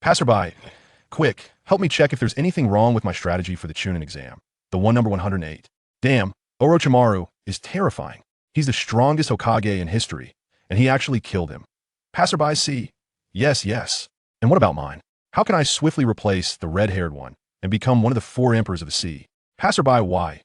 Passerby, quick, help me check if there's anything wrong with my strategy for the Chunin exam. The one number 108. Damn, Orochimaru is terrifying. He's the strongest Hokage in history, and he actually killed him. Passerby C. Yes, yes. And what about mine? How can I swiftly replace the red-haired one and become one of the 4 emperors of the sea? Passerby Y.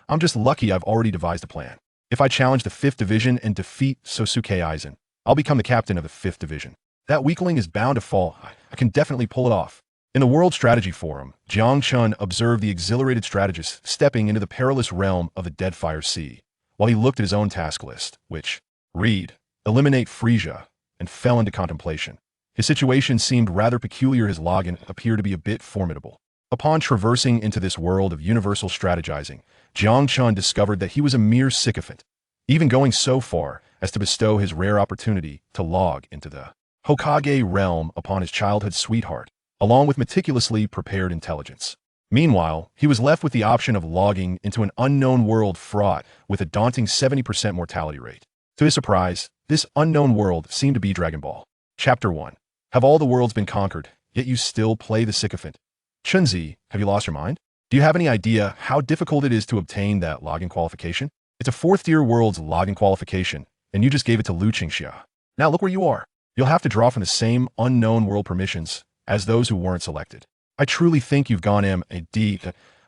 I'm just lucky I've already devised a plan. If I challenge the 5th Division and defeat Sosuke Aizen, I'll become the captain of the 5th Division. That weakling is bound to fall. I can definitely pull it off. In the World Strategy Forum, Jiang Chen observed the exhilarated strategist stepping into the perilous realm of the Deadfire Sea, while he looked at his own task list, which, read, eliminate Frieza, and fell into contemplation. His situation seemed rather peculiar. His login appeared to be a bit formidable. Upon traversing into this world of universal strategizing, Jiang Chen discovered that he was a mere sycophant, even going so far as to bestow his rare opportunity to log into the Hokage realm upon his childhood sweetheart, along with meticulously prepared intelligence. Meanwhile, he was left with the option of logging into an unknown world fraught with a daunting 70% mortality rate. To his surprise, this unknown world seemed to be Dragon Ball. Chapter 1. Have all the worlds been conquered, yet you still play the sycophant? Chunzi, have you lost your mind? Do you have any idea how difficult it is to obtain that login qualification? It's a 4th-tier world's login qualification, and you just gave it to Lu Qingxia. Now look where you are. You'll have to draw from the same unknown world permissions as those who weren't selected. I truly think you've gone M.A.D.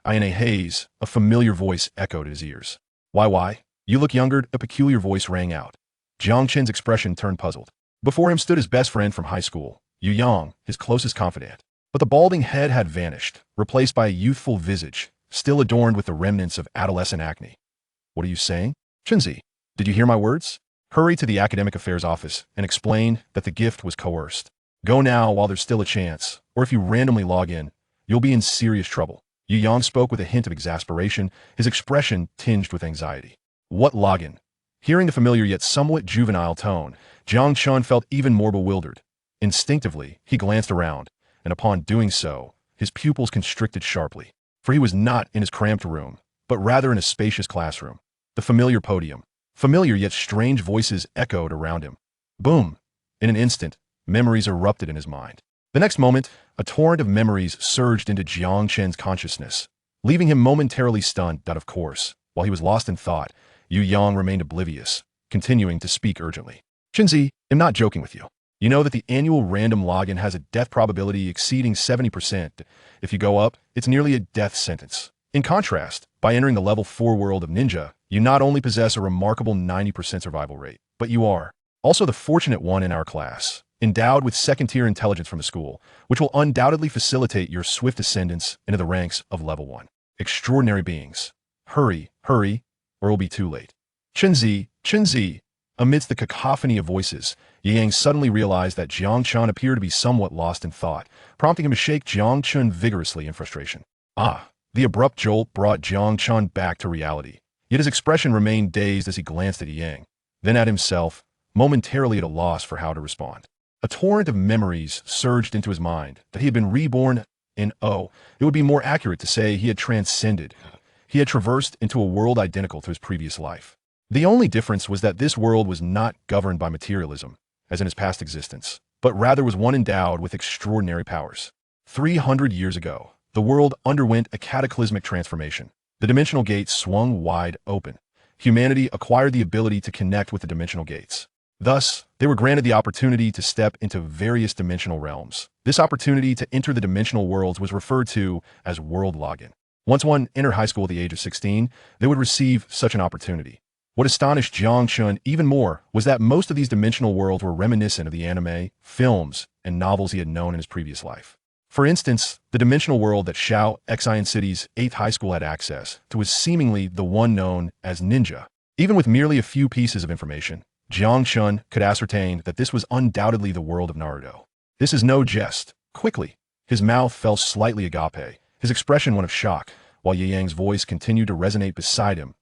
in a haze. A familiar voice echoed at his ears. Why? You look younger. A peculiar voice rang out. Jiang Chen's expression turned puzzled. Before him stood his best friend from high school, Yu Yang, his closest confidant. But the balding head had vanished, replaced by a youthful visage, still adorned with the remnants of adolescent acne. What are you saying? Chunzi, did you hear my words? Hurry to the Academic Affairs office and explain that the gift was coerced. Go now while there's still a chance, or if you randomly log in, you'll be in serious trouble. Yu Yang spoke with a hint of exasperation, his expression tinged with anxiety. What login? Hearing the familiar yet somewhat juvenile tone, Jiang Chen felt even more bewildered. Instinctively, he glanced around, and upon doing so, his pupils constricted sharply. For he was not in his cramped room, but rather in a spacious classroom. The familiar podium. Familiar yet strange voices echoed around him. Boom! In an instant, memories erupted in his mind. The next moment, a torrent of memories surged into Jiang Chen's consciousness, leaving him momentarily stunned. Of course, while he was lost in thought, Yu Yang remained oblivious, continuing to speak urgently. Chunzi, I'm not joking with you. You know that the annual random login has a death probability exceeding 70%. If you go up, it's nearly a death sentence. In contrast, by entering the level 4 world of ninja, you not only possess a remarkable 90% survival rate, but you are also the fortunate one in our class, endowed with 2nd-tier intelligence from the school, which will undoubtedly facilitate your swift ascendance into the ranks of level 1. Extraordinary beings. Hurry, or it'll be too late. Chunzi. Amidst the cacophony of voices, Yang suddenly realized that Jiang Chen appeared to be somewhat lost in thought, prompting him to shake Jiang Chen vigorously in frustration. The abrupt jolt brought Jiang Chen back to reality, yet his expression remained dazed as he glanced at Yang, then at himself, momentarily at a loss for how to respond. A torrent of memories surged into his mind that he had been reborn in. It would be more accurate to say he had transcended. He had traversed into a world identical to his previous life. The only difference was that this world was not governed by materialism, as in his past existence, but rather was one endowed with extraordinary powers. 300 years ago, the world underwent a cataclysmic transformation. The dimensional gates swung wide open. Humanity acquired the ability to connect with the dimensional gates. Thus, they were granted the opportunity to step into various dimensional realms. This opportunity to enter the dimensional worlds was referred to as world login. Once one entered high school at the age of 16, they would receive such an opportunity. What astonished Jiang Chen even more was that most of these dimensional worlds were reminiscent of the anime, films, and novels he had known in his previous life. For instance, the dimensional world that Xiao Xian City's 8th high school had access to was seemingly the one known as Ninja. Even with merely a few pieces of information, Jiang Chen could ascertain that this was undoubtedly the world of Naruto. This is no jest. Quickly, his mouth fell slightly agape, his expression one of shock, while Ye Yang's voice continued to resonate beside him.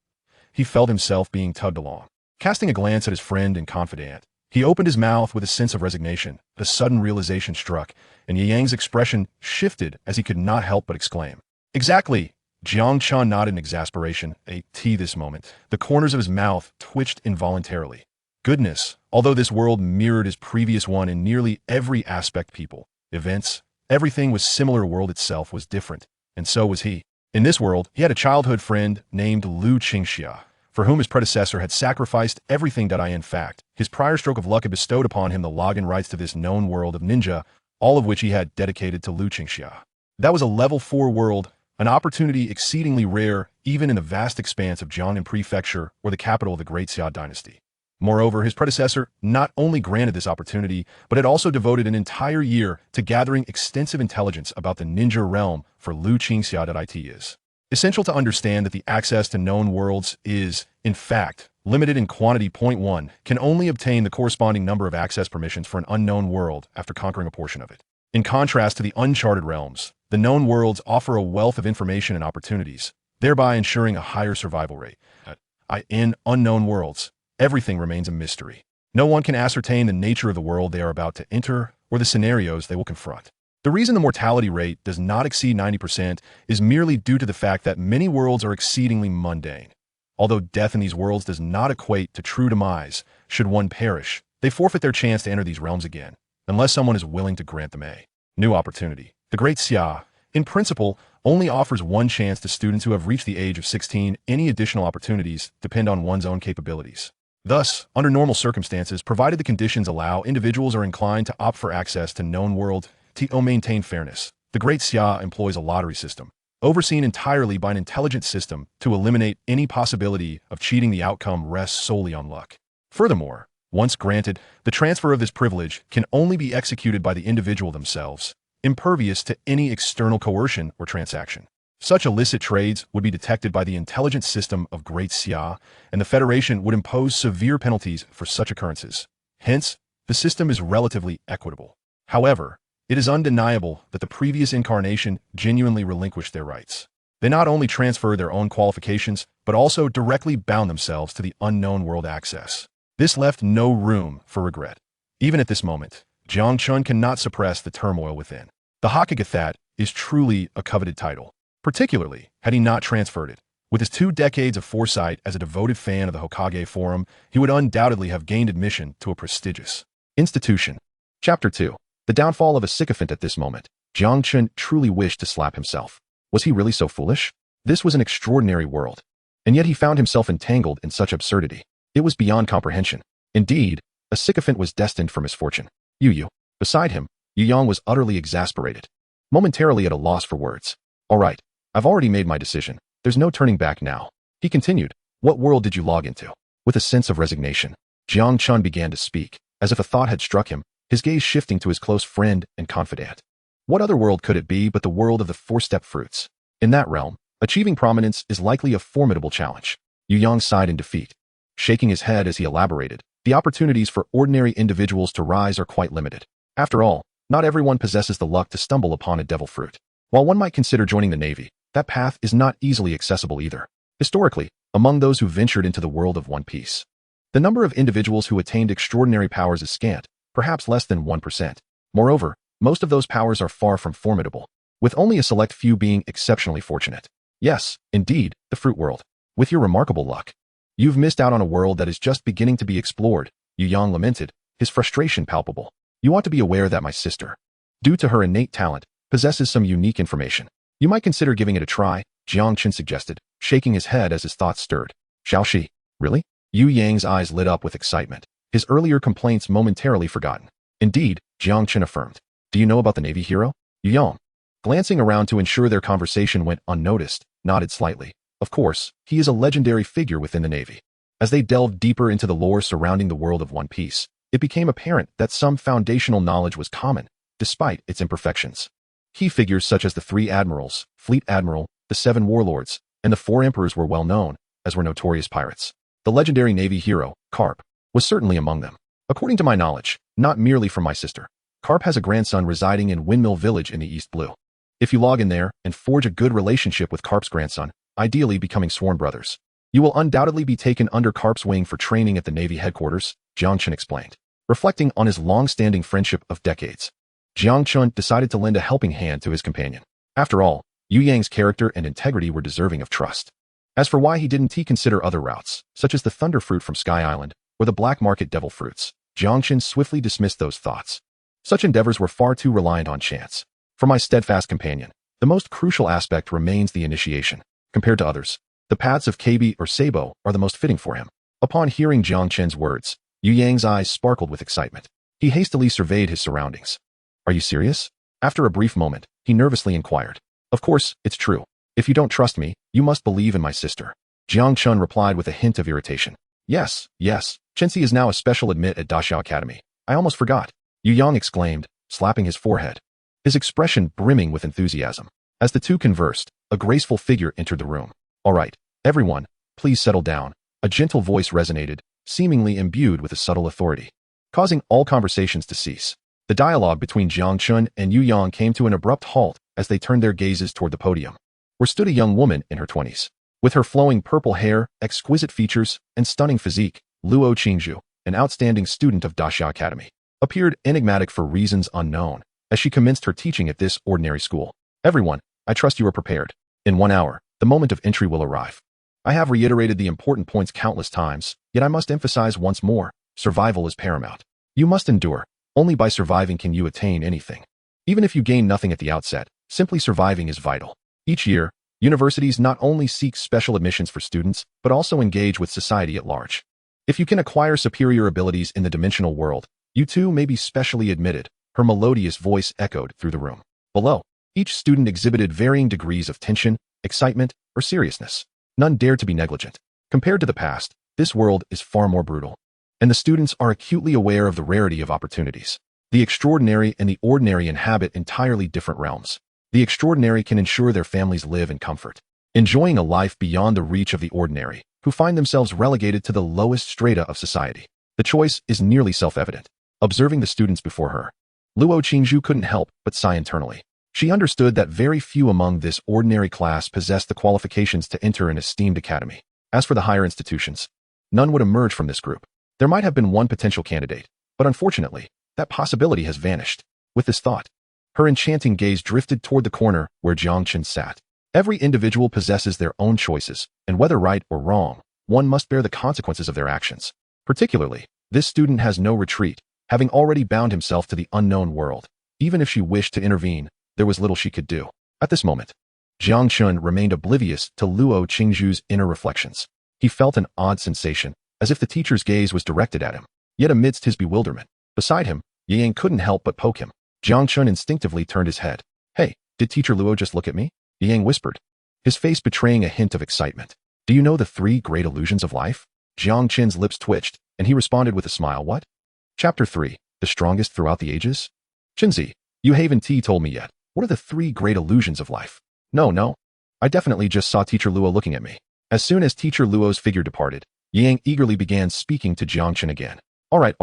He felt himself being tugged along. Casting a glance at his friend and confidant, he opened his mouth with a sense of resignation. A sudden realization struck, and Ye Yang's expression shifted as he could not help but exclaim. Exactly! Jiang Chen nodded in exasperation. This moment, the corners of his mouth twitched involuntarily. Goodness, although this world mirrored his previous one in nearly every aspect, people, events, everything was similar. World itself was different, and so was he. In this world, he had a childhood friend named Lu Qingxia, for whom his predecessor had sacrificed everything. In fact, his prior stroke of luck had bestowed upon him the login rights to this known world of ninja, all of which he had dedicated to Lu Qingxia. That was a level 4 world, an opportunity exceedingly rare even in the vast expanse of Jiangnan Prefecture or the capital of the Great Xia dynasty. Moreover, his predecessor not only granted this opportunity, but had also devoted an entire year to gathering extensive intelligence about the ninja realm for Lu Qingxia. It is essential to understand that the access to known worlds is, in fact, limited in quantity. Point 1 can only obtain the corresponding number of access permissions for an unknown world after conquering a portion of it. In contrast to the uncharted realms, the known worlds offer a wealth of information and opportunities, thereby ensuring a higher survival rate. In unknown worlds, everything remains a mystery. No one can ascertain the nature of the world they are about to enter or the scenarios they will confront. The reason the mortality rate does not exceed 90% is merely due to the fact that many worlds are exceedingly mundane. Although death in these worlds does not equate to true demise, should one perish, they forfeit their chance to enter these realms again, unless someone is willing to grant them a new opportunity. The Great Xia, in principle, only offers one chance to students who have reached the age of 16. Any additional opportunities depend on one's own capabilities. Thus, under normal circumstances, provided the conditions allow, individuals are inclined to opt for access to known world. To maintain fairness, the Great Xia employs a lottery system, overseen entirely by an intelligent system to eliminate any possibility of cheating. The outcome rests solely on luck. Furthermore, once granted, the transfer of this privilege can only be executed by the individual themselves, impervious to any external coercion or transaction. Such illicit trades would be detected by the intelligent system of Great Xia, and the Federation would impose severe penalties for such occurrences. Hence, the system is relatively equitable. However, it is undeniable that the previous incarnation genuinely relinquished their rights. They not only transferred their own qualifications, but also directly bound themselves to the unknown world access. This left no room for regret. Even at this moment, Jiang Chen cannot suppress the turmoil within. The Hokage is truly a coveted title, particularly had he not transferred it. With his 2 decades of foresight as a devoted fan of the Hokage Forum, he would undoubtedly have gained admission to a prestigious institution. Chapter 2. The downfall of a sycophant. At this moment, Jiang Chen truly wished to slap himself. Was he really so foolish? This was an extraordinary world, and yet he found himself entangled in such absurdity. It was beyond comprehension. Indeed, a sycophant was destined for misfortune. Yu. Beside him, Yu Yang was utterly exasperated, momentarily at a loss for words. All right, I've already made my decision. There's no turning back now. He continued, what world did you log into? With a sense of resignation, Jiang Chen began to speak, as if a thought had struck him, his gaze shifting to his close friend and confidant. What other world could it be but the world of the 4-step fruits? In that realm, achieving prominence is likely a formidable challenge. Yu Yang sighed in defeat, shaking his head as he elaborated. The opportunities for ordinary individuals to rise are quite limited. After all, not everyone possesses the luck to stumble upon a devil fruit. While one might consider joining the Navy, that path is not easily accessible either. Historically, among those who ventured into the world of One Piece, the number of individuals who attained extraordinary powers is scant, perhaps less than 1%. Moreover, most of those powers are far from formidable, with only a select few being exceptionally fortunate. Yes, indeed, the fruit world. With your remarkable luck, you've missed out on a world that is just beginning to be explored, Yu Yang lamented, his frustration palpable. You ought to be aware that my sister, due to her innate talent, possesses some unique information. You might consider giving it a try, Jiang Chen suggested, shaking his head as his thoughts stirred. Shall she? Really? Yu Yang's eyes lit up with excitement, his earlier complaints momentarily forgotten. Indeed, Jiang Chen affirmed. Do you know about the Navy hero? Yu Yang, glancing around to ensure their conversation went unnoticed, nodded slightly. Of course, he is a legendary figure within the Navy. As they delved deeper into the lore surrounding the world of One Piece, it became apparent that some foundational knowledge was common, despite its imperfections. Key figures such as the 3 admirals, Fleet Admiral, the 7 warlords, and the 4 emperors were well known, as were notorious pirates. The legendary Navy hero, Carp, was certainly among them. According to my knowledge, not merely from my sister, Carp has a grandson residing in Windmill Village in the East Blue. If you log in there and forge a good relationship with Carp's grandson, ideally becoming sworn brothers, you will undoubtedly be taken under Carp's wing for training at the Navy headquarters, Jiang Chen explained. Reflecting on his long-standing friendship of decades, Jiang Chen decided to lend a helping hand to his companion. After all, Yu Yang's character and integrity were deserving of trust. As for why didn't he consider other routes, such as the Thunder Fruit from Sky Island, or the Black Market Devil Fruits, Jiang Chen swiftly dismissed those thoughts. Such endeavors were far too reliant on chance. For my steadfast companion, the most crucial aspect remains the initiation. Compared to others, the paths of Kabi or Sabo are the most fitting for him. Upon hearing Jiang Chen's words, Yu Yang's eyes sparkled with excitement. He hastily surveyed his surroundings. Are you serious? After a brief moment, he nervously inquired. Of course, it's true. If you don't trust me, you must believe in my sister. Jiang Chen replied with a hint of irritation. Yes. Chenxi is now a special admit at Daxiao Academy. I almost forgot. Yu Yang exclaimed, slapping his forehead, his expression brimming with enthusiasm. As the two conversed, a graceful figure entered the room. All right, everyone, please settle down. A gentle voice resonated, seemingly imbued with a subtle authority, causing all conversations to cease. The dialogue between Jiang Chen and Yu Yang came to an abrupt halt as they turned their gazes toward the podium, where stood a young woman in her 20s. With her flowing purple hair, exquisite features, and stunning physique, Luo Qingzhu, an outstanding student of Daxia Academy, appeared enigmatic for reasons unknown as she commenced her teaching at this ordinary school. Everyone, I trust you are prepared. In 1 hour, the moment of entry will arrive. I have reiterated the important points countless times, yet I must emphasize once more, survival is paramount. You must endure. Only by surviving can you attain anything. Even if you gain nothing at the outset, simply surviving is vital. Each year, universities not only seek special admissions for students, but also engage with society at large. If you can acquire superior abilities in the dimensional world, you too may be specially admitted. Her melodious voice echoed through the room. Below, each student exhibited varying degrees of tension, excitement, or seriousness. None dared to be negligent. Compared to the past, this world is far more brutal, and the students are acutely aware of the rarity of opportunities. The extraordinary and the ordinary inhabit entirely different realms. The extraordinary can ensure their families live in comfort, enjoying a life beyond the reach of the ordinary, who find themselves relegated to the lowest strata of society. The choice is nearly self-evident. Observing the students before her, Luo Qingzhu couldn't help but sigh internally. She understood that very few among this ordinary class possessed the qualifications to enter an esteemed academy. As for the higher institutions, none would emerge from this group. There might have been one potential candidate, but unfortunately, that possibility has vanished. With this thought, her enchanting gaze drifted toward the corner where Jiang Chen sat. Every individual possesses their own choices, and whether right or wrong, one must bear the consequences of their actions. Particularly, this student has no retreat, having already bound himself to the unknown world. Even if she wished to intervene, there was little she could do. At this moment, Jiang Chen remained oblivious to Luo Qingzhu's inner reflections. He felt an odd sensation, as if the teacher's gaze was directed at him. Yet amidst his bewilderment, beside him, Yang couldn't help but poke him. Jiang Chen instinctively turned his head. Hey, did Teacher Luo just look at me? Yang whispered, his face betraying a hint of excitement. Do you know the 3 great illusions of life? Jiang Chen's lips twitched, and he responded with a smile. What? Chapter 3, the strongest throughout the ages? Chenzi, you haven't told me yet. What are the 3 great illusions of life? No. I definitely just saw Teacher Luo looking at me. As soon as Teacher Luo's figure departed, Yang eagerly began speaking to Jiang Chen again. All right.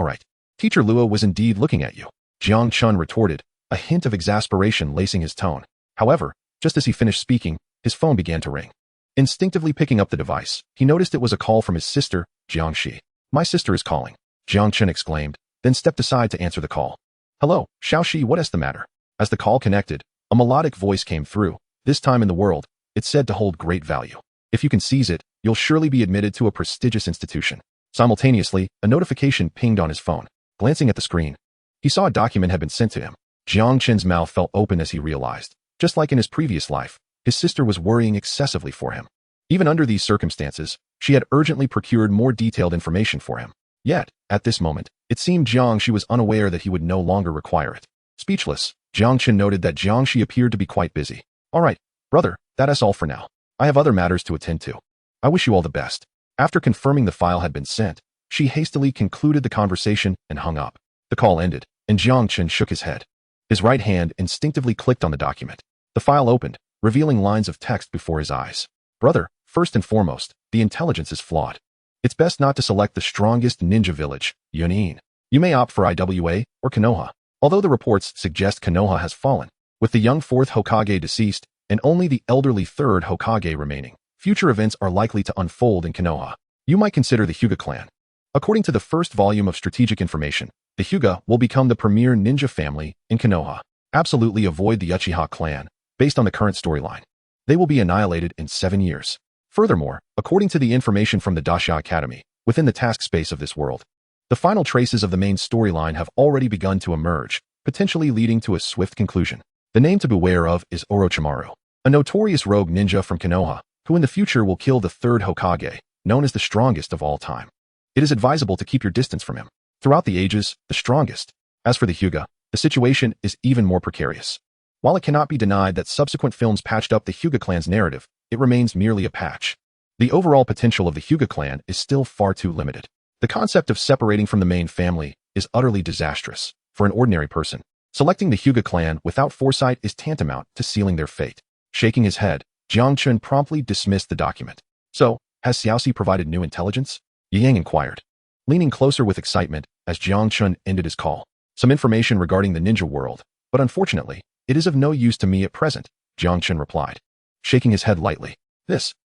Teacher Luo was indeed looking at you. Jiang Chen retorted, a hint of exasperation lacing his tone. However, just as he finished speaking, his phone began to ring. Instinctively picking up the device, he noticed it was a call from his sister, Jiang Shi. My sister is calling, Jiang Chen exclaimed, then stepped aside to answer the call. Hello, Xiaoxi, what is the matter? As the call connected, a melodic voice came through. This time in the world, it's said to hold great value. If you can seize it, you'll surely be admitted to a prestigious institution. Simultaneously, a notification pinged on his phone. Glancing at the screen, he saw a document had been sent to him. Jiang Chen's mouth fell open as he realized, just like in his previous life, his sister was worrying excessively for him. Even under these circumstances, she had urgently procured more detailed information for him. Yet, at this moment, it seemed Jiang Shi was unaware that he would no longer require it. Speechless, Jiang Chen noted that Jiang Shi appeared to be quite busy. All right, brother, that's all for now. I have other matters to attend to. I wish you all the best. After confirming the file had been sent, she hastily concluded the conversation and hung up. The call ended, and Jiang Chen shook his head. His right hand instinctively clicked on the document. The file opened, revealing lines of text before his eyes. Brother, first and foremost, the intelligence is flawed. It's best not to select the strongest ninja village, Yunin. You may opt for Iwa or Konoha. Although the reports suggest Konoha has fallen, with the young 4th Hokage deceased and only the elderly 3rd Hokage remaining, future events are likely to unfold in Konoha. You might consider the Hyuga clan. According to the first volume of Strategic Information, the Hyuga will become the premier ninja family in Konoha. Absolutely avoid the Uchiha clan, based on the current storyline. They will be annihilated in 7 years. Furthermore, according to the information from the Daxia Academy, within the task space of this world, the final traces of the main storyline have already begun to emerge, potentially leading to a swift conclusion. The name to beware of is Orochimaru, a notorious rogue ninja from Konoha, who in the future will kill the third Hokage, known as the strongest of all time. It is advisable to keep your distance from him. Throughout the ages, the strongest. As for the Hyuga, the situation is even more precarious. While it cannot be denied that subsequent films patched up the Hyuga clan's narrative, it remains merely a patch. The overall potential of the Hyuga clan is still far too limited. The concept of separating from the main family is utterly disastrous. For an ordinary person, selecting the Hyuga clan without foresight is tantamount to sealing their fate. Shaking his head, Jiang Chen promptly dismissed the document. So, has Xiaoxi provided new intelligence? Yang inquired, leaning closer with excitement as Jiang Chen ended his call. Some information regarding the ninja world, but unfortunately, it is of no use to me at present, Jiang Chen replied, shaking his head lightly.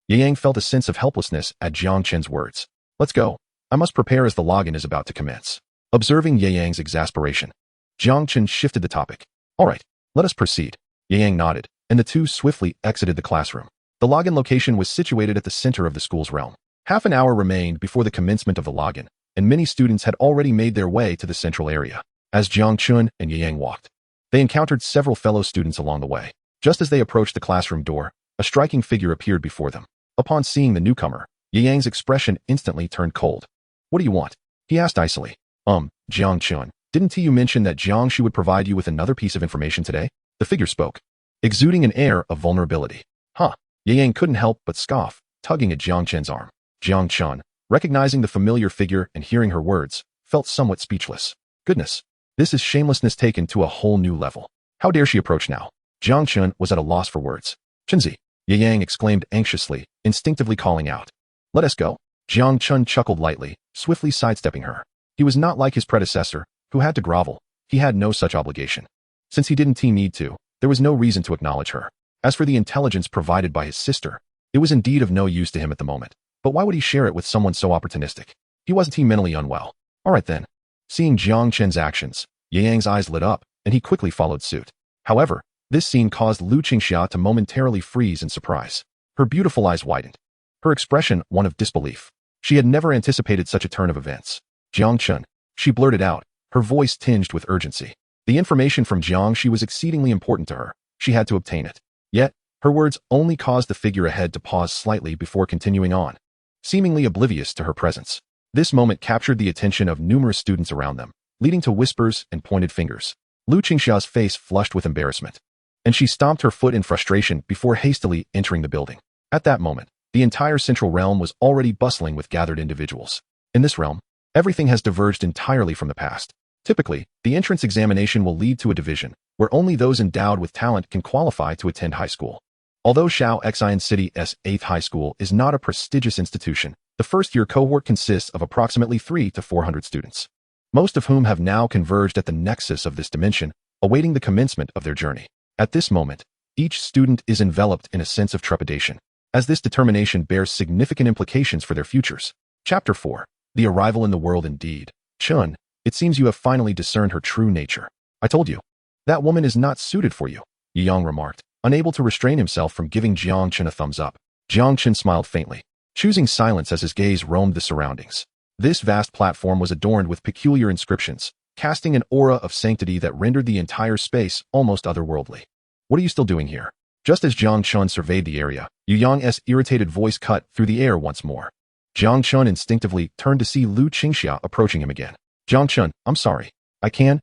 Yang felt a sense of helplessness at Jiang Chen's words. Let's go. I must prepare as the login is about to commence. Observing Yang's exasperation, Jiang Chen shifted the topic. All right, let us proceed. Yang nodded, and the two swiftly exited the classroom. The login location was situated at the center of the school's realm. Half an hour remained before the commencement of the login, and many students had already made their way to the central area. As Jiang Chen and Yang walked, they encountered several fellow students along the way. Just as they approached the classroom door, a striking figure appeared before them. Upon seeing the newcomer, Yang's expression instantly turned cold. What do you want? He asked icily. Jiang Chen, didn't you mention that Jiang Shi would provide you with another piece of information today? The figure spoke, exuding an air of vulnerability. Yang couldn't help but scoff, tugging at Jiang Chen's arm. Jiang Chen, recognizing the familiar figure and hearing her words, felt somewhat speechless. Goodness, this is shamelessness taken to a whole new level. How dare she approach now? Jiang Chen was at a loss for words. Chenzi, Yang exclaimed anxiously, instinctively calling out. Let us go. Jiang Chen chuckled lightly, swiftly sidestepping her. He was not like his predecessor, who had to grovel. He had no such obligation. Since he didn't need to, there was no reason to acknowledge her. As for the intelligence provided by his sister, it was indeed of no use to him at the moment. But why would he share it with someone so opportunistic? Wasn't he mentally unwell? All right then. Seeing Jiang Chen's actions, Yang's eyes lit up, and he quickly followed suit. However, this scene caused Lu Qingxia to momentarily freeze in surprise. Her beautiful eyes widened, her expression one of disbelief. She had never anticipated such a turn of events. Jiang Chen, she blurted out, her voice tinged with urgency. The information from Jiang Shi was exceedingly important to her. She had to obtain it. Yet, her words only caused the figure ahead to pause slightly before continuing on, seemingly oblivious to her presence. This moment captured the attention of numerous students around them, leading to whispers and pointed fingers. Lu Qingxia's face flushed with embarrassment, and she stomped her foot in frustration before hastily entering the building. At that moment, the entire central realm was already bustling with gathered individuals. In this realm, everything has diverged entirely from the past. Typically, the entrance examination will lead to a division, where only those endowed with talent can qualify to attend high school. Although Shao Xian City's 8th high school is not a prestigious institution, the first-year cohort consists of approximately 300 to 400 students, most of whom have now converged at the nexus of this dimension, awaiting the commencement of their journey. At this moment, each student is enveloped in a sense of trepidation, as this determination bears significant implications for their futures. Chapter 4. The arrival in the world indeed. Chun, it seems you have finally discerned her true nature. I told you. That woman is not suited for you, Yang remarked, unable to restrain himself from giving Jiang Chen a thumbs up. Jiang Chen smiled faintly, choosing silence as his gaze roamed the surroundings. This vast platform was adorned with peculiar inscriptions, casting an aura of sanctity that rendered the entire space almost otherworldly. What are you still doing here? Just as Jiang Chen surveyed the area, Yu Yang's irritated voice cut through the air once more. Jiang Chen instinctively turned to see Lu Qingxia approaching him again. Jiang Chen, I'm sorry. I can,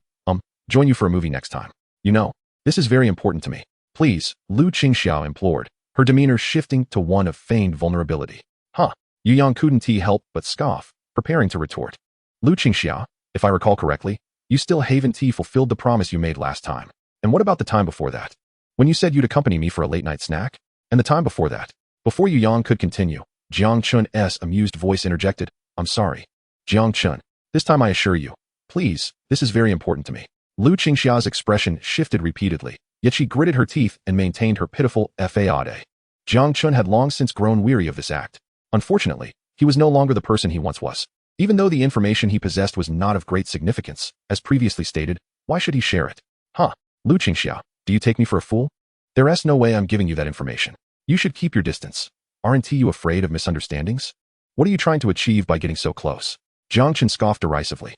join you for a movie next time. You know, this is very important to me. Please, Lu Qingxia implored, her demeanor shifting to one of feigned vulnerability. Yu Yang couldn't help but scoff, preparing to retort. Lu Qingxia, if I recall correctly, you still haven't fulfilled the promise you made last time. And what about the time before that? When you said you'd accompany me for a late-night snack? And the time before that? Before Yu Yang could continue, Jiang Chen's amused voice interjected, I'm sorry. Jiang Chen, this time I assure you. Please, this is very important to me. Lu Qingxia's expression shifted repeatedly, yet she gritted her teeth and maintained her pitiful faade. Jiang Chen had long since grown weary of this act. Unfortunately, he was no longer the person he once was. Even though the information he possessed was not of great significance, as previously stated, why should he share it? Lu Qingxia, do you take me for a fool? There's no way I'm giving you that information. You should keep your distance. Aren't you afraid of misunderstandings? What are you trying to achieve by getting so close? Jiang Chen scoffed derisively.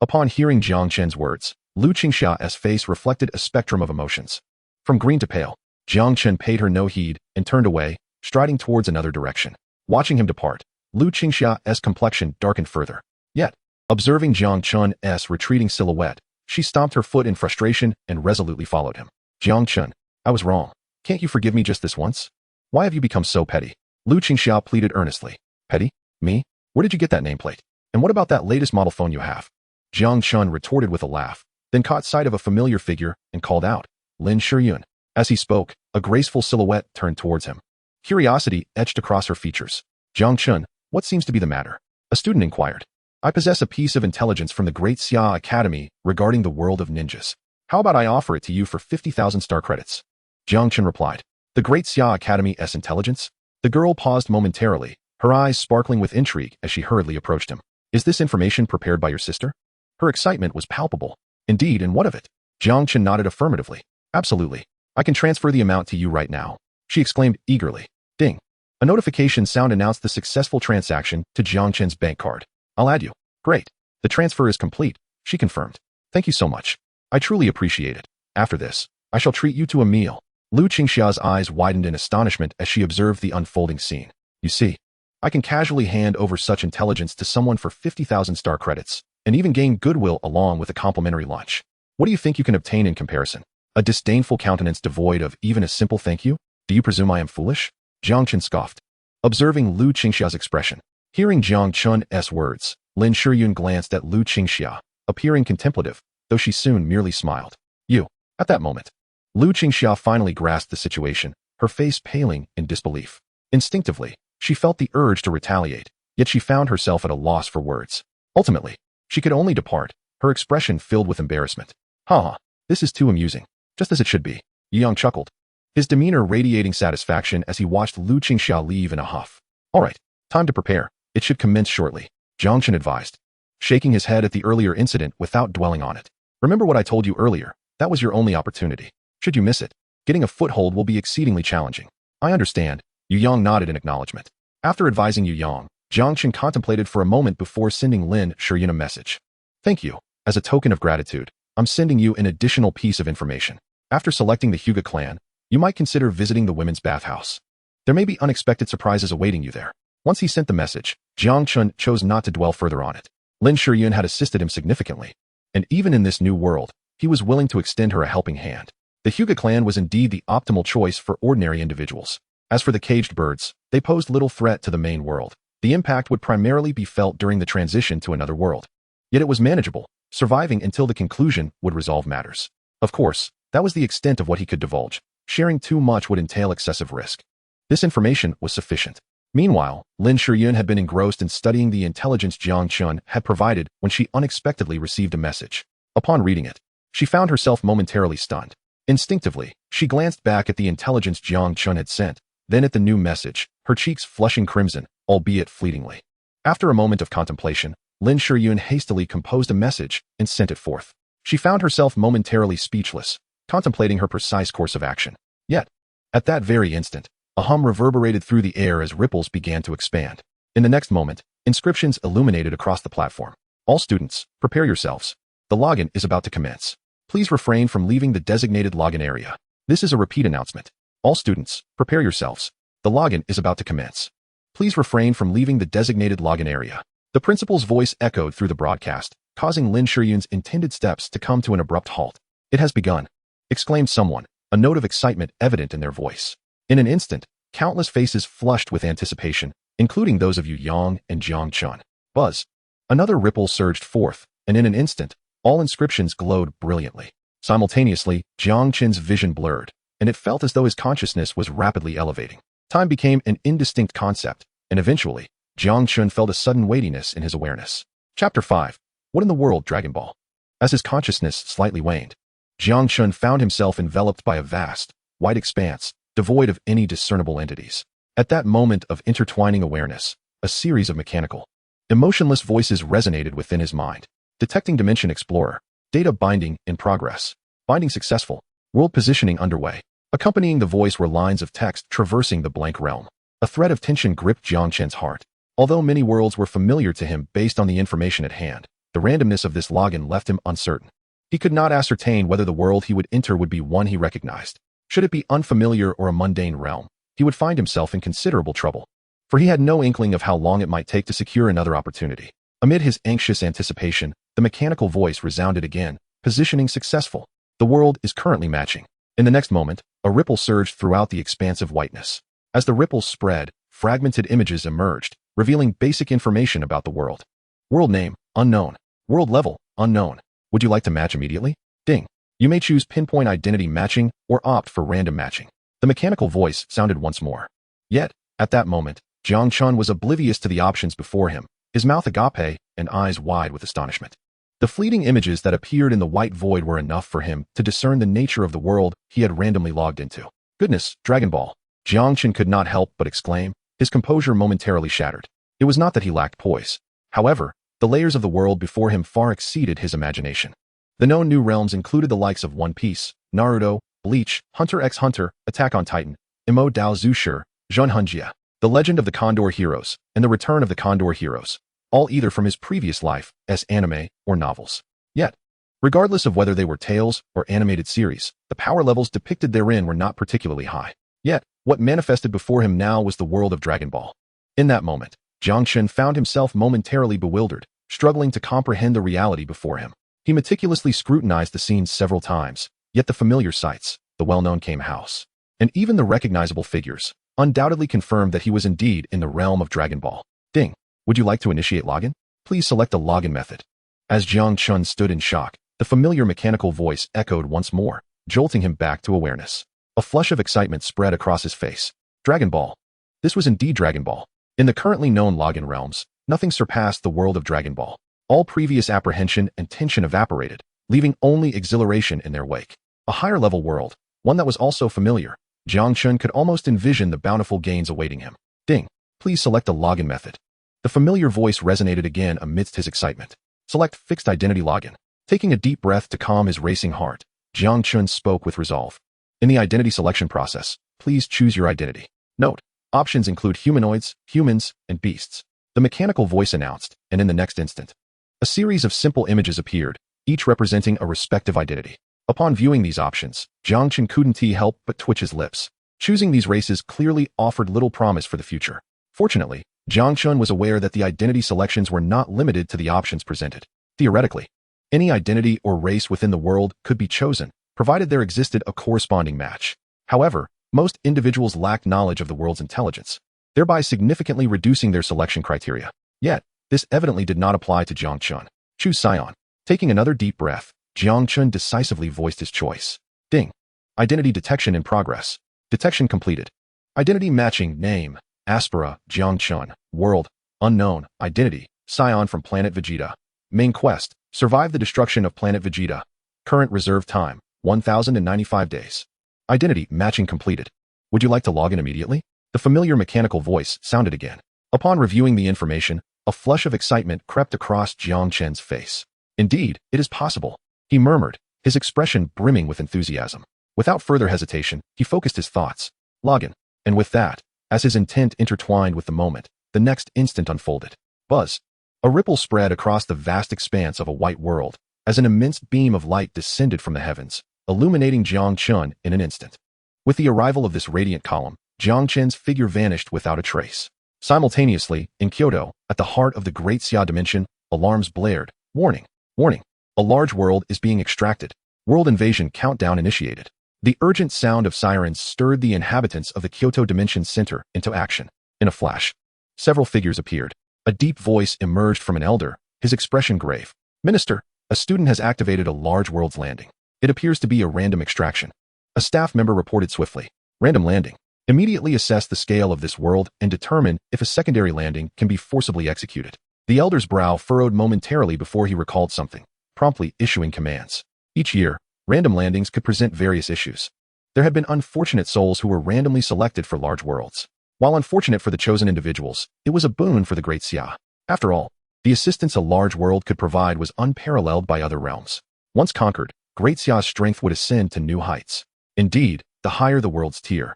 Upon hearing Jiang Chen's words, Lu Qingxia's face reflected a spectrum of emotions. From green to pale, Jiang Chen paid her no heed and turned away, striding towards another direction. Watching him depart, Lu Qingxia's complexion darkened further. Yet, observing Jiang Chen's retreating silhouette, she stomped her foot in frustration and resolutely followed him. Jiang Chen, I was wrong. Can't you forgive me just this once? Why have you become so petty? Lu Qingxia pleaded earnestly. Petty? Me? Where did you get that nameplate? And what about that latest model phone you have? Jiang Chen retorted with a laugh, then caught sight of a familiar figure and called out, Lin Shiyun. As he spoke, a graceful silhouette turned towards him. Curiosity etched across her features. Jiang Chen, what seems to be the matter? A student inquired. I possess a piece of intelligence from the Great Xia Academy regarding the world of ninjas. How about I offer it to you for 50,000 star credits? Jiang Chen replied. The Great Xia Academy's intelligence? The girl paused momentarily, her eyes sparkling with intrigue as she hurriedly approached him. Is this information prepared by your sister? Her excitement was palpable. Indeed, and what of it? Jiang Chen nodded affirmatively. Absolutely. I can transfer the amount to you right now. She exclaimed eagerly. Ding. A notification sound announced the successful transaction to Jiang Chen's bank card. I'll add you. Great. The transfer is complete, she confirmed. Thank you so much. I truly appreciate it. After this, I shall treat you to a meal. Lu Qingxia's eyes widened in astonishment as she observed the unfolding scene. You see, I can casually hand over such intelligence to someone for 50,000 star credits, and even gain goodwill along with a complimentary lunch. What do you think you can obtain in comparison? A disdainful countenance devoid of even a simple thank you? Do you presume I am foolish? Jiang Chen scoffed. Observing Lu Qingxia's expression, hearing Jiang Chen's words, Lin Shiyun glanced at Lu Qingxia, appearing contemplative, though she soon merely smiled. You. At that moment, Lu Qingxia finally grasped the situation, her face paling in disbelief. Instinctively, she felt the urge to retaliate, yet she found herself at a loss for words. Ultimately, she could only depart, her expression filled with embarrassment. Ha! This is too amusing. Just as it should be. Yang chuckled, his demeanor radiating satisfaction as he watched Lu Qingxia leave in a huff. All right, time to prepare. It should commence shortly, Jiang Chen advised, shaking his head at the earlier incident without dwelling on it. Remember what I told you earlier, that was your only opportunity. Should you miss it, getting a foothold will be exceedingly challenging. I understand, Yu Yang nodded in acknowledgement. After advising Yu Yang, Jiang Chen contemplated for a moment before sending Lin Shiyun a message. Thank you. As a token of gratitude, I'm sending you an additional piece of information. After selecting the Hyuga clan, you might consider visiting the women's bathhouse. There may be unexpected surprises awaiting you there. Once he sent the message, Jiang Chen chose not to dwell further on it. Lin Shiyun had assisted him significantly, and even in this new world, he was willing to extend her a helping hand. The Hyuga clan was indeed the optimal choice for ordinary individuals. As for the caged birds, they posed little threat to the main world. The impact would primarily be felt during the transition to another world. Yet it was manageable, surviving until the conclusion would resolve matters. Of course, that was the extent of what he could divulge. Sharing too much would entail excessive risk. This information was sufficient. Meanwhile, Lin Shiyun had been engrossed in studying the intelligence Jiang Chen had provided when she unexpectedly received a message. Upon reading it, she found herself momentarily stunned. Instinctively, she glanced back at the intelligence Jiang Chen had sent, then at the new message, her cheeks flushing crimson, albeit fleetingly. After a moment of contemplation, Lin Shiyun hastily composed a message and sent it forth. She found herself momentarily speechless, contemplating her precise course of action. Yet, at that very instant, a hum reverberated through the air as ripples began to expand. In the next moment, inscriptions illuminated across the platform. All students, prepare yourselves. The login is about to commence. Please refrain from leaving the designated login area. This is a repeat announcement. All students, prepare yourselves. The login is about to commence. Please refrain from leaving the designated login area. The principal's voice echoed through the broadcast, causing Lin Shiyun's intended steps to come to an abrupt halt. It has begun, exclaimed someone, a note of excitement evident in their voice. In an instant, countless faces flushed with anticipation, including those of Yu Yang and Jiang Chen. Buzz. Another ripple surged forth, and in an instant, all inscriptions glowed brilliantly. Simultaneously, Jiang Chen's vision blurred, and it felt as though his consciousness was rapidly elevating. Time became an indistinct concept, and eventually, Jiang Chen felt a sudden weightiness in his awareness. Chapter 5. What in the world, Dragon Ball? As his consciousness slightly waned, Jiang Chen found himself enveloped by a vast, white expanse, devoid of any discernible entities. At that moment of intertwining awareness, a series of mechanical, emotionless voices resonated within his mind. Detecting Dimension Explorer. Data binding in progress. Binding successful. World positioning underway. Accompanying the voice were lines of text traversing the blank realm. A thread of tension gripped Jiang Chen's heart. Although many worlds were familiar to him based on the information at hand, the randomness of this login left him uncertain. He could not ascertain whether the world he would enter would be one he recognized. Should it be unfamiliar or a mundane realm, he would find himself in considerable trouble, for he had no inkling of how long it might take to secure another opportunity. Amid his anxious anticipation, the mechanical voice resounded again, positioning successful. The world is currently matching. In the next moment, a ripple surged throughout the expansive whiteness. As the ripples spread, fragmented images emerged, revealing basic information about the world. World name, unknown. World level, unknown. Would you like to match immediately? Ding. You may choose pinpoint identity matching or opt for random matching. The mechanical voice sounded once more. Yet, at that moment, Jiang Chen was oblivious to the options before him, his mouth agape and eyes wide with astonishment. The fleeting images that appeared in the white void were enough for him to discern the nature of the world he had randomly logged into. Goodness, Dragon Ball! Jiang Chen could not help but exclaim, his composure momentarily shattered. It was not that he lacked poise. However, the layers of the world before him far exceeded his imagination. The known new realms included the likes of One Piece, Naruto, Bleach, Hunter x Hunter, Attack on Titan, Imo Dao Zushi, Zhonhunjia, The Legend of the Condor Heroes, and The Return of the Condor Heroes, all either from his previous life as anime or novels. Yet, regardless of whether they were tales or animated series, the power levels depicted therein were not particularly high. Yet, what manifested before him now was the world of Dragon Ball. In that moment, Jiang Chen found himself momentarily bewildered, struggling to comprehend the reality before him. He meticulously scrutinized the scenes several times, yet the familiar sights, the well-known Kame house, and even the recognizable figures, undoubtedly confirmed that he was indeed in the realm of Dragon Ball. Ding. Would you like to initiate login? Please select the login method. As Jiang Chen stood in shock, the familiar mechanical voice echoed once more, jolting him back to awareness. A flush of excitement spread across his face. Dragon Ball. This was indeed Dragon Ball. In the currently known login realms, nothing surpassed the world of Dragon Ball. All previous apprehension and tension evaporated, leaving only exhilaration in their wake. A higher-level world, one that was also familiar. Jiang Chen could almost envision the bountiful gains awaiting him. Ding. Please select the login method. The familiar voice resonated again amidst his excitement. Select Fixed Identity Login. Taking a deep breath to calm his racing heart, Jiang Chen spoke with resolve. In the identity selection process, please choose your identity. Note, options include humanoids, humans, and beasts. The mechanical voice announced, and in the next instant, a series of simple images appeared, each representing a respective identity. Upon viewing these options, Jiang Chen couldn't help but twitch his lips. Choosing these races clearly offered little promise for the future. Fortunately, Jiang Chen was aware that the identity selections were not limited to the options presented. Theoretically, any identity or race within the world could be chosen, provided there existed a corresponding match. However, most individuals lacked knowledge of the world's intelligence, thereby significantly reducing their selection criteria. Yet, this evidently did not apply to Jiang Chen. Choose Saiyan. Taking another deep breath, Jiang Chen decisively voiced his choice. Ding. Identity detection in progress. Detection completed. Identity matching name. Aspera, Jiang Chen. World, unknown. Identity, Saiyan from planet Vegeta. Main quest, survive the destruction of planet Vegeta. Current reserve time, 1,095 days. Identity matching completed. Would you like to log in immediately? The familiar mechanical voice sounded again. Upon reviewing the information, a flush of excitement crept across Jiang Chen's face. Indeed, it is possible, he murmured, his expression brimming with enthusiasm. Without further hesitation, he focused his thoughts. Login. And with that, as his intent intertwined with the moment, the next instant unfolded. Buzz. A ripple spread across the vast expanse of a white world, as an immense beam of light descended from the heavens, illuminating Jiang Chen in an instant. With the arrival of this radiant column, Jiang Chen's figure vanished without a trace. Simultaneously, in Kyoto, at the heart of the Great Xia dimension, alarms blared. Warning. Warning. A large world is being extracted. World invasion countdown initiated. The urgent sound of sirens stirred the inhabitants of the Kyoto Dimension Center into action. In a flash, several figures appeared. A deep voice emerged from an elder, his expression grave. Minister, a student has activated a large world's landing. It appears to be a random extraction. A staff member reported swiftly. Random landing. Immediately assess the scale of this world and determine if a secondary landing can be forcibly executed. The elder's brow furrowed momentarily before he recalled something, promptly issuing commands. Each year, random landings could present various issues. There had been unfortunate souls who were randomly selected for large worlds. While unfortunate for the chosen individuals, it was a boon for the Great Xia. After all, the assistance a large world could provide was unparalleled by other realms. Once conquered, Great Xia's strength would ascend to new heights. Indeed, the higher the world's tier,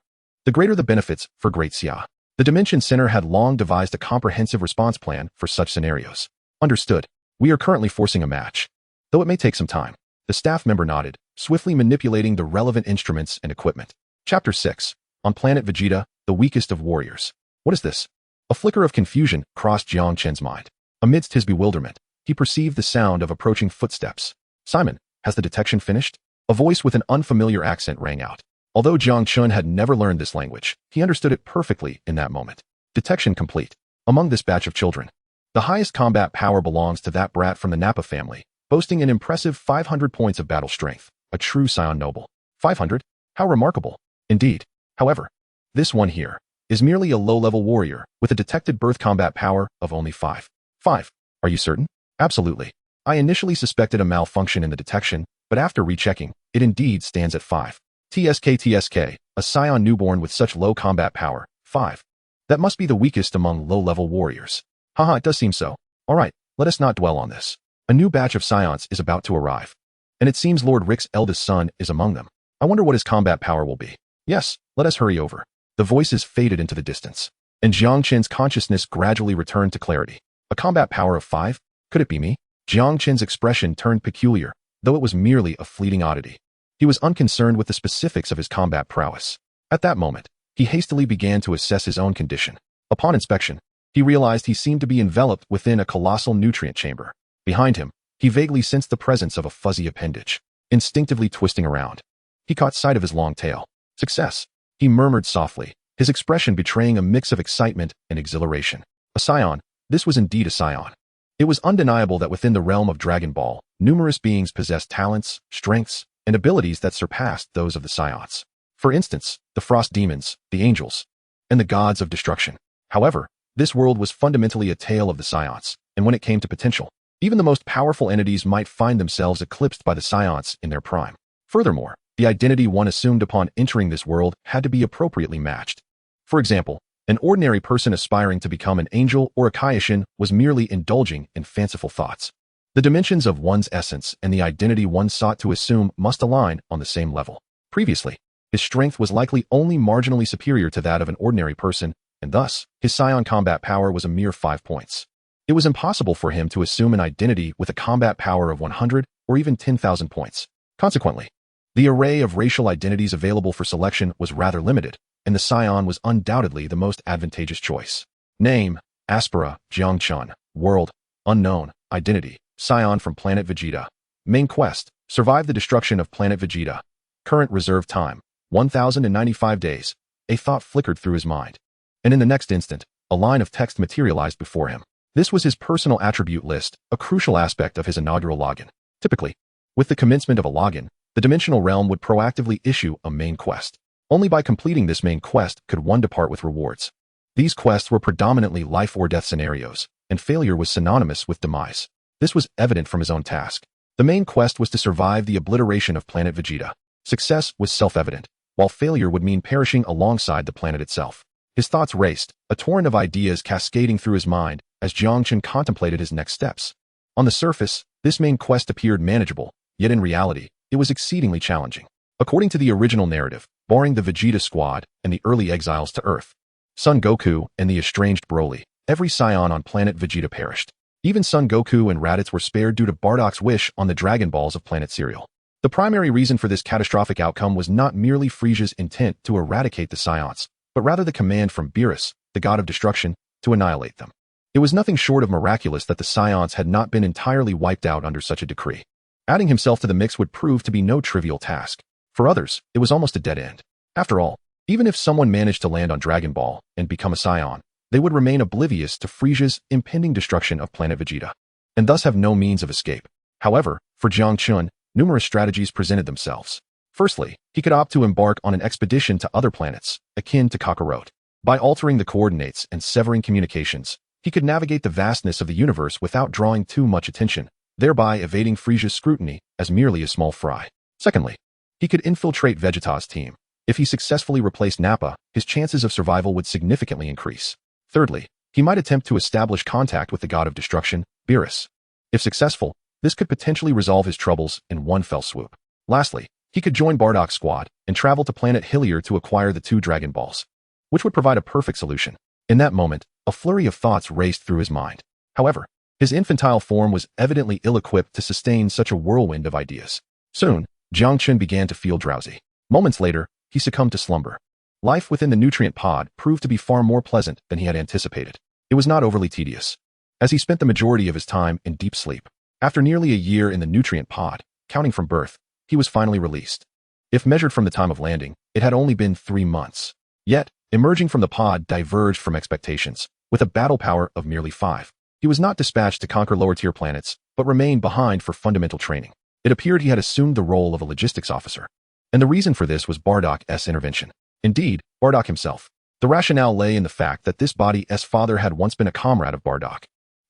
the greater the benefits for Great Xia. The Dimension Center had long devised a comprehensive response plan for such scenarios. Understood. We are currently forcing a match. Though it may take some time. The staff member nodded, swiftly manipulating the relevant instruments and equipment. Chapter 6. On planet Vegeta, the weakest of warriors. What is this? A flicker of confusion crossed Jiang Chen's mind. Amidst his bewilderment, he perceived the sound of approaching footsteps. Simon, has the detection finished? A voice with an unfamiliar accent rang out. Although Jiang Chen had never learned this language, he understood it perfectly in that moment. Detection complete. Among this batch of children, the highest combat power belongs to that brat from the Nappa family, boasting an impressive 500 points of battle strength, a true Saiyan noble. 500? How remarkable. Indeed. However, this one here is merely a low-level warrior with a detected birth combat power of only 5. 5. Are you certain? Absolutely. I initially suspected a malfunction in the detection, but after rechecking, it indeed stands at 5. TSK, a Saiyan newborn with such low combat power, 5. That must be the weakest among low-level warriors. Haha, it does seem so. Alright, let us not dwell on this. A new batch of Saiyans is about to arrive. And it seems Lord Rick's eldest son is among them. I wonder what his combat power will be. Yes, let us hurry over. The voices faded into the distance, and Jiang Chen's consciousness gradually returned to clarity. A combat power of 5? Could it be me? Jiang Chen's expression turned peculiar, though it was merely a fleeting oddity. He was unconcerned with the specifics of his combat prowess. At that moment, he hastily began to assess his own condition. Upon inspection, he realized he seemed to be enveloped within a colossal nutrient chamber. Behind him, he vaguely sensed the presence of a fuzzy appendage, instinctively twisting around. He caught sight of his long tail. Success, he murmured softly, his expression betraying a mix of excitement and exhilaration. A Saiyan, this was indeed a Saiyan. It was undeniable that within the realm of Dragon Ball, numerous beings possessed talents, strengths, and abilities that surpassed those of the Saiyans. For instance, the Frost Demons, the Angels, and the Gods of Destruction. However, this world was fundamentally a tale of the Saiyans, and when it came to potential, even the most powerful entities might find themselves eclipsed by the Saiyans in their prime. Furthermore, the identity one assumed upon entering this world had to be appropriately matched. For example, an ordinary person aspiring to become an angel or a Kaioshin was merely indulging in fanciful thoughts. The dimensions of one's essence and the identity one sought to assume must align on the same level. Previously, his strength was likely only marginally superior to that of an ordinary person, and thus, his Saiyan combat power was a mere 5 points. It was impossible for him to assume an identity with a combat power of 100 or even 10,000 points. Consequently, the array of racial identities available for selection was rather limited, and the Saiyan was undoubtedly the most advantageous choice. Name, Aspera, Jiang Chen. World, unknown. Identity, Saiyan from planet Vegeta. Main quest, survive the destruction of planet Vegeta. Current reserve time, 1,095 days. A thought flickered through his mind. And in the next instant, a line of text materialized before him. This was his personal attribute list, a crucial aspect of his inaugural login. Typically, with the commencement of a login, the dimensional realm would proactively issue a main quest. Only by completing this main quest could one depart with rewards. These quests were predominantly life or death scenarios, and failure was synonymous with demise. This was evident from his own task. The main quest was to survive the obliteration of planet Vegeta. Success was self-evident, while failure would mean perishing alongside the planet itself. His thoughts raced, a torrent of ideas cascading through his mind as Jiang Chen contemplated his next steps. On the surface, this main quest appeared manageable, yet in reality, it was exceedingly challenging. According to the original narrative, barring the Vegeta squad and the early exiles to Earth, Son Goku and the estranged Broly, every Saiyan on planet Vegeta perished. Even Son Goku and Raditz were spared due to Bardock's wish on the Dragon Balls of planet Cereal. The primary reason for this catastrophic outcome was not merely Frieza's intent to eradicate the Saiyans, but rather the command from Beerus, the god of destruction, to annihilate them. It was nothing short of miraculous that the Saiyans had not been entirely wiped out under such a decree. Adding himself to the mix would prove to be no trivial task. For others, it was almost a dead end. After all, even if someone managed to land on Dragon Ball and become a Saiyan, they would remain oblivious to Frieza's impending destruction of planet Vegeta, and thus have no means of escape. However, for Jiang Chen, numerous strategies presented themselves. Firstly, he could opt to embark on an expedition to other planets, akin to Kakarot. By altering the coordinates and severing communications, he could navigate the vastness of the universe without drawing too much attention, thereby evading Frieza's scrutiny as merely a small fry. Secondly, he could infiltrate Vegeta's team. If he successfully replaced Nappa, his chances of survival would significantly increase. Thirdly, he might attempt to establish contact with the god of destruction, Beerus. If successful, this could potentially resolve his troubles in one fell swoop. Lastly, he could join Bardock's squad and travel to planet Hillier to acquire the 2 Dragon Balls, which would provide a perfect solution. In that moment, a flurry of thoughts raced through his mind. However, his infantile form was evidently ill-equipped to sustain such a whirlwind of ideas. Soon, Jiang Chen began to feel drowsy. Moments later, he succumbed to slumber. Life within the nutrient pod proved to be far more pleasant than he had anticipated. It was not overly tedious, as he spent the majority of his time in deep sleep. After nearly a year in the nutrient pod, counting from birth, he was finally released. If measured from the time of landing, it had only been 3 months. Yet, emerging from the pod diverged from expectations, with a battle power of merely 5. He was not dispatched to conquer lower-tier planets, but remained behind for fundamental training. It appeared he had assumed the role of a logistics officer. And the reason for this was Bardock's intervention. Indeed, Bardock himself. The rationale lay in the fact that this body's father had once been a comrade of Bardock,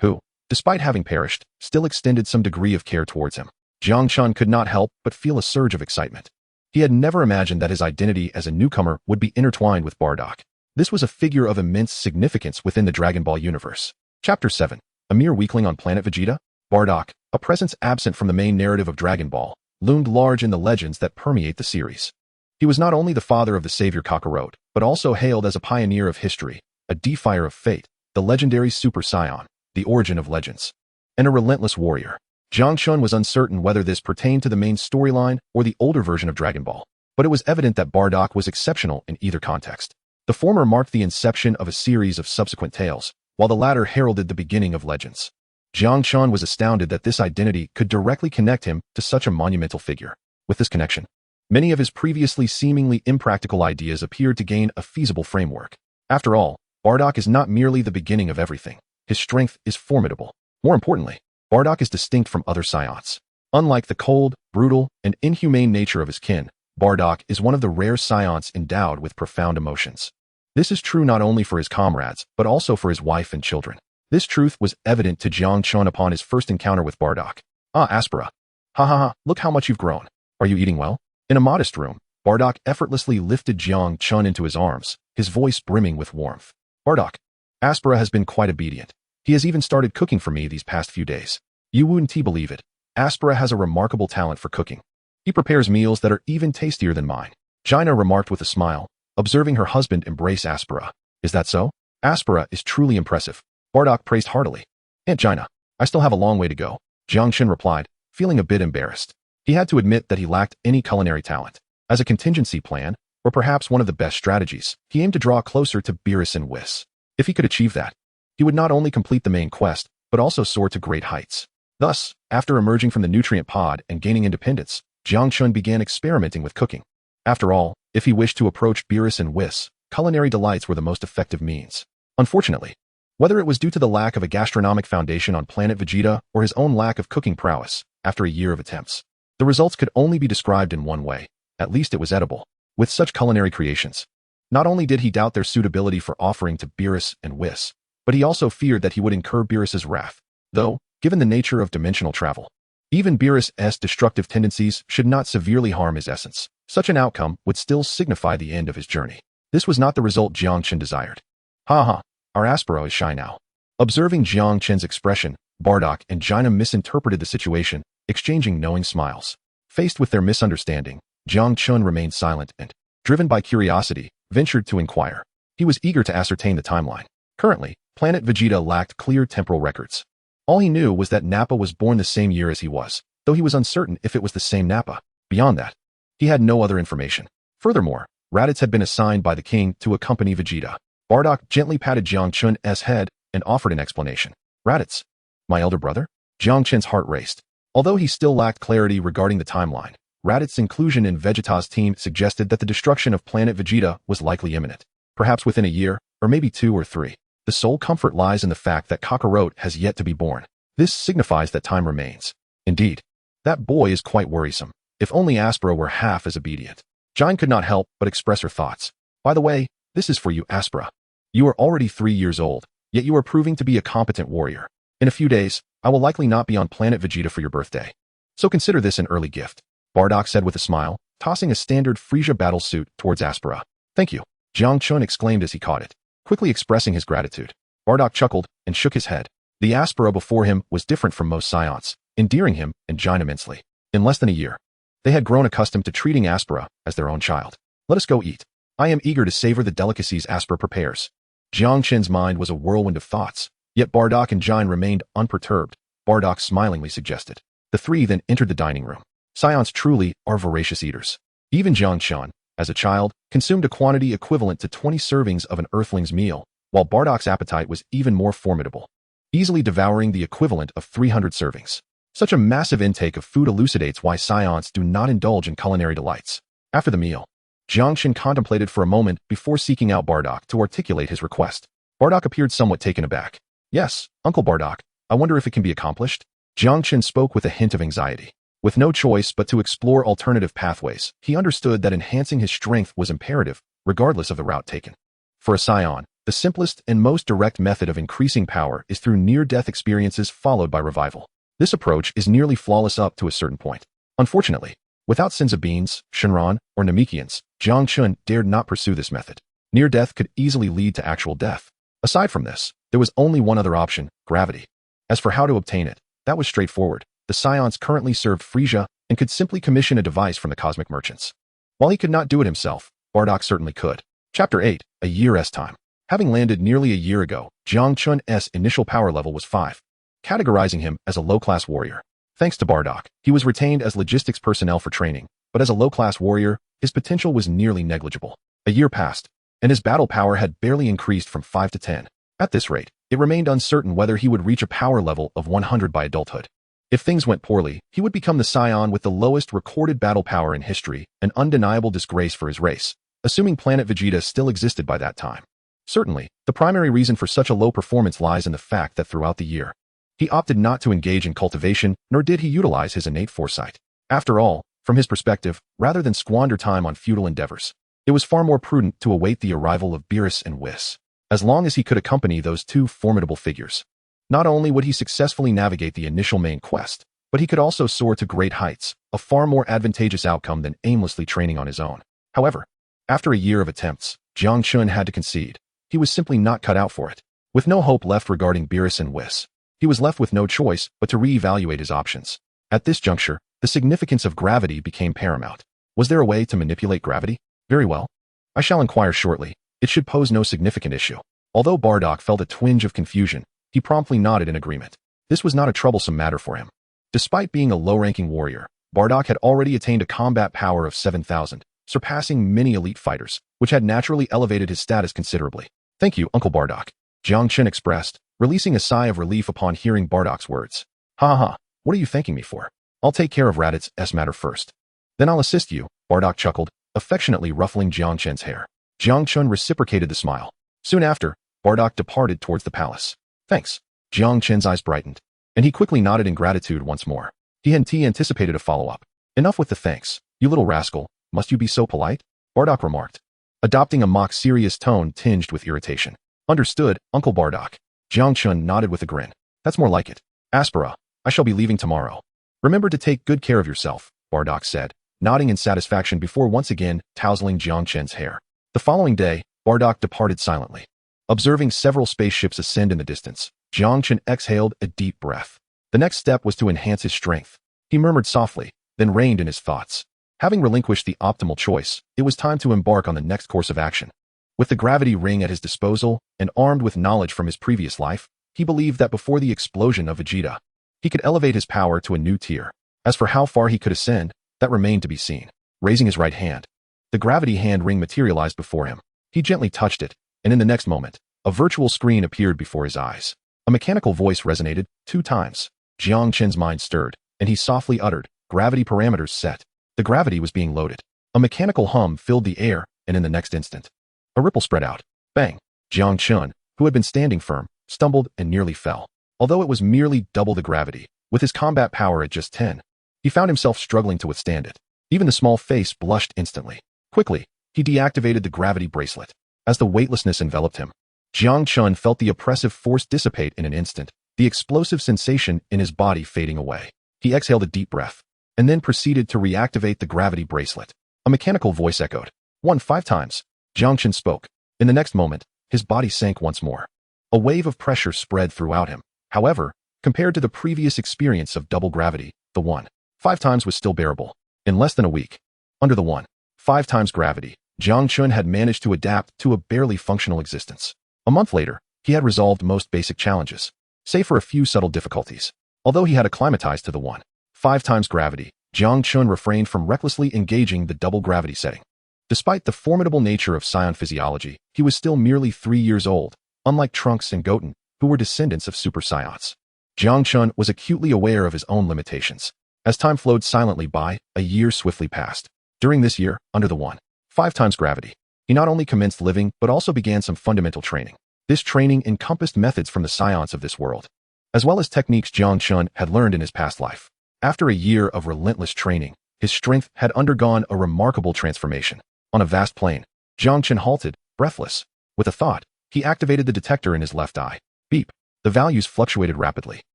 who, despite having perished, still extended some degree of care towards him. Jiang Chen could not help but feel a surge of excitement. He had never imagined that his identity as a newcomer would be intertwined with Bardock. This was a figure of immense significance within the Dragon Ball universe. Chapter 7. A mere weakling on planet Vegeta? Bardock, a presence absent from the main narrative of Dragon Ball, loomed large in the legends that permeate the series. He was not only the father of the savior Kakarot, but also hailed as a pioneer of history, a defier of fate, the legendary Super Saiyan, the origin of legends, and a relentless warrior. Jiang Chen was uncertain whether this pertained to the main storyline or the older version of Dragon Ball, but it was evident that Bardock was exceptional in either context. The former marked the inception of a series of subsequent tales, while the latter heralded the beginning of legends. Jiang Chen was astounded that this identity could directly connect him to such a monumental figure. With this connection, many of his previously seemingly impractical ideas appeared to gain a feasible framework. After all, Bardock is not merely the beginning of everything. His strength is formidable. More importantly, Bardock is distinct from other Saiyans. Unlike the cold, brutal, and inhumane nature of his kin, Bardock is one of the rare Saiyans endowed with profound emotions. This is true not only for his comrades, but also for his wife and children. This truth was evident to Jiang Chen upon his first encounter with Bardock. Ah, Aspera. Ha ha ha, look how much you've grown. Are you eating well? In a modest room, Bardock effortlessly lifted Jiang Chen into his arms, his voice brimming with warmth. Bardock, Aspera has been quite obedient. He has even started cooking for me these past few days. You wouldn't believe it. Aspera has a remarkable talent for cooking. He prepares meals that are even tastier than mine. Jaina remarked with a smile, observing her husband embrace Aspera. Is that so? Aspera is truly impressive. Bardock praised heartily. Aunt Jaina, I still have a long way to go, Jiang Chen replied, feeling a bit embarrassed. He had to admit that he lacked any culinary talent. As a contingency plan, or perhaps one of the best strategies, he aimed to draw closer to Beerus and Whis. If he could achieve that, he would not only complete the main quest, but also soar to great heights. Thus, after emerging from the nutrient pod and gaining independence, Jiang Chen began experimenting with cooking. After all, if he wished to approach Beerus and Whis, culinary delights were the most effective means. Unfortunately, whether it was due to the lack of a gastronomic foundation on planet Vegeta or his own lack of cooking prowess, after a year of attempts, the results could only be described in one way. At least it was edible. With such culinary creations, not only did he doubt their suitability for offering to Beerus and Whis, but he also feared that he would incur Beerus's wrath. Though, given the nature of dimensional travel, even Beerus's destructive tendencies should not severely harm his essence. Such an outcome would still signify the end of his journey. This was not the result Jiang Chen desired. Ha ha, our Aspero is shy now. Observing Jiang Chen's expression, Bardock and Jaina misinterpreted the situation, exchanging knowing smiles. Faced with their misunderstanding, Jiang Chen remained silent and, driven by curiosity, ventured to inquire. He was eager to ascertain the timeline. Currently, planet Vegeta lacked clear temporal records. All he knew was that Nappa was born the same year as he was, though he was uncertain if it was the same Nappa. Beyond that, he had no other information. Furthermore, Raditz had been assigned by the king to accompany Vegeta. Bardock gently patted Jiang Chen's head and offered an explanation. Raditz, my elder brother? Jiang Chen's heart raced. Although he still lacked clarity regarding the timeline, Raditz's inclusion in Vegeta's team suggested that the destruction of planet Vegeta was likely imminent. Perhaps within a year, or maybe 2 or 3. The sole comfort lies in the fact that Kakarot has yet to be born. This signifies that time remains. Indeed, that boy is quite worrisome. If only Aspera were half as obedient. Jaina could not help but express her thoughts. By the way, this is for you, Aspera. You are already 3 years old, yet you are proving to be a competent warrior. In a few days, I will likely not be on planet Vegeta for your birthday. So consider this an early gift, Bardock said with a smile, tossing a standard Frieza battle suit towards Aspera. Thank you, Jiang Chen exclaimed as he caught it, quickly expressing his gratitude. Bardock chuckled and shook his head. The Aspera before him was different from most Saiyans, endearing him and Jaina immensely. In less than a year, they had grown accustomed to treating Aspera as their own child. Let us go eat. I am eager to savor the delicacies Aspera prepares. Jiang Chen's mind was a whirlwind of thoughts, yet Bardock and Jaina remained unperturbed. Bardock smilingly suggested. The three then entered the dining room. Saiyans truly are voracious eaters. Even Jiang Chen, as a child, consumed a quantity equivalent to 20 servings of an earthling's meal, while Bardock's appetite was even more formidable, easily devouring the equivalent of 300 servings. Such a massive intake of food elucidates why Saiyans do not indulge in culinary delights. After the meal, Jiang Chen contemplated for a moment before seeking out Bardock to articulate his request. Bardock appeared somewhat taken aback. Yes, Uncle Bardock, I wonder if it can be accomplished? Jiang Chen spoke with a hint of anxiety. With no choice but to explore alternative pathways, he understood that enhancing his strength was imperative, regardless of the route taken. For a Saiyan, the simplest and most direct method of increasing power is through near-death experiences followed by revival. This approach is nearly flawless up to a certain point. Unfortunately, without Senzu beans, Shinran, or Namekians, Jiang Chen dared not pursue this method. Near death could easily lead to actual death. Aside from this, there was only one other option, gravity. As for how to obtain it, that was straightforward. The Saiyans currently served Frieza and could simply commission a device from the cosmic merchants. While he could not do it himself, Bardock certainly could. Chapter 8, A Year's Time. Having landed nearly a year ago, Jiang Chen's initial power level was 5, categorizing him as a low-class warrior. Thanks to Bardock, he was retained as logistics personnel for training, but as a low-class warrior, his potential was nearly negligible. A year passed, and his battle power had barely increased from 5 to 10. At this rate, it remained uncertain whether he would reach a power level of 100 by adulthood. If things went poorly, he would become the Saiyan with the lowest recorded battle power in history, an undeniable disgrace for his race, assuming planet Vegeta still existed by that time. Certainly, the primary reason for such a low performance lies in the fact that throughout the year, he opted not to engage in cultivation, nor did he utilize his innate foresight. After all, from his perspective, rather than squander time on futile endeavors, it was far more prudent to await the arrival of Beerus and Whis. As long as he could accompany those two formidable figures, not only would he successfully navigate the initial main quest, but he could also soar to great heights, a far more advantageous outcome than aimlessly training on his own. However, after a year of attempts, Jiang Chen had to concede. He was simply not cut out for it. With no hope left regarding Beerus and Whis, he was left with no choice but to re-evaluate his options. At this juncture, the significance of gravity became paramount. Was there a way to manipulate gravity? Very well. I shall inquire shortly. It should pose no significant issue. Although Bardock felt a twinge of confusion, he promptly nodded in agreement. This was not a troublesome matter for him. Despite being a low-ranking warrior, Bardock had already attained a combat power of 7,000, surpassing many elite fighters, which had naturally elevated his status considerably. Thank you, Uncle Bardock, Jiang Chen expressed, releasing a sigh of relief upon hearing Bardock's words. Ha ha, what are you thanking me for? I'll take care of Raditz' matter first. Then I'll assist you, Bardock chuckled, affectionately ruffling Jiang Chen's hair. Jiang Chen reciprocated the smile. Soon after, Bardock departed towards the palace. Thanks. Jiang Chen's eyes brightened, and he quickly nodded in gratitude once more. He anticipated a follow-up. Enough with the thanks, you little rascal, must you be so polite? Bardock remarked, adopting a mock-serious tone tinged with irritation. Understood, Uncle Bardock. Jiang Chen nodded with a grin. That's more like it. Aspera, I shall be leaving tomorrow. Remember to take good care of yourself, Bardock said, nodding in satisfaction before once again tousling Jiang Chen's hair. The following day, Bardock departed silently. Observing several spaceships ascend in the distance, Jiang Chen exhaled a deep breath. The next step was to enhance his strength. He murmured softly, then reined in his thoughts. Having relinquished the optimal choice, it was time to embark on the next course of action. With the gravity ring at his disposal, and armed with knowledge from his previous life, he believed that before the explosion of Vegeta, he could elevate his power to a new tier. As for how far he could ascend, that remained to be seen. Raising his right hand, the gravity hand ring materialized before him. He gently touched it, and in the next moment, a virtual screen appeared before his eyes. A mechanical voice resonated 2 times. Jiang Chen's mind stirred, and he softly uttered, gravity parameters set. The gravity was being loaded. A mechanical hum filled the air, and in the next instant, a ripple spread out. Bang! Jiang Chen, who had been standing firm, stumbled and nearly fell. Although it was merely double the gravity, with his combat power at just 10, he found himself struggling to withstand it. Even the small face blushed instantly. Quickly, he deactivated the gravity bracelet. As the weightlessness enveloped him, Jiang Chen felt the oppressive force dissipate in an instant, the explosive sensation in his body fading away. He exhaled a deep breath, and then proceeded to reactivate the gravity bracelet. A mechanical voice echoed. 5 times. Jiang Chen spoke. In the next moment, his body sank once more. A wave of pressure spread throughout him. However, compared to the previous experience of double gravity, the 5 times was still bearable. In less than a week, under the 5 times gravity, Jiang Chen had managed to adapt to a barely functional existence. A month later, he had resolved most basic challenges, save for a few subtle difficulties. Although he had acclimatized to the 5 times gravity, Jiang Chen refrained from recklessly engaging the double gravity setting. Despite the formidable nature of Saiyan physiology, he was still merely 3 years old, unlike Trunks and Goten, who were descendants of Super Saiyans. Jiang Chen was acutely aware of his own limitations. As time flowed silently by, a year swiftly passed. During this year, under the 1.5 times gravity, he not only commenced living but also began some fundamental training. This training encompassed methods from the Saiyans of this world, as well as techniques Jiang Chen had learned in his past life. After a year of relentless training, his strength had undergone a remarkable transformation. On a vast plain, Jiang Chen halted, breathless. With a thought, he activated the detector in his left eye. Beep. The values fluctuated rapidly.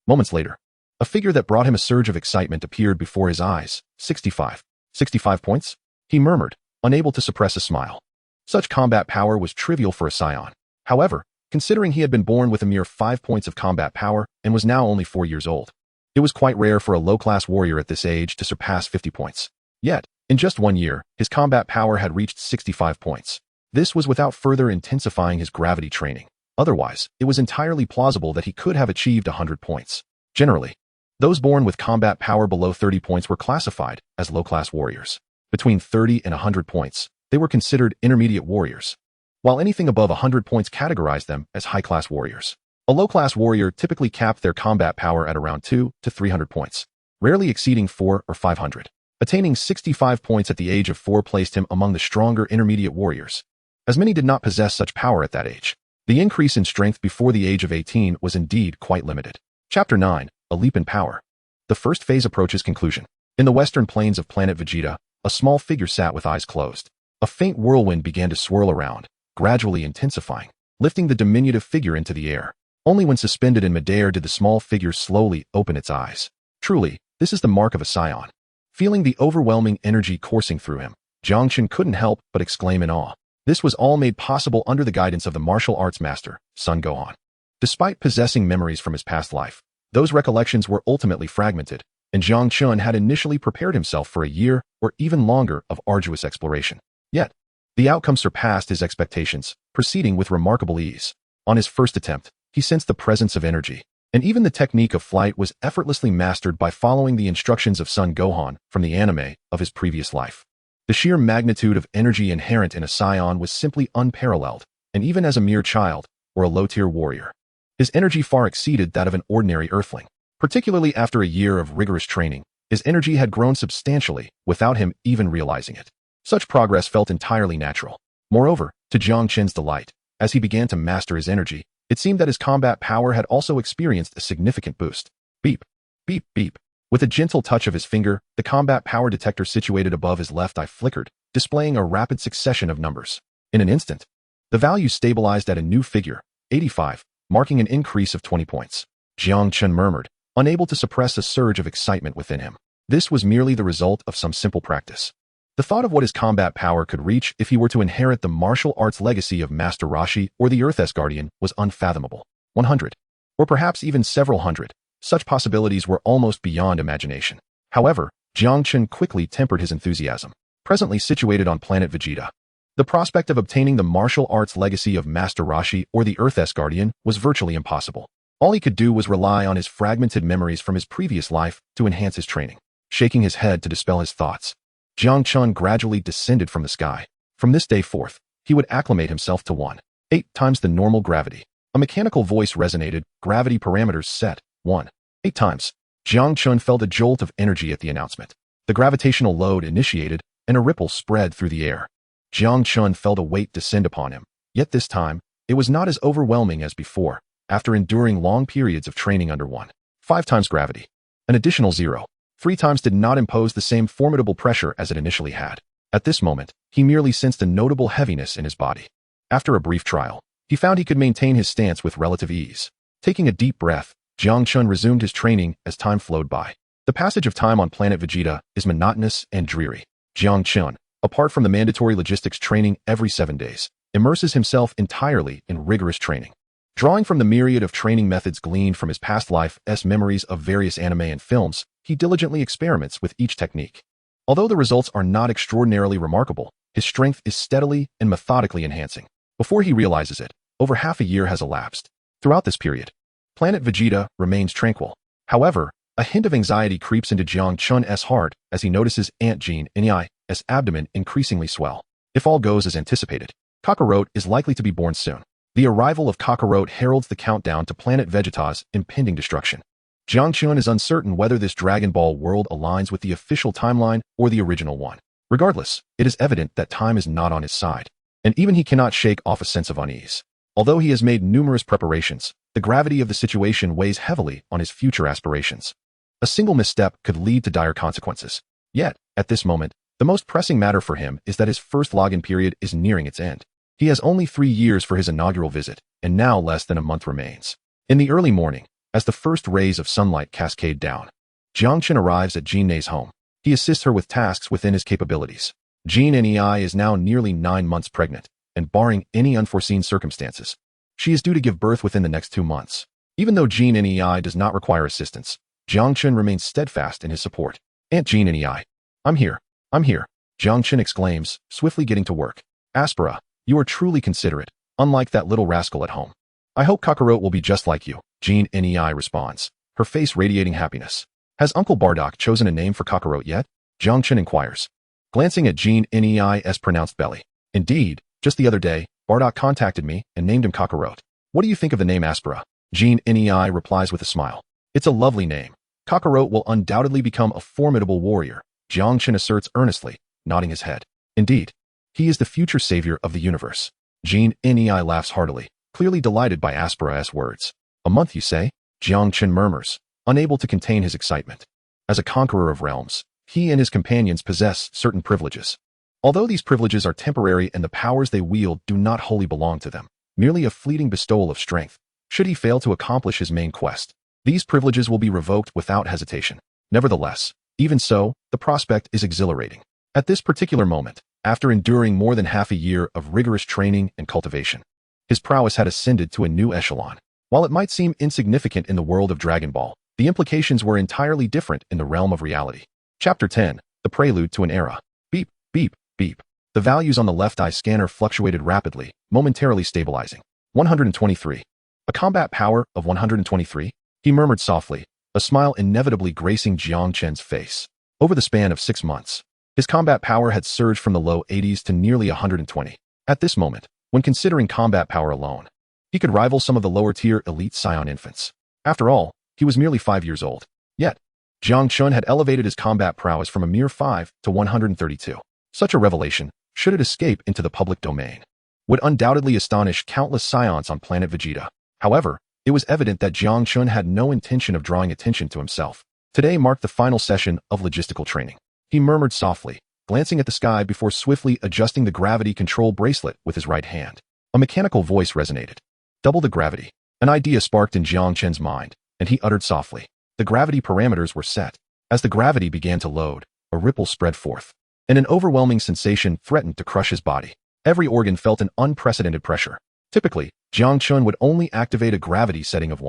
Moments later, a figure that brought him a surge of excitement appeared before his eyes. 65. 65 points? He murmured, unable to suppress a smile. Such combat power was trivial for a Saiyan. However, considering he had been born with a mere 5 points of combat power and was now only 4 years old, it was quite rare for a low-class warrior at this age to surpass 50 points. Yet, in just 1 year, his combat power had reached 65 points. This was without further intensifying his gravity training. Otherwise, it was entirely plausible that he could have achieved 100 points. Generally, those born with combat power below 30 points were classified as low-class warriors. Between 30 and 100 points, they were considered intermediate warriors, while anything above 100 points categorized them as high-class warriors. A low-class warrior typically capped their combat power at around 200 to 300 points, rarely exceeding 400 or 500. Attaining 65 points at the age of 4 placed him among the stronger intermediate warriors, as many did not possess such power at that age. The increase in strength before the age of 18 was indeed quite limited. Chapter 9, A Leap in Power. The first phase approaches conclusion. In the western plains of planet Vegeta, a small figure sat with eyes closed. A faint whirlwind began to swirl around, gradually intensifying, lifting the diminutive figure into the air. Only when suspended in midair did the small figure slowly open its eyes. Truly, this is the mark of a Saiyan. Feeling the overwhelming energy coursing through him, Jiang Chen couldn't help but exclaim in awe. This was all made possible under the guidance of the martial arts master, Son Gohan. Despite possessing memories from his past life, those recollections were ultimately fragmented, and Jiang Chen had initially prepared himself for a year or even longer of arduous exploration. Yet, the outcome surpassed his expectations, proceeding with remarkable ease. On his first attempt, he sensed the presence of energy, and even the technique of flight was effortlessly mastered by following the instructions of Son Gohan from the anime of his previous life. The sheer magnitude of energy inherent in a Saiyan was simply unparalleled, and even as a mere child, or a low-tier warrior, his energy far exceeded that of an ordinary earthling. Particularly after a year of rigorous training, his energy had grown substantially without him even realizing it. Such progress felt entirely natural. Moreover, to Jiang Chen's delight, as he began to master his energy, it seemed that his combat power had also experienced a significant boost. Beep, beep, beep. With a gentle touch of his finger, the combat power detector situated above his left eye flickered, displaying a rapid succession of numbers. In an instant, the value stabilized at a new figure, 85, marking an increase of 20 points. Jiang Chen murmured, unable to suppress a surge of excitement within him. This was merely the result of some simple practice. The thought of what his combat power could reach if he were to inherit the martial arts legacy of Master Roshi or the Earth's Guardian was unfathomable. 100, or perhaps even several hundred. Such possibilities were almost beyond imagination. However, Jiang Chen quickly tempered his enthusiasm. Presently situated on planet Vegeta, the prospect of obtaining the martial arts legacy of Master Roshi or the Earth's Guardian was virtually impossible. All he could do was rely on his fragmented memories from his previous life to enhance his training. Shaking his head to dispel his thoughts, Jiang Chen gradually descended from the sky. From this day forth, he would acclimate himself to 1.8 times the normal gravity. A mechanical voice resonated, gravity parameters set, 1.8 times. Jiang Chen felt a jolt of energy at the announcement. The gravitational load initiated, and a ripple spread through the air. Jiang Chen felt a weight descend upon him, yet this time, it was not as overwhelming as before, after enduring long periods of training under 1.5 times gravity. An additional 0.3 times did not impose the same formidable pressure as it initially had. At this moment, he merely sensed a notable heaviness in his body. After a brief trial, he found he could maintain his stance with relative ease. Taking a deep breath, Jiang Chen resumed his training as time flowed by. The passage of time on planet Vegeta is monotonous and dreary. Jiang Chen, apart from the mandatory logistics training every 7 days, immerses himself entirely in rigorous training. Drawing from the myriad of training methods gleaned from his past life's memories of various anime and films, he diligently experiments with each technique. Although the results are not extraordinarily remarkable, his strength is steadily and methodically enhancing. Before he realizes it, over half a year has elapsed. Throughout this period, planet Vegeta remains tranquil. However, A hint of anxiety creeps into Jiang Chen's heart as he notices Aunt Jean Ni's abdomen increasingly swell. If all goes as anticipated, Kakarot is likely to be born soon. The arrival of Kakarot heralds the countdown to planet Vegeta's impending destruction. Jiang Chen is uncertain whether this Dragon Ball world aligns with the official timeline or the original one. Regardless, it is evident that time is not on his side, and even he cannot shake off a sense of unease. Although he has made numerous preparations, the gravity of the situation weighs heavily on his future aspirations. A single misstep could lead to dire consequences. Yet, at this moment, the most pressing matter for him is that his first login period is nearing its end. He has only 3 years for his inaugural visit, and now less than a month remains. In the early morning, as the first rays of sunlight cascade down, Jiang Chen arrives at Jean Nei's home. He assists her with tasks within his capabilities. Jean Nei is now nearly 9 months pregnant, and barring any unforeseen circumstances, she is due to give birth within the next 2 months. Even though Jean Nei does not require assistance, Jiang Chen remains steadfast in his support. Aunt Jean Nei, I'm here. Jiang Chen exclaims, swiftly getting to work. Aspera, you are truly considerate, unlike that little rascal at home. I hope Kakarot will be just like you, Jean Nei responds, her face radiating happiness. Has Uncle Bardock chosen a name for Kakarot yet? Jiang Chen inquires, glancing at Jean Nei's pronounced belly. Indeed, just the other day, Bardock contacted me and named him Kakarot. What do you think of the name Aspera? Jean Nei replies with a smile. It's a lovely name. Kakarot will undoubtedly become a formidable warrior, Jiang Chen asserts earnestly, nodding his head. Indeed, he is the future savior of the universe. Jean Nei laughs heartily, clearly delighted by Aspera's words. A month, you say? Jiang Chen murmurs, unable to contain his excitement. As a conqueror of realms, he and his companions possess certain privileges. Although these privileges are temporary and the powers they wield do not wholly belong to them, merely a fleeting bestowal of strength, should he fail to accomplish his main quest, these privileges will be revoked without hesitation. Nevertheless, even so, the prospect is exhilarating. At this particular moment, after enduring more than half a year of rigorous training and cultivation, his prowess had ascended to a new echelon. While it might seem insignificant in the world of Dragon Ball, the implications were entirely different in the realm of reality. Chapter 10, The Prelude to an Era. Beep, beep, beep. The values on the left eye scanner fluctuated rapidly, momentarily stabilizing. 123. A combat power of 123? He murmured softly, a smile inevitably gracing Jiang Chen's face. Over the span of 6 months, his combat power had surged from the low 80s to nearly 120. At this moment, when considering combat power alone, he could rival some of the lower-tier elite Saiyan infants. After all, he was merely 5 years old. Yet, Jiang Chen had elevated his combat prowess from a mere 5 to 132. Such a revelation, should it escape into the public domain, would undoubtedly astonish countless Saiyans on planet Vegeta. However, it was evident that Jiang Chen had no intention of drawing attention to himself. Today marked the final session of logistical training. He murmured softly, glancing at the sky before swiftly adjusting the gravity control bracelet with his right hand. A mechanical voice resonated. Double the gravity. An idea sparked in Jiang Chen's mind, and he uttered softly. The gravity parameters were set. As the gravity began to load, a ripple spread forth, and an overwhelming sensation threatened to crush his body. Every organ felt an unprecedented pressure. Typically, Jiang Chen would only activate a gravity setting of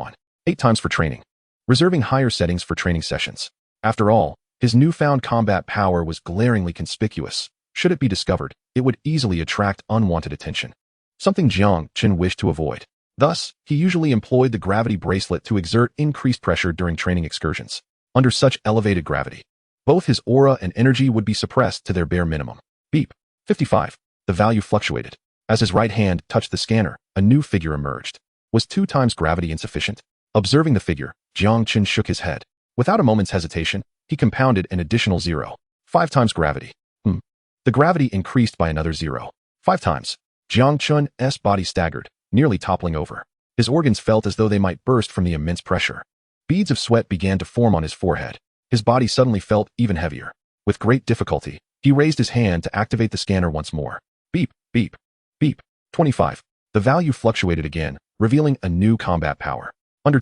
8 times for training, reserving higher settings for training sessions. After all, his newfound combat power was glaringly conspicuous. Should it be discovered, it would easily attract unwanted attention, something Jiang Chen wished to avoid. Thus, he usually employed the gravity bracelet to exert increased pressure during training excursions. Under such elevated gravity, both his aura and energy would be suppressed to their bare minimum. Beep. 55. The value fluctuated. As his right hand touched the scanner, a new figure emerged. Was 2 times gravity insufficient? Observing the figure, Jiang Chen shook his head. Without a moment's hesitation, he compounded an additional 0. 5 times gravity. The gravity increased by another 0. 5 times. Jiang Chen's body staggered, nearly toppling over. His organs felt as though they might burst from the immense pressure. Beads of sweat began to form on his forehead. His body suddenly felt even heavier. With great difficulty, he raised his hand to activate the scanner once more. Beep, beep, beep. 25. The value fluctuated again, revealing a new combat power. Under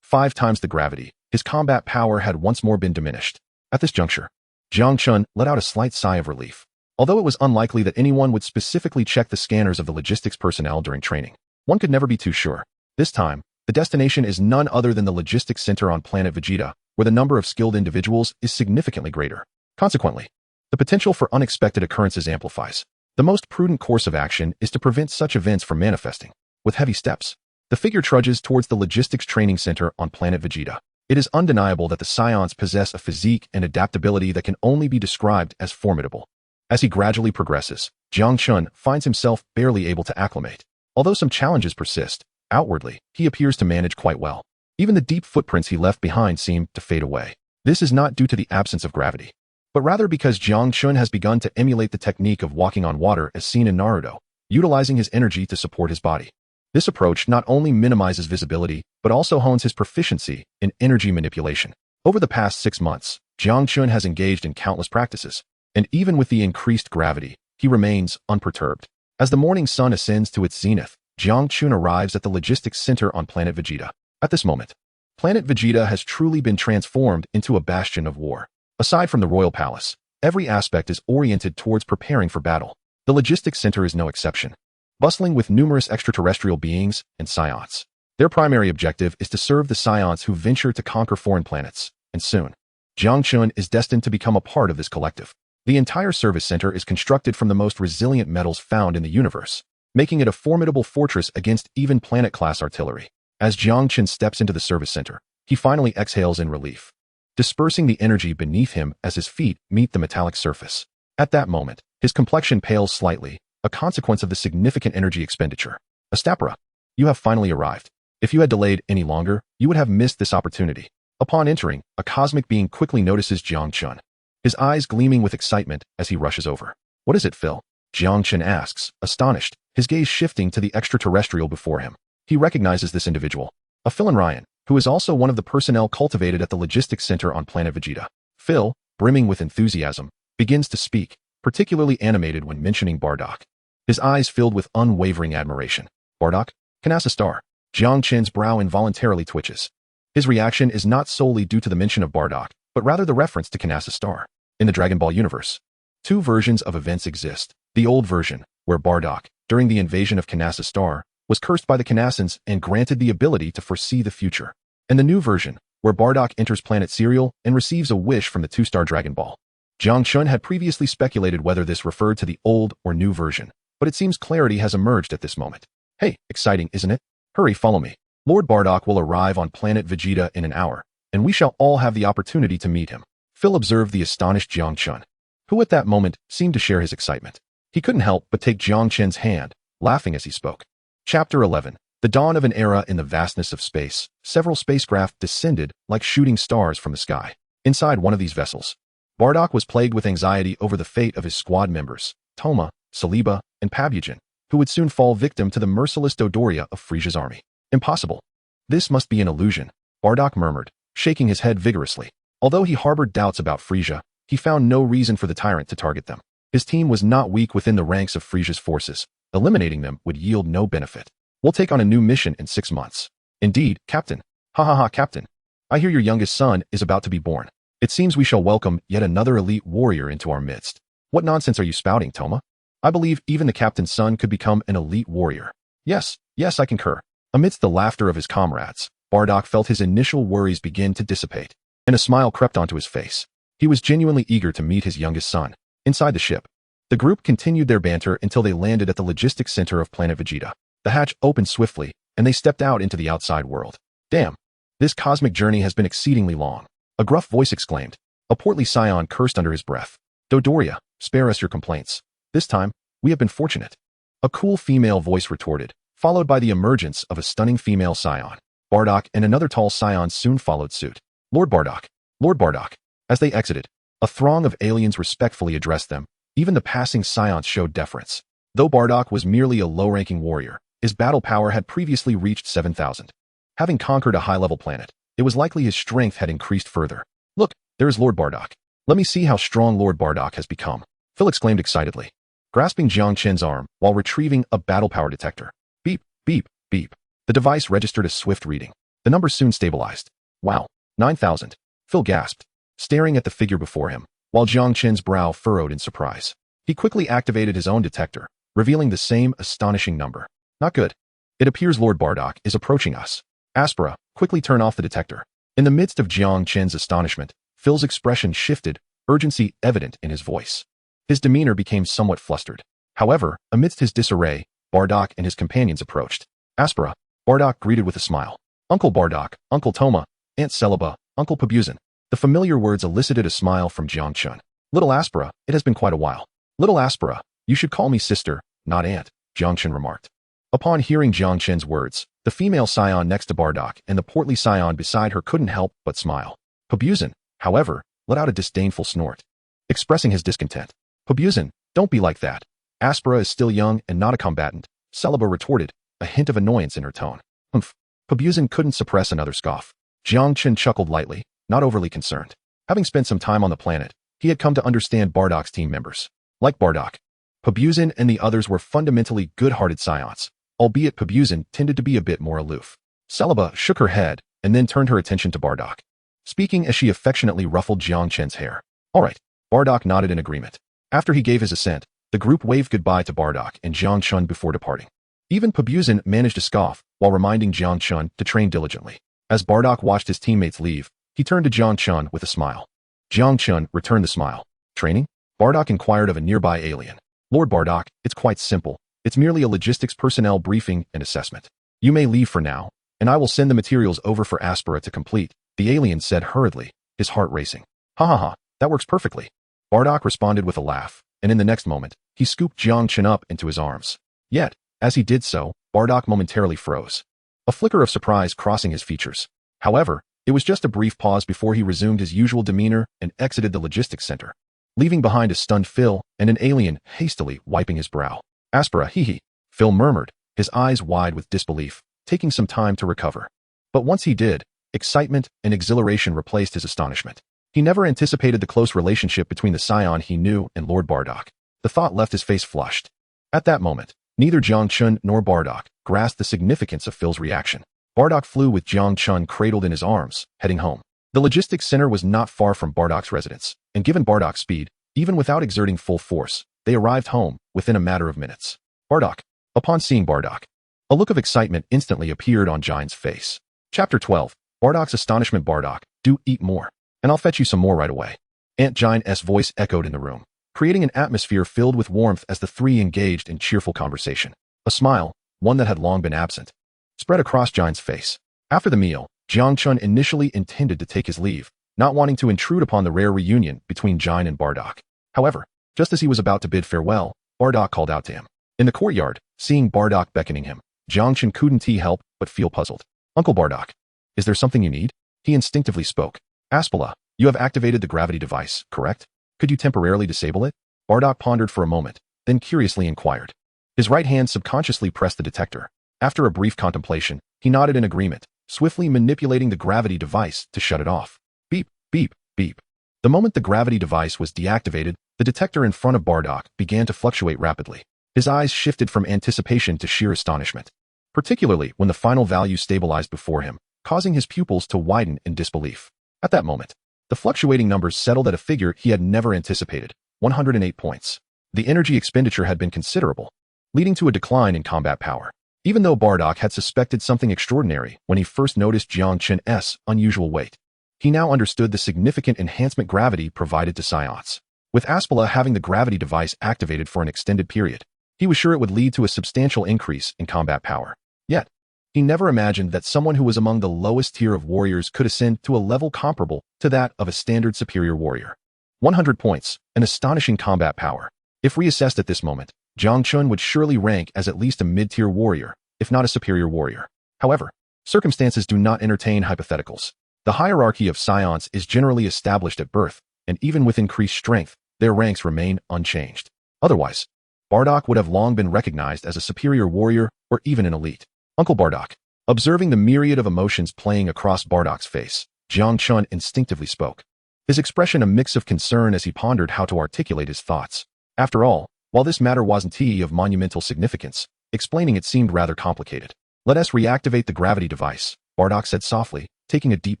5 times the gravity, his combat power had once more been diminished. At this juncture, Jiang Chen let out a slight sigh of relief. Although it was unlikely that anyone would specifically check the scanners of the logistics personnel during training, one could never be too sure. This time, the destination is none other than the logistics center on planet Vegeta, where the number of skilled individuals is significantly greater. Consequently, the potential for unexpected occurrences amplifies. The most prudent course of action is to prevent such events from manifesting. With heavy steps, the figure trudges towards the logistics training center on planet Vegeta. It is undeniable that the Saiyans possess a physique and adaptability that can only be described as formidable. As he gradually progresses, Jiang Chen finds himself barely able to acclimate. Although some challenges persist, outwardly, he appears to manage quite well. Even the deep footprints he left behind seem to fade away. This is not due to the absence of gravity, but rather because Jiang Chen has begun to emulate the technique of walking on water as seen in Naruto, utilizing his energy to support his body. This approach not only minimizes visibility, but also hones his proficiency in energy manipulation. Over the past 6 months, Jiang Chen has engaged in countless practices, and even with the increased gravity, he remains unperturbed. As the morning sun ascends to its zenith, Jiang Chen arrives at the logistics center on planet Vegeta. At this moment, planet Vegeta has truly been transformed into a bastion of war. Aside from the royal palace, every aspect is oriented towards preparing for battle. The logistics center is no exception, bustling with numerous extraterrestrial beings and Saiyans. Their primary objective is to serve the Saiyans who venture to conquer foreign planets, and soon, Jiang Chen is destined to become a part of this collective. The entire service center is constructed from the most resilient metals found in the universe, making it a formidable fortress against even planet-class artillery. As Jiang Chen steps into the service center, he finally exhales in relief, dispersing the energy beneath him as his feet meet the metallic surface. At that moment, his complexion pales slightly, a consequence of the significant energy expenditure. Astapara, you have finally arrived. If you had delayed any longer, you would have missed this opportunity. Upon entering, a cosmic being quickly notices Jiang Chen, his eyes gleaming with excitement as he rushes over. What is it, Phil? Jiang Chen asks, astonished, his gaze shifting to the extraterrestrial before him. He recognizes this individual, a Phil Ryan, who is also one of the personnel cultivated at the logistics center on planet Vegeta. Phil, brimming with enthusiasm, begins to speak, particularly animated when mentioning Bardock. His eyes filled with unwavering admiration. Bardock? Kanasa Star. Jiang Chen's brow involuntarily twitches. His reaction is not solely due to the mention of Bardock, but rather the reference to Kanasa Star. In the Dragon Ball universe, 2 versions of events exist. The old version, where Bardock, during the invasion of Kanasa Star, was cursed by the Kanasans and granted the ability to foresee the future. And the new version, where Bardock enters planet Cereal and receives a wish from the 2-star Dragon Ball. Jiang Chen had previously speculated whether this referred to the old or new version, but it seems clarity has emerged at this moment. Hey, exciting, isn't it? Hurry, follow me. Lord Bardock will arrive on planet Vegeta in an hour, and we shall all have the opportunity to meet him. Phil observed the astonished Jiang Chen, who at that moment seemed to share his excitement. He couldn't help but take Jiang Chen's hand, laughing as he spoke. Chapter 11. The dawn of an era in the vastness of space. Several spacecraft descended like shooting stars from the sky. Inside one of these vessels, Bardock was plagued with anxiety over the fate of his squad members, Toma, Saliba, and Pabugen, who would soon fall victim to the merciless Dodoria of Frieza's army. Impossible. This must be an illusion, Bardock murmured, shaking his head vigorously. Although he harbored doubts about Frieza, he found no reason for the tyrant to target them. His team was not weak within the ranks of Frieza's forces. Eliminating them would yield no benefit. We'll take on a new mission in 6 months. Indeed, Captain. Ha ha ha, Captain. I hear your youngest son is about to be born. It seems we shall welcome yet another elite warrior into our midst. What nonsense are you spouting, Toma? I believe even the captain's son could become an elite warrior. Yes, I concur. Amidst the laughter of his comrades, Bardock felt his initial worries begin to dissipate, and a smile crept onto his face. He was genuinely eager to meet his youngest son. Inside the ship, the group continued their banter until they landed at the logistics center of planet Vegeta. The hatch opened swiftly, and they stepped out into the outside world. Damn, this cosmic journey has been exceedingly long. A gruff voice exclaimed. A portly Saiyan cursed under his breath. Dodoria, spare us your complaints. This time, we have been fortunate. A cool female voice retorted, followed by the emergence of a stunning female Saiyan. Bardock and another tall Saiyan soon followed suit. Lord Bardock. Lord Bardock. As they exited, a throng of aliens respectfully addressed them. Even the passing Saiyans showed deference. Though Bardock was merely a low-ranking warrior, his battle power had previously reached 7,000. Having conquered a high-level planet, it was likely his strength had increased further. Look, there is Lord Bardock. Let me see how strong Lord Bardock has become. Phil exclaimed excitedly, grasping Jiang Chen's arm while retrieving a battle power detector. Beep, beep, beep. The device registered a swift reading. The number soon stabilized. Wow, 9,000. Phil gasped, staring at the figure before him, while Jiang Chen's brow furrowed in surprise. He quickly activated his own detector, revealing the same astonishing number. Not good. It appears Lord Bardock is approaching us. Aspera, quickly turn off the detector. In the midst of Jiang Chen's astonishment, Phil's expression shifted, urgency evident in his voice. His demeanor became somewhat flustered. However, amidst his disarray, Bardock and his companions approached. Aspera, Bardock greeted with a smile. Uncle Bardock, Uncle Toma, Aunt Celiba, Uncle Pabuzin. The familiar words elicited a smile from Jiang Chen. Little Aspera, it has been quite a while. Little Aspera, you should call me sister, not aunt, Jiang Chen remarked. Upon hearing Jiang Chen's words, the female Saiyan next to Bardock and the portly Saiyan beside her couldn't help but smile. Pabuzin, however, let out a disdainful snort, expressing his discontent. Pabuzin, don't be like that. Aspera is still young and not a combatant, Celiba retorted, a hint of annoyance in her tone. Humph. Pabuzin couldn't suppress another scoff. Jiang Chen chuckled lightly, not overly concerned. Having spent some time on the planet, he had come to understand Bardock's team members. Like Bardock, Pabuzin and the others were fundamentally good-hearted Saiyans, albeit Pabuzin tended to be a bit more aloof. Celiba shook her head and then turned her attention to Bardock, speaking as she affectionately ruffled Jiang Chen's hair. All right, Bardock nodded in agreement. After he gave his assent, the group waved goodbye to Bardock and Jiang Chen before departing. Even Pabuzin managed to scoff while reminding Jiang Chen to train diligently. As Bardock watched his teammates leave, he turned to Jiang Chen with a smile. Jiang Chen returned the smile. Training? Bardock inquired of a nearby alien. Lord Bardock, it's quite simple. It's merely a logistics personnel briefing and assessment. You may leave for now, and I will send the materials over for Aspera to complete, the alien said hurriedly, his heart racing. Ha ha ha, that works perfectly. Bardock responded with a laugh, and in the next moment, he scooped Jiang Chen up into his arms. Yet, as he did so, Bardock momentarily froze, a flicker of surprise crossing his features. However, it was just a brief pause before he resumed his usual demeanor and exited the logistics center, leaving behind a stunned Phil and an alien hastily wiping his brow. Aspera, hee. Phil murmured, his eyes wide with disbelief, taking some time to recover. But once he did, excitement and exhilaration replaced his astonishment. He never anticipated the close relationship between the Saiyan he knew and Lord Bardock. The thought left his face flushed. At that moment, neither Jiang Chen nor Bardock grasped the significance of Phil's reaction. Bardock flew with Jiang Chen cradled in his arms, heading home. The logistics center was not far from Bardock's residence, and given Bardock's speed, even without exerting full force, they arrived home within a matter of minutes. Bardock. Upon seeing Bardock, a look of excitement instantly appeared on Jiang's face. Chapter 12. Bardock's astonishment. Bardock, do eat more, and I'll fetch you some more right away. Aunt Jiang's voice echoed in the room, creating an atmosphere filled with warmth as the three engaged in cheerful conversation. A smile, one that had long been absent, spread across Jiang's face. After the meal, Jiang Chen initially intended to take his leave, not wanting to intrude upon the rare reunion between Jiang and Bardock. However, just as he was about to bid farewell, Bardock called out to him. In the courtyard, seeing Bardock beckoning him, Jiang Chen couldn't help but feel puzzled. Uncle Bardock, is there something you need? He instinctively spoke. Aspera, you have activated the gravity device, correct? Could you temporarily disable it? Bardock pondered for a moment, then curiously inquired. His right hand subconsciously pressed the detector. After a brief contemplation, he nodded in agreement, swiftly manipulating the gravity device to shut it off. Beep, beep, beep. The moment the gravity device was deactivated, the detector in front of Bardock began to fluctuate rapidly. His eyes shifted from anticipation to sheer astonishment, particularly when the final value stabilized before him, causing his pupils to widen in disbelief. At that moment, the fluctuating numbers settled at a figure he had never anticipated, 108 points. The energy expenditure had been considerable, leading to a decline in combat power. Even though Bardock had suspected something extraordinary when he first noticed Jiang Chen's unusual weight, he now understood the significant enhancement gravity provided to Saiyans. With Aspera having the gravity device activated for an extended period, he was sure it would lead to a substantial increase in combat power. Yet, he never imagined that someone who was among the lowest tier of warriors could ascend to a level comparable to that of a standard superior warrior. 100 points, an astonishing combat power. If reassessed at this moment, Jiang Chen would surely rank as at least a mid-tier warrior, if not a superior warrior. However, circumstances do not entertain hypotheticals. The hierarchy of Saiyans is generally established at birth, and even with increased strength, their ranks remain unchanged. Otherwise, Bardock would have long been recognized as a superior warrior or even an elite. Uncle Bardock. Observing the myriad of emotions playing across Bardock's face, Jiang Chen instinctively spoke, his expression a mix of concern as he pondered how to articulate his thoughts. After all, while this matter wasn't of monumental significance, explaining it seemed rather complicated. Let us reactivate the gravity device, Bardock said softly, taking a deep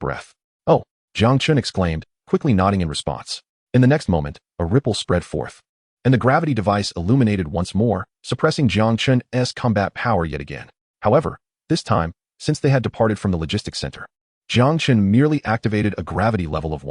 breath. Oh, Jiang Chen exclaimed, quickly nodding in response. In the next moment, a ripple spread forth, and the gravity device illuminated once more, suppressing Jiang Chen's combat power yet again. However, this time, since they had departed from the logistics center, Jiang Chen merely activated a gravity level of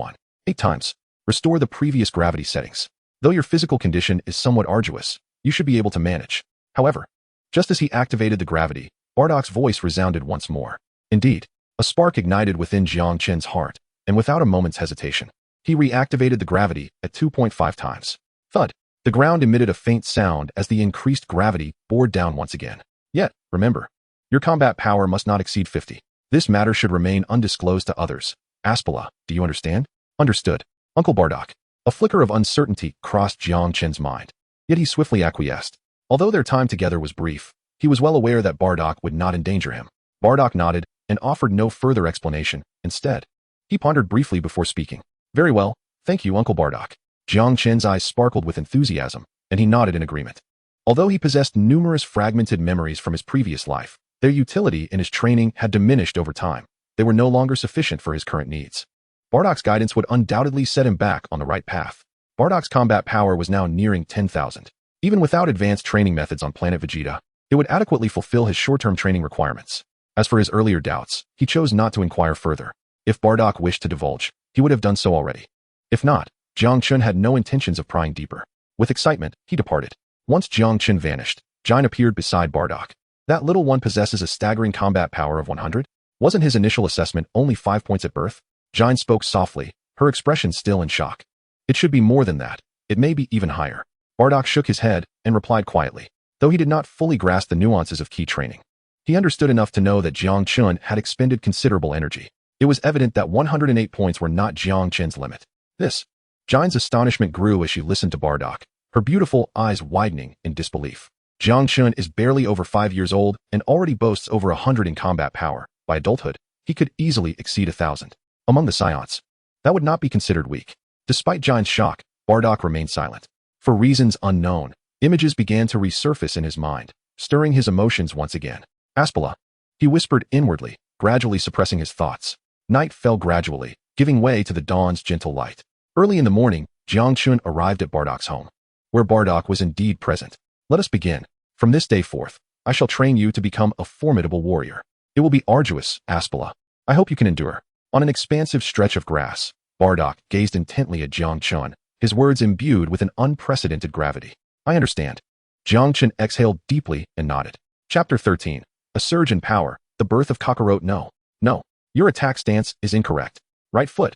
8 times. Restore the previous gravity settings. Though your physical condition is somewhat arduous, you should be able to manage. However, just as he activated the gravity, Bardock's voice resounded once more. Indeed, A spark ignited within Jiang Chen's heart, and without a moment's hesitation, he reactivated the gravity at 2.5 times. Thud! The ground emitted a faint sound as the increased gravity bore down once again. Yet, remember, your combat power must not exceed 50. This matter should remain undisclosed to others. Aspala, do you understand? Understood. Uncle Bardock. A flicker of uncertainty crossed Jiang Chen's mind. Yet he swiftly acquiesced. Although their time together was brief, he was well aware that Bardock would not endanger him. Bardock nodded and offered no further explanation. Instead, he pondered briefly before speaking. Very well, thank you, Uncle Bardock. Jiang Chen's eyes sparkled with enthusiasm, and he nodded in agreement. Although he possessed numerous fragmented memories from his previous life, their utility in his training had diminished over time. They were no longer sufficient for his current needs. Bardock's guidance would undoubtedly set him back on the right path. Bardock's combat power was now nearing 10,000. Even without advanced training methods on planet Vegeta, it would adequately fulfill his short-term training requirements. As for his earlier doubts, he chose not to inquire further. If Bardock wished to divulge, he would have done so already. If not, Jiang Chen had no intentions of prying deeper. With excitement, he departed. Once Jiang Chen vanished, Jiang appeared beside Bardock. That little one possesses a staggering combat power of 100? Wasn't his initial assessment only 5 points at birth? Jiang spoke softly, her expression still in shock. It should be more than that. It may be even higher. Bardock shook his head and replied quietly, though he did not fully grasp the nuances of key training. He understood enough to know that Jiang Chen had expended considerable energy. It was evident that 108 points were not Jiang Chen's limit. Jiang's astonishment grew as she listened to Bardock, her beautiful eyes widening in disbelief. Jiang Chen is barely over 5 years old and already boasts over 100 in combat power. By adulthood, he could easily exceed 1,000. Among the Saiyans, that would not be considered weak. Despite Jiang's shock, Bardock remained silent. For reasons unknown, images began to resurface in his mind, stirring his emotions once again. Aspala, he whispered inwardly, gradually suppressing his thoughts. Night fell gradually, giving way to the dawn's gentle light. Early in the morning, Jiang Chen arrived at Bardock's home, where Bardock was indeed present. Let us begin. From this day forth, I shall train you to become a formidable warrior. It will be arduous, Aspala. I hope you can endure. On an expansive stretch of grass, Bardock gazed intently at Jiang Chen, his words imbued with an unprecedented gravity. I understand. Jiang Chen exhaled deeply and nodded. Chapter 13. A surge in power. The birth of Kakarot. No. Your attack stance is incorrect. Right foot.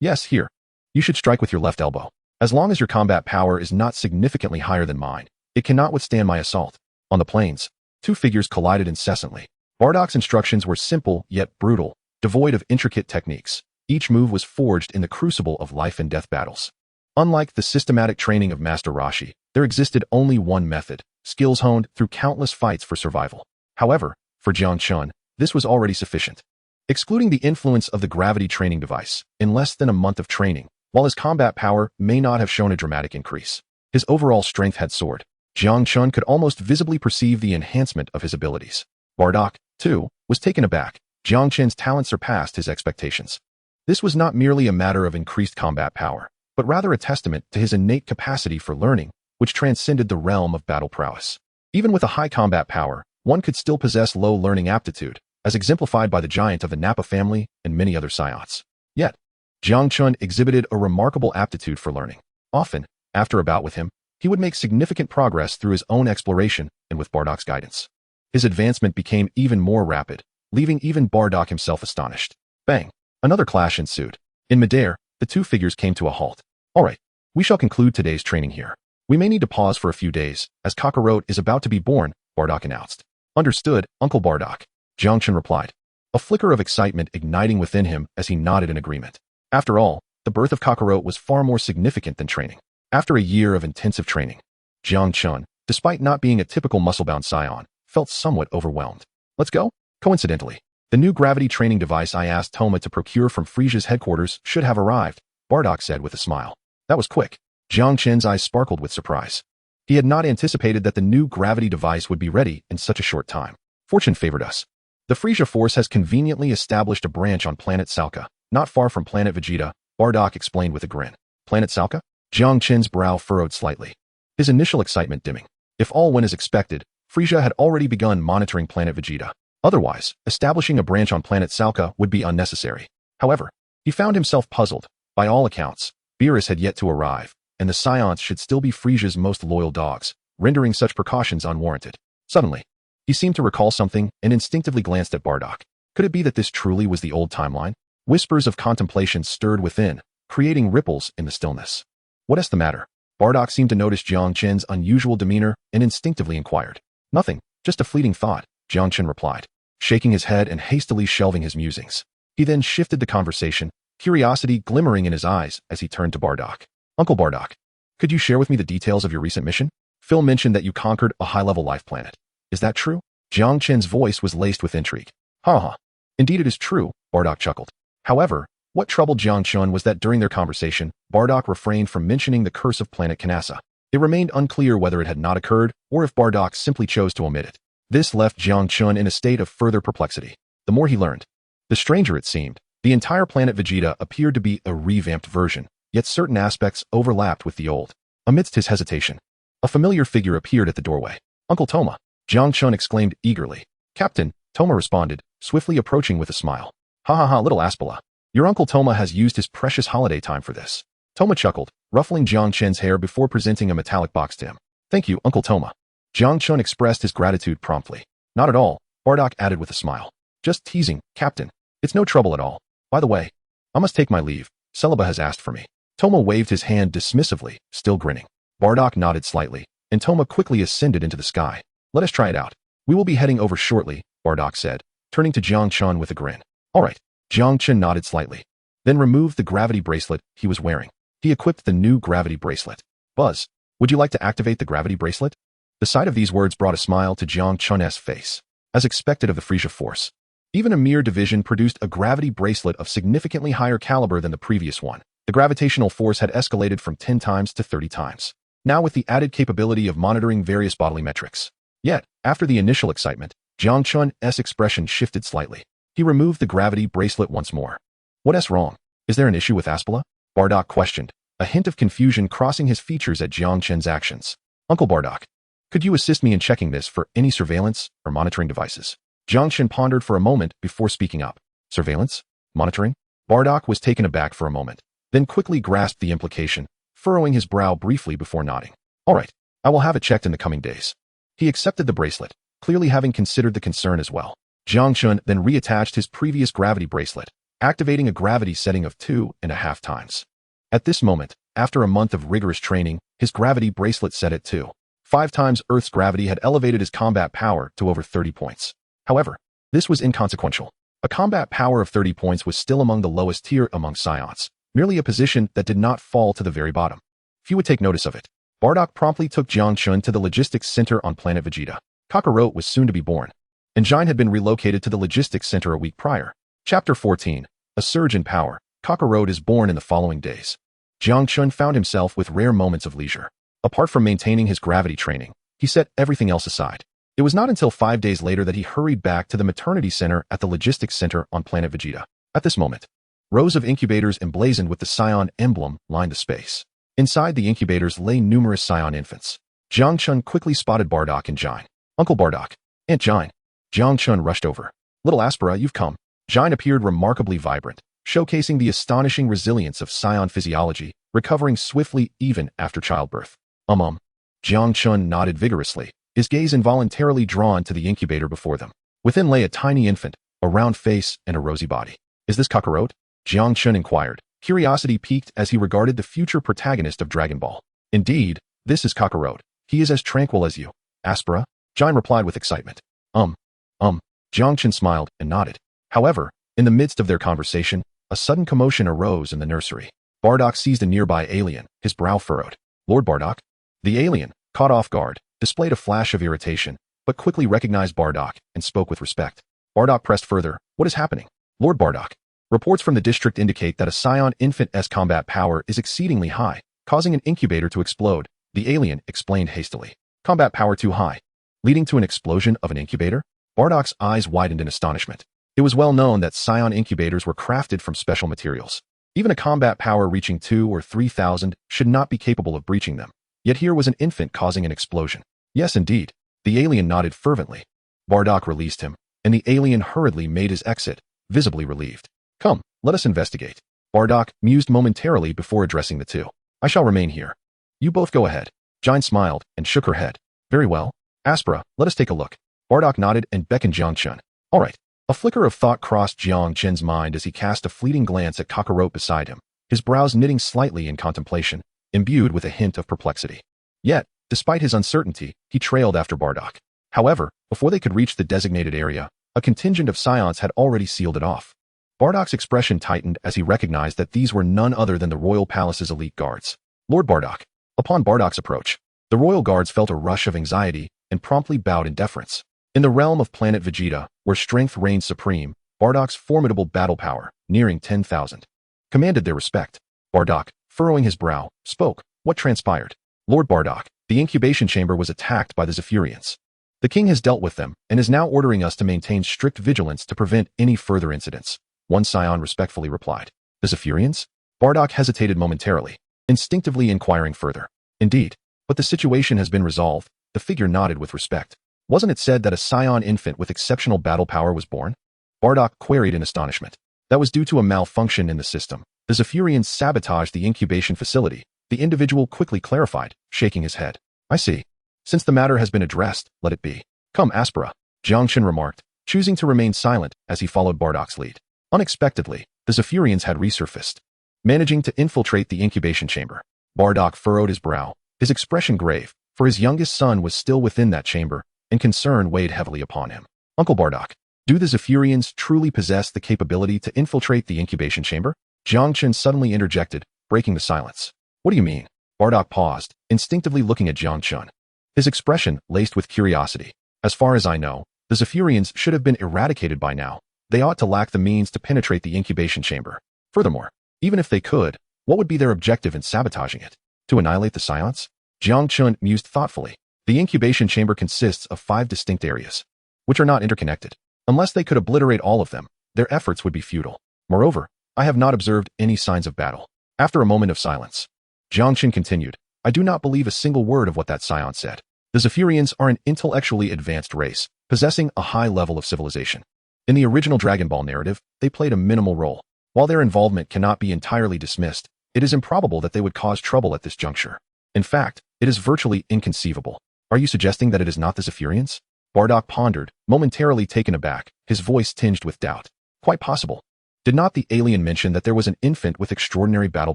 Yes, here. You should strike with your left elbow. As long as your combat power is not significantly higher than mine, it cannot withstand my assault. On the plains, two figures collided incessantly. Bardock's instructions were simple yet brutal, devoid of intricate techniques. Each move was forged in the crucible of life and death battles. Unlike the systematic training of Master Roshi, there existed only one method, skills honed through countless fights for survival. However, for Jiang Chen, this was already sufficient. Excluding the influence of the gravity training device, in less than a month of training, while his combat power may not have shown a dramatic increase, his overall strength had soared. Jiang Chen could almost visibly perceive the enhancement of his abilities. Bardock, too, was taken aback. Jiang Chen's talent surpassed his expectations. This was not merely a matter of increased combat power, but rather a testament to his innate capacity for learning, which transcended the realm of battle prowess. Even with a high combat power, one could still possess low learning aptitude, as exemplified by the giant of the Nappa family and many other Saiyans. Yet, Jiang Chen exhibited a remarkable aptitude for learning. Often, after a bout with him, he would make significant progress through his own exploration and with Bardock's guidance. His advancement became even more rapid, leaving even Bardock himself astonished. Bang! Another clash ensued. In midair, the two figures came to a halt. All right, we shall conclude today's training here. We may need to pause for a few days, as Kakarot is about to be born, Bardock announced. Understood, Uncle Bardock, Jiang Chen replied, a flicker of excitement igniting within him as he nodded in agreement. After all, the birth of Kakarot was far more significant than training. After a year of intensive training, Jiang Chen, despite not being a typical muscle-bound Saiyan, felt somewhat overwhelmed. Let's go? Coincidentally, the new gravity training device I asked Toma to procure from Frieza's headquarters should have arrived, Bardock said with a smile. That was quick. Jiang Chen's eyes sparkled with surprise. He had not anticipated that the new gravity device would be ready in such a short time. Fortune favored us. The Frieza force has conveniently established a branch on planet Salka, not far from planet Vegeta, Bardock explained with a grin. Planet Salka? Jiang Chen's brow furrowed slightly, his initial excitement dimming. If all went as expected, Frieza had already begun monitoring planet Vegeta. Otherwise, establishing a branch on planet Salka would be unnecessary. However, he found himself puzzled. By all accounts, Beerus had yet to arrive, and the Saiyans should still be Frieza's most loyal dogs, rendering such precautions unwarranted. Suddenly, he seemed to recall something and instinctively glanced at Bardock. Could it be that this truly was the old timeline? Whispers of contemplation stirred within, creating ripples in the stillness. What is the matter? Bardock seemed to notice Jiang Chen's unusual demeanor and instinctively inquired. Nothing, just a fleeting thought, Jiang Chen replied, shaking his head and hastily shelving his musings. He then shifted the conversation, curiosity glimmering in his eyes as he turned to Bardock. Uncle Bardock, could you share with me the details of your recent mission? Phil mentioned that you conquered a high-level life planet. Is that true? Jiang Chen's voice was laced with intrigue. Ha. Indeed it is true, Bardock chuckled. However, what troubled Jiang Chen was that during their conversation, Bardock refrained from mentioning the curse of planet Kanasa. It remained unclear whether it had not occurred or if Bardock simply chose to omit it. This left Jiang Chen in a state of further perplexity. The more he learned, the stranger it seemed. The entire planet Vegeta appeared to be a revamped version, yet certain aspects overlapped with the old. Amidst his hesitation, a familiar figure appeared at the doorway. Uncle Toma, Jiang Chen exclaimed eagerly. Captain, Toma responded, swiftly approaching with a smile. Ha, little Aspala. Your Uncle Toma has used his precious holiday time for this. Toma chuckled, ruffling Jiang Chen's hair before presenting a metallic box to him. Thank you, Uncle Toma. Jiang Chen expressed his gratitude promptly. Not at all, Bardock added with a smile. Just teasing, Captain. It's no trouble at all. By the way, I must take my leave. Celeba has asked for me. Toma waved his hand dismissively, still grinning. Bardock nodded slightly, and Toma quickly ascended into the sky. Let us try it out. We will be heading over shortly, Bardock said, turning to Jiang Chen with a grin. All right. Jiang Chen nodded slightly, then removed the gravity bracelet he was wearing. He equipped the new gravity bracelet. Buzz, would you like to activate the gravity bracelet? The sight of these words brought a smile to Jiang Chen's face. As expected of the Frieza Force, even a mere division produced a gravity bracelet of significantly higher caliber than the previous one. The gravitational force had escalated from 10 times to 30 times. Now with the added capability of monitoring various bodily metrics. Yet, after the initial excitement, Jiang Chen's expression shifted slightly. He removed the gravity bracelet once more. What's wrong? Is there an issue with Aspala? Bardock questioned, a hint of confusion crossing his features at Jiang Chen's actions. Uncle Bardock, could you assist me in checking this for any surveillance or monitoring devices? Jiang Chen pondered for a moment before speaking up. Surveillance? Monitoring? Bardock was taken aback for a moment, then quickly grasped the implication, furrowing his brow briefly before nodding. All right, I will have it checked in the coming days. He accepted the bracelet, clearly having considered the concern as well. Jiang Chen then reattached his previous gravity bracelet, activating a gravity setting of 2.5 times. At this moment, after a month of rigorous training, his gravity bracelet set at 2.5 times Earth's gravity had elevated his combat power to over 30 points. However, this was inconsequential. A combat power of 30 points was still among the lowest tier among Saiyans, merely a position that did not fall to the very bottom. Few would take notice of it. Bardock promptly took Jiang Chen to the logistics center on planet Vegeta. Kakarot was soon to be born, and Jiang had been relocated to the logistics center a week prior. Chapter 14, A Surge in Power. Kakarot is born in the following days. Jiang Chen found himself with rare moments of leisure. Apart from maintaining his gravity training, he set everything else aside. It was not until 5 days later that he hurried back to the maternity center at the logistics center on planet Vegeta. At this moment, rows of incubators emblazoned with the Saiyan emblem lined the space. Inside the incubators lay numerous Saiyan infants. Jiang Chen quickly spotted Bardock and Jiang. Uncle Bardock, Aunt Jiang. Jiang Chen rushed over. Little Aspera, you've come. Jiang appeared remarkably vibrant, showcasing the astonishing resilience of Saiyan physiology, recovering swiftly even after childbirth. Jiang Chen nodded vigorously, his gaze involuntarily drawn to the incubator before them. Within lay a tiny infant, a round face and a rosy body. Is this Kakarot? Jiang Chen inquired. Curiosity piqued as he regarded the future protagonist of Dragon Ball. Indeed, this is Kakarot. He is as tranquil as you. Aspera? Jiang replied with excitement. Jiang Chen smiled and nodded. However, in the midst of their conversation, a sudden commotion arose in the nursery. Bardock seized a nearby alien, his brow furrowed. Lord Bardock? The alien, caught off guard, displayed a flash of irritation, but quickly recognized Bardock and spoke with respect. Bardock pressed further. What is happening? Lord Bardock. Reports from the district indicate that a Saiyan infant's combat power is exceedingly high, causing an incubator to explode, the alien explained hastily. Combat power too high, leading to an explosion of an incubator? Bardock's eyes widened in astonishment. It was well known that Saiyan incubators were crafted from special materials. Even a combat power reaching 2,000 or 3,000 should not be capable of breaching them. Yet here was an infant causing an explosion. Yes, indeed. The alien nodded fervently. Bardock released him, and the alien hurriedly made his exit, visibly relieved. Come, let us investigate. Bardock mused momentarily before addressing the two. I shall remain here. You both go ahead. Jiang smiled and shook her head. Very well. Aspera, let us take a look. Bardock nodded and beckoned Jiang Chen. All right. A flicker of thought crossed Jiang Chen's mind as he cast a fleeting glance at Kakarot beside him, his brows knitting slightly in contemplation, imbued with a hint of perplexity. Yet, despite his uncertainty, he trailed after Bardock. However, before they could reach the designated area, a contingent of Saiyans had already sealed it off. Bardock's expression tightened as he recognized that these were none other than the royal palace's elite guards. Lord Bardock. Upon Bardock's approach, the royal guards felt a rush of anxiety and promptly bowed in deference. In the realm of planet Vegeta, where strength reigned supreme, Bardock's formidable battle power, nearing 10,000, commanded their respect. Bardock, furrowing his brow, spoke. What transpired? Lord Bardock, the incubation chamber was attacked by the Zephyrians. The king has dealt with them and is now ordering us to maintain strict vigilance to prevent any further incidents. One Saiyan respectfully replied. The Zephyrians? Bardock hesitated momentarily, instinctively inquiring further. Indeed, but the situation has been resolved. The figure nodded with respect. Wasn't it said that a Saiyan infant with exceptional battle power was born? Bardock queried in astonishment. That was due to a malfunction in the system. The Zephyrians sabotaged the incubation facility. The individual quickly clarified, shaking his head. I see. Since the matter has been addressed, let it be. Come, Aspera, Jiang Chen remarked, choosing to remain silent as he followed Bardock's lead. Unexpectedly, the Zephyrians had resurfaced, managing to infiltrate the incubation chamber. Bardock furrowed his brow, his expression grave, for his youngest son was still within that chamber, and concern weighed heavily upon him. Uncle Bardock, do the Zephyrians truly possess the capability to infiltrate the incubation chamber? Jiang Chen suddenly interjected, breaking the silence. What do you mean? Bardock paused, instinctively looking at Jiang Chen. His expression laced with curiosity. As far as I know, the Zephyrians should have been eradicated by now. They ought to lack the means to penetrate the incubation chamber. Furthermore, even if they could, what would be their objective in sabotaging it? To annihilate the Saiyans? Jiang Chen mused thoughtfully. The incubation chamber consists of 5 distinct areas, which are not interconnected. Unless they could obliterate all of them, their efforts would be futile. Moreover, I have not observed any signs of battle. After a moment of silence, Jiang Chen continued, I do not believe a single word of what that Saiyan said. The Zephyrians are an intellectually advanced race, possessing a high level of civilization. In the original Dragon Ball narrative, they played a minimal role. While their involvement cannot be entirely dismissed, it is improbable that they would cause trouble at this juncture. In fact, it is virtually inconceivable. Are you suggesting that it is not the Zephyrians? Bardock pondered, momentarily taken aback, his voice tinged with doubt. Quite possible. Did not the alien mention that there was an infant with extraordinary battle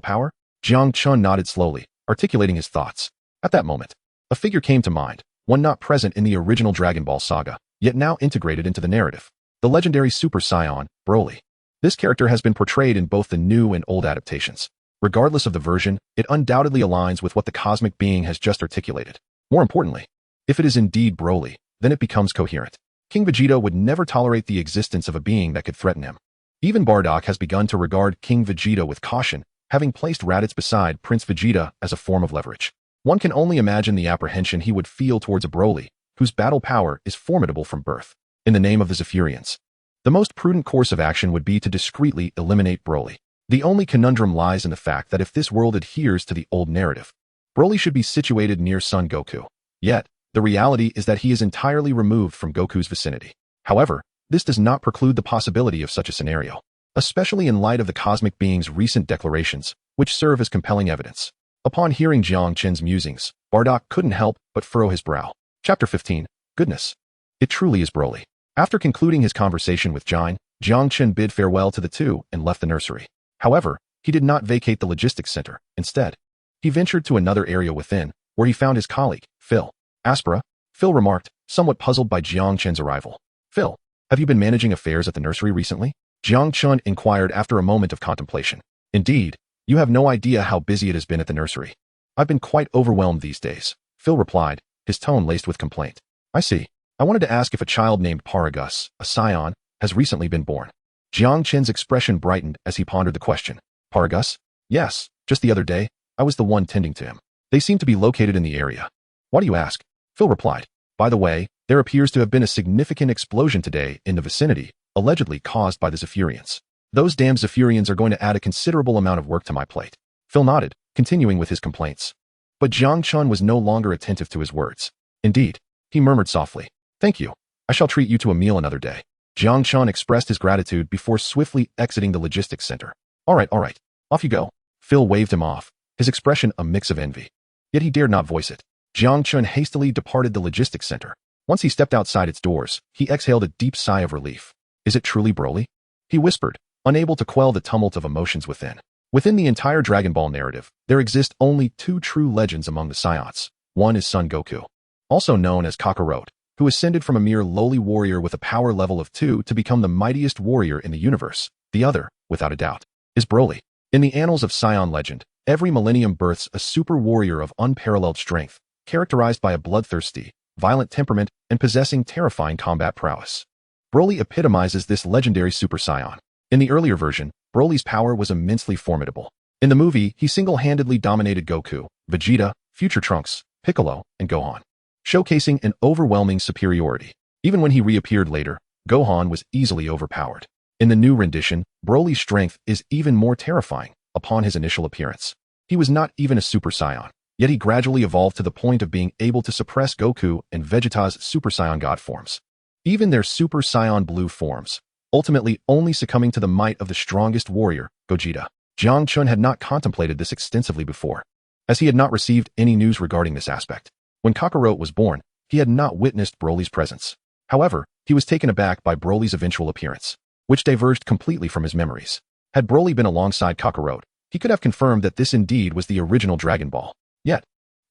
power? Jiang Chen nodded slowly, articulating his thoughts. At that moment, a figure came to mind, one not present in the original Dragon Ball saga, yet now integrated into the narrative. The legendary Super Saiyan, Broly. This character has been portrayed in both the new and old adaptations. Regardless of the version, it undoubtedly aligns with what the cosmic being has just articulated. More importantly, if it is indeed Broly, then it becomes coherent. King Vegeta would never tolerate the existence of a being that could threaten him. Even Bardock has begun to regard King Vegeta with caution, having placed Raditz beside Prince Vegeta as a form of leverage. One can only imagine the apprehension he would feel towards a Broly, whose battle power is formidable from birth. In the name of the Zephyrians, the most prudent course of action would be to discreetly eliminate Broly. The only conundrum lies in the fact that if this world adheres to the old narrative, Broly should be situated near Son Goku. Yet, the reality is that he is entirely removed from Goku's vicinity. However, this does not preclude the possibility of such a scenario, especially in light of the cosmic being's recent declarations, which serve as compelling evidence. Upon hearing Jiang Chen's musings, Bardock couldn't help but furrow his brow. Chapter 15. Goodness. It truly is Broly. After concluding his conversation with Jiang Chen bid farewell to the two and left the nursery. However, he did not vacate the logistics center. Instead, he ventured to another area within, where he found his colleague, Phil. Aspera, Phil remarked, somewhat puzzled by Jiang Chen's arrival. Phil, have you been managing affairs at the nursery recently? Jiang Chen inquired after a moment of contemplation. Indeed, you have no idea how busy it has been at the nursery. I've been quite overwhelmed these days, Phil replied, his tone laced with complaint. I see. I wanted to ask if a child named Paragus, a Saiyan, has recently been born. Jiang Chen's expression brightened as he pondered the question. Paragus? Yes, just the other day, I was the one tending to him. They seem to be located in the area. Why do you ask? Phil replied. By the way, there appears to have been a significant explosion today in the vicinity, allegedly caused by the Zephyrians. Those damn Zephyrians are going to add a considerable amount of work to my plate. Phil nodded, continuing with his complaints. But Jiang Chen was no longer attentive to his words. Indeed, he murmured softly. Thank you. I shall treat you to a meal another day. Jiang Chen expressed his gratitude before swiftly exiting the logistics center. All right. Off you go. Phil waved him off, his expression a mix of envy. Yet he dared not voice it. Jiang Chen hastily departed the logistics center. Once he stepped outside its doors, he exhaled a deep sigh of relief. Is it truly Broly? He whispered, unable to quell the tumult of emotions within. Within the entire Dragon Ball narrative, there exist only two true legends among the Saiyans. One is Son Goku, also known as Kakarot, who ascended from a mere lowly warrior with a power level of 2 to become the mightiest warrior in the universe. The other, without a doubt, is Broly. In the annals of Saiyan legend, every millennium births a super warrior of unparalleled strength, characterized by a bloodthirsty, violent temperament and possessing terrifying combat prowess. Broly epitomizes this legendary Super Saiyan. In the earlier version, Broly's power was immensely formidable. In the movie, he single-handedly dominated Goku, Vegeta, Future Trunks, Piccolo, and Gohan, showcasing an overwhelming superiority. Even when he reappeared later, Gohan was easily overpowered. In the new rendition, Broly's strength is even more terrifying upon his initial appearance. He was not even a Super Saiyan, yet he gradually evolved to the point of being able to suppress Goku and Vegeta's Super Saiyan God forms. Even their Super Saiyan Blue forms, ultimately only succumbing to the might of the strongest warrior, Gogeta. Jiang Chen had not contemplated this extensively before, as he had not received any news regarding this aspect. When Kakarot was born, he had not witnessed Broly's presence. However, he was taken aback by Broly's eventual appearance, which diverged completely from his memories. Had Broly been alongside Kakarot, he could have confirmed that this indeed was the original Dragon Ball. Yet,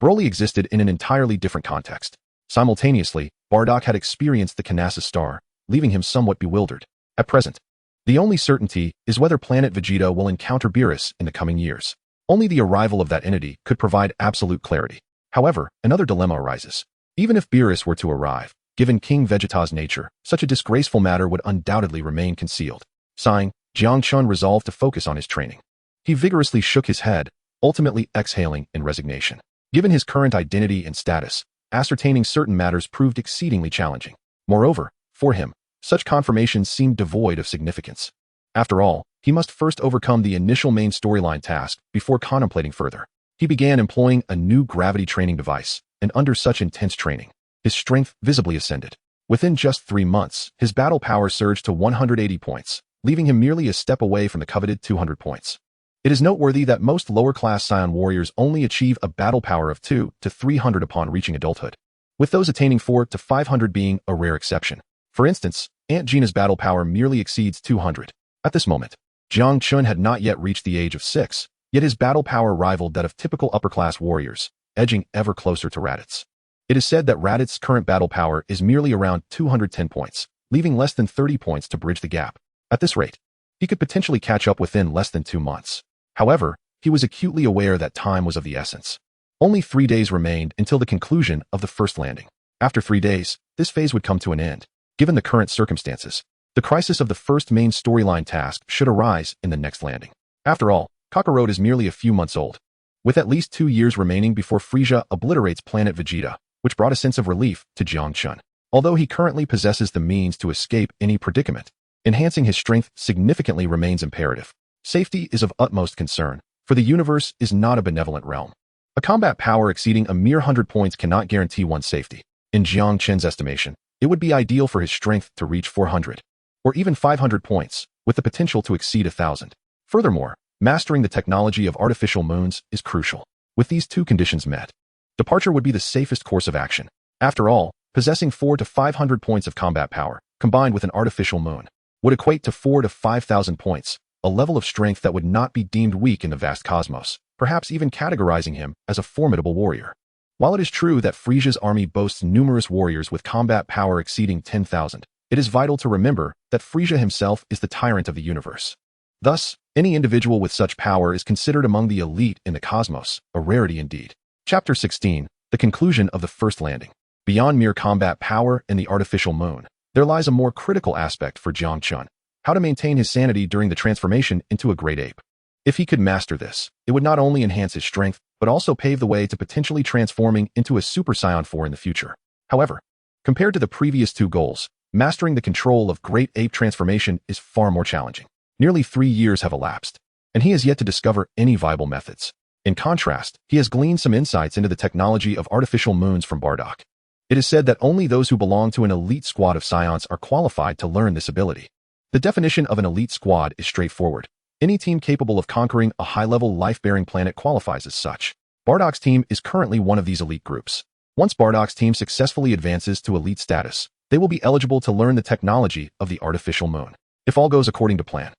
Broly existed in an entirely different context. Simultaneously, Bardock had experienced the Kanassa star, leaving him somewhat bewildered. At present, the only certainty is whether planet Vegeta will encounter Beerus in the coming years. Only the arrival of that entity could provide absolute clarity. However, another dilemma arises. Even if Beerus were to arrive, given King Vegeta's nature, such a disgraceful matter would undoubtedly remain concealed. Sighing, Jiang Chen resolved to focus on his training. He vigorously shook his head, ultimately exhaling in resignation. Given his current identity and status, ascertaining certain matters proved exceedingly challenging. Moreover, for him, such confirmations seemed devoid of significance. After all, he must first overcome the initial main storyline task before contemplating further. He began employing a new gravity training device, and under such intense training, his strength visibly ascended. Within just 3 months, his battle power surged to 180 points, leaving him merely a step away from the coveted 200 points. It is noteworthy that most lower-class Saiyan warriors only achieve a battle power of 2 to 300 upon reaching adulthood, with those attaining 4 to 500 being a rare exception. For instance, Aunt Gina's battle power merely exceeds 200. At this moment, Jiang Chen had not yet reached the age of 6, yet his battle power rivaled that of typical upper-class warriors, edging ever closer to Raditz. It is said that Raditz's current battle power is merely around 210 points, leaving less than 30 points to bridge the gap. At this rate, he could potentially catch up within less than 2 months. However, he was acutely aware that time was of the essence. Only 3 days remained until the conclusion of the first landing. After 3 days, this phase would come to an end. Given the current circumstances, the crisis of the first main storyline task should arise in the next landing. After all, Kakarot is merely a few months old, with at least 2 years remaining before Frieza obliterates planet Vegeta, which brought a sense of relief to Jiang Chen. Although he currently possesses the means to escape any predicament, enhancing his strength significantly remains imperative. Safety is of utmost concern, for the universe is not a benevolent realm. A combat power exceeding a mere 100 points cannot guarantee one's safety. In Jiang Chen's estimation, it would be ideal for his strength to reach 400, or even 500 points, with the potential to exceed 1,000. Furthermore, mastering the technology of artificial moons is crucial. With these two conditions met, departure would be the safest course of action. After all, possessing 4 to 500 points of combat power, combined with an artificial moon, would equate to 4 to 5,000 points, a level of strength that would not be deemed weak in the vast cosmos, perhaps even categorizing him as a formidable warrior. While it is true that Frieza's army boasts numerous warriors with combat power exceeding 10,000, it is vital to remember that Frieza himself is the tyrant of the universe. Thus, any individual with such power is considered among the elite in the cosmos, a rarity indeed. Chapter 16, the conclusion of the first landing. Beyond mere combat power and the artificial moon, there lies a more critical aspect for Jiang Chen: how to maintain his sanity during the transformation into a great ape. If he could master this, it would not only enhance his strength, but also pave the way to potentially transforming into a Super Saiyan 4 in the future. However, compared to the previous two goals, mastering the control of great ape transformation is far more challenging. Nearly 3 years have elapsed, and he has yet to discover any viable methods. In contrast, he has gleaned some insights into the technology of artificial moons from Bardock. It is said that only those who belong to an elite squad of Saiyans are qualified to learn this ability. The definition of an elite squad is straightforward. Any team capable of conquering a high-level life-bearing planet qualifies as such. Bardock's team is currently one of these elite groups. Once Bardock's team successfully advances to elite status, they will be eligible to learn the technology of the artificial moon. If all goes according to plan,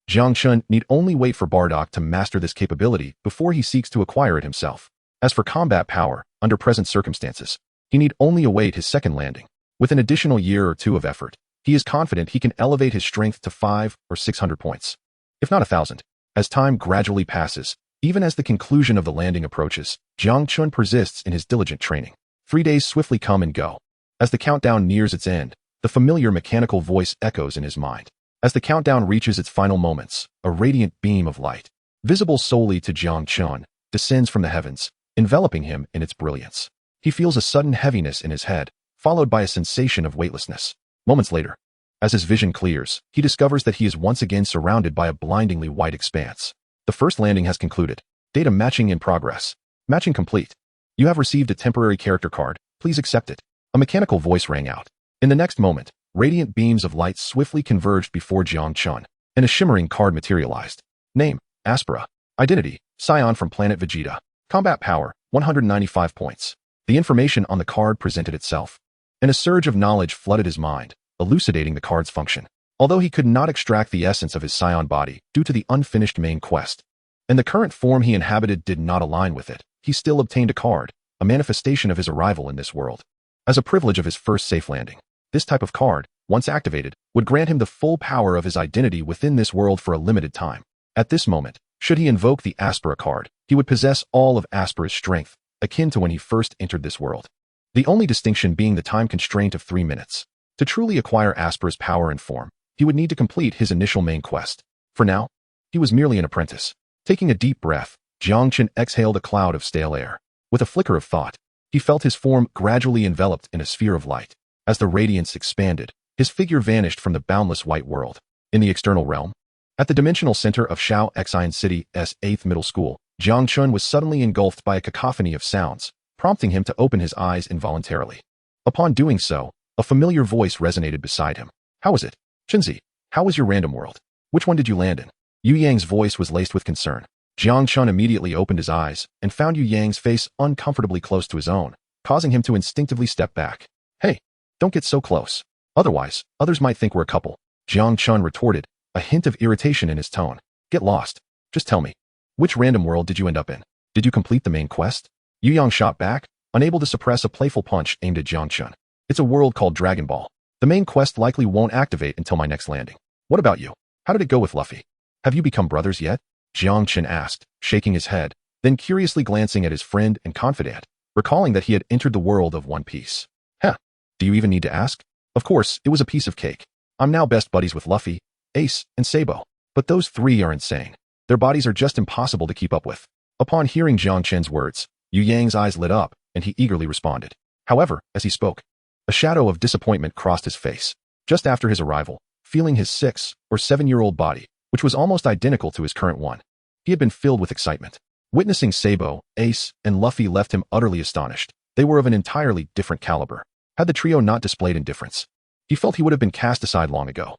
Jiang Chen need only wait for Bardock to master this capability before he seeks to acquire it himself. As for combat power, under present circumstances, he need only await his second landing. With an additional year or two of effort, he is confident he can elevate his strength to 500 or 600 points, if not 1,000. As time gradually passes, even as the conclusion of the landing approaches, Jiang Chen persists in his diligent training. 3 days swiftly come and go. As the countdown nears its end, the familiar mechanical voice echoes in his mind. As the countdown reaches its final moments, a radiant beam of light, visible solely to Jiang Chen, descends from the heavens, enveloping him in its brilliance. He feels a sudden heaviness in his head, followed by a sensation of weightlessness. Moments later, as his vision clears, he discovers that he is once again surrounded by a blindingly white expanse. The first landing has concluded. Data matching in progress. Matching complete. You have received a temporary character card. Please accept it. A mechanical voice rang out. In the next moment, radiant beams of light swiftly converged before Jiang Chen, and a shimmering card materialized. Name, Aspera. Identity, Saiyan from planet Vegeta. Combat power, 195 points. The information on the card presented itself, and a surge of knowledge flooded his mind, elucidating the card's function. Although he could not extract the essence of his Saiyan body due to the unfinished main quest, and the current form he inhabited did not align with it, he still obtained a card, a manifestation of his arrival in this world. As a privilege of his first safe landing, this type of card, once activated, would grant him the full power of his identity within this world for a limited time. At this moment, should he invoke the Aspera card, he would possess all of Aspera's strength, akin to when he first entered this world. The only distinction being the time constraint of 3 minutes. To truly acquire Aspera's power and form, he would need to complete his initial main quest. For now, he was merely an apprentice. Taking a deep breath, Jiang Chen exhaled a cloud of stale air. With a flicker of thought, he felt his form gradually enveloped in a sphere of light. As the radiance expanded, his figure vanished from the boundless white world. In the external realm, at the dimensional center of Shao Xian City's 8th Middle School, Jiang Chen was suddenly engulfed by a cacophony of sounds, prompting him to open his eyes involuntarily. Upon doing so, a familiar voice resonated beside him. How is it? Chenzi, how was your random world? Which one did you land in? Yu Yang's voice was laced with concern. Jiang Chen immediately opened his eyes and found Yu Yang's face uncomfortably close to his own, causing him to instinctively step back. Hey, don't get so close. Otherwise, others might think we're a couple. Jiang Chen retorted, a hint of irritation in his tone. Get lost. Just tell me. Which random world did you end up in? Did you complete the main quest? Yu Yang shot back, unable to suppress a playful punch aimed at Jiang Chen. It's a world called Dragon Ball. The main quest likely won't activate until my next landing. What about you? How did it go with Luffy? Have you become brothers yet? Jiang Chen asked, shaking his head, then curiously glancing at his friend and confidant, recalling that he had entered the world of One Piece. Huh, do you even need to ask? Of course, it was a piece of cake. I'm now best buddies with Luffy, Ace, and Sabo. But those three are insane. Their bodies are just impossible to keep up with. Upon hearing Jiang Chen's words, Yu Yang's eyes lit up, and he eagerly responded. However, as he spoke, a shadow of disappointment crossed his face. Just after his arrival, feeling his 6 or 7-year-old body, which was almost identical to his current one, he had been filled with excitement. Witnessing Sabo, Ace, and Luffy left him utterly astonished. They were of an entirely different caliber. Had the trio not displayed indifference, he felt he would have been cast aside long ago.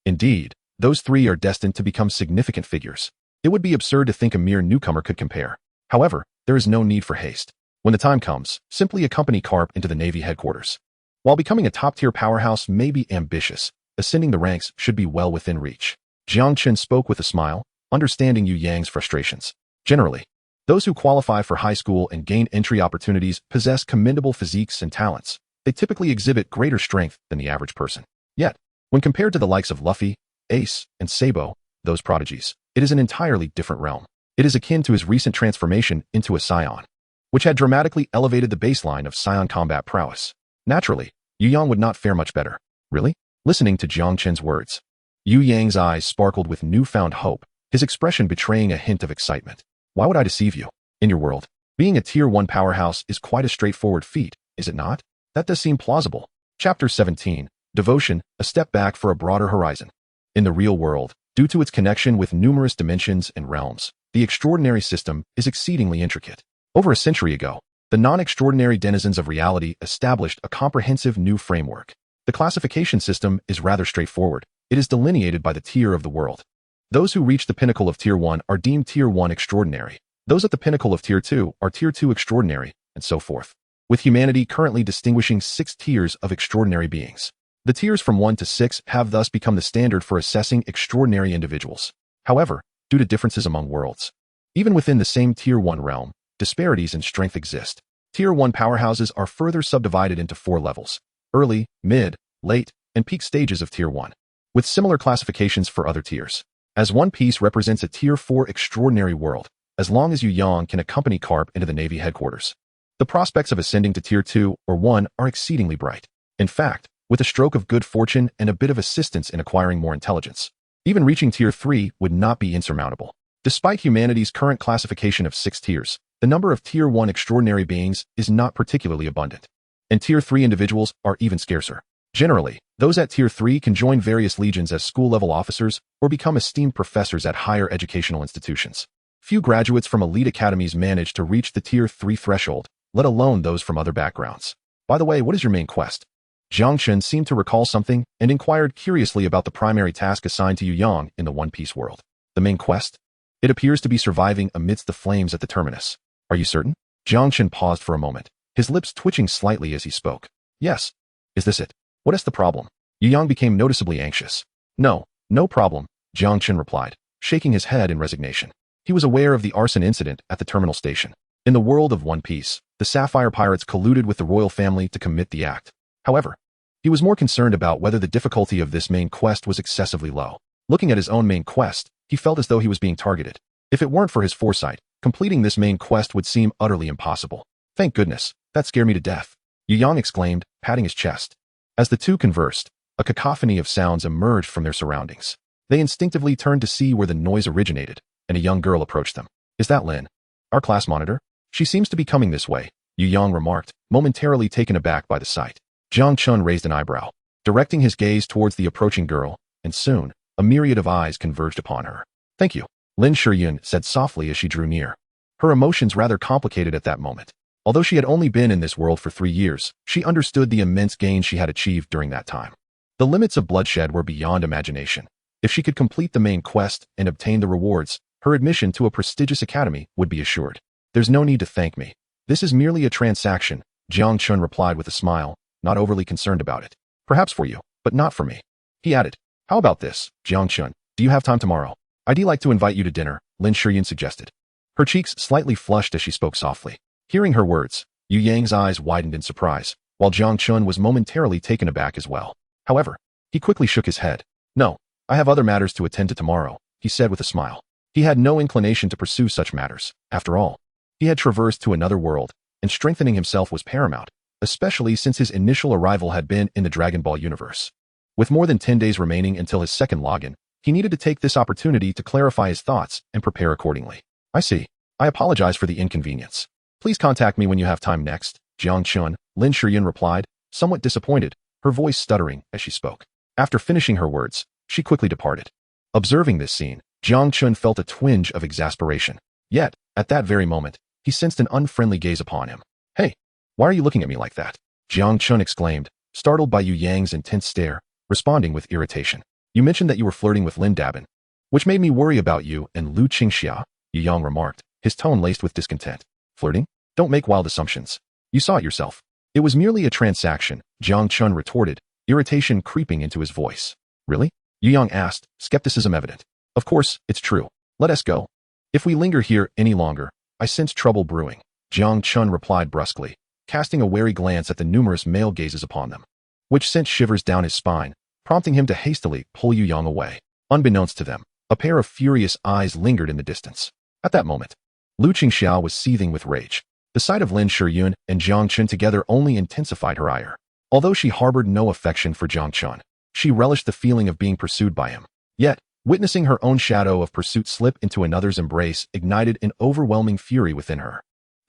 Indeed, those three are destined to become significant figures. It would be absurd to think a mere newcomer could compare. However, there is no need for haste. When the time comes, simply accompany Carp into the Navy headquarters. While becoming a top-tier powerhouse may be ambitious, ascending the ranks should be well within reach. Jiang Chen spoke with a smile, understanding Yu Yang's frustrations. Generally, those who qualify for high school and gain entry opportunities possess commendable physiques and talents. They typically exhibit greater strength than the average person. Yet, when compared to the likes of Luffy, Ace, and Sabo, those prodigies, it is an entirely different realm. It is akin to his recent transformation into a Saiyan, which had dramatically elevated the baseline of Saiyan combat prowess. Naturally, Yu Yang would not fare much better. Really? Listening to Jiang Chen's words, Yu Yang's eyes sparkled with newfound hope, his expression betraying a hint of excitement. Why would I deceive you? In your world, being a Tier 1 powerhouse is quite a straightforward feat, is it not? That does seem plausible. Chapter 17, Devotion, a step back for a broader horizon. In the real world, due to its connection with numerous dimensions and realms, the extraordinary system is exceedingly intricate. Over a century ago, the non-extraordinary denizens of reality established a comprehensive new framework. The classification system is rather straightforward. It is delineated by the tier of the world. Those who reach the pinnacle of Tier 1 are deemed Tier 1 extraordinary. Those at the pinnacle of Tier 2 are Tier 2 extraordinary, and so forth. with humanity currently distinguishing 6 tiers of extraordinary beings. The tiers from 1 to 6 have thus become the standard for assessing extraordinary individuals. However, due to differences among worlds, even within the same Tier 1 realm, disparities in strength exist. Tier 1 powerhouses are further subdivided into 4 levels: early, mid, late, and peak stages of Tier 1, with similar classifications for other tiers. As One Piece represents a Tier 4 extraordinary world, as long as Yu Yang can accompany Carp into the Navy headquarters, the prospects of ascending to Tier 2 or 1 are exceedingly bright. In fact, with a stroke of good fortune and a bit of assistance in acquiring more intelligence, even reaching Tier 3 would not be insurmountable. Despite humanity's current classification of 6 tiers, the number of Tier 1 extraordinary beings is not particularly abundant, and Tier 3 individuals are even scarcer. Generally, those at Tier 3 can join various legions as school-level officers or become esteemed professors at higher educational institutions. Few graduates from elite academies manage to reach the Tier 3 threshold, let alone those from other backgrounds. By the way, what is your main quest? Jiang Chen seemed to recall something and inquired curiously about the primary task assigned to Yu Yang in the One Piece world. The main quest? It appears to be surviving amidst the flames at the terminus. Are you certain? Jiang Chen paused for a moment, his lips twitching slightly as he spoke. Yes. Is this it? What is the problem? Yu Yang became noticeably anxious. No problem, Jiang Chen replied, shaking his head in resignation. He was aware of the arson incident at the terminal station. In the world of One Piece, the Sapphire Pirates colluded with the royal family to commit the act. However, he was more concerned about whether the difficulty of this main quest was excessively low. Looking at his own main quest, he felt as though he was being targeted. If it weren't for his foresight, completing this main quest would seem utterly impossible. Thank goodness, that scared me to death, Yu Yang exclaimed, patting his chest. As the two conversed, a cacophony of sounds emerged from their surroundings. They instinctively turned to see where the noise originated, and a young girl approached them. Is that Lin? Our class monitor? She seems to be coming this way, Yu Yang remarked, momentarily taken aback by the sight. Jiang Chen raised an eyebrow, directing his gaze towards the approaching girl, and soon, a myriad of eyes converged upon her. Thank you, Lin Shiyun said softly as she drew near. Her emotions rather complicated at that moment. Although she had only been in this world for 3 years, she understood the immense gains she had achieved during that time. The limits of bloodshed were beyond imagination. If she could complete the main quest and obtain the rewards, her admission to a prestigious academy would be assured. There's no need to thank me. This is merely a transaction, Jiang Chen replied with a smile, not overly concerned about it. Perhaps for you, but not for me. He added, how about this, Jiang Chen? Do you have time tomorrow? I'd like to invite you to dinner, Lin Shiyun suggested. Her cheeks slightly flushed as she spoke softly. Hearing her words, Yu Yang's eyes widened in surprise, while Jiang Chen was momentarily taken aback as well. However, he quickly shook his head. No, I have other matters to attend to tomorrow, he said with a smile. He had no inclination to pursue such matters. After all, he had traversed to another world, and strengthening himself was paramount, especially since his initial arrival had been in the Dragon Ball universe. With more than 10 days remaining until his second login, he needed to take this opportunity to clarify his thoughts and prepare accordingly. I see. I apologize for the inconvenience. Please contact me when you have time next, Jiang Chen, Lin Shiyun replied, somewhat disappointed, her voice stuttering as she spoke. After finishing her words, she quickly departed. Observing this scene, Jiang Chen felt a twinge of exasperation. Yet, at that very moment, he sensed an unfriendly gaze upon him. Hey, why are you looking at me like that? Jiang Chen exclaimed, startled by Yu Yang's intense stare, responding with irritation. You mentioned that you were flirting with Lin Dabin, which made me worry about you and Lu Qingxia, Yu Yang remarked, his tone laced with discontent. Flirting? Don't make wild assumptions. You saw it yourself. It was merely a transaction, Jiang Chen retorted, irritation creeping into his voice. Really? Yu Yang asked, skepticism evident. Of course, it's true. Let us go. If we linger here any longer, I sense trouble brewing, Jiang Chen replied brusquely, casting a wary glance at the numerous male gazes upon them, which sent shivers down his spine, prompting him to hastily pull Yu Yang away. Unbeknownst to them, a pair of furious eyes lingered in the distance. At that moment, Lu Qingxiao was seething with rage. The sight of Lin Shiyun and Jiang Chen together only intensified her ire. Although she harbored no affection for Jiang Chen, she relished the feeling of being pursued by him. Yet, witnessing her own shadow of pursuit slip into another's embrace ignited an overwhelming fury within her.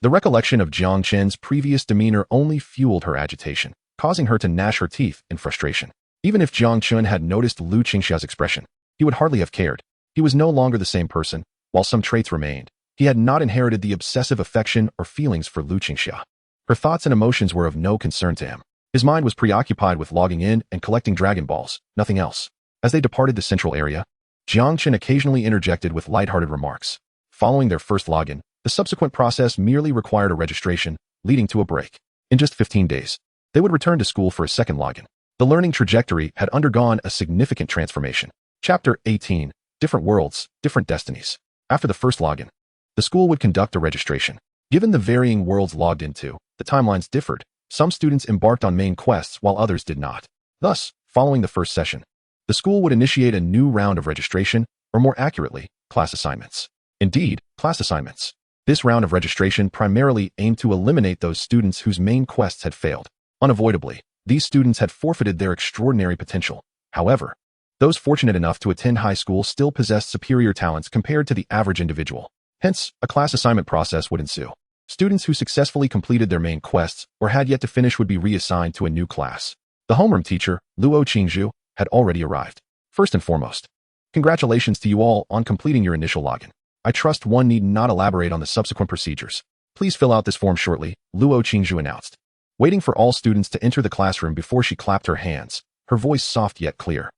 The recollection of Jiang Chen's previous demeanor only fueled her agitation, causing her to gnash her teeth in frustration. Even if Jiang Chen had noticed Lu Qingxia's expression, he would hardly have cared. He was no longer the same person, while some traits remained. He had not inherited the obsessive affection or feelings for Lu Qingxia. Her thoughts and emotions were of no concern to him. His mind was preoccupied with logging in and collecting Dragon Balls, nothing else. As they departed the central area, Jiang Chen occasionally interjected with lighthearted remarks. Following their first login, the subsequent process merely required a registration, leading to a break. In just 15 days, they would return to school for a second login. The learning trajectory had undergone a significant transformation. Chapter 18. Different Worlds, Different Destinies. After the first login, the school would conduct a registration. Given the varying worlds logged into, the timelines differed. Some students embarked on main quests while others did not. Thus, following the first session, the school would initiate a new round of registration, or more accurately, class assignments. Indeed, class assignments. This round of registration primarily aimed to eliminate those students whose main quests had failed. Unavoidably, these students had forfeited their extraordinary potential. However, those fortunate enough to attend high school still possessed superior talents compared to the average individual. Hence, a class assignment process would ensue. Students who successfully completed their main quests or had yet to finish would be reassigned to a new class. The homeroom teacher, Luo Qingzhu, had already arrived. First and foremost, congratulations to you all on completing your initial login. I trust one need not elaborate on the subsequent procedures. Please fill out this form shortly, Luo Qingzhu announced. Waiting for all students to enter the classroom before she clapped her hands, her voice soft yet clear.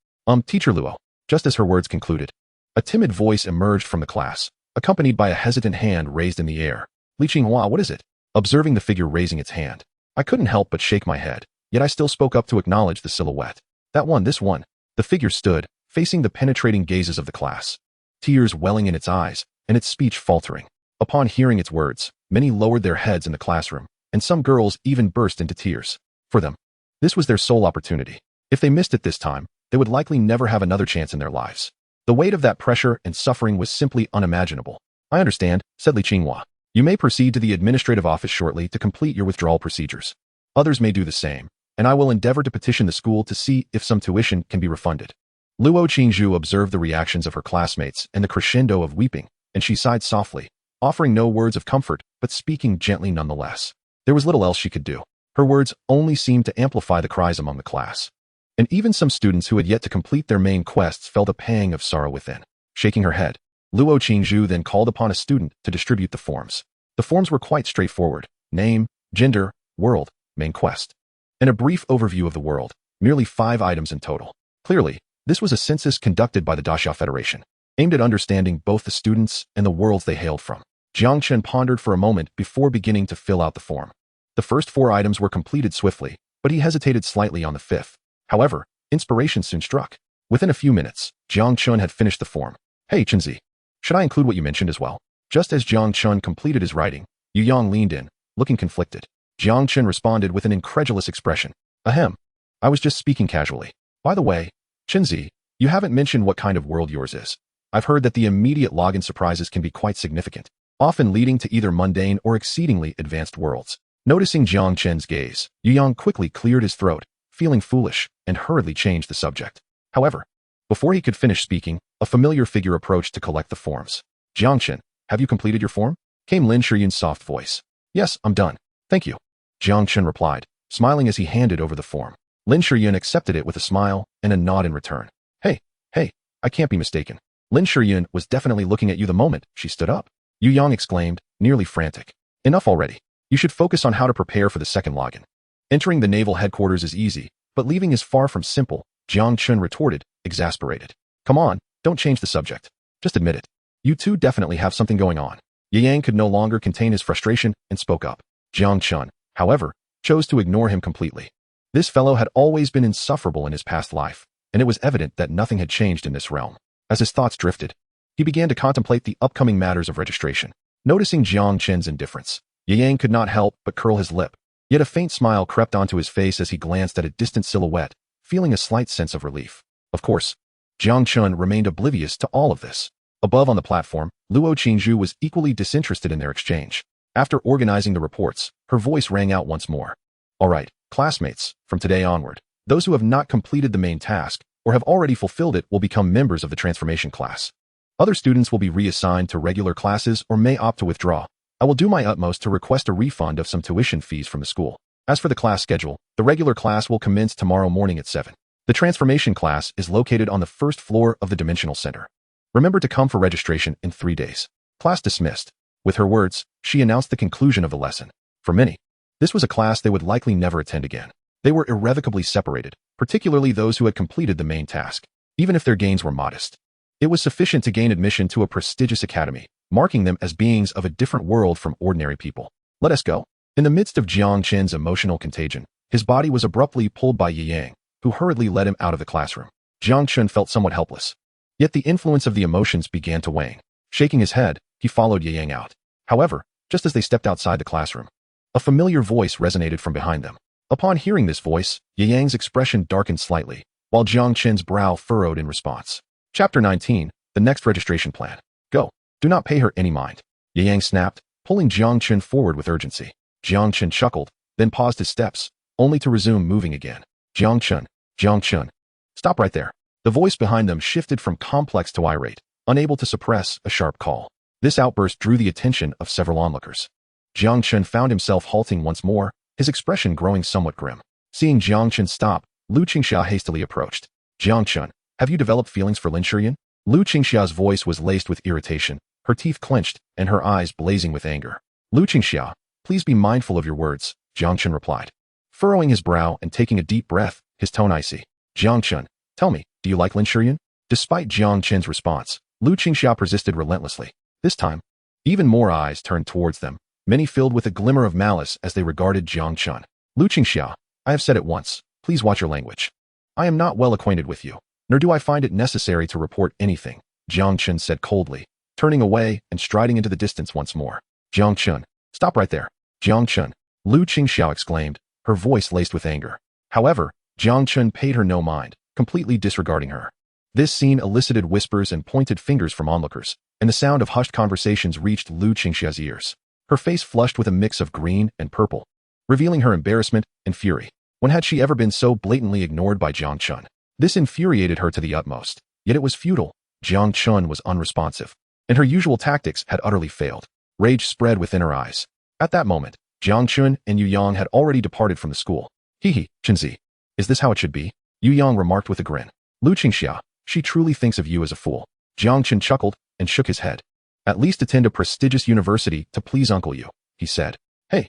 Teacher Luo. Just as her words concluded, a timid voice emerged from the class, accompanied by a hesitant hand raised in the air. Li Qinghua, what is it? Observing the figure raising its hand, I couldn't help but shake my head, yet I still spoke up to acknowledge the silhouette. That one, this one. The figure stood, facing the penetrating gazes of the class, tears welling in its eyes, and its speech faltering. Upon hearing its words, many lowered their heads in the classroom, and some girls even burst into tears. For them, this was their sole opportunity. If they missed it this time, they would likely never have another chance in their lives. The weight of that pressure and suffering was simply unimaginable. I understand, said Li Qinghua. You may proceed to the administrative office shortly to complete your withdrawal procedures. Others may do the same, and I will endeavor to petition the school to see if some tuition can be refunded. Luo Qingzhu observed the reactions of her classmates and the crescendo of weeping, and she sighed softly, offering no words of comfort, but speaking gently nonetheless. There was little else she could do. Her words only seemed to amplify the cries among the class. And even some students who had yet to complete their main quests felt a pang of sorrow within. Shaking her head, Luo Qingzhu then called upon a student to distribute the forms. The forms were quite straightforward: name, gender, world, main quest, and a brief overview of the world, merely 5 items in total. Clearly, this was a census conducted by the Daxia Federation, aimed at understanding both the students and the worlds they hailed from. Jiang Chen pondered for a moment before beginning to fill out the form. The first 4 items were completed swiftly, but he hesitated slightly on the 5th. However, inspiration soon struck. Within a few minutes, Jiang Chen had finished the form. Hey, Chenzi, should I include what you mentioned as well? Just as Jiang Chen completed his writing, Yu Yang leaned in, looking conflicted. Jiang Chen responded with an incredulous expression. Ahem. I was just speaking casually. By the way, Chenzi, you haven't mentioned what kind of world yours is. I've heard that the immediate login surprises can be quite significant, often leading to either mundane or exceedingly advanced worlds. Noticing Jiang Chen's gaze, Yu Yang quickly cleared his throat, feeling foolish, and hurriedly changed the subject. However, before he could finish speaking, a familiar figure approached to collect the forms. Jiang Chen, have you completed your form? Came Lin Shiyun's soft voice. Yes, I'm done. Thank you. Jiang Chen replied, smiling as he handed over the form. Lin Shiyun accepted it with a smile and a nod in return. Hey, I can't be mistaken. Lin Shiyun was definitely looking at you the moment she stood up. Yu Yang exclaimed, nearly frantic. Enough already. You should focus on how to prepare for the second login. Entering the naval headquarters is easy, but leaving is far from simple, Jiang Chen retorted, exasperated. Come on, don't change the subject. Just admit it. You two definitely have something going on. Yang could no longer contain his frustration and spoke up. Jiang Chen, however, chose to ignore him completely. This fellow had always been insufferable in his past life, and it was evident that nothing had changed in this realm. As his thoughts drifted, he began to contemplate the upcoming matters of registration. Noticing Jiang Chen's indifference, Yang could not help but curl his lip. Yet a faint smile crept onto his face as he glanced at a distant silhouette, feeling a slight sense of relief. Of course, Jiang Chen remained oblivious to all of this. Above on the platform, Luo Qingzhu was equally disinterested in their exchange. After organizing the reports, her voice rang out once more. All right, classmates, from today onward, those who have not completed the main task or have already fulfilled it will become members of the transformation class. Other students will be reassigned to regular classes or may opt to withdraw. I will do my utmost to request a refund of some tuition fees from the school. As for the class schedule, the regular class will commence tomorrow morning at 7. The transformation class is located on the first floor of the Dimensional Center. Remember to come for registration in 3 days. Class dismissed. With her words, she announced the conclusion of the lesson. For many, this was a class they would likely never attend again. They were irrevocably separated, particularly those who had completed the main task. Even if their gains were modest, it was sufficient to gain admission to a prestigious academy, marking them as beings of a different world from ordinary people. Let us go. In the midst of Jiang Chen's emotional contagion, his body was abruptly pulled by Yang, who hurriedly led him out of the classroom. Jiang Chen felt somewhat helpless. Yet the influence of the emotions began to wane. Shaking his head, he followed Yang out. However, just as they stepped outside the classroom, a familiar voice resonated from behind them. Upon hearing this voice, Yang's expression darkened slightly, while Jiang Chen's brow furrowed in response. Chapter 19, The Next Registration Plan. Go. Do not pay her any mind. Yang snapped, pulling Jiang Chen forward with urgency. Jiang Chen chuckled, then paused his steps, only to resume moving again. Jiang Chen. Stop right there. The voice behind them shifted from complex to irate, unable to suppress a sharp call. This outburst drew the attention of several onlookers. Jiang Chen found himself halting once more, his expression growing somewhat grim. Seeing Jiang Chen stop, Lu Qingxia hastily approached. Jiang Chen, have you developed feelings for Lin Shiyan? Lu Qingxia's voice was laced with irritation, her teeth clenched, and her eyes blazing with anger. Lu Qingxia, please be mindful of your words, Jiang Chen replied. Furrowing his brow and taking a deep breath, his tone icy. Jiang Chen, tell me, do you like Lin Shiyan? Despite Jiang Chen's response, Lu Qingxia persisted relentlessly. This time, even more eyes turned towards them, many filled with a glimmer of malice as they regarded Jiang Chen. Lu Qingxia, I have said it once, please watch your language. I am not well acquainted with you, nor do I find it necessary to report anything, Jiang Chen said coldly, turning away and striding into the distance once more. Jiang Chen, stop right there. Jiang Chen, Lu Qingxia exclaimed, her voice laced with anger. However, Jiang Chen paid her no mind, completely disregarding her. This scene elicited whispers and pointed fingers from onlookers, and the sound of hushed conversations reached Lu Qingxia's ears. Her face flushed with a mix of green and purple, revealing her embarrassment and fury. When had she ever been so blatantly ignored by Jiang Chen? This infuriated her to the utmost, yet it was futile. Jiang Chen was unresponsive, and her usual tactics had utterly failed. Rage spread within her eyes. At that moment, Jiang Chen and Yu Yang had already departed from the school. Hee, Chenzi. Is this how it should be? Yu Yang remarked with a grin. Lu Qingxia, she truly thinks of you as a fool. Jiang Chen chuckled and shook his head. At least attend a prestigious university to please Uncle Yu, he said. Hey,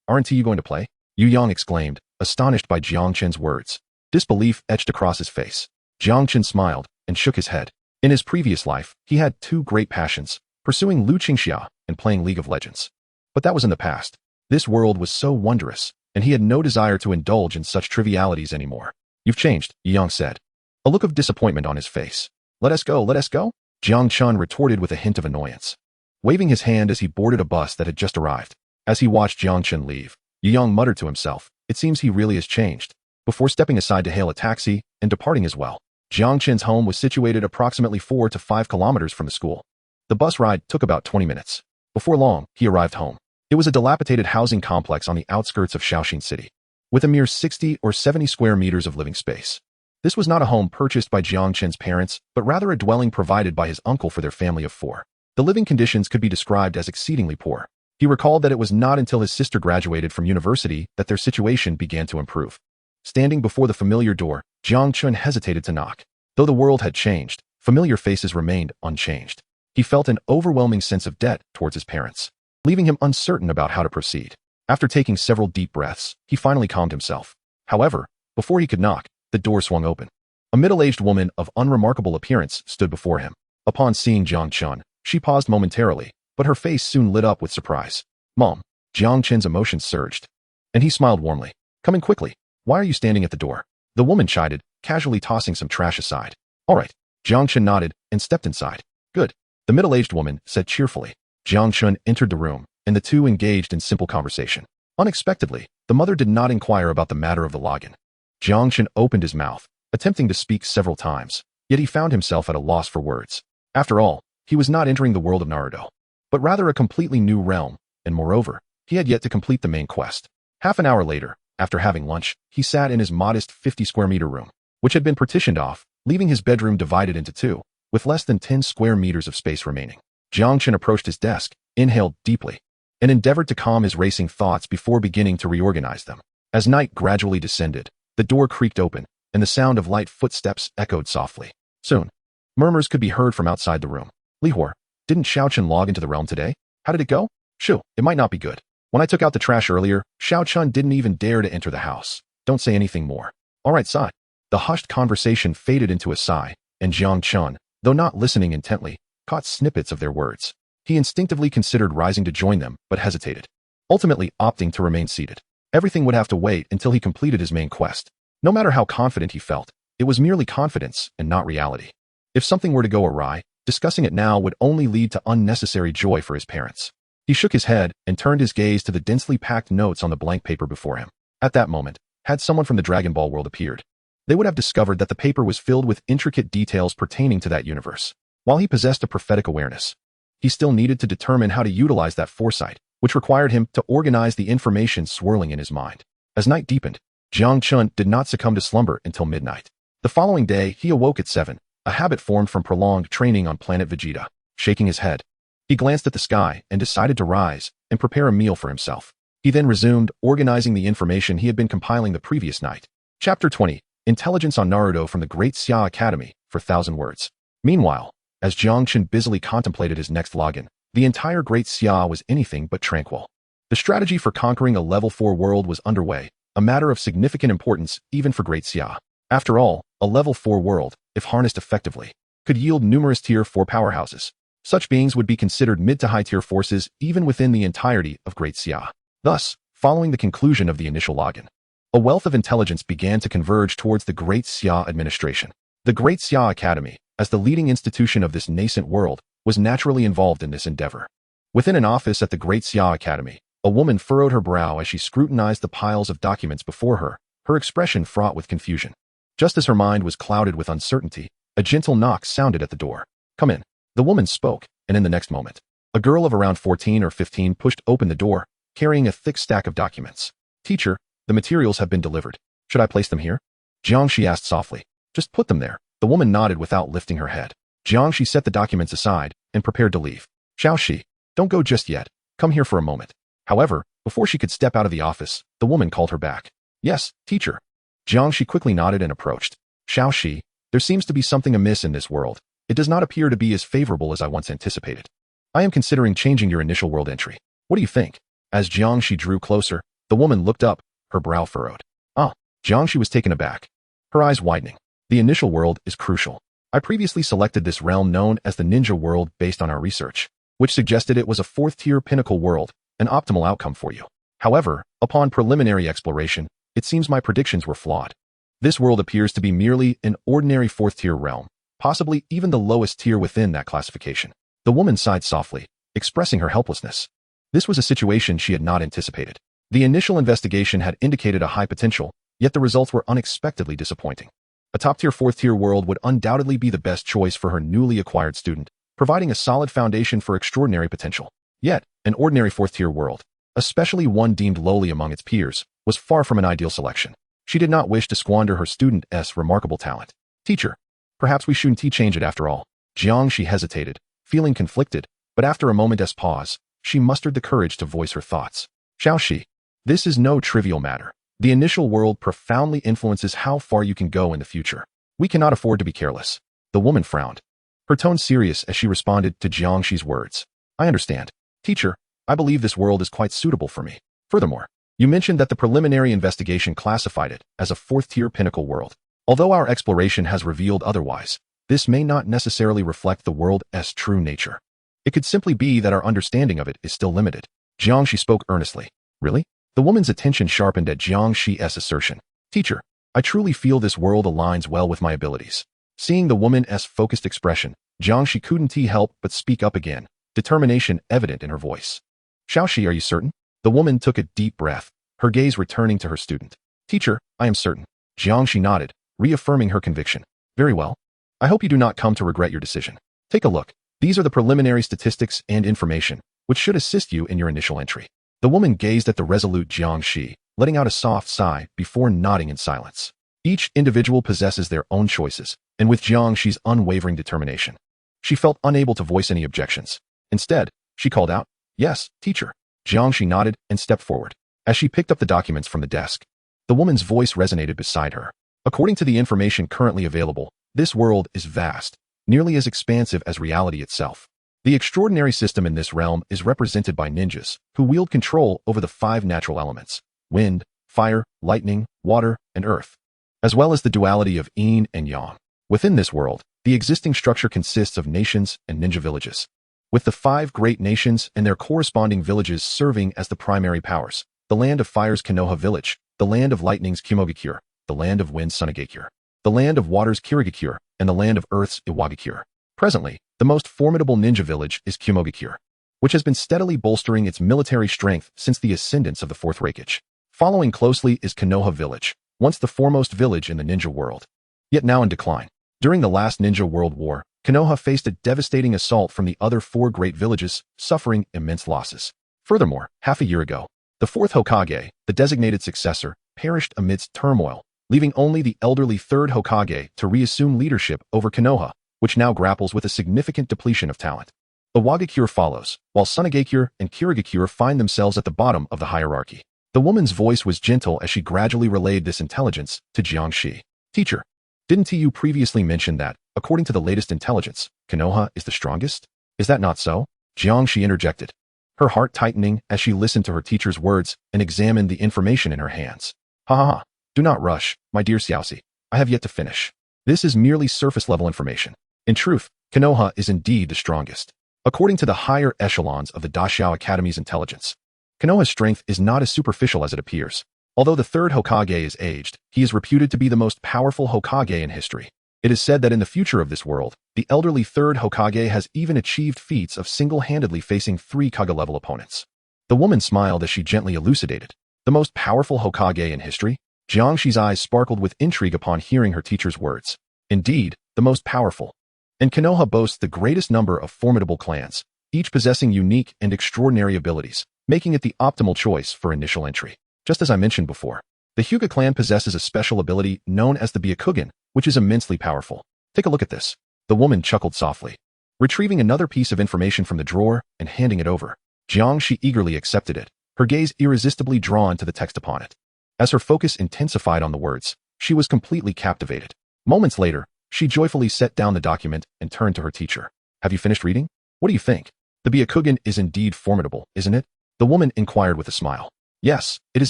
aren't you going to play? Yu Yang exclaimed, astonished by Jiang Chen's words. Disbelief etched across his face. Jiang Chen smiled and shook his head. In his previous life, he had two great passions, pursuing Lu Qingxia and playing League of Legends. But that was in the past. This world was so wondrous, and he had no desire to indulge in such trivialities anymore. You've changed, Yu Yang said, a look of disappointment on his face. Let us go. Jiang Chen retorted with a hint of annoyance, waving his hand as he boarded a bus that had just arrived. As he watched Jiang Chen leave, Yu Yang muttered to himself, it seems he really has changed, before stepping aside to hail a taxi and departing as well. Jiang Chen's home was situated approximately 4 to 5 kilometers from the school. The bus ride took about 20 minutes. Before long, he arrived home. It was a dilapidated housing complex on the outskirts of Shaoxing City, with a mere 60 or 70 square meters of living space. This was not a home purchased by Jiang Chen's parents, but rather a dwelling provided by his uncle for their family of 4. The living conditions could be described as exceedingly poor. He recalled that it was not until his sister graduated from university that their situation began to improve. Standing before the familiar door, Jiang Chen hesitated to knock. Though the world had changed, familiar faces remained unchanged. He felt an overwhelming sense of debt towards his parents, leaving him uncertain about how to proceed. After taking several deep breaths, he finally calmed himself. However, before he could knock, the door swung open. A middle-aged woman of unremarkable appearance stood before him. Upon seeing Jiang Chen, she paused momentarily, but her face soon lit up with surprise. Mom. Jiang Chen's emotions surged, and he smiled warmly. Come in quickly. Why are you standing at the door? The woman chided, casually tossing some trash aside. All right. Jiang Chen nodded and stepped inside. Good. The middle-aged woman said cheerfully. Jiang Chen entered the room, and the two engaged in simple conversation. Unexpectedly, the mother did not inquire about the matter of the login. Jiang Chen opened his mouth, attempting to speak several times, yet he found himself at a loss for words. After all, he was not entering the world of Naruto, but rather a completely new realm, and moreover, he had yet to complete the main quest. Half an hour later, after having lunch, he sat in his modest 50-square-meter room, which had been partitioned off, leaving his bedroom divided into 2, with less than 10 square meters of space remaining. Jiang Chen approached his desk, inhaled deeply, and endeavored to calm his racing thoughts before beginning to reorganize them. As night gradually descended, the door creaked open, and the sound of light footsteps echoed softly. Soon, murmurs could be heard from outside the room. Lihor, didn't Xiao Chen log into the realm today? How did it go? Shoo, it might not be good. When I took out the trash earlier, Xiao Chen didn't even dare to enter the house. Don't say anything more. All right, Sai. The hushed conversation faded into a sigh, and Jiang Chen, though not listening intently, caught snippets of their words. He instinctively considered rising to join them, but hesitated. ultimately opting to remain seated. Everything would have to wait until he completed his main quest. No matter how confident he felt, it was merely confidence and not reality. If something were to go awry, discussing it now would only lead to unnecessary joy for his parents. He shook his head and turned his gaze to the densely packed notes on the blank paper before him. At that moment, had someone from the Dragon Ball world appeared, they would have discovered that the paper was filled with intricate details pertaining to that universe. While he possessed a prophetic awareness, he still needed to determine how to utilize that foresight, which required him to organize the information swirling in his mind. As night deepened, Jiang Chen did not succumb to slumber until midnight. The following day, he awoke at 7, a habit formed from prolonged training on planet Vegeta. Shaking his head, he glanced at the sky and decided to rise and prepare a meal for himself. He then resumed organizing the information he had been compiling the previous night. Chapter 20. Intelligence on Naruto from the Great Xia Academy for 1,000 words. Meanwhile, as Jiang Chen busily contemplated his next login, the entire Great Xia was anything but tranquil. The strategy for conquering a level 4 world was underway, a matter of significant importance even for Great Xia. After all, a level 4 world, if harnessed effectively, could yield numerous tier 4 powerhouses. Such beings would be considered mid to high tier forces even within the entirety of Great Xia. Thus, following the conclusion of the initial login, a wealth of intelligence began to converge towards the Great Xia administration. The Great Xia Academy, as the leading institution of this nascent world, was naturally involved in this endeavor. Within an office at the Great Xia Academy, a woman furrowed her brow as she scrutinized the piles of documents before her, her expression fraught with confusion. Just as her mind was clouded with uncertainty, a gentle knock sounded at the door. "Come in." The woman spoke, and in the next moment, a girl of around 14 or 15 pushed open the door, carrying a thick stack of documents. "Teacher, the materials have been delivered. Should I place them here?" Jiangxi asked softly. "Just put them there." The woman nodded without lifting her head. Jiangxi set the documents aside and prepared to leave. "Xiaoxi, don't go just yet. Come here for a moment." However, before she could step out of the office, the woman called her back. "Yes, teacher." Jiangxi quickly nodded and approached. "Xiaoxi, there seems to be something amiss in this world. It does not appear to be as favorable as I once anticipated. I am considering changing your initial world entry. What do you think?" As Jiangxi drew closer, the woman looked up, her brow furrowed. "Ah." Jiangxi was taken aback, her eyes widening. "The initial world is crucial. I previously selected this realm known as the Ninja World based on our research, which suggested it was a 4th-tier pinnacle world, an optimal outcome for you. However, upon preliminary exploration, it seems my predictions were flawed. This world appears to be merely an ordinary 4th-tier realm, possibly even the lowest tier within that classification." The woman sighed softly, expressing her helplessness. This was a situation she had not anticipated. The initial investigation had indicated a high potential, yet the results were unexpectedly disappointing. A top-tier 4th-tier world would undoubtedly be the best choice for her newly acquired student, providing a solid foundation for extraordinary potential. Yet, an ordinary 4th-tier world, especially one deemed lowly among its peers, was far from an ideal selection. She did not wish to squander her student's remarkable talent. "Teacher, perhaps we shouldn't change it after all." Jiangxi hesitated, feeling conflicted, but after a moment's pause, she mustered the courage to voice her thoughts. "Xiaoxi, this is no trivial matter. The initial world profoundly influences how far you can go in the future. We cannot afford to be careless." The woman frowned, her tone serious as she responded to Jiangxi's words. "I understand. Teacher, I believe this world is quite suitable for me. Furthermore, you mentioned that the preliminary investigation classified it as a 4th-tier pinnacle world. Although our exploration has revealed otherwise, this may not necessarily reflect the world's true nature. It could simply be that our understanding of it is still limited." Jiangxi spoke earnestly. "Really?" The woman's attention sharpened at Jiangxi's assertion. "Teacher, I truly feel this world aligns well with my abilities." Seeing the woman's focused expression, Jiangxi couldn't help but speak up again, determination evident in her voice. "Xiaoxi, are you certain?" The woman took a deep breath, her gaze returning to her student. "Teacher, I am certain." Jiangxi nodded, reaffirming her conviction. "Very well. I hope you do not come to regret your decision. Take a look. These are the preliminary statistics and information, which should assist you in your initial entry." The woman gazed at the resolute Jiangxi, letting out a soft sigh before nodding in silence. Each individual possesses their own choices, and with Jiangxi's unwavering determination, she felt unable to voice any objections. Instead, she called out, "Yes, teacher." Jiangxi nodded and stepped forward. As she picked up the documents from the desk, the woman's voice resonated beside her. "According to the information currently available, this world is vast, nearly as expansive as reality itself. The extraordinary system in this realm is represented by ninjas, who wield control over the 5 natural elements: wind, fire, lightning, water, and earth, as well as the duality of yin and yang. Within this world, the existing structure consists of nations and ninja villages. with the 5 great nations and their corresponding villages serving as the primary powers. The land of fire's Konoha village, the land of lightning's Kumogakure, the land of wind's Sunagakure, the land of water's Kirigakure, and the land of earth's Iwagakure. Presently, the most formidable ninja village is Kumogakure, which has been steadily bolstering its military strength since the ascendance of the Fourth Raikage. Following closely is Konoha village, once the foremost village in the ninja world, yet now in decline. During the last Ninja World War, Konoha faced a devastating assault from the other 4 great villages, suffering immense losses. Furthermore, half a year ago, the 4th Hokage, the designated successor, perished amidst turmoil, leaving only the elderly 3rd Hokage to reassume leadership over Konoha, which now grapples with a significant depletion of talent. Iwagakure follows, while Sunagakure and Kirigakure find themselves at the bottom of the hierarchy. The woman's voice was gentle as she gradually relayed this intelligence to Jiang Chen. Teacher, didn't you previously mention that, according to the latest intelligence, Konoha is the strongest? Is that not so? Jiang Chen interjected, her heart tightening as she listened to her teacher's words and examined the information in her hands. Ha ha ha. Do not rush, my dear Xiaoxi. I have yet to finish. This is merely surface-level information. In truth, Konoha is indeed the strongest. According to the higher echelons of the Daxiao Academy's intelligence, Konoha's strength is not as superficial as it appears. Although the 3rd Hokage is aged, he is reputed to be the most powerful Hokage in history. It is said that in the future of this world, the elderly 3rd Hokage has even achieved feats of single-handedly facing 3 Kage-level opponents. The woman smiled as she gently elucidated. The most powerful Hokage in history? Jiang Shen's eyes sparkled with intrigue upon hearing her teacher's words. Indeed, the most powerful. And Konoha boasts the greatest number of formidable clans, each possessing unique and extraordinary abilities, making it the optimal choice for initial entry. Just as I mentioned before, the Hyuga clan possesses a special ability known as the Byakugan, which is immensely powerful. Take a look at this. The woman chuckled softly, retrieving another piece of information from the drawer and handing it over. Jiang Chen eagerly accepted it, her gaze irresistibly drawn to the text upon it. As her focus intensified on the words, she was completely captivated. Moments later, she joyfully set down the document and turned to her teacher. Have you finished reading? What do you think? The Byakugan is indeed formidable, isn't it? The woman inquired with a smile. Yes, it is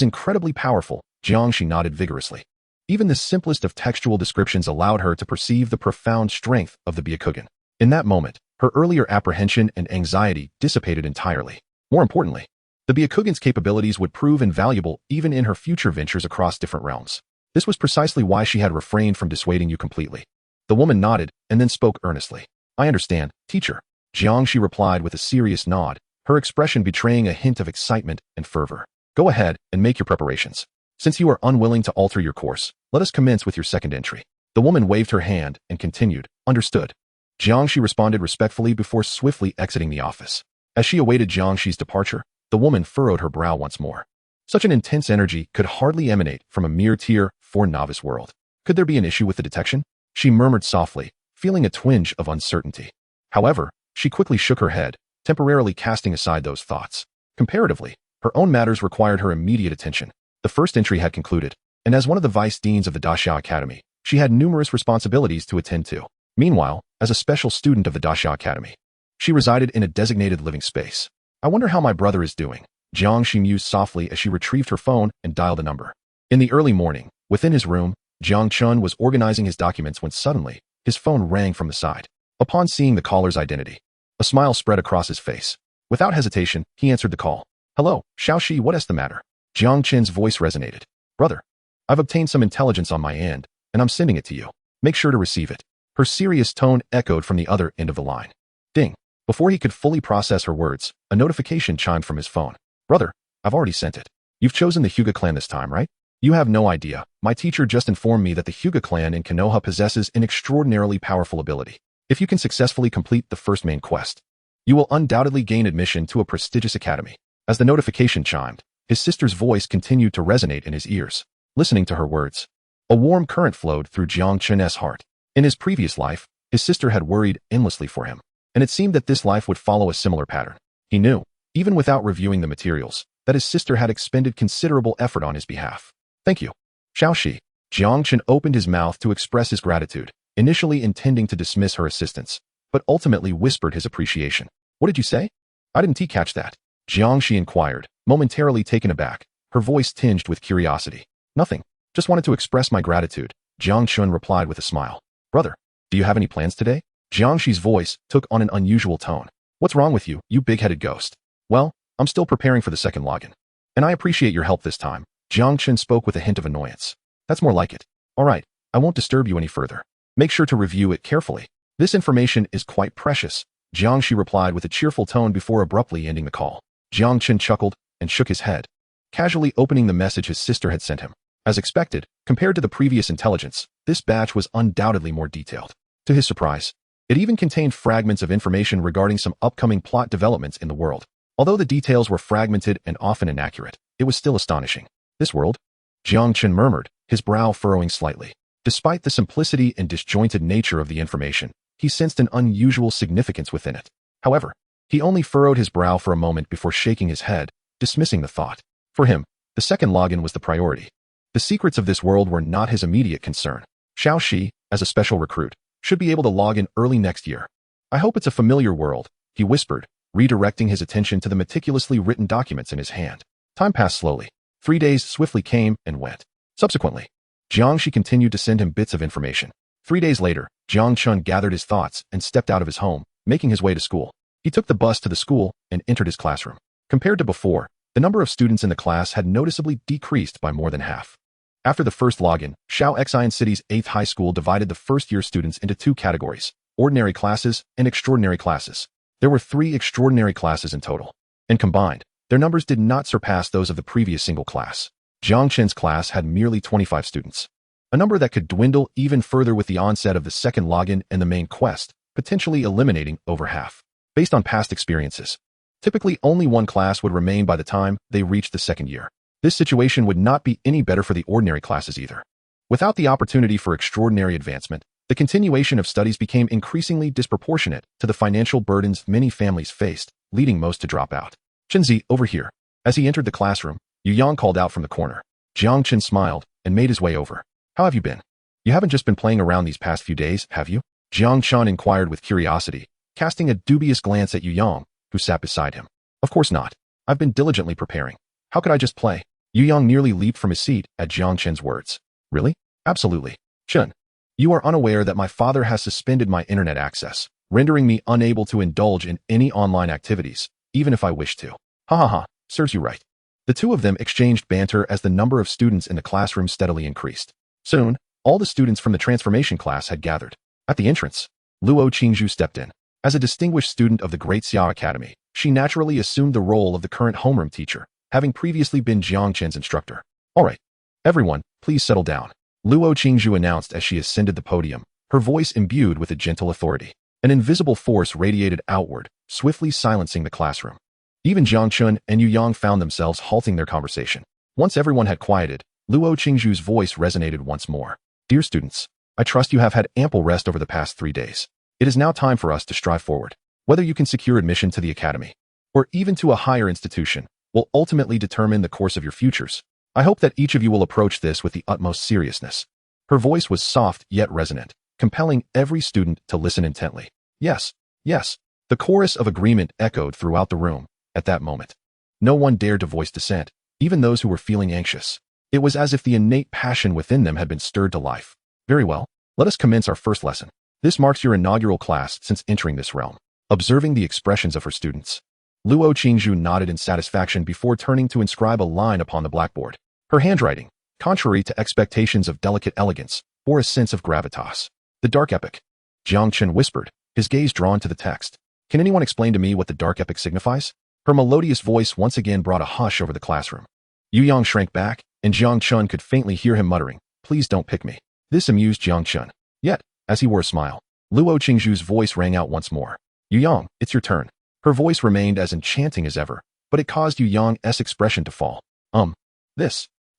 incredibly powerful, Jiang Chen nodded vigorously. Even the simplest of textual descriptions allowed her to perceive the profound strength of the Byakugan. In that moment, her earlier apprehension and anxiety dissipated entirely. More importantly, the Byakugan's capabilities would prove invaluable even in her future ventures across different realms. This was precisely why she had refrained from dissuading you completely. The woman nodded and then spoke earnestly. I understand, teacher. Jiang Chen replied with a serious nod, her expression betraying a hint of excitement and fervor. Go ahead and make your preparations. Since you are unwilling to alter your course, let us commence with your second entry. The woman waved her hand and continued, Understood. Jiang Chen responded respectfully before swiftly exiting the office. As she awaited Jiang Shen's departure, the woman furrowed her brow once more. Such an intense energy could hardly emanate from a mere Tier 4 novice world. Could there be an issue with the detection? She murmured softly, feeling a twinge of uncertainty. However, she quickly shook her head, temporarily casting aside those thoughts. Comparatively, her own matters required her immediate attention. The first entry had concluded, and as one of the vice deans of the Daxiao Academy, she had numerous responsibilities to attend to. Meanwhile, as a special student of the Daxiao Academy, she resided in a designated living space. I wonder how my brother is doing. Jiang Chen mused softly as she retrieved her phone and dialed a number. In the early morning, within his room, Jiang Chen was organizing his documents when suddenly, his phone rang from the side. Upon seeing the caller's identity, a smile spread across his face. Without hesitation, he answered the call. Hello, Xiaoxi, what is the matter? Jiang Chen's voice resonated. Brother, I've obtained some intelligence on my end, and I'm sending it to you. Make sure to receive it. Her serious tone echoed from the other end of the line. Ding. Before he could fully process her words, a notification chimed from his phone. Brother, I've already sent it. You've chosen the Hyuga clan this time, right? You have no idea. My teacher just informed me that the Hyuga clan in Konoha possesses an extraordinarily powerful ability. If you can successfully complete the first main quest, you will undoubtedly gain admission to a prestigious academy. As the notification chimed, his sister's voice continued to resonate in his ears. Listening to her words, a warm current flowed through Jiang Chen's heart. In his previous life, his sister had worried endlessly for him, and it seemed that this life would follow a similar pattern. He knew, even without reviewing the materials, that his sister had expended considerable effort on his behalf. Thank you. Xiaoxi. Jiang Chen opened his mouth to express his gratitude, initially intending to dismiss her assistance, but ultimately whispered his appreciation. What did you say? I didn't catch that. Jiang Chen inquired, momentarily taken aback, her voice tinged with curiosity. Nothing. Just wanted to express my gratitude, Jiang Chen replied with a smile. Brother, do you have any plans today? Jiang Shen's voice took on an unusual tone. What's wrong with you, you big-headed ghost? Well, I'm still preparing for the second login. And I appreciate your help this time. Jiang Chen spoke with a hint of annoyance. That's more like it. All right, I won't disturb you any further. Make sure to review it carefully. This information is quite precious, Jiang Shi replied with a cheerful tone before abruptly ending the call. Jiang Chen chuckled and shook his head, casually opening the message his sister had sent him. As expected, compared to the previous intelligence, this batch was undoubtedly more detailed. To his surprise, it even contained fragments of information regarding some upcoming plot developments in the world. Although the details were fragmented and often inaccurate, it was still astonishing. This world? Jiang Chen murmured, his brow furrowing slightly. Despite the simplicity and disjointed nature of the information, he sensed an unusual significance within it. However, he only furrowed his brow for a moment before shaking his head, dismissing the thought. For him, the second login was the priority. The secrets of this world were not his immediate concern. Xiao Shi, as a special recruit, should be able to log in early next year. I hope it's a familiar world, he whispered, redirecting his attention to the meticulously written documents in his hand. Time passed slowly. 3 days swiftly came and went. Subsequently, Jiang Shi continued to send him bits of information. 3 days later, Jiang Chen gathered his thoughts and stepped out of his home, making his way to school. He took the bus to the school and entered his classroom. Compared to before, the number of students in the class had noticeably decreased by more than half. After the first login, Xian City's 8th high school divided the first-year students into 2 categories, ordinary classes and extraordinary classes. There were 3 extraordinary classes in total, and combined, their numbers did not surpass those of the previous single class. Jiang Chen's class had merely 25 students, a number that could dwindle even further with the onset of the second login and the main quest, potentially eliminating over half. Based on past experiences, typically only 1 class would remain by the time they reached the second year. This situation would not be any better for the ordinary classes either. Without the opportunity for extraordinary advancement, the continuation of studies became increasingly disproportionate to the financial burdens many families faced, leading most to drop out. Chenzi, over here. As he entered the classroom, Yu Yang called out from the corner. Jiang Chen smiled and made his way over. How have you been? You haven't just been playing around these past few days, have you? Jiang Chen inquired with curiosity, casting a dubious glance at Yu Yang, who sat beside him. Of course not. I've been diligently preparing. How could I just play? Yu Yang nearly leaped from his seat at Jiang Chen's words. Really? Absolutely. Chen, you are unaware that my father has suspended my internet access, rendering me unable to indulge in any online activities, even if I wish to. Ha ha ha, serves you right. The two of them exchanged banter as the number of students in the classroom steadily increased. Soon, all the students from the transformation class had gathered. At the entrance, Luo Qingzhu stepped in. As a distinguished student of the Great Xia Academy, she naturally assumed the role of the current homeroom teacher, having previously been Jiang Chen's instructor. All right, everyone, please settle down, Luo Qingzhu announced as she ascended the podium, her voice imbued with a gentle authority. An invisible force radiated outward, swiftly silencing the classroom. Even Jiang Chen and Yu Yang found themselves halting their conversation. Once everyone had quieted, Luo Qingzhu's voice resonated once more. Dear students, I trust you have had ample rest over the past 3 days. It is now time for us to strive forward. Whether you can secure admission to the academy, or even to a higher institution, will ultimately determine the course of your futures. I hope that each of you will approach this with the utmost seriousness. Her voice was soft yet resonant, compelling every student to listen intently. Yes, yes. The chorus of agreement echoed throughout the room at that moment. No one dared to voice dissent, even those who were feeling anxious. It was as if the innate passion within them had been stirred to life. Very well, let us commence our first lesson. This marks your inaugural class since entering this realm. Observing the expressions of her students, Luo Qingzhu nodded in satisfaction before turning to inscribe a line upon the blackboard. Her handwriting, contrary to expectations of delicate elegance, bore a sense of gravitas. The Dark Epic. Jiang Chen whispered, his gaze drawn to the text. Can anyone explain to me what the Dark Epic signifies? Her melodious voice once again brought a hush over the classroom. Yu Yang shrank back, and Jiang Chen could faintly hear him muttering, "Please don't pick me." This amused Jiang Chen. Yet, as he wore a smile, Luo Qingzhu's voice rang out once more. Yu Yang, it's your turn. Her voice remained as enchanting as ever, but it caused Yu Yang's expression to fall.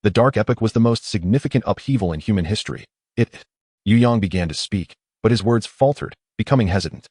The Dark Epic was the most significant upheaval in human history. Yu Yang began to speak, but his words faltered, becoming hesitant.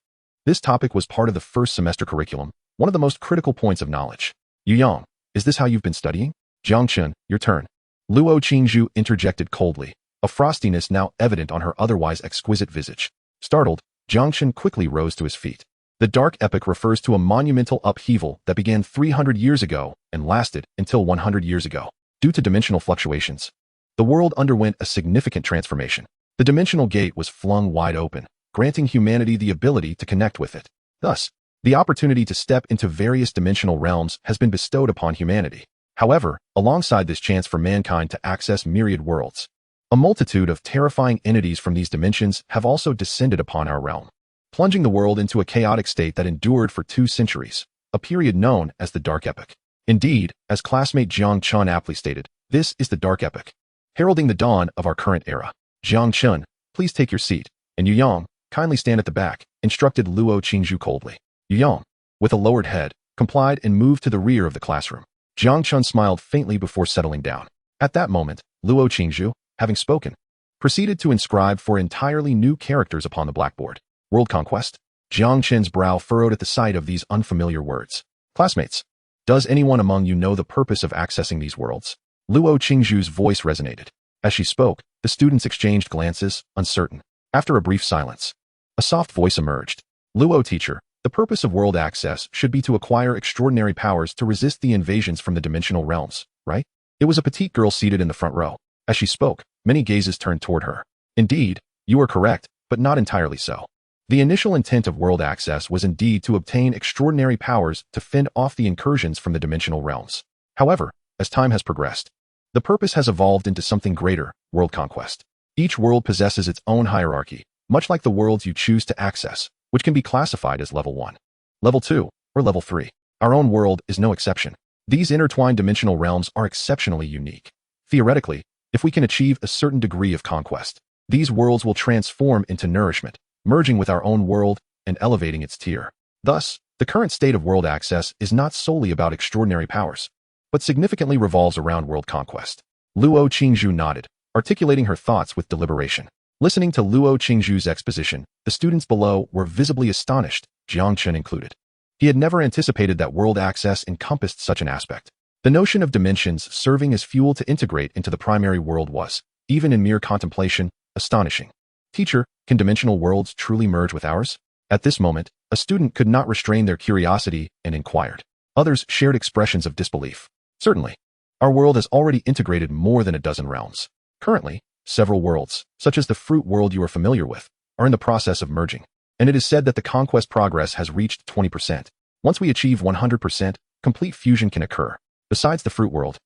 This topic was part of the first semester curriculum, one of the most critical points of knowledge. Yu Yang, is this how you've been studying? Jiang Chen, your turn. Luo Qingzhu interjected coldly, a frostiness now evident on her otherwise exquisite visage. Startled, Jiang Chen quickly rose to his feet. The Dark Epic refers to a monumental upheaval that began 300 years ago and lasted until 100 years ago. Due to dimensional fluctuations, the world underwent a significant transformation. The dimensional gate was flung wide open, granting humanity the ability to connect with it. Thus, The opportunity to step into various dimensional realms has been bestowed upon humanity. However, alongside this chance for mankind to access myriad worlds, a multitude of terrifying entities from these dimensions have also descended upon our realm, plunging the world into a chaotic state that endured for 2 centuries, a period known as the Dark Epoch. Indeed, as classmate Jiang Chen aptly stated, this is the Dark Epoch, heralding the dawn of our current era. Jiang Chen, please take your seat, and Yu Yang, kindly stand at the back, instructed Luo Qingzhu coldly. Yu Yang, with a lowered head, complied and moved to the rear of the classroom. Jiang Chen smiled faintly before settling down. At that moment, Luo Qingzhu, having spoken, proceeded to inscribe 4 entirely new characters upon the blackboard. World Conquest? Jiang Chen's brow furrowed at the sight of these unfamiliar words. Classmates, does anyone among you know the purpose of accessing these worlds? Luo Qingzhu's voice resonated. As she spoke, the students exchanged glances, uncertain. After a brief silence, a soft voice emerged. Luo teacher, the purpose of world access should be to acquire extraordinary powers to resist the invasions from the dimensional realms, right? It was a petite girl seated in the front row. As she spoke, many gazes turned toward her. Indeed, you are correct, but not entirely so. The initial intent of world access was indeed to obtain extraordinary powers to fend off the incursions from the dimensional realms. However, as time has progressed, the purpose has evolved into something greater, world conquest. Each world possesses its own hierarchy, much like the worlds you choose to access, which can be classified as Level 1, Level 2, or Level 3. Our own world is no exception. These intertwined dimensional realms are exceptionally unique. Theoretically, if we can achieve a certain degree of conquest, these worlds will transform into nourishment, merging with our own world and elevating its tier. Thus, the current state of world access is not solely about extraordinary powers, but significantly revolves around world conquest. Luo Qingzhu nodded, articulating her thoughts with deliberation. Listening to Luo Qingzhu's exposition, the students below were visibly astonished, Jiang Chen included. He had never anticipated that world access encompassed such an aspect. The notion of dimensions serving as fuel to integrate into the primary world was, even in mere contemplation, astonishing. Teacher, can dimensional worlds truly merge with ours? At this moment, a student could not restrain their curiosity and inquired. Others shared expressions of disbelief. Certainly. Our world has already integrated more than a dozen realms. Currently, several worlds, such as the fruit world you are familiar with, are in the process of merging, and it is said that the conquest progress has reached 20%. Once we achieve 100%, complete fusion can occur. Besides the fruit world,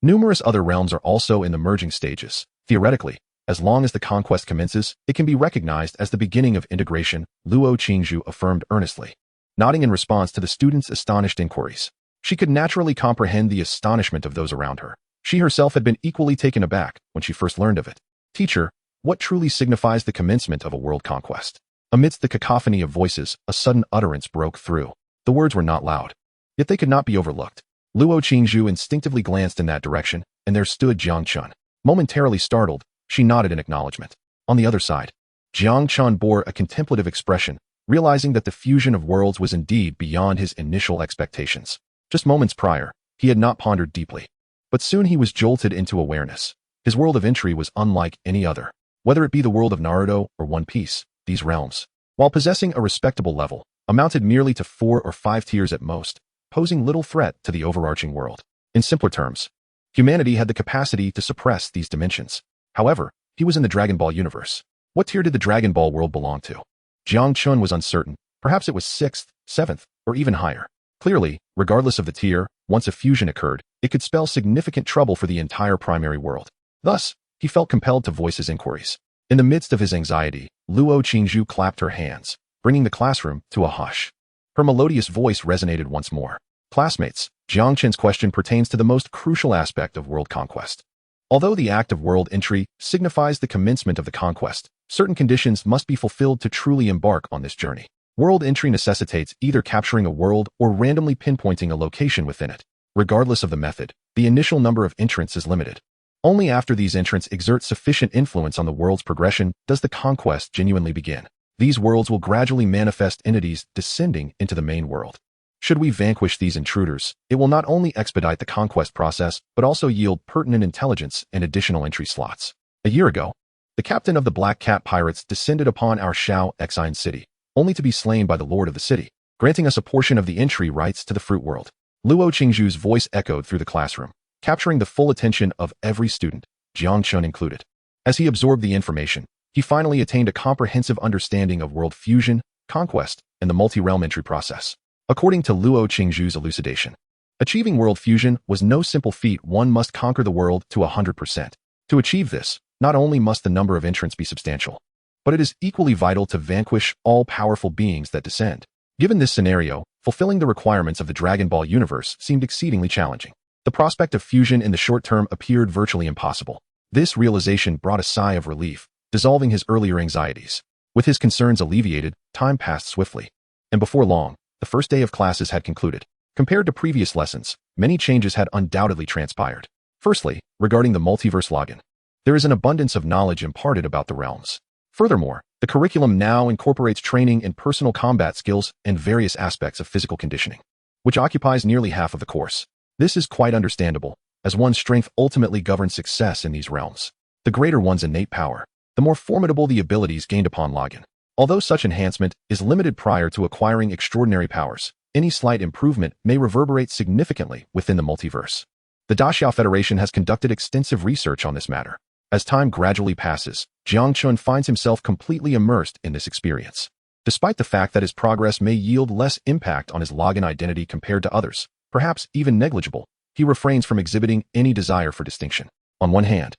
numerous other realms are also in the merging stages. Theoretically, as long as the conquest commences, it can be recognized as the beginning of integration, Luo Qingzhu affirmed earnestly, nodding in response to the students' astonished inquiries. She could naturally comprehend the astonishment of those around her. She herself had been equally taken aback when she first learned of it. Teacher, what truly signifies the commencement of a world conquest? Amidst the cacophony of voices, a sudden utterance broke through. The words were not loud, yet they could not be overlooked. Luo Qingzhu instinctively glanced in that direction, and there stood Jiang Chen. Momentarily startled, she nodded in acknowledgement. On the other side, Jiang Chen bore a contemplative expression, realizing that the fusion of worlds was indeed beyond his initial expectations. Just moments prior, he had not pondered deeply. But soon he was jolted into awareness. His world of entry was unlike any other. Whether it be the world of Naruto or One Piece, these realms, while possessing a respectable level, amounted merely to 4 or 5 tiers at most, posing little threat to the overarching world. In simpler terms, humanity had the capacity to suppress these dimensions. However, he was in the Dragon Ball universe. What tier did the Dragon Ball world belong to? Jiang Chen was uncertain. Perhaps it was 6th, 7th, or even higher. Clearly, regardless of the tier, once a fusion occurred, it could spell significant trouble for the entire primary world. Thus, he felt compelled to voice his inquiries. In the midst of his anxiety, Luo Qingzhu clapped her hands, bringing the classroom to a hush. Her melodious voice resonated once more. Classmates, Jiang Chen's question pertains to the most crucial aspect of world conquest. Although the act of world entry signifies the commencement of the conquest, certain conditions must be fulfilled to truly embark on this journey. World entry necessitates either capturing a world or randomly pinpointing a location within it. Regardless of the method, the initial number of entrants is limited. Only after these entrants exert sufficient influence on the world's progression does the conquest genuinely begin. These worlds will gradually manifest entities descending into the main world. Should we vanquish these intruders, it will not only expedite the conquest process, but also yield pertinent intelligence and additional entry slots. A year ago, the captain of the Black Cat Pirates descended upon our Shao Exine city, only to be slain by the lord of the city, granting us a portion of the entry rights to the fruit world. Luo Qingzhu's voice echoed through the classroom, capturing the full attention of every student, Jiang Chen included. As he absorbed the information, he finally attained a comprehensive understanding of world fusion, conquest, and the multi-realm entry process. According to Luo Qingzhu's elucidation, achieving world fusion was no simple feat. One must conquer the world to 100%. To achieve this, not only must the number of entrants be substantial, but it is equally vital to vanquish all-powerful beings that descend. Given this scenario, fulfilling the requirements of the Dragon Ball universe seemed exceedingly challenging. The prospect of fusion in the short term appeared virtually impossible. This realization brought a sigh of relief, dissolving his earlier anxieties. With his concerns alleviated, time passed swiftly. And before long, the first day of classes had concluded. Compared to previous lessons, many changes had undoubtedly transpired. Firstly, regarding the multiverse login, there is an abundance of knowledge imparted about the realms. Furthermore, the curriculum now incorporates training in personal combat skills and various aspects of physical conditioning, which occupies nearly half of the course. This is quite understandable, as one's strength ultimately governs success in these realms. The greater one's innate power, the more formidable the abilities gained upon login. Although such enhancement is limited prior to acquiring extraordinary powers, any slight improvement may reverberate significantly within the multiverse. The Daxiao Federation has conducted extensive research on this matter. As time gradually passes, Jiang Chen finds himself completely immersed in this experience. Despite the fact that his progress may yield less impact on his login identity compared to others, perhaps even negligible, he refrains from exhibiting any desire for distinction. On one hand,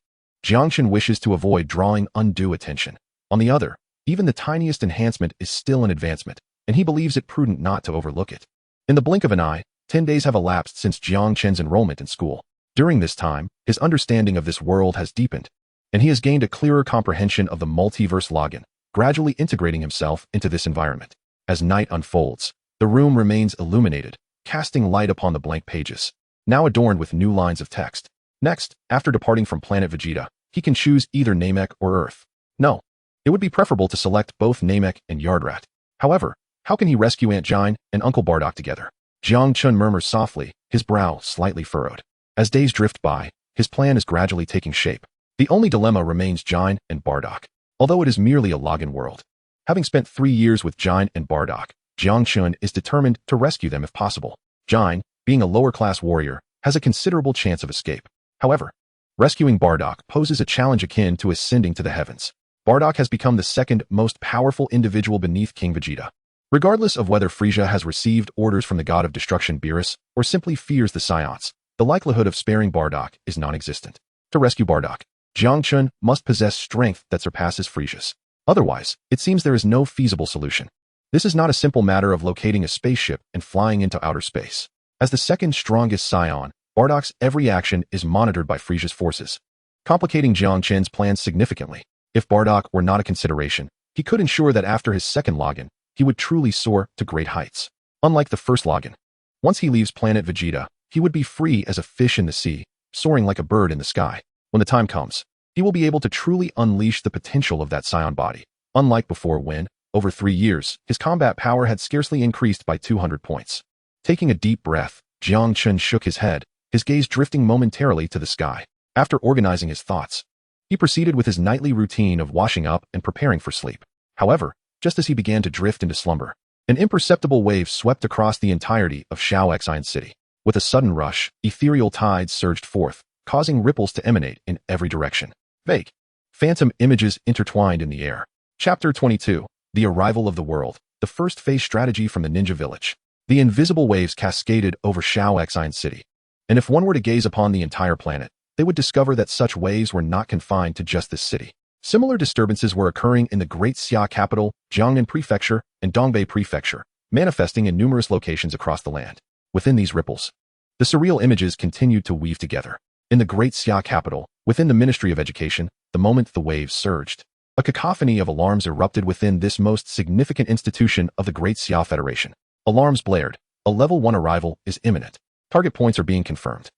Jiang Chen wishes to avoid drawing undue attention. On the other, even the tiniest enhancement is still an advancement, and he believes it prudent not to overlook it. In the blink of an eye, 10 days have elapsed since Jiang Chen's enrollment in school. During this time, his understanding of this world has deepened, and he has gained a clearer comprehension of the multiverse login, gradually integrating himself into this environment. As night unfolds, the room remains illuminated, casting light upon the blank pages, now adorned with new lines of text. Next, after departing from planet Vegeta, he can choose either Namek or Earth. No, it would be preferable to select both Namek and Yardrat. However, how can he rescue Aunt Jine and Uncle Bardock together? Jiang Chen murmurs softly, his brow slightly furrowed. As days drift by, his plan is gradually taking shape. The only dilemma remains Jine and Bardock, although it is merely a login world. Having spent 3 years with Jine and Bardock, Jiang Chen is determined to rescue them if possible. Jine, being a lower-class warrior, has a considerable chance of escape. However, rescuing Bardock poses a challenge akin to ascending to the heavens. Bardock has become the second most powerful individual beneath King Vegeta. Regardless of whether Frieza has received orders from the god of destruction Beerus or simply fears the Saiyans, the likelihood of sparing Bardock is non-existent. To rescue Bardock, Jiang Chen must possess strength that surpasses Frieza's. Otherwise, it seems there is no feasible solution. This is not a simple matter of locating a spaceship and flying into outer space. As the second strongest Saiyan, Bardock's every action is monitored by Frieza's forces, complicating Jiang Chen's plans significantly. If Bardock were not a consideration, he could ensure that after his second login, he would truly soar to great heights. Unlike the first login, once he leaves planet Vegeta, he would be free as a fish in the sea, soaring like a bird in the sky. When the time comes, he will be able to truly unleash the potential of that Saiyan body. Unlike before when, over 3 years, his combat power had scarcely increased by 200 points. Taking a deep breath, Jiang Chen shook his head, his gaze drifting momentarily to the sky. After organizing his thoughts, he proceeded with his nightly routine of washing up and preparing for sleep. However, just as he began to drift into slumber, an imperceptible wave swept across the entirety of Xian City. With a sudden rush, ethereal tides surged forth, causing ripples to emanate in every direction. Vague, phantom images intertwined in the air. Chapter 22. The Arrival of the World. The first phase strategy from the Ninja Village. The invisible waves cascaded over Xian City, and if one were to gaze upon the entire planet, they would discover that such waves were not confined to just this city. Similar disturbances were occurring in the Great Xia capital, Jiangnan Prefecture, and Dongbei Prefecture, manifesting in numerous locations across the land. Within these ripples, the surreal images continued to weave together. In the Great Xia capital, within the Ministry of Education, the moment the waves surged, a cacophony of alarms erupted within this most significant institution of the Great Xia Federation. Alarms blared. A level 1 arrival is imminent. Target points are being confirmed.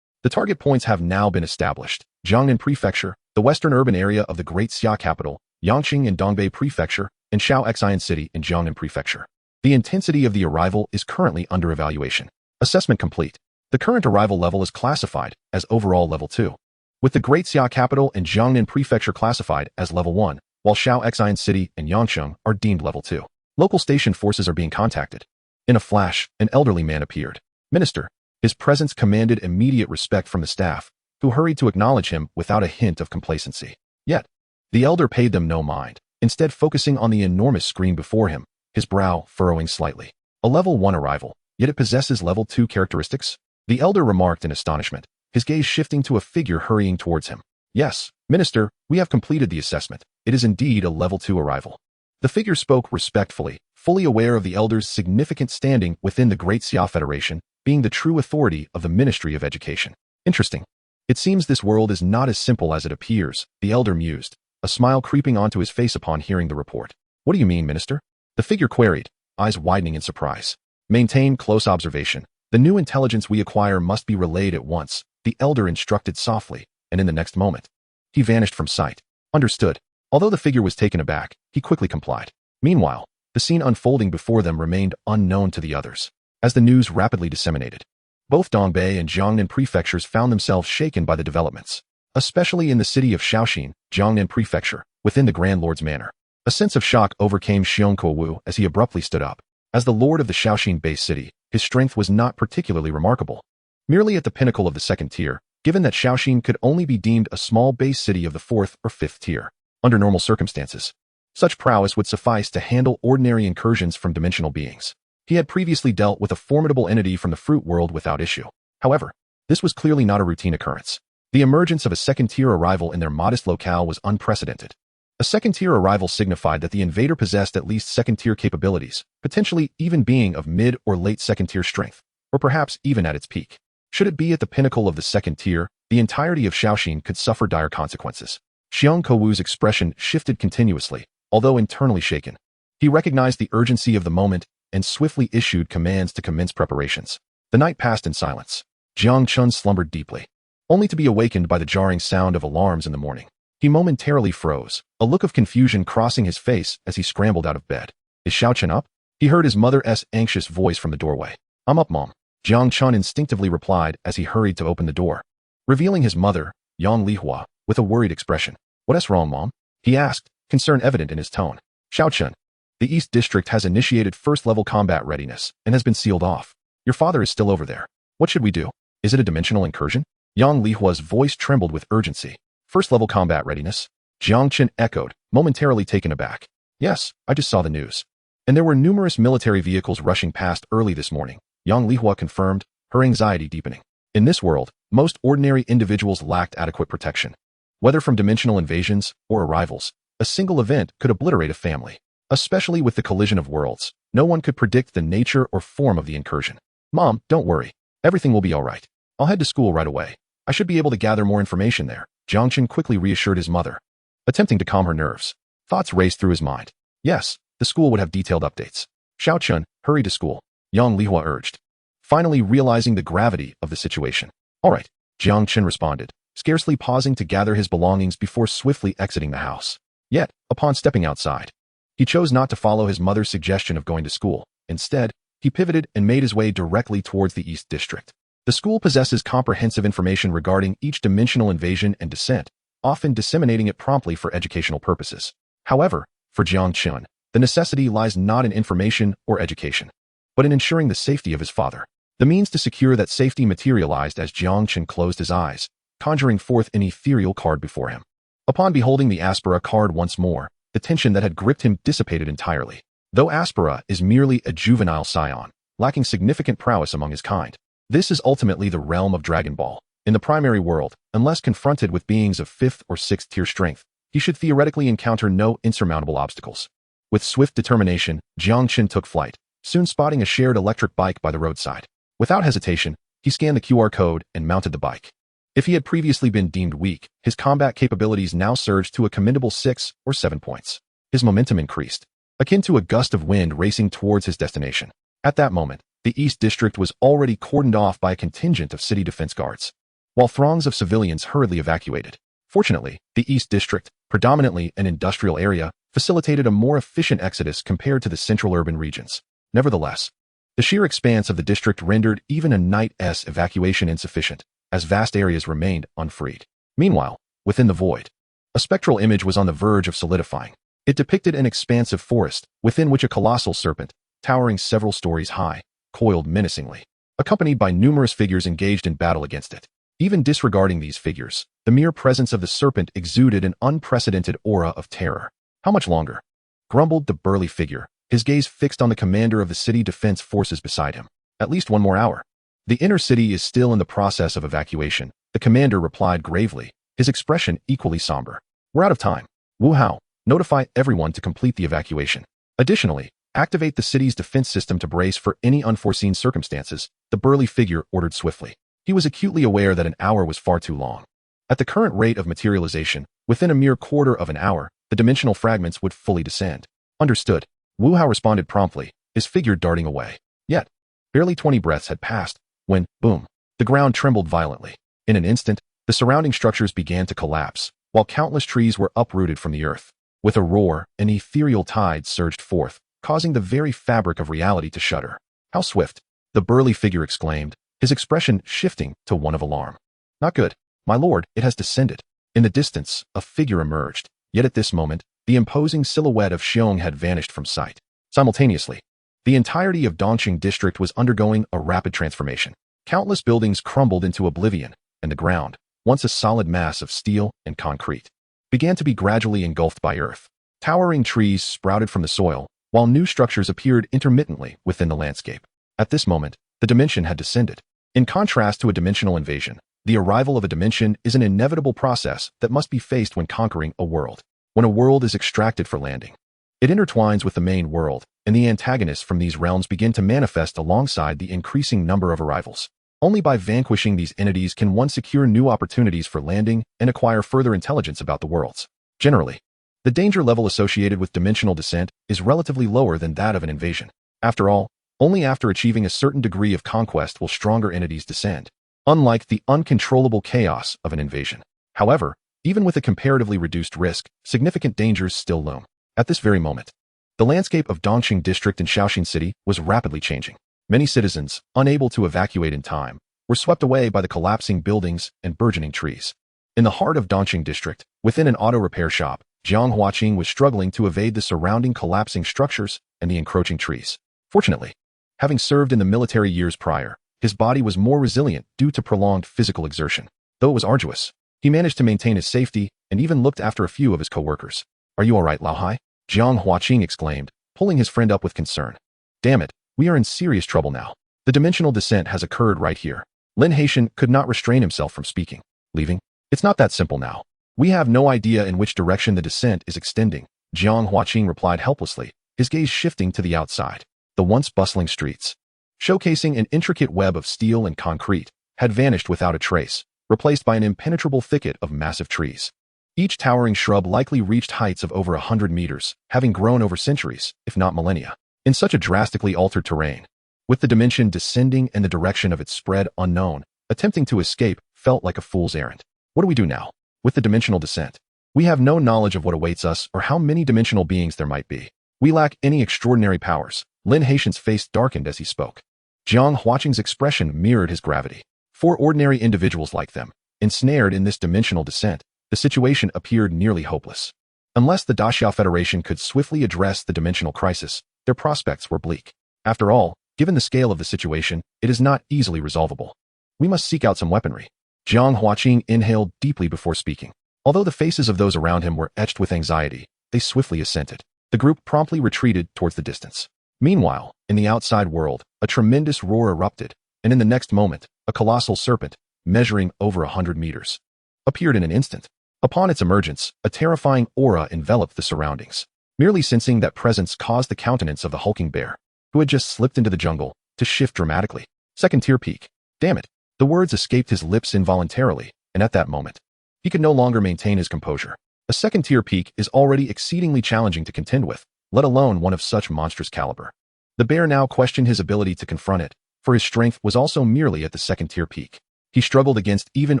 The target points have now been established. Jiangnan Prefecture, the western urban area of the Great Xia capital, Yangqing in Dongbei Prefecture, and Xian City in Jiangnan Prefecture. The intensity of the arrival is currently under evaluation. Assessment complete. The current arrival level is classified as overall level 2, with the Great Xia capital and Jiangnan Prefecture classified as level 1, while Xian City and Yangcheng are deemed level 2. Local station forces are being contacted. In a flash, an elderly man appeared. Minister. His presence commanded immediate respect from the staff, who hurried to acknowledge him without a hint of complacency. Yet, the elder paid them no mind, instead focusing on the enormous screen before him, his brow furrowing slightly. A level 1 arrival. yet it possesses level 2 characteristics? The elder remarked in astonishment, his gaze shifting to a figure hurrying towards him. Yes, Minister, we have completed the assessment. It is indeed a level 2 arrival. The figure spoke respectfully, fully aware of the elder's significant standing within the Great Xia Federation, being the true authority of the Ministry of Education. Interesting. It seems this world is not as simple as it appears, the elder mused, a smile creeping onto his face upon hearing the report. What do you mean, Minister? The figure queried, eyes widening in surprise. Maintain close observation. The new intelligence we acquire must be relayed at once, the elder instructed softly, and in the next moment, he vanished from sight. Understood. Although the figure was taken aback, he quickly complied. Meanwhile, the scene unfolding before them remained unknown to the others. As the news rapidly disseminated, both Dongbei and Jiangnan prefectures found themselves shaken by the developments, especially in the city of Shaoxin, Jiangnan Prefecture, within the Grand Lord's manor. A sense of shock overcame Xiongko Wu as he abruptly stood up. As the lord of the Shaoxin base city, his strength was not particularly remarkable. Merely at the pinnacle of the second tier, given that Shaoxin could only be deemed a small base city of the 4th or 5th tier. Under normal circumstances, such prowess would suffice to handle ordinary incursions from dimensional beings. He had previously dealt with a formidable entity from the fruit world without issue. However, this was clearly not a routine occurrence. The emergence of a second-tier arrival in their modest locale was unprecedented. A second-tier arrival signified that the invader possessed at least second-tier capabilities, potentially even being of mid or late second-tier strength, or perhaps even at its peak. Should it be at the pinnacle of the second tier, the entirety of Shaoxin could suffer dire consequences. Xiongko Wu's expression shifted continuously, although internally shaken. He recognized the urgency of the moment and swiftly issued commands to commence preparations. The night passed in silence. Jiang Chen slumbered deeply, only to be awakened by the jarring sound of alarms in the morning. He momentarily froze, a look of confusion crossing his face as he scrambled out of bed. Is Xiao Chen up? He heard his mother's anxious voice from the doorway. I'm up, Mom. Jiang Chen instinctively replied as he hurried to open the door, revealing his mother, Yang Lihua, with a worried expression. What's wrong, Mom? He asked, concern evident in his tone. Xiao Chen, the East District has initiated first-level combat readiness and has been sealed off. Your father is still over there. What should we do? Is it a dimensional incursion? Yang Lihua's voice trembled with urgency. First-level combat readiness? Jiang Chen echoed, momentarily taken aback. Yes, I just saw the news. And there were numerous military vehicles rushing past early this morning, Yang Lihua confirmed, her anxiety deepening. In this world, most ordinary individuals lacked adequate protection. Whether from dimensional invasions or arrivals, a single event could obliterate a family. Especially with the collision of worlds, no one could predict the nature or form of the incursion. Mom, don't worry. Everything will be all right. I'll head to school right away. I should be able to gather more information there. Jiang Chen quickly reassured his mother, attempting to calm her nerves. Thoughts raced through his mind. Yes, the school would have detailed updates. Xiao Chen, hurry to school, Yang Lihua urged, finally realizing the gravity of the situation. All right, Jiang Chen responded, scarcely pausing to gather his belongings before swiftly exiting the house. Yet, upon stepping outside, he chose not to follow his mother's suggestion of going to school. Instead, he pivoted and made his way directly towards the East District. The school possesses comprehensive information regarding each dimensional invasion and descent, often disseminating it promptly for educational purposes. However, for Jiang Chen, the necessity lies not in information or education, but in ensuring the safety of his father. The means to secure that safety materialized as Jiang Chen closed his eyes, conjuring forth an ethereal card before him. Upon beholding the Aspera card once more, the tension that had gripped him dissipated entirely. Though Aspera is merely a juvenile scion, lacking significant prowess among his kind, this is ultimately the realm of Dragon Ball. In the primary world, unless confronted with beings of 5th or 6th tier strength, he should theoretically encounter no insurmountable obstacles. With swift determination, Jiang Chen took flight, soon spotting a shared electric bike by the roadside. Without hesitation, he scanned the QR code and mounted the bike. If he had previously been deemed weak, his combat capabilities now surged to a commendable 6 or 7 points. His momentum increased, akin to a gust of wind racing towards his destination. At that moment, the East District was already cordoned off by a contingent of city defense guards, while throngs of civilians hurriedly evacuated. Fortunately, the East District, predominantly an industrial area, facilitated a more efficient exodus compared to the central urban regions. Nevertheless, the sheer expanse of the district rendered even a night's evacuation insufficient, as vast areas remained unfreed. Meanwhile, within the void, a spectral image was on the verge of solidifying. It depicted an expansive forest, within which a colossal serpent, towering several stories high, coiled menacingly, accompanied by numerous figures engaged in battle against it. Even disregarding these figures, the mere presence of the serpent exuded an unprecedented aura of terror. How much longer? Grumbled the burly figure, his gaze fixed on the commander of the city defense forces beside him. At least one more hour. The inner city is still in the process of evacuation, the commander replied gravely, his expression equally somber. We're out of time. Wu Hao, notify everyone to complete the evacuation. Additionally, activate the city's defense system to brace for any unforeseen circumstances, the burly figure ordered swiftly. He was acutely aware that an hour was far too long. At the current rate of materialization, within a mere quarter of an hour, the dimensional fragments would fully descend. Understood. Wu Hao responded promptly, his figure darting away. Yet, barely 20 breaths had passed, when, boom, the ground trembled violently. In an instant, the surrounding structures began to collapse, while countless trees were uprooted from the earth. With a roar, an ethereal tide surged forth, causing the very fabric of reality to shudder. How swift! The burly figure exclaimed, his expression shifting to one of alarm. Not good. My lord, it has descended. In the distance, a figure emerged, yet at this moment, the imposing silhouette of Xiong had vanished from sight. Simultaneously, the entirety of Dongqing district was undergoing a rapid transformation. Countless buildings crumbled into oblivion, and the ground, once a solid mass of steel and concrete, began to be gradually engulfed by earth. Towering trees sprouted from the soil, while new structures appeared intermittently within the landscape. At this moment, the dimension had descended. In contrast to a dimensional invasion, the arrival of a dimension is an inevitable process that must be faced when conquering a world. When a world is extracted for landing, it intertwines with the main world, and the antagonists from these realms begin to manifest alongside the increasing number of arrivals. Only by vanquishing these entities can one secure new opportunities for landing and acquire further intelligence about the worlds. Generally, the danger level associated with dimensional descent is relatively lower than that of an invasion. After all, only after achieving a certain degree of conquest will stronger entities descend, unlike the uncontrollable chaos of an invasion. However, even with a comparatively reduced risk, significant dangers still loom. At this very moment, the landscape of Dongqing district in Shaoxing City was rapidly changing. Many citizens, unable to evacuate in time, were swept away by the collapsing buildings and burgeoning trees. In the heart of Dongqing district, within an auto repair shop, Jiang Huaqing was struggling to evade the surrounding collapsing structures and the encroaching trees. Fortunately, having served in the military years prior, his body was more resilient due to prolonged physical exertion. Though it was arduous, he managed to maintain his safety and even looked after a few of his co-workers. Are you all right, Lao Hai? Jiang Huaqing exclaimed, pulling his friend up with concern. Damn it, we are in serious trouble now. The dimensional descent has occurred right here. Lin Haitian could not restrain himself from speaking. Leaving? It's not that simple now. We have no idea in which direction the descent is extending, Jiang Huaqing replied helplessly, his gaze shifting to the outside. The once bustling streets, showcasing an intricate web of steel and concrete, had vanished without a trace, replaced by an impenetrable thicket of massive trees. Each towering shrub likely reached heights of over 100 meters, having grown over centuries, if not millennia. In such a drastically altered terrain, with the dimension descending and the direction of its spread unknown, attempting to escape felt like a fool's errand. What do we do now? With the dimensional descent, we have no knowledge of what awaits us or how many dimensional beings there might be. We lack any extraordinary powers. Lin Haitian's face darkened as he spoke. Jiang Huaqing's expression mirrored his gravity. For ordinary individuals like them, ensnared in this dimensional descent, the situation appeared nearly hopeless. Unless the Daxiao Federation could swiftly address the dimensional crisis, their prospects were bleak. After all, given the scale of the situation, it is not easily resolvable. We must seek out some weaponry. Jiang Huaqing inhaled deeply before speaking. Although the faces of those around him were etched with anxiety, they swiftly assented. The group promptly retreated towards the distance. Meanwhile, in the outside world, a tremendous roar erupted, and in the next moment, a colossal serpent, measuring over 100 meters, appeared in an instant. Upon its emergence, a terrifying aura enveloped the surroundings. Merely sensing that presence caused the countenance of the hulking bear, who had just slipped into the jungle, to shift dramatically. Second-tier peak. Damn it. The words escaped his lips involuntarily, and at that moment, he could no longer maintain his composure. A second-tier peak is already exceedingly challenging to contend with, let alone one of such monstrous caliber. The bear now questioned his ability to confront it, for his strength was also merely at the second-tier peak. He struggled against even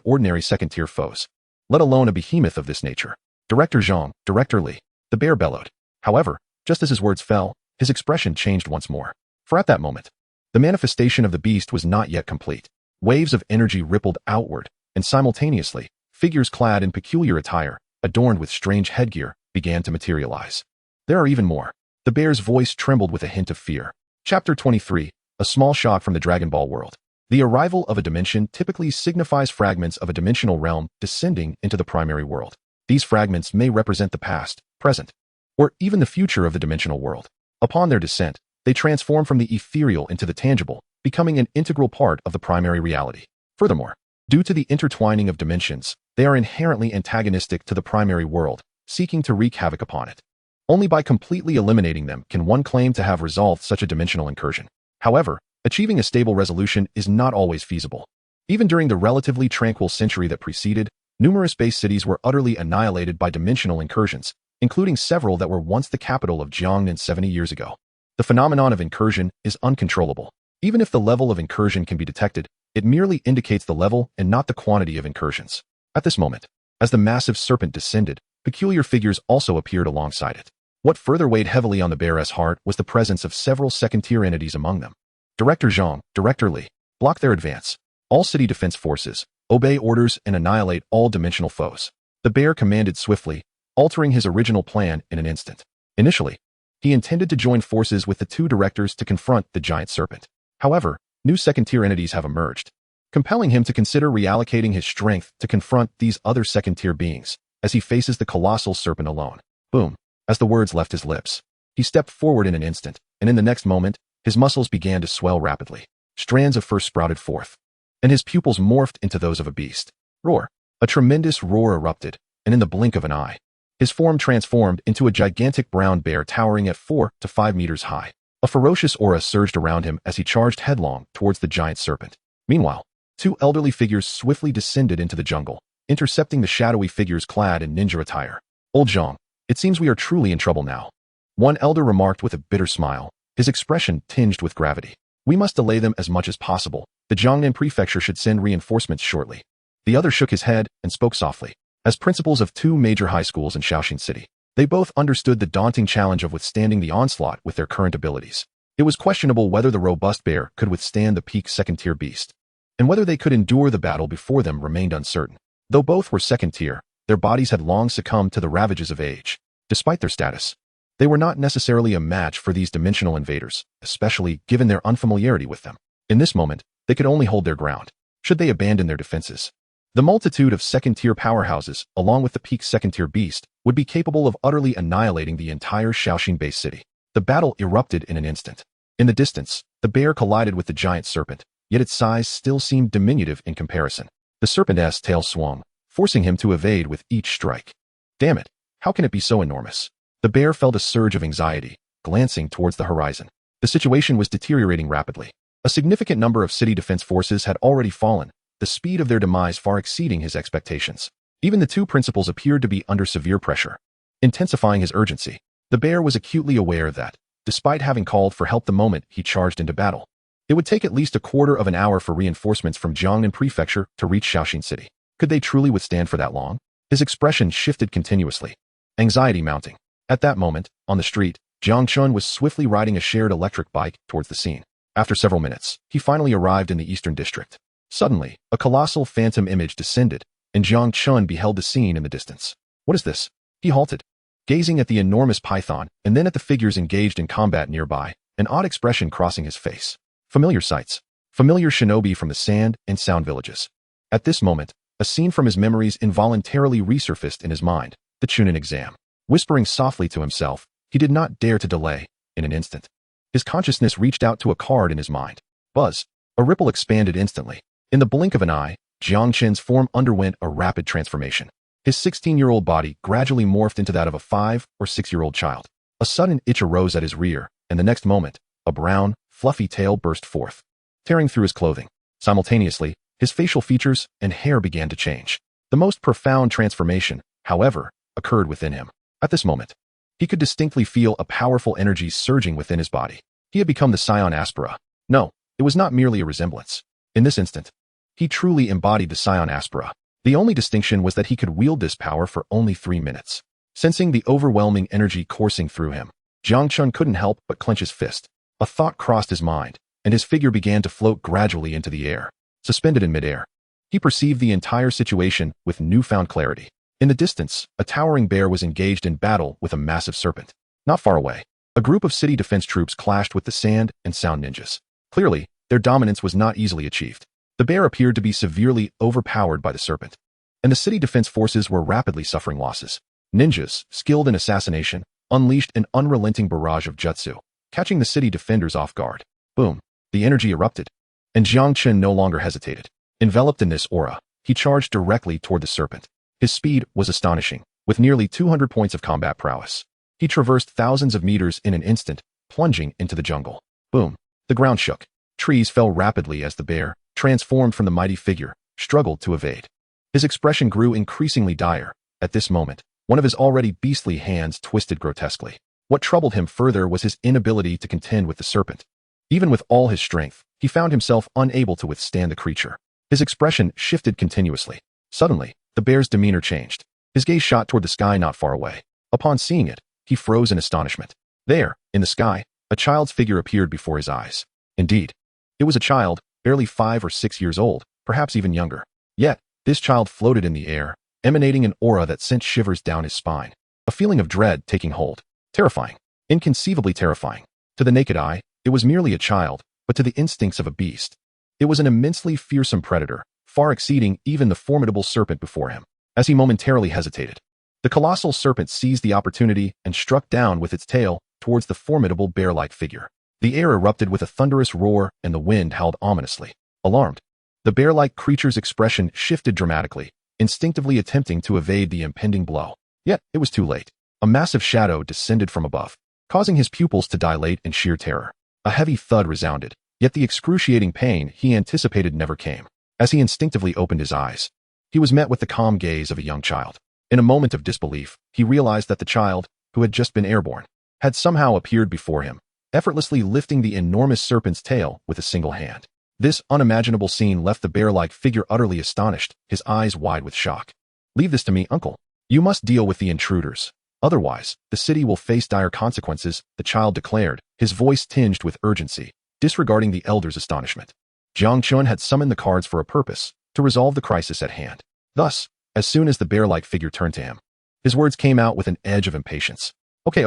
ordinary second-tier foes, let alone a behemoth of this nature. Director Zhang, Director Li, the bear bellowed. However, just as his words fell, his expression changed once more. For at that moment, the manifestation of the beast was not yet complete. Waves of energy rippled outward, and simultaneously, figures clad in peculiar attire, adorned with strange headgear, began to materialize. There are even more. The bear's voice trembled with a hint of fear. Chapter 23, A Small Shock from the Dragon Ball World. The arrival of a dimension typically signifies fragments of a dimensional realm descending into the primary world. These fragments may represent the past, present, or even the future of the dimensional world. Upon their descent, they transform from the ethereal into the tangible, becoming an integral part of the primary reality. Furthermore, due to the intertwining of dimensions, they are inherently antagonistic to the primary world, seeking to wreak havoc upon it. Only by completely eliminating them can one claim to have resolved such a dimensional incursion. However, achieving a stable resolution is not always feasible. Even during the relatively tranquil century that preceded, numerous base cities were utterly annihilated by dimensional incursions, including several that were once the capital of Jiang Chen 70 years ago. The phenomenon of incursion is uncontrollable. Even if the level of incursion can be detected, it merely indicates the level and not the quantity of incursions. At this moment, as the massive serpent descended, peculiar figures also appeared alongside it. What further weighed heavily on the bear's heart was the presence of several second-tier entities among them. Director Zhang, Director Li, block their advance. All city defense forces, obey orders and annihilate all dimensional foes. The bear commanded swiftly, altering his original plan in an instant. Initially, he intended to join forces with the two directors to confront the giant serpent. However, new second-tier entities have emerged, compelling him to consider reallocating his strength to confront these other second-tier beings as he faces the colossal serpent alone. Boom! As the words left his lips, he stepped forward in an instant, and in the next moment, his muscles began to swell rapidly. Strands of fur sprouted forth, and his pupils morphed into those of a beast. Roar! A tremendous roar erupted, and in the blink of an eye, his form transformed into a gigantic brown bear towering at 4 to 5 meters high. A ferocious aura surged around him as he charged headlong towards the giant serpent. Meanwhile, two elderly figures swiftly descended into the jungle, intercepting the shadowy figures clad in ninja attire. Old Zhang, it seems we are truly in trouble now. One elder remarked with a bitter smile, his expression tinged with gravity. We must delay them as much as possible. The Jiangnan prefecture should send reinforcements shortly. The other shook his head and spoke softly. As principals of two major high schools in Shaoxing City, they both understood the daunting challenge of withstanding the onslaught with their current abilities. It was questionable whether the robust bear could withstand the peak second-tier beast, and whether they could endure the battle before them remained uncertain. Though both were second-tier, their bodies had long succumbed to the ravages of age. Despite their status, they were not necessarily a match for these dimensional invaders, especially given their unfamiliarity with them. In this moment, they could only hold their ground. Should they abandon their defenses, the multitude of second-tier powerhouses, along with the peak second-tier beast, would be capable of utterly annihilating the entire Shaoxing base city. The battle erupted in an instant. In the distance, the bear collided with the giant serpent, yet its size still seemed diminutive in comparison. The serpent's tail swung, forcing him to evade with each strike. Damn it, how can it be so enormous? The bear felt a surge of anxiety, glancing towards the horizon. The situation was deteriorating rapidly. A significant number of city defense forces had already fallen, the speed of their demise far exceeding his expectations. Even the two principals appeared to be under severe pressure, intensifying his urgency. The bear was acutely aware that, despite having called for help the moment he charged into battle, it would take at least a quarter of an hour for reinforcements from Jiangnan Prefecture to reach Shaoxing City. Could they truly withstand for that long? His expression shifted continuously, anxiety mounting. At that moment, on the street, Jiang Chen was swiftly riding a shared electric bike towards the scene. After several minutes, he finally arrived in the eastern district. Suddenly, a colossal phantom image descended, and Jiang Chen beheld the scene in the distance. What is this? He halted, gazing at the enormous python and then at the figures engaged in combat nearby, an odd expression crossing his face. Familiar sights. Familiar shinobi from the sand and sound villages. At this moment, a scene from his memories involuntarily resurfaced in his mind, the Chunin exam. Whispering softly to himself, he did not dare to delay. In an instant, his consciousness reached out to a card in his mind. Buzz. A ripple expanded instantly. In the blink of an eye, Jiang Chen's form underwent a rapid transformation. His 16-year-old body gradually morphed into that of a 5 or 6-year-old child. A sudden itch arose at his rear, and the next moment, a brown, fluffy tail burst forth, tearing through his clothing. Simultaneously, his facial features and hair began to change. The most profound transformation, however, occurred within him. At this moment, he could distinctly feel a powerful energy surging within his body. He had become the Saiyan Aspera. No, it was not merely a resemblance. In this instant, he truly embodied the Saiyan Aspera. The only distinction was that he could wield this power for only 3 minutes. Sensing the overwhelming energy coursing through him, Jiang Chen couldn't help but clench his fist. A thought crossed his mind, and his figure began to float gradually into the air. Suspended in midair, he perceived the entire situation with newfound clarity. In the distance, a towering bear was engaged in battle with a massive serpent. Not far away, a group of city defense troops clashed with the sand and sound ninjas. Clearly, their dominance was not easily achieved. The bear appeared to be severely overpowered by the serpent, and the city defense forces were rapidly suffering losses. Ninjas, skilled in assassination, unleashed an unrelenting barrage of jutsu, catching the city defenders off guard. Boom. The energy erupted, and Jiang Chen no longer hesitated. Enveloped in this aura, he charged directly toward the serpent. His speed was astonishing, with nearly 200 points of combat prowess. He traversed thousands of meters in an instant, plunging into the jungle. Boom! The ground shook. Trees fell rapidly as the bear, transformed from the mighty figure, struggled to evade. His expression grew increasingly dire. At this moment, one of his already beastly hands twisted grotesquely. What troubled him further was his inability to contend with the serpent. Even with all his strength, he found himself unable to withstand the creature. His expression shifted continuously. Suddenly, the bear's demeanor changed. His gaze shot toward the sky not far away. Upon seeing it, he froze in astonishment. There, in the sky, a child's figure appeared before his eyes. Indeed, it was a child, barely 5 or 6 years old, perhaps even younger. Yet, this child floated in the air, emanating an aura that sent shivers down his spine. A feeling of dread taking hold. Terrifying. Inconceivably terrifying. To the naked eye, it was merely a child, but to the instincts of a beast, it was an immensely fearsome predator, far exceeding even the formidable serpent before him. As he momentarily hesitated, the colossal serpent seized the opportunity and struck down with its tail towards the formidable bear-like figure. The air erupted with a thunderous roar and the wind howled ominously. Alarmed, the bear-like creature's expression shifted dramatically, instinctively attempting to evade the impending blow. Yet, it was too late. A massive shadow descended from above, causing his pupils to dilate in sheer terror. A heavy thud resounded, yet the excruciating pain he anticipated never came. As he instinctively opened his eyes, he was met with the calm gaze of a young child. In a moment of disbelief, he realized that the child, who had just been airborne, had somehow appeared before him, effortlessly lifting the enormous serpent's tail with a single hand. This unimaginable scene left the bear-like figure utterly astonished, his eyes wide with shock. "Leave this to me, uncle. You must deal with the intruders. Otherwise, the city will face dire consequences," the child declared, his voice tinged with urgency, disregarding the elder's astonishment. Jiang Chen had summoned the cards for a purpose, to resolve the crisis at hand. Thus, as soon as the bear-like figure turned to him, his words came out with an edge of impatience. Okay,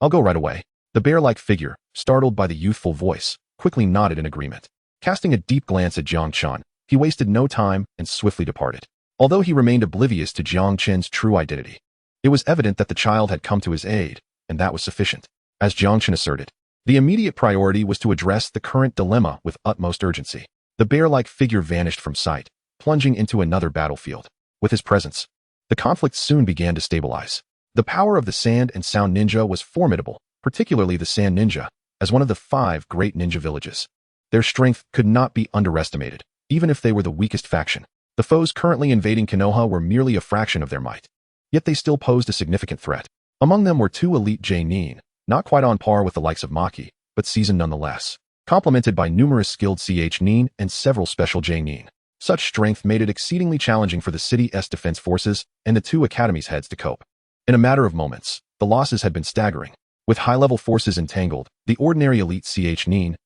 I'll go right away." The bear-like figure, startled by the youthful voice, quickly nodded in agreement. Casting a deep glance at Jiang Chen, he wasted no time and swiftly departed. Although he remained oblivious to Jiang Chen's true identity, it was evident that the child had come to his aid, and that was sufficient. As Jiang Chen asserted, the immediate priority was to address the current dilemma with utmost urgency. The bear-like figure vanished from sight, plunging into another battlefield. With his presence, the conflict soon began to stabilize. The power of the Sand and Sound Ninja was formidable, particularly the Sand Ninja, as one of the 5 great ninja villages. Their strength could not be underestimated, even if they were the weakest faction. The foes currently invading Konoha were merely a fraction of their might. Yet they still posed a significant threat. Among them were 2 elite J-nin, not quite on par with the likes of Maki, but seasoned nonetheless, complemented by numerous skilled CH-nin and several special J-nin. Such strength made it exceedingly challenging for the city's defense forces and the 2 academies' heads to cope. In a matter of moments, the losses had been staggering. With high-level forces entangled, the ordinary elite CH-nin,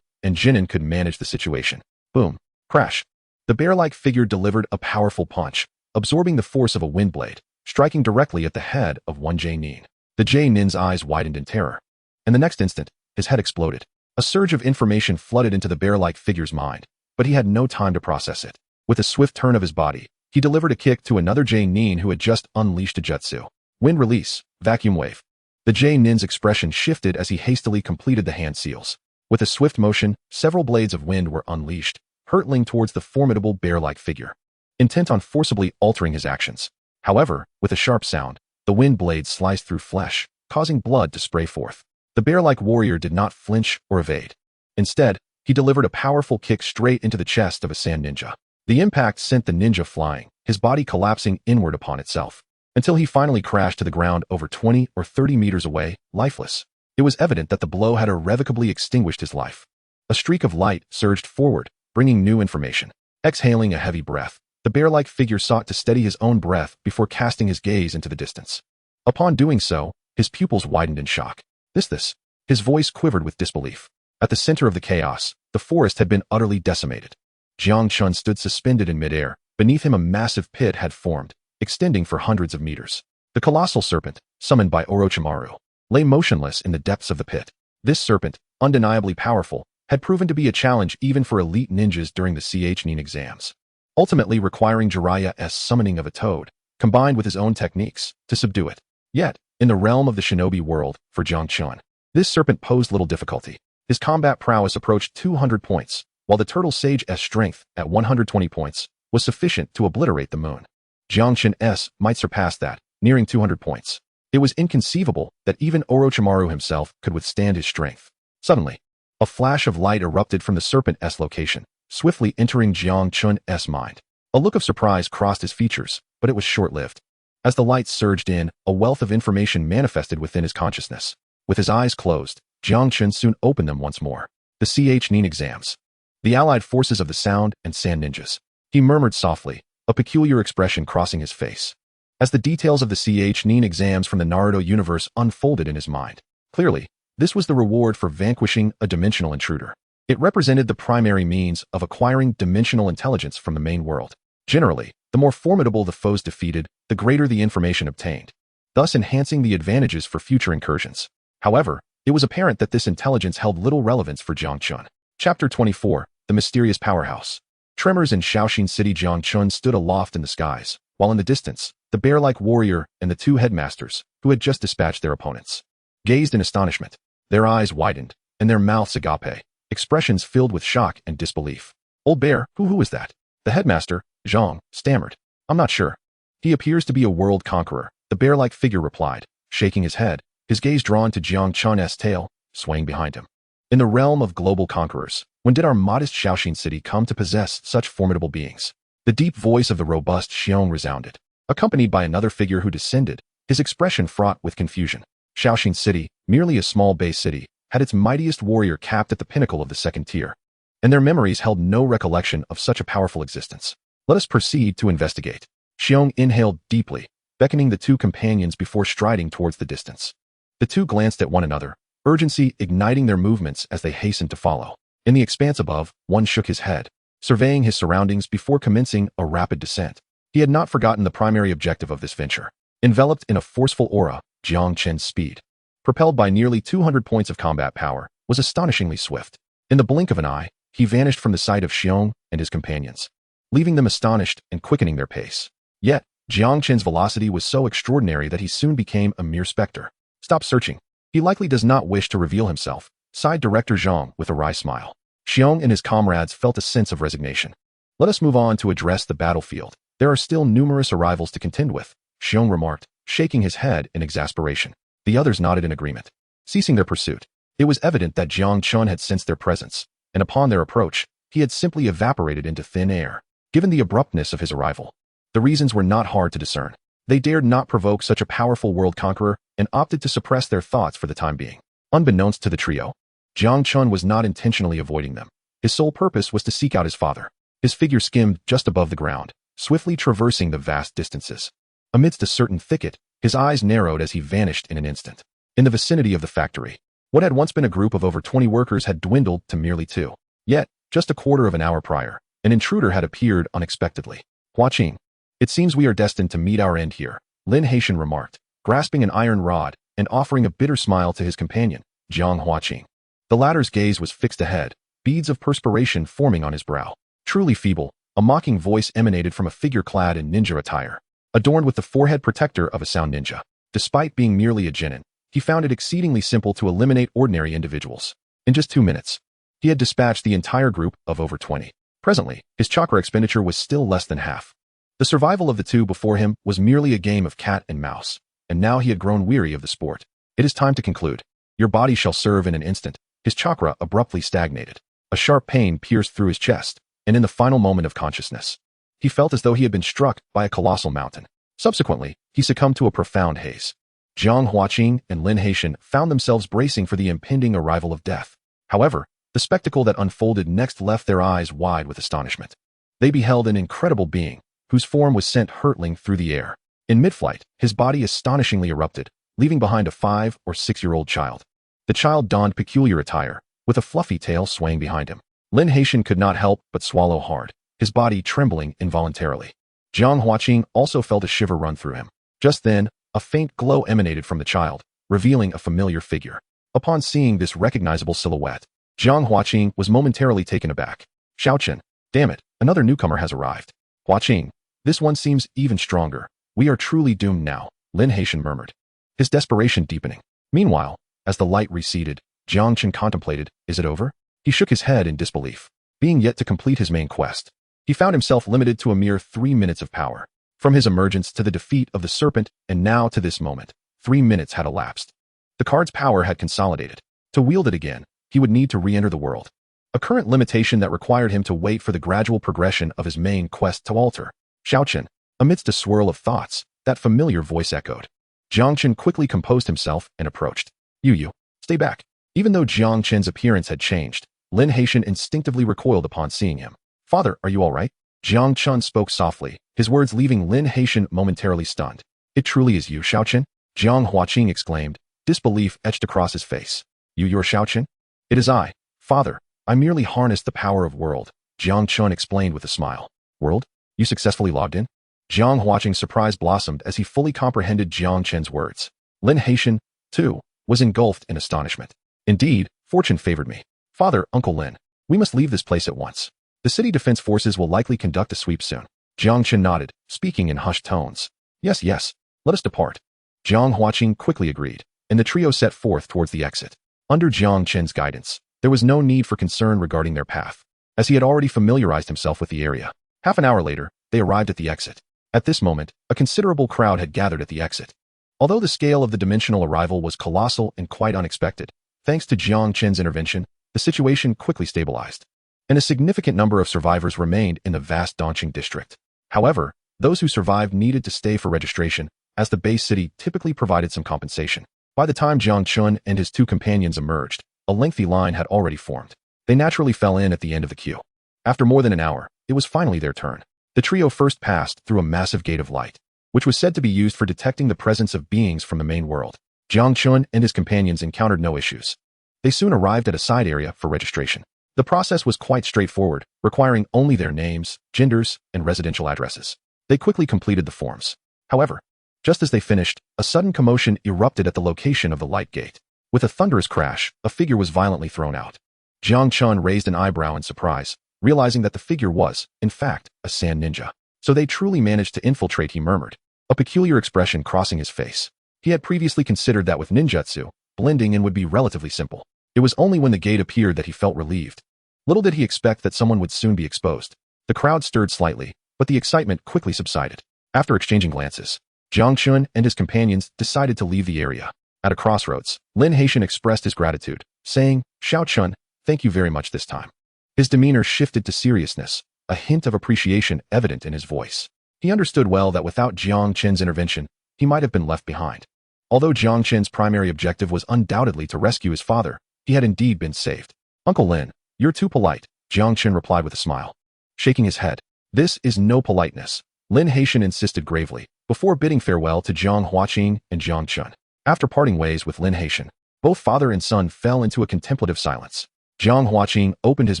and Jinin could manage the situation. Boom. Crash. The bear-like figure delivered a powerful punch, absorbing the force of a wind blade, striking directly at the head of one J-nin. The J-nin's eyes widened in terror, and the next instant, his head exploded. A surge of information flooded into the bear-like figure's mind, but he had no time to process it. With a swift turn of his body, he delivered a kick to another J-nin who had just unleashed a jutsu. Wind release, vacuum wave. The J-nin's expression shifted as he hastily completed the hand seals. With a swift motion, several blades of wind were unleashed, hurtling towards the formidable bear-like figure, intent on forcibly altering his actions. However, with a sharp sound, the wind blade sliced through flesh, causing blood to spray forth. The bear-like warrior did not flinch or evade. Instead, he delivered a powerful kick straight into the chest of a sand ninja. The impact sent the ninja flying, his body collapsing inward upon itself, until he finally crashed to the ground over 20 or 30 meters away, lifeless. It was evident that the blow had irrevocably extinguished his life. A streak of light surged forward, bringing new information. Exhaling a heavy breath, the bear-like figure sought to steady his own breath before casting his gaze into the distance. Upon doing so, his pupils widened in shock. This. His voice quivered with disbelief. At the center of the chaos, the forest had been utterly decimated. Jiang Chen stood suspended in midair. Beneath him a massive pit had formed, extending for hundreds of meters. The colossal serpent, summoned by Orochimaru, lay motionless in the depths of the pit. This serpent, undeniably powerful, had proven to be a challenge even for elite ninjas during the CH-nin exams, ultimately requiring Jiraiya's summoning of a toad, combined with his own techniques, to subdue it. Yet, in the realm of the shinobi world, for Jiang Chen, this serpent posed little difficulty. His combat prowess approached 200 points, while the Turtle Sage's strength, at 120 points, was sufficient to obliterate the moon. Jiang Chen's might surpass that, nearing 200 points. It was inconceivable that even Orochimaru himself could withstand his strength. Suddenly, a flash of light erupted from the serpent's location, swiftly entering Jiang Chen's mind. A look of surprise crossed his features, but it was short-lived. As the light surged in, a wealth of information manifested within his consciousness. With his eyes closed, Jiang Chen soon opened them once more. The Ch-Nin exams. The allied forces of the Sound and Sand Ninjas. He murmured softly, a peculiar expression crossing his face. As the details of the Ch-Nin exams from the Naruto universe unfolded in his mind. Clearly, this was the reward for vanquishing a dimensional intruder. It represented the primary means of acquiring dimensional intelligence from the main world. Generally, the more formidable the foes defeated, the greater the information obtained, thus enhancing the advantages for future incursions. However, it was apparent that this intelligence held little relevance for Jiang Chen. Chapter 24, The Mysterious Powerhouse. Tremors in Shaoxin City. Jiang Chen stood aloft in the skies, while in the distance, the bear-like warrior and the two headmasters, who had just dispatched their opponents, gazed in astonishment. Their eyes widened, and their mouths agape, expressions filled with shock and disbelief. Old bear, who is that? The headmaster, Zhang, stammered. I'm not sure. He appears to be a world conqueror, the bear-like figure replied, shaking his head, his gaze drawn to Jiang Chen's tail, swaying behind him. In the realm of global conquerors, when did our modest Shaoxin City come to possess such formidable beings? The deep voice of the robust Xiong resounded, accompanied by another figure who descended, his expression fraught with confusion. Shaoxin City, merely a small base city, had its mightiest warrior capped at the pinnacle of the second tier, and their memories held no recollection of such a powerful existence. Let us proceed to investigate. Xiong inhaled deeply, beckoning the two companions before striding towards the distance. The two glanced at one another, urgency igniting their movements as they hastened to follow. In the expanse above, one shook his head, surveying his surroundings before commencing a rapid descent. He had not forgotten the primary objective of this venture. Enveloped in a forceful aura, Jiang Chen's speed, propelled by nearly 200 points of combat power, was astonishingly swift. In the blink of an eye, he vanished from the sight of Xiong and his companions, leaving them astonished and quickening their pace. Yet, Jiang Chen's velocity was so extraordinary that he soon became a mere specter. Stop searching. He likely does not wish to reveal himself, sighed Director Zhang with a wry smile. Xiong and his comrades felt a sense of resignation. Let us move on to address the battlefield. There are still numerous arrivals to contend with, Xiong remarked, shaking his head in exasperation. The others nodded in agreement, ceasing their pursuit. It was evident that Jiang Chen had sensed their presence, and upon their approach, he had simply evaporated into thin air. Given the abruptness of his arrival, the reasons were not hard to discern. They dared not provoke such a powerful world conqueror and opted to suppress their thoughts for the time being. Unbeknownst to the trio, Jiang Chen was not intentionally avoiding them. His sole purpose was to seek out his father. His figure skimmed just above the ground, swiftly traversing the vast distances. Amidst a certain thicket, his eyes narrowed as he vanished in an instant. In the vicinity of the factory, what had once been a group of over 20 workers had dwindled to merely 2. Yet, just a quarter of an hour prior, an intruder had appeared unexpectedly. Hua Qing. It seems we are destined to meet our end here, Lin Haitian remarked, grasping an iron rod and offering a bitter smile to his companion, Jiang Hua Qing. The latter's gaze was fixed ahead, beads of perspiration forming on his brow. Truly feeble, a mocking voice emanated from a figure clad in ninja attire, adorned with the forehead protector of a sound ninja. Despite being merely a genin, he found it exceedingly simple to eliminate ordinary individuals. In just 2 minutes, he had dispatched the entire group of over 20. Presently, his chakra expenditure was still less than half. The survival of the two before him was merely a game of cat and mouse, and now he had grown weary of the sport. It is time to conclude. Your body shall serve in an instant. His chakra abruptly stagnated. A sharp pain pierced through his chest, and in the final moment of consciousness, he felt as though he had been struck by a colossal mountain. Subsequently, he succumbed to a profound haze. Jiang Huaqing and Lin Haitian found themselves bracing for the impending arrival of death. However, the spectacle that unfolded next left their eyes wide with astonishment. They beheld an incredible being, whose form was sent hurtling through the air. In mid-flight, his body astonishingly erupted, leaving behind a 5- or 6-year-old child. The child donned peculiar attire, with a fluffy tail swaying behind him. Lin Haitian could not help but swallow hard, his body trembling involuntarily. Jiang Huaqing also felt a shiver run through him. Just then, a faint glow emanated from the child, revealing a familiar figure. Upon seeing this recognizable silhouette, Jiang Huaqing was momentarily taken aback. Xiao Chen, damn it, another newcomer has arrived. Huaqing, this one seems even stronger. We are truly doomed now, Lin Haitian murmured, his desperation deepening. Meanwhile, as the light receded, Jiang Chen contemplated, is it over? He shook his head in disbelief. Being yet to complete his main quest, he found himself limited to a mere 3 minutes of power. From his emergence to the defeat of the serpent, and now to this moment, 3 minutes had elapsed. The card's power had consolidated. To wield it again, he would need to re-enter the world. A current limitation that required him to wait for the gradual progression of his main quest to alter. Xiao Chen. Amidst a swirl of thoughts, that familiar voice echoed. Jiang Chen quickly composed himself and approached. You, stay back. Even though Jiang Chen's appearance had changed, Lin Haitian instinctively recoiled upon seeing him. Father, are you all right? Jiang Chen spoke softly, his words leaving Lin Haitian momentarily stunned. It truly is you, Xiao Chen? Jiang Huaqing exclaimed, disbelief etched across his face. You're Xiao Chen? It is I, father. I merely harnessed the power of world, Jiang Chen explained with a smile. World? You successfully logged in? Jiang Huaqing's surprise blossomed as he fully comprehended Jiang Chen's words. Lin Haitian, too, was engulfed in astonishment. Indeed, fortune favored me. Father, Uncle Lin, we must leave this place at once. The city defense forces will likely conduct a sweep soon. Jiang Chen nodded, speaking in hushed tones. Yes, let us depart. Jiang Huaqing quickly agreed, and the trio set forth towards the exit. Under Jiang Chen's guidance, there was no need for concern regarding their path, as he had already familiarized himself with the area. Half an hour later, they arrived at the exit. At this moment, a considerable crowd had gathered at the exit. Although the scale of the dimensional arrival was colossal and quite unexpected, thanks to Jiang Chen's intervention, the situation quickly stabilized, and a significant number of survivors remained in the vast Donqing district. However, those who survived needed to stay for registration, as the base city typically provided some compensation. By the time Jiang Chen and his 2 companions emerged, a lengthy line had already formed. They naturally fell in at the end of the queue. After more than an hour, it was finally their turn. The trio first passed through a massive gate of light, which was said to be used for detecting the presence of beings from the main world. Jiang Chen and his companions encountered no issues. They soon arrived at a side area for registration. The process was quite straightforward, requiring only their names, genders, and residential addresses. They quickly completed the forms. However, just as they finished, a sudden commotion erupted at the location of the light gate. With a thunderous crash, a figure was violently thrown out. Jiang Chen raised an eyebrow in surprise, realizing that the figure was, in fact, a sand ninja. So they truly managed to infiltrate, he murmured, a peculiar expression crossing his face. He had previously considered that with ninjutsu, blending in would be relatively simple. It was only when the gate appeared that he felt relieved. Little did he expect that someone would soon be exposed. The crowd stirred slightly, but the excitement quickly subsided. After exchanging glances, Jiang Chen and his companions decided to leave the area. At a crossroads, Lin Haitian expressed his gratitude, saying, Xiao Chen, thank you very much this time. His demeanor shifted to seriousness, a hint of appreciation evident in his voice. He understood well that without Jiang Chen's intervention, he might have been left behind. Although Jiang Chen's primary objective was undoubtedly to rescue his father, he had indeed been saved. Uncle Lin, you're too polite, Jiang Chen replied with a smile. Shaking his head, this is no politeness, Lin Haitian insisted gravely, before bidding farewell to Jiang Huaqing and Jiang Chen. After parting ways with Lin Haitian, both father and son fell into a contemplative silence. Jiang Huaqing opened his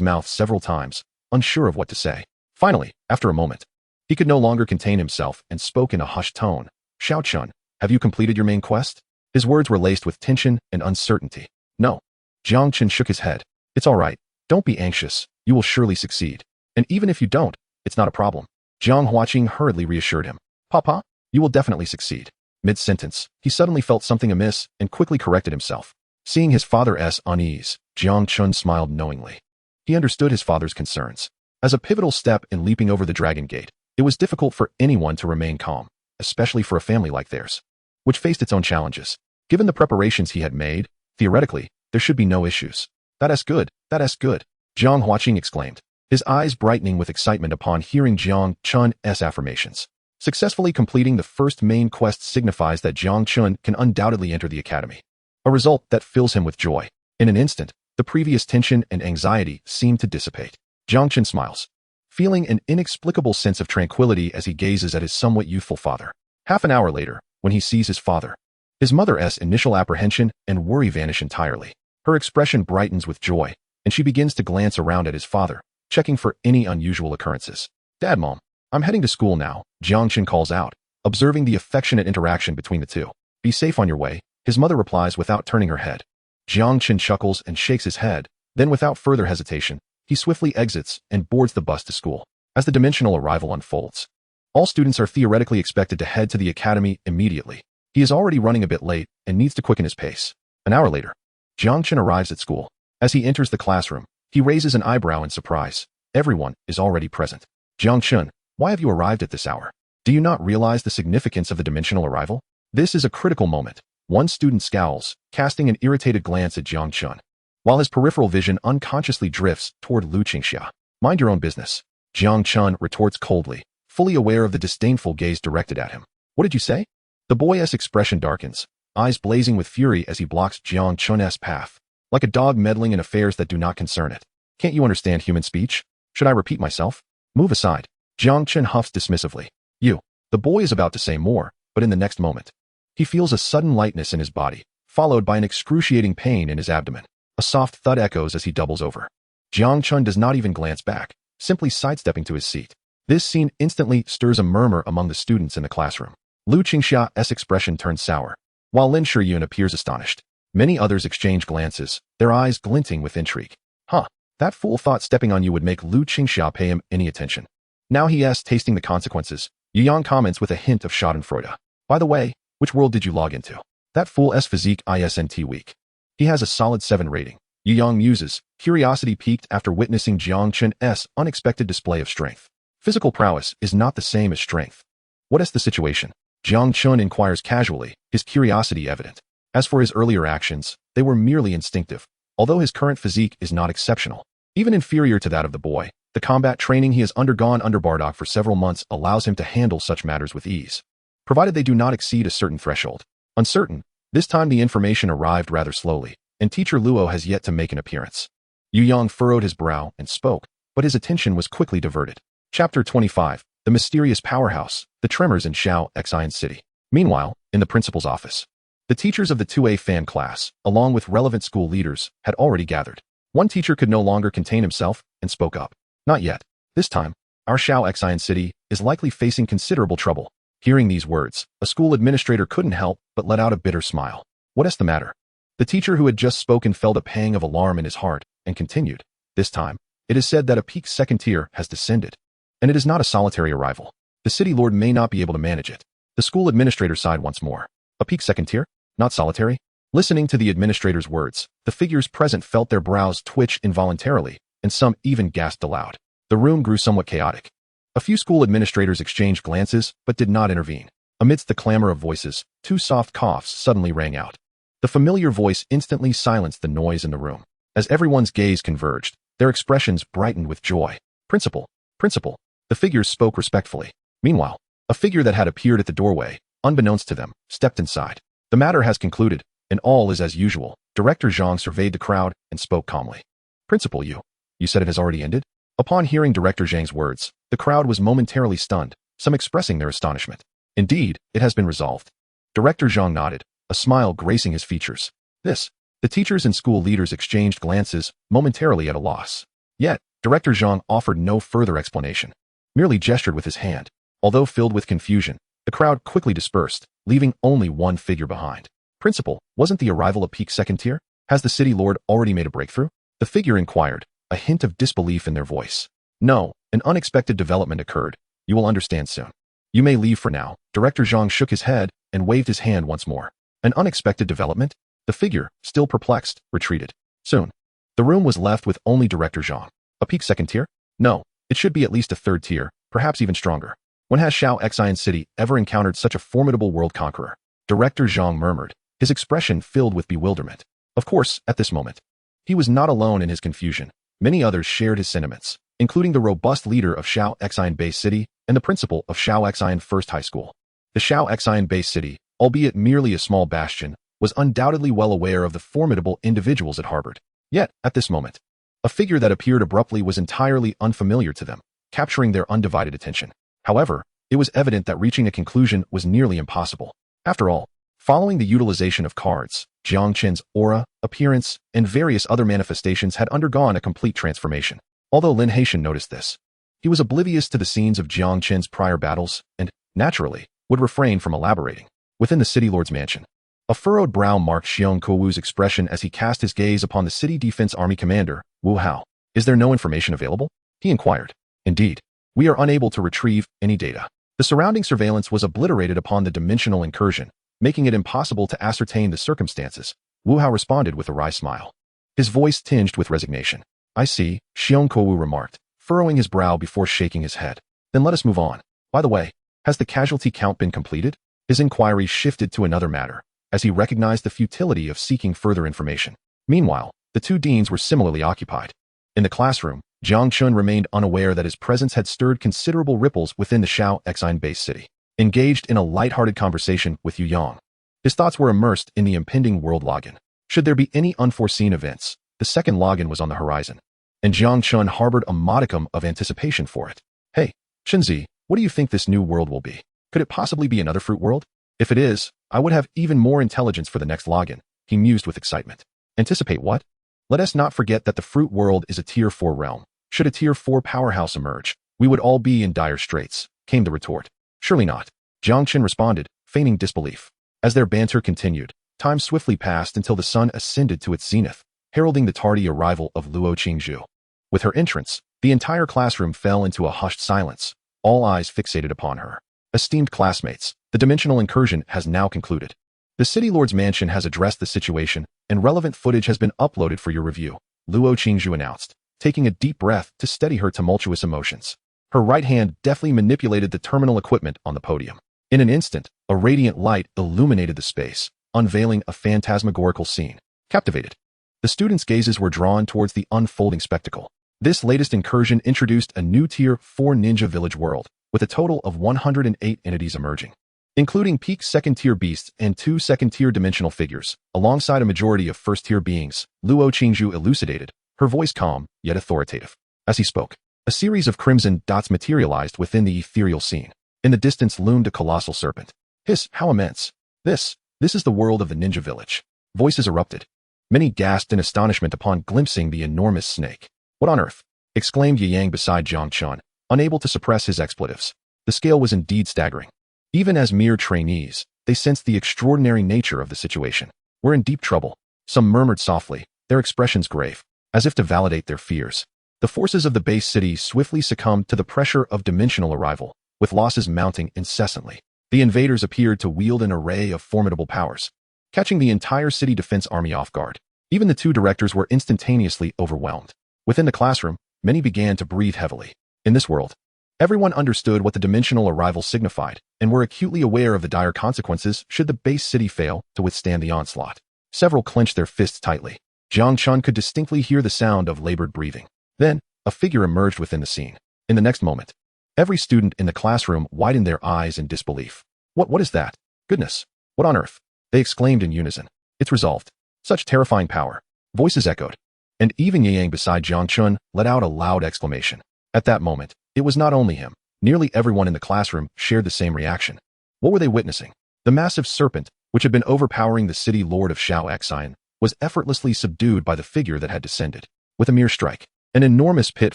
mouth several times, unsure of what to say. Finally, after a moment, he could no longer contain himself and spoke in a hushed tone. Xiao Chen, have you completed your main quest? His words were laced with tension and uncertainty. No. Jiang Chen shook his head. It's all right. Don't be anxious. You will surely succeed. And even if you don't, it's not a problem. Jiang Huaqing hurriedly reassured him. Papa, you will definitely succeed. Mid-sentence, he suddenly felt something amiss and quickly corrected himself. Seeing his father's unease, Jiang Chen smiled knowingly. He understood his father's concerns. As a pivotal step in leaping over the Dragon Gate, it was difficult for anyone to remain calm, especially for a family like theirs, which faced its own challenges. Given the preparations he had made, theoretically, there should be no issues. That's good, Jiang Huaqing exclaimed, his eyes brightening with excitement upon hearing Jiang Chen's affirmations. Successfully completing the first main quest signifies that Jiang Chen can undoubtedly enter the academy, a result that fills him with joy. In an instant, the previous tension and anxiety seemed to dissipate. Jiang Chen smiles, feeling an inexplicable sense of tranquility as he gazes at his somewhat youthful father. Half an hour later, when he sees his father, his mother's initial apprehension and worry vanish entirely. Her expression brightens with joy, and she begins to glance around at his father, checking for any unusual occurrences. Dad, Mom, I'm heading to school now, Jiang Chen calls out, observing the affectionate interaction between the two. Be safe on your way, his mother replies without turning her head. Jiang Chen chuckles and shakes his head, then without further hesitation, he swiftly exits and boards the bus to school. As the dimensional arrival unfolds, all students are theoretically expected to head to the academy immediately. He is already running a bit late and needs to quicken his pace. An hour later, Jiang Chen arrives at school. As he enters the classroom, he raises an eyebrow in surprise. Everyone is already present. Jiang Chen, why have you arrived at this hour? Do you not realize the significance of the dimensional arrival? This is a critical moment. One student scowls, casting an irritated glance at Jiang Chen, while his peripheral vision unconsciously drifts toward Lu Qingxia. Mind your own business. Jiang Chen retorts coldly, fully aware of the disdainful gaze directed at him. What did you say? The boy's expression darkens, eyes blazing with fury as he blocks Jiang Chen's path, like a dog meddling in affairs that do not concern it. Can't you understand human speech? Should I repeat myself? Move aside. Jiang Chen huffs dismissively. You. The boy is about to say more, but in the next moment, he feels a sudden lightness in his body, followed by an excruciating pain in his abdomen. A soft thud echoes as he doubles over. Jiang Chen does not even glance back, simply sidestepping to his seat. This scene instantly stirs a murmur among the students in the classroom. Lu Qingxia's expression turns sour, while Lin Shiyun appears astonished. Many others exchange glances, their eyes glinting with intrigue. Huh, that fool thought stepping on you would make Lu Qingxia pay him any attention. Now he is tasting the consequences. Yu Yang comments with a hint of schadenfreude. By the way, which world did you log into? That fool's physique isn't weak. He has a solid 7 rating. Yu Yang muses, curiosity piqued after witnessing Jiang Chen's unexpected display of strength. Physical prowess is not the same as strength. What is the situation? Jiang Chen inquires casually, his curiosity evident. As for his earlier actions, they were merely instinctive, although his current physique is not exceptional. Even inferior to that of the boy, the combat training he has undergone under Bardock for several months allows him to handle such matters with ease, provided they do not exceed a certain threshold. Uncertain, this time the information arrived rather slowly, and teacher Luo has yet to make an appearance. Yu Yang furrowed his brow and spoke, but his attention was quickly diverted. Chapter 25, The Mysterious Powerhouse, The Tremors in Xiao City. Meanwhile, in the principal's office, the teachers of the 2A fan class, along with relevant school leaders, had already gathered. One teacher could no longer contain himself and spoke up. Not yet. This time, our Xiao City is likely facing considerable trouble. Hearing these words, a school administrator couldn't help but let out a bitter smile. What is the matter? The teacher who had just spoken felt a pang of alarm in his heart and continued. This time, it is said that a peak second tier has descended. And it is not a solitary arrival. The city lord may not be able to manage it. The school administrator sighed once more. A peak second tier? Not solitary? Listening to the administrator's words, the figures present felt their brows twitch involuntarily, and some even gasped aloud. The room grew somewhat chaotic. A few school administrators exchanged glances, but did not intervene. Amidst the clamor of voices, 2 soft coughs suddenly rang out. The familiar voice instantly silenced the noise in the room. As everyone's gaze converged, their expressions brightened with joy. Principal, principal. The figures spoke respectfully. Meanwhile, a figure that had appeared at the doorway, unbeknownst to them, stepped inside. The matter has concluded, and all is as usual. Director Zhang surveyed the crowd and spoke calmly. Principal, you said it has already ended? Upon hearing Director Zhang's words, the crowd was momentarily stunned, some expressing their astonishment. Indeed, it has been resolved. Director Zhang nodded, a smile gracing his features. The teachers and school leaders exchanged glances, momentarily at a loss. Yet, Director Zhang offered no further explanation, merely gestured with his hand. Although filled with confusion, the crowd quickly dispersed, leaving only one figure behind. Principal, wasn't the arrival a peak second tier? Has the city lord already made a breakthrough? The figure inquired, a hint of disbelief in their voice. No, an unexpected development occurred. You will understand soon. You may leave for now. Director Zhang shook his head and waved his hand once more. An unexpected development? The figure, still perplexed, retreated. Soon. The room was left with only Director Zhang. A peak second tier? No, it should be at least a third tier, perhaps even stronger. When has Xiao City ever encountered such a formidable world conqueror? Director Zhang murmured, his expression filled with bewilderment. Of course, at this moment, he was not alone in his confusion. Many others shared his sentiments, including the robust leader of Xiao Base City and the principal of Xiao First High School. The Xiao Base City, albeit merely a small bastion, was undoubtedly well aware of the formidable individuals it harbored. Yet, at this moment, a figure that appeared abruptly was entirely unfamiliar to them, capturing their undivided attention. However, it was evident that reaching a conclusion was nearly impossible. After all, following the utilization of cards, Jiang Chen's aura, appearance, and various other manifestations had undergone a complete transformation. Although Lin Haitian noticed this, he was oblivious to the scenes of Jiang Chen's prior battles and, naturally, would refrain from elaborating. Within the city lord's mansion, a furrowed brow marked Yonko Wu's expression as he cast his gaze upon the city defense army commander, Wu Hao. Is there no information available? He inquired. Indeed, we are unable to retrieve any data. The surrounding surveillance was obliterated upon the dimensional incursion, making it impossible to ascertain the circumstances. Wu Hao responded with a wry smile. His voice tinged with resignation. I see, Yonko Wu remarked, furrowing his brow before shaking his head. Then let us move on. By the way, has the casualty count been completed? His inquiry shifted to another matter, as he recognized the futility of seeking further information. Meanwhile, the two deans were similarly occupied. In the classroom, Jiang Chen remained unaware that his presence had stirred considerable ripples within the Shao Exine base city. Engaged in a light-hearted conversation with Yu Yang, his thoughts were immersed in the impending world login. Should there be any unforeseen events, the second login was on the horizon, and Jiang Chen harbored a modicum of anticipation for it. Hey, Shenzi, what do you think this new world will be? Could it possibly be another fruit world? If it is, I would have even more intelligence for the next login, he mused with excitement. Anticipate what? Let us not forget that the fruit world is a tier 4 realm. Should a tier 4 powerhouse emerge, we would all be in dire straits, came the retort. Surely not, Jiang Chen responded, feigning disbelief. As their banter continued, time swiftly passed until the sun ascended to its zenith, heralding the tardy arrival of Luo Qingzhu. With her entrance, the entire classroom fell into a hushed silence, all eyes fixated upon her. Esteemed classmates, the dimensional incursion has now concluded. The City Lord's mansion has addressed the situation, and relevant footage has been uploaded for your review, Luo Qingzhu announced, taking a deep breath to steady her tumultuous emotions. Her right hand deftly manipulated the terminal equipment on the podium. In an instant, a radiant light illuminated the space, unveiling a phantasmagorical scene. Captivated, the students' gazes were drawn towards the unfolding spectacle. This latest incursion introduced a new Tier 4 ninja village world, with a total of 108 entities emerging, including peak second-tier beasts and 2 second-tier dimensional figures, alongside a majority of first-tier beings, Luo Qingzhu elucidated, her voice calm, yet authoritative. As he spoke, a series of crimson dots materialized within the ethereal scene. In the distance loomed a colossal serpent. Hiss, how immense! This is the world of the ninja village. Voices erupted. Many gasped in astonishment upon glimpsing the enormous snake. What on earth? Exclaimed Yang beside Jiang Chen, unable to suppress his expletives. The scale was indeed staggering. Even as mere trainees, they sensed the extraordinary nature of the situation. We're in deep trouble. Some murmured softly, their expressions grave, as if to validate their fears. The forces of the base city swiftly succumbed to the pressure of dimensional arrival, with losses mounting incessantly. The invaders appeared to wield an array of formidable powers, catching the entire city defense army off guard. Even the two directors were instantaneously overwhelmed. Within the classroom, many began to breathe heavily. In this world, everyone understood what the dimensional arrival signified, and were acutely aware of the dire consequences should the base city fail to withstand the onslaught. Several clenched their fists tightly. Jiang Chen could distinctly hear the sound of labored breathing. Then, a figure emerged within the scene. In the next moment, every student in the classroom widened their eyes in disbelief. What is that? Goodness! What on earth? They exclaimed in unison. It's resolved. Such terrifying power. Voices echoed. And even Yang beside Jiang Chen let out a loud exclamation. At that moment, it was not only him. Nearly everyone in the classroom shared the same reaction. What were they witnessing? The massive serpent, which had been overpowering the city lord of Shao Exine, was effortlessly subdued by the figure that had descended. With a mere strike, an enormous pit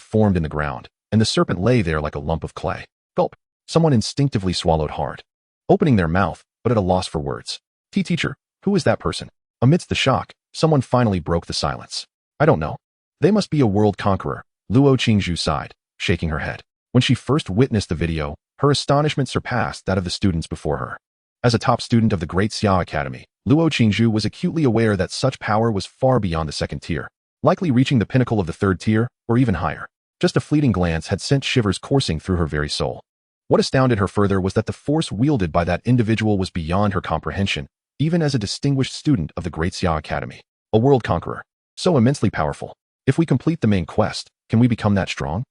formed in the ground, and the serpent lay there like a lump of clay. Gulp! Someone instinctively swallowed hard, opening their mouth, but at a loss for words. Teacher, who is that person? Amidst the shock, someone finally broke the silence. I don't know. They must be a world conqueror, Luo Qingzhu sighed, shaking her head. When she first witnessed the video, her astonishment surpassed that of the students before her. As a top student of the Great Xiao Academy, Luo Qingzhu was acutely aware that such power was far beyond the second tier, likely reaching the pinnacle of the third tier, or even higher. Just a fleeting glance had sent shivers coursing through her very soul. What astounded her further was that the force wielded by that individual was beyond her comprehension, even as a distinguished student of the Great Xiao Academy. A world conqueror. So immensely powerful. If we complete the main quest, can we become that strong?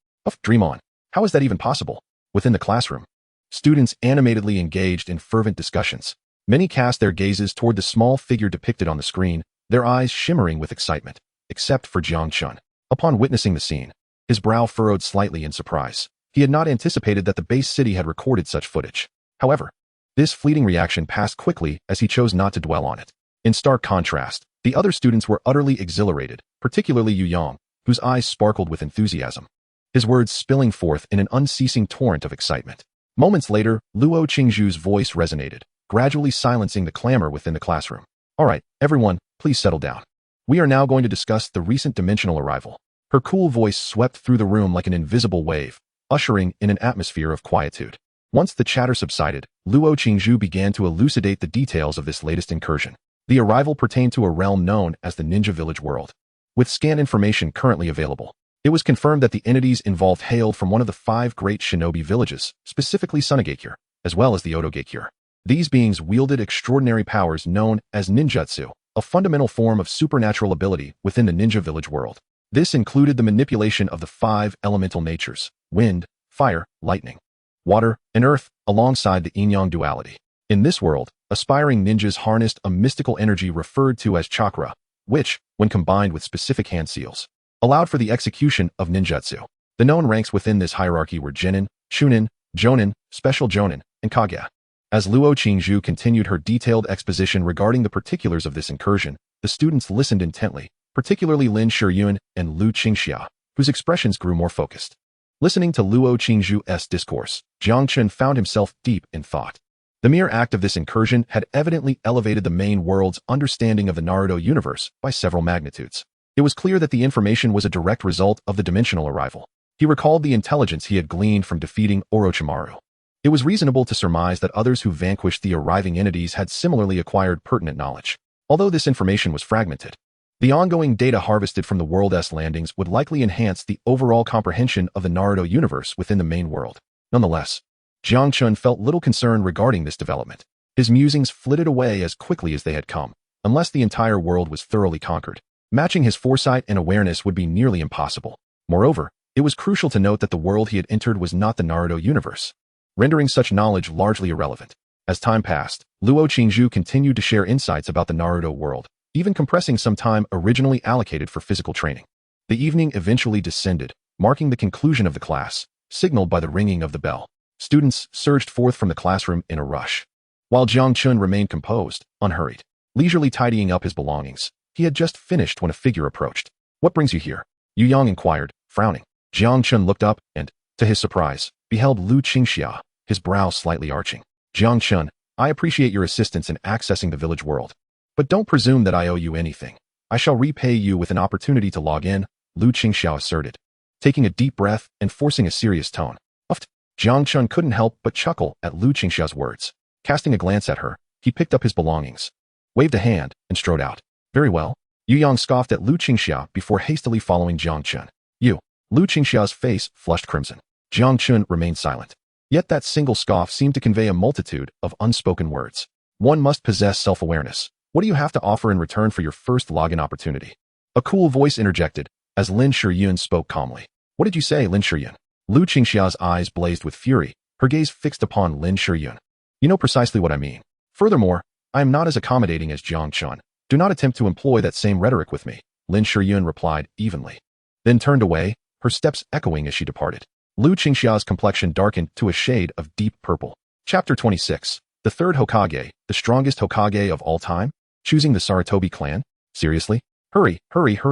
Dream on. How is that even possible? Within the classroom, students animatedly engaged in fervent discussions. Many cast their gazes toward the small figure depicted on the screen, their eyes shimmering with excitement, except for Jiang Chen. Upon witnessing the scene, his brow furrowed slightly in surprise. He had not anticipated that the base city had recorded such footage. However, this fleeting reaction passed quickly as he chose not to dwell on it. In stark contrast, the other students were utterly exhilarated, particularly Yu Yang, whose eyes sparkled with enthusiasm, his words spilling forth in an unceasing torrent of excitement. Moments later, Luo Qingzhu's voice resonated, gradually silencing the clamor within the classroom. All right, everyone, please settle down. We are now going to discuss the recent dimensional arrival. Her cool voice swept through the room like an invisible wave, ushering in an atmosphere of quietude. Once the chatter subsided, Luo Qingzhu began to elucidate the details of this latest incursion. The arrival pertained to a realm known as the Ninja Village world. With scan information currently available, it was confirmed that the entities involved hailed from one of the 5 great shinobi villages, specifically Sunagakure, as well as the Otogakure. These beings wielded extraordinary powers known as ninjutsu, a fundamental form of supernatural ability within the Ninja Village world. This included the manipulation of the 5 elemental natures: wind, fire, lightning, water, and earth, alongside the yin-yang duality. In this world, aspiring ninjas harnessed a mystical energy referred to as chakra, which, when combined with specific hand seals, allowed for the execution of ninjutsu. The known ranks within this hierarchy were Genin, Chunin, Jonin, Special Jonin, and Kage. As Luo Qingzhu continued her detailed exposition regarding the particulars of this incursion, the students listened intently, particularly Lin Shiyun and Lu Qingxia, whose expressions grew more focused. Listening to Luo Qingzhu's discourse, Jiang Chen found himself deep in thought. The mere act of this incursion had evidently elevated the main world's understanding of the Naruto universe by several magnitudes. It was clear that the information was a direct result of the dimensional arrival. He recalled the intelligence he had gleaned from defeating Orochimaru. It was reasonable to surmise that others who vanquished the arriving entities had similarly acquired pertinent knowledge. Although this information was fragmented, the ongoing data harvested from the world's landings would likely enhance the overall comprehension of the Naruto universe within the main world. Nonetheless, Jiang Chen felt little concern regarding this development. His musings flitted away as quickly as they had come. Unless the entire world was thoroughly conquered, matching his foresight and awareness would be nearly impossible. Moreover, it was crucial to note that the world he had entered was not the Naruto universe, rendering such knowledge largely irrelevant. As time passed, Luo Qingzhu continued to share insights about the Naruto world, even compressing some time originally allocated for physical training. The evening eventually descended, marking the conclusion of the class, signaled by the ringing of the bell. Students surged forth from the classroom in a rush, while Jiang Chen remained composed, unhurried, leisurely tidying up his belongings. He had just finished when a figure approached. "What brings you here?" Yu Yang inquired, frowning. Jiang Chen looked up and, to his surprise, beheld Lu Qingxia, his brow slightly arching. "Jiang Chen, I appreciate your assistance in accessing the village world, but don't presume that I owe you anything. I shall repay you with an opportunity to log in," Lu Qingxia asserted, taking a deep breath and forcing a serious tone. Jiang Chen couldn't help but chuckle at Lu Qingxia's words. Casting a glance at her, he picked up his belongings, waved a hand, and strode out. "Very well." Yu Yang scoffed at Lu Qingxia before hastily following Jiang Chen. "You." Lu Qingxia's face flushed crimson. Jiang Chen remained silent. Yet that single scoff seemed to convey a multitude of unspoken words. One must possess self-awareness. "What do you have to offer in return for your first login opportunity?" A cool voice interjected, as Lin Shiyun spoke calmly. "What did you say, Lin Shiyun?" Lu Qingxia's eyes blazed with fury, her gaze fixed upon Lin Shiyun. "You know precisely what I mean. Furthermore, I am not as accommodating as Jiang Chen. Do not attempt to employ that same rhetoric with me," Lin Shiyun replied evenly, then turned away, her steps echoing as she departed. Lu Qingxia's complexion darkened to a shade of deep purple. Chapter 26. The third Hokage, the strongest Hokage of all time? Choosing the Sarutobi clan? Seriously? Hurry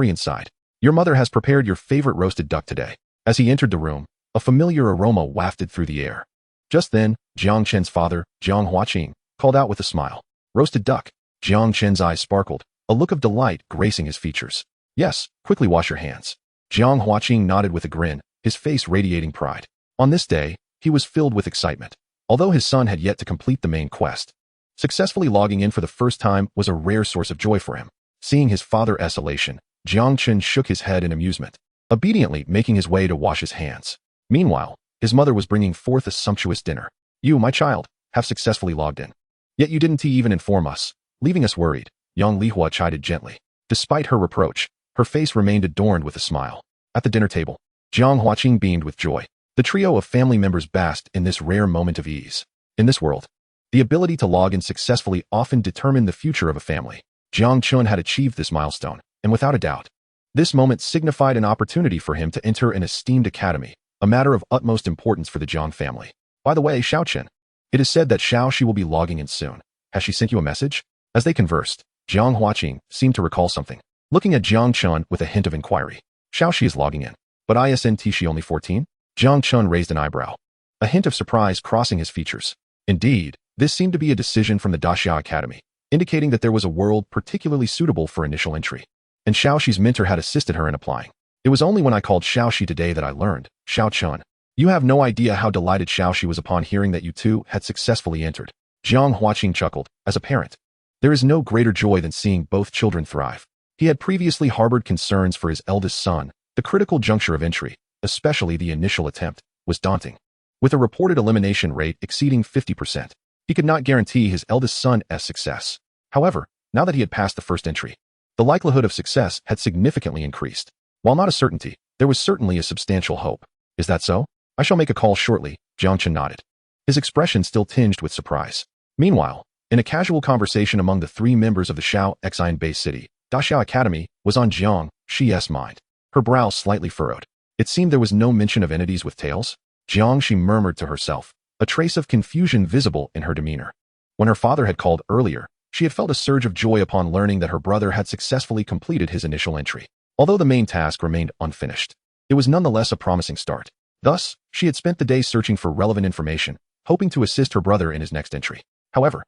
inside. Your mother has prepared your favorite roasted duck today." As he entered the room, a familiar aroma wafted through the air. Just then, Jiang Chen's father, Jiang Huaqing, called out with a smile. "Roasted duck." Jiang Chen's eyes sparkled, a look of delight gracing his features. "Yes, quickly wash your hands." Jiang Huaqing nodded with a grin, his face radiating pride. On this day, he was filled with excitement. Although his son had yet to complete the main quest, successfully logging in for the first time was a rare source of joy for him. Seeing his father's elation, Jiang Chen shook his head in amusement, obediently making his way to wash his hands. Meanwhile, his mother was bringing forth a sumptuous dinner. "You, my child, have successfully logged in. Yet you didn't even inform us, leaving us worried," Yang Lihua chided gently. Despite her reproach, her face remained adorned with a smile. At the dinner table, Jiang Huaqing beamed with joy. The trio of family members basked in this rare moment of ease. In this world, the ability to log in successfully often determined the future of a family. Jiang Chen had achieved this milestone, and without a doubt, this moment signified an opportunity for him to enter an esteemed academy, a matter of utmost importance for the Jiang family. "By the way, Xiao Chen, it is said that Xiao Shi will be logging in soon. Has she sent you a message?" As they conversed, Jiang Huaqing seemed to recall something, looking at Jiang Chen with a hint of inquiry. "Xiao Shi is logging in, but isn't she only 14? Jiang Chen raised an eyebrow, a hint of surprise crossing his features. Indeed, this seemed to be a decision from the Daxia Academy, indicating that there was a world particularly suitable for initial entry, and Xiao Shi's mentor had assisted her in applying. "It was only when I called Xiao Shi today that I learned, Xiao Chen. You have no idea how delighted Xiao Shi was upon hearing that you two had successfully entered." Jiang Huaqing chuckled. "As a parent, There is no greater joy than seeing both children thrive. He had previously harbored concerns for his eldest son. The critical juncture of entry, especially the initial attempt, was daunting. With a reported elimination rate exceeding 50%, he could not guarantee his eldest son's success. However, now that he had passed the first entry, the likelihood of success had significantly increased. While not a certainty, there was certainly a substantial hope. Is that so? I shall make a call shortly, Jiang Chen nodded, his expression still tinged with surprise. Meanwhile, in a casual conversation among the 3 members of the Shao Xian base city, Daxiao Academy was on Jiang Shi's mind. Her brow slightly furrowed. It seemed there was no mention of entities with tails. Jiang Shi murmured to herself, a trace of confusion visible in her demeanor. When her father had called earlier, she had felt a surge of joy upon learning that her brother had successfully completed his initial entry. Although the main task remained unfinished, it was nonetheless a promising start. Thus, she had spent the day searching for relevant information, hoping to assist her brother in his next entry. However,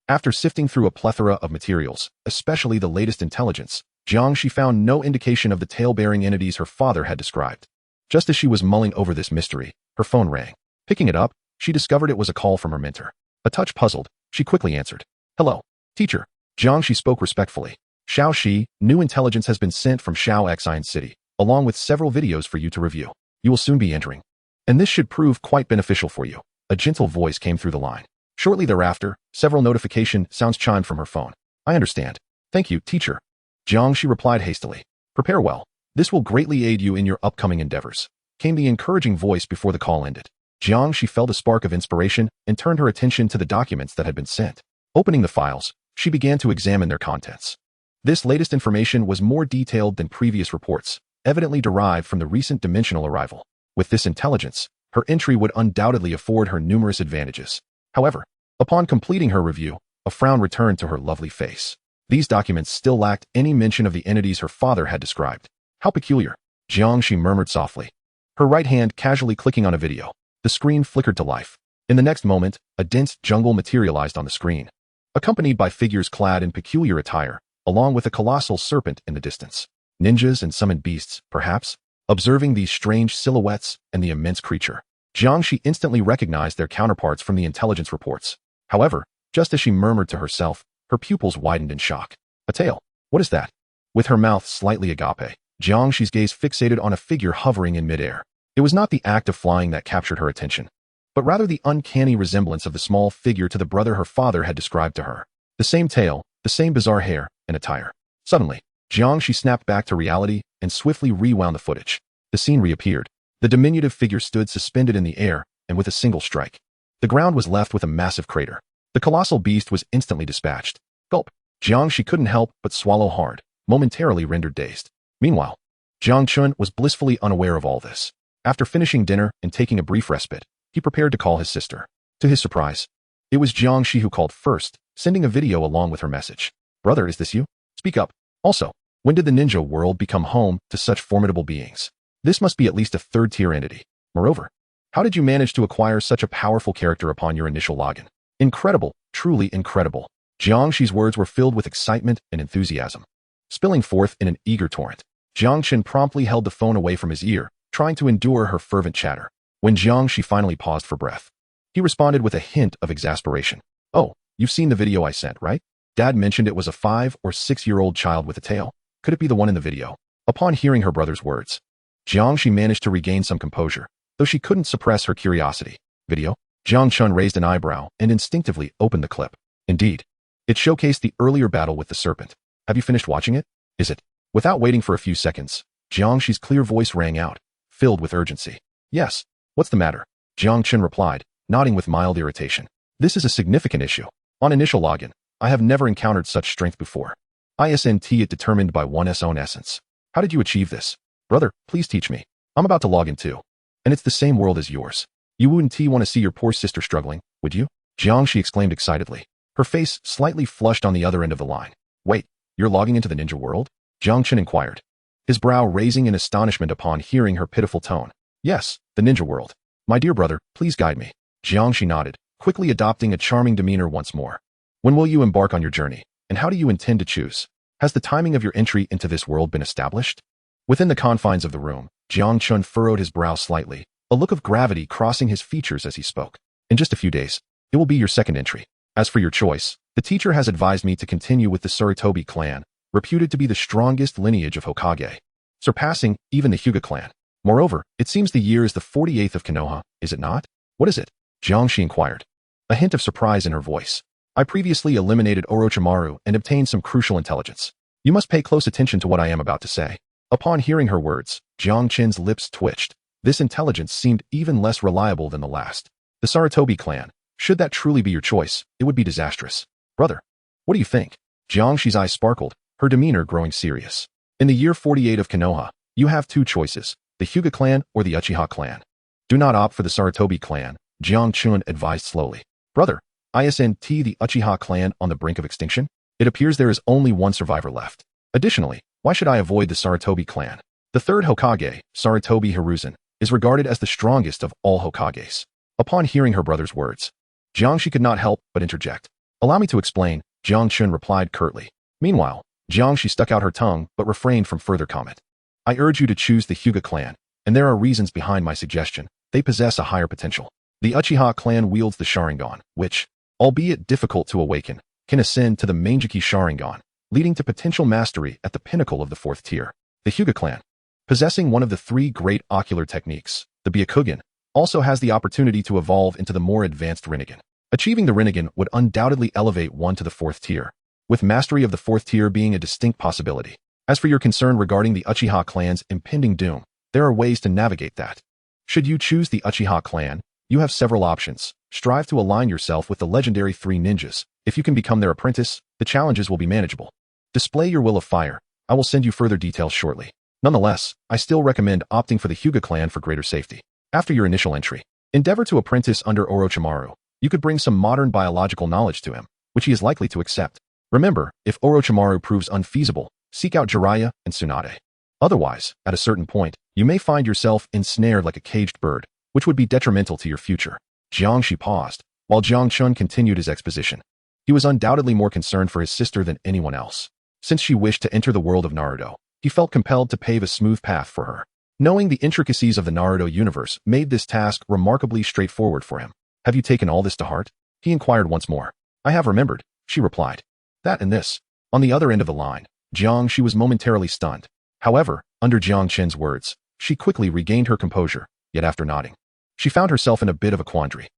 after sifting through a plethora of materials, especially the latest intelligence, Jiang Shi found no indication of the tail-bearing entities her father had described. Just as she was mulling over this mystery, her phone rang. Picking it up, she discovered it was a call from her mentor. A touch puzzled, she quickly answered. Hello, teacher. Jiang Shi spoke respectfully. Shao Shi, new intelligence has been sent from Shao Xian City, along with several videos for you to review. You will soon be entering, and this should prove quite beneficial for you. A gentle voice came through the line. Shortly thereafter, several notification sounds chimed from her phone. I understand. Thank you, teacher. Jiang Shi replied hastily. Prepare well. This will greatly aid you in your upcoming endeavors. Came the encouraging voice before the call ended. Jiang Shi felt a spark of inspiration and turned her attention to the documents that had been sent. Opening the files, she began to examine their contents. This latest information was more detailed than previous reports, evidently derived from the recent dimensional arrival. With this intelligence, her entry would undoubtedly afford her numerous advantages. However, upon completing her review, a frown returned to her lovely face. These documents still lacked any mention of the entities her father had described. How peculiar, Jiang Shi murmured softly, her right hand casually clicking on a video. The screen flickered to life. In the next moment, a dense jungle materialized on the screen, accompanied by figures clad in peculiar attire, along with a colossal serpent in the distance. Ninjas and summoned beasts, perhaps? Observing these strange silhouettes and the immense creature, Jiang Shi instantly recognized their counterparts from the intelligence reports. However, just as she murmured to herself, her pupils widened in shock. A tail? What is that? With her mouth slightly agape, Jiang Shi's gaze fixated on a figure hovering in midair. It was not the act of flying that captured her attention, but rather the uncanny resemblance of the small figure to the brother her father had described to her. The same tail, the same bizarre hair and attire. Suddenly, Jiang Shi snapped back to reality and swiftly rewound the footage. The scene reappeared. The diminutive figure stood suspended in the air, and with a single strike, the ground was left with a massive crater. The colossal beast was instantly dispatched. Gulp. Jiang Shi couldn't help but swallow hard, momentarily rendered dazed. Meanwhile, Jiang Chen was blissfully unaware of all this. After finishing dinner and taking a brief respite, he prepared to call his sister. To his surprise, it was Jiang Shi who called first, sending a video along with her message. Brother, is this you? Speak up. Also, when did the ninja world become home to such formidable beings? This must be at least a third-tier entity. Moreover, how did you manage to acquire such a powerful character upon your initial login? Incredible, truly incredible. Jiang Shi's words were filled with excitement and enthusiasm. Spilling forth in an eager torrent, Jiang Chen promptly held the phone away from his ear, trying to endure her fervent chatter. When Jiang Shi finally paused for breath, he responded with a hint of exasperation. Oh, you've seen the video I sent, right? Dad mentioned it was a 5 or 6-year-old child with a tail. Could it be the one in the video? Upon hearing her brother's words, Jiang Shi managed to regain some composure, though she couldn't suppress her curiosity. Video? Jiang Chen raised an eyebrow and instinctively opened the clip. Indeed, it showcased the earlier battle with the serpent. Have you finished watching it? Is it? Without waiting for a few seconds, Jiang Shi's clear voice rang out, filled with urgency. Yes. What's the matter? Jiang Chen replied, nodding with mild irritation. This is a significant issue. On initial login, I have never encountered such strength before. Isn't it determined by one's own essence? How did you achieve this? Brother, please teach me. I'm about to log in too. And it's the same world as yours. You wouldn't want to see your poor sister struggling, would you? Jiang Shi exclaimed excitedly, her face slightly flushed on the other end of the line. Wait, you're logging into the ninja world? Jiang Chen inquired, his brow raising in astonishment upon hearing her pitiful tone. Yes, the ninja world. My dear brother, please guide me. Jiang Shi nodded, quickly adopting a charming demeanor once more. When will you embark on your journey, and how do you intend to choose? Has the timing of your entry into this world been established? Within the confines of the room, Jiang Chen furrowed his brow slightly, a look of gravity crossing his features as he spoke. In just a few days, it will be your second entry. As for your choice, the teacher has advised me to continue with the Sarutobi clan, reputed to be the strongest lineage of Hokage, surpassing even the Hyuga clan. Moreover, it seems the year is the 48th of Konoha, is it not? What is it? Jiang inquired, a hint of surprise in her voice. I previously eliminated Orochimaru and obtained some crucial intelligence. You must pay close attention to what I am about to say. Upon hearing her words, Jiang Chen's lips twitched. This intelligence seemed even less reliable than the last. The Sarutobi clan, should that truly be your choice, it would be disastrous. Brother, what do you think? Jiang Shi's eyes sparkled, her demeanor growing serious. In the year 48 of Konoha, you have two choices, the Hyuga clan or the Uchiha clan. Do not opt for the Sarutobi clan, Jiang Chen advised slowly. Brother, isn't the Uchiha clan on the brink of extinction? It appears there is only one survivor left. Additionally, why should I avoid the Sarutobi clan? The third Hokage, Sarutobi Hiruzen, is regarded as the strongest of all Hokages. Upon hearing her brother's words, Jiang Shi could not help but interject. Allow me to explain, Jiang Chen replied curtly. Meanwhile, Jiang Shi stuck out her tongue but refrained from further comment. I urge you to choose the Hyuga clan, and there are reasons behind my suggestion. They possess a higher potential. The Uchiha clan wields the Sharingan, which, albeit difficult to awaken, can ascend to the Mangekyou Sharingan, leading to potential mastery at the pinnacle of the fourth tier. The Hyuga clan, possessing one of the three great ocular techniques, the Byakugan, also has the opportunity to evolve into the more advanced Rinnegan. Achieving the Rinnegan would undoubtedly elevate one to the fourth tier, with mastery of the fourth tier being a distinct possibility. As for your concern regarding the Uchiha clan's impending doom, there are ways to navigate that. Should you choose the Uchiha clan, you have several options. Strive to align yourself with the legendary three ninjas. If you can become their apprentice, the challenges will be manageable. Display your will of fire. I will send you further details shortly. Nonetheless, I still recommend opting for the Hyuga clan for greater safety. After your initial entry, endeavor to apprentice under Orochimaru. You could bring some modern biological knowledge to him, which he is likely to accept. Remember, if Orochimaru proves unfeasible, seek out Jiraiya and Tsunade. Otherwise, at a certain point, you may find yourself ensnared like a caged bird, which would be detrimental to your future. Jiang Shi paused, while Jiang Chen continued his exposition. He was undoubtedly more concerned for his sister than anyone else. Since she wished to enter the world of Naruto, he felt compelled to pave a smooth path for her. Knowing the intricacies of the Naruto universe made this task remarkably straightforward for him. Have you taken all this to heart? He inquired once more. I have remembered, she replied. That and this. On the other end of the line, Jiang Shi was momentarily stunned. However, under Jiang Chen's words, she quickly regained her composure, yet after nodding, she found herself in a bit of a quandary.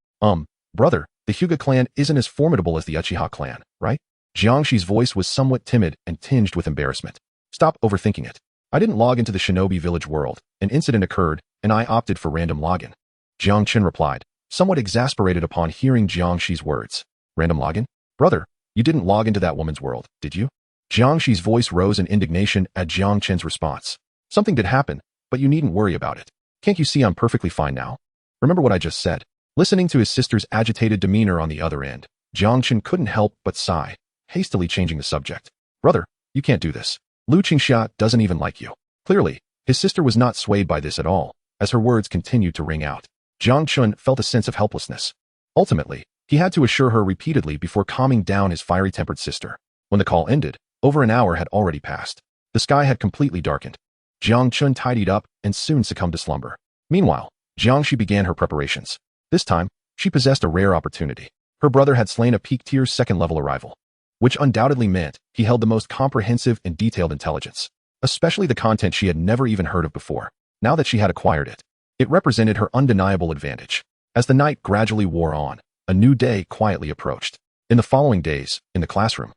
Brother, the Hyuga clan isn't as formidable as the Uchiha clan, right? Jiang Shi's voice was somewhat timid and tinged with embarrassment. Stop overthinking it. I didn't log into the Shinobi Village world. An incident occurred, and I opted for random login. Jiang Chen replied, somewhat exasperated upon hearing Jiang Shi's words. Random login? Brother, you didn't log into that woman's world, did you? Jiang Shi's voice rose in indignation at Jiang Chen's response. Something did happen, but you needn't worry about it. Can't you see I'm perfectly fine now? Remember what I just said? Listening to his sister's agitated demeanor on the other end, Jiang Chen couldn't help but sigh, hastily changing the subject. Brother, you can't do this. Lu Qingxia doesn't even like you. Clearly, his sister was not swayed by this at all, as her words continued to ring out. Jiang Chen felt a sense of helplessness. Ultimately, he had to assure her repeatedly before calming down his fiery-tempered sister. When the call ended, over an hour had already passed. The sky had completely darkened. Jiang Chen tidied up and soon succumbed to slumber. Meanwhile, Jiang Shi began her preparations. This time, she possessed a rare opportunity. Her brother had slain a peak-tier second-level arrival, which undoubtedly meant he held the most comprehensive and detailed intelligence, especially the content she had never even heard of before. Now that she had acquired it, it represented her undeniable advantage. As the night gradually wore on, a new day quietly approached. In the following days, in the classroom,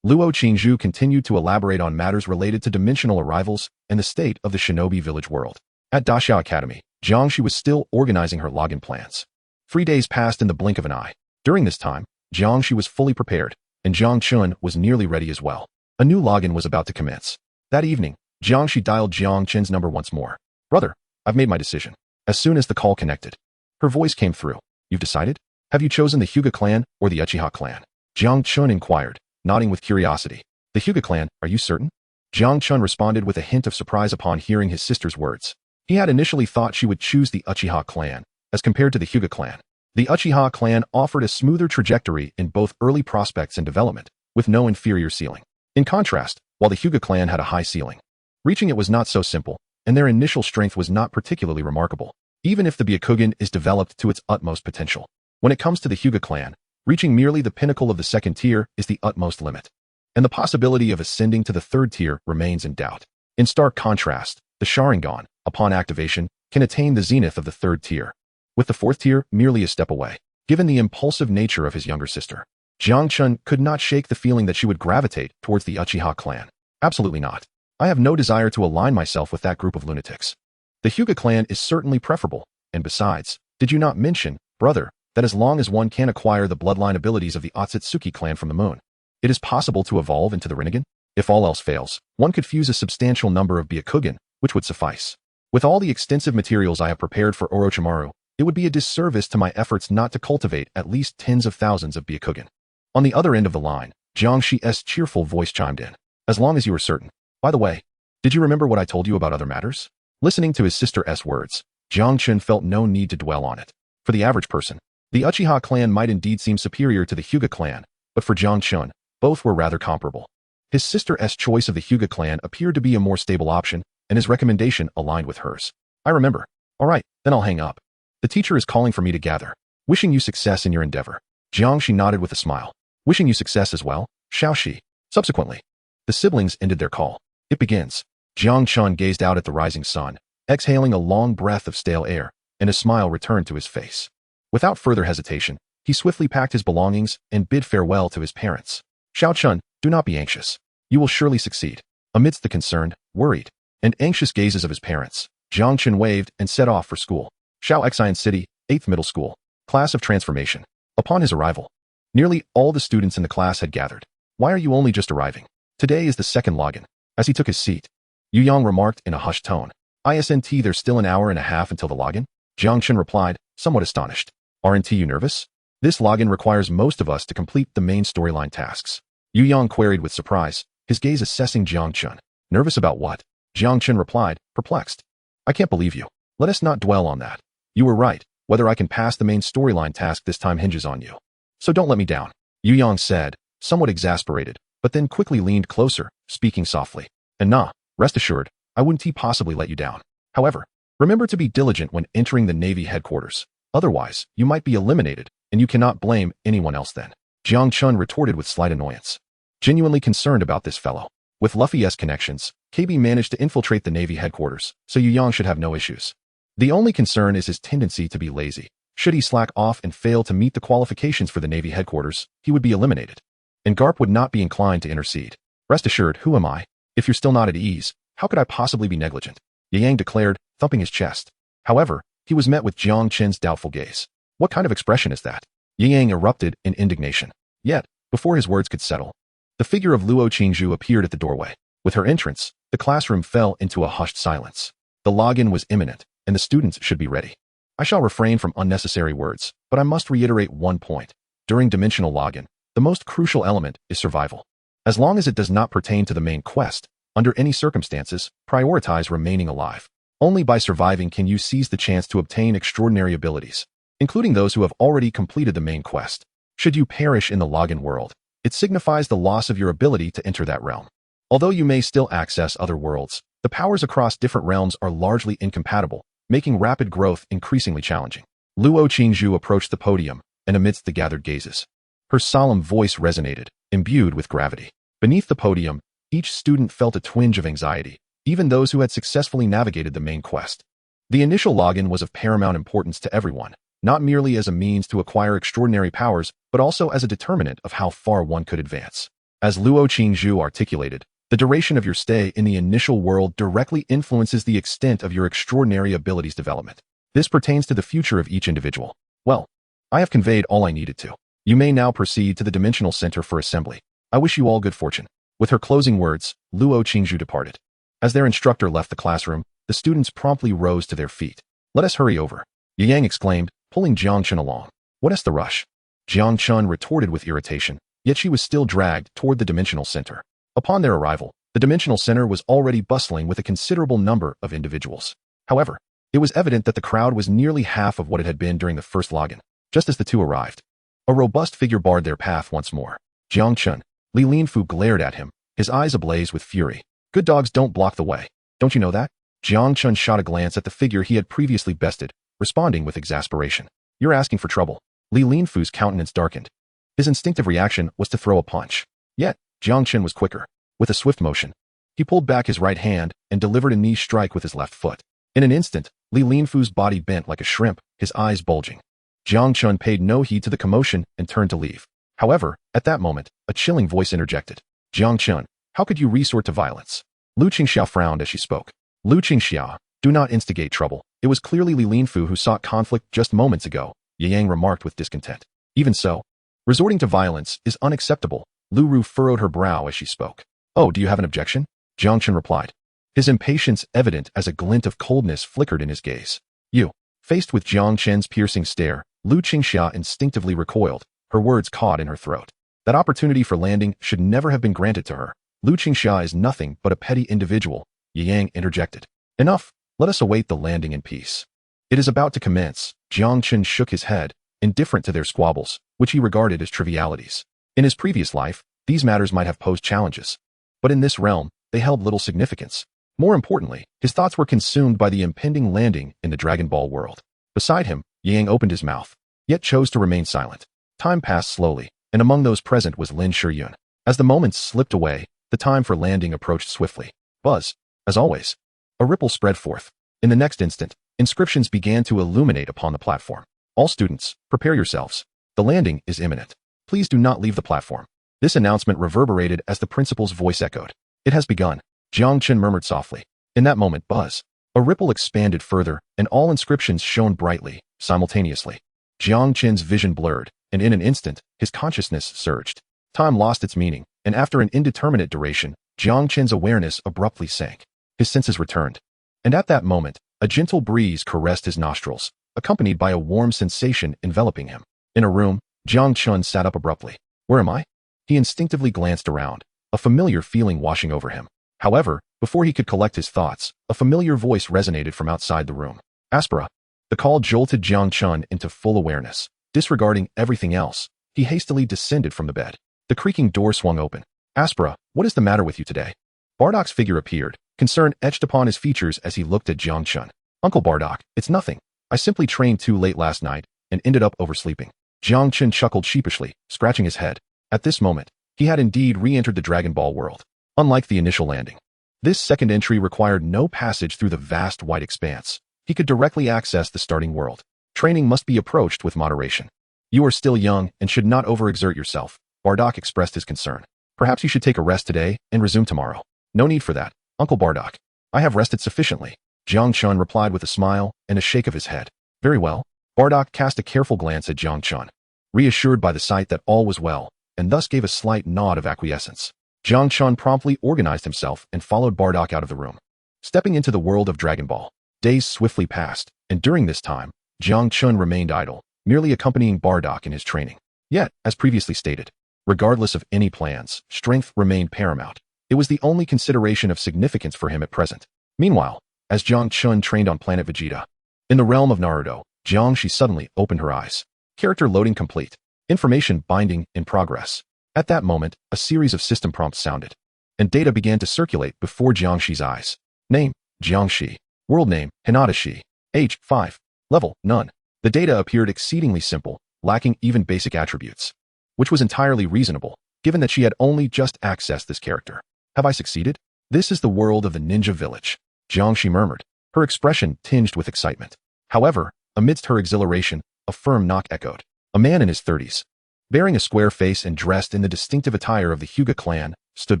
Luo Qingzhu continued to elaborate on matters related to dimensional arrivals and the state of the Shinobi Village world. At Daxiao Academy, Jiang Shi was still organizing her login plans. 3 days passed in the blink of an eye. During this time, Jiang Shi was fully prepared, and Jiang Chen was nearly ready as well. A new login was about to commence. That evening, Jiang Shi dialed Jiang Chen's number once more. Brother, I've made my decision. As soon as the call connected, her voice came through. You've decided? Have you chosen the Hyuga clan or the Uchiha clan? Jiang Chen inquired, nodding with curiosity. The Hyuga clan, are you certain? Jiang Chen responded with a hint of surprise upon hearing his sister's words. He had initially thought she would choose the Uchiha clan, as compared to the Hyuga clan. The Uchiha clan offered a smoother trajectory in both early prospects and development, with no inferior ceiling. In contrast, while the Hyuga clan had a high ceiling, reaching it was not so simple, and their initial strength was not particularly remarkable, even if the Byakugan is developed to its utmost potential. When it comes to the Hyuga clan, Reaching merely the pinnacle of the second tier is the utmost limit, and the possibility of ascending to the third tier remains in doubt. In stark contrast, the Sharingan, upon activation, can attain the zenith of the third tier, with the fourth tier merely a step away. Given the impulsive nature of his younger sister, Jiang Chen could not shake the feeling that she would gravitate towards the Uchiha clan. Absolutely not. I have no desire to align myself with that group of lunatics. The Hyuga clan is certainly preferable, and besides, did you not mention, brother, that as long as one can acquire the bloodline abilities of the Otsutsuki clan from the moon, it is possible to evolve into the Rinnegan? If all else fails, one could fuse a substantial number of Byakugan, which would suffice. With all the extensive materials I have prepared for Orochimaru, it would be a disservice to my efforts not to cultivate at least tens of thousands of Byakugan. On the other end of the line, Jiang Shi's cheerful voice chimed in. As long as you are certain. By the way, did you remember what I told you about other matters? Listening to his sister's words, Jiang Chen felt no need to dwell on it. For the average person, the Uchiha clan might indeed seem superior to the Hyuga clan, but for Jiang Chen, both were rather comparable. His sister's choice of the Hyuga clan appeared to be a more stable option, and his recommendation aligned with hers. I remember. All right, then I'll hang up. The teacher is calling for me to gather. Wishing you success in your endeavor. Jiang Shi nodded with a smile. Wishing you success as well, Xiao Shi. Subsequently, the siblings ended their call. It begins. Jiang Chen gazed out at the rising sun, exhaling a long breath of stale air, and a smile returned to his face. Without further hesitation, he swiftly packed his belongings and bid farewell to his parents. Xiao Chen, do not be anxious. You will surely succeed. Amidst the concerned, worried, and anxious gazes of his parents, Jiang Chen waved and set off for school. Xiao Xian City, 8th Middle School. Class of Transformation. Upon his arrival, nearly all the students in the class had gathered. Why are you only just arriving? Today is the second login. As he took his seat, Yu Yang remarked in a hushed tone. Isn't there's still an hour and a half until the login? Jiang Chen replied, somewhat astonished. Aren't you nervous? This login requires most of us to complete the main storyline tasks. Yu Yang queried with surprise, his gaze assessing Jiang Chen. Nervous about what? Jiang Chen replied, perplexed. I can't believe you. Let us not dwell on that. You were right. Whether I can pass the main storyline task this time hinges on you. So don't let me down. Yu Yang said, somewhat exasperated, but then quickly leaned closer, speaking softly. And nah, rest assured, I wouldn't possibly let you down. However, remember to be diligent when entering the Navy headquarters. Otherwise, you might be eliminated, and you cannot blame anyone else then. Jiang Chen retorted with slight annoyance. Genuinely concerned about this fellow. With Luffy's connections, KB managed to infiltrate the Navy headquarters, so Yu Yang should have no issues. The only concern is his tendency to be lazy. Should he slack off and fail to meet the qualifications for the Navy headquarters, he would be eliminated. And Garp would not be inclined to intercede. Rest assured, who am I? If you're still not at ease, how could I possibly be negligent? Yang declared, thumping his chest. However, he was met with Jiang Chen's doubtful gaze. What kind of expression is that? Yang erupted in indignation. Yet, before his words could settle, the figure of Luo Qingzhu appeared at the doorway. With her entrance, the classroom fell into a hushed silence. The login was imminent, and the students should be ready. I shall refrain from unnecessary words, but I must reiterate one point. During dimensional login, the most crucial element is survival. As long as it does not pertain to the main quest, under any circumstances, prioritize remaining alive. Only by surviving can you seize the chance to obtain extraordinary abilities, including those who have already completed the main quest. Should you perish in the login world, it signifies the loss of your ability to enter that realm. Although you may still access other worlds, the powers across different realms are largely incompatible, making rapid growth increasingly challenging. Luo Qingzhu approached the podium, and amidst the gathered gazes, her solemn voice resonated, imbued with gravity. Beneath the podium, each student felt a twinge of anxiety, even those who had successfully navigated the main quest. The initial login was of paramount importance to everyone, not merely as a means to acquire extraordinary powers, but also as a determinant of how far one could advance. As Luo Qingzhu articulated, the duration of your stay in the initial world directly influences the extent of your extraordinary abilities development. This pertains to the future of each individual. Well, I have conveyed all I needed to. You may now proceed to the Dimensional Center for assembly. I wish you all good fortune. With her closing words, Luo Qingzhu departed. As their instructor left the classroom, the students promptly rose to their feet. Let us hurry over, Yang exclaimed, pulling Jiang Chen along. What is the rush? Jiang Chen retorted with irritation, yet she was still dragged toward the Dimensional Center. Upon their arrival, the Dimensional Center was already bustling with a considerable number of individuals. However, it was evident that the crowd was nearly half of what it had been during the first login. Just as the two arrived, a robust figure barred their path once more. Jiang Chen. Li Linfu glared at him, his eyes ablaze with fury. Good dogs don't block the way. Don't you know that? Jiang Chen shot a glance at the figure he had previously bested, responding with exasperation. You're asking for trouble. Li Linfu's countenance darkened. His instinctive reaction was to throw a punch. Yet, Jiang Chen was quicker. With a swift motion, he pulled back his right hand and delivered a knee strike with his left foot. In an instant, Li Linfu's body bent like a shrimp, his eyes bulging. Jiang Chen paid no heed to the commotion and turned to leave. However, at that moment, a chilling voice interjected. Jiang Chen, how could you resort to violence? Lu Qingxia frowned as she spoke. Lu Qingxia, do not instigate trouble. It was clearly Li Linfu who sought conflict just moments ago, Yang remarked with discontent. Even so, resorting to violence is unacceptable. Lu Ru furrowed her brow as she spoke. Oh, do you have an objection? Jiang Chen replied. His impatience evident as a glint of coldness flickered in his gaze. You. Faced with Jiang Chen's piercing stare, Lu Qingxia instinctively recoiled, her words caught in her throat. That opportunity for landing should never have been granted to her. Lu Qingxia is nothing but a petty individual, Yang interjected. Enough, let us await the landing in peace. It is about to commence. Jiang Chen shook his head, indifferent to their squabbles, which he regarded as trivialities. In his previous life, these matters might have posed challenges. But in this realm, they held little significance. More importantly, his thoughts were consumed by the impending landing in the Dragon Ball world. Beside him, Yang opened his mouth, yet chose to remain silent. Time passed slowly, and among those present was Lin Shiyun. As the moments slipped away, the time for landing approached swiftly. Buzz. As always. A ripple spread forth. In the next instant, inscriptions began to illuminate upon the platform. All students, prepare yourselves. The landing is imminent. Please do not leave the platform. This announcement reverberated as the principal's voice echoed. It has begun. Jiang Chen murmured softly. In that moment, buzz. A ripple expanded further, and all inscriptions shone brightly, simultaneously. Jiang Chen's vision blurred, and in an instant, his consciousness surged. Time lost its meaning, and after an indeterminate duration, Jiang Chen's awareness abruptly sank. His senses returned. And at that moment, a gentle breeze caressed his nostrils, accompanied by a warm sensation enveloping him. In a room, Jiang Chen sat up abruptly. Where am I? He instinctively glanced around, a familiar feeling washing over him. However, before he could collect his thoughts, a familiar voice resonated from outside the room. Aspera. The call jolted Jiang Chen into full awareness. Disregarding everything else, he hastily descended from the bed. The creaking door swung open. Aspera, what is the matter with you today? Bardock's figure appeared, concern etched upon his features as he looked at Jiang Chen. Uncle Bardock, it's nothing. I simply trained too late last night and ended up oversleeping. Jiang Chen chuckled sheepishly, scratching his head. At this moment, he had indeed re-entered the Dragon Ball world. Unlike the initial landing, this second entry required no passage through the vast white expanse. He could directly access the starting world. Training must be approached with moderation. You are still young and should not overexert yourself, Bardock expressed his concern. Perhaps you should take a rest today and resume tomorrow. No need for that, Uncle Bardock. I have rested sufficiently, Jiang Chen replied with a smile and a shake of his head. Very well. Bardock cast a careful glance at Jiang Chen, reassured by the sight that all was well, and thus gave a slight nod of acquiescence. Jiang Chen promptly organized himself and followed Bardock out of the room. Stepping into the world of Dragon Ball, days swiftly passed, and during this time, Jiang Chen remained idle, merely accompanying Bardock in his training. Yet, as previously stated, regardless of any plans, strength remained paramount. It was the only consideration of significance for him at present. Meanwhile, as Jiang Chen trained on planet Vegeta, in the realm of Naruto, Jiang Shi suddenly opened her eyes. Character loading complete. Information binding in progress. At that moment, a series of system prompts sounded, and data began to circulate before Jiang Shi's eyes. Name, Jiang Shi. World name, Hinata Shi. Age, 5. Level, none. The data appeared exceedingly simple, lacking even basic attributes, which was entirely reasonable, given that she had only just accessed this character. Have I succeeded? This is the world of the ninja village, Jiang Shi murmured, her expression tinged with excitement. However, amidst her exhilaration, a firm knock echoed. A man in his 30s, bearing a square face and dressed in the distinctive attire of the Hyuga clan, stood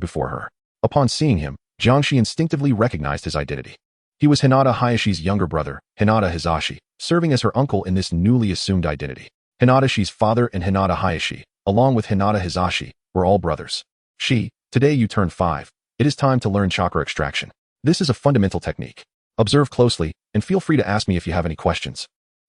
before her. Upon seeing him, Jiang Shi instinctively recognized his identity. He was Hinata Hayashi's younger brother, Hinata Hizashi, serving as her uncle in this newly assumed identity. Hinata Shi's father and Hinata Hayashi, along with Hinata Hizashi, were all brothers. Shi, today you turn 5. It is time to learn chakra extraction. This is a fundamental technique. Observe closely, and feel free to ask me if you have any questions.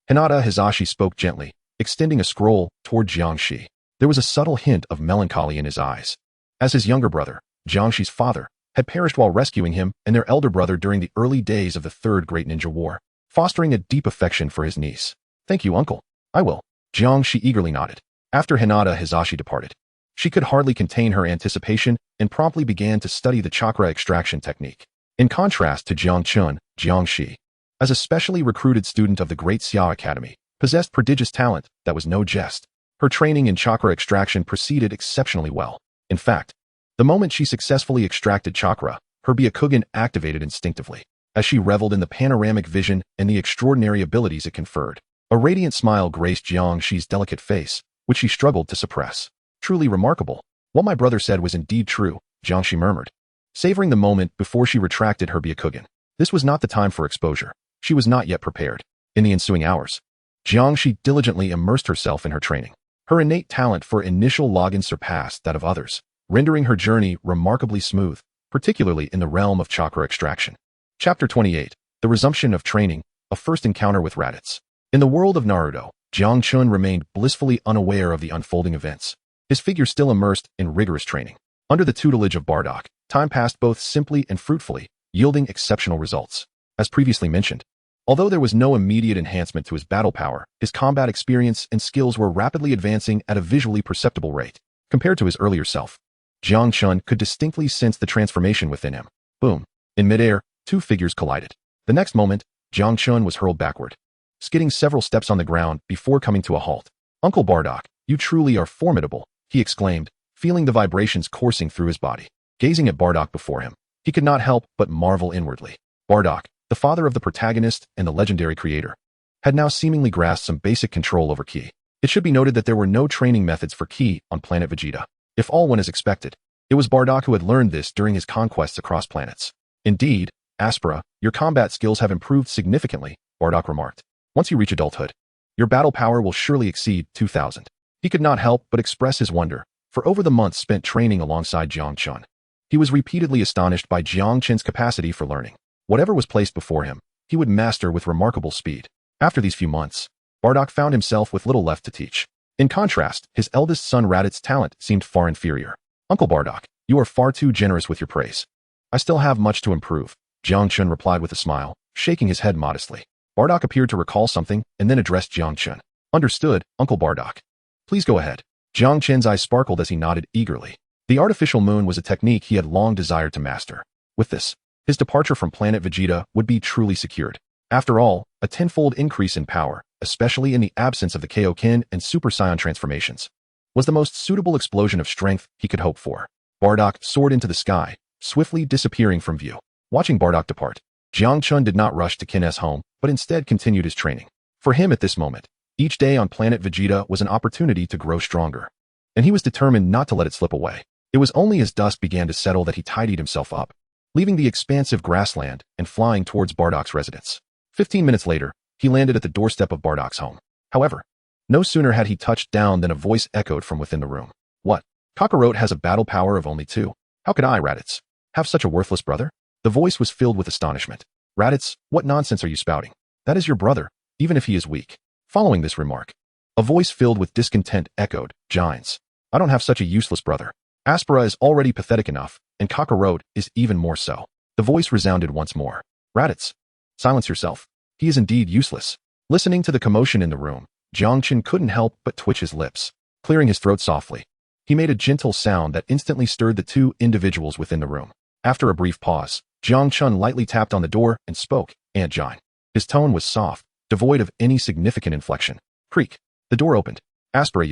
Hinata Hizashi spoke gently, extending a scroll toward Jiang Shi. There was a subtle hint of melancholy in his eyes. As his younger brother, Jiang Shi's father, had perished while rescuing him and their elder brother during the early days of the Third Great Ninja War, fostering a deep affection for his niece. Thank you, uncle. I will. Jiang Shi eagerly nodded. After Hinata Hizashi departed, she could hardly contain her anticipation and promptly began to study the chakra extraction technique. In contrast to Jiang Chen, Jiang Shi, as a specially recruited student of the Great Xiao Academy, possessed prodigious talent that was no jest. Her training in chakra extraction proceeded exceptionally well. In fact, the moment she successfully extracted chakra, her Byakugan activated instinctively, as she reveled in the panoramic vision and the extraordinary abilities it conferred. A radiant smile graced Jiang Chen's delicate face, which she struggled to suppress. Truly remarkable. What my brother said was indeed true, Jiang Chen murmured, savoring the moment before she retracted her Byakugan. This was not the time for exposure. She was not yet prepared. In the ensuing hours, Jiang Chen diligently immersed herself in her training. Her innate talent for initial login surpassed that of others, rendering her journey remarkably smooth, particularly in the realm of chakra extraction. Chapter 28. The Resumption of Training, a First Encounter with Raditz. In the world of Naruto, Jiang Chen remained blissfully unaware of the unfolding events, his figure still immersed in rigorous training. Under the tutelage of Bardock, time passed both simply and fruitfully, yielding exceptional results. As previously mentioned, although there was no immediate enhancement to his battle power, his combat experience and skills were rapidly advancing at a visually perceptible rate. Compared to his earlier self, Jiang Chen could distinctly sense the transformation within him. Boom. In midair, two figures collided. The next moment, Jiang Chen was hurled backward, skidding several steps on the ground before coming to a halt. Uncle Bardock, you truly are formidable, he exclaimed, feeling the vibrations coursing through his body. Gazing at Bardock before him, he could not help but marvel inwardly. Bardock, the father of the protagonist and the legendary creator, had now seemingly grasped some basic control over Ki. It should be noted that there were no training methods for Ki on planet Vegeta. If all went as expected, it was Bardock who had learned this during his conquests across planets. Indeed, Aspera, your combat skills have improved significantly, Bardock remarked. Once you reach adulthood, your battle power will surely exceed 2,000. He could not help but express his wonder, for over the months spent training alongside Jiang Chen, he was repeatedly astonished by Jiang Chen's capacity for learning. Whatever was placed before him, he would master with remarkable speed. After these few months, Bardock found himself with little left to teach. In contrast, his eldest son Raditz's talent seemed far inferior. Uncle Bardock, you are far too generous with your praise. I still have much to improve, Jiang Chen replied with a smile, shaking his head modestly. Bardock appeared to recall something and then addressed Jiang Chen. Understood, Uncle Bardock. Please go ahead. Jiang Chen's eyes sparkled as he nodded eagerly. The artificial moon was a technique he had long desired to master. With this, his departure from planet Vegeta would be truly secured. After all, a tenfold increase in power, especially in the absence of the Kaioken and Super Saiyan transformations, was the most suitable explosion of strength he could hope for. Bardock soared into the sky, swiftly disappearing from view. Watching Bardock depart, Jiang Chen did not rush to Kin's home, but instead continued his training. For him at this moment, each day on planet Vegeta was an opportunity to grow stronger, and he was determined not to let it slip away. It was only as dusk began to settle that he tidied himself up, leaving the expansive grassland and flying towards Bardock's residence. 15 minutes later, he landed at the doorstep of Bardock's home. However, no sooner had he touched down than a voice echoed from within the room. What? Kakarot has a battle power of only 2. How could I, Raditz, have such a worthless brother? The voice was filled with astonishment. Raditz, what nonsense are you spouting? That is your brother, even if he is weak. Following this remark, a voice filled with discontent echoed, Giants. I don't have such a useless brother. Aspera is already pathetic enough, and Kakarot is even more so. The voice resounded once more. Raditz, silence yourself. He is indeed useless. Listening to the commotion in the room, Jiang Chen couldn't help but twitch his lips. Clearing his throat softly, he made a gentle sound that instantly stirred the two individuals within the room. After a brief pause, Jiang Chen lightly tapped on the door and spoke, Aunt Jine. His tone was soft, devoid of any significant inflection. Creak. The door opened. Aspera,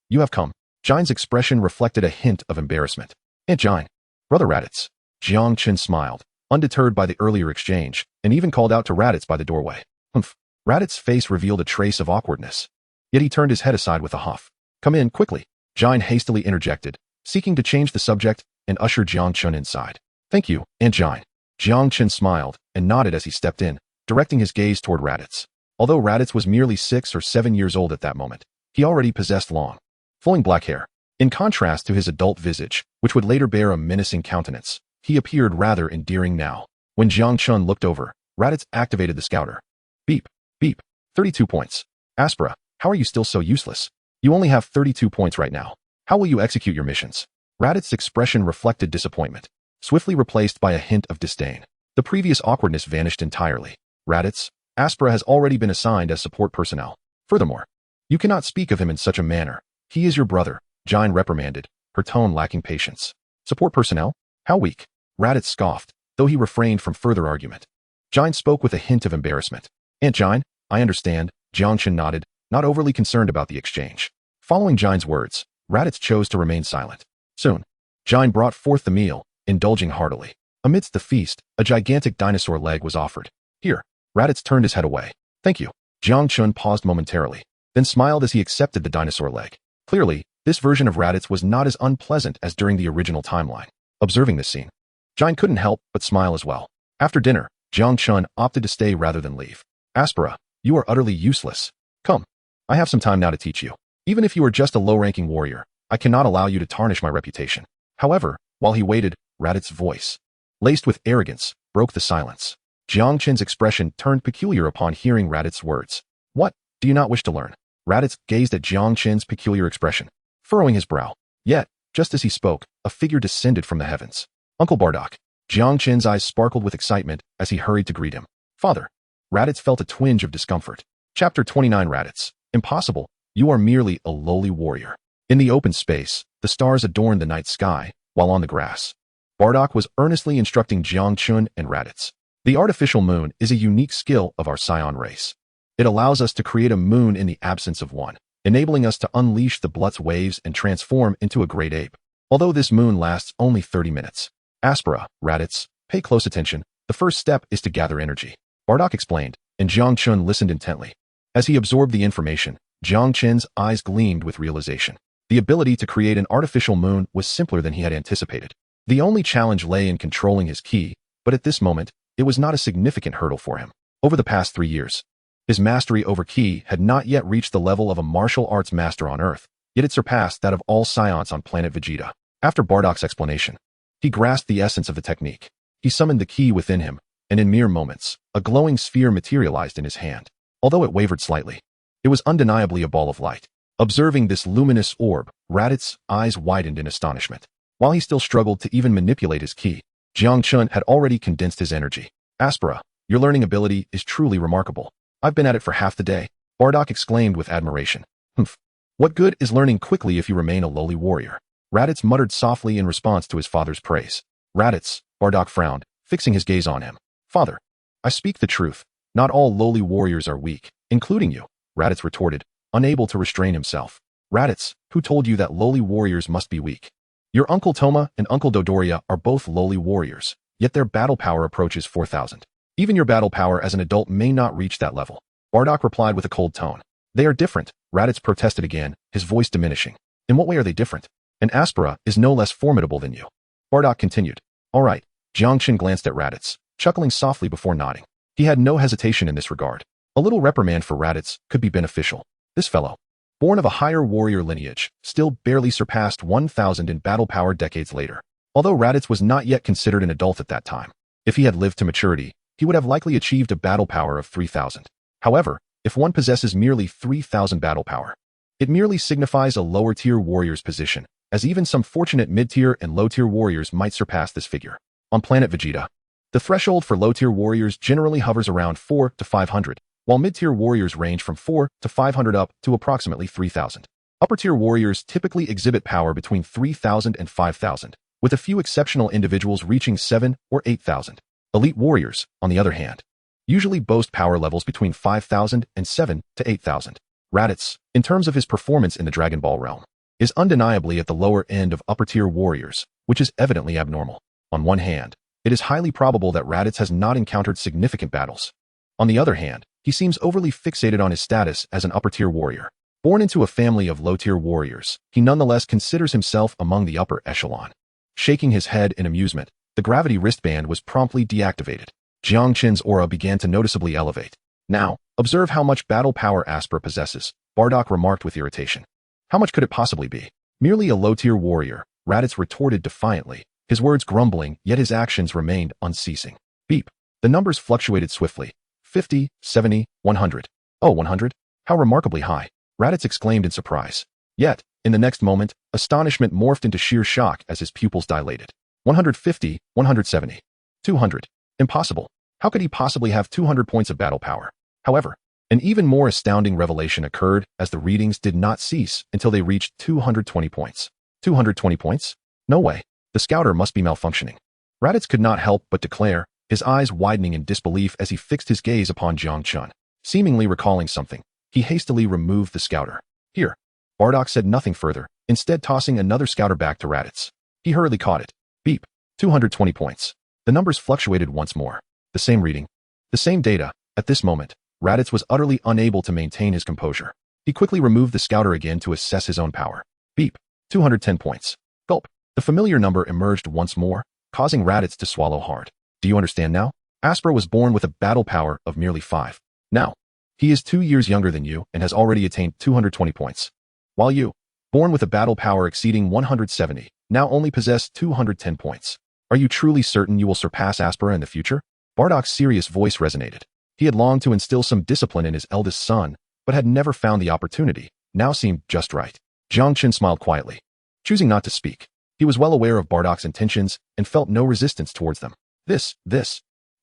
you have come. Jine's expression reflected a hint of embarrassment. Aunt Jine. Brother Raditz. Jiang Chen smiled, undeterred by the earlier exchange, and even called out to Raditz by the doorway. Humph. Raditz's face revealed a trace of awkwardness. Yet he turned his head aside with a huff. Come in, quickly. Jine hastily interjected, seeking to change the subject and usher Jiang Chen inside. Thank you, Aunt Jine. Jiang Chen smiled and nodded as he stepped in, directing his gaze toward Raditz. Although Raditz was merely 6 or 7 years old at that moment, he already possessed long, flowing black hair. In contrast to his adult visage, which would later bear a menacing countenance, he appeared rather endearing now. When Jiang Chen looked over, Raditz activated the scouter. Beep, beep, 32 points. Aspera, how are you still so useless? You only have 32 points right now. How will you execute your missions? Raditz's expression reflected disappointment, swiftly replaced by a hint of disdain. The previous awkwardness vanished entirely. Raditz, Aspera has already been assigned as support personnel. Furthermore, you cannot speak of him in such a manner. He is your brother, Jine reprimanded, her tone lacking patience. Support personnel? How weak. Raditz scoffed, though he refrained from further argument. Jine spoke with a hint of embarrassment. Aunt Jine, I understand, Jiang Chen nodded, not overly concerned about the exchange. Following Jiang's words, Raditz chose to remain silent. Soon, Jiang brought forth the meal, indulging heartily. Amidst the feast, a gigantic dinosaur leg was offered. Here, Raditz turned his head away. Thank you. Jiang Chen paused momentarily, then smiled as he accepted the dinosaur leg. Clearly, this version of Raditz was not as unpleasant as during the original timeline. Observing this scene, Jiang couldn't help but smile as well. After dinner, Jiang Chen opted to stay rather than leave. Aspera, you are utterly useless. Come, I have some time now to teach you. Even if you are just a low-ranking warrior, I cannot allow you to tarnish my reputation. However, while he waited, Raditz's voice, laced with arrogance, broke the silence. Jiang Chen's expression turned peculiar upon hearing Raditz's words. What, do you not wish to learn? Raditz gazed at Jiang Chen's peculiar expression, furrowing his brow. Yet, just as he spoke, a figure descended from the heavens. Uncle Bardock. Jiang Chen's eyes sparkled with excitement as he hurried to greet him. Father. Raditz felt a twinge of discomfort. Chapter 29 Raditz. Impossible. You are merely a lowly warrior. In the open space, the stars adorned the night sky, while on the grass, Bardock was earnestly instructing Jiang Chen and Raditz. The artificial moon is a unique skill of our Saiyan race. It allows us to create a moon in the absence of one, enabling us to unleash the Blood's waves and transform into a great ape. Although this moon lasts only 30 minutes. Aspera, Raditz, pay close attention. The first step is to gather energy. Bardock explained, and Jiang Chen listened intently. As he absorbed the information, Jiang Chen's eyes gleamed with realization. The ability to create an artificial moon was simpler than he had anticipated. The only challenge lay in controlling his ki, but at this moment, it was not a significant hurdle for him. Over the past 3 years, his mastery over ki had not yet reached the level of a martial arts master on Earth, yet it surpassed that of all Saiyans on planet Vegeta. After Bardock's explanation, he grasped the essence of the technique. He summoned the ki within him, and in mere moments, a glowing sphere materialized in his hand. Although it wavered slightly, it was undeniably a ball of light. Observing this luminous orb, Raditz's eyes widened in astonishment. While he still struggled to even manipulate his ki, Jiang Chen had already condensed his energy. Aspera, your learning ability is truly remarkable. I've been at it for half the day. Bardock exclaimed with admiration. Humph. What good is learning quickly if you remain a lowly warrior? Raditz muttered softly in response to his father's praise. Raditz, Bardock frowned, fixing his gaze on him. Father, I speak the truth. Not all lowly warriors are weak, including you, Raditz retorted, unable to restrain himself. Raditz, who told you that lowly warriors must be weak? Your Uncle Toma and Uncle Dodoria are both lowly warriors, yet their battle power approaches 4,000. Even your battle power as an adult may not reach that level. Bardock replied with a cold tone. They are different, Raditz protested again, his voice diminishing. In what way are they different? And Aspera is no less formidable than you. Bardock continued. All right. Jiang Chen glanced at Raditz, chuckling softly before nodding. He had no hesitation in this regard. A little reprimand for Raditz could be beneficial. This fellow, born of a higher warrior lineage, still barely surpassed 1,000 in battle power decades later. Although Raditz was not yet considered an adult at that time, if he had lived to maturity, he would have likely achieved a battle power of 3,000. However, if one possesses merely 3,000 battle power, it merely signifies a lower-tier warrior's position, as even some fortunate mid-tier and low-tier warriors might surpass this figure. On planet Vegeta, the threshold for low-tier warriors generally hovers around 4 to 500, while mid-tier warriors range from 4 to 500 up to approximately 3,000. Upper-tier warriors typically exhibit power between 3,000 and 5,000, with a few exceptional individuals reaching 7 or 8,000. Elite warriors, on the other hand, usually boast power levels between 5,000 and 7 to 8,000. Raditz, in terms of his performance in the Dragon Ball realm, is undeniably at the lower end of upper-tier warriors, which is evidently abnormal. On one hand, it is highly probable that Raditz has not encountered significant battles. On the other hand, he seems overly fixated on his status as an upper-tier warrior. Born into a family of low-tier warriors, he nonetheless considers himself among the upper echelon. Shaking his head in amusement, the gravity wristband was promptly deactivated. Jiang Chen's aura began to noticeably elevate. Now, observe how much battle power Aspera possesses, Bardock remarked with irritation. How much could it possibly be? Merely a low-tier warrior, Raditz retorted defiantly, his words grumbling, yet his actions remained unceasing. Beep. The numbers fluctuated swiftly. 50, 70, 100. Oh, 100? How remarkably high. Raditz exclaimed in surprise. Yet, in the next moment, astonishment morphed into sheer shock as his pupils dilated. 150, 170. 200. Impossible. How could he possibly have 200 points of battle power? However, an even more astounding revelation occurred as the readings did not cease until they reached 220 points. 220 points? No way. The scouter must be malfunctioning. Raditz could not help but declare, his eyes widening in disbelief as he fixed his gaze upon Jiang Chen. Seemingly recalling something, he hastily removed the scouter. Here. Bardock said nothing further, instead tossing another scouter back to Raditz. He hurriedly caught it. Beep. 220 points. The numbers fluctuated once more. The same reading. The same data. At this moment, Raditz was utterly unable to maintain his composure. He quickly removed the scouter again to assess his own power. Beep. 210 points. Gulp. The familiar number emerged once more, causing Raditz to swallow hard. Do you understand now? Aspera was born with a battle power of merely 5. Now, he is 2 years younger than you and has already attained 220 points. While you, born with a battle power exceeding 170, now only possess 210 points. Are you truly certain you will surpass Aspera in the future? Bardock's serious voice resonated. He had longed to instill some discipline in his eldest son, but had never found the opportunity. Now seemed just right. Jiang Chen smiled quietly, choosing not to speak. He was well aware of Bardock's intentions and felt no resistance towards them. This.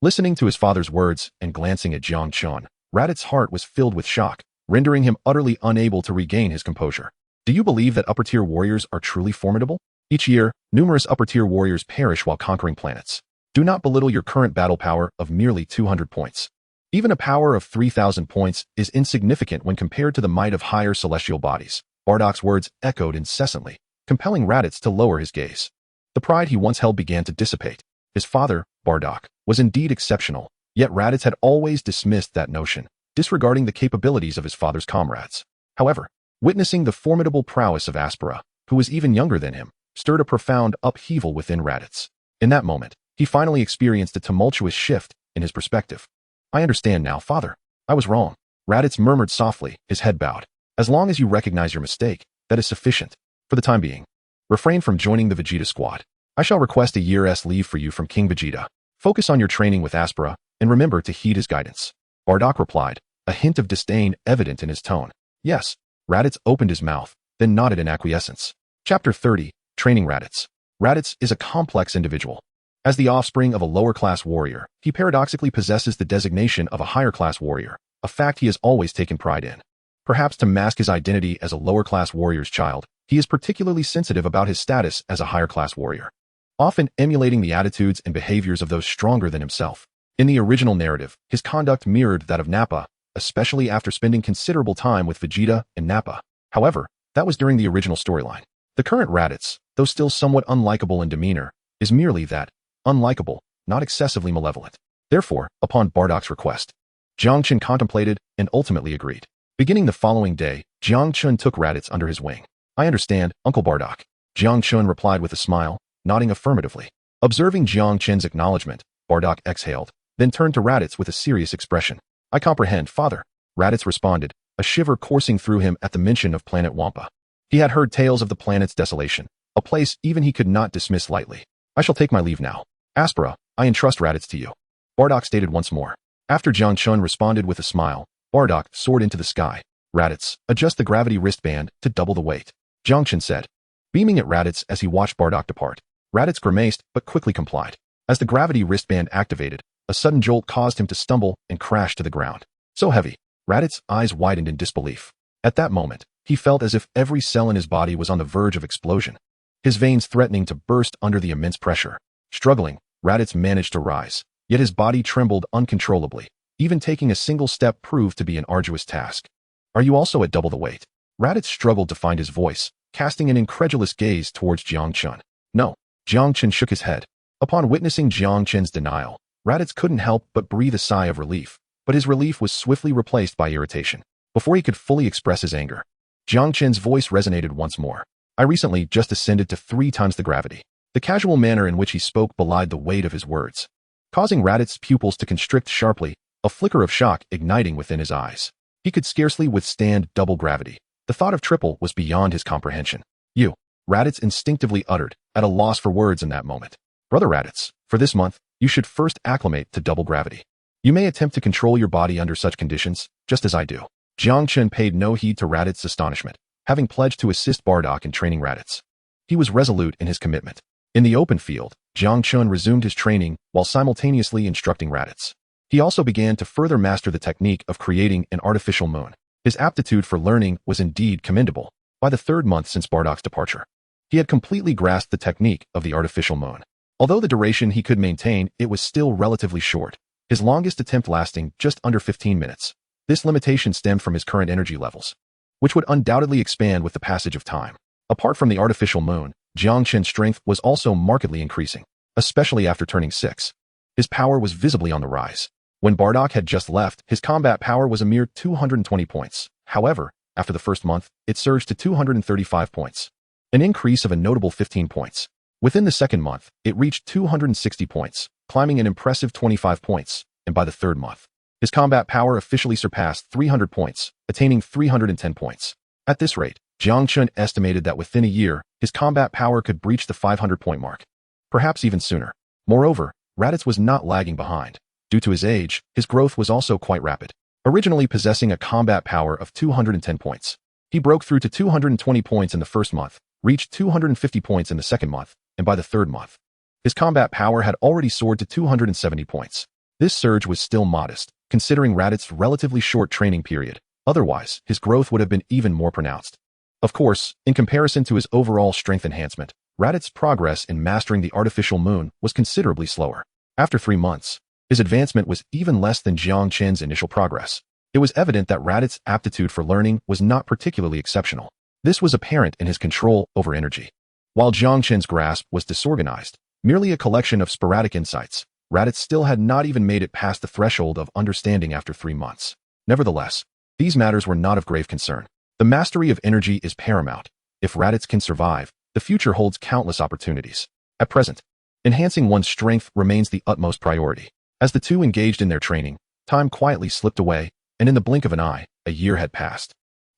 Listening to his father's words and glancing at Jiang Chen, Raditz's heart was filled with shock, rendering him utterly unable to regain his composure. Do you believe that upper-tier warriors are truly formidable? Each year, numerous upper-tier warriors perish while conquering planets. Do not belittle your current battle power of merely 200 points. Even a power of 3,000 points is insignificant when compared to the might of higher celestial bodies. Bardock's words echoed incessantly, compelling Raditz to lower his gaze. The pride he once held began to dissipate. His father, Bardock, was indeed exceptional, yet Raditz had always dismissed that notion, disregarding the capabilities of his father's comrades. However, witnessing the formidable prowess of Aspera, who was even younger than him, stirred a profound upheaval within Raditz. In that moment, he finally experienced a tumultuous shift in his perspective. I understand now, father. I was wrong. Raditz murmured softly, his head bowed. As long as you recognize your mistake, that is sufficient. For the time being, refrain from joining the Vegeta squad. I shall request a year's leave for you from King Vegeta. Focus on your training with Aspera, and remember to heed his guidance. Bardock replied, a hint of disdain evident in his tone. Yes. Raditz opened his mouth, then nodded in acquiescence. Chapter 30. Training Raditz. Raditz is a complex individual. As the offspring of a lower-class warrior, he paradoxically possesses the designation of a higher-class warrior, a fact he has always taken pride in. Perhaps to mask his identity as a lower-class warrior's child, he is particularly sensitive about his status as a higher-class warrior, often emulating the attitudes and behaviors of those stronger than himself. In the original narrative, his conduct mirrored that of Nappa, especially after spending considerable time with Vegeta and Nappa. However, that was during the original storyline. The current Raditz, though still somewhat unlikable in demeanor, is merely that, unlikable, not excessively malevolent. Therefore, upon Bardock's request, Jiang Chen contemplated and ultimately agreed. Beginning the following day, Jiang Chen took Raditz under his wing. I understand, Uncle Bardock. Jiang Chen replied with a smile, nodding affirmatively. Observing Jiang Chen's acknowledgement, Bardock exhaled, then turned to Raditz with a serious expression. I comprehend, father. Raditz responded, a shiver coursing through him at the mention of planet Wampa. He had heard tales of the planet's desolation, a place even he could not dismiss lightly. I shall take my leave now. Aspera, I entrust Raditz to you. Bardock stated once more. After Jiang Chen responded with a smile, Bardock soared into the sky. Raditz, adjust the gravity wristband to double the weight. Jiang Chen said, beaming at Raditz as he watched Bardock depart. Raditz grimaced but quickly complied. As the gravity wristband activated, a sudden jolt caused him to stumble and crash to the ground. So heavy. Raditz's eyes widened in disbelief. At that moment, he felt as if every cell in his body was on the verge of explosion, his veins threatening to burst under the immense pressure. Struggling, Raditz managed to rise, yet his body trembled uncontrollably. Even taking a single step proved to be an arduous task. Are you also at double the weight? Raditz struggled to find his voice, casting an incredulous gaze towards Jiang Chen. No. Jiang Chen shook his head. Upon witnessing Jiang Chen's denial, Raditz couldn't help but breathe a sigh of relief, but his relief was swiftly replaced by irritation. Before he could fully express his anger, Jiang Chen's voice resonated once more. I recently just ascended to 3 times the gravity. The casual manner in which he spoke belied the weight of his words, causing Raditz's pupils to constrict sharply, a flicker of shock igniting within his eyes. He could scarcely withstand double gravity. The thought of triple was beyond his comprehension. You, Raditz instinctively uttered, at a loss for words in that moment. Brother Raditz, for this month, you should first acclimate to double gravity. You may attempt to control your body under such conditions, just as I do. Jiang Chen paid no heed to Raditz's astonishment, having pledged to assist Bardock in training Raditz. He was resolute in his commitment. In the open field, Jiang Chen resumed his training while simultaneously instructing Raditz. He also began to further master the technique of creating an artificial moon. His aptitude for learning was indeed commendable. By the 3rd month since Bardock's departure, he had completely grasped the technique of the artificial moon. Although the duration he could maintain, it was still relatively short, his longest attempt lasting just under 15 minutes. This limitation stemmed from his current energy levels. which would undoubtedly expand with the passage of time. Apart from the artificial moon, Jiang Chen's strength was also markedly increasing, especially after turning 6. His power was visibly on the rise. When Bardock had just left, his combat power was a mere 220 points. However, after the first month, it surged to 235 points, an increase of a notable 15 points. Within the second month, it reached 260 points, climbing an impressive 25 points, and by the third month, his combat power officially surpassed 300 points, attaining 310 points. At this rate, Jiang Chen estimated that within a year, his combat power could breach the 500-point mark, perhaps even sooner. Moreover, Raditz was not lagging behind. Due to his age, his growth was also quite rapid. Originally possessing a combat power of 210 points, he broke through to 220 points in the first month, reached 250 points in the second month, and by the third month, his combat power had already soared to 270 points. This surge was still modest, considering Raditz's relatively short training period. Otherwise, his growth would have been even more pronounced. Of course, in comparison to his overall strength enhancement, Raditz's progress in mastering the artificial moon was considerably slower. After 3 months, his advancement was even less than Jiang Chen's initial progress. It was evident that Raditz's aptitude for learning was not particularly exceptional. This was apparent in his control over energy. While Jiang Chen's grasp was disorganized, merely a collection of sporadic insights, Raditz still had not even made it past the threshold of understanding after 3 months. Nevertheless, these matters were not of grave concern. The mastery of energy is paramount. If Raditz can survive, the future holds countless opportunities. At present, enhancing one's strength remains the utmost priority. As the two engaged in their training, time quietly slipped away, and in the blink of an eye, a year had passed.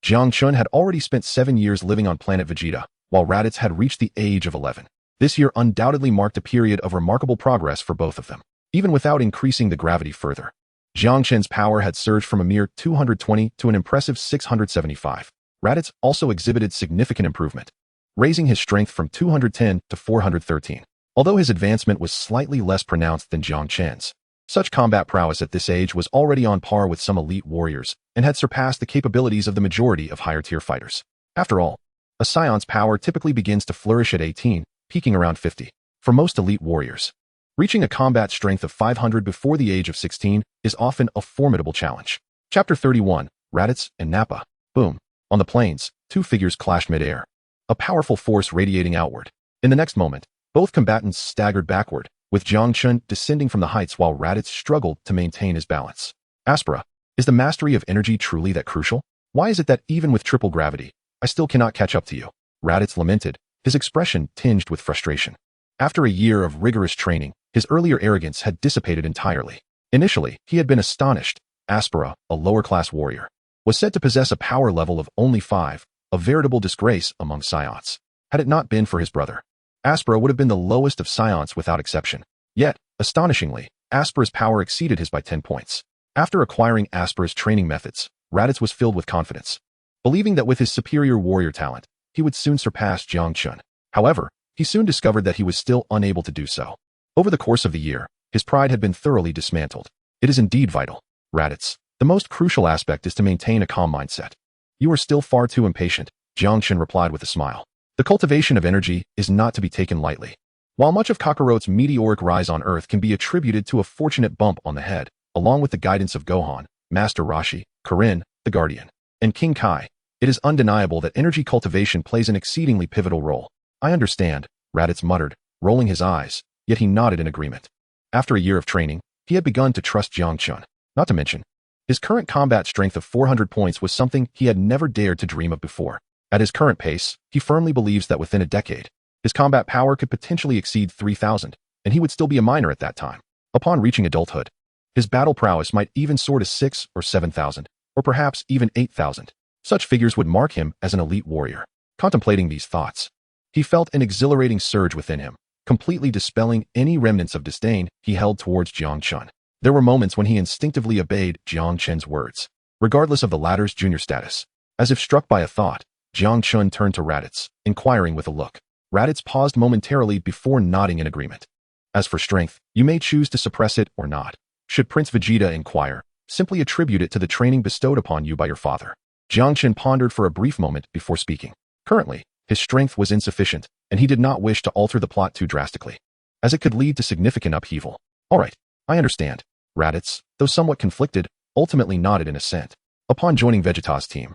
Jiang Chen had already spent 7 years living on planet Vegeta, while Raditz had reached the age of 11. This year undoubtedly marked a period of remarkable progress for both of them, even without increasing the gravity further. Jiang Chen's power had surged from a mere 220 to an impressive 675. Raditz also exhibited significant improvement, raising his strength from 210 to 413. Although his advancement was slightly less pronounced than Jiang Chen's, such combat prowess at this age was already on par with some elite warriors and had surpassed the capabilities of the majority of higher-tier fighters. After all, a Saiyans power typically begins to flourish at 18, peaking around 50. For most elite warriors, reaching a combat strength of 500 before the age of 16 is often a formidable challenge. Chapter 31, Raditz and Nappa. Boom. On the plains, 2 figures clashed mid-air, a powerful force radiating outward. In the next moment, both combatants staggered backward, with Jiang Chen descending from the heights while Raditz struggled to maintain his balance. Aspera, is the mastery of energy truly that crucial? Why is it that even with triple gravity, I still cannot catch up to you? Raditz lamented, his expression tinged with frustration. After a year of rigorous training, his earlier arrogance had dissipated entirely. Initially, he had been astonished. Aspera, a lower-class warrior, was said to possess a power level of only 5, a veritable disgrace among Saiyans. Had it not been for his brother, Aspera would have been the lowest of Saiyans without exception. Yet, astonishingly, Aspera's power exceeded his by 10 points. After acquiring Aspera's training methods, Raditz was filled with confidence, believing that with his superior warrior talent, he would soon surpass Jiang Chen. However, he soon discovered that he was still unable to do so. Over the course of the year, his pride had been thoroughly dismantled. It is indeed vital, Raditz. The most crucial aspect is to maintain a calm mindset. You are still far too impatient, Jiang Chen replied with a smile. The cultivation of energy is not to be taken lightly. While much of Kakarote's meteoric rise on Earth can be attributed to a fortunate bump on the head, along with the guidance of Gohan, Master Roshi, Kirin, the Guardian, and King Kai, it is undeniable that energy cultivation plays an exceedingly pivotal role. I understand, Raditz muttered, rolling his eyes, yet he nodded in agreement. After a year of training, he had begun to trust Jiang Chen. Not to mention, his current combat strength of 400 points was something he had never dared to dream of before. At his current pace, he firmly believes that within a decade, his combat power could potentially exceed 3,000, and he would still be a minor at that time. Upon reaching adulthood, his battle prowess might even soar to 6 or 7,000, or perhaps even 8,000. Such figures would mark him as an elite warrior. Contemplating these thoughts, he felt an exhilarating surge within him, completely dispelling any remnants of disdain he held towards Jiang Chen. There were moments when he instinctively obeyed Jiang Chen's words, regardless of the latter's junior status. As if struck by a thought, Jiang Chen turned to Raditz, inquiring with a look. Raditz paused momentarily before nodding in agreement. As for strength, you may choose to suppress it or not. Should Prince Vegeta inquire, simply attribute it to the training bestowed upon you by your father. Jiang Chen pondered for a brief moment before speaking. Currently, his strength was insufficient, and he did not wish to alter the plot too drastically, as it could lead to significant upheaval. All right, I understand. Raditz, though somewhat conflicted, ultimately nodded in assent. Upon joining Vegeta's team,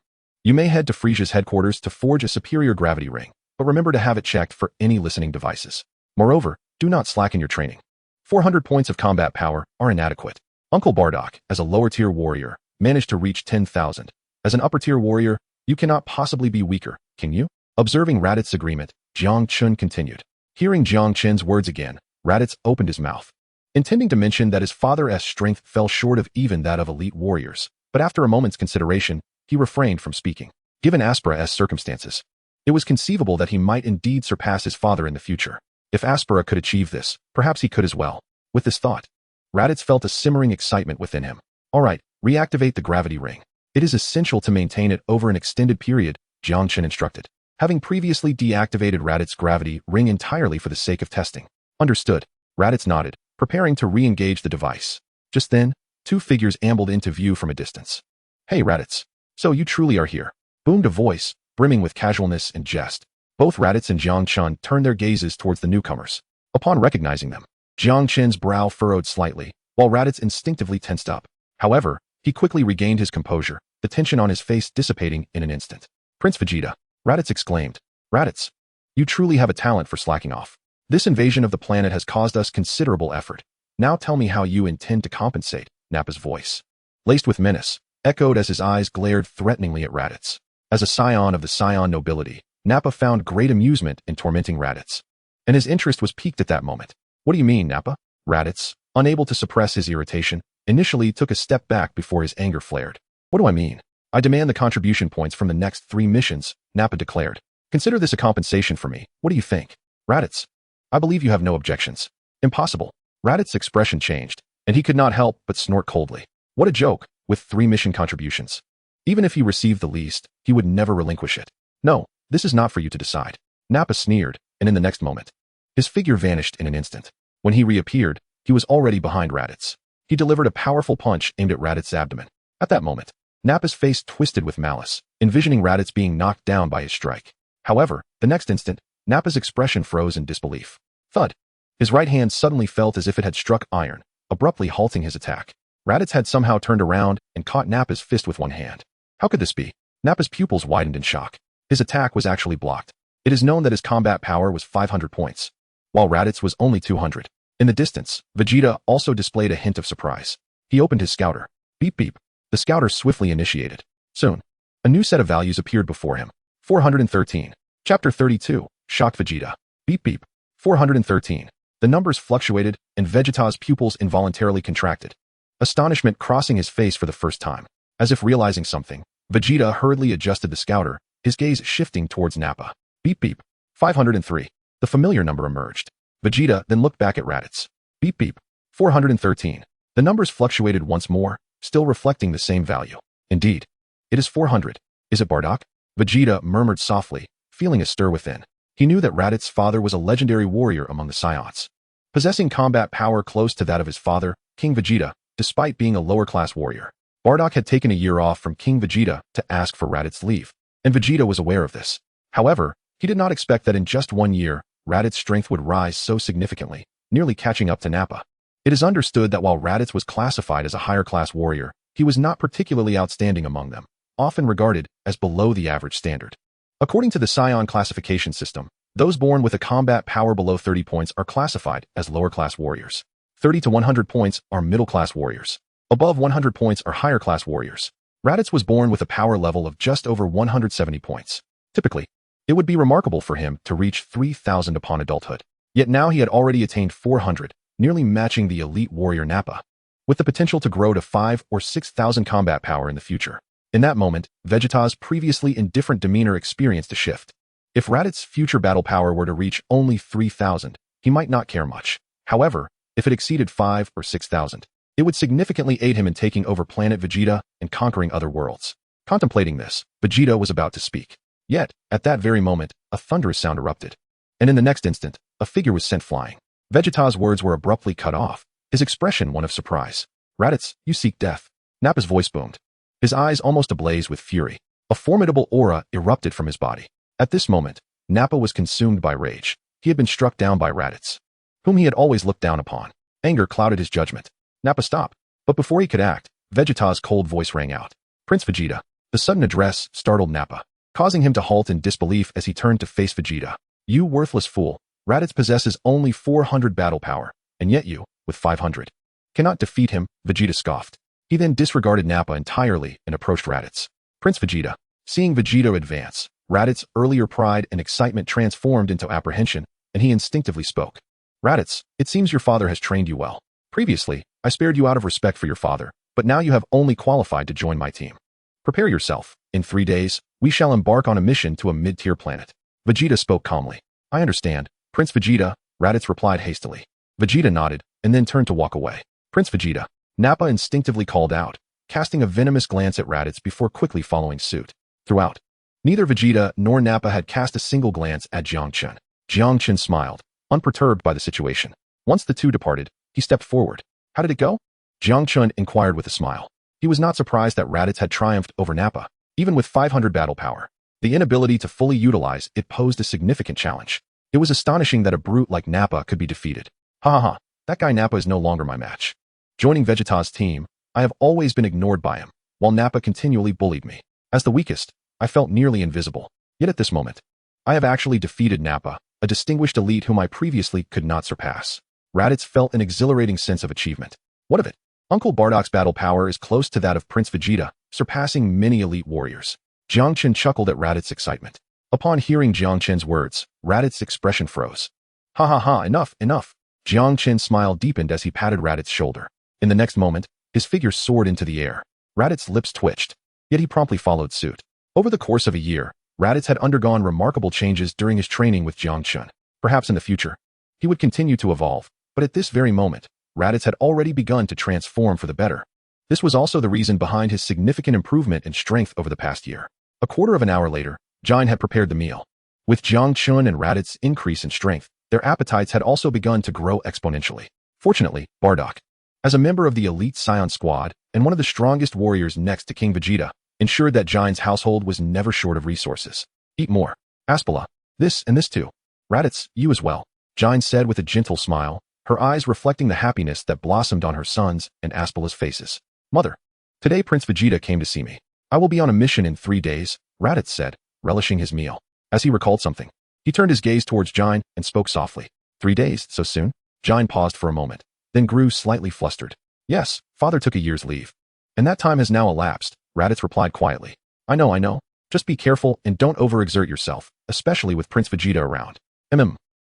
You may head to Frieza's headquarters to forge a superior gravity ring, but remember to have it checked for any listening devices. Moreover, do not slacken your training. 400 points of combat power are inadequate. Uncle Bardock, as a lower-tier warrior, managed to reach 10,000. As an upper-tier warrior, you cannot possibly be weaker, can you? Observing Raditz's agreement, Jiang Chen continued. Hearing Jiang Chen's words again, Raditz opened his mouth, intending to mention that his father's strength fell short of even that of elite warriors, but after a moment's consideration, he refrained from speaking. Given Aspera's circumstances, it was conceivable that he might indeed surpass his father in the future. If Aspera could achieve this, perhaps he could as well. With this thought, Raditz felt a simmering excitement within him. All right, reactivate the gravity ring. It is essential to maintain it over an extended period, Jiang Chen instructed, having previously deactivated Raditz's gravity ring entirely for the sake of testing. Understood. Raditz nodded, preparing to re-engage the device. Just then, two figures ambled into view from a distance. Hey Raditz, so you truly are here, boomed a voice, brimming with casualness and jest. Both Raditz and Jiang Chen turned their gazes towards the newcomers. Upon recognizing them, Jiang Chen's brow furrowed slightly, while Raditz instinctively tensed up. However, he quickly regained his composure, the tension on his face dissipating in an instant. Prince Vegeta, Raditz exclaimed. Raditz, you truly have a talent for slacking off. This invasion of the planet has caused us considerable effort. Now tell me how you intend to compensate, Nappa's voice, laced with menace, echoed as his eyes glared threateningly at Raditz. As a scion of the Saiyan nobility, Nappa found great amusement in tormenting Raditz, and his interest was piqued at that moment. What do you mean, Nappa? Raditz, unable to suppress his irritation, initially took a step back before his anger flared. What do I mean? I demand the contribution points from the next 3 missions, Nappa declared. Consider this a compensation for me. What do you think? Raditz, I believe you have no objections. Impossible. Raditz's expression changed, and he could not help but snort coldly. What a joke, with 3 mission contributions. Even if he received the least, he would never relinquish it. No, this is not for you to decide. Nappa sneered, and in the next moment, his figure vanished in an instant. When he reappeared, he was already behind Raditz. He delivered a powerful punch aimed at Raditz's abdomen. At that moment, Nappa's face twisted with malice, envisioning Raditz being knocked down by his strike. However, the next instant, Nappa's expression froze in disbelief. Thud. His right hand suddenly felt as if it had struck iron, abruptly halting his attack. Raditz had somehow turned around and caught Nappa's fist with one hand. How could this be? Nappa's pupils widened in shock. His attack was actually blocked. It is known that his combat power was 500 points, while Raditz was only 200. In the distance, Vegeta also displayed a hint of surprise. He opened his scouter. Beep beep. The scouter swiftly initiated. Soon, a new set of values appeared before him. 413. Chapter 32. Shocked Vegeta. Beep beep. 413. The numbers fluctuated, and Vegeta's pupils involuntarily contracted, astonishment crossing his face for the first time. As if realizing something, Vegeta hurriedly adjusted the scouter, his gaze shifting towards Nappa. Beep beep. 503. The familiar number emerged. Vegeta then looked back at Raditz. Beep beep. 413. The numbers fluctuated once more, still reflecting the same value. Indeed, it is 400. Is it Bardock? Vegeta murmured softly, feeling a stir within. He knew that Raditz's father was a legendary warrior among the Saiyans, possessing combat power close to that of his father, King Vegeta, despite being a lower-class warrior. Bardock had taken a year off from King Vegeta to ask for Raditz's leave, and Vegeta was aware of this. However, he did not expect that in just 1 year, Raditz's strength would rise so significantly, nearly catching up to Nappa. It is understood that while Raditz was classified as a higher-class warrior, he was not particularly outstanding among them, often regarded as below the average standard. According to the Saiyan classification system, those born with a combat power below 30 points are classified as lower-class warriors. 30 to 100 points are middle-class warriors. Above 100 points are higher-class warriors. Raditz was born with a power level of just over 170 points. Typically, it would be remarkable for him to reach 3,000 upon adulthood. Yet now he had already attained 400, nearly matching the elite warrior Nappa, with the potential to grow to 5,000 or 6,000 combat power in the future. In that moment, Vegeta's previously indifferent demeanor experienced a shift. If Raditz's future battle power were to reach only 3,000, he might not care much. However, if it exceeded 5,000 or 6,000, it would significantly aid him in taking over planet Vegeta and conquering other worlds. Contemplating this, Vegeta was about to speak. Yet, at that very moment, a thunderous sound erupted. And in the next instant, a figure was sent flying. Vegeta's words were abruptly cut off, his expression one of surprise. Raditz, you seek death. Nappa's voice boomed, his eyes almost ablaze with fury. A formidable aura erupted from his body. At this moment, Nappa was consumed by rage. He had been struck down by Raditz, whom he had always looked down upon. Anger clouded his judgment. Nappa, stop. But before he could act, Vegeta's cold voice rang out. Prince Vegeta, The sudden address startled Nappa, causing him to halt in disbelief as he turned to face Vegeta. You worthless fool. Raditz possesses only 400 battle power, and yet you, with 500, cannot defeat him, Vegeta scoffed. He then disregarded Nappa entirely and approached Raditz. Prince Vegeta. Seeing Vegeta advance, Raditz's earlier pride and excitement transformed into apprehension, and he instinctively spoke. Raditz, it seems your father has trained you well. Previously, I spared you out of respect for your father, but now you have only qualified to join my team. Prepare yourself. In 3 days, we shall embark on a mission to a mid-tier planet. Vegeta spoke calmly. I understand, Prince Vegeta, Raditz replied hastily. Vegeta nodded, and then turned to walk away. Prince Vegeta, Nappa instinctively called out, casting a venomous glance at Raditz before quickly following suit. Throughout, neither Vegeta nor Nappa had cast a single glance at Jiang Chen. Jiang Chen smiled, unperturbed by the situation. Once the two departed, he stepped forward. How did it go? Jiang Chen inquired with a smile. He was not surprised that Raditz had triumphed over Nappa, even with 500 battle power. The inability to fully utilize it posed a significant challenge. It was astonishing that a brute like Nappa could be defeated. Ha ha ha, that guy Nappa is no longer my match. Joining Vegeta's team, I have always been ignored by him, while Nappa continually bullied me. As the weakest, I felt nearly invisible. Yet at this moment, I have actually defeated Nappa, a distinguished elite whom I previously could not surpass. Raditz felt an exhilarating sense of achievement. What of it? Uncle Bardock's battle power is close to that of Prince Vegeta, surpassing many elite warriors. Jiang Chen chuckled at Raditz's excitement. Upon hearing Jiang Chen's words, Raditz's expression froze. Ha ha ha, enough, enough. Jiang Chen's smile deepened as he patted Raditz's shoulder. In the next moment, his figure soared into the air. Raditz's lips twitched, yet he promptly followed suit. Over the course of a year, Raditz had undergone remarkable changes during his training with Jiang Chen. Perhaps in the future, he would continue to evolve, but at this very moment, Raditz had already begun to transform for the better. This was also the reason behind his significant improvement in strength over the past year. A quarter of an hour later, Jiang had prepared the meal. With Jiang Chen and Raditz's increase in strength, their appetites had also begun to grow exponentially. Fortunately, Bardock, as a member of the elite Saiyan squad and one of the strongest warriors next to King Vegeta, ensured that Jiang's household was never short of resources. Eat more. Aspala. This and this too. Raditz, you as well. Jiang said with a gentle smile, her eyes reflecting the happiness that blossomed on her son's and Aspala's faces. Mother. Today Prince Vegeta came to see me. I will be on a mission in 3 days, Raditz said, relishing his meal. As he recalled something, he turned his gaze towards Jiang and spoke softly. 3 days, so soon? Jiang paused for a moment, then grew slightly flustered. Yes, father took a year's leave. And that time has now elapsed, Raditz replied quietly. I know. Just be careful and don't overexert yourself, especially with Prince Vegeta around.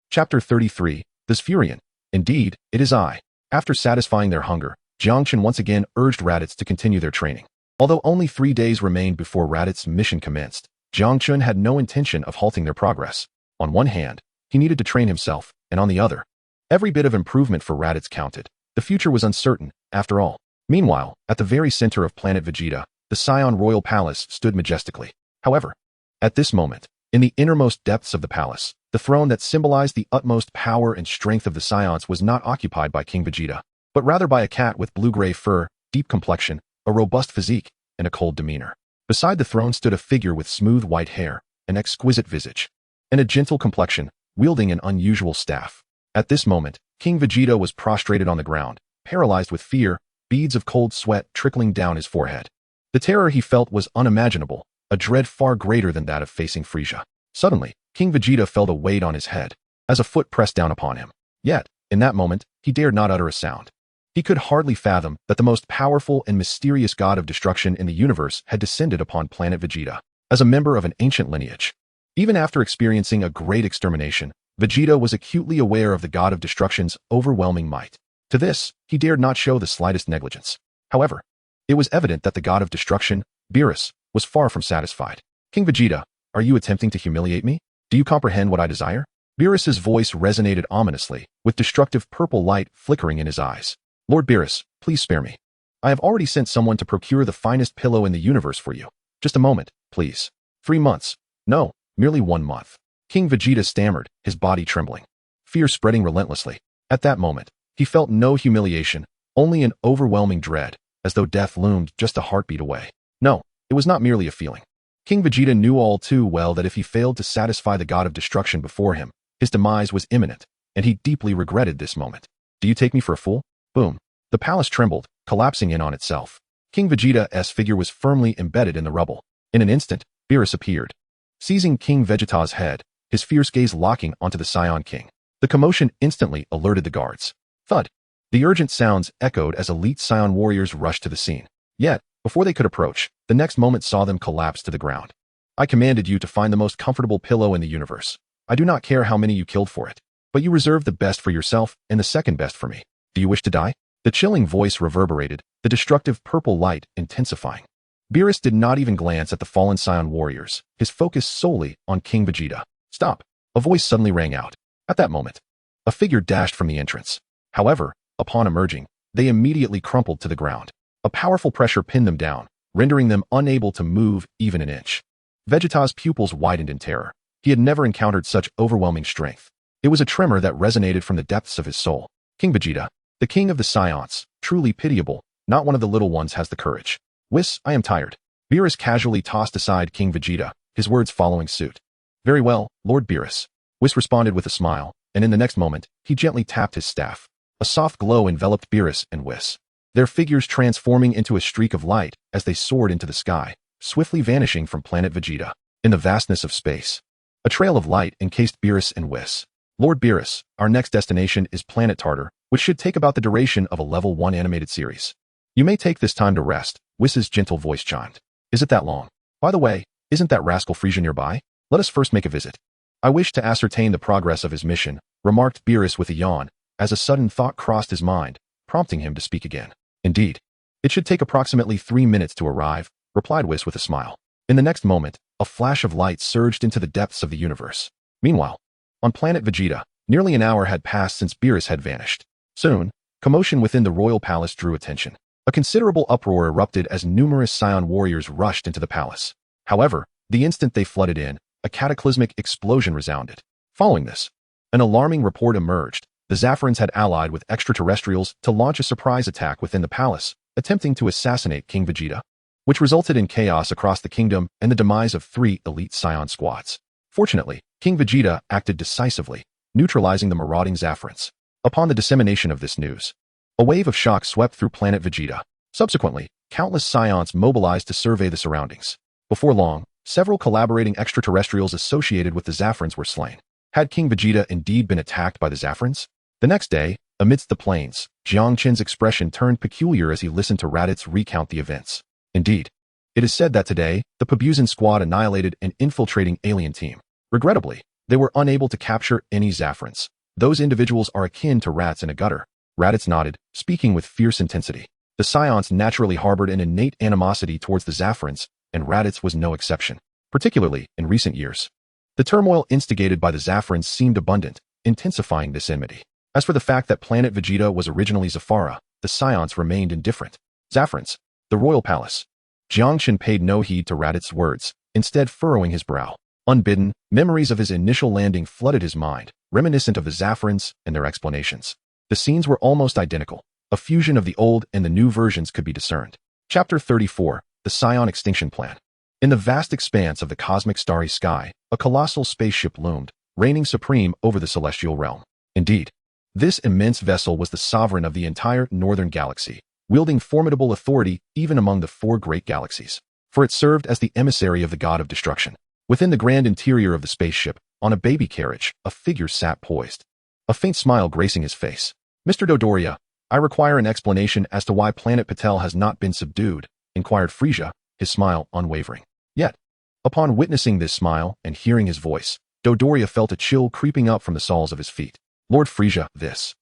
Chapter 33, The Furion. Indeed, it is I. After satisfying their hunger, Jiang Chen once again urged Raditz to continue their training. Although only 3 days remained before Raditz's mission commenced, Jiang Chen had no intention of halting their progress. On one hand, he needed to train himself, and on the other, every bit of improvement for Raditz counted. The future was uncertain, after all. Meanwhile, at the very center of planet Vegeta, the Saiyan royal palace stood majestically. However, at this moment, in the innermost depths of the palace, the throne that symbolized the utmost power and strength of the Saiyans was not occupied by King Vegeta, but rather by a cat with blue-gray fur, deep complexion, a robust physique, and a cold demeanor. Beside the throne stood a figure with smooth white hair, an exquisite visage, and a gentle complexion, wielding an unusual staff. At this moment, King Vegeta was prostrated on the ground, paralyzed with fear, beads of cold sweat trickling down his forehead. The terror he felt was unimaginable, a dread far greater than that of facing Frieza. Suddenly, King Vegeta felt a weight on his head, as a foot pressed down upon him. Yet, in that moment, he dared not utter a sound. He could hardly fathom that the most powerful and mysterious god of destruction in the universe had descended upon planet Vegeta, as a member of an ancient lineage. Even after experiencing a great extermination, Vegeta was acutely aware of the god of destruction's overwhelming might. To this, he dared not show the slightest negligence. However, it was evident that the god of destruction, Beerus, was far from satisfied. King Vegeta, are you attempting to humiliate me? Do you comprehend what I desire? Beerus's voice resonated ominously, with destructive purple light flickering in his eyes. Lord Beerus, please spare me. I have already sent someone to procure the finest pillow in the universe for you. Just a moment, please. 3 months. No, merely 1 month. King Vegeta stammered, his body trembling. Fear spreading relentlessly. At that moment, he felt no humiliation, only an overwhelming dread, as though death loomed just a heartbeat away. No, it was not merely a feeling. King Vegeta knew all too well that if he failed to satisfy the god of destruction before him, his demise was imminent, and he deeply regretted this moment. Do you take me for a fool? Boom. The palace trembled, collapsing in on itself. King Vegeta's figure was firmly embedded in the rubble. In an instant, Beerus appeared, seizing King Vegeta's head, his fierce gaze locking onto the Saiyan King. The commotion instantly alerted the guards. Thud! The urgent sounds echoed as elite Saiyan warriors rushed to the scene. Yet, before they could approach, the next moment saw them collapse to the ground. I commanded you to find the most comfortable pillow in the universe. I do not care how many you killed for it, but you reserve the best for yourself and the second best for me. Do you wish to die? The chilling voice reverberated, the destructive purple light intensifying. Beerus did not even glance at the fallen Saiyan warriors, his focus solely on King Vegeta. Stop! A voice suddenly rang out. At that moment, a figure dashed from the entrance. However, upon emerging, they immediately crumpled to the ground. A powerful pressure pinned them down, rendering them unable to move even an inch. Vegeta's pupils widened in terror. He had never encountered such overwhelming strength. It was a tremor that resonated from the depths of his soul. King Vegeta, the king of the Saiyans, truly pitiable, not one of the little ones has the courage. Whis, I am tired. Beerus casually tossed aside King Vegeta, his words following suit. Very well, Lord Beerus. Whis responded with a smile, and in the next moment, he gently tapped his staff. A soft glow enveloped Beerus and Whis, their figures transforming into a streak of light as they soared into the sky, swiftly vanishing from planet Vegeta. In the vastness of space, a trail of light encased Beerus and Whis. Lord Beerus, our next destination is Planet Tartar, which should take about the duration of a level 1 animated series. You may take this time to rest, Whis's gentle voice chimed. Is it that long? By the way, isn't that rascal Frieza nearby? Let us first make a visit. I wish to ascertain the progress of his mission, remarked Beerus with a yawn, as a sudden thought crossed his mind, prompting him to speak again. Indeed. It should take approximately 3 minutes to arrive, replied Whis with a smile. In the next moment, a flash of light surged into the depths of the universe. Meanwhile, on planet Vegeta, nearly an hour had passed since Beerus had vanished. Soon, commotion within the royal palace drew attention. A considerable uproar erupted as numerous Saiyan warriors rushed into the palace. However, the instant they flooded in, a cataclysmic explosion resounded. Following this, an alarming report emerged. The Zafarans had allied with extraterrestrials to launch a surprise attack within the palace, attempting to assassinate King Vegeta, which resulted in chaos across the kingdom and the demise of 3 elite Saiyan squads. Fortunately, King Vegeta acted decisively, neutralizing the marauding Zafarans. Upon the dissemination of this news, a wave of shock swept through planet Vegeta. Subsequently, countless Saiyans mobilized to survey the surroundings. Before long, several collaborating extraterrestrials associated with the Zafarans were slain. Had King Vegeta indeed been attacked by the Zafarans? The next day, amidst the plains, Jiang Chen's expression turned peculiar as he listened to Raditz recount the events. Indeed, it is said that today, the Pabuzin squad annihilated an infiltrating alien team. Regrettably, they were unable to capture any Zafarans. Those individuals are akin to rats in a gutter. Raditz nodded, speaking with fierce intensity. The Saiyans naturally harbored an innate animosity towards the Zafarans, and Raditz was no exception, particularly in recent years. The turmoil instigated by the Zafarans seemed abundant, intensifying this enmity. As for the fact that planet Vegeta was originally Zafara, the Saiyans remained indifferent. Zafarans, the royal palace. Jiang Chen paid no heed to Raditz's words, instead furrowing his brow. Unbidden, memories of his initial landing flooded his mind, reminiscent of the Zafarans and their explanations. The scenes were almost identical. A fusion of the old and the new versions could be discerned. Chapter 34, The Saiyan Extinction Plan. In the vast expanse of the cosmic starry sky, a colossal spaceship loomed, reigning supreme over the celestial realm. Indeed, this immense vessel was the sovereign of the entire northern galaxy, wielding formidable authority even among the 4 great galaxies. For it served as the emissary of the god of destruction. Within the grand interior of the spaceship, on a baby carriage, a figure sat poised, a faint smile gracing his face. Mr. Dodoria, I require an explanation as to why planet Patel has not been subdued, inquired Frieza, his smile unwavering. Yet, upon witnessing this smile and hearing his voice, Dodoria felt a chill creeping up from the soles of his feet. Lord Frieza, this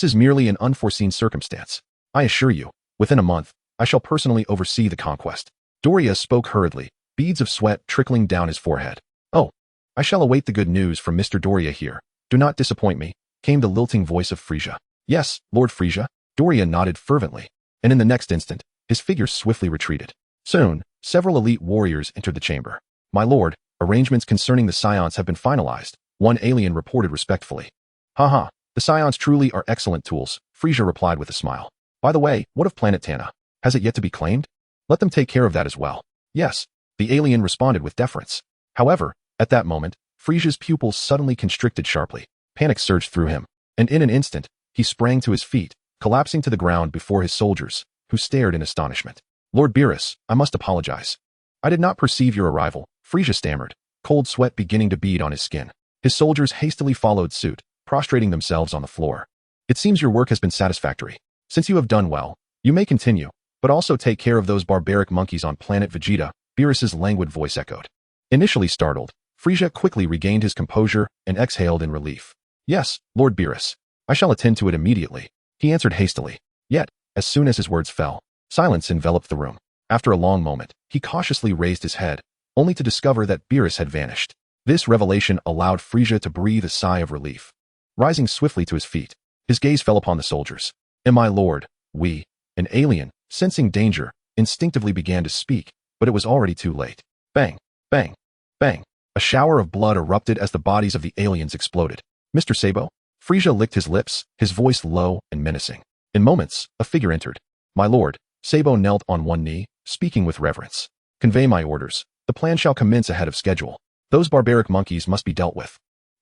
is merely an unforeseen circumstance. I assure you, within a month, I shall personally oversee the conquest. Doria spoke hurriedly, beads of sweat trickling down his forehead. Oh, I shall await the good news from Mr. Doria here. Do not disappoint me, came the lilting voice of Frieza. Yes, Lord Frieza. Doria nodded fervently, and in the next instant, his figure swiftly retreated. Soon, several elite warriors entered the chamber. My lord, arrangements concerning the Saiyans have been finalized, one alien reported respectfully. Haha, the Saiyans truly are excellent tools, Frieza replied with a smile. By the way, what of planet Tana? Has it yet to be claimed? Let them take care of that as well. Yes, the alien responded with deference. However, at that moment, Frieza's pupils suddenly constricted sharply. Panic surged through him, and in an instant, he sprang to his feet, collapsing to the ground before his soldiers, who stared in astonishment. Lord Beerus, I must apologize. I did not perceive your arrival, Frieza stammered, cold sweat beginning to bead on his skin. His soldiers hastily followed suit, prostrating themselves on the floor. It seems your work has been satisfactory. Since you have done well, you may continue, but also take care of those barbaric monkeys on planet Vegeta, Beerus's languid voice echoed. Initially startled, Frieza quickly regained his composure and exhaled in relief. Yes, Lord Beerus. I shall attend to it immediately, he answered hastily. Yet, as soon as his words fell, silence enveloped the room. After a long moment, he cautiously raised his head, only to discover that Beerus had vanished. This revelation allowed Frieza to breathe a sigh of relief. Rising swiftly to his feet, his gaze fell upon the soldiers. And my lord, we, an alien, sensing danger, instinctively began to speak, but it was already too late. Bang, bang, bang. A shower of blood erupted as the bodies of the aliens exploded. Mr. Sabo? Frieza licked his lips, his voice low and menacing. In moments, a figure entered. My lord, Sabo knelt on one knee, speaking with reverence. Convey my orders. The plan shall commence ahead of schedule. Those barbaric monkeys must be dealt with.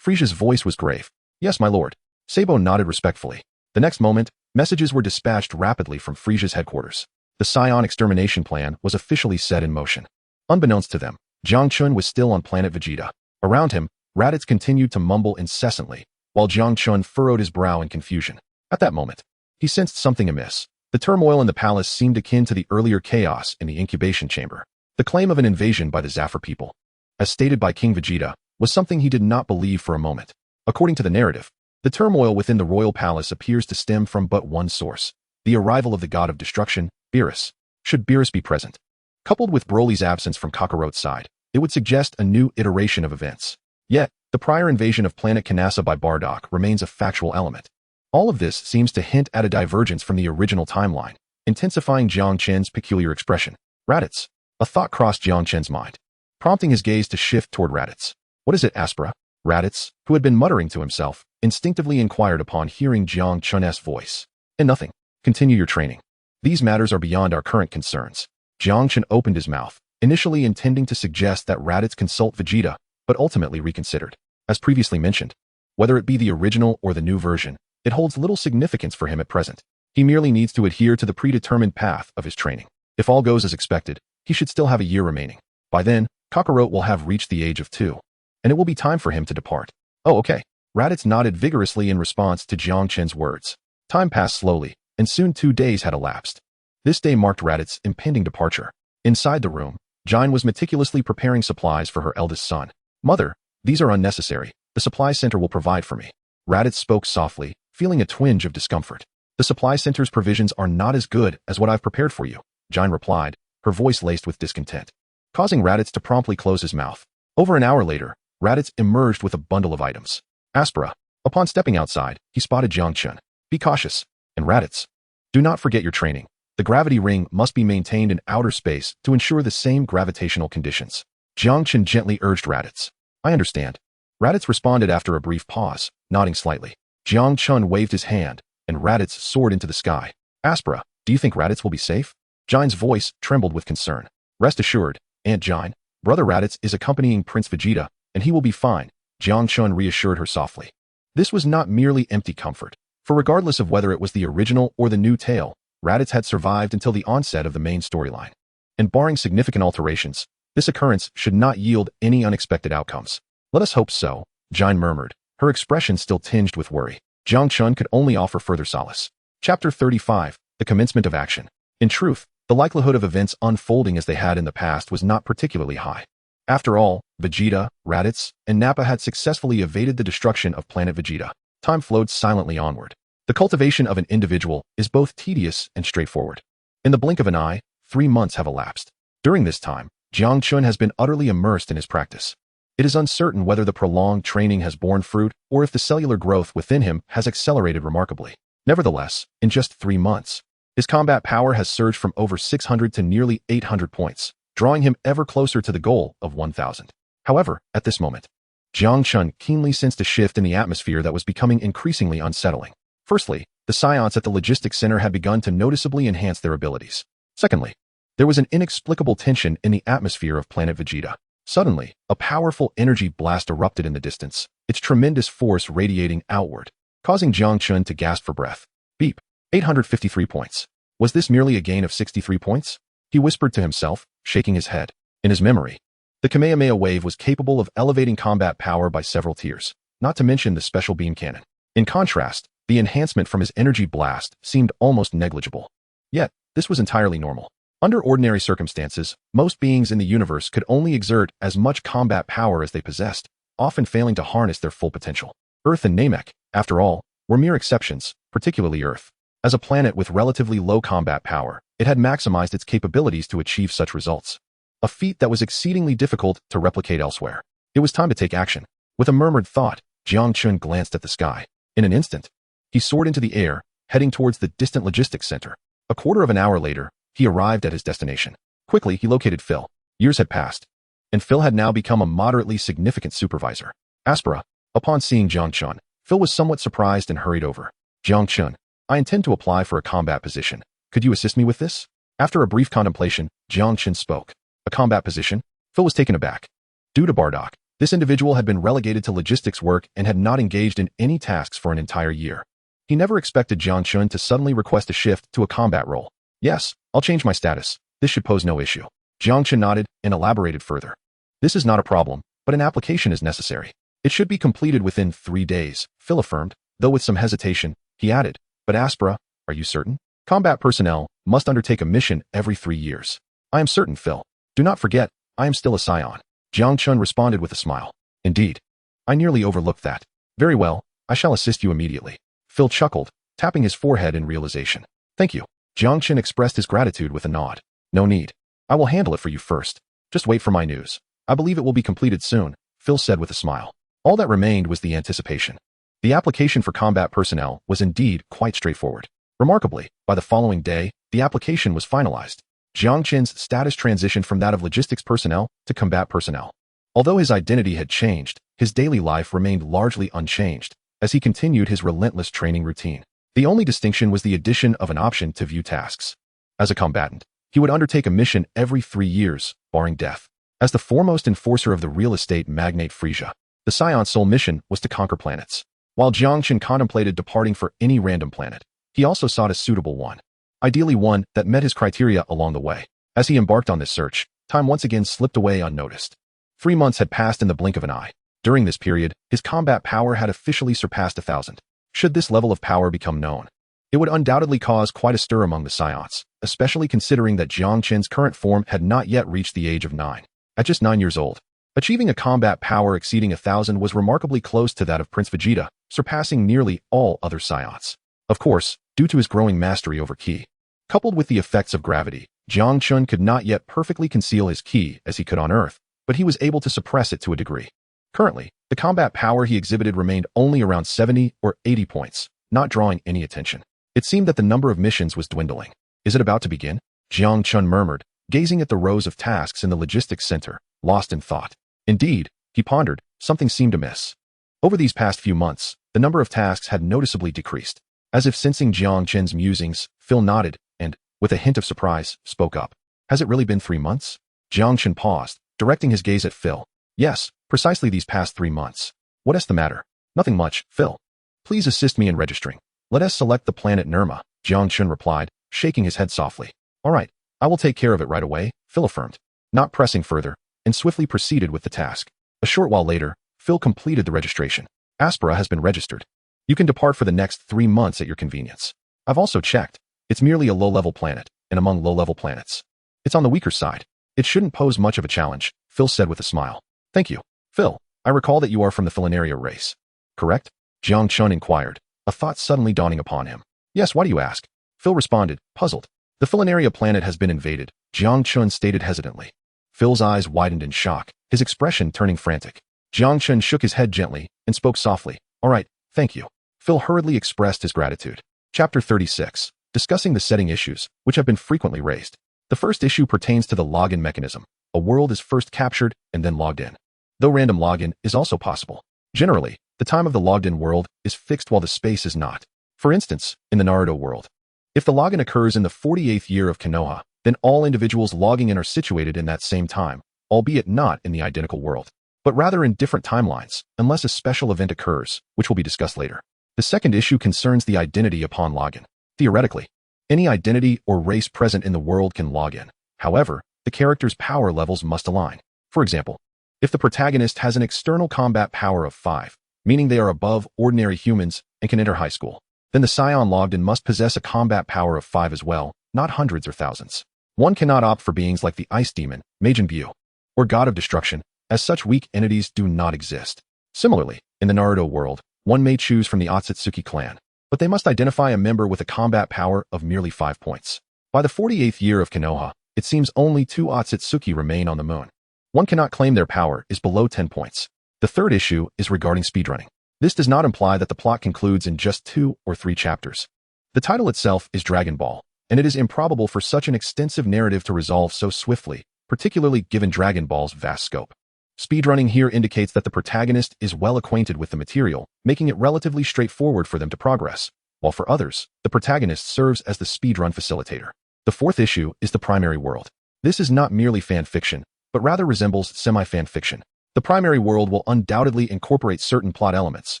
Frieza's voice was grave. Yes, my lord. Sabo nodded respectfully. The next moment, messages were dispatched rapidly from Frieza's headquarters. The Saiyan extermination plan was officially set in motion. Unbeknownst to them, Jiang Chen was still on planet Vegeta. Around him, Raditz continued to mumble incessantly, while Jiang Chen furrowed his brow in confusion. At that moment, he sensed something amiss. The turmoil in the palace seemed akin to the earlier chaos in the incubation chamber. The claim of an invasion by the Zafir people, as stated by King Vegeta, was something he did not believe for a moment. According to the narrative, the turmoil within the royal palace appears to stem from but one source: the arrival of the god of destruction, Beerus. Should Beerus be present, coupled with Broly's absence from Kakarot's side, it would suggest a new iteration of events. Yet, the prior invasion of planet Kanasa by Bardock remains a factual element. All of this seems to hint at a divergence from the original timeline, intensifying Jiang Chen's peculiar expression. Raditz. A thought crossed Jiang Chen's mind, prompting his gaze to shift toward Raditz. What is it, Aspera? Raditz, who had been muttering to himself, instinctively inquired upon hearing Jiang Chen's voice. And nothing. Continue your training. These matters are beyond our current concerns. Jiang Chen opened his mouth, initially intending to suggest that Raditz consult Vegeta, but ultimately reconsidered. As previously mentioned, whether it be the original or the new version, it holds little significance for him at present. He merely needs to adhere to the predetermined path of his training. If all goes as expected, he should still have a year remaining. By then, Kakarot will have reached the age of 2, and it will be time for him to depart. Oh, okay. Raditz nodded vigorously in response to Jiang Chen's words. Time passed slowly, and soon 2 days had elapsed. This day marked Raditz's impending departure. Inside the room, Jiang was meticulously preparing supplies for her eldest son. Mother, these are unnecessary. The supply center will provide for me. Raditz spoke softly, feeling a twinge of discomfort. The supply center's provisions are not as good as what I've prepared for you, Jiang replied, her voice laced with discontent, causing Raditz to promptly close his mouth. Over an hour later, Raditz emerged with a bundle of items. Aspera. Upon stepping outside, he spotted Jiang Chen. Be cautious. And Raditz. Do not forget your training. The gravity ring must be maintained in outer space to ensure the same gravitational conditions. Jiang Chen gently urged Raditz. I understand. Raditz responded after a brief pause, nodding slightly. Jiang Chen waved his hand, and Raditz soared into the sky. Aspera, do you think Raditz will be safe? Jiang's voice trembled with concern. Rest assured, Aunt Jiang, Brother Raditz is accompanying Prince Vegeta, and he will be fine, Jiang Chen reassured her softly. This was not merely empty comfort, for regardless of whether it was the original or the new tale, Raditz had survived until the onset of the main storyline. And barring significant alterations, this occurrence should not yield any unexpected outcomes. Let us hope so, Jiang murmured, her expression still tinged with worry. Jiang Chen could only offer further solace. Chapter 35, The Commencement of Action. In truth, the likelihood of events unfolding as they had in the past was not particularly high. After all, Vegeta, Raditz, and Nappa had successfully evaded the destruction of planet Vegeta. Time flowed silently onward. The cultivation of an individual is both tedious and straightforward. In the blink of an eye, 3 months have elapsed. During this time, Jiang Chen has been utterly immersed in his practice. It is uncertain whether the prolonged training has borne fruit or if the cellular growth within him has accelerated remarkably. Nevertheless, in just 3 months, his combat power has surged from over 600 to nearly 800 points, drawing him ever closer to the goal of 1,000. However, at this moment, Jiang Chen keenly sensed a shift in the atmosphere that was becoming increasingly unsettling. Firstly, the Saiyans at the logistics center had begun to noticeably enhance their abilities. Secondly, there was an inexplicable tension in the atmosphere of planet Vegeta. Suddenly, a powerful energy blast erupted in the distance, its tremendous force radiating outward, causing Jiang Chen to gasp for breath. Beep. 853 points. Was this merely a gain of 63 points? He whispered to himself, shaking his head. In his memory, the Kamehameha wave was capable of elevating combat power by several tiers, not to mention the special beam cannon. In contrast, the enhancement from his energy blast seemed almost negligible. Yet, this was entirely normal. Under ordinary circumstances, most beings in the universe could only exert as much combat power as they possessed, often failing to harness their full potential. Earth and Namek, after all, were mere exceptions, particularly Earth. As a planet with relatively low combat power, it had maximized its capabilities to achieve such results. A feat that was exceedingly difficult to replicate elsewhere. It was time to take action. With a murmured thought, Jiang Chen glanced at the sky. In an instant, he soared into the air, heading towards the distant logistics center. A quarter of an hour later, he arrived at his destination. Quickly, he located Phil. Years had passed, and Phil had now become a moderately significant supervisor. Aspera. Upon seeing Jiang Chen, Phil was somewhat surprised and hurried over. Jiang Chen, I intend to apply for a combat position. Could you assist me with this? After a brief contemplation, Jiang Chen spoke. A combat position? Phil was taken aback. Due to Bardock, this individual had been relegated to logistics work and had not engaged in any tasks for an entire year. He never expected Jiang Chen to suddenly request a shift to a combat role. Yes, I'll change my status. This should pose no issue. Jiang Chen nodded and elaborated further. This is not a problem, but an application is necessary. It should be completed within 3 days, Phil affirmed, though with some hesitation, he added, but Aspera, are you certain? Combat personnel must undertake a mission every 3 years. I am certain, Phil. Do not forget, I am still a Saiyan. Jiang Chen responded with a smile. Indeed. I nearly overlooked that. Very well, I shall assist you immediately. Phil chuckled, tapping his forehead in realization. Thank you. Jiang Chen expressed his gratitude with a nod. No need. I will handle it for you first. Just wait for my news. I believe it will be completed soon, Phil said with a smile. All that remained was the anticipation. The application for combat personnel was indeed quite straightforward. Remarkably, by the following day, the application was finalized. Jiang Chen's status transitioned from that of logistics personnel to combat personnel. Although his identity had changed, his daily life remained largely unchanged, as he continued his relentless training routine. The only distinction was the addition of an option to view tasks. As a combatant, he would undertake a mission every 3 years, barring death. As the foremost enforcer of the real estate magnate Frieza, the Saiyan's sole mission was to conquer planets. While Jiang Chen contemplated departing for any random planet, he also sought a suitable one. Ideally one that met his criteria along the way. As he embarked on this search, time once again slipped away unnoticed. 3 months had passed in the blink of an eye. During this period, his combat power had officially surpassed 1,000. Should this level of power become known, it would undoubtedly cause quite a stir among the Saiyans, especially considering that Jiang Chen's current form had not yet reached the age of 9. At just 9 years old, achieving a combat power exceeding 1,000 was remarkably close to that of Prince Vegeta, surpassing nearly all other Saiyans. Of course, due to his growing mastery over ki. Coupled with the effects of gravity, Jiang Chen could not yet perfectly conceal his ki as he could on Earth, but he was able to suppress it to a degree. Currently, the combat power he exhibited remained only around 70 or 80 points, not drawing any attention. It seemed that the number of missions was dwindling. Is it about to begin? Jiang Chen murmured, gazing at the rows of tasks in the logistics center, lost in thought. Indeed, he pondered, something seemed amiss. Over these past few months, the number of tasks had noticeably decreased. As if sensing Jiang Chen's musings, Phil nodded and, with a hint of surprise, spoke up. Has it really been 3 months? Jiang Chen paused, directing his gaze at Phil. Yes, precisely these past 3 months. What's the matter? Nothing much, Phil. Please assist me in registering. Let us select the planet Nirma, Jiang Chen replied, shaking his head softly. All right, I will take care of it right away, Phil affirmed, not pressing further, and swiftly proceeded with the task. A short while later, Phil completed the registration. Aspera has been registered. You can depart for the next 3 months at your convenience. I've also checked. It's merely a low-level planet, and among low-level planets, it's on the weaker side. It shouldn't pose much of a challenge, Phil said with a smile. Thank you. Phil, I recall that you are from the Filinaria race. Correct? Jiang Chen inquired, a thought suddenly dawning upon him. Yes, why do you ask? Phil responded, puzzled. The Filinaria planet has been invaded, Jiang Chen stated hesitantly. Phil's eyes widened in shock, his expression turning frantic. Jiang Chen shook his head gently and spoke softly. All right, thank you. Phil hurriedly expressed his gratitude. Chapter 36. Discussing the setting issues, which have been frequently raised. The first issue pertains to the login mechanism. A world is first captured and then logged in. Though random login is also possible. Generally, the time of the logged-in world is fixed while the space is not. For instance, in the Naruto world, if the login occurs in the 48th year of Konoha, then all individuals logging in are situated in that same time, albeit not in the identical world, but rather in different timelines, unless a special event occurs, which will be discussed later. The second issue concerns the identity upon login. Theoretically, any identity or race present in the world can log in. However, the character's power levels must align. For example, if the protagonist has an external combat power of 5, meaning they are above ordinary humans and can enter high school, then the Saiyan logged in must possess a combat power of 5 as well, not hundreds or thousands. One cannot opt for beings like the Ice Demon, Majin Buu, or God of Destruction, as such weak entities do not exist. Similarly, in the Naruto world, one may choose from the Otsutsuki clan, but they must identify a member with a combat power of merely 5 points. By the 48th year of Konoha, it seems only 2 Otsutsuki remain on the moon. One cannot claim their power is below 10 points. The third issue is regarding speedrunning. This does not imply that the plot concludes in just 2 or 3 chapters. The title itself is Dragon Ball, and it is improbable for such an extensive narrative to resolve so swiftly, particularly given Dragon Ball's vast scope. Speedrunning here indicates that the protagonist is well acquainted with the material, making it relatively straightforward for them to progress, while for others, the protagonist serves as the speedrun facilitator. The fourth issue is the primary world. This is not merely fan fiction, but rather resembles semi-fan fiction. The primary world will undoubtedly incorporate certain plot elements,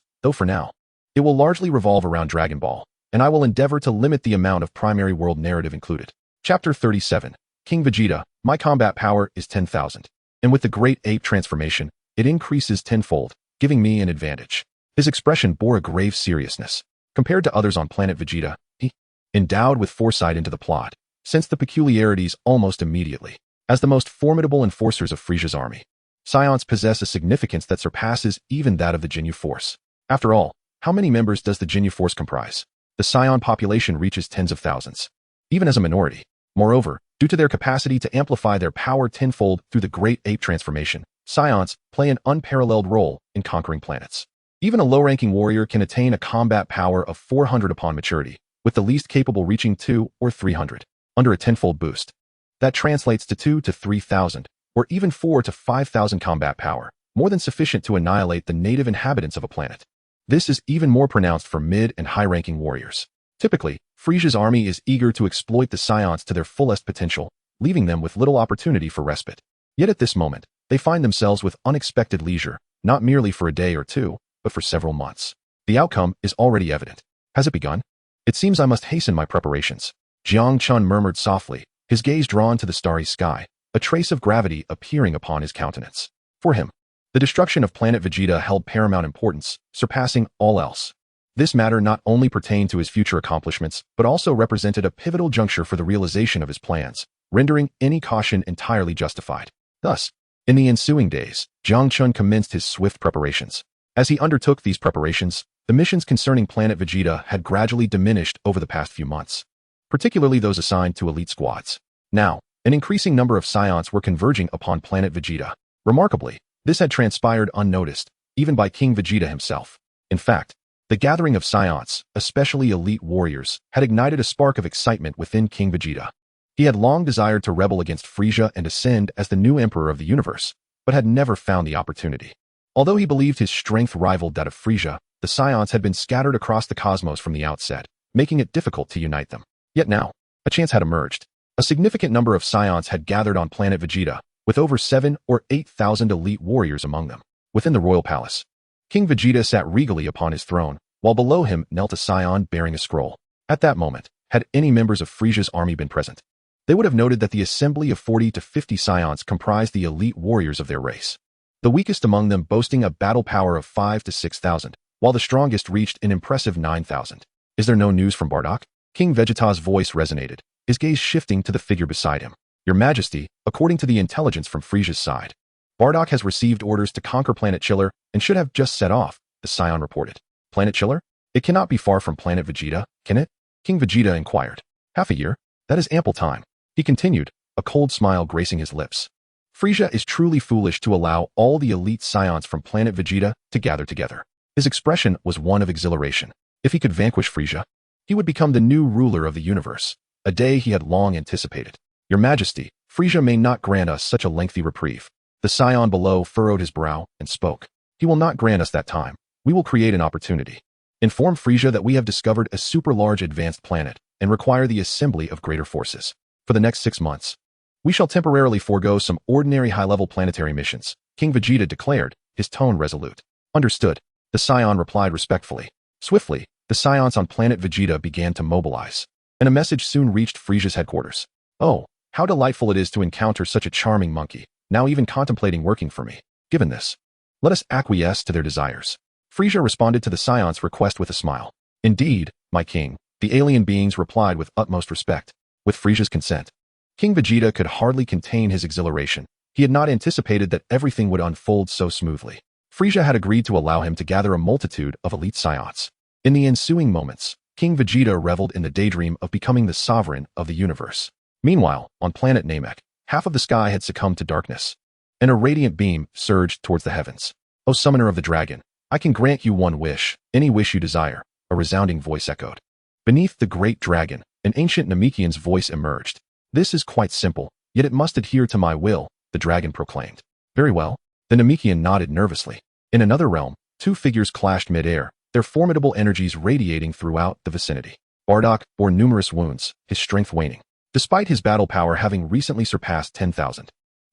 though for now, it will largely revolve around Dragon Ball, and I will endeavor to limit the amount of primary world narrative included. Chapter 37. King Vegeta, my combat power is 10,000. And with the Great Ape transformation, it increases tenfold, giving me an advantage. His expression bore a grave seriousness. Compared to others on planet Vegeta, he endowed with foresight into the plot, sensed the peculiarities almost immediately. As the most formidable enforcers of Frieza's army, Saiyans possess a significance that surpasses even that of the Ginyu Force. After all, how many members does the Ginyu Force comprise? The Saiyan population reaches tens of thousands, even as a minority. Moreover, due to their capacity to amplify their power tenfold through the Great Ape transformation, Saiyans play an unparalleled role in conquering planets. Even a low-ranking warrior can attain a combat power of 400 upon maturity, with the least capable reaching 2 or 300, under a tenfold boost. That translates to 2 to 3,000, or even 4 to 5,000 combat power, more than sufficient to annihilate the native inhabitants of a planet. This is even more pronounced for mid- and high-ranking warriors. Typically, Frieza's army is eager to exploit the Saiyans to their fullest potential, leaving them with little opportunity for respite. Yet at this moment, they find themselves with unexpected leisure, not merely for a day or two, but for several months. The outcome is already evident. Has it begun? It seems I must hasten my preparations. Jiang Chen murmured softly, his gaze drawn to the starry sky, a trace of gravity appearing upon his countenance. For him, the destruction of planet Vegeta held paramount importance, surpassing all else. This matter not only pertained to his future accomplishments, but also represented a pivotal juncture for the realization of his plans, rendering any caution entirely justified. Thus, in the ensuing days, Jiang Chen commenced his swift preparations. As he undertook these preparations, the missions concerning planet Vegeta had gradually diminished over the past few months, particularly those assigned to elite squads. Now, an increasing number of Saiyans were converging upon planet Vegeta. Remarkably, this had transpired unnoticed, even by King Vegeta himself. In fact, the gathering of Saiyans, especially elite warriors, had ignited a spark of excitement within King Vegeta. He had long desired to rebel against Frieza and ascend as the new emperor of the universe, but had never found the opportunity. Although he believed his strength rivaled that of Frieza, the Saiyans had been scattered across the cosmos from the outset, making it difficult to unite them. Yet now, a chance had emerged. A significant number of Saiyans had gathered on planet Vegeta, with over 7,000 or 8,000 elite warriors among them. Within the royal palace, King Vegeta sat regally upon his throne, while below him knelt a Saiyan bearing a scroll. At that moment, had any members of Frieza's army been present, they would have noted that the assembly of 40 to 50 Saiyans comprised the elite warriors of their race, the weakest among them boasting a battle power of 5,000 to 6,000, while the strongest reached an impressive 9,000. Is there no news from Bardock? King Vegeta's voice resonated, his gaze shifting to the figure beside him. Your Majesty, according to the intelligence from Frieza's side, Bardock has received orders to conquer Planet Chiller and should have just set off, the Saiyan reported. Planet Chiller? It cannot be far from Planet Vegeta, can it? King Vegeta inquired. Half a year? That is ample time. He continued, a cold smile gracing his lips. Frieza is truly foolish to allow all the elite Saiyans from Planet Vegeta to gather together. His expression was one of exhilaration. If he could vanquish Frieza, he would become the new ruler of the universe, a day he had long anticipated. Your Majesty, Frieza may not grant us such a lengthy reprieve. The Saiyan below furrowed his brow and spoke. He will not grant us that time. We will create an opportunity. Inform Frieza that we have discovered a super-large advanced planet and require the assembly of greater forces. For the next 6 months, we shall temporarily forego some ordinary high-level planetary missions, King Vegeta declared, his tone resolute. Understood, the Saiyan replied respectfully. Swiftly, the Saiyans on planet Vegeta began to mobilize, and a message soon reached Frieza's headquarters. Oh, How delightful it is to encounter such a charming monkey, now even contemplating working for me. Given this, let us acquiesce to their desires. Frieza responded to the Saiyans' request with a smile. Indeed, my king, the alien beings replied with utmost respect. With Frieza's consent, King Vegeta could hardly contain his exhilaration. He had not anticipated that everything would unfold so smoothly. Frieza had agreed to allow him to gather a multitude of elite Saiyans. In the ensuing moments, King Vegeta reveled in the daydream of becoming the sovereign of the universe. Meanwhile, on planet Namek, half of the sky had succumbed to darkness, and a radiant beam surged towards the heavens. O summoner of the dragon, I can grant you one wish, any wish you desire, a resounding voice echoed. Beneath the great dragon, an ancient Namekian's voice emerged. This is quite simple, yet it must adhere to my will, the dragon proclaimed. Very well. The Namekian nodded nervously. In another realm, two figures clashed mid-air, their formidable energies radiating throughout the vicinity. Bardock bore numerous wounds, his strength waning. Despite his battle power having recently surpassed 10,000,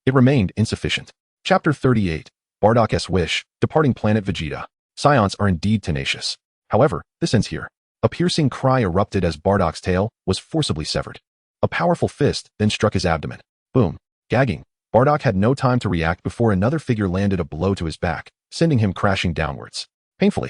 it remained insufficient. Chapter 38. Bardock's Wish, Departing Planet Vegeta. Saiyans are indeed tenacious. However, this ends here. A piercing cry erupted as Bardock's tail was forcibly severed. A powerful fist then struck his abdomen. Boom. Gagging, Bardock had no time to react before another figure landed a blow to his back, sending him crashing downwards. Painfully,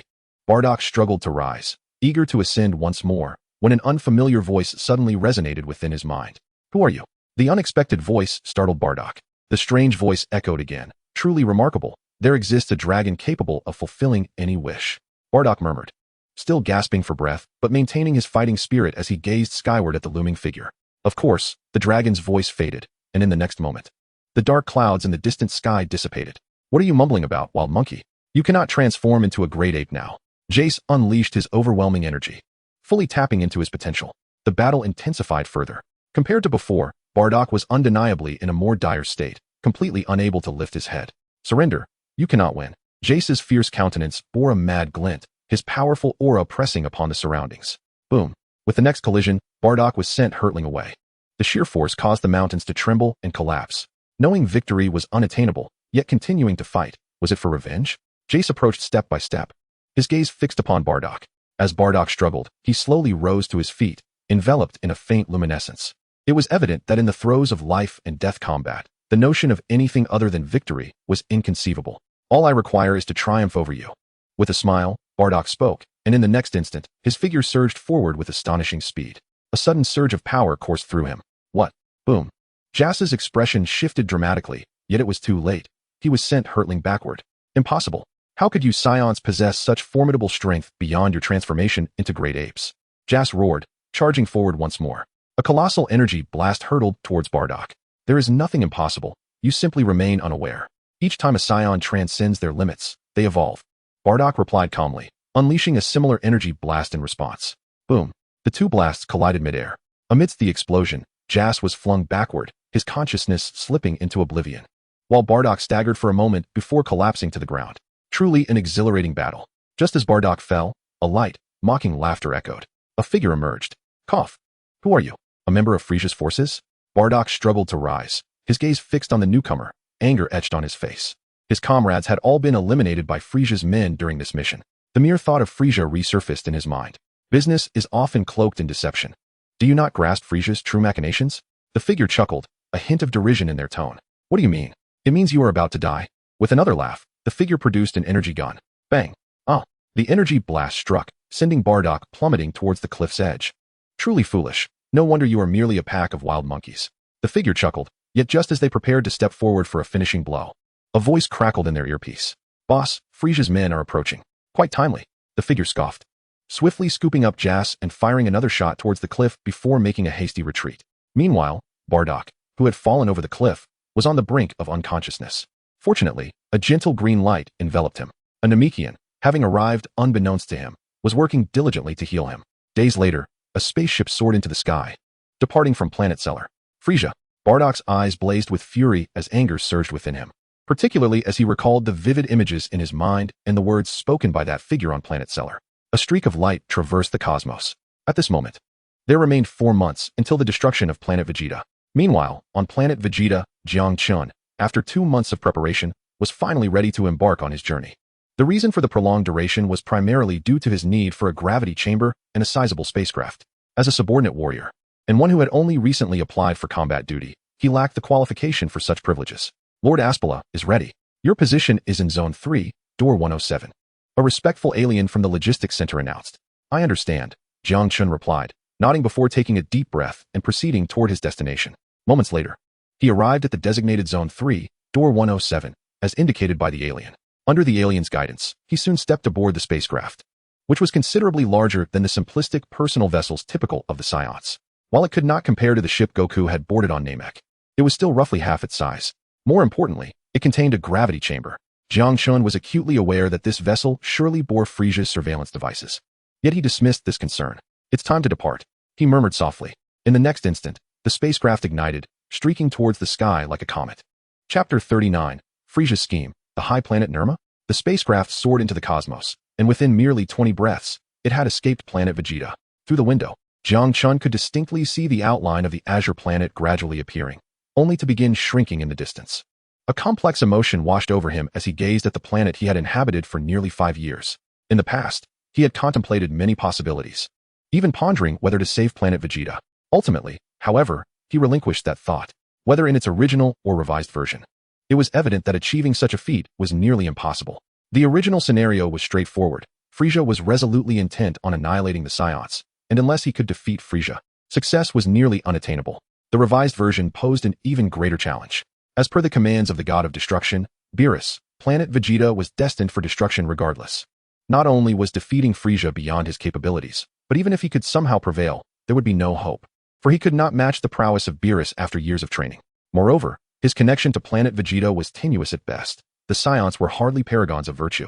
Bardock struggled to rise, eager to ascend once more, when an unfamiliar voice suddenly resonated within his mind. Who are you? The unexpected voice startled Bardock. The strange voice echoed again. Truly remarkable. There exists a dragon capable of fulfilling any wish. Bardock murmured, still gasping for breath, but maintaining his fighting spirit as he gazed skyward at the looming figure. Of course, the dragon's voice faded, and in the next moment, the dark clouds in the distant sky dissipated. What are you mumbling about, wild monkey? You cannot transform into a great ape now. Jace unleashed his overwhelming energy, fully tapping into his potential. The battle intensified further. Compared to before, Bardock was undeniably in a more dire state, completely unable to lift his head. Surrender. You cannot win. Jace's fierce countenance bore a mad glint, his powerful aura pressing upon the surroundings. Boom. With the next collision, Bardock was sent hurtling away. The sheer force caused the mountains to tremble and collapse. Knowing victory was unattainable, yet continuing to fight, was it for revenge? Jace approached step by step, his gaze fixed upon Bardock. As Bardock struggled, he slowly rose to his feet, enveloped in a faint luminescence. It was evident that in the throes of life and death combat, the notion of anything other than victory was inconceivable. All I require is to triumph over you. With a smile, Bardock spoke, and in the next instant, his figure surged forward with astonishing speed. A sudden surge of power coursed through him. What? Boom. Jace's expression shifted dramatically, yet it was too late. He was sent hurtling backward. Impossible. How could you Saiyans possess such formidable strength beyond your transformation into great apes? Jace roared, charging forward once more. A colossal energy blast hurtled towards Bardock. There is nothing impossible. You simply remain unaware. Each time a Saiyan transcends their limits, they evolve. Bardock replied calmly, unleashing a similar energy blast in response. Boom. The two blasts collided midair. Amidst the explosion, Jace was flung backward, his consciousness slipping into oblivion, while Bardock staggered for a moment before collapsing to the ground. Truly an exhilarating battle. Just as Bardock fell, a light, mocking laughter echoed. A figure emerged. Cough. Who are you? A member of Frieza's forces? Bardock struggled to rise, his gaze fixed on the newcomer, anger etched on his face. His comrades had all been eliminated by Frieza's men during this mission. The mere thought of Frieza resurfaced in his mind. Business is often cloaked in deception. Do you not grasp Frieza's true machinations? The figure chuckled, a hint of derision in their tone. What do you mean? It means you are about to die. With another laugh, the figure produced an energy gun. Bang. Ah. The energy blast struck, sending Bardock plummeting towards the cliff's edge. Truly foolish. No wonder you are merely a pack of wild monkeys. The figure chuckled, yet just as they prepared to step forward for a finishing blow, a voice crackled in their earpiece. Boss, Frieza's men are approaching. Quite timely. The figure scoffed, swiftly scooping up Jace and firing another shot towards the cliff before making a hasty retreat. Meanwhile, Bardock, who had fallen over the cliff, was on the brink of unconsciousness. Fortunately, a gentle green light enveloped him. A Namekian, having arrived unbeknownst to him, was working diligently to heal him. Days later, a spaceship soared into the sky, departing from Planet Cellar. Frieza. Bardock's eyes blazed with fury as anger surged within him, particularly as he recalled the vivid images in his mind and the words spoken by that figure on Planet Cellar. A streak of light traversed the cosmos. At this moment, there remained 4 months until the destruction of Planet Vegeta. Meanwhile, on Planet Vegeta, Jiang Chen, after 2 months of preparation, was finally ready to embark on his journey. The reason for the prolonged duration was primarily due to his need for a gravity chamber and a sizable spacecraft. As a subordinate warrior, and one who had only recently applied for combat duty, he lacked the qualification for such privileges. Lord Aspala is ready. Your position is in Zone 3, Door 107. A respectful alien from the logistics center announced. I understand, Jiang Chen replied, nodding before taking a deep breath and proceeding toward his destination. Moments later, he arrived at the designated Zone 3, Door 107, as indicated by the alien. Under the alien's guidance, he soon stepped aboard the spacecraft, which was considerably larger than the simplistic personal vessels typical of the Saiyans. While it could not compare to the ship Goku had boarded on Namek, it was still roughly half its size. More importantly, it contained a gravity chamber. Jiang Chen was acutely aware that this vessel surely bore Frieza's surveillance devices. Yet he dismissed this concern. It's time to depart, he murmured softly. In the next instant, the spacecraft ignited, streaking towards the sky like a comet. Chapter 39, Frieza's Scheme, the high planet Nerma? The spacecraft soared into the cosmos, and within merely 20 breaths, it had escaped planet Vegeta. Through the window, Jiang Chen could distinctly see the outline of the azure planet gradually appearing, only to begin shrinking in the distance. A complex emotion washed over him as he gazed at the planet he had inhabited for nearly 5 years. In the past, he had contemplated many possibilities, even pondering whether to save planet Vegeta. Ultimately, however, he relinquished that thought, whether in its original or revised version. It was evident that achieving such a feat was nearly impossible. The original scenario was straightforward. Frieza was resolutely intent on annihilating the Saiyans, and unless he could defeat Frieza, success was nearly unattainable. The revised version posed an even greater challenge. As per the commands of the god of destruction, Beerus, planet Vegeta was destined for destruction regardless. Not only was defeating Frieza beyond his capabilities, but even if he could somehow prevail, there would be no hope, for he could not match the prowess of Beerus after years of training. Moreover, his connection to planet Vegeta was tenuous at best. The Saiyans were hardly paragons of virtue,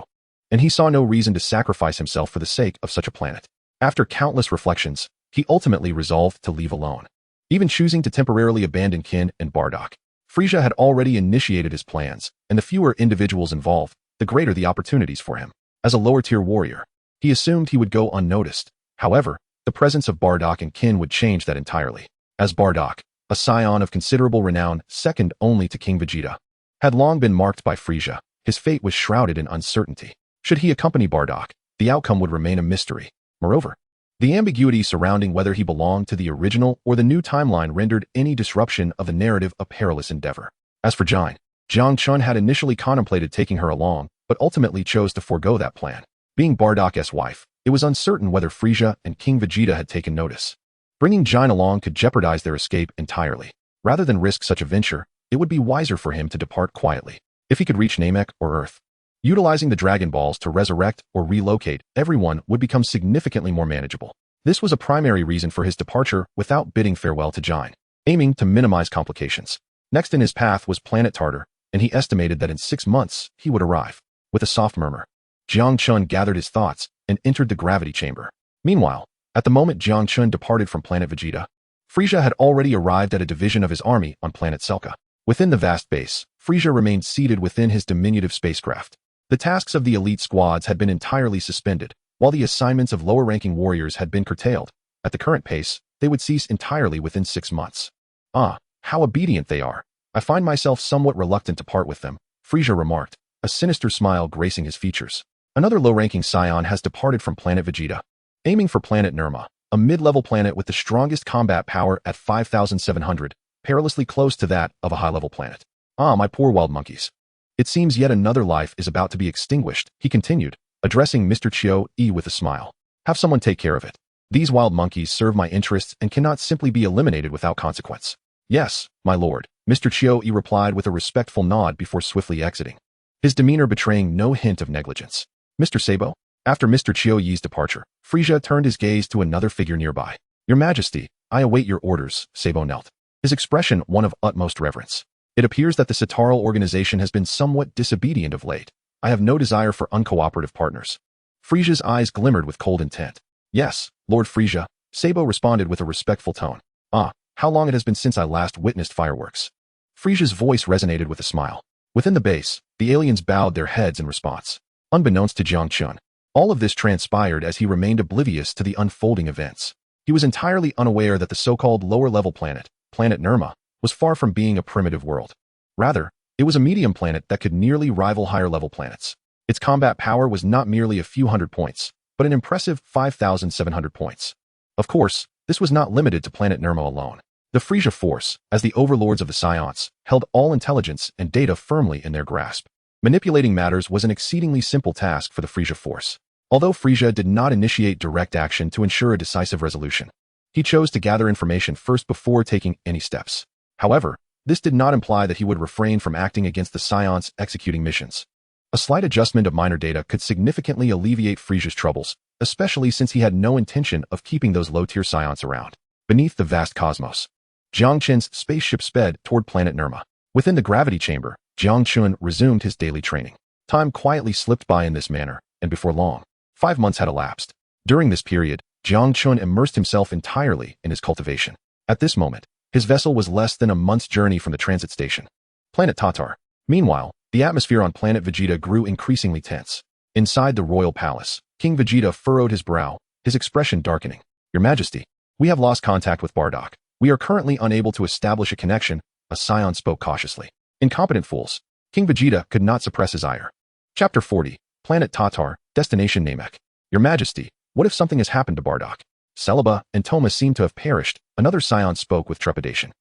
and he saw no reason to sacrifice himself for the sake of such a planet. After countless reflections, he ultimately resolved to leave alone, even choosing to temporarily abandon Kin and Bardock. Frieza had already initiated his plans, and the fewer individuals involved, the greater the opportunities for him. As a lower-tier warrior, he assumed he would go unnoticed. However, the presence of Bardock and Kin would change that entirely. As Bardock, a scion of considerable renown, second only to King Vegeta, had long been marked by Frieza, his fate was shrouded in uncertainty. Should he accompany Bardock, the outcome would remain a mystery. Moreover, the ambiguity surrounding whether he belonged to the original or the new timeline rendered any disruption of the narrative a perilous endeavor. As for Jiang Chen had initially contemplated taking her along, but ultimately chose to forego that plan. Being Bardock's wife, it was uncertain whether Frieza and King Vegeta had taken notice. Bringing Jiang along could jeopardize their escape entirely. Rather than risk such a venture, it would be wiser for him to depart quietly. If he could reach Namek or Earth, utilizing the Dragon Balls to resurrect or relocate everyone would become significantly more manageable. This was a primary reason for his departure without bidding farewell to Jiang, aiming to minimize complications. Next in his path was planet Tartar, and he estimated that in 6 months he would arrive. With a soft murmur, Jiang Chen gathered his thoughts and entered the gravity chamber. Meanwhile, at the moment Jiang Chen departed from planet Vegeta, Frieza had already arrived at a division of his army on planet Selka. Within the vast base, Frieza remained seated within his diminutive spacecraft. The tasks of the elite squads had been entirely suspended, while the assignments of lower-ranking warriors had been curtailed. At the current pace, they would cease entirely within 6 months. Ah, how obedient they are. I find myself somewhat reluctant to part with them, Frieza remarked, a sinister smile gracing his features. Another low-ranking Saiyan has departed from planet Vegeta, aiming for planet Nerma, a mid-level planet with the strongest combat power at 5,700, perilously close to that of a high-level planet. Ah, my poor wild monkeys. It seems yet another life is about to be extinguished, he continued, addressing Mr. Chio-E with a smile. Have someone take care of it. These wild monkeys serve my interests and cannot simply be eliminated without consequence. Yes, my lord, Mr. Chio-E replied with a respectful nod before swiftly exiting, his demeanor betraying no hint of negligence. Mr. Sabo? After Mr. Chio-Ye's departure, Frieza turned his gaze to another figure nearby. Your Majesty, I await your orders, Sabo knelt, his expression one of utmost reverence. It appears that the Sitaral organization has been somewhat disobedient of late. I have no desire for uncooperative partners. Frieza's eyes glimmered with cold intent. Yes, Lord Frieza, Sabo responded with a respectful tone. Ah, how long it has been since I last witnessed fireworks. Frieza's voice resonated with a smile. Within the base, the aliens bowed their heads in response. Unbeknownst to Jiang Chen, all of this transpired as he remained oblivious to the unfolding events. He was entirely unaware that the so-called lower-level planet, planet Nerma, was far from being a primitive world. Rather, it was a medium planet that could nearly rival higher-level planets. Its combat power was not merely a few hundred points, but an impressive 5,700 points. Of course, this was not limited to planet Nerma alone. The Frieza Force, as the overlords of the Saiyans, held all intelligence and data firmly in their grasp. Manipulating matters was an exceedingly simple task for the Frieza Force. Although Frieza did not initiate direct action to ensure a decisive resolution, he chose to gather information first before taking any steps. However, this did not imply that he would refrain from acting against the Saiyans executing missions. A slight adjustment of minor data could significantly alleviate Frieza's troubles, especially since he had no intention of keeping those low-tier Saiyans around. Beneath the vast cosmos, Jiang Chen's spaceship sped toward planet Nirma. Within the gravity chamber, Jiang Chen resumed his daily training. Time quietly slipped by in this manner, and before long, 5 months had elapsed. During this period, Jiang Chen immersed himself entirely in his cultivation. At this moment, his vessel was less than a month's journey from the transit station. Planet Tatar. Meanwhile, the atmosphere on planet Vegeta grew increasingly tense. Inside the royal palace, King Vegeta furrowed his brow, his expression darkening. Your Majesty, we have lost contact with Bardock. We are currently unable to establish a connection, a Saiyan spoke cautiously. Incompetent fools. King Vegeta could not suppress his ire. Chapter 40. Planet Tatar, Destination Namek. Your Majesty, what if something has happened to Bardock? Celebi and Toma seem to have perished, another Saiyan spoke with trepidation.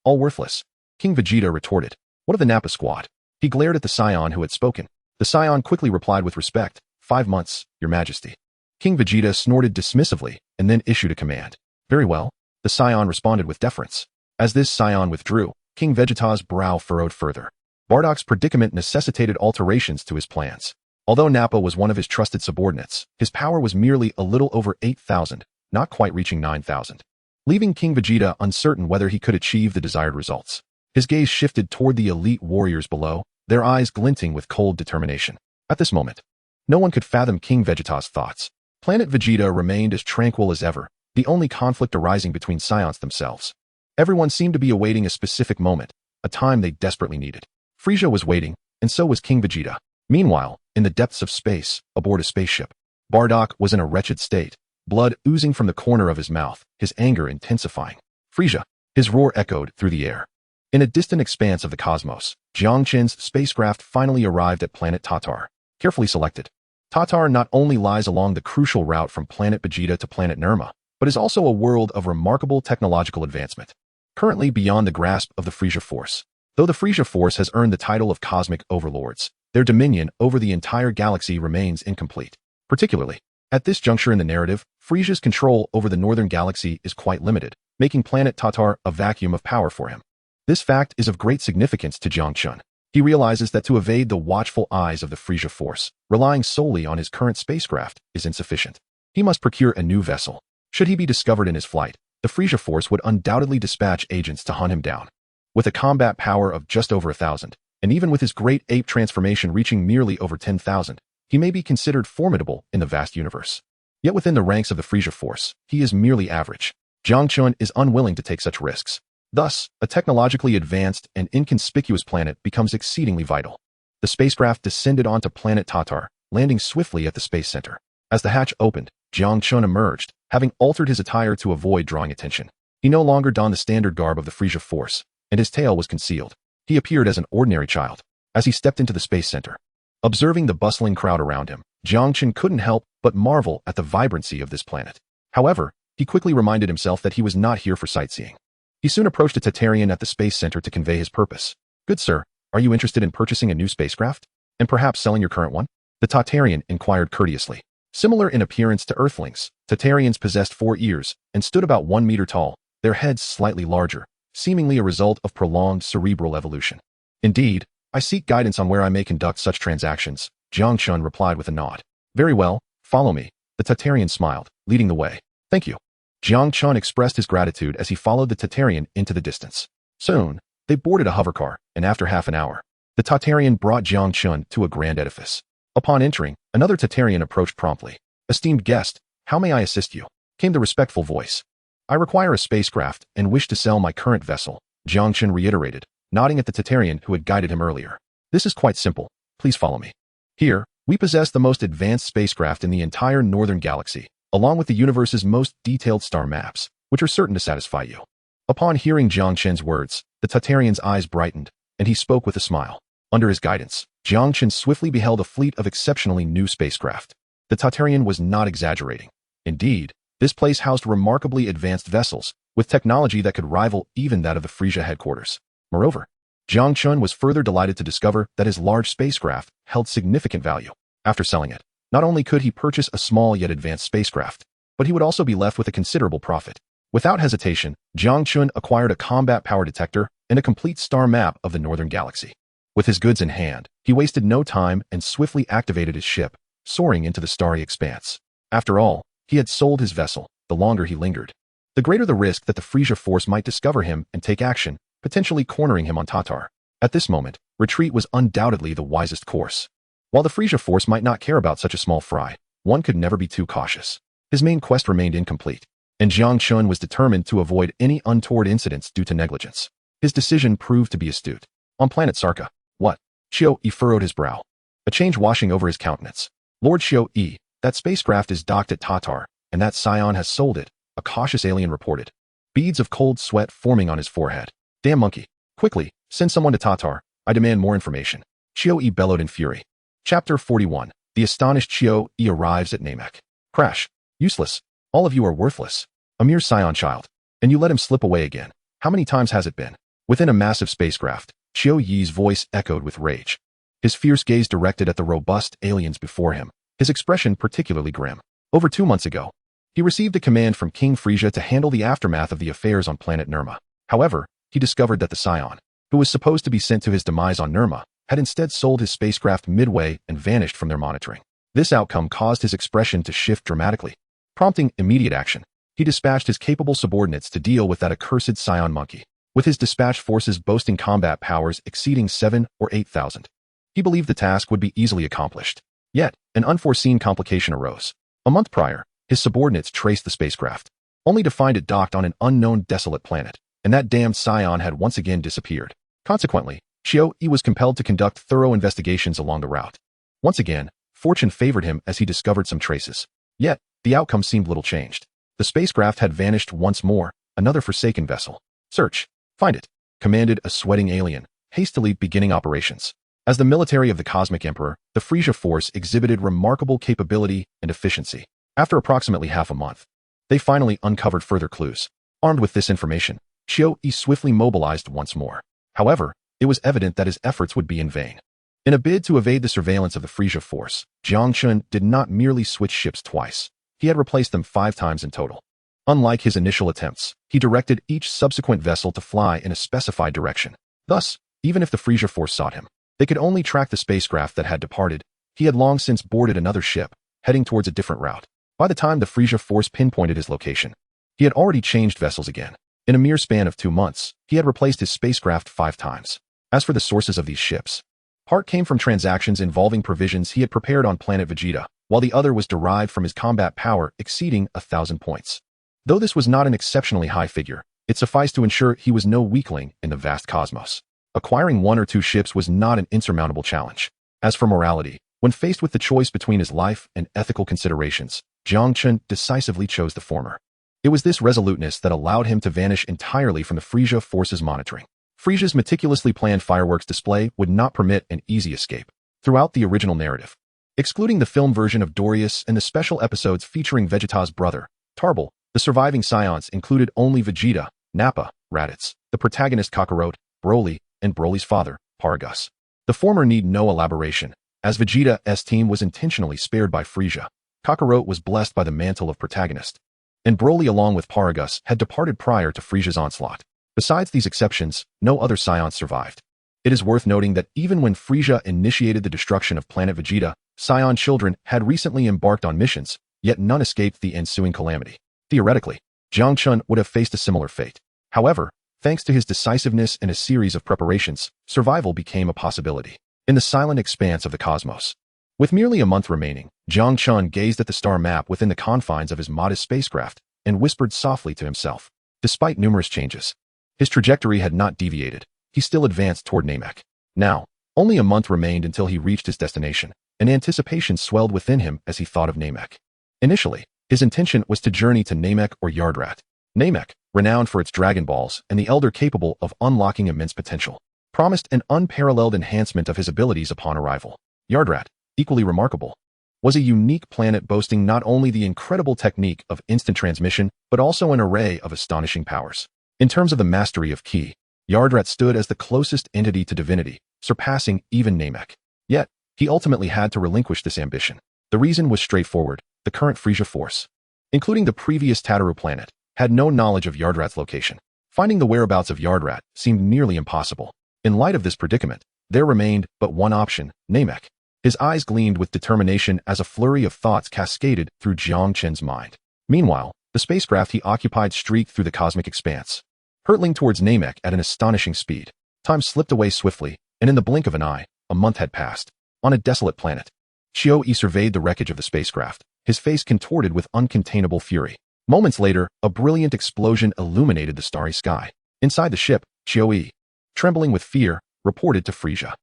All worthless. King Vegeta retorted. What of the Nappa squad? He glared at the Saiyan who had spoken. The Saiyan quickly replied with respect. 5 months, Your Majesty. King Vegeta snorted dismissively and then issued a command. Very well. The Saiyan responded with deference. As this Saiyan withdrew, King Vegeta's brow furrowed further. Bardock's predicament necessitated alterations to his plans. Although Nappa was one of his trusted subordinates, his power was merely a little over 8,000, not quite reaching 9,000. Leaving King Vegeta uncertain whether he could achieve the desired results. His gaze shifted toward the elite warriors below, their eyes glinting with cold determination. At this moment, no one could fathom King Vegeta's thoughts. Planet Vegeta remained as tranquil as ever, the only conflict arising between Saiyans themselves. Everyone seemed to be awaiting a specific moment, a time they desperately needed. Frieza was waiting, and so was King Vegeta. Meanwhile, in the depths of space, aboard a spaceship, Bardock was in a wretched state, blood oozing from the corner of his mouth, his anger intensifying. Frieza! His roar echoed through the air. In a distant expanse of the cosmos, Jiang Chen's spacecraft finally arrived at planet Tatar. Carefully selected. Tatar not only lies along the crucial route from planet Vegeta to planet Nirma, but is also a world of remarkable technological advancement, currently beyond the grasp of the Frieza Force. Though the Frieza Force has earned the title of Cosmic Overlords, their dominion over the entire galaxy remains incomplete. Particularly, at this juncture in the narrative, Frieza's control over the northern galaxy is quite limited, making planet Tatar a vacuum of power for him. This fact is of great significance to Jiang Chen. He realizes that to evade the watchful eyes of the Frieza Force, relying solely on his current spacecraft is insufficient. He must procure a new vessel. Should he be discovered in his flight, the Frieza Force would undoubtedly dispatch agents to hunt him down. With a combat power of just over 1,000, and even with his great ape transformation reaching merely over 10,000, he may be considered formidable in the vast universe. Yet within the ranks of the Frieza Force, he is merely average. Jiang Chen is unwilling to take such risks. Thus, a technologically advanced and inconspicuous planet becomes exceedingly vital. The spacecraft descended onto planet Tatar, landing swiftly at the space center. As the hatch opened, Jiang Chen emerged, having altered his attire to avoid drawing attention. He no longer donned the standard garb of the Frieza Force, and his tail was concealed. He appeared as an ordinary child. As he stepped into the space center, observing the bustling crowd around him, Jiang Chen couldn't help but marvel at the vibrancy of this planet. However, he quickly reminded himself that he was not here for sightseeing. He soon approached a Tatarian at the space center to convey his purpose. Good sir, are you interested in purchasing a new spacecraft? And perhaps selling your current one? The Tatarian inquired courteously. Similar in appearance to Earthlings, Tatarians possessed 4 ears and stood about 1 meter tall, their heads slightly larger, seemingly a result of prolonged cerebral evolution. Indeed, I seek guidance on where I may conduct such transactions, Jiang Chen replied with a nod. Very well, follow me. The Tatarian smiled, leading the way. Thank you. Jiang Chen expressed his gratitude as he followed the Tatarian into the distance. Soon, they boarded a hovercar, and after half an hour, the Tatarian brought Jiang Chen to a grand edifice. Upon entering, another Tatarian approached promptly. Esteemed guest, how may I assist you? Came the respectful voice. I require a spacecraft and wish to sell my current vessel, Jiang Chen reiterated, nodding at the Tatarian who had guided him earlier. This is quite simple. Please follow me. Here, we possess the most advanced spacecraft in the entire northern galaxy, along with the universe's most detailed star maps, which are certain to satisfy you. Upon hearing Jiang Chen's words, the Tatarian's eyes brightened, and he spoke with a smile. Under his guidance, Jiang Chen swiftly beheld a fleet of exceptionally new spacecraft. The Tatarian was not exaggerating. Indeed, this place housed remarkably advanced vessels, with technology that could rival even that of the Frieza headquarters. Moreover, Jiang Chen was further delighted to discover that his large spacecraft held significant value. After selling it, not only could he purchase a small yet advanced spacecraft, but he would also be left with a considerable profit. Without hesitation, Jiang Chen acquired a combat power detector and a complete star map of the northern galaxy. With his goods in hand, he wasted no time and swiftly activated his ship, soaring into the starry expanse. After all, he had sold his vessel. The longer he lingered, the greater the risk that the Frieza force might discover him and take action, potentially cornering him on Tatar. At this moment, retreat was undoubtedly the wisest course. While the Frieza force might not care about such a small fry, one could never be too cautious. His main quest remained incomplete, and Jiang Chen was determined to avoid any untoward incidents due to negligence. His decision proved to be astute. On planet Sarka, what? Xiao Yi furrowed his brow, a change washing over his countenance. Lord Xiao Yi, that spacecraft is docked at Tatar, and that Saiyan has sold it, a cautious alien reported. Beads of cold sweat forming on his forehead. Damn monkey. Quickly, send someone to Tatar. I demand more information. Xiao Yi bellowed in fury. Chapter 41. The astonished Xiao Yi arrives at Namek. Crash. Useless. All of you are worthless. A mere Saiyan child. And you let him slip away again. How many times has it been? Within a massive spacecraft, Xiao Yi's voice echoed with rage. His fierce gaze directed at the robust aliens before him, his expression particularly grim. Over 2 months ago, he received a command from King Frieza to handle the aftermath of the affairs on planet Nirma. However, he discovered that the Saiyan, who was supposed to be sent to his demise on Nirma, had instead sold his spacecraft midway and vanished from their monitoring. This outcome caused his expression to shift dramatically, prompting immediate action. He dispatched his capable subordinates to deal with that accursed Saiyan monkey. With his dispatched forces boasting combat powers exceeding 7 or 8,000, he believed the task would be easily accomplished. Yet, an unforeseen complication arose. A month prior, his subordinates traced the spacecraft, only to find it docked on an unknown desolate planet, and that damned Saiyan had once again disappeared. Consequently, Xiao Yi was compelled to conduct thorough investigations along the route. Once again, fortune favored him as he discovered some traces. Yet, the outcome seemed little changed. The spacecraft had vanished once more, another forsaken vessel. Search. Find it, commanded a sweating alien, hastily beginning operations. As the military of the Cosmic Emperor, the Frieza force exhibited remarkable capability and efficiency. After approximately half a month, they finally uncovered further clues. Armed with this information, Xiao Yi swiftly mobilized once more. However, it was evident that his efforts would be in vain. In a bid to evade the surveillance of the Frieza force, Jiang Chen did not merely switch ships twice. He had replaced them 5 times in total. Unlike his initial attempts, he directed each subsequent vessel to fly in a specified direction. Thus, even if the Frieza force sought him, they could only track the spacecraft that had departed. He had long since boarded another ship, heading towards a different route. By the time the Frieza force pinpointed his location, he had already changed vessels again. In a mere span of 2 months, he had replaced his spacecraft 5 times. As for the sources of these ships, part came from transactions involving provisions he had prepared on planet Vegeta, while the other was derived from his combat power exceeding 1,000 points. Though this was not an exceptionally high figure, it sufficed to ensure he was no weakling in the vast cosmos. Acquiring 1 or 2 ships was not an insurmountable challenge. As for morality, when faced with the choice between his life and ethical considerations, Jiang Chen decisively chose the former. It was this resoluteness that allowed him to vanish entirely from the Frieza force's monitoring. Frieza's meticulously planned fireworks display would not permit an easy escape. Throughout the original narrative, excluding the film version of Dorius and the special episodes featuring Vegeta's brother, Tarbal, the surviving Saiyans included only Vegeta, Nappa, Raditz, the protagonist Kakarot, Broly, and Broly's father, Paragus. The former need no elaboration, as Vegeta's team was intentionally spared by Frieza. Kakarot was blessed by the mantle of protagonist, and Broly along with Paragus had departed prior to Frieza's onslaught. Besides these exceptions, no other Saiyans survived. It is worth noting that even when Frieza initiated the destruction of planet Vegeta, Saiyan children had recently embarked on missions, yet none escaped the ensuing calamity. Theoretically, Jiang Chen would have faced a similar fate. However, thanks to his decisiveness and a series of preparations, survival became a possibility. In the silent expanse of the cosmos, with merely a month remaining, Jiang Chen gazed at the star map within the confines of his modest spacecraft and whispered softly to himself. Despite numerous changes, his trajectory had not deviated. He still advanced toward Namek. Now, only a month remained until he reached his destination, and anticipation swelled within him as he thought of Namek. Initially, his intention was to journey to Namek or Yardrat. Namek, renowned for its Dragon Balls and the Elder capable of unlocking immense potential, promised an unparalleled enhancement of his abilities upon arrival. Yardrat, equally remarkable, was a unique planet boasting not only the incredible technique of instant transmission, but also an array of astonishing powers. In terms of the mastery of ki, Yardrat stood as the closest entity to divinity, surpassing even Namek. Yet, he ultimately had to relinquish this ambition. The reason was straightforward: the current Frieza force, including the previous Tataru planet, had no knowledge of Yardrat's location. Finding the whereabouts of Yardrat seemed nearly impossible. In light of this predicament, there remained but one option: Namek. His eyes gleamed with determination as a flurry of thoughts cascaded through Jiang Chen's mind. Meanwhile, the spacecraft he occupied streaked through the cosmic expanse, hurtling towards Namek at an astonishing speed. Time slipped away swiftly, and in the blink of an eye, a month had passed. On a desolate planet, Chiu-Yi surveyed the wreckage of the spacecraft, his face contorted with uncontainable fury. Moments later, a brilliant explosion illuminated the starry sky. Inside the ship, Chiu-Yi, trembling with fear, reported to Frieza.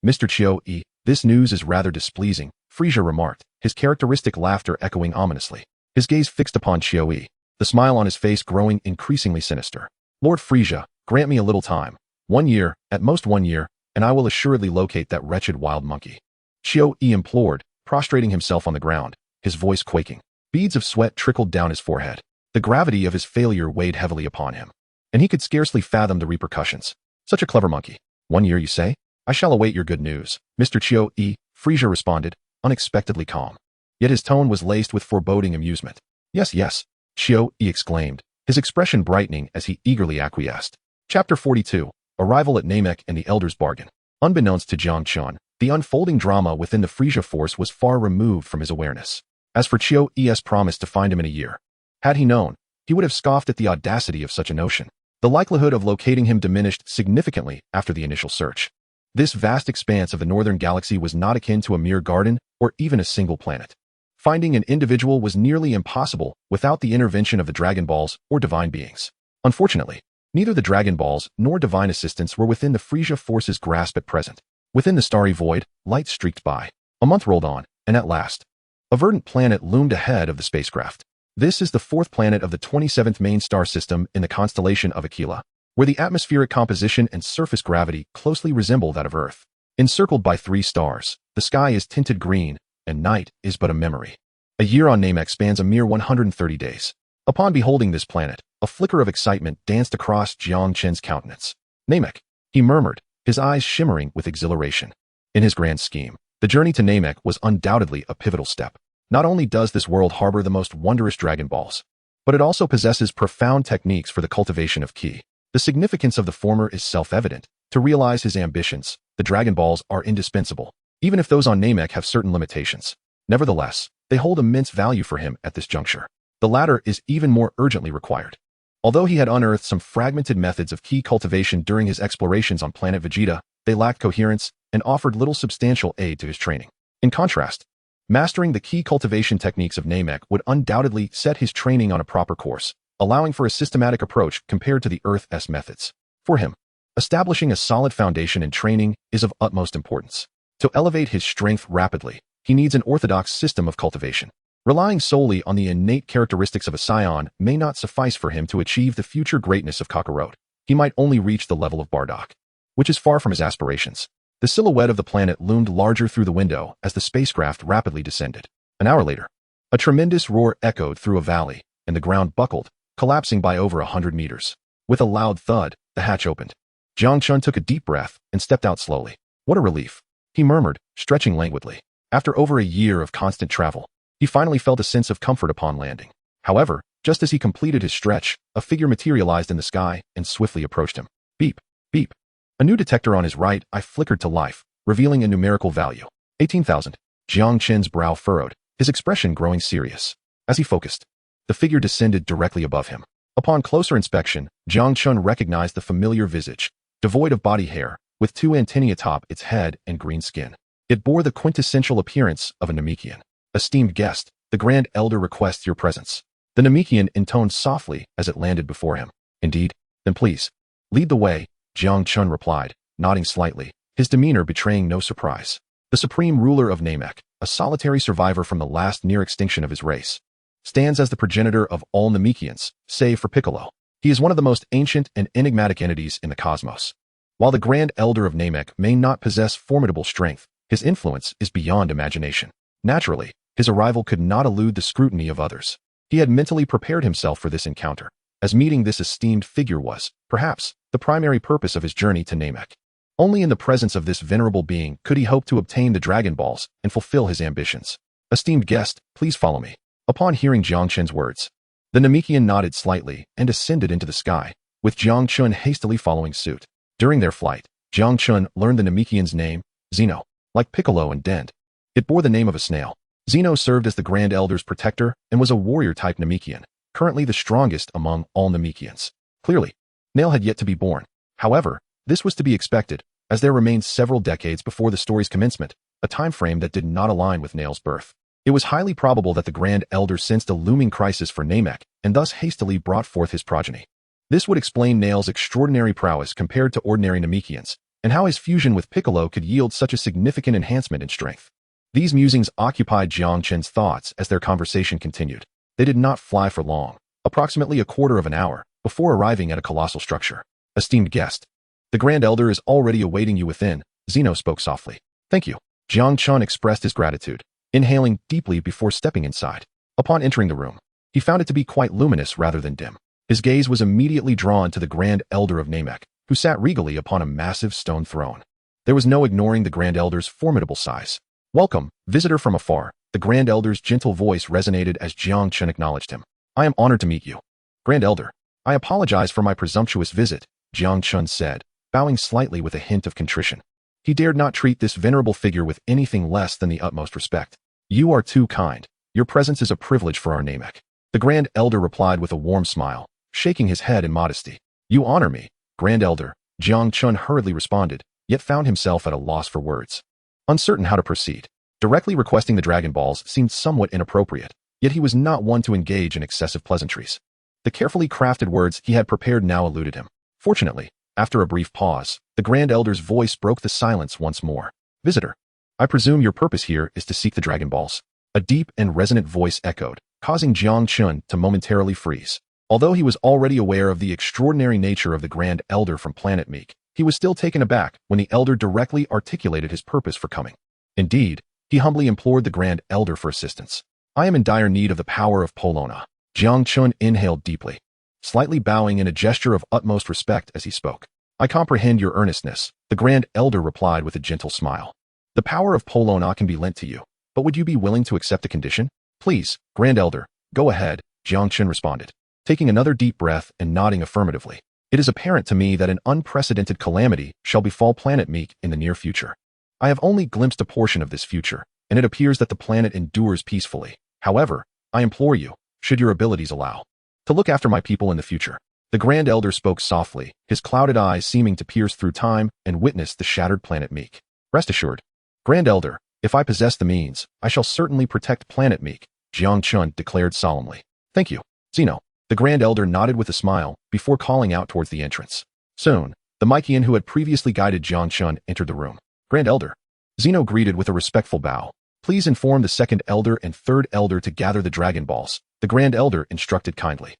Mr. Chiu-Yi, this news is rather displeasing, Frieza remarked, his characteristic laughter echoing ominously. His gaze fixed upon Chiu-Yi, the smile on his face growing increasingly sinister. Lord Frieza, grant me a little time. 1 year, at most 1 year, and I will assuredly locate that wretched wild monkey. Chiu-Yi implored, prostrating himself on the ground, his voice quaking. Beads of sweat trickled down his forehead. The gravity of his failure weighed heavily upon him, and he could scarcely fathom the repercussions. Such a clever monkey. 1 year, you say? I shall await your good news, Mr. Chiu-Yi, Frieza responded, unexpectedly calm. Yet his tone was laced with foreboding amusement. Yes, yes, Chiu-Yi exclaimed, his expression brightening as he eagerly acquiesced. Chapter 42. Arrival at Namek and the Elder's Bargain. Unbeknownst to Jiang Chen, the unfolding drama within the Frieza force was far removed from his awareness. As for Chiu-Yi's promise to find him in a year, had he known, he would have scoffed at the audacity of such a notion. The likelihood of locating him diminished significantly after the initial search. This vast expanse of the northern galaxy was not akin to a mere garden or even a single planet. Finding an individual was nearly impossible without the intervention of the Dragon Balls or divine beings. Unfortunately, neither the Dragon Balls nor divine assistance were within the Frieza force's grasp at present. Within the starry void, light streaked by. A month rolled on, and at last, a verdant planet loomed ahead of the spacecraft. This is the 4th planet of the 27th main star system in the constellation of Aquila, where the atmospheric composition and surface gravity closely resemble that of Earth. Encircled by 3 stars, the sky is tinted green, and night is but a memory. A year on Namek spans a mere 130 days. Upon beholding this planet, a flicker of excitement danced across Jiang Chen's countenance. Namek, he murmured, his eyes shimmering with exhilaration. In his grand scheme, the journey to Namek was undoubtedly a pivotal step. Not only does this world harbor the most wondrous Dragon Balls, but it also possesses profound techniques for the cultivation of ki. The significance of the former is self-evident. To realize his ambitions, the Dragon Balls are indispensable, even if those on Namek have certain limitations. Nevertheless, they hold immense value for him at this juncture. The latter is even more urgently required. Although he had unearthed some fragmented methods of ki cultivation during his explorations on planet Vegeta, they lacked coherence and offered little substantial aid to his training. In contrast, mastering the ki cultivation techniques of Namek would undoubtedly set his training on a proper course, allowing for a systematic approach compared to the Earth's methods. For him, establishing a solid foundation in training is of utmost importance. To elevate his strength rapidly, he needs an orthodox system of cultivation. Relying solely on the innate characteristics of a Saiyan may not suffice for him to achieve the future greatness of Kakarot. He might only reach the level of Bardock, which is far from his aspirations. The silhouette of the planet loomed larger through the window as the spacecraft rapidly descended. An hour later, a tremendous roar echoed through a valley, and the ground buckled, collapsing by over 100 meters. With a loud thud, the hatch opened. Jiang Chen took a deep breath and stepped out slowly. What a relief, he murmured, stretching languidly. After over a year of constant travel, he finally felt a sense of comfort upon landing. However, just as he completed his stretch, a figure materialized in the sky and swiftly approached him. Beep, beep. A new detector on his right eye flickered to life, revealing a numerical value. 18,000. Jiang Chen's brow furrowed, his expression growing serious. As he focused, the figure descended directly above him. Upon closer inspection, Jiang Chen recognized the familiar visage, devoid of body hair, with 2 antennae atop its head and green skin. It bore the quintessential appearance of a Namekian. Esteemed guest, the Grand Elder requests your presence. The Namekian intoned softly as it landed before him. Indeed? Then please, lead the way, Jiang Chen replied, nodding slightly, his demeanor betraying no surprise. The supreme ruler of Namek, a solitary survivor from the last near extinction of his race, stands as the progenitor of all Namekians, save for Piccolo. He is one of the most ancient and enigmatic entities in the cosmos. While the Grand Elder of Namek may not possess formidable strength, his influence is beyond imagination. Naturally, his arrival could not elude the scrutiny of others. He had mentally prepared himself for this encounter, as meeting this esteemed figure was, perhaps, the primary purpose of his journey to Namek. Only in the presence of this venerable being could he hope to obtain the Dragon Balls and fulfill his ambitions. Esteemed guest, please follow me. Upon hearing Jiang Chen's words, the Namekian nodded slightly and ascended into the sky, with Jiang Chen hastily following suit. During their flight, Jiang Chen learned the Namekian's name, Zeno, like Piccolo and Dent. It bore the name of a snail. Zeno served as the Grand Elder's protector and was a warrior-type Namekian, currently the strongest among all Namekians. Clearly, Nail had yet to be born. However, this was to be expected, as there remained several decades before the story's commencement, a time frame that did not align with Nail's birth. It was highly probable that the Grand Elder sensed a looming crisis for Namek and thus hastily brought forth his progeny. This would explain Nail's extraordinary prowess compared to ordinary Namekians, and how his fusion with Piccolo could yield such a significant enhancement in strength. These musings occupied Jiang Chen's thoughts as their conversation continued. They did not fly for long, approximately a quarter of an hour, before arriving at a colossal structure. Esteemed guest, the Grand Elder is already awaiting you within, Zeno spoke softly. Thank you. Jiang Chen expressed his gratitude, inhaling deeply before stepping inside. Upon entering the room, he found it to be quite luminous rather than dim. His gaze was immediately drawn to the Grand Elder of Namek, who sat regally upon a massive stone throne. There was no ignoring the Grand Elder's formidable size. Welcome, visitor from afar. The Grand Elder's gentle voice resonated as Jiang Chen acknowledged him. I am honored to meet you. Grand Elder, I apologize for my presumptuous visit, Jiang Chen said, bowing slightly with a hint of contrition. He dared not treat this venerable figure with anything less than the utmost respect. You are too kind. Your presence is a privilege for our Namek. The Grand Elder replied with a warm smile, shaking his head in modesty. You honor me, Grand Elder, Jiang Chen hurriedly responded, yet found himself at a loss for words. Uncertain how to proceed. Directly requesting the Dragon Balls seemed somewhat inappropriate, yet he was not one to engage in excessive pleasantries. The carefully crafted words he had prepared now eluded him. Fortunately, after a brief pause, the Grand Elder's voice broke the silence once more. Visitor, I presume your purpose here is to seek the Dragon Balls. A deep and resonant voice echoed, causing Jiang Chen to momentarily freeze. Although he was already aware of the extraordinary nature of the Grand Elder from Planet Meek, he was still taken aback when the Elder directly articulated his purpose for coming. Indeed, he humbly implored the Grand Elder for assistance. I am in dire need of the power of Polona. Jiang Chen inhaled deeply, slightly bowing in a gesture of utmost respect as he spoke. I comprehend your earnestness, the Grand Elder replied with a gentle smile. The power of Polona can be lent to you, but would you be willing to accept a condition? Please, Grand Elder, go ahead, Jiang Chen responded, taking another deep breath and nodding affirmatively. It is apparent to me that an unprecedented calamity shall befall Planet Meek in the near future. I have only glimpsed a portion of this future, and it appears that the planet endures peacefully. However, I implore you, should your abilities allow, to look after my people in the future. The Grand Elder spoke softly, his clouded eyes seeming to pierce through time and witness the shattered Planet Meek. Rest assured, Grand Elder, if I possess the means, I shall certainly protect Planet Meek, Jiang Chen declared solemnly. Thank you, Zeno. The Grand Elder nodded with a smile before calling out towards the entrance. Soon, the Mykian who had previously guided Jiang Chen entered the room. Grand Elder, Zeno greeted with a respectful bow. Please inform the second Elder and third Elder to gather the Dragon Balls, the Grand Elder instructed kindly.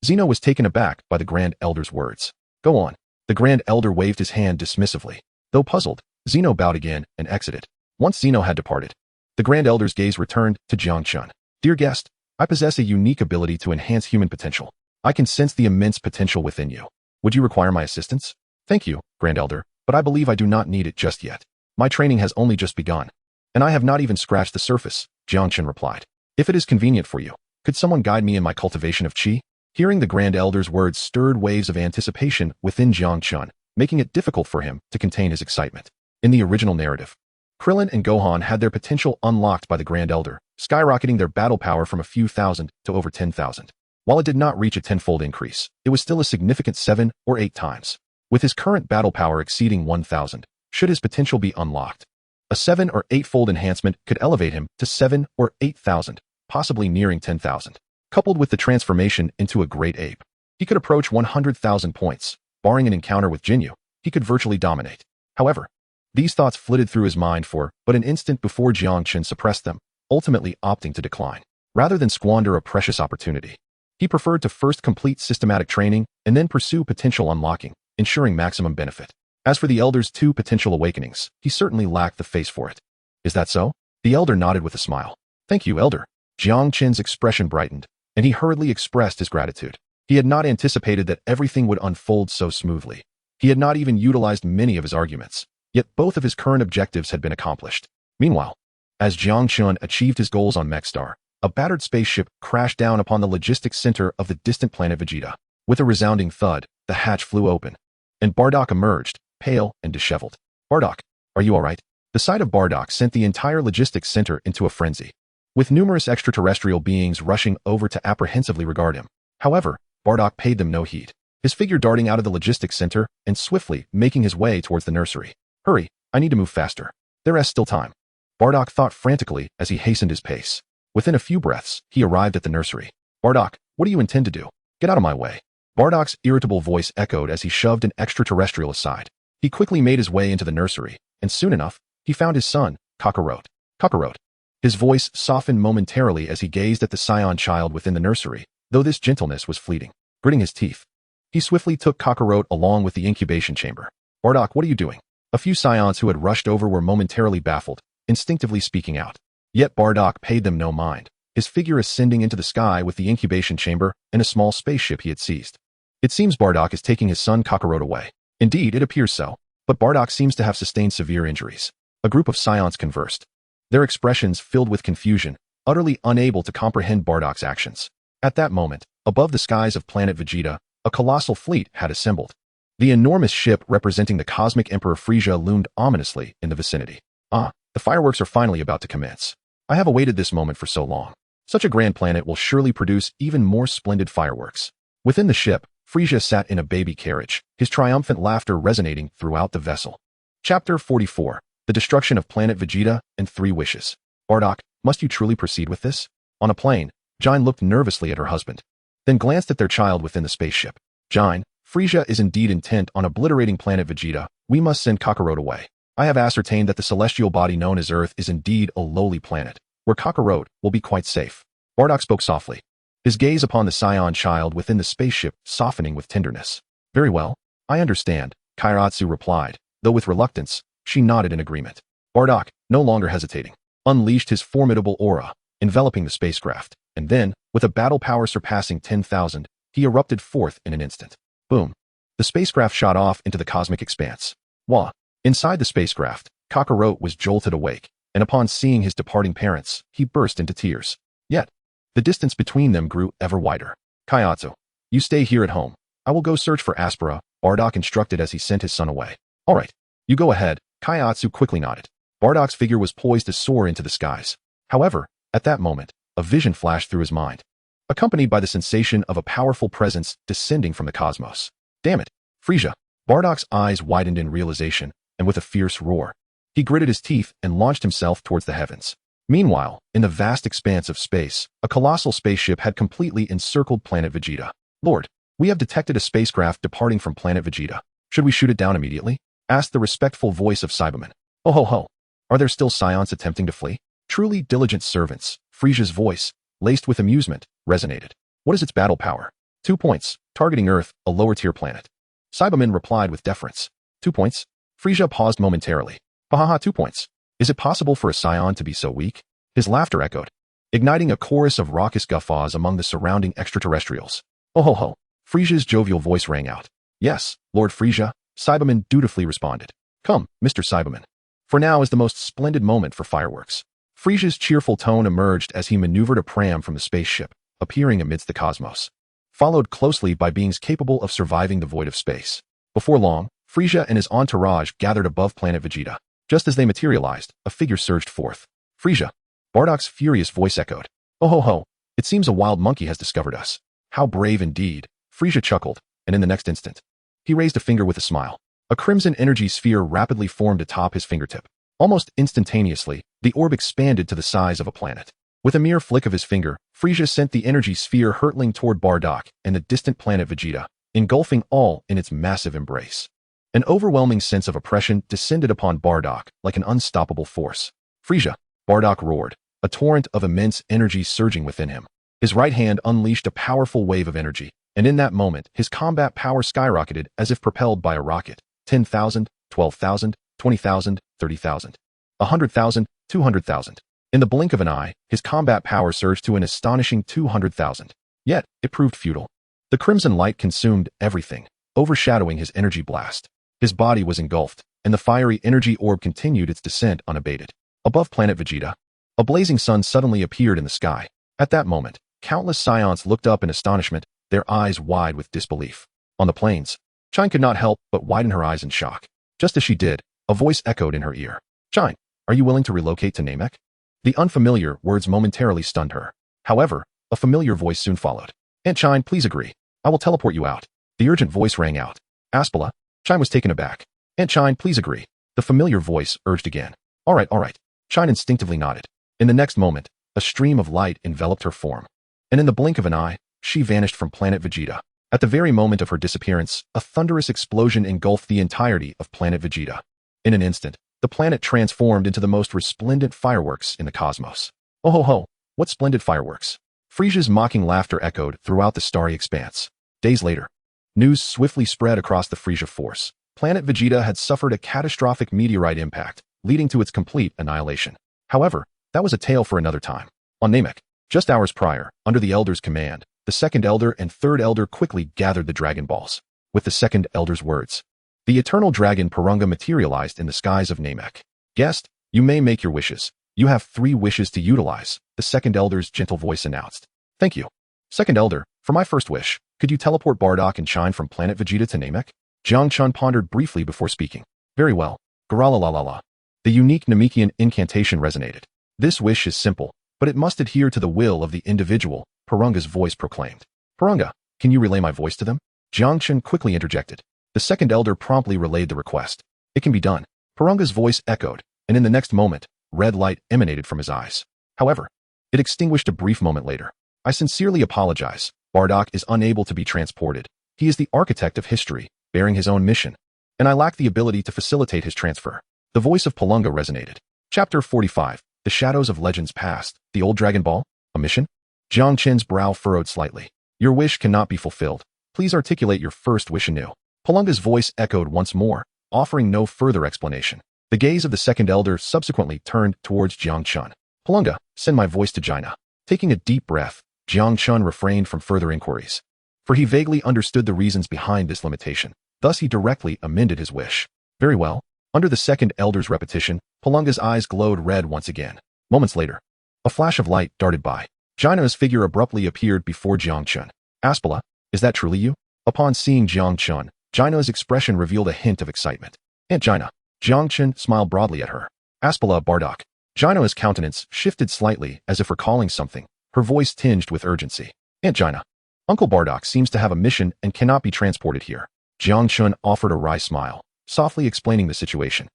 Zeno was taken aback by the Grand Elder's words. Go on. The Grand Elder waved his hand dismissively. Though puzzled, Zeno bowed again and exited. Once Zeno had departed, the Grand Elder's gaze returned to Jiang Chen. Dear guest, I possess a unique ability to enhance human potential. I can sense the immense potential within you. Would you require my assistance? Thank you, Grand Elder, but I believe I do not need it just yet. My training has only just begun, and I have not even scratched the surface, Jiang Chen replied. If it is convenient for you, could someone guide me in my cultivation of qi? Hearing the Grand Elder's words stirred waves of anticipation within Jiang Chen, making it difficult for him to contain his excitement. In the original narrative, Krillin and Gohan had their potential unlocked by the Grand Elder, skyrocketing their battle power from a few thousand to over 10,000. While it did not reach a tenfold increase, it was still a significant 7 or 8 times. With his current battle power exceeding 1,000, should his potential be unlocked, a 7 or 8-fold enhancement could elevate him to 7 or 8,000, possibly nearing 10,000. Coupled with the transformation into a great ape, he could approach 100,000 points. Barring an encounter with Jinyu, he could virtually dominate. However, these thoughts flitted through his mind for but an instant before Jiang Chen suppressed them, ultimately opting to decline. Rather than squander a precious opportunity, he preferred to first complete systematic training and then pursue potential unlocking, ensuring maximum benefit. As for the Elder's 2 potential awakenings, he certainly lacked the face for it. Is that so? The elder nodded with a smile. Thank you, elder. Jiang Chen's expression brightened, and he hurriedly expressed his gratitude. He had not anticipated that everything would unfold so smoothly. He had not even utilized many of his arguments, yet both of his current objectives had been accomplished. Meanwhile, as Jiang Chen achieved his goals on Mechstar, a battered spaceship crashed down upon the logistics center of the distant planet Vegeta. With a resounding thud, the hatch flew open, and Bardock emerged, pale and disheveled. Bardock, are you all right? The sight of Bardock sent the entire logistics center into a frenzy, with numerous extraterrestrial beings rushing over to apprehensively regard him. However, Bardock paid them no heed, his figure darting out of the logistics center and swiftly making his way towards the nursery. Hurry, I need to move faster. There is still time. Bardock thought frantically as he hastened his pace. Within a few breaths, he arrived at the nursery. Bardock, what do you intend to do? Get out of my way. Bardock's irritable voice echoed as he shoved an extraterrestrial aside. He quickly made his way into the nursery, and soon enough, he found his son, Kakarot. Kakarot. His voice softened momentarily as he gazed at the Saiyan child within the nursery, though this gentleness was fleeting. Gritting his teeth, he swiftly took Kakarot along with the incubation chamber. Bardock, what are you doing? A few Saiyans who had rushed over were momentarily baffled, instinctively speaking out. Yet Bardock paid them no mind, his figure ascending into the sky with the incubation chamber and a small spaceship he had seized. It seems Bardock is taking his son Kakarot away. Indeed, it appears so, but Bardock seems to have sustained severe injuries. A group of Saiyans conversed, their expressions filled with confusion, utterly unable to comprehend Bardock's actions. At that moment, above the skies of planet Vegeta, a colossal fleet had assembled. The enormous ship representing the Cosmic Emperor Frieza loomed ominously in the vicinity. Ah, the fireworks are finally about to commence. I have awaited this moment for so long. Such a grand planet will surely produce even more splendid fireworks. Within the ship, Frieza sat in a baby carriage, his triumphant laughter resonating throughout the vessel. Chapter 44. The Destruction of Planet Vegeta and 3 Wishes. Bardock, must you truly proceed with this? On a plane, Jine looked nervously at her husband, then glanced at their child within the spaceship. Jine, Frieza is indeed intent on obliterating planet Vegeta. We must send Kakarot away. I have ascertained that the celestial body known as Earth is indeed a lowly planet, where Kakarot will be quite safe. Bardock spoke softly, his gaze upon the Saiyan child within the spaceship softening with tenderness. Very well, I understand, Kairatsu replied, though with reluctance, she nodded in agreement. Bardock, no longer hesitating, unleashed his formidable aura, enveloping the spacecraft, and then, with a battle power surpassing 10,000, he erupted forth in an instant. Boom. The spacecraft shot off into the cosmic expanse. Wah. Inside the spacecraft, Kakarot was jolted awake, and upon seeing his departing parents, he burst into tears. Yet, the distance between them grew ever wider. Kaiatsu, you stay here at home. I will go search for Aspera, Bardock instructed as he sent his son away. All right, you go ahead, Kaiatsu quickly nodded. Bardock's figure was poised to soar into the skies. However, at that moment, a vision flashed through his mind, accompanied by the sensation of a powerful presence descending from the cosmos. Damn it, Frieza. Bardock's eyes widened in realization, and with a fierce roar, he gritted his teeth and launched himself towards the heavens. Meanwhile, in the vast expanse of space, a colossal spaceship had completely encircled planet Vegeta. Lord, we have detected a spacecraft departing from planet Vegeta. Should we shoot it down immediately? Asked the respectful voice of Cyberman. Oh ho ho. Are there still Saiyans attempting to flee? Truly diligent servants. Frieza's voice, laced with amusement, resonated. What is its battle power? 2 points, targeting Earth, a lower-tier planet. Cyberman replied with deference. 2 points? Frieza paused momentarily. Hahaha, 2 points. Is it possible for a Saiyan to be so weak? His laughter echoed, igniting a chorus of raucous guffaws among the surrounding extraterrestrials. Oh ho ho. Frieza's jovial voice rang out. Yes, Lord Frieza, Cyberman dutifully responded. Come, Mr. Cyberman. For now is the most splendid moment for fireworks. Frieza's cheerful tone emerged as he maneuvered a pram from the spaceship, appearing amidst the cosmos, followed closely by beings capable of surviving the void of space. Before long, Frieza and his entourage gathered above planet Vegeta. Just as they materialized, a figure surged forth. Frieza. Bardock's furious voice echoed. Oh ho ho, it seems a wild monkey has discovered us. How brave indeed. Frieza chuckled, and in the next instant, he raised a finger with a smile. A crimson energy sphere rapidly formed atop his fingertip. Almost instantaneously, the orb expanded to the size of a planet. With a mere flick of his finger, Frieza sent the energy sphere hurtling toward Bardock and the distant planet Vegeta, engulfing all in its massive embrace. An overwhelming sense of oppression descended upon Bardock like an unstoppable force. Frieza, Bardock roared, a torrent of immense energy surging within him. His right hand unleashed a powerful wave of energy, and in that moment, his combat power skyrocketed as if propelled by a rocket. 10,000, 12,000, 20,000, 30,000, 100,000, 200,000. In the blink of an eye, his combat power surged to an astonishing 200,000. Yet, it proved futile. The crimson light consumed everything, overshadowing his energy blast. His body was engulfed, and the fiery energy orb continued its descent unabated. Above planet Vegeta, a blazing sun suddenly appeared in the sky. At that moment, countless Saiyans looked up in astonishment, their eyes wide with disbelief. On the plains, Chine could not help but widen her eyes in shock. Just as she did, a voice echoed in her ear. Chine, are you willing to relocate to Namek? The unfamiliar words momentarily stunned her. However, a familiar voice soon followed. Aunt Chine, please agree. I will teleport you out. The urgent voice rang out. Aspala. Chine was taken aback. Aunt Chine, please agree. The familiar voice urged again. All right. Chine instinctively nodded. In the next moment, a stream of light enveloped her form. And in the blink of an eye, she vanished from planet Vegeta. At the very moment of her disappearance, a thunderous explosion engulfed the entirety of planet Vegeta. In an instant, the planet transformed into the most resplendent fireworks in the cosmos. Oh ho ho, what splendid fireworks. Frieza's mocking laughter echoed throughout the starry expanse. Days later, news swiftly spread across the Frieza force. Planet Vegeta had suffered a catastrophic meteorite impact, leading to its complete annihilation. However, that was a tale for another time. On Namek, just hours prior, under the Elder's command, the Second Elder and Third Elder quickly gathered the Dragon Balls. With the Second Elder's words, the eternal dragon Purunga materialized in the skies of Namek. Guest, you may make your wishes. You have 3 wishes to utilize, the Second Elder's gentle voice announced. Thank you. Second Elder, for my first wish, could you teleport Bardock and Chine from planet Vegeta to Namek? Jiang Chen pondered briefly before speaking. Very well. Garalalalala. The unique Namekian incantation resonated. This wish is simple, but it must adhere to the will of the individual, Purunga's voice proclaimed. Purunga, can you relay my voice to them? Jiang Chen quickly interjected. The Second Elder promptly relayed the request. It can be done. Purunga's voice echoed, and in the next moment, red light emanated from his eyes. However, it extinguished a brief moment later. I sincerely apologize. Bardock is unable to be transported. He is the architect of history, bearing his own mission, and I lack the ability to facilitate his transfer. The voice of Purunga resonated. Chapter 45. The Shadows of Legends Past. The Old Dragon Ball? A mission? Jiang Chen's brow furrowed slightly. Your wish cannot be fulfilled. Please articulate your first wish anew. Purunga's voice echoed once more, offering no further explanation. The gaze of the Second Elder subsequently turned towards Jiang Chen. Purunga, send my voice to Jaina. Taking a deep breath, Jiang Chen refrained from further inquiries, for he vaguely understood the reasons behind this limitation. Thus he directly amended his wish. Very well. Under the Second Elder's repetition, Purunga's eyes glowed red once again. Moments later, a flash of light darted by. Jaina's figure abruptly appeared before Jiang Chen. Aspala, is that truly you? Upon seeing Jiang Chen, Jaina's expression revealed a hint of excitement. Aunt Jaina. Jiang Chen smiled broadly at her. Aspala Bardock. Jaina's countenance shifted slightly as if recalling something, her voice tinged with urgency. Aunt Jaina. Uncle Bardock seems to have a mission and cannot be transported here. Jiang Chen offered a wry smile, softly explaining the situation.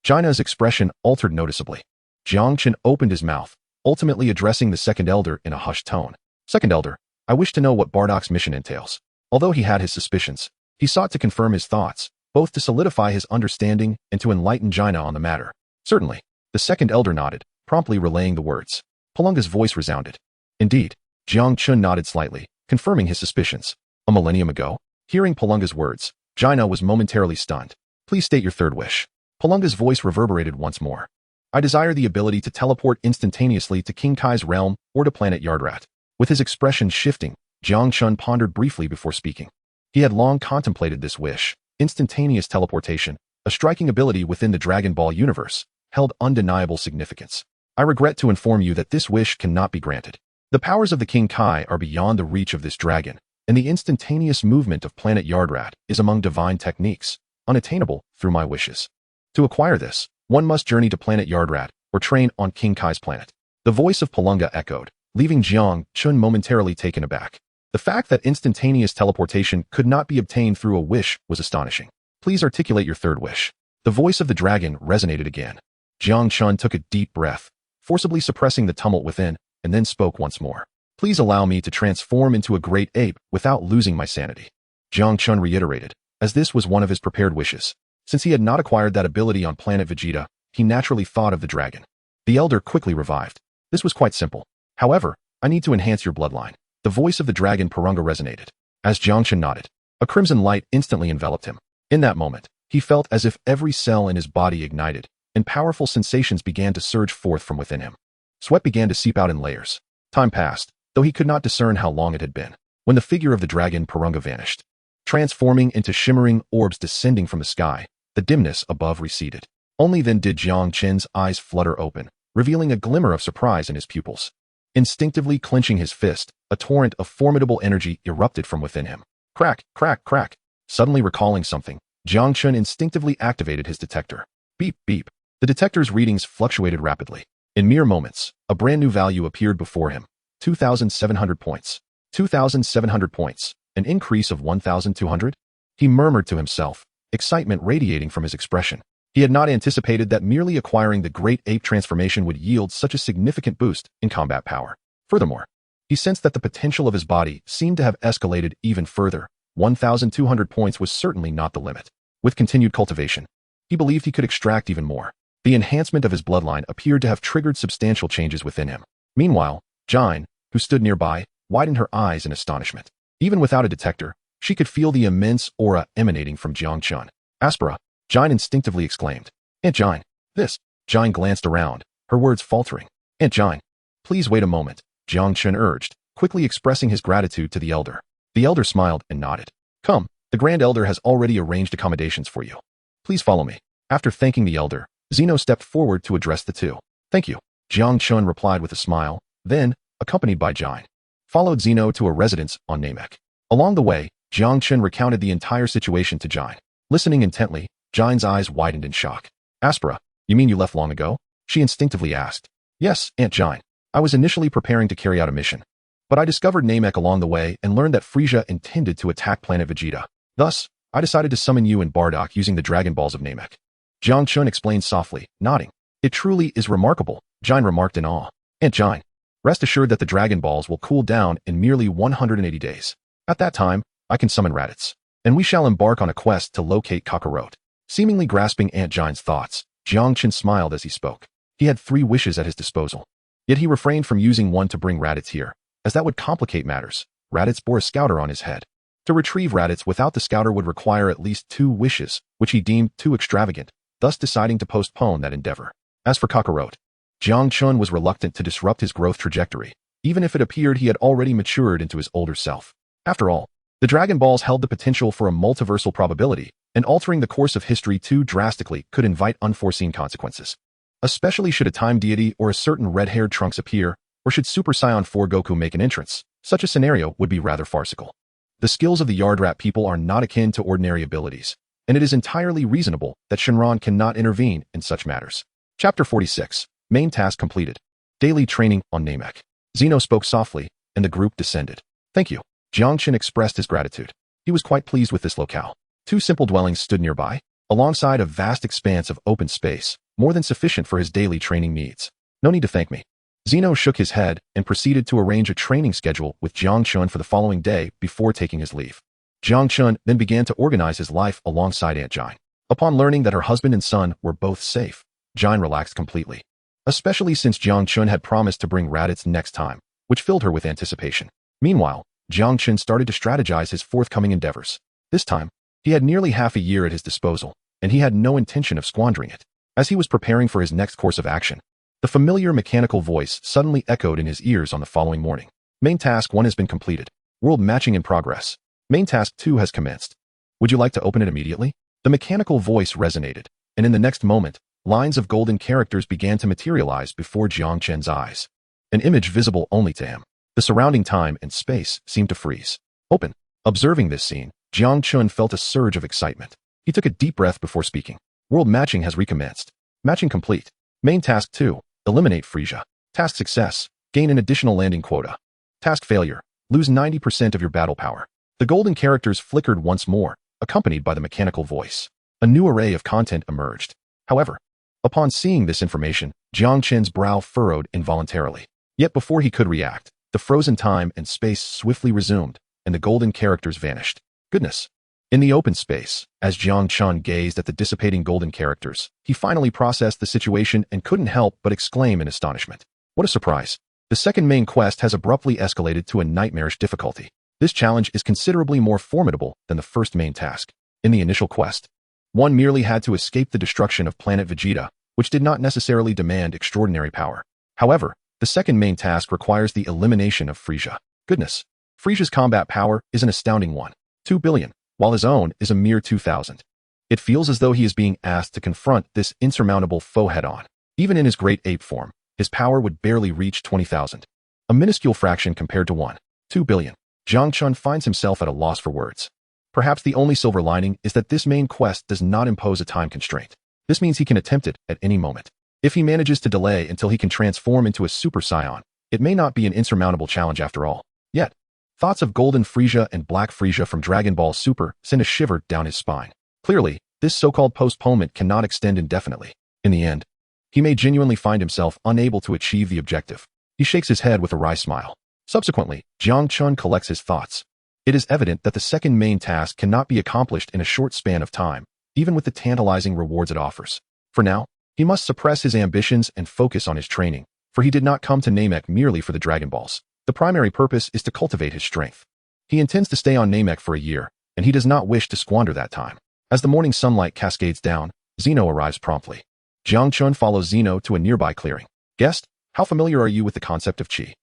Jaina's expression altered noticeably. Jiang Chen opened his mouth, ultimately addressing the Second Elder in a hushed tone. Second Elder, I wish to know what Bardock's mission entails. Although he had his suspicions, he sought to confirm his thoughts, both to solidify his understanding and to enlighten Jaina on the matter. Certainly. The Second Elder nodded, promptly relaying the words. Purunga's voice resounded. Indeed. Jiang Chen nodded slightly, confirming his suspicions. A millennium ago? Hearing Purunga's words, Jaina was momentarily stunned. Please state your third wish. Purunga's voice reverberated once more. I desire the ability to teleport instantaneously to King Kai's realm or to planet Yardrat. With his expression shifting, Jiang Chen pondered briefly before speaking. He had long contemplated this wish. Instantaneous teleportation, a striking ability within the Dragon Ball universe, held undeniable significance. I regret to inform you that this wish cannot be granted. The powers of the King Kai are beyond the reach of this dragon, and the instantaneous movement of planet Yardrat is among divine techniques, unattainable through my wishes. To acquire this, one must journey to planet Yardrat or train on King Kai's planet. The voice of Purunga echoed, leaving Jiang Chen momentarily taken aback. The fact that instantaneous teleportation could not be obtained through a wish was astonishing. Please articulate your third wish. The voice of the dragon resonated again. Jiang Chen took a deep breath, forcibly suppressing the tumult within, and then spoke once more. Please allow me to transform into a great ape without losing my sanity. Jiang Chen reiterated, as this was one of his prepared wishes. Since he had not acquired that ability on planet Vegeta, he naturally thought of the dragon. The Elder quickly revived. This was quite simple. However, I need to enhance your bloodline. The voice of the dragon Purunga resonated. As Jiang Chen nodded, a crimson light instantly enveloped him. In that moment, he felt as if every cell in his body ignited, and powerful sensations began to surge forth from within him. Sweat began to seep out in layers. Time passed, though he could not discern how long it had been, when the figure of the dragon Purunga vanished. Transforming into shimmering orbs descending from the sky, the dimness above receded. Only then did Jiang Chen's eyes flutter open, revealing a glimmer of surprise in his pupils. Instinctively clenching his fist, a torrent of formidable energy erupted from within him. Crack, crack, crack. Suddenly recalling something, Jiang Chen instinctively activated his detector. Beep, beep. The detector's readings fluctuated rapidly. In mere moments, a brand new value appeared before him. 2,700 points. 2,700 points. An increase of 1,200? He murmured to himself, excitement radiating from his expression. He had not anticipated that merely acquiring the Great Ape transformation would yield such a significant boost in combat power. Furthermore, he sensed that the potential of his body seemed to have escalated even further. 1,200 points was certainly not the limit. With continued cultivation, he believed he could extract even more. The enhancement of his bloodline appeared to have triggered substantial changes within him. Meanwhile, Jiang, who stood nearby, widened her eyes in astonishment. Even without a detector, she could feel the immense aura emanating from Jiang Chen. Aspera, Jiang instinctively exclaimed. Aunt Jiang, this. Jiang glanced around, her words faltering. Aunt Jiang, please wait a moment, Jiang Chen urged, quickly expressing his gratitude to the elder. The elder smiled and nodded. Come, the Grand Elder has already arranged accommodations for you. Please follow me. After thanking the elder, Zeno stepped forward to address the two. Thank you, Jiang Chen replied with a smile, then, accompanied by Jiang, followed Zeno to a residence on Namek. Along the way, Jiang Chen recounted the entire situation to Jiang. Listening intently, Jiang's eyes widened in shock. Aspera, you mean you left long ago? She instinctively asked. Yes, Aunt Jiang. I was initially preparing to carry out a mission, but I discovered Namek along the way and learned that Frieza intended to attack planet Vegeta. Thus, I decided to summon you and Bardock using the Dragon Balls of Namek. Jiang Chen explained softly, nodding. It truly is remarkable, Jiang remarked in awe. Aunt Jiang, rest assured that the Dragon Balls will cool down in merely 180 days. At that time, I can summon Raditz, and we shall embark on a quest to locate Kakarot. Seemingly grasping Aunt Jiang's thoughts, Jiang Chen smiled as he spoke. He had 3 wishes at his disposal. Yet he refrained from using one to bring Raditz here, as that would complicate matters. Raditz bore a scouter on his head. To retrieve Raditz without the scouter would require at least 2 wishes, which he deemed too extravagant, thus deciding to postpone that endeavor. As for Kakarot, Jiang Chen was reluctant to disrupt his growth trajectory, even if it appeared he had already matured into his older self. After all, the Dragon Balls held the potential for a multiversal probability, and altering the course of history too drastically could invite unforeseen consequences. Especially should a time deity or a certain red-haired Trunks appear, or should Super Saiyan 4 Goku make an entrance, such a scenario would be rather farcical. The skills of the Yardrat people are not akin to ordinary abilities, and it is entirely reasonable that Shenron cannot intervene in such matters. Chapter 46. Main task completed. Daily training on Namek. Zeno spoke softly, and the group descended. Thank you. Jiang Chen expressed his gratitude. He was quite pleased with this locale. 2 simple dwellings stood nearby, alongside a vast expanse of open space, more than sufficient for his daily training needs. No need to thank me. Zeno shook his head and proceeded to arrange a training schedule with Jiang Chen for the following day before taking his leave. Jiang Chen then began to organize his life alongside Aunt Jiang. Upon learning that her husband and son were both safe, Jiang relaxed completely. Especially since Jiang Chen had promised to bring Raditz next time, which filled her with anticipation. Meanwhile, Jiang Chen started to strategize his forthcoming endeavors. This time, he had nearly half a year at his disposal, and he had no intention of squandering it. As he was preparing for his next course of action, the familiar mechanical voice suddenly echoed in his ears on the following morning. Main task 1 has been completed. World matching in progress. Main task 2 has commenced. Would you like to open it immediately? The mechanical voice resonated, and in the next moment, lines of golden characters began to materialize before Jiang Chen's eyes. An image visible only to him. The surrounding time and space seemed to freeze. Open. Observing this scene, Jiang Chen felt a surge of excitement. He took a deep breath before speaking. World matching has recommenced. Matching complete. Main task 2. Eliminate Frieza. Task success. Gain an additional landing quota. Task failure. Lose 90% of your battle power. The golden characters flickered once more, accompanied by the mechanical voice. A new array of content emerged. However, upon seeing this information, Jiang Chen's brow furrowed involuntarily. Yet before he could react, the frozen time and space swiftly resumed, and the golden characters vanished. Goodness. In the open space, as Jiang Chen gazed at the dissipating golden characters, he finally processed the situation and couldn't help but exclaim in astonishment. What a surprise. The second main quest has abruptly escalated to a nightmarish difficulty. This challenge is considerably more formidable than the first main task. In the initial quest, one merely had to escape the destruction of planet Vegeta, which did not necessarily demand extraordinary power. However, The second main task requires the elimination of Frieza. Goodness. Frieza's combat power is an astounding one. 2 billion, while his own is a mere 2,000. It feels as though he is being asked to confront this insurmountable foe head-on. Even in his great ape form, his power would barely reach 20,000. A minuscule fraction compared to 2 billion. Jiang Chen finds himself at a loss for words. Perhaps the only silver lining is that this main quest does not impose a time constraint. This means he can attempt it at any moment. If he manages to delay until he can transform into a Super Saiyan, it may not be an insurmountable challenge after all. Yet, thoughts of Golden Frieza and Black Frieza from Dragon Ball Super send a shiver down his spine. Clearly, this so-called postponement cannot extend indefinitely. In the end, he may genuinely find himself unable to achieve the objective. He shakes his head with a wry smile. Subsequently, Jiang Chen collects his thoughts. It is evident that the second main task cannot be accomplished in a short span of time, even with the tantalizing rewards it offers. For now, he must suppress his ambitions and focus on his training, for he did not come to Namek merely for the Dragon Balls. The primary purpose is to cultivate his strength. He intends to stay on Namek for a year, and he does not wish to squander that time. As the morning sunlight cascades down, Zeno arrives promptly. Jiang Chen follows Zeno to a nearby clearing. Guest, how familiar are you with the concept of Qi?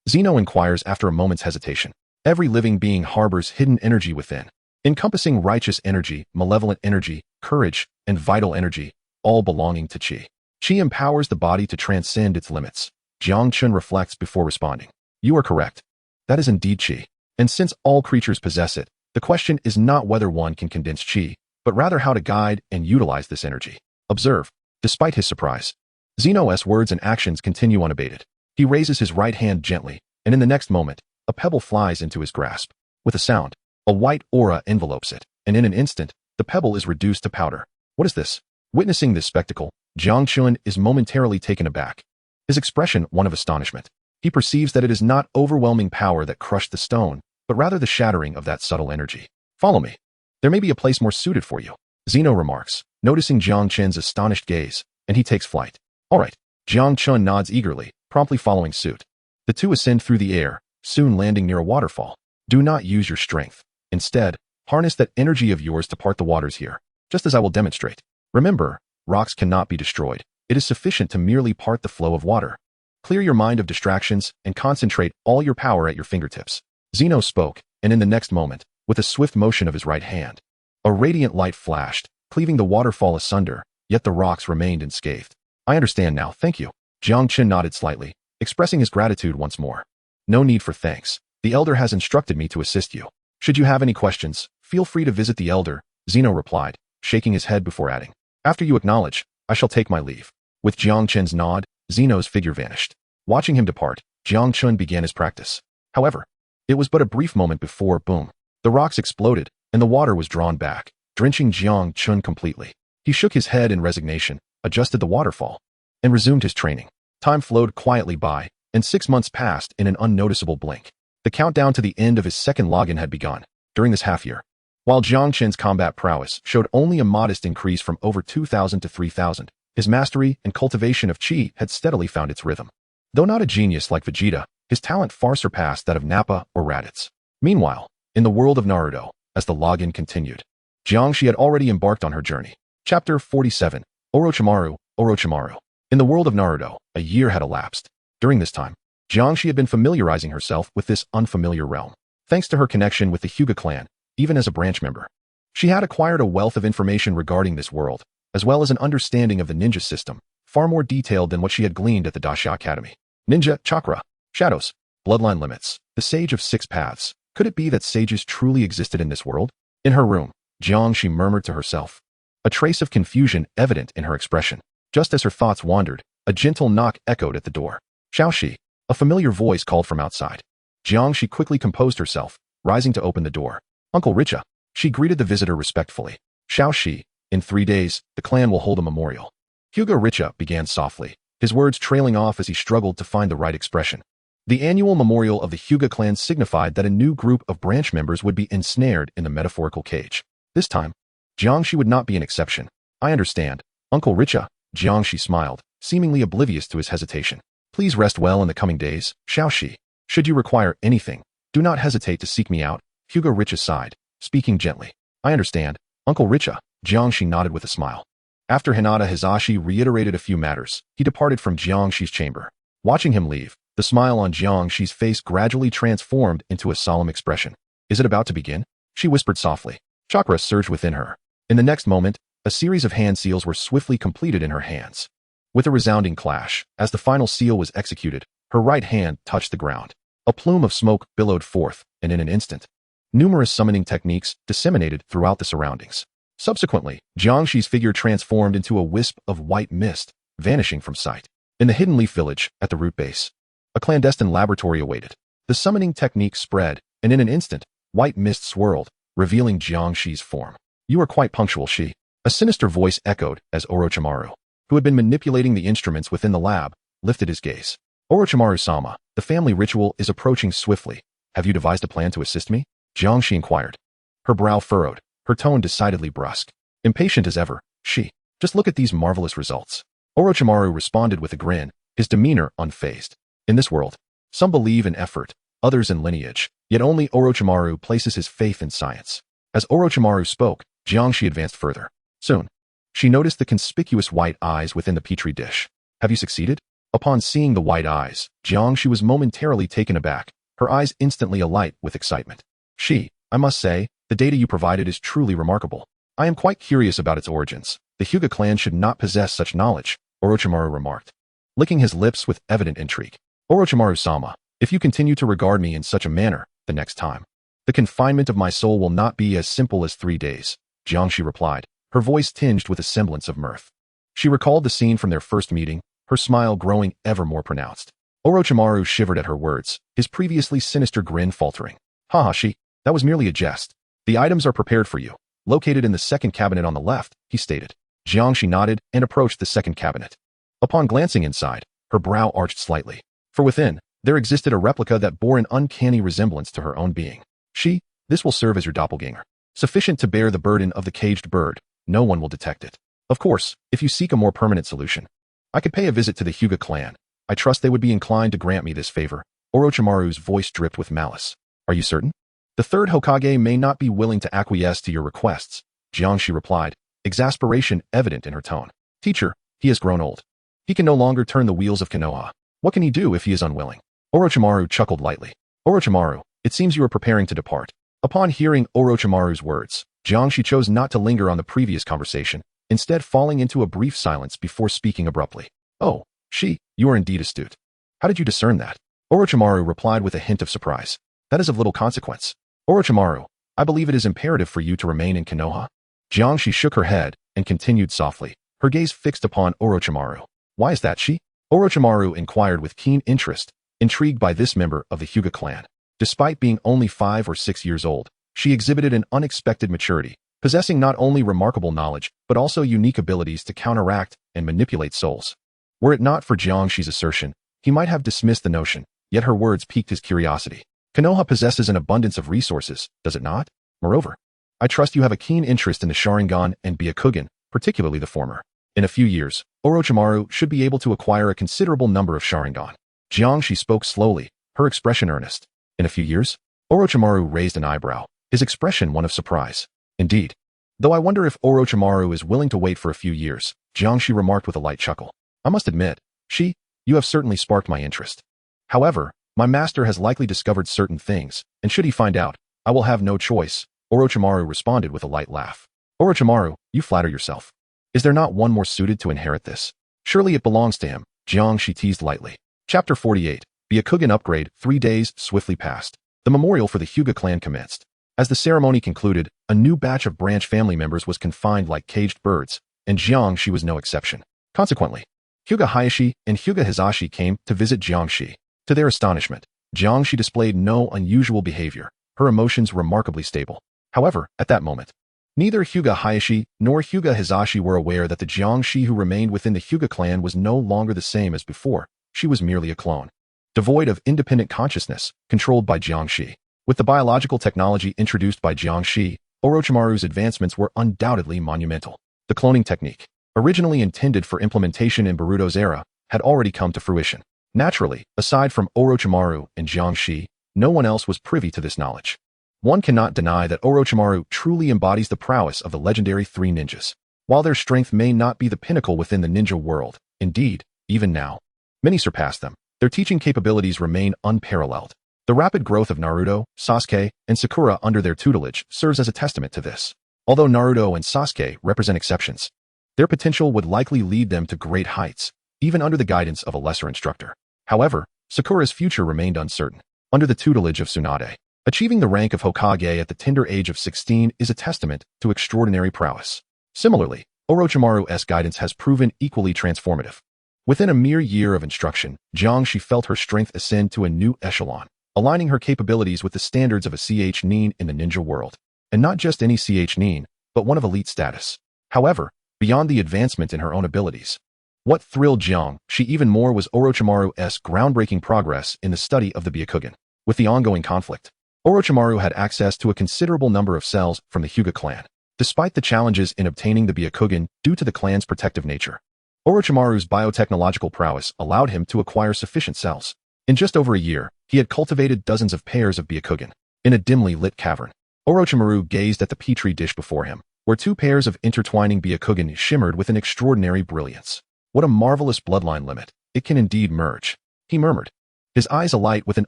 Zeno inquires after a moment's hesitation. Every living being harbors hidden energy within, encompassing righteous energy, malevolent energy, courage, and vital energy, all belonging to Qi. Qi empowers the body to transcend its limits. Jiang Chen reflects before responding. You are correct. That is indeed Qi. And since all creatures possess it, the question is not whether one can condense Qi, but rather how to guide and utilize this energy. Observe. Despite his surprise, Zeno's words and actions continue unabated. He raises his right hand gently, and in the next moment, a pebble flies into his grasp. With a sound, a white aura envelopes it, and in an instant, the pebble is reduced to powder. What is this? Witnessing this spectacle, Jiang Chen is momentarily taken aback. His expression one of astonishment. He perceives that it is not overwhelming power that crushed the stone, but rather the shattering of that subtle energy. Follow me. There may be a place more suited for you, Zeno remarks, noticing Jiang Chen's astonished gaze, and he takes flight. All right. Jiang Chen nods eagerly, promptly following suit. The two ascend through the air, soon landing near a waterfall. Do not use your strength. Instead, harness that energy of yours to part the waters here, just as I will demonstrate. Remember, rocks cannot be destroyed. It is sufficient to merely part the flow of water. Clear your mind of distractions and concentrate all your power at your fingertips. Zeno spoke, and in the next moment, with a swift motion of his right hand, a radiant light flashed, cleaving the waterfall asunder, yet the rocks remained unscathed. I understand now, thank you. Jiang Chen nodded slightly, expressing his gratitude once more. No need for thanks. The elder has instructed me to assist you. Should you have any questions, feel free to visit the elder, Zeno replied, shaking his head before adding. After you acknowledge, I shall take my leave. With Jiang Chen's nod, Zeno's figure vanished. Watching him depart, Jiang Chen began his practice. However, it was but a brief moment before, boom, the rocks exploded, and the water was drawn back, drenching Jiang Chen completely. He shook his head in resignation, adjusted the waterfall, and resumed his training. Time flowed quietly by, and 6 months passed in an unnoticeable blink. The countdown to the end of his second login had begun. During this half-year, while Jiang Chen's combat prowess showed only a modest increase from over 2,000 to 3,000, his mastery and cultivation of Qi had steadily found its rhythm. Though not a genius like Vegeta, his talent far surpassed that of Nappa or Raditz. Meanwhile, in the world of Naruto, as the login continued, Jiangxi had already embarked on her journey. Chapter 47, Orochimaru, Orochimaru. In the world of Naruto, a year had elapsed. During this time, Jiangxi had been familiarizing herself with this unfamiliar realm. Thanks to her connection with the Hyuga clan, even as a branch member, she had acquired a wealth of information regarding this world, as well as an understanding of the ninja system, far more detailed than what she had gleaned at the Dasha Academy. Ninja, chakra, shadows, bloodline limits, the sage of 6 paths. Could it be that sages truly existed in this world? In her room, Jiangxi murmured to herself, a trace of confusion evident in her expression. Just as her thoughts wandered, a gentle knock echoed at the door. Xiaoxi, a familiar voice called from outside. Jiangxi quickly composed herself, rising to open the door. Uncle Richa. She greeted the visitor respectfully. Xiaoxi, in 3 days, the clan will hold a memorial. Hyuga Richa began softly, his words trailing off as he struggled to find the right expression. The annual memorial of the Hyuga clan signified that a new group of branch members would be ensnared in the metaphorical cage. This time, Jiangxi would not be an exception. I understand, Uncle Richa. Jiangxi smiled, seemingly oblivious to his hesitation. Please rest well in the coming days, Xiaoxi. Should you require anything, do not hesitate to seek me out. Hyuga Richa sighed, speaking gently. I understand, Uncle Richa. Jiangxi nodded with a smile. After Hinata Hizashi reiterated a few matters, he departed from Jiangxi's chamber. Watching him leave, the smile on Jiang Shi's face gradually transformed into a solemn expression. Is it about to begin? She whispered softly. Chakra surged within her. In the next moment, a series of hand seals were swiftly completed in her hands. With a resounding clash, as the final seal was executed, her right hand touched the ground. A plume of smoke billowed forth, and in an instant, numerous summoning techniques disseminated throughout the surroundings. Subsequently, Jiang Shi's figure transformed into a wisp of white mist, vanishing from sight. In the hidden leaf village, at the root base, a clandestine laboratory awaited. The summoning technique spread, and in an instant, white mist swirled, revealing Jiang Shi's form. You are quite punctual, Shi. A sinister voice echoed as Orochimaru, who had been manipulating the instruments within the lab, lifted his gaze. Orochimaru-sama, the family ritual is approaching swiftly. Have you devised a plan to assist me? Jiang Shi inquired. Her brow furrowed, her tone decidedly brusque. Impatient as ever, Shi. Just look at these marvelous results. Orochimaru responded with a grin, his demeanor unfazed. In this world, some believe in effort, others in lineage, yet only Orochimaru places his faith in science. As Orochimaru spoke, Jiang Shi advanced further. Soon, she noticed the conspicuous white eyes within the petri dish. Have you succeeded? Upon seeing the white eyes, Jiang Shi was momentarily taken aback, her eyes instantly alight with excitement. Shi, I must say, the data you provided is truly remarkable. I am quite curious about its origins. The Hyuga clan should not possess such knowledge, Orochimaru remarked, licking his lips with evident intrigue. Orochimaru-sama, if you continue to regard me in such a manner, the next time, the confinement of my soul will not be as simple as 3 days, Jiang Shi replied, her voice tinged with a semblance of mirth. She recalled the scene from their first meeting, her smile growing ever more pronounced. Orochimaru shivered at her words, his previously sinister grin faltering. Haha, Shi, that was merely a jest. The items are prepared for you, located in the second cabinet on the left, he stated. Jiang Shi nodded and approached the second cabinet. Upon glancing inside, her brow arched slightly. For within, there existed a replica that bore an uncanny resemblance to her own being. Shi, this will serve as your doppelganger. Sufficient to bear the burden of the caged bird, no one will detect it. Of course, if you seek a more permanent solution, I could pay a visit to the Hyuga clan. I trust they would be inclined to grant me this favor. Orochimaru's voice dripped with malice. Are you certain? The third Hokage may not be willing to acquiesce to your requests, Jiang Shi replied, exasperation evident in her tone. Teacher, he has grown old. He can no longer turn the wheels of Konoha. What can he do if he is unwilling? Orochimaru chuckled lightly. Orochimaru, it seems you are preparing to depart. Upon hearing Orochimaru's words, Jiang Shi chose not to linger on the previous conversation, instead falling into a brief silence before speaking abruptly. Oh, Shi, you are indeed astute. How did you discern that? Orochimaru replied with a hint of surprise. That is of little consequence. Orochimaru, I believe it is imperative for you to remain in Konoha. Jiang Shi shook her head and continued softly, her gaze fixed upon Orochimaru. Why is that, Shi? Orochimaru inquired with keen interest, intrigued by this member of the Hyuga clan. Despite being only 5 or 6 years old, she exhibited an unexpected maturity, possessing not only remarkable knowledge, but also unique abilities to counteract and manipulate souls. Were it not for Jiang Shi's assertion, he might have dismissed the notion, yet her words piqued his curiosity. Konoha possesses an abundance of resources, does it not? Moreover, I trust you have a keen interest in the Sharingan and Byakugan, particularly the former. In a few years, Orochimaru should be able to acquire a considerable number of Sharingan. Jiang Shi spoke slowly, her expression earnest. In a few years? Orochimaru raised an eyebrow, his expression one of surprise. Indeed. Though I wonder if Orochimaru is willing to wait for a few years, Jiang Shi remarked with a light chuckle. I must admit, Shi, you have certainly sparked my interest. However, my master has likely discovered certain things, and should he find out, I will have no choice, Orochimaru responded with a light laugh. Orochimaru, you flatter yourself. Is there not one more suited to inherit this? Surely it belongs to him, Jiang Shi teased lightly. Chapter 48. Byakugan upgrade. 3 days swiftly passed. The memorial for the Hyuga clan commenced. As the ceremony concluded, a new batch of branch family members was confined like caged birds, and Jiang Shi was no exception. Consequently, Hyuga Hayashi and Hyuga Hizashi came to visit Jiang Shi. To their astonishment, Jiang Shi displayed no unusual behavior, her emotions remarkably stable. However, at that moment, neither Hyuga Hayashi nor Hyuga Hizashi were aware that the Jiang Shi who remained within the Hyuga clan was no longer the same as before. She was merely a clone, devoid of independent consciousness, controlled by Jiang Shi. With the biological technology introduced by Jiang Shi, Orochimaru's advancements were undoubtedly monumental. The cloning technique, originally intended for implementation in Boruto's era, had already come to fruition. Naturally, aside from Orochimaru and Jiang Shi, no one else was privy to this knowledge. One cannot deny that Orochimaru truly embodies the prowess of the legendary 3 ninjas. While their strength may not be the pinnacle within the ninja world, indeed, even now, many surpass them. Their teaching capabilities remain unparalleled. The rapid growth of Naruto, Sasuke, and Sakura under their tutelage serves as a testament to this. Although Naruto and Sasuke represent exceptions, their potential would likely lead them to great heights, even under the guidance of a lesser instructor. However, Sakura's future remained uncertain. Under the tutelage of Tsunade, achieving the rank of Hokage at the tender age of 16 is a testament to extraordinary prowess. Similarly, Orochimaru's guidance has proven equally transformative. Within a mere year of instruction, Jiang Chen felt her strength ascend to a new echelon, aligning her capabilities with the standards of a nin in the ninja world. And not just any nin, but one of elite status. However, beyond the advancement in her own abilities, what thrilled Jiang Chen even more was Orochimaru's groundbreaking progress in the study of the Byakugan. With the ongoing conflict, Orochimaru had access to a considerable number of cells from the Hyuga clan. Despite the challenges in obtaining the Byakugan due to the clan's protective nature, Orochimaru's biotechnological prowess allowed him to acquire sufficient cells. In just over a year, he had cultivated dozens of pairs of Byakugan. In a dimly lit cavern, Orochimaru gazed at the petri dish before him, where two pairs of intertwining Byakugan shimmered with an extraordinary brilliance. What a marvelous bloodline limit. It can indeed merge, he murmured, his eyes alight with an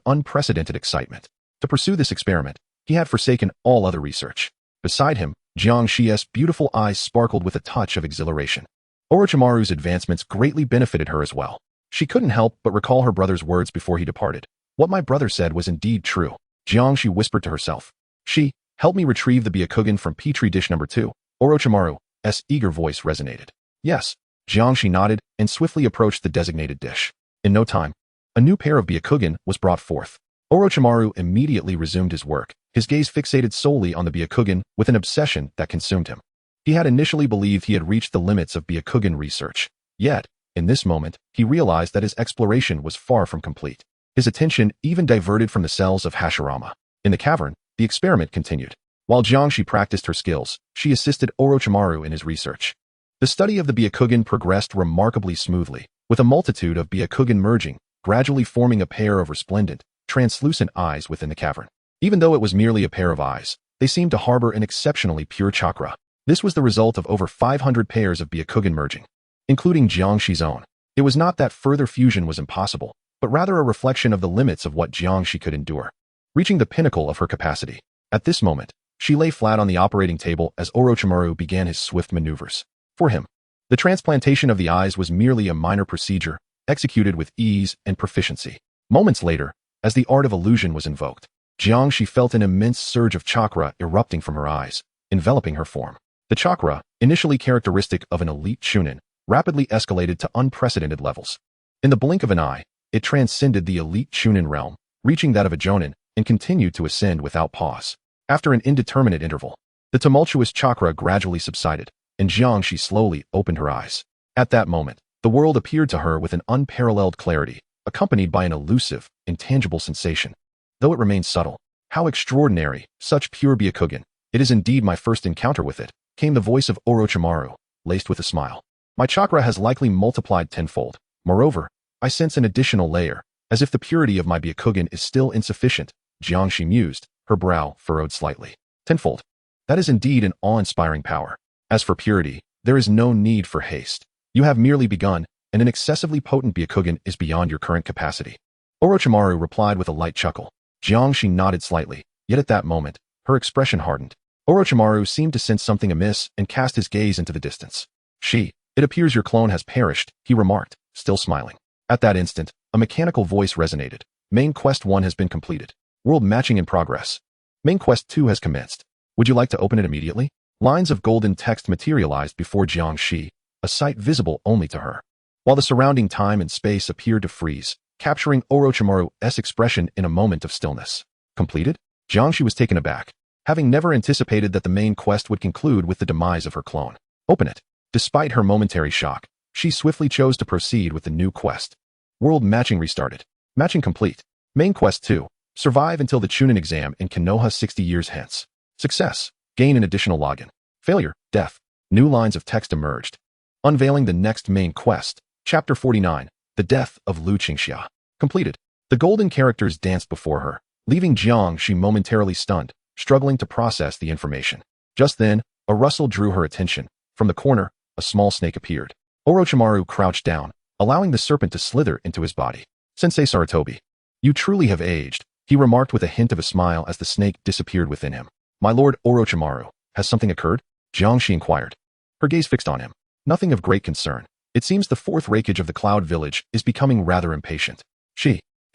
unprecedented excitement. To pursue this experiment, he had forsaken all other research. Beside him, Jiang Chen's beautiful eyes sparkled with a touch of exhilaration. Orochimaru's advancements greatly benefited her as well. She couldn't help but recall her brother's words before he departed. What my brother said was indeed true. Jiang Chen whispered to herself. She, help me retrieve the Byakugan from Petri dish number 2. Orochimaru's eager voice resonated. Yes. Jiang Chen nodded and swiftly approached the designated dish. In no time, a new pair of Byakugan was brought forth. Orochimaru immediately resumed his work, his gaze fixated solely on the Byakugan with an obsession that consumed him. He had initially believed he had reached the limits of Byakugan research. Yet, in this moment, he realized that his exploration was far from complete. His attention even diverted from the cells of Hashirama. In the cavern, the experiment continued. While Jiang Chen practiced her skills, she assisted Orochimaru in his research. The study of the Byakugan progressed remarkably smoothly, with a multitude of Byakugan merging, gradually forming a pair of resplendent, translucent eyes within the cavern. Even though it was merely a pair of eyes, they seemed to harbor an exceptionally pure chakra. This was the result of over 500 pairs of Byakugan merging, including Jiang Chen's own. It was not that further fusion was impossible, but rather a reflection of the limits of what Jiang Chen could endure. Reaching the pinnacle of her capacity, at this moment, she lay flat on the operating table as Orochimaru began his swift maneuvers. For him, the transplantation of the eyes was merely a minor procedure, executed with ease and proficiency. Moments later, as the art of illusion was invoked, Jiang Chen felt an immense surge of chakra erupting from her eyes, enveloping her form. The chakra, initially characteristic of an elite chunin, rapidly escalated to unprecedented levels. In the blink of an eye, it transcended the elite chunin realm, reaching that of a jonin, and continued to ascend without pause. After an indeterminate interval, the tumultuous chakra gradually subsided, and Jiang Chen slowly opened her eyes. At that moment, the world appeared to her with an unparalleled clarity, accompanied by an elusive, intangible sensation. Though it remained subtle, how extraordinary, such pure Byakugan. It is indeed my first encounter with it, came the voice of Orochimaru, laced with a smile. My chakra has likely multiplied tenfold. Moreover, I sense an additional layer, as if the purity of my Byakugan is still insufficient. Jiang Chen mused, her brow furrowed slightly. Tenfold. That is indeed an awe-inspiring power. As for purity, there is no need for haste. You have merely begun, and an excessively potent Byakugan is beyond your current capacity. Orochimaru replied with a light chuckle. Jiang Chen nodded slightly, yet at that moment, her expression hardened. Orochimaru seemed to sense something amiss and cast his gaze into the distance. It appears your clone has perished, he remarked, still smiling. At that instant, a mechanical voice resonated. Main Quest 1 has been completed. World matching in progress. Main Quest 2 has commenced. Would you like to open it immediately? Lines of golden text materialized before Jiang Chen, a sight visible only to her. While the surrounding time and space appeared to freeze, capturing Orochimaru's expression in a moment of stillness. Completed? Jiang Chen was taken aback, having never anticipated that the main quest would conclude with the demise of her clone. Open it. Despite her momentary shock, she swiftly chose to proceed with the new quest. World matching restarted. Matching complete. Main Quest 2. Survive until the Chunin exam in Konoha 60 years hence. Success. Gain an additional login. Failure. Death. New lines of text emerged. Unveiling the next main quest. Chapter 49. The Death of Lu Qingxia. Completed. The golden characters danced before her, leaving Jiang Chen momentarily stunned, struggling to process the information. Just then, a rustle drew her attention. From the corner, a small snake appeared. Orochimaru crouched down, allowing the serpent to slither into his body. Sensei Sarutobi, you truly have aged, he remarked with a hint of a smile as the snake disappeared within him. My lord Orochimaru, has something occurred? Jiang Chen inquired. Her gaze fixed on him. Nothing of great concern. It seems the fourth raikage of the Cloud Village is becoming rather impatient.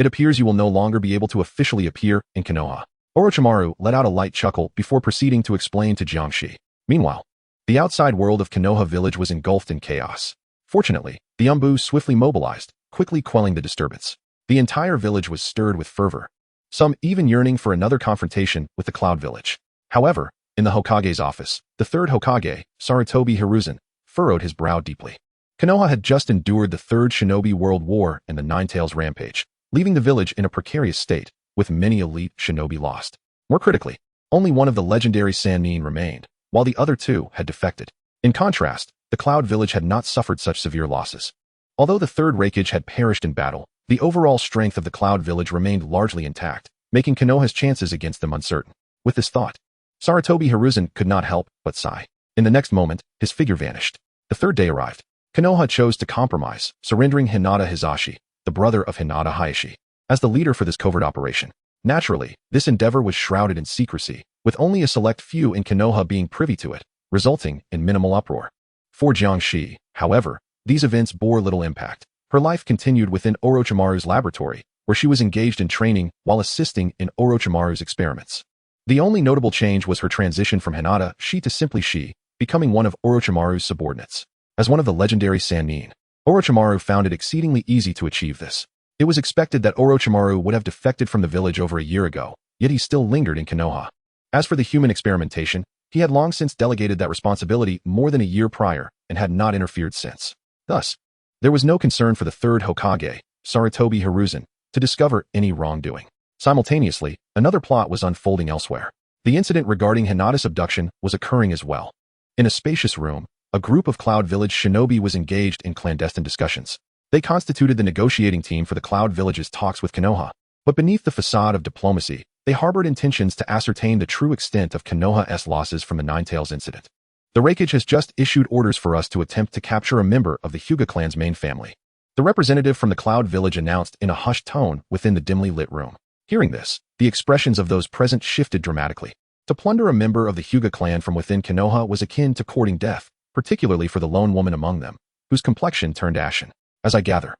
It appears you will no longer be able to officially appear in Konoha. Orochimaru let out a light chuckle before proceeding to explain to Jiang Chen. Meanwhile, the outside world of Konoha village was engulfed in chaos. Fortunately, the Umbu swiftly mobilized, quickly quelling the disturbance. The entire village was stirred with fervor, some even yearning for another confrontation with the Cloud Village. However, in the Hokage's office, the third Hokage, Sarutobi Hiruzen, furrowed his brow deeply. Konoha had just endured the Third Shinobi World War and the Nine-Tails Rampage, leaving the village in a precarious state, with many elite shinobi lost. More critically, only one of the legendary Sannin remained, while the other two had defected. In contrast, the Cloud Village had not suffered such severe losses. Although the third raikage had perished in battle, the overall strength of the Cloud Village remained largely intact, making Konoha's chances against them uncertain. With this thought, Sarutobi Hiruzen could not help but sigh. In the next moment, his figure vanished. The third day arrived. Konoha chose to compromise, surrendering Hinata Hizashi, the brother of Hinata Hayashi, as the leader for this covert operation. Naturally, this endeavor was shrouded in secrecy, with only a select few in Konoha being privy to it, resulting in minimal uproar. For Jiang Chen, however, these events bore little impact. Her life continued within Orochimaru's laboratory, where she was engaged in training while assisting in Orochimaru's experiments. The only notable change was her transition from Hinata Shi to simply Shi, becoming one of Orochimaru's subordinates. As one of the legendary Sannin, Orochimaru found it exceedingly easy to achieve this. It was expected that Orochimaru would have defected from the village over a year ago, yet he still lingered in Konoha. As for the human experimentation, he had long since delegated that responsibility more than a year prior and had not interfered since. Thus, there was no concern for the third Hokage, Sarutobi Hiruzen, to discover any wrongdoing. Simultaneously, another plot was unfolding elsewhere. The incident regarding Hinata's abduction was occurring as well. In a spacious room, a group of Cloud Village shinobi was engaged in clandestine discussions. They constituted the negotiating team for the Cloud Village's talks with Konoha, but beneath the facade of diplomacy, they harbored intentions to ascertain the true extent of Konoha's losses from the Nine-Tails incident. The Raikage has just issued orders for us to attempt to capture a member of the Hyuga clan's main family. The representative from the Cloud Village announced in a hushed tone within the dimly lit room. Hearing this, the expressions of those present shifted dramatically. To plunder a member of the Hyuga clan from within Konoha was akin to courting death, particularly for the lone woman among them, whose complexion turned ashen. As I gather,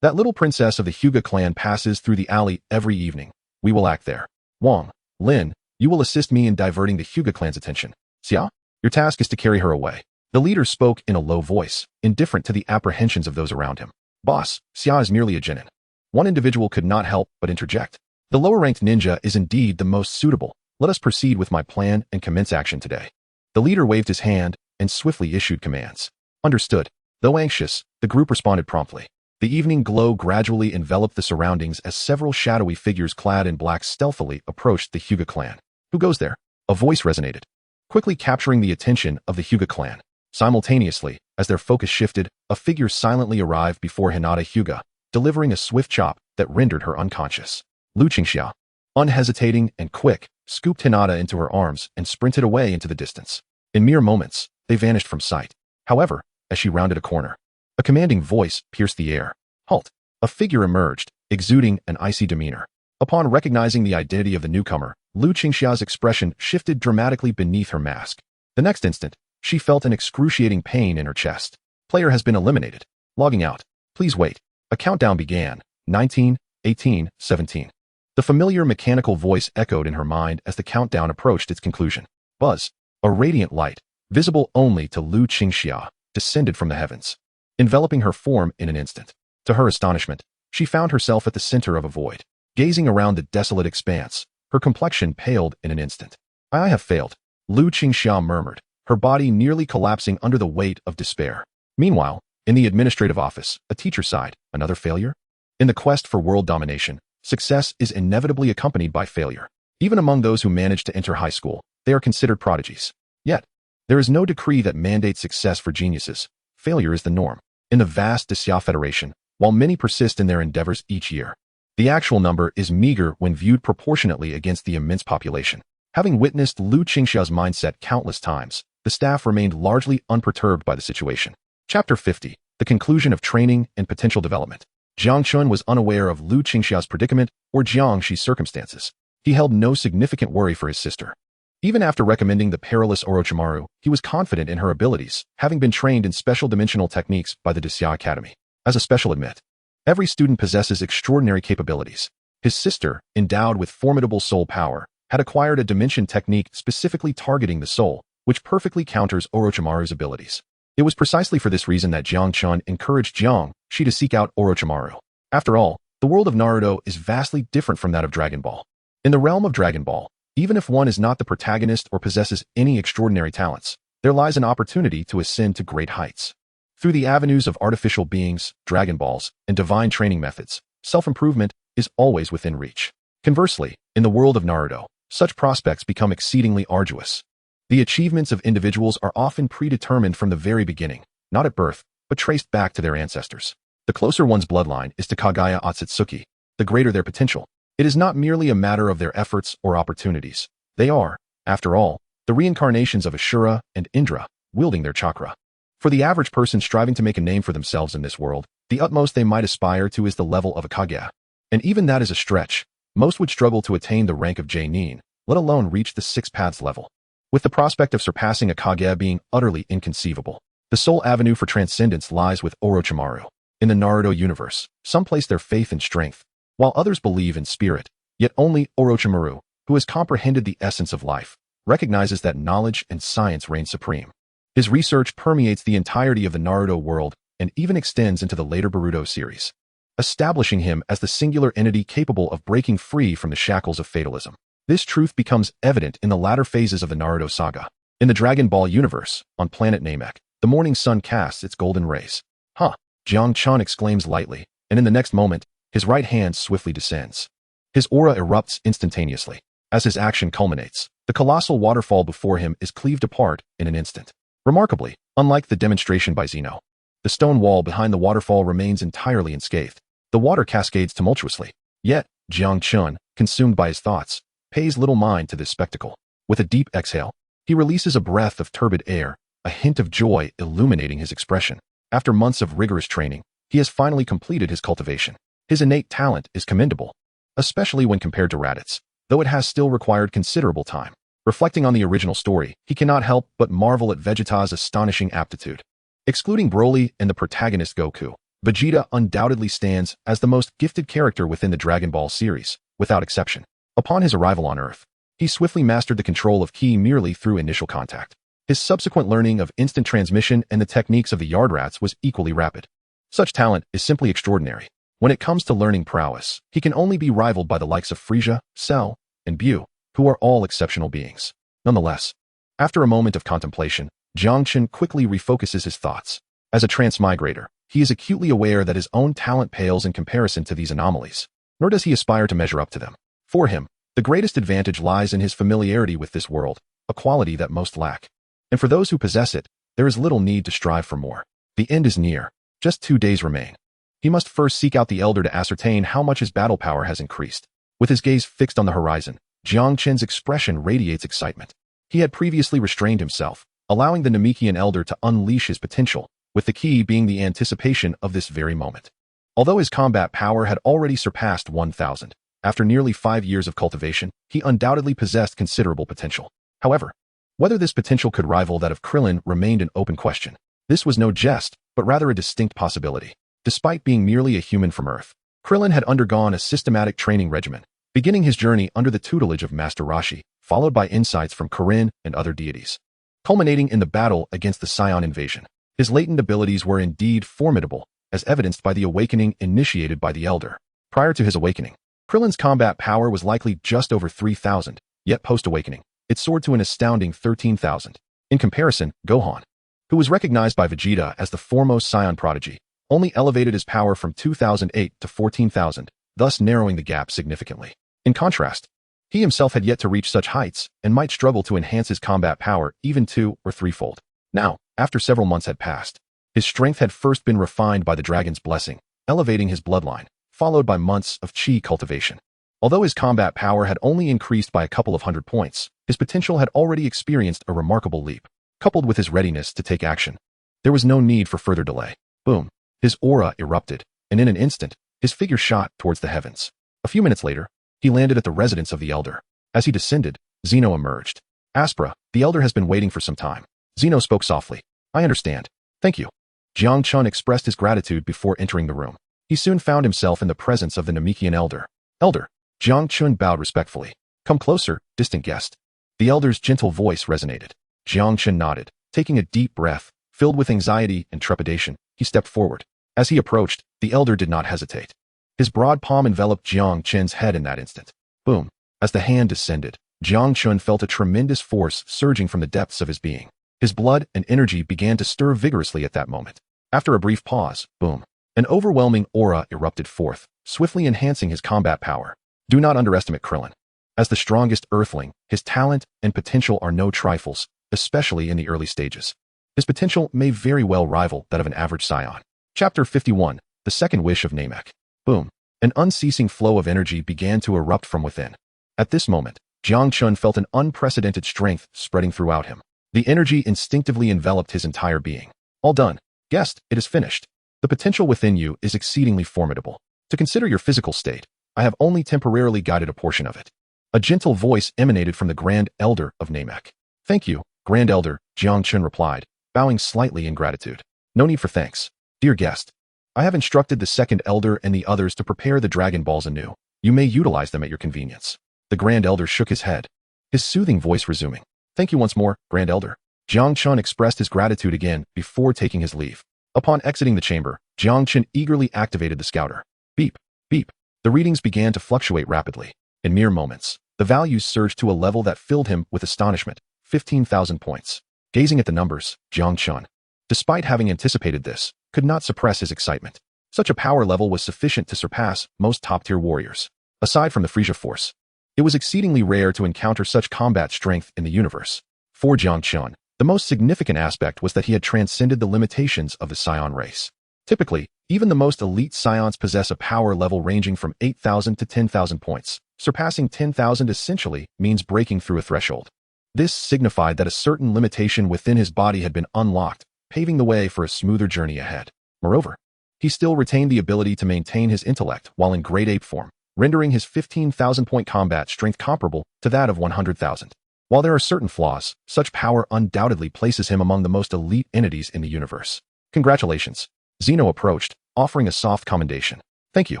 that little princess of the Hyuga clan passes through the alley every evening. We will act there. Wang, Lin, you will assist me in diverting the Hyuga clan's attention. Xia, your task is to carry her away. The leader spoke in a low voice, indifferent to the apprehensions of those around him. Boss, Xia is merely a genin. One individual could not help but interject. The lower-ranked ninja is indeed the most suitable. Let us proceed with my plan and commence action today. The leader waved his hand and swiftly issued commands. Understood. Though anxious, the group responded promptly. The evening glow gradually enveloped the surroundings as several shadowy figures clad in black stealthily approached the Hyuga clan. Who goes there? A voice resonated, quickly capturing the attention of the Hyuga clan. Simultaneously, as their focus shifted, a figure silently arrived before Hinata Hyuga, delivering a swift chop that rendered her unconscious. Lu Qingxia, unhesitating and quick, scooped Hinata into her arms and sprinted away into the distance. In mere moments, they vanished from sight. However, as she rounded a corner, a commanding voice pierced the air. Halt! A figure emerged, exuding an icy demeanor. Upon recognizing the identity of the newcomer, Lu Qingxia's expression shifted dramatically beneath her mask. The next instant, she felt an excruciating pain in her chest. Player has been eliminated. Logging out. Please wait. A countdown began. 19, 18, 17. The familiar mechanical voice echoed in her mind as the countdown approached its conclusion. Buzz. A radiant light, visible only to Lu Qingxia, descended from the heavens, enveloping her form in an instant. To her astonishment, she found herself at the center of a void. Gazing around the desolate expanse, her complexion paled in an instant. I have failed, Lu Qingxia murmured, her body nearly collapsing under the weight of despair. Meanwhile, in the administrative office, a teacher sighed. Another failure? In the quest for world domination, success is inevitably accompanied by failure. Even among those who manage to enter high school, they are considered prodigies. Yet, there is no decree that mandates success for geniuses. Failure is the norm. In the vast Xia Federation, while many persist in their endeavors each year, the actual number is meager when viewed proportionately against the immense population. Having witnessed Lu Qingxia's mindset countless times, the staff remained largely unperturbed by the situation. Chapter 50. The conclusion of training and potential development. Jiang Chen was unaware of Lu Qingxia's predicament or Jiang Shi's circumstances. He held no significant worry for his sister. Even after recommending the perilous Orochimaru, he was confident in her abilities, having been trained in special dimensional techniques by the Xia Academy. As a special admit, every student possesses extraordinary capabilities. His sister, endowed with formidable soul power, had acquired a dimension technique specifically targeting the soul, which perfectly counters Orochimaru's abilities. It was precisely for this reason that Jiang Chen encouraged Jiang Shi to seek out Orochimaru. After all, the world of Naruto is vastly different from that of Dragon Ball. In the realm of Dragon Ball, even if one is not the protagonist or possesses any extraordinary talents, there lies an opportunity to ascend to great heights. Through the avenues of artificial beings, Dragon Balls, and divine training methods, self-improvement is always within reach. Conversely, in the world of Naruto, such prospects become exceedingly arduous. The achievements of individuals are often predetermined from the very beginning, not at birth, but traced back to their ancestors. The closer one's bloodline is to Kagaya Otsutsuki, the greater their potential. It is not merely a matter of their efforts or opportunities. They are, after all, the reincarnations of Ashura and Indra, wielding their chakra. For the average person striving to make a name for themselves in this world, the utmost they might aspire to is the level of a Kage. And even that is a stretch. Most would struggle to attain the rank of J-Nin, let alone reach the Six Paths level. With the prospect of surpassing a Kage being utterly inconceivable, the sole avenue for transcendence lies with Orochimaru. In the Naruto universe, some place their faith in strength, while others believe in spirit. Yet only Orochimaru, who has comprehended the essence of life, recognizes that knowledge and science reign supreme. His research permeates the entirety of the Naruto world and even extends into the later Boruto series, establishing him as the singular entity capable of breaking free from the shackles of fatalism. This truth becomes evident in the latter phases of the Naruto saga. In the Dragon Ball universe, on planet Namek, the morning sun casts its golden rays. Huh, Jiang Chen exclaims lightly, and in the next moment, his right hand swiftly descends. His aura erupts instantaneously. As his action culminates, the colossal waterfall before him is cleaved apart in an instant. Remarkably, unlike the demonstration by Zeno, the stone wall behind the waterfall remains entirely unscathed. The water cascades tumultuously. Yet, Jiang Chen, consumed by his thoughts, pays little mind to this spectacle. With a deep exhale, he releases a breath of turbid air, a hint of joy illuminating his expression. After months of rigorous training, he has finally completed his cultivation. His innate talent is commendable, especially when compared to Raditz, though it has still required considerable time. Reflecting on the original story, he cannot help but marvel at Vegeta's astonishing aptitude. Excluding Broly and the protagonist Goku, Vegeta undoubtedly stands as the most gifted character within the Dragon Ball series, without exception. Upon his arrival on Earth, he swiftly mastered the control of Ki merely through initial contact. His subsequent learning of instant transmission and the techniques of the Yardrats was equally rapid. Such talent is simply extraordinary. When it comes to learning prowess, he can only be rivaled by the likes of Frieza, Cell, and Bu, who are all exceptional beings. Nonetheless, after a moment of contemplation, Jiang Chen quickly refocuses his thoughts. As a transmigrator, he is acutely aware that his own talent pales in comparison to these anomalies, nor does he aspire to measure up to them. For him, the greatest advantage lies in his familiarity with this world, a quality that most lack. And for those who possess it, there is little need to strive for more. The end is near. Just 2 days remain. He must first seek out the Elder to ascertain how much his battle power has increased. With his gaze fixed on the horizon, Jiang Chen's expression radiates excitement. He had previously restrained himself, allowing the Namekian Elder to unleash his potential, with the key being the anticipation of this very moment. Although his combat power had already surpassed 1,000, after nearly 5 years of cultivation, he undoubtedly possessed considerable potential. However, whether this potential could rival that of Krillin remained an open question. This was no jest, but rather a distinct possibility. Despite being merely a human from Earth, Krillin had undergone a systematic training regimen, beginning his journey under the tutelage of Master Roshi, followed by insights from Kirin and other deities, culminating in the battle against the Saiyan invasion. His latent abilities were indeed formidable, as evidenced by the awakening initiated by the Elder. Prior to his awakening, Krillin's combat power was likely just over 3,000, yet post-awakening, it soared to an astounding 13,000. In comparison, Gohan, who was recognized by Vegeta as the foremost Saiyan prodigy, only elevated his power from 2,008 to 14,000, thus narrowing the gap significantly. In contrast, he himself had yet to reach such heights and might struggle to enhance his combat power even 2- or 3-fold. Now, after several months had passed, his strength had first been refined by the dragon's blessing, elevating his bloodline, followed by months of chi cultivation. Although his combat power had only increased by a couple of 100 points, his potential had already experienced a remarkable leap. Coupled with his readiness to take action, there was no need for further delay. Boom. His aura erupted, and in an instant, His figure shot towards the heavens. A few minutes later, he landed at the residence of the elder. As he descended, Zeno emerged. Aspra, the elder has been waiting for some time. Zeno spoke softly. I understand. Thank you. Jiang Chen expressed his gratitude before entering the room. He soon found himself in the presence of the Namekian elder. Elder. Jiang Chen bowed respectfully. Come closer, distant guest. The elder's gentle voice resonated. Jiang Chen nodded. Taking a deep breath, filled with anxiety and trepidation, he stepped forward. As he approached, the elder did not hesitate. His broad palm enveloped Jiang Chen's head in that instant. Boom. As the hand descended, Jiang Chen felt a tremendous force surging from the depths of his being. His blood and energy began to stir vigorously at that moment. After a brief pause, boom. An overwhelming aura erupted forth, swiftly enhancing his combat power. Do not underestimate Krillin. As the strongest Earthling, his talent and potential are no trifles, especially in the early stages. His potential may very well rival that of an average Saiyan. Chapter 51, The Second Wish of Namek. Boom. An unceasing flow of energy began to erupt from within. At this moment, Jiang Chen felt an unprecedented strength spreading throughout him. The energy instinctively enveloped his entire being. All done. Guest, it is finished. The potential within you is exceedingly formidable. To consider your physical state, I have only temporarily guided a portion of it. A gentle voice emanated from the Grand Elder of Namek. Thank you, Grand Elder, Jiang Chen replied, bowing slightly in gratitude. No need for thanks. Dear guest, I have instructed the Second Elder and the others to prepare the Dragon Balls anew. You may utilize them at your convenience. The Grand Elder shook his head, his soothing voice resuming. Thank you once more, Grand Elder. Jiang Chen expressed his gratitude again before taking his leave. Upon exiting the chamber, Jiang Chen eagerly activated the scouter. Beep, beep. The readings began to fluctuate rapidly. In mere moments, the values surged to a level that filled him with astonishment. 15,000 points. Gazing at the numbers, Jiang Chen, despite having anticipated this, could not suppress his excitement. Such a power level was sufficient to surpass most top-tier warriors. Aside from the Frieza force, it was exceedingly rare to encounter such combat strength in the universe. For Jiang Chen, the most significant aspect was that he had transcended the limitations of the Saiyan race. Typically, even the most elite Saiyans possess a power level ranging from 8,000 to 10,000 points. Surpassing 10,000 essentially means breaking through a threshold. This signified that a certain limitation within his body had been unlocked, paving the way for a smoother journey ahead. Moreover, he still retained the ability to maintain his intellect while in great ape form, rendering his 15,000-point combat strength comparable to that of 100,000. While there are certain flaws, such power undoubtedly places him among the most elite entities in the universe. Congratulations. Zeno approached, offering a soft commendation. Thank you.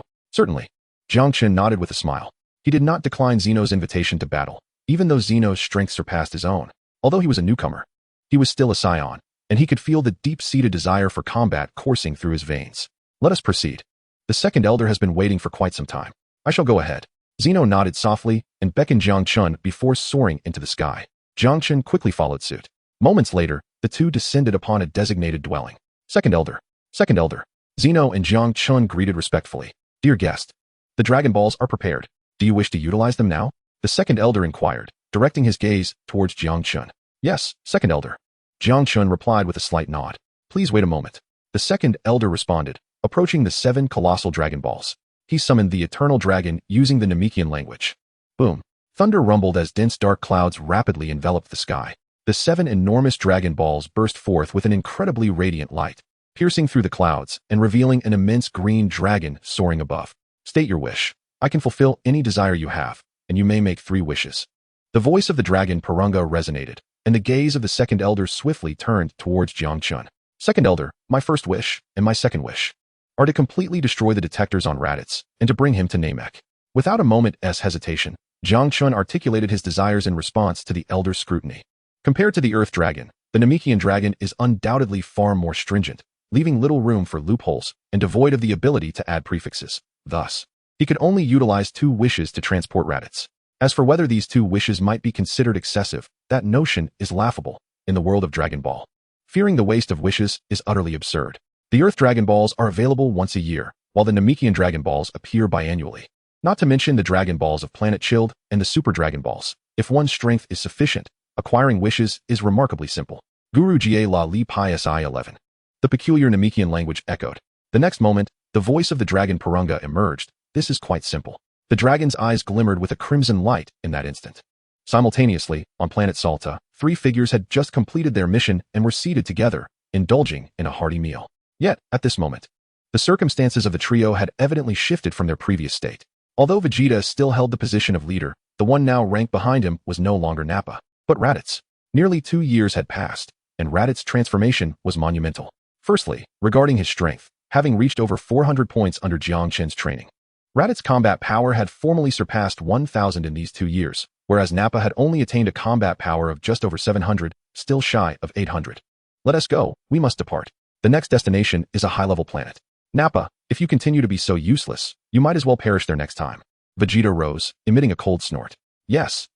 Certainly. Jiang Chen nodded with a smile. He did not decline Zeno's invitation to battle, even though Zeno's strength surpassed his own. Although he was a newcomer, he was still a Saiyan, and he could feel the deep-seated desire for combat coursing through his veins. Let us proceed. The Second Elder has been waiting for quite some time. I shall go ahead. Zeno nodded softly and beckoned Jiang Chen before soaring into the sky. Jiang Chen quickly followed suit. Moments later, the two descended upon a designated dwelling. Second Elder. Second Elder. Zeno and Jiang Chen greeted respectfully. Dear guest, the Dragon Balls are prepared. Do you wish to utilize them now? The Second Elder inquired, directing his gaze towards Jiang Chen. Yes, Second Elder. Jiang Chen replied with a slight nod. Please wait a moment. The Second Elder responded, approaching the 7 colossal Dragon Balls. He summoned the Eternal Dragon using the Namekian language. Boom. Thunder rumbled as dense dark clouds rapidly enveloped the sky. The 7 enormous Dragon Balls burst forth with an incredibly radiant light, piercing through the clouds and revealing an immense green dragon soaring above. State your wish. I can fulfill any desire you have, and you may make 3 wishes. The voice of the dragon Purunga resonated, and the gaze of the Second Elder swiftly turned towards Jiang Chen. Second Elder, my first wish, and my second wish, are to completely destroy the detectors on Raditz, and to bring him to Namek. Without a moment's hesitation, Jiang Chen articulated his desires in response to the Elder's scrutiny. Compared to the Earth Dragon, the Namekian Dragon is undoubtedly far more stringent, leaving little room for loopholes, and devoid of the ability to add prefixes. Thus, he could only utilize 2 wishes to transport Raditz. As for whether these 2 wishes might be considered excessive, that notion is laughable in the world of Dragon Ball. Fearing the waste of wishes is utterly absurd. The Earth Dragon Balls are available once a year, while the Namekian Dragon Balls appear biannually. Not to mention the Dragon Balls of Planet Chilled and the Super Dragon Balls. If one's strength is sufficient, acquiring wishes is remarkably simple. Guru Jie La Li Pi Si 11. The peculiar Namekian language echoed. The next moment, the voice of the dragon Purunga emerged. This is quite simple. The dragon's eyes glimmered with a crimson light in that instant. Simultaneously, on planet Salta, 3 figures had just completed their mission and were seated together, indulging in a hearty meal. Yet, at this moment, The circumstances of the trio had evidently shifted from their previous state. Although Vegeta still held the position of leader, the one now ranked behind him was no longer Nappa, but Raditz. Nearly 2 years had passed, and Raditz's transformation was monumental. Firstly, regarding his strength, having reached over 400 points under Jiang Chen's training. Raditz's combat power had formally surpassed 1,000 in these 2 years, whereas Nappa had only attained a combat power of just over 700, still shy of 800. Let us go, we must depart. The next destination is a high-level planet. Nappa, if you continue to be so useless, you might as well perish there next time. Vegeta rose, emitting a cold snort. Yes,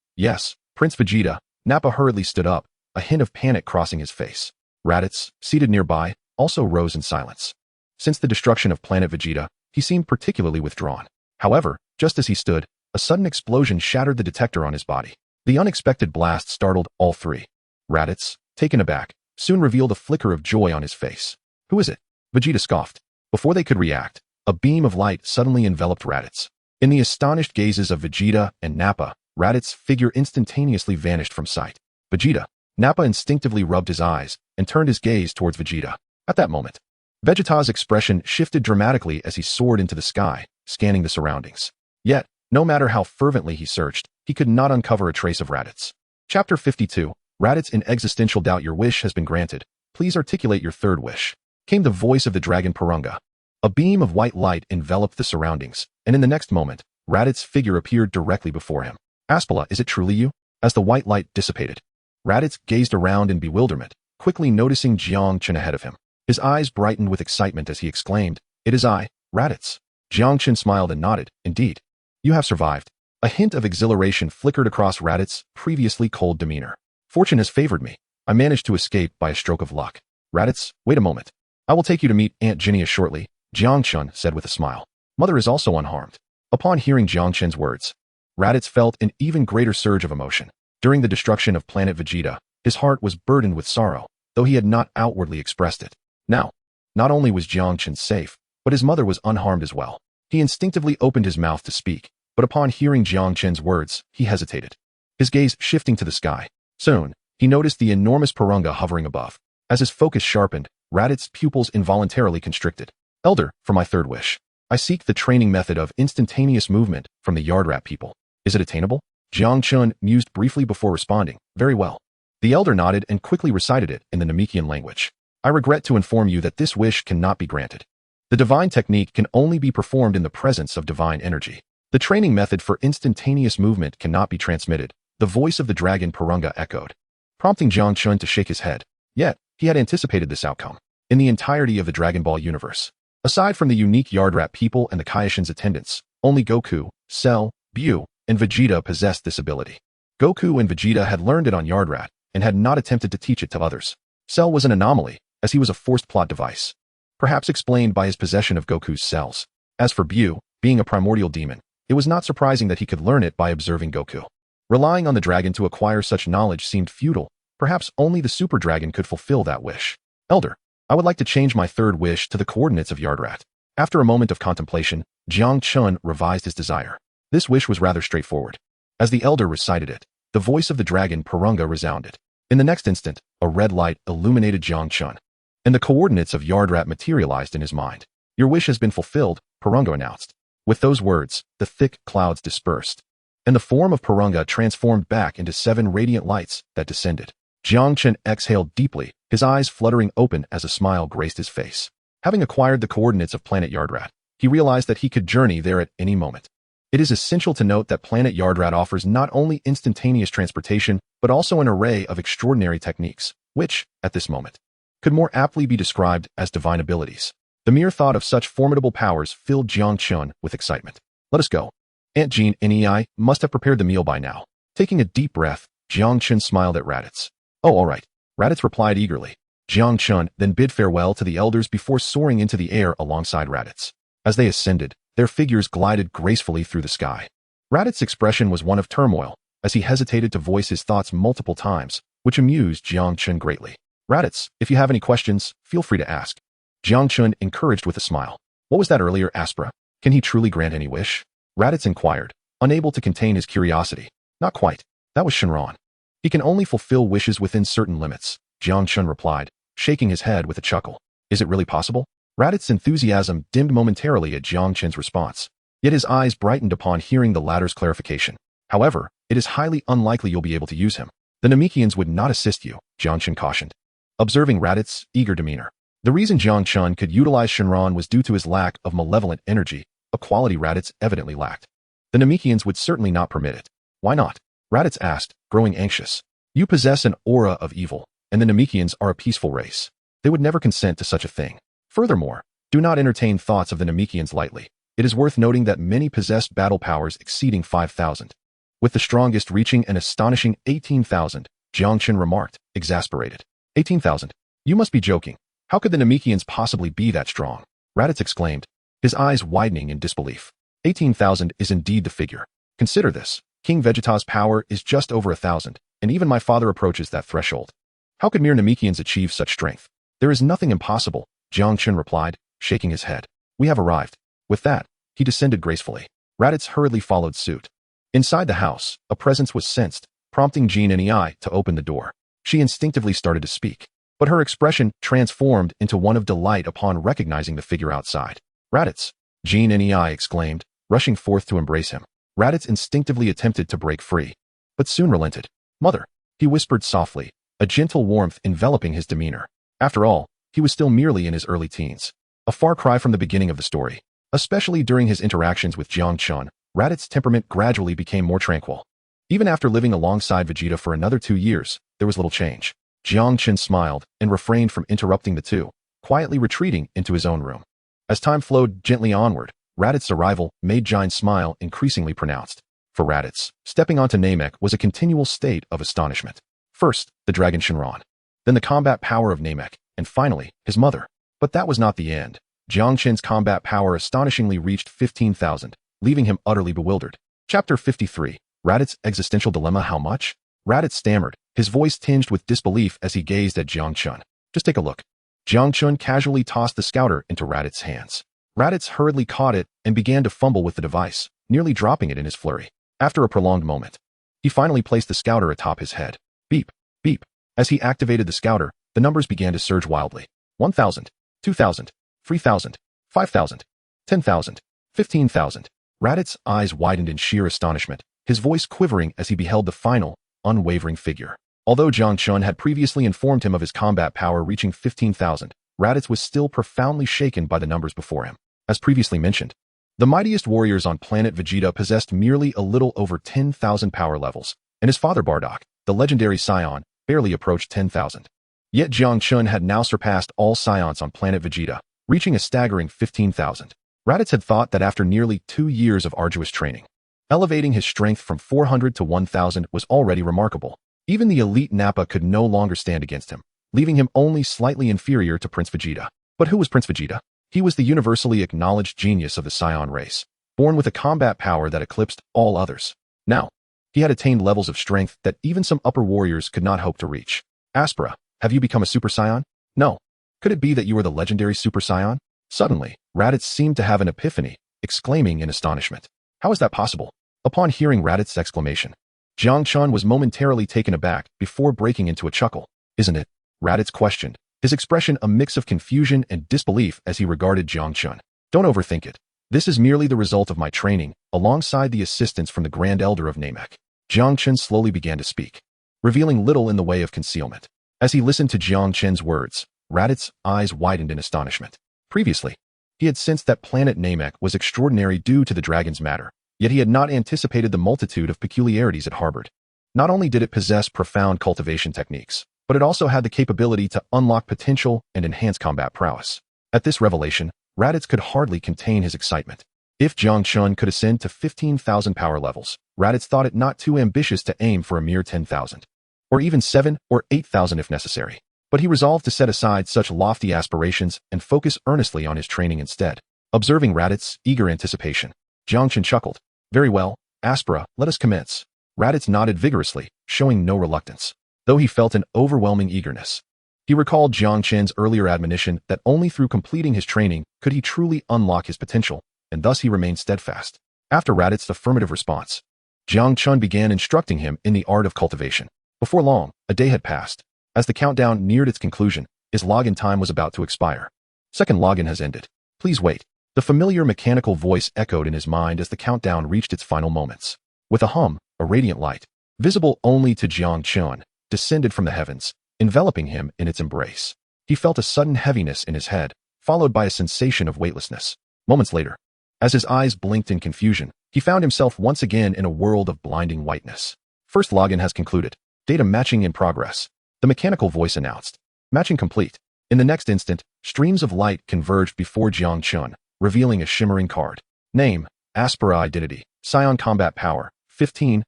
Prince Vegeta. Nappa hurriedly stood up, a hint of panic crossing his face. Raditz, seated nearby, also rose in silence. Since the destruction of planet Vegeta, he seemed particularly withdrawn. However, just as he stood, a sudden explosion shattered the detector on his body. The unexpected blast startled all three. Raditz, taken aback, soon revealed a flicker of joy on his face. Who is it? Vegeta scoffed. Before they could react, a beam of light suddenly enveloped Raditz. In the astonished gazes of Vegeta and Nappa, Raditz's figure instantaneously vanished from sight. Vegeta. Nappa instinctively rubbed his eyes and turned his gaze towards Vegeta. At that moment, Vegeta's expression shifted dramatically as he soared into the sky, scanning the surroundings. Yet, no matter how fervently he searched, he could not uncover a trace of Raditz. Chapter 52. Raditz in existential doubt. Your wish has been granted. Please articulate your third wish. Came the voice of the dragon Purunga. A beam of white light enveloped the surroundings, and in the next moment, Raditz's figure appeared directly before him. Aspala, is it truly you? As the white light dissipated, Raditz gazed around in bewilderment, quickly noticing Jiang Chen ahead of him. His eyes brightened with excitement as he exclaimed, "It is I, Raditz." Jiang Chen smiled and nodded. Indeed. You have survived. A hint of exhilaration flickered across Raditz's previously cold demeanor. Fortune has favored me. I managed to escape by a stroke of luck. Raditz, wait a moment. I will take you to meet Aunt Ginnia shortly, Jiang Chen said with a smile. Mother is also unharmed. Upon hearing Jiang Chen's words, Raditz felt an even greater surge of emotion. During the destruction of planet Vegeta, his heart was burdened with sorrow, though he had not outwardly expressed it. Now, not only was Jiang Chen safe, but his mother was unharmed as well. He instinctively opened his mouth to speak, but upon hearing Jiang Chen's words, he hesitated. His gaze shifting to the sky. Soon, he noticed the enormous Purunga hovering above. As his focus sharpened, Raditz's pupils involuntarily constricted. Elder, for my third wish, I seek the training method of instantaneous movement from the Yardrat people. Is it attainable? Jiang Chen mused briefly before responding. Very well. The elder nodded and quickly recited it in the Namekian language. I regret to inform you that this wish cannot be granted. The divine technique can only be performed in the presence of divine energy. The training method for instantaneous movement cannot be transmitted. The voice of the dragon Purunga echoed, prompting Jiang Chen to shake his head. Yet, he had anticipated this outcome. In the entirety of the Dragon Ball universe, aside from the unique Yardrat people and the Kaioshin's attendants, only Goku, Cell, Bu, and Vegeta possessed this ability. Goku and Vegeta had learned it on Yardrat and had not attempted to teach it to others. Cell was an anomaly, as he was a forced plot device, perhaps explained by his possession of Goku's cells. As for Bu, being a primordial demon, it was not surprising that he could learn it by observing Goku. Relying on the dragon to acquire such knowledge seemed futile. Perhaps only the Super Dragon could fulfill that wish. Elder, I would like to change my third wish to the coordinates of Yardrat. After a moment of contemplation, Jiang Chen revised his desire. This wish was rather straightforward. As the elder recited it, the voice of the dragon Purunga resounded. In the next instant, a red light illuminated Jiang Chen, and the coordinates of Yardrat materialized in his mind. Your wish has been fulfilled, Purunga announced. With those words, the thick clouds dispersed, and the form of Purunga transformed back into 7 radiant lights that descended. Jiang Chen exhaled deeply, his eyes fluttering open as a smile graced his face. Having acquired the coordinates of planet Yardrat, he realized that he could journey there at any moment. It is essential to note that planet Yardrat offers not only instantaneous transportation, but also an array of extraordinary techniques, which, at this moment, could more aptly be described as divine abilities. The mere thought of such formidable powers filled Jiang Chen with excitement. Let us go. Aunt Jean and I must have prepared the meal by now. Taking a deep breath, Jiang Chen smiled at Raditz. Oh, all right. Raditz replied eagerly. Jiang Chen then bid farewell to the elders before soaring into the air alongside Raditz. As they ascended, their figures glided gracefully through the sky. Raditz's expression was one of turmoil, as he hesitated to voice his thoughts multiple times, which amused Jiang Chen greatly. Raditz, if you have any questions, feel free to ask. Jiang Chen encouraged with a smile. What was that earlier, Aspera? Can he truly grant any wish? Raditz inquired, unable to contain his curiosity. Not quite. That was Shenron. He can only fulfill wishes within certain limits, Jiang Chen replied, shaking his head with a chuckle. Is it really possible? Raditz' enthusiasm dimmed momentarily at Jiang Chen's response, yet his eyes brightened upon hearing the latter's clarification. However, it is highly unlikely you'll be able to use him. The Namekians would not assist you, Jiang Chen cautioned, observing Raditz's eager demeanor. The reason Jiang Chen could utilize Shenron was due to his lack of malevolent energy, a quality Raditz evidently lacked. The Namekians would certainly not permit it. Why not? Raditz asked, growing anxious. You possess an aura of evil, and the Namekians are a peaceful race. They would never consent to such a thing. Furthermore, do not entertain thoughts of the Namekians lightly. It is worth noting that many possessed battle powers exceeding 5,000. With the strongest reaching an astonishing 18,000, Jiang Chen remarked, exasperated. 18,000? You must be joking. How could the Namekians possibly be that strong? Raditz exclaimed, his eyes widening in disbelief. 18,000 is indeed the figure. Consider this. King Vegeta's power is just over 1,000, and even my father approaches that threshold. How could mere Namekians achieve such strength? There is nothing impossible, Jiang Chen replied, shaking his head. We have arrived. With that, he descended gracefully. Raditz hurriedly followed suit. Inside the house, a presence was sensed, prompting Jean Nei to open the door. She instinctively started to speak, but her expression transformed into one of delight upon recognizing the figure outside. Raditz! Jean Nei exclaimed, rushing forth to embrace him. Raditz instinctively attempted to break free, but soon relented. Mother! He whispered softly, a gentle warmth enveloping his demeanor. After all, he was still merely in his early teens. A far cry from the beginning of the story. Especially during his interactions with Jiang Chen, Raditz's temperament gradually became more tranquil. Even after living alongside Vegeta for another 2 years, there was little change. Jiang Chen smiled and refrained from interrupting the two, quietly retreating into his own room. As time flowed gently onward, Raditz's arrival made Jian's smile increasingly pronounced. For Raditz, stepping onto Namek was a continual state of astonishment. First, the Dragon Shenron. Then the combat power of Namek, and finally, his mother. But that was not the end. Jiang Chen's combat power astonishingly reached 15,000, leaving him utterly bewildered. Chapter 53. Raditz's existential dilemma. How much? Raditz stammered, his voice tinged with disbelief as he gazed at Jiang Chen. Just take a look. Jiang Chen casually tossed the scouter into Raditz's hands. Raditz hurriedly caught it and began to fumble with the device, nearly dropping it in his flurry. After a prolonged moment, he finally placed the scouter atop his head. Beep, beep. As he activated the scouter, the numbers began to surge wildly. 1,000, 2,000, 3,000, 5,000, 10,000, 15,000. Raditz's eyes widened in sheer astonishment, his voice quivering as he beheld the final, unwavering figure. Although Jiang Chen had previously informed him of his combat power reaching 15,000, Raditz was still profoundly shaken by the numbers before him. As previously mentioned, the mightiest warriors on planet Vegeta possessed merely a little over 10,000 power levels, and his father Bardock, the legendary Saiyan, barely approached 10,000. Yet Jiang Chen had now surpassed all Saiyans on planet Vegeta, reaching a staggering 15,000. Raditz had thought that after nearly 2 years of arduous training, elevating his strength from 400 to 1,000 was already remarkable. Even the elite Nappa could no longer stand against him, leaving him only slightly inferior to Prince Vegeta. But who was Prince Vegeta? He was the universally acknowledged genius of the Saiyan race, born with a combat power that eclipsed all others. Now, he had attained levels of strength that even some upper warriors could not hope to reach. Aspera, have you become a Super Saiyan? No. Could it be that you are the legendary Super Saiyan? Suddenly, Raditz seemed to have an epiphany, exclaiming in astonishment. How is that possible? Upon hearing Raditz's exclamation, Jiang Chen was momentarily taken aback before breaking into a chuckle. Isn't it? Raditz questioned, his expression a mix of confusion and disbelief as he regarded Jiang Chen. Don't overthink it. This is merely the result of my training, alongside the assistance from the Grand Elder of Namek. Jiang Chen slowly began to speak, revealing little in the way of concealment. As he listened to Jiang Chen's words, Raditz's eyes widened in astonishment. Previously, he had sensed that planet Namek was extraordinary due to the dragon's matter, yet he had not anticipated the multitude of peculiarities it harbored. Not only did it possess profound cultivation techniques, but it also had the capability to unlock potential and enhance combat prowess. At this revelation, Raditz could hardly contain his excitement. If Jiang Chen could ascend to 15,000 power levels, Raditz thought it not too ambitious to aim for a mere 10,000. Or even 7 or 8,000 if necessary. But he resolved to set aside such lofty aspirations and focus earnestly on his training instead. Observing Raditz's eager anticipation, Jiang Chen chuckled. Very well, Aspera, let us commence. Raditz nodded vigorously, showing no reluctance, though he felt an overwhelming eagerness. He recalled Jiang Chen's earlier admonition that only through completing his training could he truly unlock his potential, and thus he remained steadfast. After Raditz's affirmative response, Jiang Chen began instructing him in the art of cultivation. Before long, a day had passed. As the countdown neared its conclusion, his login time was about to expire. Second login has ended. Please wait. The familiar mechanical voice echoed in his mind as the countdown reached its final moments. With a hum, a radiant light, visible only to Jiang Chen, descended from the heavens, enveloping him in its embrace. He felt a sudden heaviness in his head, followed by a sensation of weightlessness. Moments later, as his eyes blinked in confusion, he found himself once again in a world of blinding whiteness. First login has concluded. Data matching in progress. The mechanical voice announced. Matching complete. In the next instant, streams of light converged before Jiang Chen, revealing a shimmering card. Name, Aspera Identity, Saiyan Combat Power, 15000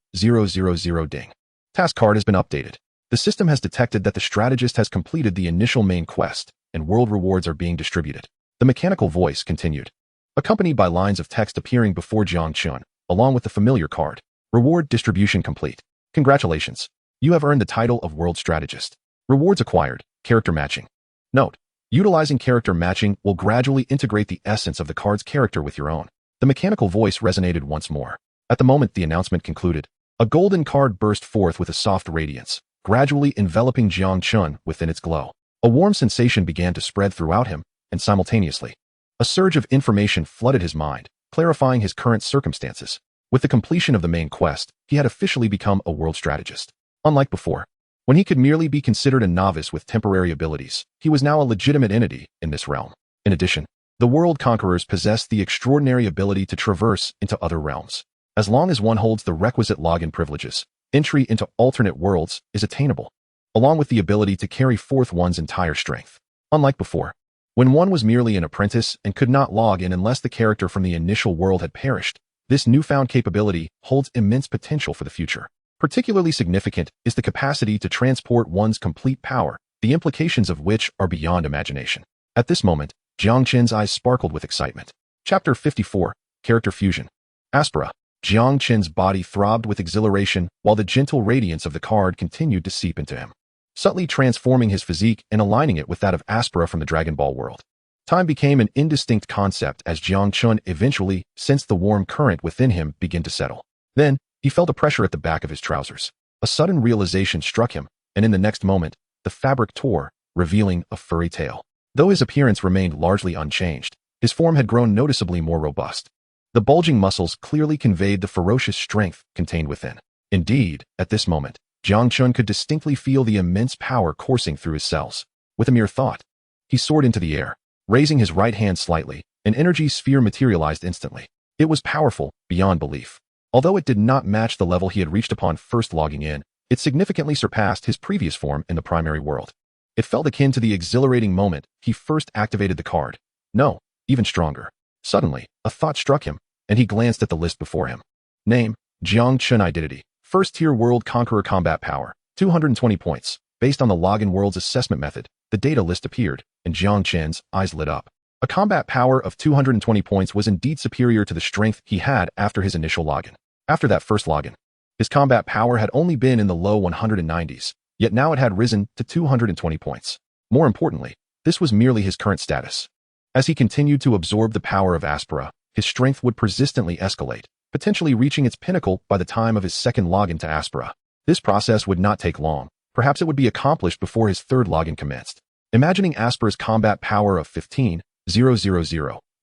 ding. Task card has been updated. The system has detected that the strategist has completed the initial main quest, and world rewards are being distributed. The mechanical voice continued, accompanied by lines of text appearing before Jiang Chen, along with the familiar card. Reward distribution complete. Congratulations. You have earned the title of World Strategist. Rewards acquired. Character matching. Note: utilizing character matching will gradually integrate the essence of the card's character with your own. The mechanical voice resonated once more. At the moment the announcement concluded, a golden card burst forth with a soft radiance, gradually enveloping Jiang Chen within its glow. A warm sensation began to spread throughout him, and simultaneously, a surge of information flooded his mind, clarifying his current circumstances. With the completion of the main quest, he had officially become a world strategist. Unlike before, when he could merely be considered a novice with temporary abilities, he was now a legitimate entity in this realm. In addition, the world conquerors possessed the extraordinary ability to traverse into other realms. As long as one holds the requisite login privileges, entry into alternate worlds is attainable, along with the ability to carry forth one's entire strength. Unlike before, when one was merely an apprentice and could not log in unless the character from the initial world had perished, this newfound capability holds immense potential for the future. Particularly significant is the capacity to transport one's complete power, the implications of which are beyond imagination. At this moment, Jiang Chen's eyes sparkled with excitement. Chapter 54, Character Fusion. Aspera. Jiang Chen's body throbbed with exhilaration while the gentle radiance of the card continued to seep into him, subtly transforming his physique and aligning it with that of Aspera from the Dragon Ball world. Time became an indistinct concept as Jiang Chen eventually sensed the warm current within him begin to settle. Then, he felt a pressure at the back of his trousers. A sudden realization struck him, and in the next moment, the fabric tore, revealing a furry tail. Though his appearance remained largely unchanged, his form had grown noticeably more robust. The bulging muscles clearly conveyed the ferocious strength contained within. Indeed, at this moment, Jiang Chen could distinctly feel the immense power coursing through his cells. With a mere thought, he soared into the air. Raising his right hand slightly, an energy sphere materialized instantly. It was powerful, beyond belief. Although it did not match the level he had reached upon first logging in, it significantly surpassed his previous form in the primary world. It felt akin to the exhilarating moment he first activated the card. No, even stronger. Suddenly, a thought struck him, and he glanced at the list before him. Name, Jiang Chen Identity. First Tier World Conqueror Combat Power, 220 points. Based on the Login World's assessment method, the data list appeared, and Jiang Chen's eyes lit up. A combat power of 220 points was indeed superior to the strength he had after his initial login. After that first login, his combat power had only been in the low 190s, yet now it had risen to 220 points. More importantly, this was merely his current status. As he continued to absorb the power of Aspera, his strength would persistently escalate, potentially reaching its pinnacle by the time of his second login to Aspera. This process would not take long. Perhaps it would be accomplished before his third login commenced. Imagining Aspera's combat power of 15,000,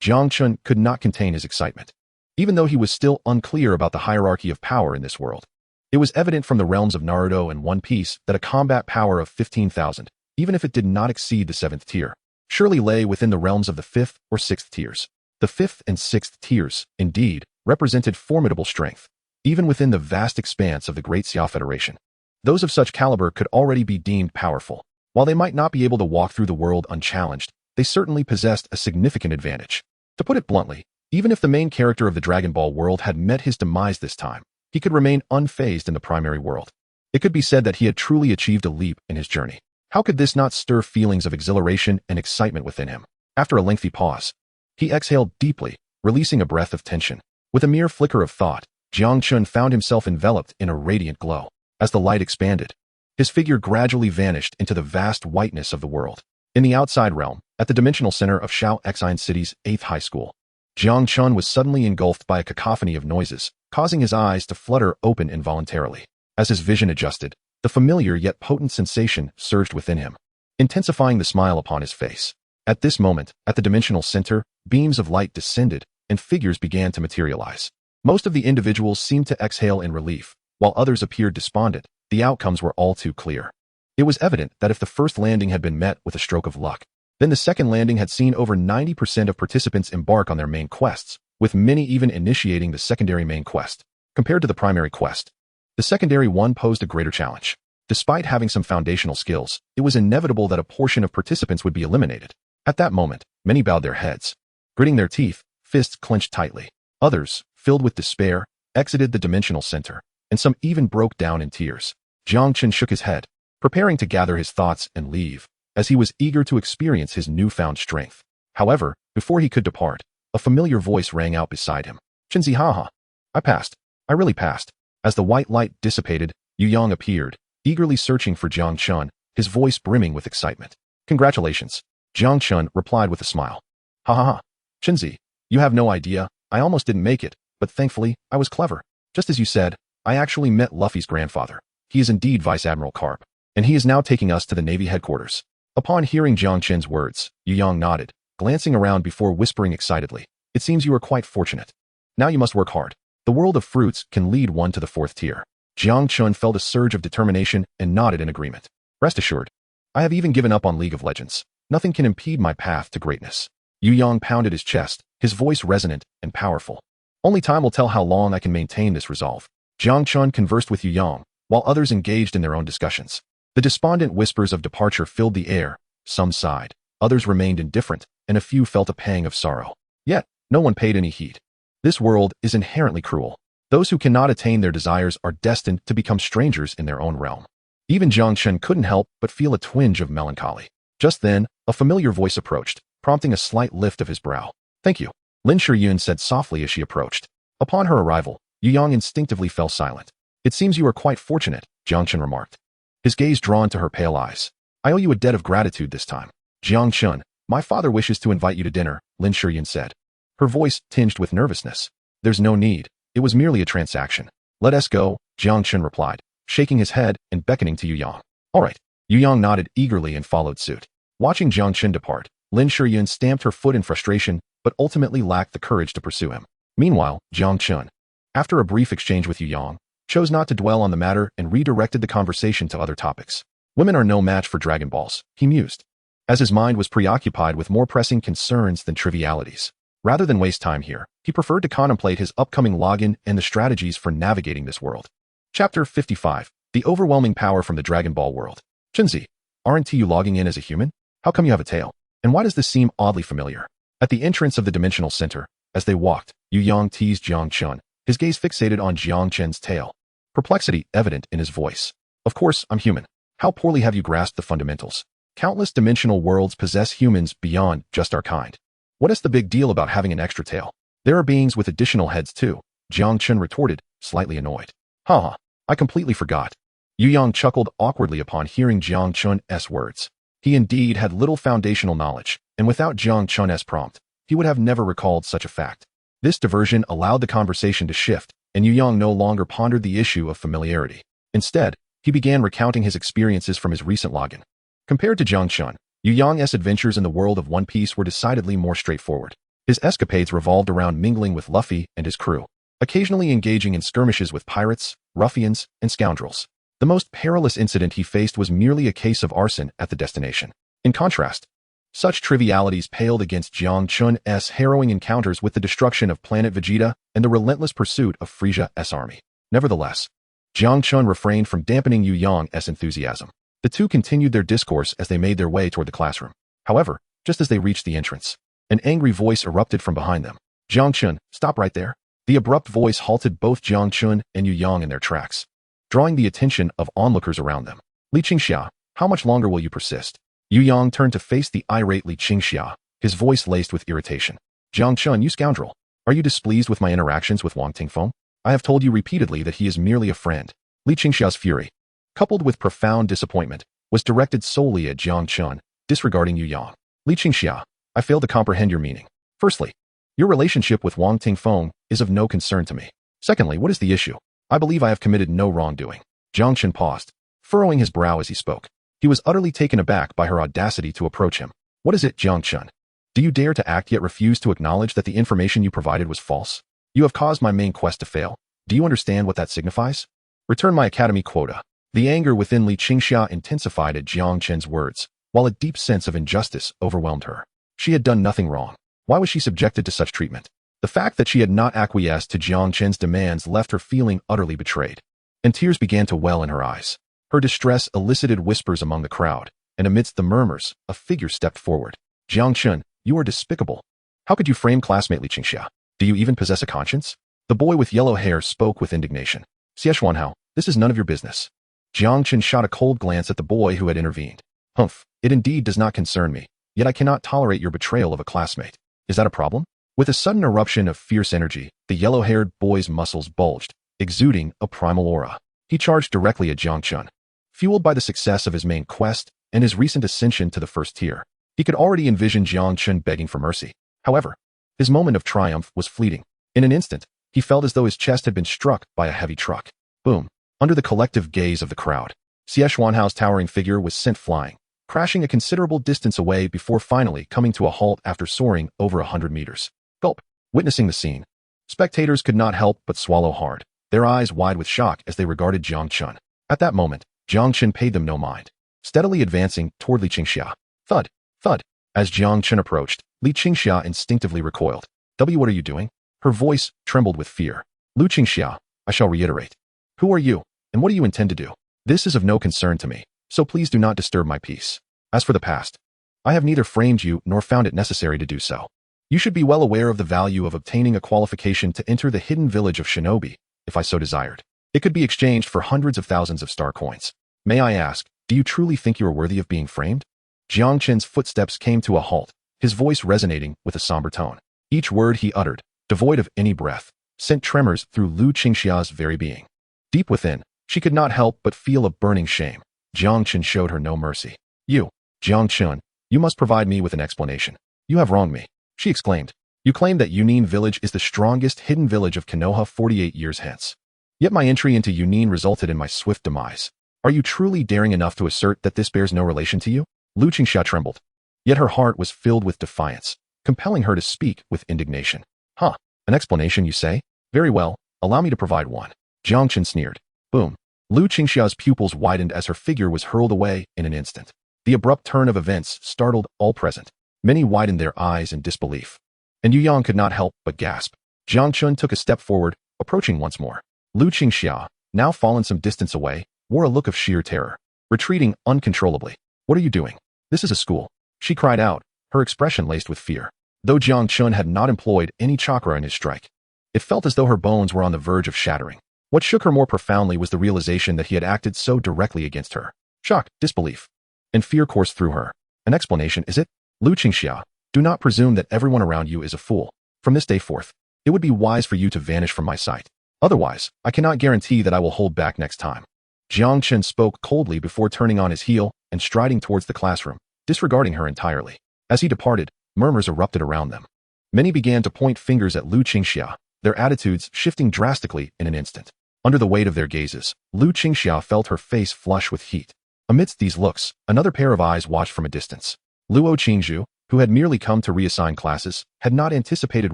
Jiang Chen could not contain his excitement. Even though he was still unclear about the hierarchy of power in this world, it was evident from the realms of Naruto and One Piece that a combat power of 15,000, even if it did not exceed the 7th tier, surely lay within the realms of the 5th or 6th tiers. The 5th and 6th tiers, indeed, represented formidable strength, even within the vast expanse of the Great Xia Federation. Those of such caliber could already be deemed powerful. While they might not be able to walk through the world unchallenged, they certainly possessed a significant advantage. To put it bluntly, even if the main character of the Dragon Ball world had met his demise this time, he could remain unfazed in the primary world. It could be said that he had truly achieved a leap in his journey. How could this not stir feelings of exhilaration and excitement within him? After a lengthy pause, he exhaled deeply, releasing a breath of tension. With a mere flicker of thought, Jiang Chen found himself enveloped in a radiant glow. As the light expanded, his figure gradually vanished into the vast whiteness of the world. In the outside realm, at the dimensional center of Shao Xine City's 8th high school, Jiang Chen was suddenly engulfed by a cacophony of noises, causing his eyes to flutter open involuntarily. As his vision adjusted, the familiar yet potent sensation surged within him, intensifying the smile upon his face. At this moment, at the dimensional center, beams of light descended, and figures began to materialize. Most of the individuals seemed to exhale in relief, while others appeared despondent. The outcomes were all too clear. It was evident that if the first landing had been met with a stroke of luck, then the second landing had seen over 90% of participants embark on their main quests, with many even initiating the secondary main quest. Compared to the primary quest, the secondary one posed a greater challenge. Despite having some foundational skills, it was inevitable that a portion of participants would be eliminated. At that moment, many bowed their heads, gritting their teeth, fists clenched tightly. Others, filled with despair, exited the dimensional center, and some even broke down in tears. Jiang Chen shook his head, preparing to gather his thoughts and leave, as he was eager to experience his newfound strength. However, before he could depart, a familiar voice rang out beside him. "Chenzi, haha. I passed. I really passed." As the white light dissipated, Yu Yang appeared, eagerly searching for Jiang Chen, his voice brimming with excitement. "Congratulations." Jiang Chen replied with a smile. "Ha ha ha. Chenzi, you have no idea. I almost didn't make it, but thankfully, I was clever. Just as you said, I actually met Luffy's grandfather. He is indeed Vice Admiral Carp, and he is now taking us to the Navy headquarters." Upon hearing Jiang Chen's words, Yu Yang nodded, glancing around before whispering excitedly, "It seems you are quite fortunate. Now you must work hard. The world of fruits can lead one to the 4th tier." Jiang Chen felt a surge of determination and nodded in agreement. "Rest assured, I have even given up on League of Legends. Nothing can impede my path to greatness." Yu Yang pounded his chest, his voice resonant and powerful. "Only time will tell how long I can maintain this resolve." Jiang Chen conversed with Yu Yang, while others engaged in their own discussions. The despondent whispers of departure filled the air. Some sighed, others remained indifferent, and a few felt a pang of sorrow. Yet, no one paid any heed. This world is inherently cruel. Those who cannot attain their desires are destined to become strangers in their own realm. Even Jiang Chen couldn't help but feel a twinge of melancholy. Just then, a familiar voice approached, prompting a slight lift of his brow. "Thank you," Lin Shiyun said softly as she approached. Upon her arrival, Yu Yang instinctively fell silent. "It seems you are quite fortunate," Jiang Chen remarked, his gaze drawn to her pale eyes. "I owe you a debt of gratitude this time." "Jiang Chen, my father wishes to invite you to dinner," Lin Shiyun said, her voice tinged with nervousness. "There's no need. It was merely a transaction." "Let us go," Jiang Chen replied, shaking his head and beckoning to Yu Yang. "All right." Yu Yang nodded eagerly and followed suit. Watching Jiang Chen depart, Lin Shiyun stamped her foot in frustration, but ultimately lacked the courage to pursue him. Meanwhile, Jiang Chen, after a brief exchange with Yu Yang, chose not to dwell on the matter and redirected the conversation to other topics. "Women are no match for Dragon Balls," he mused, as his mind was preoccupied with more pressing concerns than trivialities. Rather than waste time here, he preferred to contemplate his upcoming login and the strategies for navigating this world. Chapter 55. The Overwhelming Power from the Dragon Ball World. "Chenzi, aren't you logging in as a human? How come you have a tail? And why does this seem oddly familiar?" At the entrance of the dimensional center, as they walked, Yu Yang teased Jiang Chen, his gaze fixated on Jiang Chen's tail, perplexity evident in his voice. "Of course, I'm human. How poorly have you grasped the fundamentals? Countless dimensional worlds possess humans beyond just our kind. What is the big deal about having an extra tail? There are beings with additional heads too," Jiang Chen retorted, slightly annoyed. "Haha, I completely forgot." Yu Yang chuckled awkwardly upon hearing Jiang Chen's words. He indeed had little foundational knowledge, and without Jiang Chen's prompt, he would have never recalled such a fact. This diversion allowed the conversation to shift, and Yu Yang no longer pondered the issue of familiarity. Instead, he began recounting his experiences from his recent login. Compared to Jiang Chen, Yu Yang's adventures in the world of One Piece were decidedly more straightforward. His escapades revolved around mingling with Luffy and his crew, occasionally engaging in skirmishes with pirates, ruffians, and scoundrels. The most perilous incident he faced was merely a case of arson at the destination. In contrast, such trivialities paled against Jiang Chen's harrowing encounters with the destruction of planet Vegeta and the relentless pursuit of Frieza's army. Nevertheless, Jiang Chen refrained from dampening Yu Yang's enthusiasm. The two continued their discourse as they made their way toward the classroom. However, just as they reached the entrance, an angry voice erupted from behind them. "Jiang Chen, stop right there." The abrupt voice halted both Jiang Chen and Yu Yang in their tracks, drawing the attention of onlookers around them. "Li Qingxia, how much longer will you persist?" Yu Yang turned to face the irate Li Qingxia, his voice laced with irritation. "Jiang Chen, you scoundrel. Are you displeased with my interactions with Wang Tingfeng? I have told you repeatedly that he is merely a friend." Li Qingxia's fury, coupled with profound disappointment, was directed solely at Jiang Chen, disregarding Yu Yang. "Li Qingxia, I fail to comprehend your meaning. Firstly, your relationship with Wang Tingfeng is of no concern to me. Secondly, what is the issue? I believe I have committed no wrongdoing." Jiang Chen paused, furrowing his brow as he spoke. He was utterly taken aback by her audacity to approach him. What is it, Jiang Chen? Do you dare to act yet refuse to acknowledge that the information you provided was false? You have caused my main quest to fail. Do you understand what that signifies? Return my academy quota. The anger within Li Qingxia intensified at Jiang Chen's words, while a deep sense of injustice overwhelmed her. She had done nothing wrong. Why was she subjected to such treatment? The fact that she had not acquiesced to Jiang Chen's demands left her feeling utterly betrayed, and tears began to well in her eyes. Her distress elicited whispers among the crowd, and amidst the murmurs, a figure stepped forward. Jiang Chen, you are despicable. How could you frame classmate Li Qingxia? Do you even possess a conscience? The boy with yellow hair spoke with indignation. Xie, this is none of your business. Jiang Chen shot a cold glance at the boy who had intervened. Humph, it indeed does not concern me, yet I cannot tolerate your betrayal of a classmate. Is that a problem? With a sudden eruption of fierce energy, the yellow-haired boy's muscles bulged, exuding a primal aura. He charged directly at Jiang Chen. Fueled by the success of his main quest and his recent ascension to the first tier, he could already envision Jiang Chen begging for mercy. However, his moment of triumph was fleeting. In an instant, he felt as though his chest had been struck by a heavy truck. Boom. Under the collective gaze of the crowd, Xie Xuanhao's towering figure was sent flying, crashing a considerable distance away before finally coming to a halt after soaring over 100 meters. Gulp. Witnessing the scene, spectators could not help but swallow hard, their eyes wide with shock as they regarded Jiang Chen. At that moment, Jiang Chen paid them no mind, steadily advancing toward Li Qingxia. Thud, thud. As Jiang Chen approached, Li Qingxia instinctively recoiled. What are you doing? Her voice trembled with fear. Li Qingxia, I shall reiterate. Who are you, and what do you intend to do? This is of no concern to me, so please do not disturb my peace. As for the past, I have neither framed you nor found it necessary to do so. You should be well aware of the value of obtaining a qualification to enter the hidden village of Shinobi, if I so desired. It could be exchanged for hundreds of thousands of star coins. May I ask, do you truly think you are worthy of being framed? Jiang Chen's footsteps came to a halt, his voice resonating with a somber tone. Each word he uttered, devoid of any breath, sent tremors through Li Qingxia's very being. Deep within, she could not help but feel a burning shame. Jiang Chen showed her no mercy. You, Jiang Chen, you must provide me with an explanation. You have wronged me, she exclaimed. You claim that Yunin village is the strongest hidden village of Konoha 48 years hence. Yet my entry into Yunin resulted in my swift demise. Are you truly daring enough to assert that this bears no relation to you? Li Qingxia trembled. Yet her heart was filled with defiance, compelling her to speak with indignation. Huh, an explanation you say? Very well, allow me to provide one. Jiang Chen sneered. Boom. Li Qingxia's pupils widened as her figure was hurled away in an instant. The abrupt turn of events startled all present. Many widened their eyes in disbelief. And Yu Yang could not help but gasp. Jiang Chen took a step forward, approaching once more. Li Qingxia, now fallen some distance away, wore a look of sheer terror, retreating uncontrollably. What are you doing? This is a school, she cried out, her expression laced with fear. Though Jiang Chen had not employed any chakra in his strike, it felt as though her bones were on the verge of shattering. What shook her more profoundly was the realization that he had acted so directly against her. Shock, disbelief, and fear coursed through her. An explanation, is it? Li Qingxia, do not presume that everyone around you is a fool. From this day forth, it would be wise for you to vanish from my sight. Otherwise, I cannot guarantee that I will hold back next time. Jiang Chen spoke coldly before turning on his heel and striding towards the classroom, disregarding her entirely. As he departed, murmurs erupted around them. Many began to point fingers at Li Qingxia, their attitudes shifting drastically in an instant. Under the weight of their gazes, Li Qingxia felt her face flush with heat. Amidst these looks, another pair of eyes watched from a distance. Luo Qingzhu, who had merely come to reassign classes, had not anticipated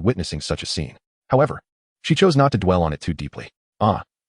witnessing such a scene. However, she chose not to dwell on it too deeply.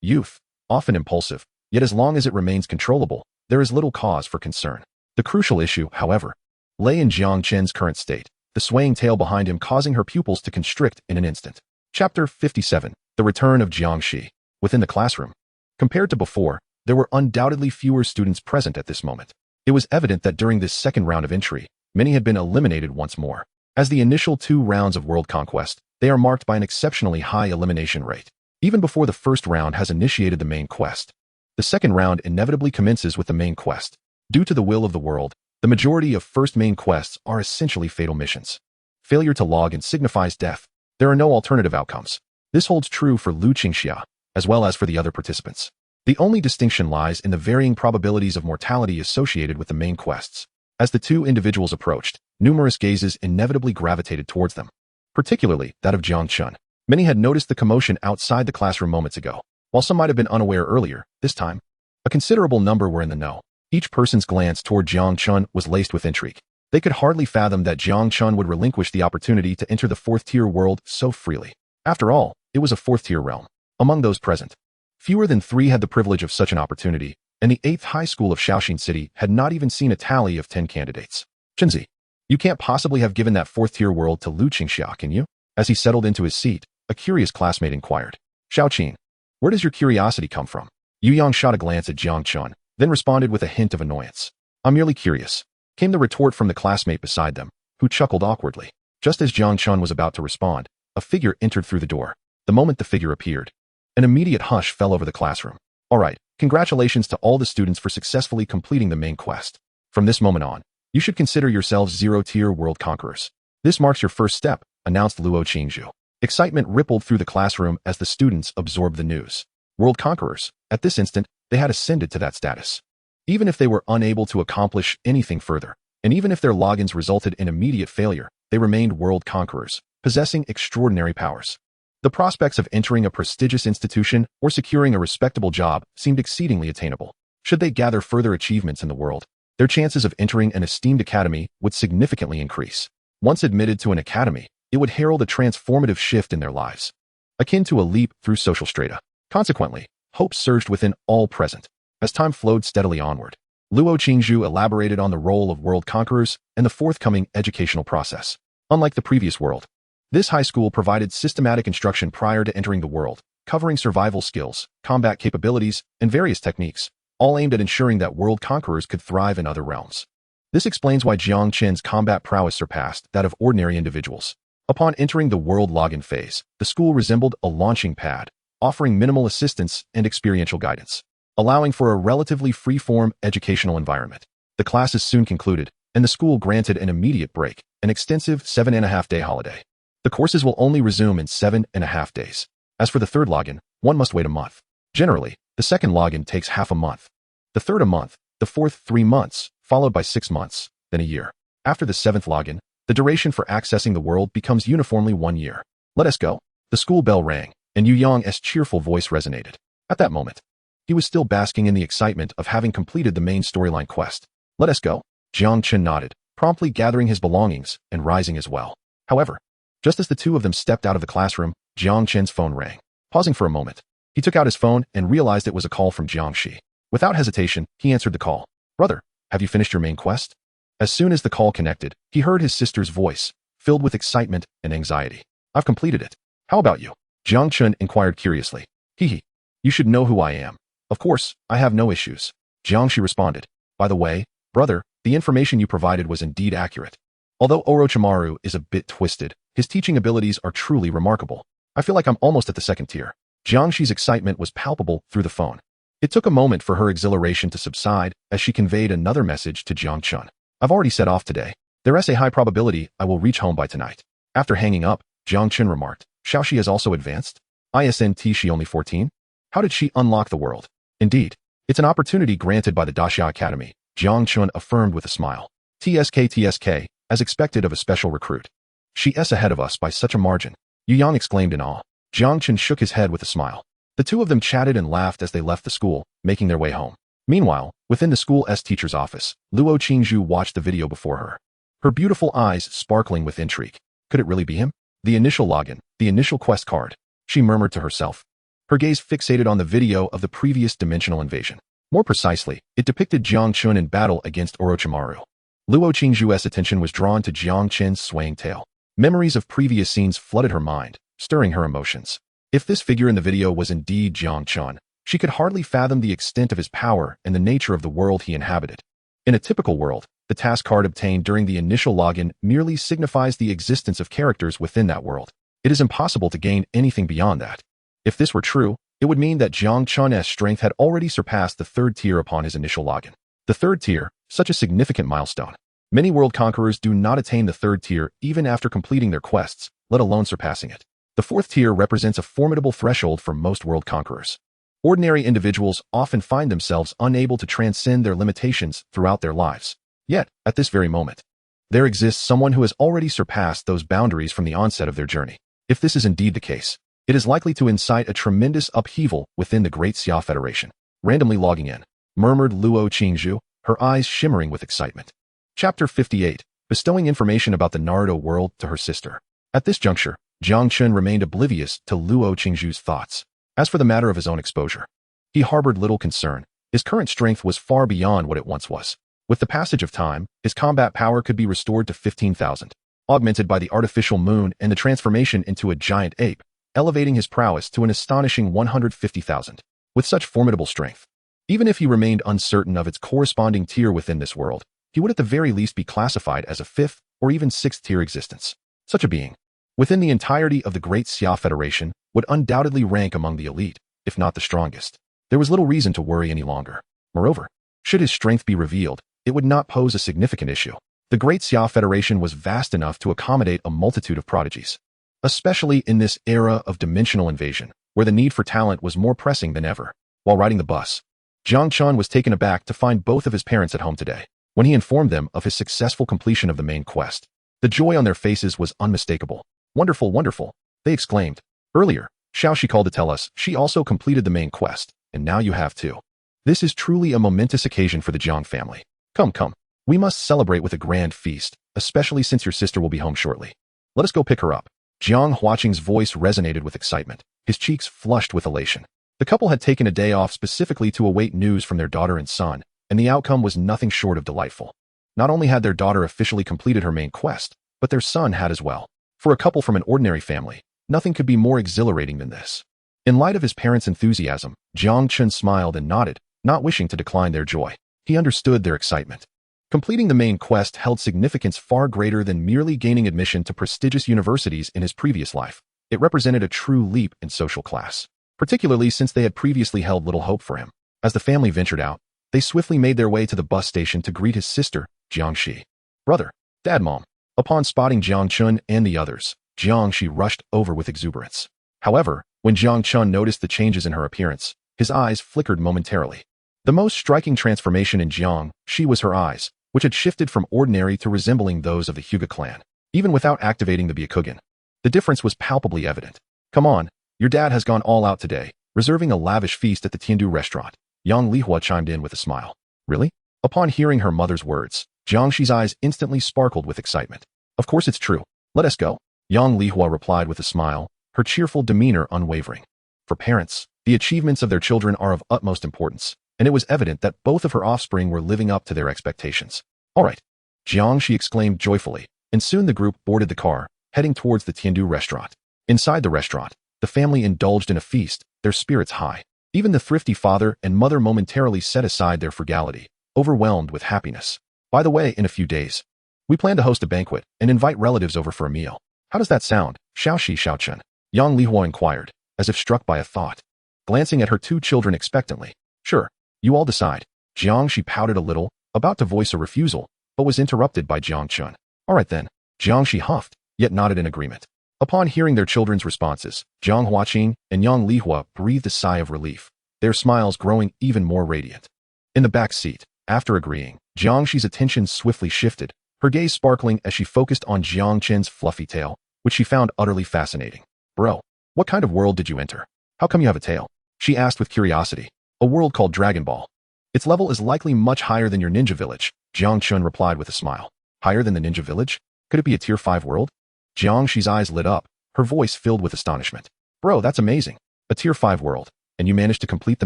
Youth, often impulsive, yet as long as it remains controllable, there is little cause for concern. The crucial issue, however, lay in Jiang Chen's current state, the swaying tail behind him causing her pupils to constrict in an instant. Chapter 57, The Return of Jiang Shi. Within the classroom, compared to before, there were undoubtedly fewer students present at this moment. It was evident that during this second round of entry, many had been eliminated once more. As the initial 2 rounds of world conquest, they are marked by an exceptionally high elimination rate. Even before the first round has initiated the main quest, the second round inevitably commences with the main quest. Due to the will of the world, the majority of first main quests are essentially fatal missions. Failure to log in signifies death. There are no alternative outcomes. This holds true for Li Qingxia, as well as for the other participants. The only distinction lies in the varying probabilities of mortality associated with the main quests. As the 2 individuals approached, numerous gazes inevitably gravitated towards them, particularly that of Jiang Chen. Many had noticed the commotion outside the classroom moments ago. While some might have been unaware earlier, this time, a considerable number were in the know. Each person's glance toward Jiang Chen was laced with intrigue. They could hardly fathom that Jiang Chen would relinquish the opportunity to enter the fourth-tier world so freely. After all, it was a fourth-tier realm. Among those present, fewer than 3 had the privilege of such an opportunity, and the 8th high school of Shaoxing City had not even seen a tally of 10 candidates. Chenzi, you can't possibly have given that fourth-tier world to Lu Qingxia, can you? As he settled into his seat, a curious classmate inquired. Xiaoqing, where does your curiosity come from? Yu Yang shot a glance at Jiang Chen, then responded with a hint of annoyance. I'm merely curious, came the retort from the classmate beside them, who chuckled awkwardly. Just as Jiang Chen was about to respond, a figure entered through the door. The moment the figure appeared, an immediate hush fell over the classroom. All right, congratulations to all the students for successfully completing the main quest. From this moment on, you should consider yourselves zero-tier world conquerors. This marks your first step, announced Luo Qingzhu. Excitement rippled through the classroom as the students absorbed the news. World conquerors, at this instant, they had ascended to that status. Even if they were unable to accomplish anything further, and even if their logins resulted in immediate failure, they remained world conquerors, possessing extraordinary powers. The prospects of entering a prestigious institution or securing a respectable job seemed exceedingly attainable. Should they gather further achievements in the world, their chances of entering an esteemed academy would significantly increase. Once admitted to an academy, it would herald a transformative shift in their lives, akin to a leap through social strata. Consequently, hope surged within all present. As time flowed steadily onward, Luo Qingzhu elaborated on the role of world conquerors and the forthcoming educational process. Unlike the previous world, this high school provided systematic instruction prior to entering the world, covering survival skills, combat capabilities, and various techniques, all aimed at ensuring that world conquerors could thrive in other realms. This explains why Jiang Chen's combat prowess surpassed that of ordinary individuals. Upon entering the world login phase, the school resembled a launching pad, offering minimal assistance and experiential guidance, allowing for a relatively free-form educational environment. The classes soon concluded, and the school granted an immediate break, an extensive 7.5-day holiday. The courses will only resume in 7.5 days. As for the third login, one must wait a month. Generally, the second login takes half a month, the third a month, the fourth 3 months, followed by 6 months, then a year. After the 7th login, the duration for accessing the world becomes uniformly 1 year. Let us go. The school bell rang, and Yu Yang's cheerful voice resonated. At that moment, he was still basking in the excitement of having completed the main storyline quest. Let us go. Jiang Chen nodded, promptly gathering his belongings and rising as well. However, just as the two of them stepped out of the classroom, Jiang Chen's phone rang. Pausing for a moment, he took out his phone and realized it was a call from Jiang Shi. Without hesitation, he answered the call. Brother, have you finished your main quest? As soon as the call connected, he heard his sister's voice, filled with excitement and anxiety. I've completed it. How about you? Jiang Chen inquired curiously. Hehe. You should know who I am. Of course, I have no issues. Jiang Shi responded. By the way, brother, the information you provided was indeed accurate. Although Orochimaru is a bit twisted, his teaching abilities are truly remarkable. I feel like I'm almost at the second tier. Jiang Shi's excitement was palpable through the phone. It took a moment for her exhilaration to subside as she conveyed another message to Jiang Chen. I've already set off today. There's a high probability I will reach home by tonight. After hanging up, Jiang Chen remarked, Xiaoxi has also advanced? Isn't she only 14? How did she unlock the world? Indeed, it's an opportunity granted by the Daxia Academy, Jiang Chen affirmed with a smile. TSK, as expected of a special recruit. She is ahead of us by such a margin. Yu Yang exclaimed in awe. Jiang Chen shook his head with a smile. The two of them chatted and laughed as they left the school, making their way home. Meanwhile, within the school's teacher's office, Luo Qingzhu watched the video before her. Her beautiful eyes sparkling with intrigue. Could it really be him? The initial login, the initial quest card, she murmured to herself. Her gaze fixated on the video of the previous dimensional invasion. More precisely, it depicted Jiang Chen in battle against Orochimaru. Luo Qingzhu's attention was drawn to Jiang Chen's swaying tail. Memories of previous scenes flooded her mind, stirring her emotions. If this figure in the video was indeed Jiang Chen, she could hardly fathom the extent of his power and the nature of the world he inhabited. In a typical world, the task card obtained during the initial login merely signifies the existence of characters within that world. It is impossible to gain anything beyond that. If this were true, it would mean that Jiang Chen's strength had already surpassed the third tier upon his initial login. The third tier, such a significant milestone. Many world conquerors do not attain the third tier even after completing their quests, let alone surpassing it. The fourth tier represents a formidable threshold for most world conquerors. Ordinary individuals often find themselves unable to transcend their limitations throughout their lives. Yet, at this very moment, there exists someone who has already surpassed those boundaries from the onset of their journey. If this is indeed the case, it is likely to incite a tremendous upheaval within the Great Xia Federation. Randomly logging in, murmured Luo Qingzhu, her eyes shimmering with excitement. Chapter 58, bestowing information about the Naruto world to her sister. At this juncture, Jiang Chen remained oblivious to Luo Qingzhu's thoughts. As for the matter of his own exposure, he harbored little concern. His current strength was far beyond what it once was. With the passage of time, his combat power could be restored to 15,000, augmented by the artificial moon and the transformation into a giant ape, elevating his prowess to an astonishing 150,000. With such formidable strength, even if he remained uncertain of its corresponding tier within this world, he would at the very least be classified as a 5th or even 6th tier existence. Such a being, within the entirety of the Great Xia Federation, would undoubtedly rank among the elite, if not the strongest. There was little reason to worry any longer. Moreover, should his strength be revealed, it would not pose a significant issue. The Great Xia Federation was vast enough to accommodate a multitude of prodigies, especially in this era of dimensional invasion, where the need for talent was more pressing than ever. While riding the bus, Jiang Chen was taken aback to find both of his parents at home today. When he informed them of his successful completion of the main quest, the joy on their faces was unmistakable. Wonderful, wonderful, they exclaimed. Earlier, Xiaoxi called to tell us she also completed the main quest, and now you have too. This is truly a momentous occasion for the Jiang family. Come, come. We must celebrate with a grand feast, especially since your sister will be home shortly. Let us go pick her up. Jiang Huaqing's voice resonated with excitement, his cheeks flushed with elation. The couple had taken a day off specifically to await news from their daughter and son, and the outcome was nothing short of delightful. Not only had their daughter officially completed her main quest, but their son had as well. For a couple from an ordinary family, nothing could be more exhilarating than this. In light of his parents' enthusiasm, Jiang Chen smiled and nodded, not wishing to decline their joy. He understood their excitement. Completing the main quest held significance far greater than merely gaining admission to prestigious universities in his previous life. It represented a true leap in social class, particularly since they had previously held little hope for him. As the family ventured out, they swiftly made their way to the bus station to greet his sister, Jiang Shi. Brother, Dad, Mom. Upon spotting Jiang Chen and the others, Jiang Shi rushed over with exuberance. However, when Jiang Chen noticed the changes in her appearance, his eyes flickered momentarily. The most striking transformation in Jiang Shi was her eyes, which had shifted from ordinary to resembling those of the Hyuga clan, even without activating the Byakugan. The difference was palpably evident. Come on, your dad has gone all out today, reserving a lavish feast at the Tiandu restaurant. Yang Lihua chimed in with a smile. Really? Upon hearing her mother's words, Jiang Shi's eyes instantly sparkled with excitement. Of course it's true. Let us go. Yang Lihua replied with a smile, her cheerful demeanor unwavering. For parents, the achievements of their children are of utmost importance, and it was evident that both of her offspring were living up to their expectations. All right, Jiang Shi exclaimed joyfully, and soon the group boarded the car, heading towards the Tiandu restaurant. Inside the restaurant, the family indulged in a feast, their spirits high. Even the thrifty father and mother momentarily set aside their frugality, overwhelmed with happiness. By the way, in a few days, we plan to host a banquet and invite relatives over for a meal. How does that sound, Xiaoxi Xiaochen? Yang Lihua inquired, as if struck by a thought, glancing at her two children expectantly. Sure, you all decide. Jiang Shi pouted a little, about to voice a refusal, but was interrupted by Jiang Chen. All right then. Jiang Shi huffed, yet nodded in agreement. Upon hearing their children's responses, Jiang Huaqing and Yang Lihua breathed a sigh of relief, their smiles growing even more radiant. In the back seat, after agreeing, Jiang Shi's attention swiftly shifted, her gaze sparkling as she focused on Jiang Chen's fluffy tail, which she found utterly fascinating. Bro, what kind of world did you enter? How come you have a tail? She asked with curiosity. A world called Dragon Ball. Its level is likely much higher than your ninja village, Jiang Chen replied with a smile. Higher than the ninja village? Could it be a tier 5 world? Jiang Shi's eyes lit up, her voice filled with astonishment. Bro, that's amazing. A tier 5 world, and you managed to complete the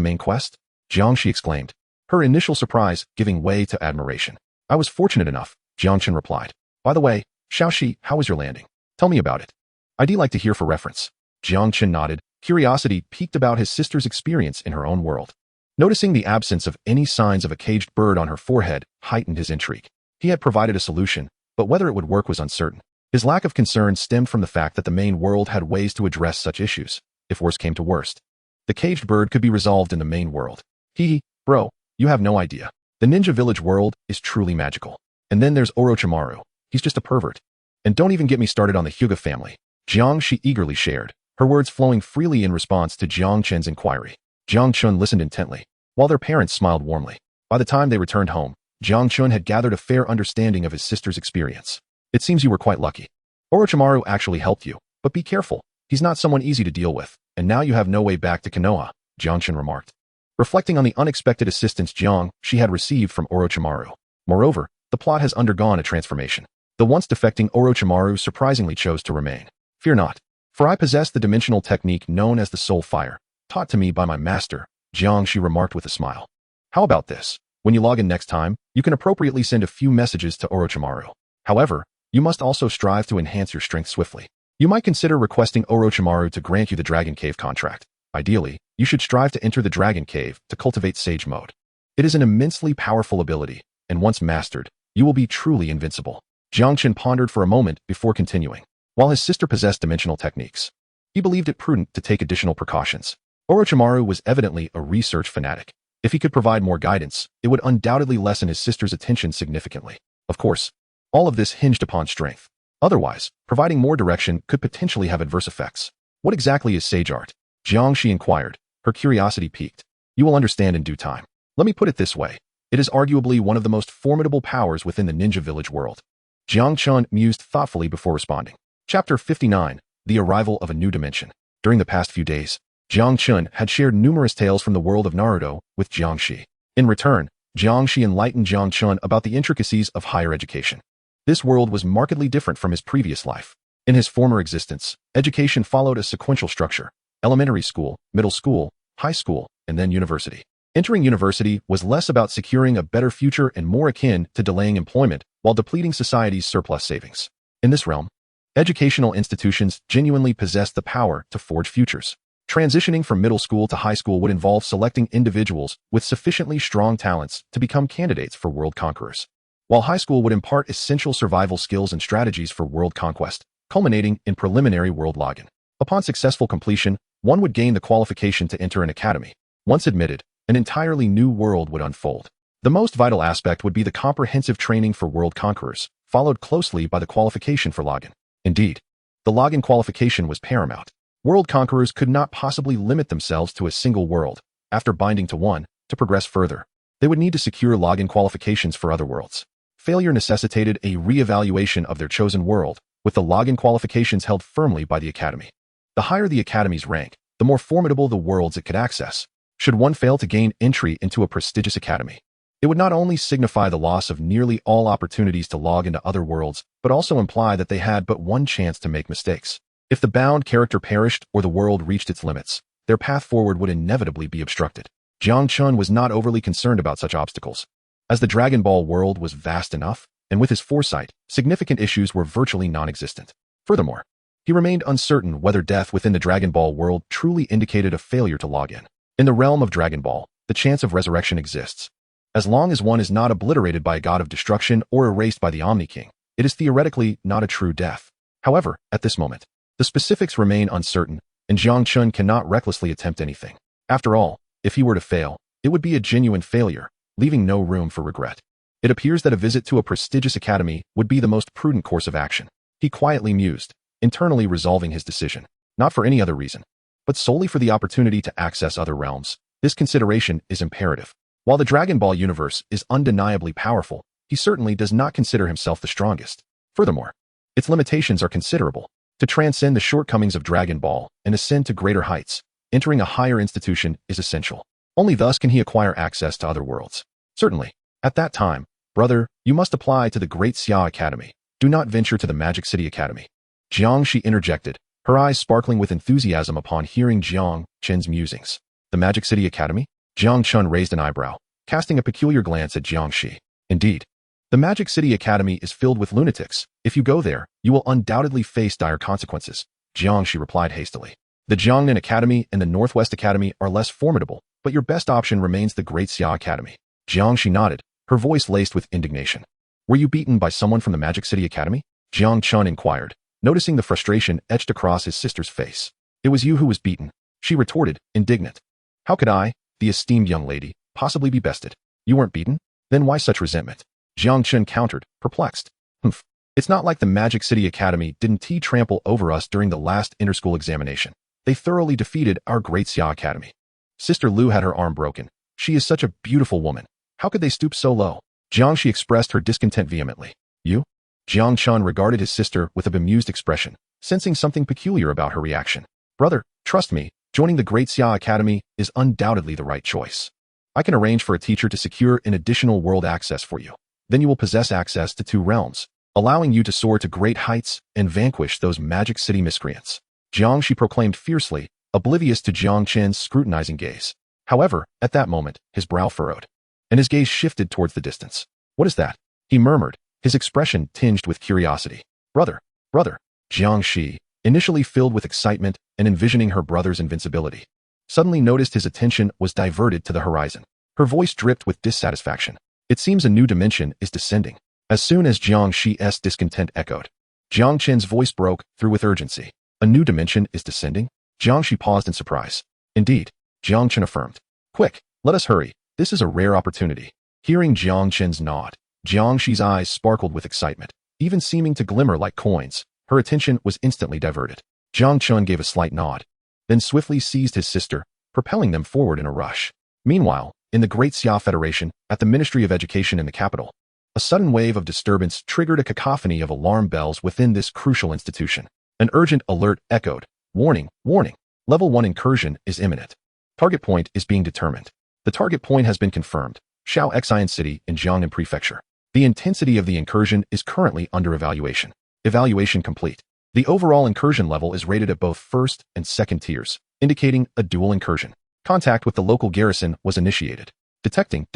main quest? Jiang Shi exclaimed, her initial surprise giving way to admiration. I was fortunate enough, Jiang Chen replied. By the way, Xiaoxi, how was your landing? Tell me about it. I'd like to hear for reference. Jiang Chen nodded, curiosity piqued about his sister's experience in her own world. Noticing the absence of any signs of a caged bird on her forehead heightened his intrigue. He had provided a solution, but whether it would work was uncertain. His lack of concern stemmed from the fact that the main world had ways to address such issues, if worse came to worst. The caged bird could be resolved in the main world. Bro, you have no idea. The ninja village world is truly magical. And then there's Orochimaru. He's just a pervert. And don't even get me started on the Hyuga family. Jiang Shi eagerly shared, her words flowing freely in response to Jiang Chen's inquiry. Jiang Chen listened intently, while their parents smiled warmly. By the time they returned home, Jiang Chen had gathered a fair understanding of his sister's experience. It seems you were quite lucky. Orochimaru actually helped you, but be careful. He's not someone easy to deal with, and now you have no way back to Konoha, Jiang Chen remarked, reflecting on the unexpected assistance Jiang Shi had received from Orochimaru. Moreover, the plot has undergone a transformation. The once defecting Orochimaru surprisingly chose to remain. Fear not, for I possess the dimensional technique known as the Soul Fire, taught to me by my master, Jiang Chen remarked with a smile. How about this? When you log in next time, you can appropriately send a few messages to Orochimaru. However, you must also strive to enhance your strength swiftly. You might consider requesting Orochimaru to grant you the Dragon Cave contract. Ideally, you should strive to enter the Dragon Cave to cultivate Sage Mode. It is an immensely powerful ability, and once mastered, you will be truly invincible. Jiang Chen pondered for a moment before continuing. While his sister possessed dimensional techniques, he believed it prudent to take additional precautions. Orochimaru was evidently a research fanatic. If he could provide more guidance, it would undoubtedly lessen his sister's attention significantly. Of course, all of this hinged upon strength. Otherwise, providing more direction could potentially have adverse effects. What exactly is Sage Art? Jiang Chen inquired, her curiosity piqued. You will understand in due time. Let me put it this way. It is arguably one of the most formidable powers within the ninja village world. Jiang Chen mused thoughtfully before responding. Chapter 59, The Arrival of a New Dimension. During the past few days, Jiang Chen had shared numerous tales from the world of Naruto with Jiang Shi. In return, Jiang Shi enlightened Jiang Chen about the intricacies of higher education. This world was markedly different from his previous life. In his former existence, education followed a sequential structure: elementary school, middle school, high school, and then university. Entering university was less about securing a better future and more akin to delaying employment while depleting society's surplus savings. In this realm, educational institutions genuinely possessed the power to forge futures. Transitioning from middle school to high school would involve selecting individuals with sufficiently strong talents to become candidates for world conquerors, while high school would impart essential survival skills and strategies for world conquest, culminating in preliminary world login. Upon successful completion, one would gain the qualification to enter an academy. Once admitted, an entirely new world would unfold. The most vital aspect would be the comprehensive training for world conquerors, followed closely by the qualification for login. Indeed, the login qualification was paramount. World conquerors could not possibly limit themselves to a single world. After binding to one, to progress further, they would need to secure login qualifications for other worlds. Failure necessitated a re-evaluation of their chosen world, with the login qualifications held firmly by the academy. The higher the academy's rank, the more formidable the worlds it could access. Should one fail to gain entry into a prestigious academy, it would not only signify the loss of nearly all opportunities to log into other worlds, but also imply that they had but one chance to make mistakes. If the bound character perished or the world reached its limits, their path forward would inevitably be obstructed. Jiang Chen was not overly concerned about such obstacles, as the Dragon Ball world was vast enough, and with his foresight, significant issues were virtually non-existent. Furthermore, he remained uncertain whether death within the Dragon Ball world truly indicated a failure to log in. In the realm of Dragon Ball, the chance of resurrection exists. As long as one is not obliterated by a god of destruction or erased by the Omni King, it is theoretically not a true death. However, at this moment, the specifics remain uncertain, and Jiang Chen cannot recklessly attempt anything. After all, if he were to fail, it would be a genuine failure, leaving no room for regret. It appears that a visit to a prestigious academy would be the most prudent course of action. He quietly mused, internally resolving his decision, not for any other reason, but solely for the opportunity to access other realms. This consideration is imperative. While the Dragon Ball universe is undeniably powerful, he certainly does not consider himself the strongest. Furthermore, its limitations are considerable. To transcend the shortcomings of Dragon Ball and ascend to greater heights, entering a higher institution is essential. Only thus can he acquire access to other worlds. Certainly, at that time, brother, you must apply to the Great Xia Academy. Do not venture to the Magic City Academy. Jiang Shi interjected, her eyes sparkling with enthusiasm upon hearing Jiang Chen's musings. The Magic City Academy? Jiang Chen raised an eyebrow, casting a peculiar glance at Jiang Shi. Indeed, the Magic City Academy is filled with lunatics. If you go there, you will undoubtedly face dire consequences. Jiang Shi replied hastily. The Jiangnan Academy and the Northwest Academy are less formidable, but your best option remains the Great Xia Academy. Jiang Shi nodded, her voice laced with indignation. Were you beaten by someone from the Magic City Academy? Jiang Chen inquired, noticing the frustration etched across his sister's face. It was you who was beaten, she retorted, indignant. How could I, the esteemed young lady, possibly be bested? You weren't beaten? Then why such resentment? Jiang Chen countered, perplexed. Humph. It's not like the Magic City Academy didn't trample over us during the last interschool examination. They thoroughly defeated our Great Xia Academy. Sister Lu had her arm broken. She is such a beautiful woman. How could they stoop so low? Jiang Shi expressed her discontent vehemently. You? Jiang Chen regarded his sister with a bemused expression, sensing something peculiar about her reaction. Brother, trust me, joining the Great Xia Academy is undoubtedly the right choice. I can arrange for a teacher to secure an additional world access for you. Then you will possess access to 2 realms. allowing you to soar to great heights and vanquish those Magic City miscreants. Jiang, she proclaimed fiercely, oblivious to Jiang Chen's scrutinizing gaze. However, at that moment, his brow furrowed, and his gaze shifted towards the distance. What is that? He murmured, his expression tinged with curiosity. Brother. Jiang Shi, initially filled with excitement and envisioning her brother's invincibility, suddenly noticed his attention was diverted to the horizon. Her voice dripped with dissatisfaction. It seems a new dimension is descending. As soon as Jiang Shi's discontent echoed, Jiang Chen's voice broke through with urgency. A new dimension is descending? Jiang Shi paused in surprise. Indeed, Jiang Chen affirmed. Quick, let us hurry. This is a rare opportunity. Hearing Jiang Chen's nod, Jiang Shi's eyes sparkled with excitement, even seeming to glimmer like coins. Her attention was instantly diverted. Jiang Chen gave a slight nod, then swiftly seized his sister, propelling them forward in a rush. Meanwhile, in the Great Xia Federation, at the Ministry of Education in the capital, a sudden wave of disturbance triggered a cacophony of alarm bells within this crucial institution. An urgent alert echoed. Warning, warning. Level 1 incursion is imminent. Target point is being determined. The target point has been confirmed. Xiaoxian City in Jiangnan Prefecture. The intensity of the incursion is currently under evaluation. Evaluation complete. The overall incursion level is rated at both first and second tiers, indicating a dual incursion. Contact with the local garrison was initiated. Detecting.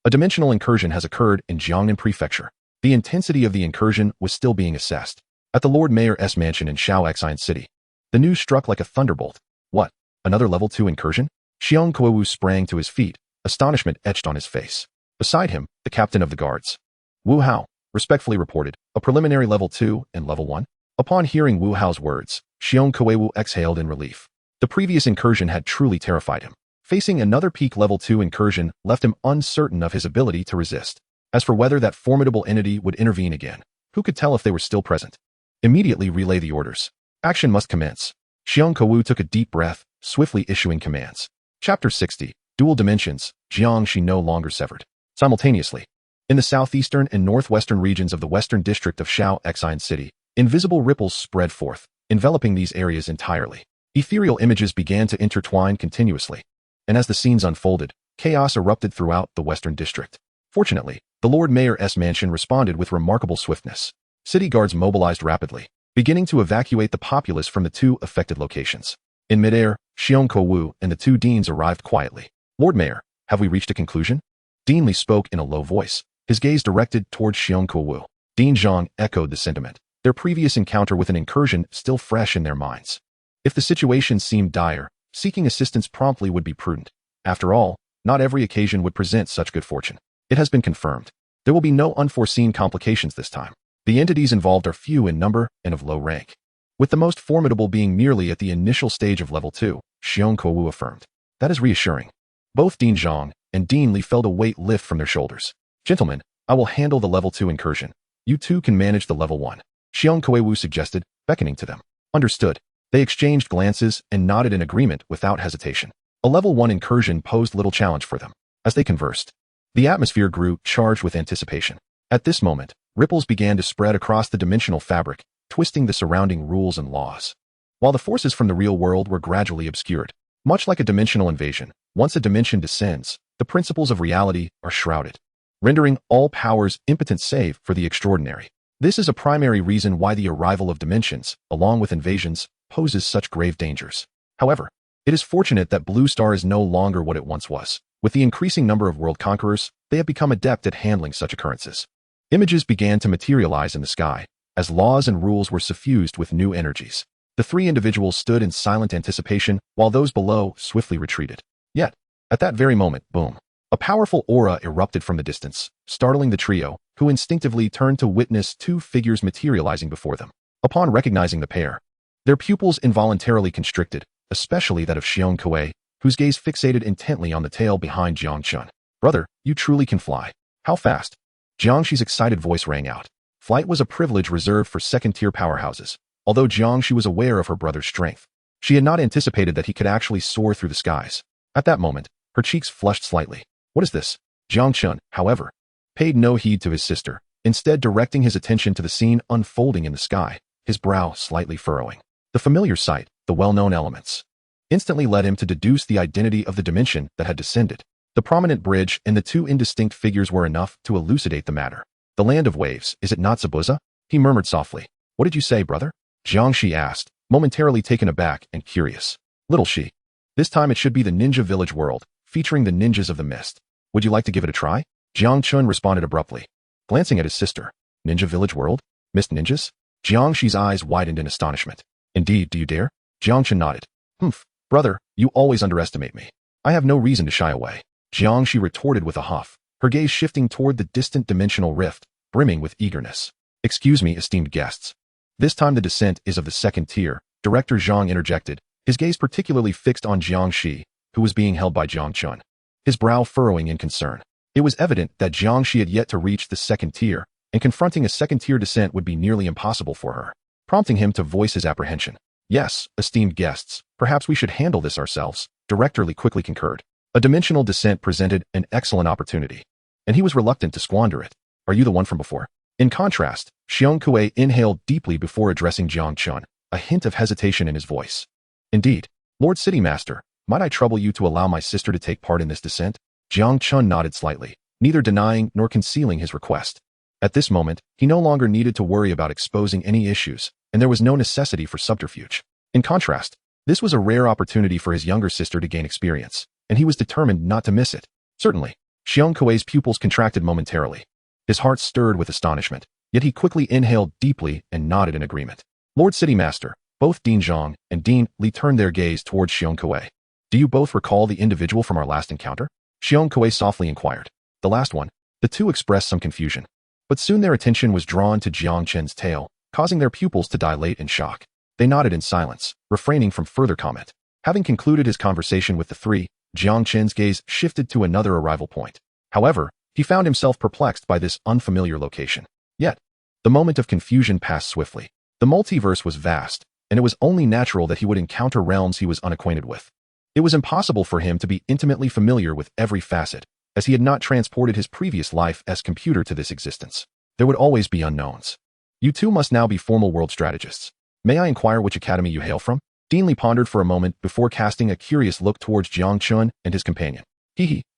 A dimensional incursion has occurred in Jiangnan Prefecture. The intensity of the incursion was still being assessed. At the Lord Mayor's mansion in Xiaoxian City, the news struck like a thunderbolt. What? Another level 2 incursion? Xiong Kuo sprang to his feet, astonishment etched on his face. Beside him, the captain of the guards, Wu Hao, respectfully reported, a preliminary level 2 and level 1. Upon hearing Wu Hao's words, Xiong Kuo exhaled in relief. The previous incursion had truly terrified him. Facing another peak level 2 incursion left him uncertain of his ability to resist. As for whether that formidable entity would intervene again, who could tell if they were still present? Immediately relay the orders. Action must commence. Xiong Kuo took a deep breath, swiftly issuing commands. Chapter 60. Dual Dimensions. Jiang Shi no longer severed. Simultaneously, in the southeastern and northwestern regions of the western district of Xiaoxian City, invisible ripples spread forth, enveloping these areas entirely. Ethereal images began to intertwine continuously, and as the scenes unfolded, chaos erupted throughout the western district. Fortunately, the Lord Mayor's mansion responded with remarkable swiftness. City guards mobilized rapidly, beginning to evacuate the populace from the two affected locations. In midair, Xiong Kuo and the two deans arrived quietly. Lord Mayor, have we reached a conclusion? Dean Li spoke in a low voice, his gaze directed towards Xiong Kuo. Dean Zhang echoed the sentiment, their previous encounter with an incursion still fresh in their minds. If the situation seemed dire, seeking assistance promptly would be prudent. After all, not every occasion would present such good fortune. It has been confirmed. There will be no unforeseen complications this time. The entities involved are few in number and of low rank, with the most formidable being merely at the initial stage of level 2, Xiong Kuo affirmed. That is reassuring. Both Dean Zhang and Dean Li felt a weight lift from their shoulders. Gentlemen, I will handle the level 2 incursion. You two can manage the level 1. Xiong Kuo suggested, beckoning to them. Understood. They exchanged glances and nodded in agreement without hesitation. A level 1 incursion posed little challenge for them. As they conversed, the atmosphere grew charged with anticipation. At this moment, ripples began to spread across the dimensional fabric, twisting the surrounding rules and laws. While the forces from the real world were gradually obscured, much like a dimensional invasion, once a dimension descends, the principles of reality are shrouded, rendering all powers impotent save for the extraordinary. This is a primary reason why the arrival of dimensions, along with invasions, poses such grave dangers. However, it is fortunate that Blue Star is no longer what it once was. With the increasing number of world conquerors, they have become adept at handling such occurrences. Images began to materialize in the sky, as laws and rules were suffused with new energies. The three individuals stood in silent anticipation, while those below swiftly retreated. Yet, at that very moment, boom, a powerful aura erupted from the distance, startling the trio, who instinctively turned to witness two figures materializing before them. Upon recognizing the pair, their pupils involuntarily constricted, especially that of Xiong Kuo, whose gaze fixated intently on the tail behind Jiang Chen. Brother, you truly can fly. How fast? Jiang Shi's excited voice rang out. Flight was a privilege reserved for second-tier powerhouses. Although Jiang Shi was aware of her brother's strength, she had not anticipated that he could actually soar through the skies. At that moment, her cheeks flushed slightly. What is this? Jiang Chen, however, paid no heed to his sister, instead directing his attention to the scene unfolding in the sky, his brow slightly furrowing. The familiar sight, the well-known elements, instantly led him to deduce the identity of the dimension that had descended. The prominent bridge and the two indistinct figures were enough to elucidate the matter. The land of waves, is it not Zabuza? He murmured softly. What did you say, brother? Jiang Shi asked, momentarily taken aback and curious. Little Shi. This time it should be the ninja village world, featuring the ninjas of the mist. Would you like to give it a try? Jiang Chen responded abruptly, glancing at his sister. Ninja village world? Mist ninjas? Jiang Shi's eyes widened in astonishment. Indeed, do you dare? Jiang Chen nodded. Humph, brother, you always underestimate me. I have no reason to shy away. Jiang Shi retorted with a huff, her gaze shifting toward the distant dimensional rift, brimming with eagerness. Excuse me, esteemed guests. This time the descent is of the second tier, Director Zhang interjected, his gaze particularly fixed on Jiang Shi, who was being held by Jiang Chen, his brow furrowing in concern. It was evident that Jiang Shi had yet to reach the second tier, and confronting a second-tier descent would be nearly impossible for her, prompting him to voice his apprehension. Yes, esteemed guests, perhaps we should handle this ourselves, Director Li quickly concurred. A dimensional descent presented an excellent opportunity, and he was reluctant to squander it. Are you the one from before? In contrast, Xiong Kuei inhaled deeply before addressing Jiang Chen, a hint of hesitation in his voice. Indeed, Lord City Master, might I trouble you to allow my sister to take part in this descent? Jiang Chen nodded slightly, neither denying nor concealing his request. At this moment, he no longer needed to worry about exposing any issues, and there was no necessity for subterfuge. In contrast, this was a rare opportunity for his younger sister to gain experience, and he was determined not to miss it. Certainly, Xiong Kuei's pupils contracted momentarily. His heart stirred with astonishment, yet he quickly inhaled deeply and nodded in agreement. Lord City Master, both Dean Zhang and Dean Li turned their gaze towards Xiong Kuei. Do you both recall the individual from our last encounter? Xiong Kuei softly inquired. The last one. The two expressed some confusion, but soon their attention was drawn to Jiang Chen's tail, causing their pupils to dilate in shock. They nodded in silence, refraining from further comment. Having concluded his conversation with the three, Jiang Chen's gaze shifted to another arrival point. However, he found himself perplexed by this unfamiliar location. Yet, the moment of confusion passed swiftly. The multiverse was vast, and it was only natural that he would encounter realms he was unacquainted with. It was impossible for him to be intimately familiar with every facet, as he had not transported his previous life as computer to this existence. There would always be unknowns. You two must now be formal world strategists. May I inquire which academy you hail from? Dean Li pondered for a moment before casting a curious look towards Jiang Chen and his companion.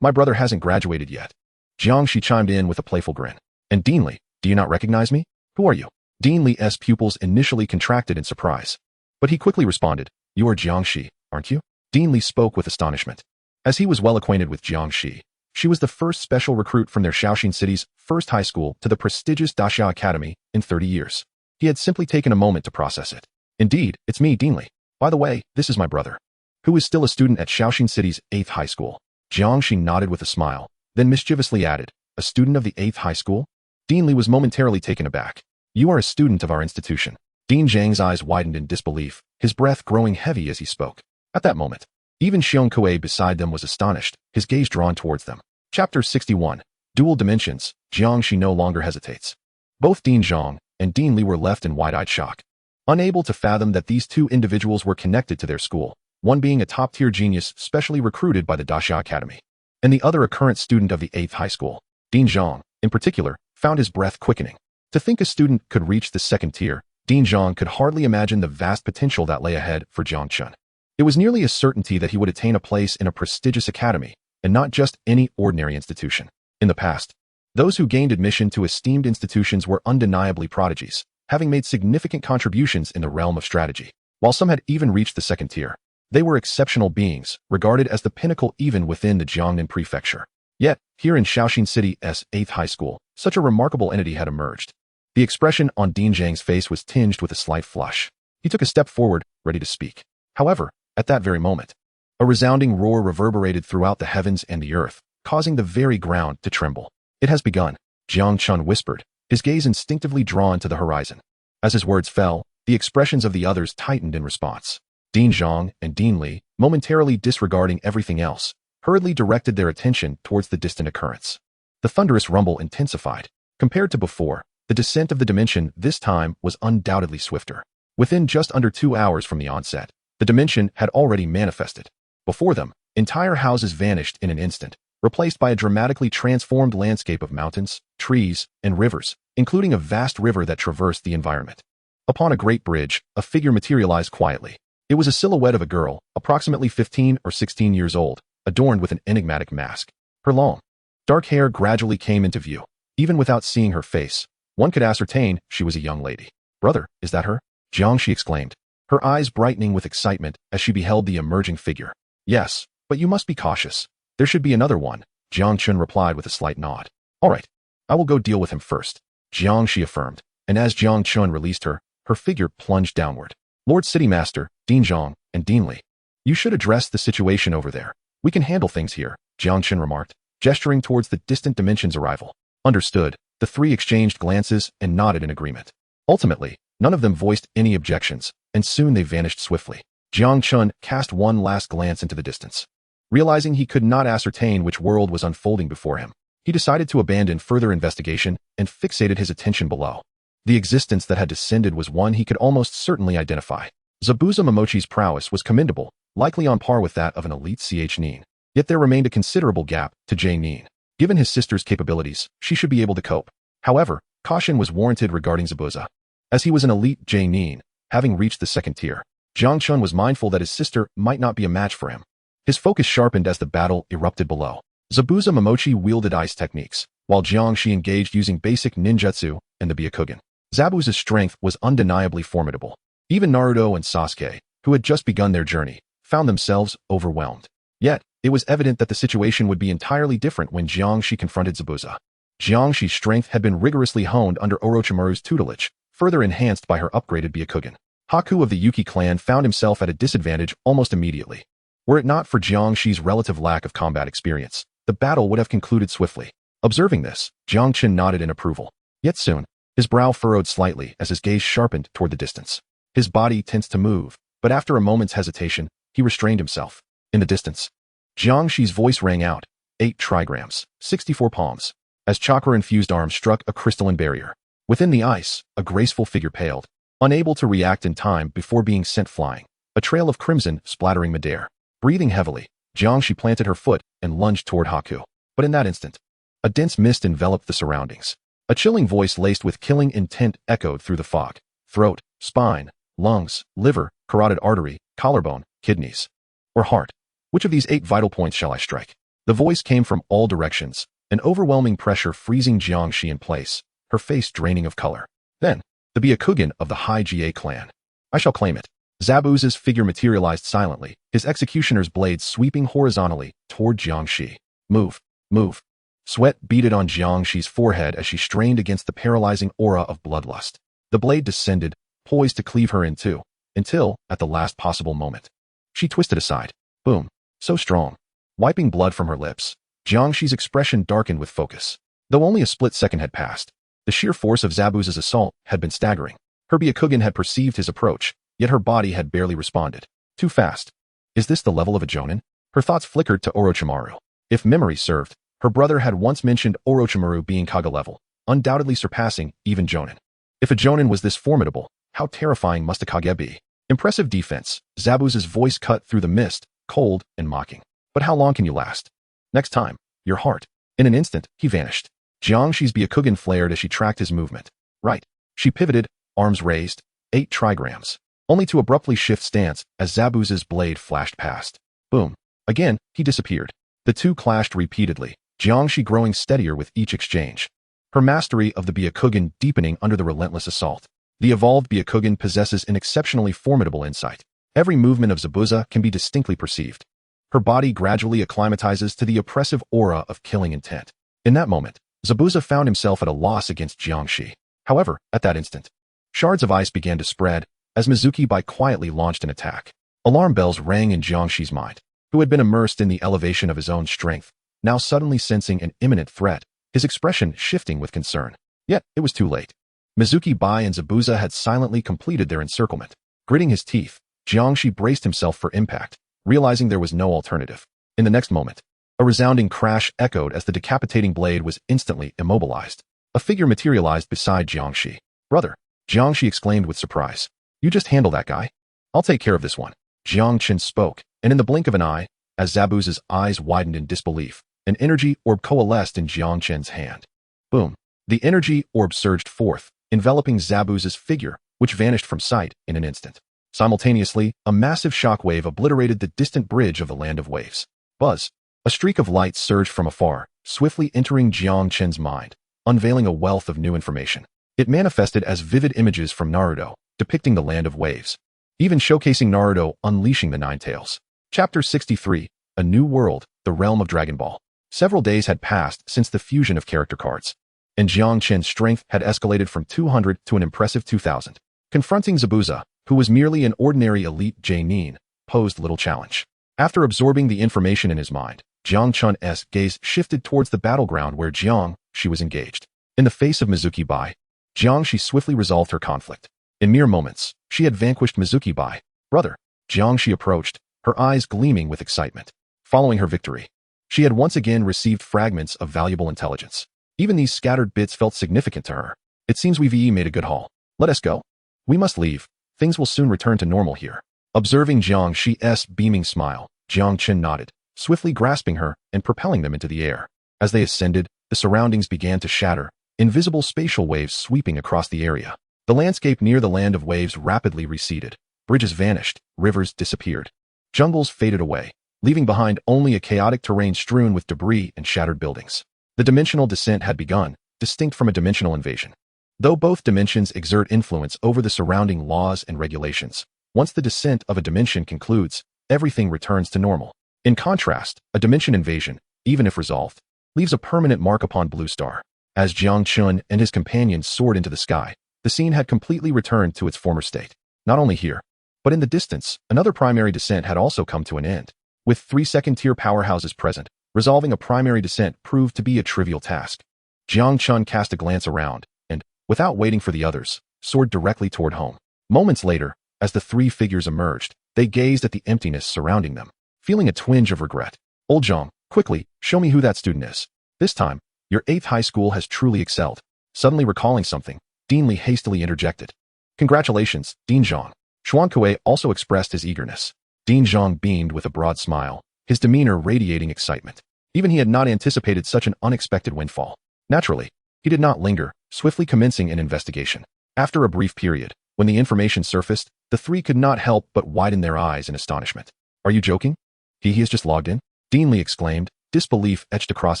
My brother hasn't graduated yet. Jiang Shi chimed in with a playful grin. And Dean Li, do you not recognize me? Who are you? Dean Li's pupils initially contracted in surprise, but he quickly responded, You are Jiang Shi, aren't you? Dean Li spoke with astonishment. As he was well acquainted with Jiang Shi, she was the first special recruit from their Shaoxin city's first high school to the prestigious Daxia Academy in 30 years. He had simply taken a moment to process it. Indeed, it's me, Dean Li. By the way, this is my brother, who is still a student at Shaoxin City's 8th high school. Jiang Shi nodded with a smile, then mischievously added, A student of the 8th high school? Dean Li was momentarily taken aback. You are a student of our institution. Dean Zhang's eyes widened in disbelief, his breath growing heavy as he spoke. At that moment, even Xiong Kuei beside them was astonished, his gaze drawn towards them. Chapter 61. Dual Dimensions. Jiang Shi no longer hesitates. Both Dean Zhang and Dean Li were left in wide-eyed shock, unable to fathom that these two individuals were connected to their school, one being a top-tier genius specially recruited by the Daxia Academy, and the other a current student of the 8th high school. Dean Zhang, in particular, found his breath quickening. To think a student could reach the second tier, Dean Zhang could hardly imagine the vast potential that lay ahead for Jiang Chen. It was nearly a certainty that he would attain a place in a prestigious academy, and not just any ordinary institution. In the past, those who gained admission to esteemed institutions were undeniably prodigies, having made significant contributions in the realm of strategy. While some had even reached the second tier, they were exceptional beings, regarded as the pinnacle even within the Jiangnan prefecture. Yet, here in Shaoxin City's 8th high school, such a remarkable entity had emerged. The expression on Dean Zhang's face was tinged with a slight flush. He took a step forward, ready to speak. However, at that very moment, a resounding roar reverberated throughout the heavens and the earth, causing the very ground to tremble. It has begun, Jiang Chen whispered, his gaze instinctively drawn to the horizon. As his words fell, the expressions of the others tightened in response. Dean Zhang and Dean Li, momentarily disregarding everything else, hurriedly directed their attention towards the distant occurrence. The thunderous rumble intensified. Compared to before, the descent of the dimension this time was undoubtedly swifter. Within just under 2 hours from the onset, the dimension had already manifested. Before them, entire houses vanished in an instant, replaced by a dramatically transformed landscape of mountains, trees, and rivers, including a vast river that traversed the environment. Upon a great bridge, a figure materialized quietly. It was a silhouette of a girl, approximately 15 or 16 years old, adorned with an enigmatic mask. Her long, dark hair gradually came into view. Even without seeing her face, one could ascertain she was a young lady. "Brother, is that her?" Jiang exclaimed, her eyes brightening with excitement as she beheld the emerging figure. "Yes, but you must be cautious. There should be another one," Jiang Chen replied with a slight nod. "All right, I will go deal with him first," Jiang affirmed, and as Jiang Chen released her, her figure plunged downward. "Lord City Master, Dean Zhang, and Dean Li, you should address the situation over there. We can handle things here," Jiang Chen remarked, gesturing towards the distant dimension's arrival. Understood, the three exchanged glances and nodded in agreement. Ultimately, none of them voiced any objections, and soon they vanished swiftly. Jiang Chen cast one last glance into the distance. Realizing he could not ascertain which world was unfolding before him, he decided to abandon further investigation and fixated his attention below. The existence that had descended was one he could almost certainly identify. Zabuza Momochi's prowess was commendable, likely on par with that of an elite Nin. Yet there remained a considerable gap to Jie Nin. Given his sister's capabilities, she should be able to cope. However, caution was warranted regarding Zabuza. As he was an elite Jie Nin, having reached the second tier, Jiang Chen was mindful that his sister might not be a match for him. His focus sharpened as the battle erupted below. Zabuza Momochi wielded ice techniques, while Jiang engaged using basic ninjutsu and the Byakugan. Zabuza's strength was undeniably formidable. Even Naruto and Sasuke, who had just begun their journey, found themselves overwhelmed. Yet, it was evident that the situation would be entirely different when Jiang confronted Zabuza. Jiang's strength had been rigorously honed under Orochimaru's tutelage, further enhanced by her upgraded Byakugan. Haku of the Yuki clan found himself at a disadvantage almost immediately. Were it not for Jiang's relative lack of combat experience, the battle would have concluded swiftly. Observing this, Jiang Chen nodded in approval. Yet soon, his brow furrowed slightly as his gaze sharpened toward the distance. His body tensed to move, but after a moment's hesitation, he restrained himself. In the distance, Jiang's voice rang out, 8 trigrams, 64 palms, as chakra-infused arms struck a crystalline barrier. Within the ice, a graceful figure paled, unable to react in time before being sent flying, a trail of crimson splattering midair. Breathing heavily, Jiang planted her foot and lunged toward Haku. But in that instant, a dense mist enveloped the surroundings. A chilling voice laced with killing intent echoed through the fog. Throat, spine, lungs, liver, carotid artery, collarbone, kidneys, or heart. Which of these 8 vital points shall I strike? The voice came from all directions, an overwhelming pressure freezing Jiang in place, her face draining of color. Then, the Byakugan of the High Ga clan. I shall claim it. Zabuza's figure materialized silently, his executioner's blade sweeping horizontally toward Jiang. Move, move. Sweat beaded on Jiang's forehead as she strained against the paralyzing aura of bloodlust. The blade descended, poised to cleave her in two, until, at the last possible moment, she twisted aside. Boom. So strong. Wiping blood from her lips, Jiang's expression darkened with focus. Though only a split second had passed, the sheer force of Zabuza's assault had been staggering. Her Byakugan had perceived his approach, yet her body had barely responded. Too fast. Is this the level of a Jonin? Her thoughts flickered to Orochimaru. If memory served, her brother had once mentioned Orochimaru being Kaga level, undoubtedly surpassing even Jonin. If a Jonin was this formidable, how terrifying must a Kage be? Impressive defense, Zabuza's voice cut through the mist, cold and mocking. But how long can you last? Next time, your heart. In an instant, he vanished. Jiang's Byakugan flared as she tracked his movement. Right. She pivoted, arms raised, 8 trigrams, only to abruptly shift stance as Zabuza's blade flashed past. Boom. Again, he disappeared. The two clashed repeatedly, Jiang growing steadier with each exchange. Her mastery of the Byakugan deepening under the relentless assault. The evolved Byakugan possesses an exceptionally formidable insight. Every movement of Zabuza can be distinctly perceived. Her body gradually acclimatizes to the oppressive aura of killing intent. In that moment, Zabuza found himself at a loss against Jiang. However, at that instant, shards of ice began to spread as Mizuki Bai quietly launched an attack. Alarm bells rang in Jiang's mind, who had been immersed in the elevation of his own strength, now suddenly sensing an imminent threat, his expression shifting with concern. Yet, it was too late. Mizuki Bai and Zabuza had silently completed their encirclement. Gritting his teeth, Jiang braced himself for impact, realizing there was no alternative. In the next moment, a resounding crash echoed as the decapitating blade was instantly immobilized. A figure materialized beside Jiang. Brother, Jiang exclaimed with surprise. You just handle that guy? I'll take care of this one. Jiang Chen spoke, and in the blink of an eye, as Zabuza's eyes widened in disbelief, an energy orb coalesced in Jiang Chen's hand. Boom. The energy orb surged forth, enveloping Zabuza's figure, which vanished from sight in an instant. Simultaneously, a massive shockwave obliterated the distant bridge of the Land of Waves. Buzz. A streak of light surged from afar, swiftly entering Jiang Chen's mind, unveiling a wealth of new information. It manifested as vivid images from Naruto, depicting the land of waves, even showcasing Naruto unleashing the Nine Tails. Chapter 63, A New World, the Realm of Dragon Ball. Several days had passed since the fusion of character cards, and Jiang Chen's strength had escalated from 200 to an impressive 2,000. Confronting Zabuza, who was merely an ordinary elite J-nin, posed little challenge. After absorbing the information in his mind, Jiang Chen's gaze shifted towards the battleground where Jiang Shi was engaged. In the face of Mizuki Bai, Jiang Shi swiftly resolved her conflict. In mere moments, she had vanquished Mizuki Bai. Brother, Jiang Shi approached, her eyes gleaming with excitement. Following her victory, she had once again received fragments of valuable intelligence. Even these scattered bits felt significant to her. It seems we've made a good haul. Let us go. We must leave. Things will soon return to normal here. Observing Jiang Shi's beaming smile, Jiang Chen nodded, swiftly grasping her and propelling them into the air. As they ascended, the surroundings began to shatter, invisible spatial waves sweeping across the area. The landscape near the land of waves rapidly receded. Bridges vanished, rivers disappeared. Jungles faded away, leaving behind only a chaotic terrain strewn with debris and shattered buildings. The dimensional descent had begun, distinct from a dimensional invasion. Though both dimensions exert influence over the surrounding laws and regulations, once the descent of a dimension concludes, everything returns to normal. In contrast, a dimension invasion, even if resolved, leaves a permanent mark upon Blue Star. As Jiang Chen and his companions soared into the sky, the scene had completely returned to its former state. Not only here, but in the distance, another primary descent had also come to an end. With 3 second-tier powerhouses present, resolving a primary descent proved to be a trivial task. Jiang Chen cast a glance around, and, without waiting for the others, soared directly toward home. Moments later, as the 3 figures emerged, they gazed at the emptiness surrounding them, feeling a twinge of regret. Old Jiang, quickly, show me who that student is. This time, your 8th high school has truly excelled. Suddenly recalling something, Dean Li hastily interjected. Congratulations, Dean Zhang. Xuan Kuei also expressed his eagerness. Dean Zhang beamed with a broad smile, his demeanor radiating excitement. Even he had not anticipated such an unexpected windfall. Naturally, he did not linger, swiftly commencing an investigation. After a brief period, when the information surfaced, the 3 could not help but widen their eyes in astonishment. Are you joking? He has just logged in? Dean Li exclaimed, disbelief etched across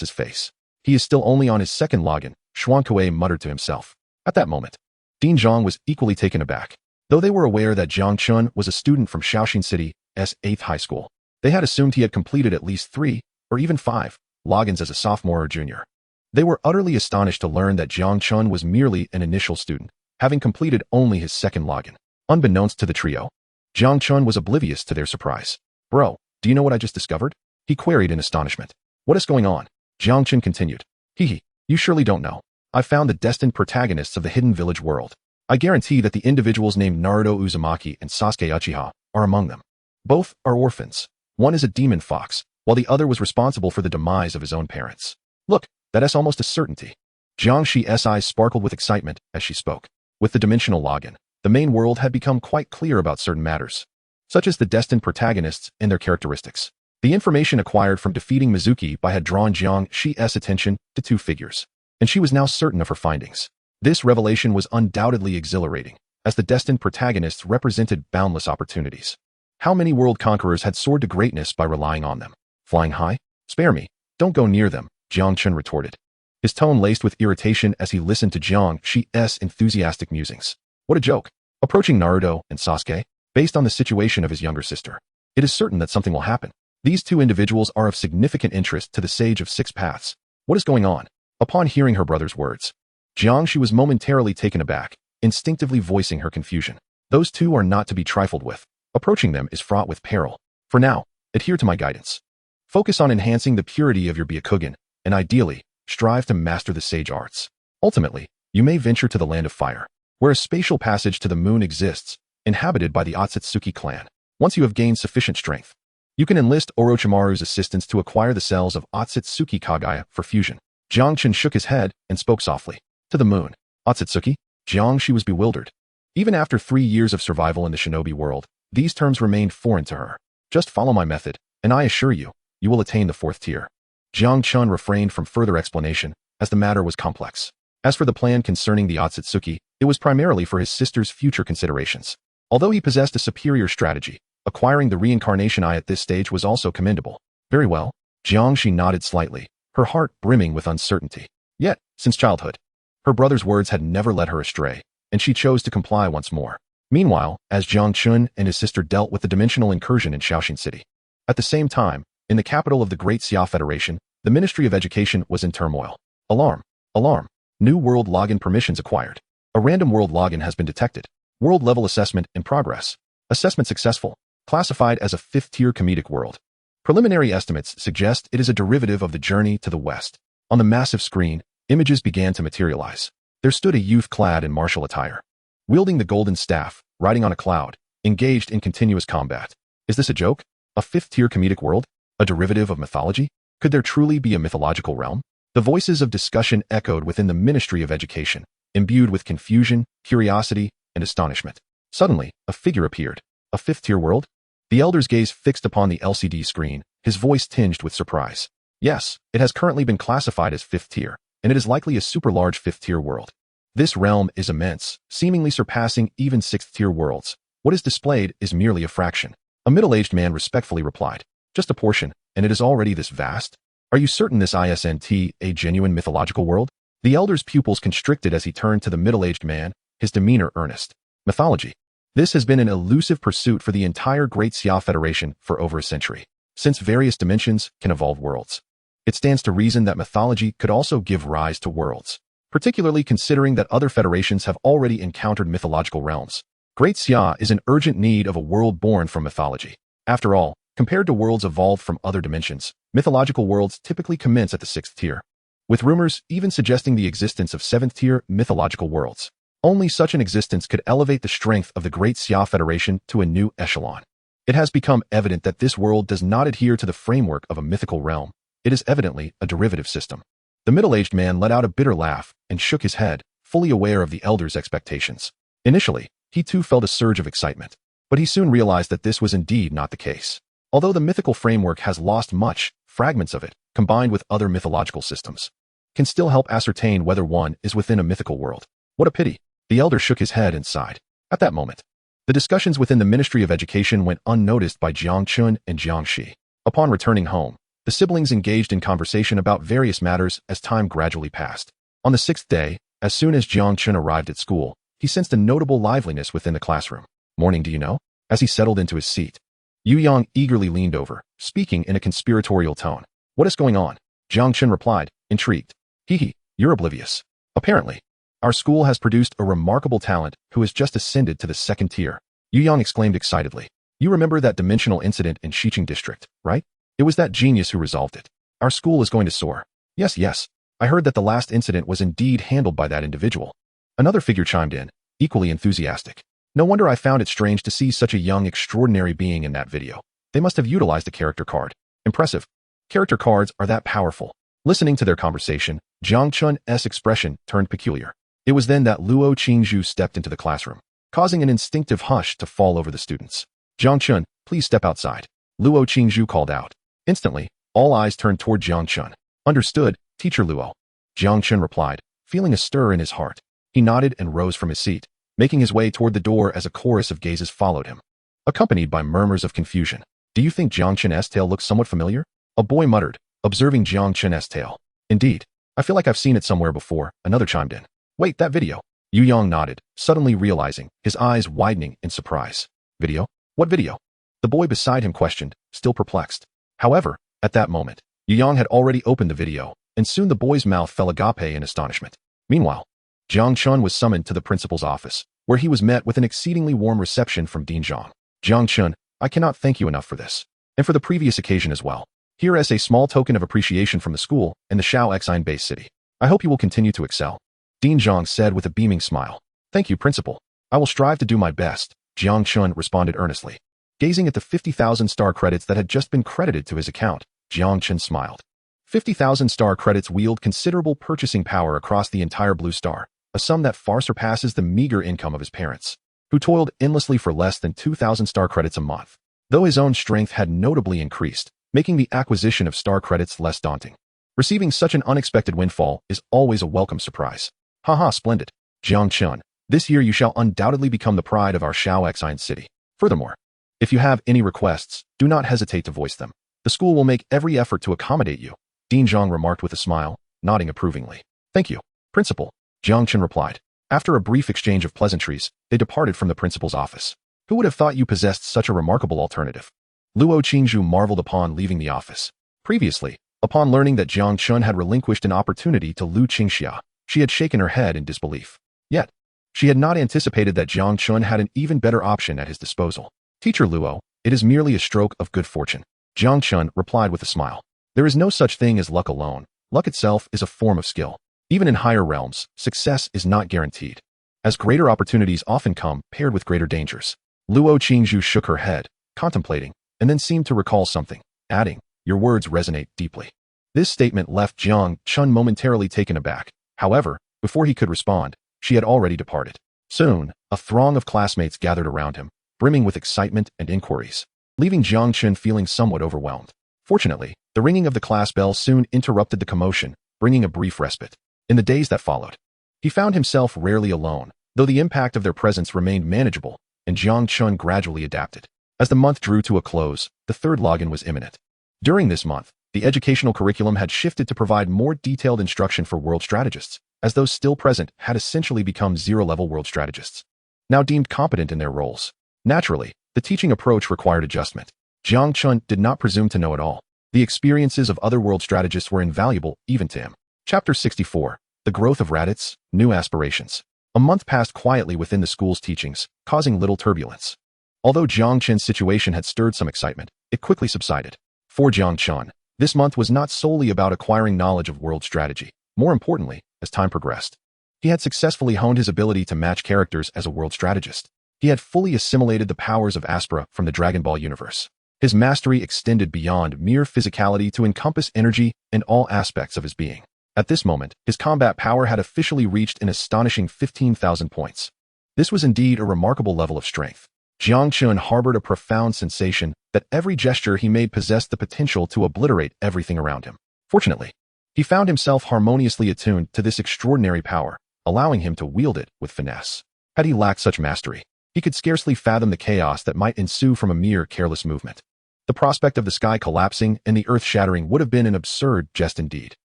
his face. He is still only on his second login, Xuan Kuei muttered to himself. At that moment, Dean Zhang was equally taken aback. Though they were aware that Jiang Chen was a student from Shaoxin City's 8th high school, they had assumed he had completed at least 3, or even 5, logins as a sophomore or junior. They were utterly astonished to learn that Jiang Chen was merely an initial student, having completed only his second login. Unbeknownst to the trio, Jiang Chen was oblivious to their surprise. Bro, do you know what I just discovered? He queried in astonishment. What is going on? Jiang Chen continued. Hehe, you surely don't know. I found the destined protagonists of the Hidden Village world. I guarantee that the individuals named Naruto Uzumaki and Sasuke Uchiha are among them. Both are orphans. One is a demon fox, while the other was responsible for the demise of his own parents. Look, that is almost a certainty. Jiang Shi's eyes sparkled with excitement as she spoke. With the dimensional login, the main world had become quite clear about certain matters, such as the destined protagonists and their characteristics. The information acquired from defeating Mizuki Bai had drawn Jiang Shi's attention to 2 figures, and she was now certain of her findings. This revelation was undoubtedly exhilarating, as the destined protagonists represented boundless opportunities. How many world conquerors had soared to greatness by relying on them? Flying high? Spare me. Don't go near them, Jiang Chen retorted, his tone laced with irritation as he listened to Jiang Shi's enthusiastic musings. What a joke. Approaching Naruto and Sasuke, based on the situation of his younger sister, it is certain that something will happen. These 2 individuals are of significant interest to the Sage of 6 Paths. What is going on? Upon hearing her brother's words, Jiang Shi was momentarily taken aback, instinctively voicing her confusion. Those 2 are not to be trifled with. Approaching them is fraught with peril. For now, adhere to my guidance. Focus on enhancing the purity of your Byakugan, and ideally, strive to master the sage arts. Ultimately, you may venture to the land of fire, where a spatial passage to the moon exists, inhabited by the Otsutsuki clan. Once you have gained sufficient strength, you can enlist Orochimaru's assistance to acquire the cells of Otsutsuki Kagaya for fusion. Jiang Chen shook his head and spoke softly. To the moon. Otsutsuki? Jiang Shi was bewildered. Even after 3 years of survival in the shinobi world, these terms remained foreign to her. Just follow my method, and I assure you, you will attain the 4th tier. Jiang Chen refrained from further explanation, as the matter was complex. As for the plan concerning the Otsutsuki, it was primarily for his sister's future considerations. Although he possessed a superior strategy, acquiring the reincarnation eye at this stage was also commendable. Very well. Jiang Shi nodded slightly, her heart brimming with uncertainty. Yet, since childhood, Her brother's words had never led her astray, and she chose to comply once more. Meanwhile, as Jiang Chen and his sister dealt with the dimensional incursion in Shaoxing City. At the same time, in the capital of the Great Xia Federation, the Ministry of Education was in turmoil. Alarm! Alarm! New world login permissions acquired. A random world login has been detected. World level assessment in progress. Assessment successful. Classified as a 5th-tier comedic world. Preliminary estimates suggest it is a derivative of the journey to the west. On the massive screen, images began to materialize. There stood a youth clad in martial attire, wielding the golden staff, riding on a cloud, engaged in continuous combat. Is this a joke? A 5th-tier comedic world? A derivative of mythology? Could there truly be a mythological realm? The voices of discussion echoed within the Ministry of Education, imbued with confusion, curiosity, and astonishment. Suddenly, a figure appeared. A 5th-tier world? The elder's gaze fixed upon the LCD screen, his voice tinged with surprise. Yes, it has currently been classified as 5th tier, and it is likely a super-large 5th-tier world. This realm is immense, seemingly surpassing even 6th-tier worlds. What is displayed is merely a fraction. A middle-aged man respectfully replied. Just a portion, and it is already this vast? Are you certain this isn't a genuine mythological world? The elder's pupils constricted as he turned to the middle-aged man, his demeanor earnest. Mythology. This has been an elusive pursuit for the entire Great Xia Federation for over a century. Since various dimensions can evolve worlds, it stands to reason that mythology could also give rise to worlds, particularly considering that other federations have already encountered mythological realms. Great Xia is in urgent need of a world born from mythology. After all, compared to worlds evolved from other dimensions, mythological worlds typically commence at the 6th tier, with rumors even suggesting the existence of 7th-tier mythological worlds. Only such an existence could elevate the strength of the Great Xia Federation to a new echelon. It has become evident that this world does not adhere to the framework of a mythical realm. It is evidently a derivative system. The middle-aged man let out a bitter laugh and shook his head, fully aware of the elder's expectations. Initially, he too felt a surge of excitement, but he soon realized that this was indeed not the case. Although the mythical framework has lost much, fragments of it, combined with other mythological systems, can still help ascertain whether one is within a mythical world. What a pity. The elder shook his head and sighed. At that moment, the discussions within the Ministry of Education went unnoticed by Jiang Chen and Jiang Shi. Upon returning home, the siblings engaged in conversation about various matters as time gradually passed. On the 6th day, as soon as Jiang Chen arrived at school, he sensed a notable liveliness within the classroom. Morning, do you know? As he settled into his seat, Yu Yang eagerly leaned over, speaking in a conspiratorial tone. What is going on? Jiang Chen replied, intrigued. Hee, you're oblivious. Apparently, our school has produced a remarkable talent who has just ascended to the 2nd tier. Yu Yang exclaimed excitedly. You remember that dimensional incident in Xiqing district, right? It was that genius who resolved it. Our school is going to soar. Yes. I heard that the last incident was indeed handled by that individual. Another figure chimed in, equally enthusiastic. No wonder I found it strange to see such a young, extraordinary being in that video. They must have utilized a character card. Impressive. Character cards are that powerful. Listening to their conversation, Jiang Chun's expression turned peculiar. It was then that Luo Qingzhu stepped into the classroom, causing an instinctive hush to fall over the students. Jiang Chen, please step outside. Luo Qingzhu called out. Instantly, all eyes turned toward Jiang Chen. Understood, Teacher Luo. Jiang Chen replied, feeling a stir in his heart. He nodded and rose from his seat, making his way toward the door as a chorus of gazes followed him, accompanied by murmurs of confusion. Do you think Jiang Chen's tail looks somewhat familiar? A boy muttered, observing Jiang Chen's tail. Indeed, I feel like I've seen it somewhere before, another chimed in. Wait, that video. Yu Yang nodded, suddenly realizing, his eyes widening in surprise. Video? What video? The boy beside him questioned, still perplexed. However, at that moment, Yu Yang had already opened the video, and soon the boy's mouth fell agape in astonishment. Meanwhile, Jiang Chen was summoned to the principal's office, where he was met with an exceedingly warm reception from Dean Zhang. Jiang Chen, I cannot thank you enough for this, and for the previous occasion as well. Here is a small token of appreciation from the school and the Shaoxing base city. I hope you will continue to excel. Dean Zhang said with a beaming smile. Thank you, Principal. I will strive to do my best, Jiang Chen responded earnestly. Gazing at the 50,000 star credits that had just been credited to his account, Jiang Chen smiled. 50,000 star credits wield considerable purchasing power across the entire Blue Star, a sum that far surpasses the meager income of his parents, who toiled endlessly for less than 2,000 star credits a month. Though his own strength had notably increased, making the acquisition of star credits less daunting. Receiving such an unexpected windfall is always a welcome surprise. Haha, splendid. Jiang Chen, this year you shall undoubtedly become the pride of our Shaoxing city. Furthermore, if you have any requests, do not hesitate to voice them. The school will make every effort to accommodate you, Dean Zhang remarked with a smile, nodding approvingly. Thank you, Principal. Jiang Chen replied. After a brief exchange of pleasantries, they departed from the principal's office. Who would have thought you possessed such a remarkable alternative? Luo Qingzhu marveled upon leaving the office. Previously, upon learning that Jiang Chen had relinquished an opportunity to Lu Qingxia, she had shaken her head in disbelief. Yet, she had not anticipated that Jiang Chen had an even better option at his disposal. Teacher Luo, it is merely a stroke of good fortune. Jiang Chen replied with a smile. There is no such thing as luck alone. Luck itself is a form of skill. Even in higher realms, success is not guaranteed, as greater opportunities often come paired with greater dangers. Luo Qingzhu shook her head, contemplating, and then seemed to recall something, adding, your words resonate deeply. This statement left Jiang Chen momentarily taken aback. However, before he could respond, she had already departed. Soon, a throng of classmates gathered around him, brimming with excitement and inquiries, leaving Jiang Chen feeling somewhat overwhelmed. Fortunately, the ringing of the class bell soon interrupted the commotion, bringing a brief respite. In the days that followed, he found himself rarely alone, though the impact of their presence remained manageable, and Jiang Chen gradually adapted. As the month drew to a close, the third login was imminent. During this month, the educational curriculum had shifted to provide more detailed instruction for world strategists, as those still present had essentially become zero-level world strategists, now deemed competent in their roles. Naturally, the teaching approach required adjustment. Jiang Chen did not presume to know it all. The experiences of other world strategists were invaluable even to him. Chapter 64. The Growth of Raditz, New Aspirations. A month passed quietly within the school's teachings, causing little turbulence. Although Jiang Chen's situation had stirred some excitement, it quickly subsided. For Jiang Chen, this month was not solely about acquiring knowledge of world strategy. More importantly, as time progressed, he had successfully honed his ability to match characters as a world strategist. He had fully assimilated the powers of Aspera from the Dragon Ball universe. His mastery extended beyond mere physicality to encompass energy and all aspects of his being. At this moment, his combat power had officially reached an astonishing 15,000 points. This was indeed a remarkable level of strength. Jiang Chen harbored a profound sensation that every gesture he made possessed the potential to obliterate everything around him. Fortunately, he found himself harmoniously attuned to this extraordinary power, allowing him to wield it with finesse. Had he lacked such mastery, he could scarcely fathom the chaos that might ensue from a mere careless movement. The prospect of the sky collapsing and the earth shattering would have been an absurd jest indeed.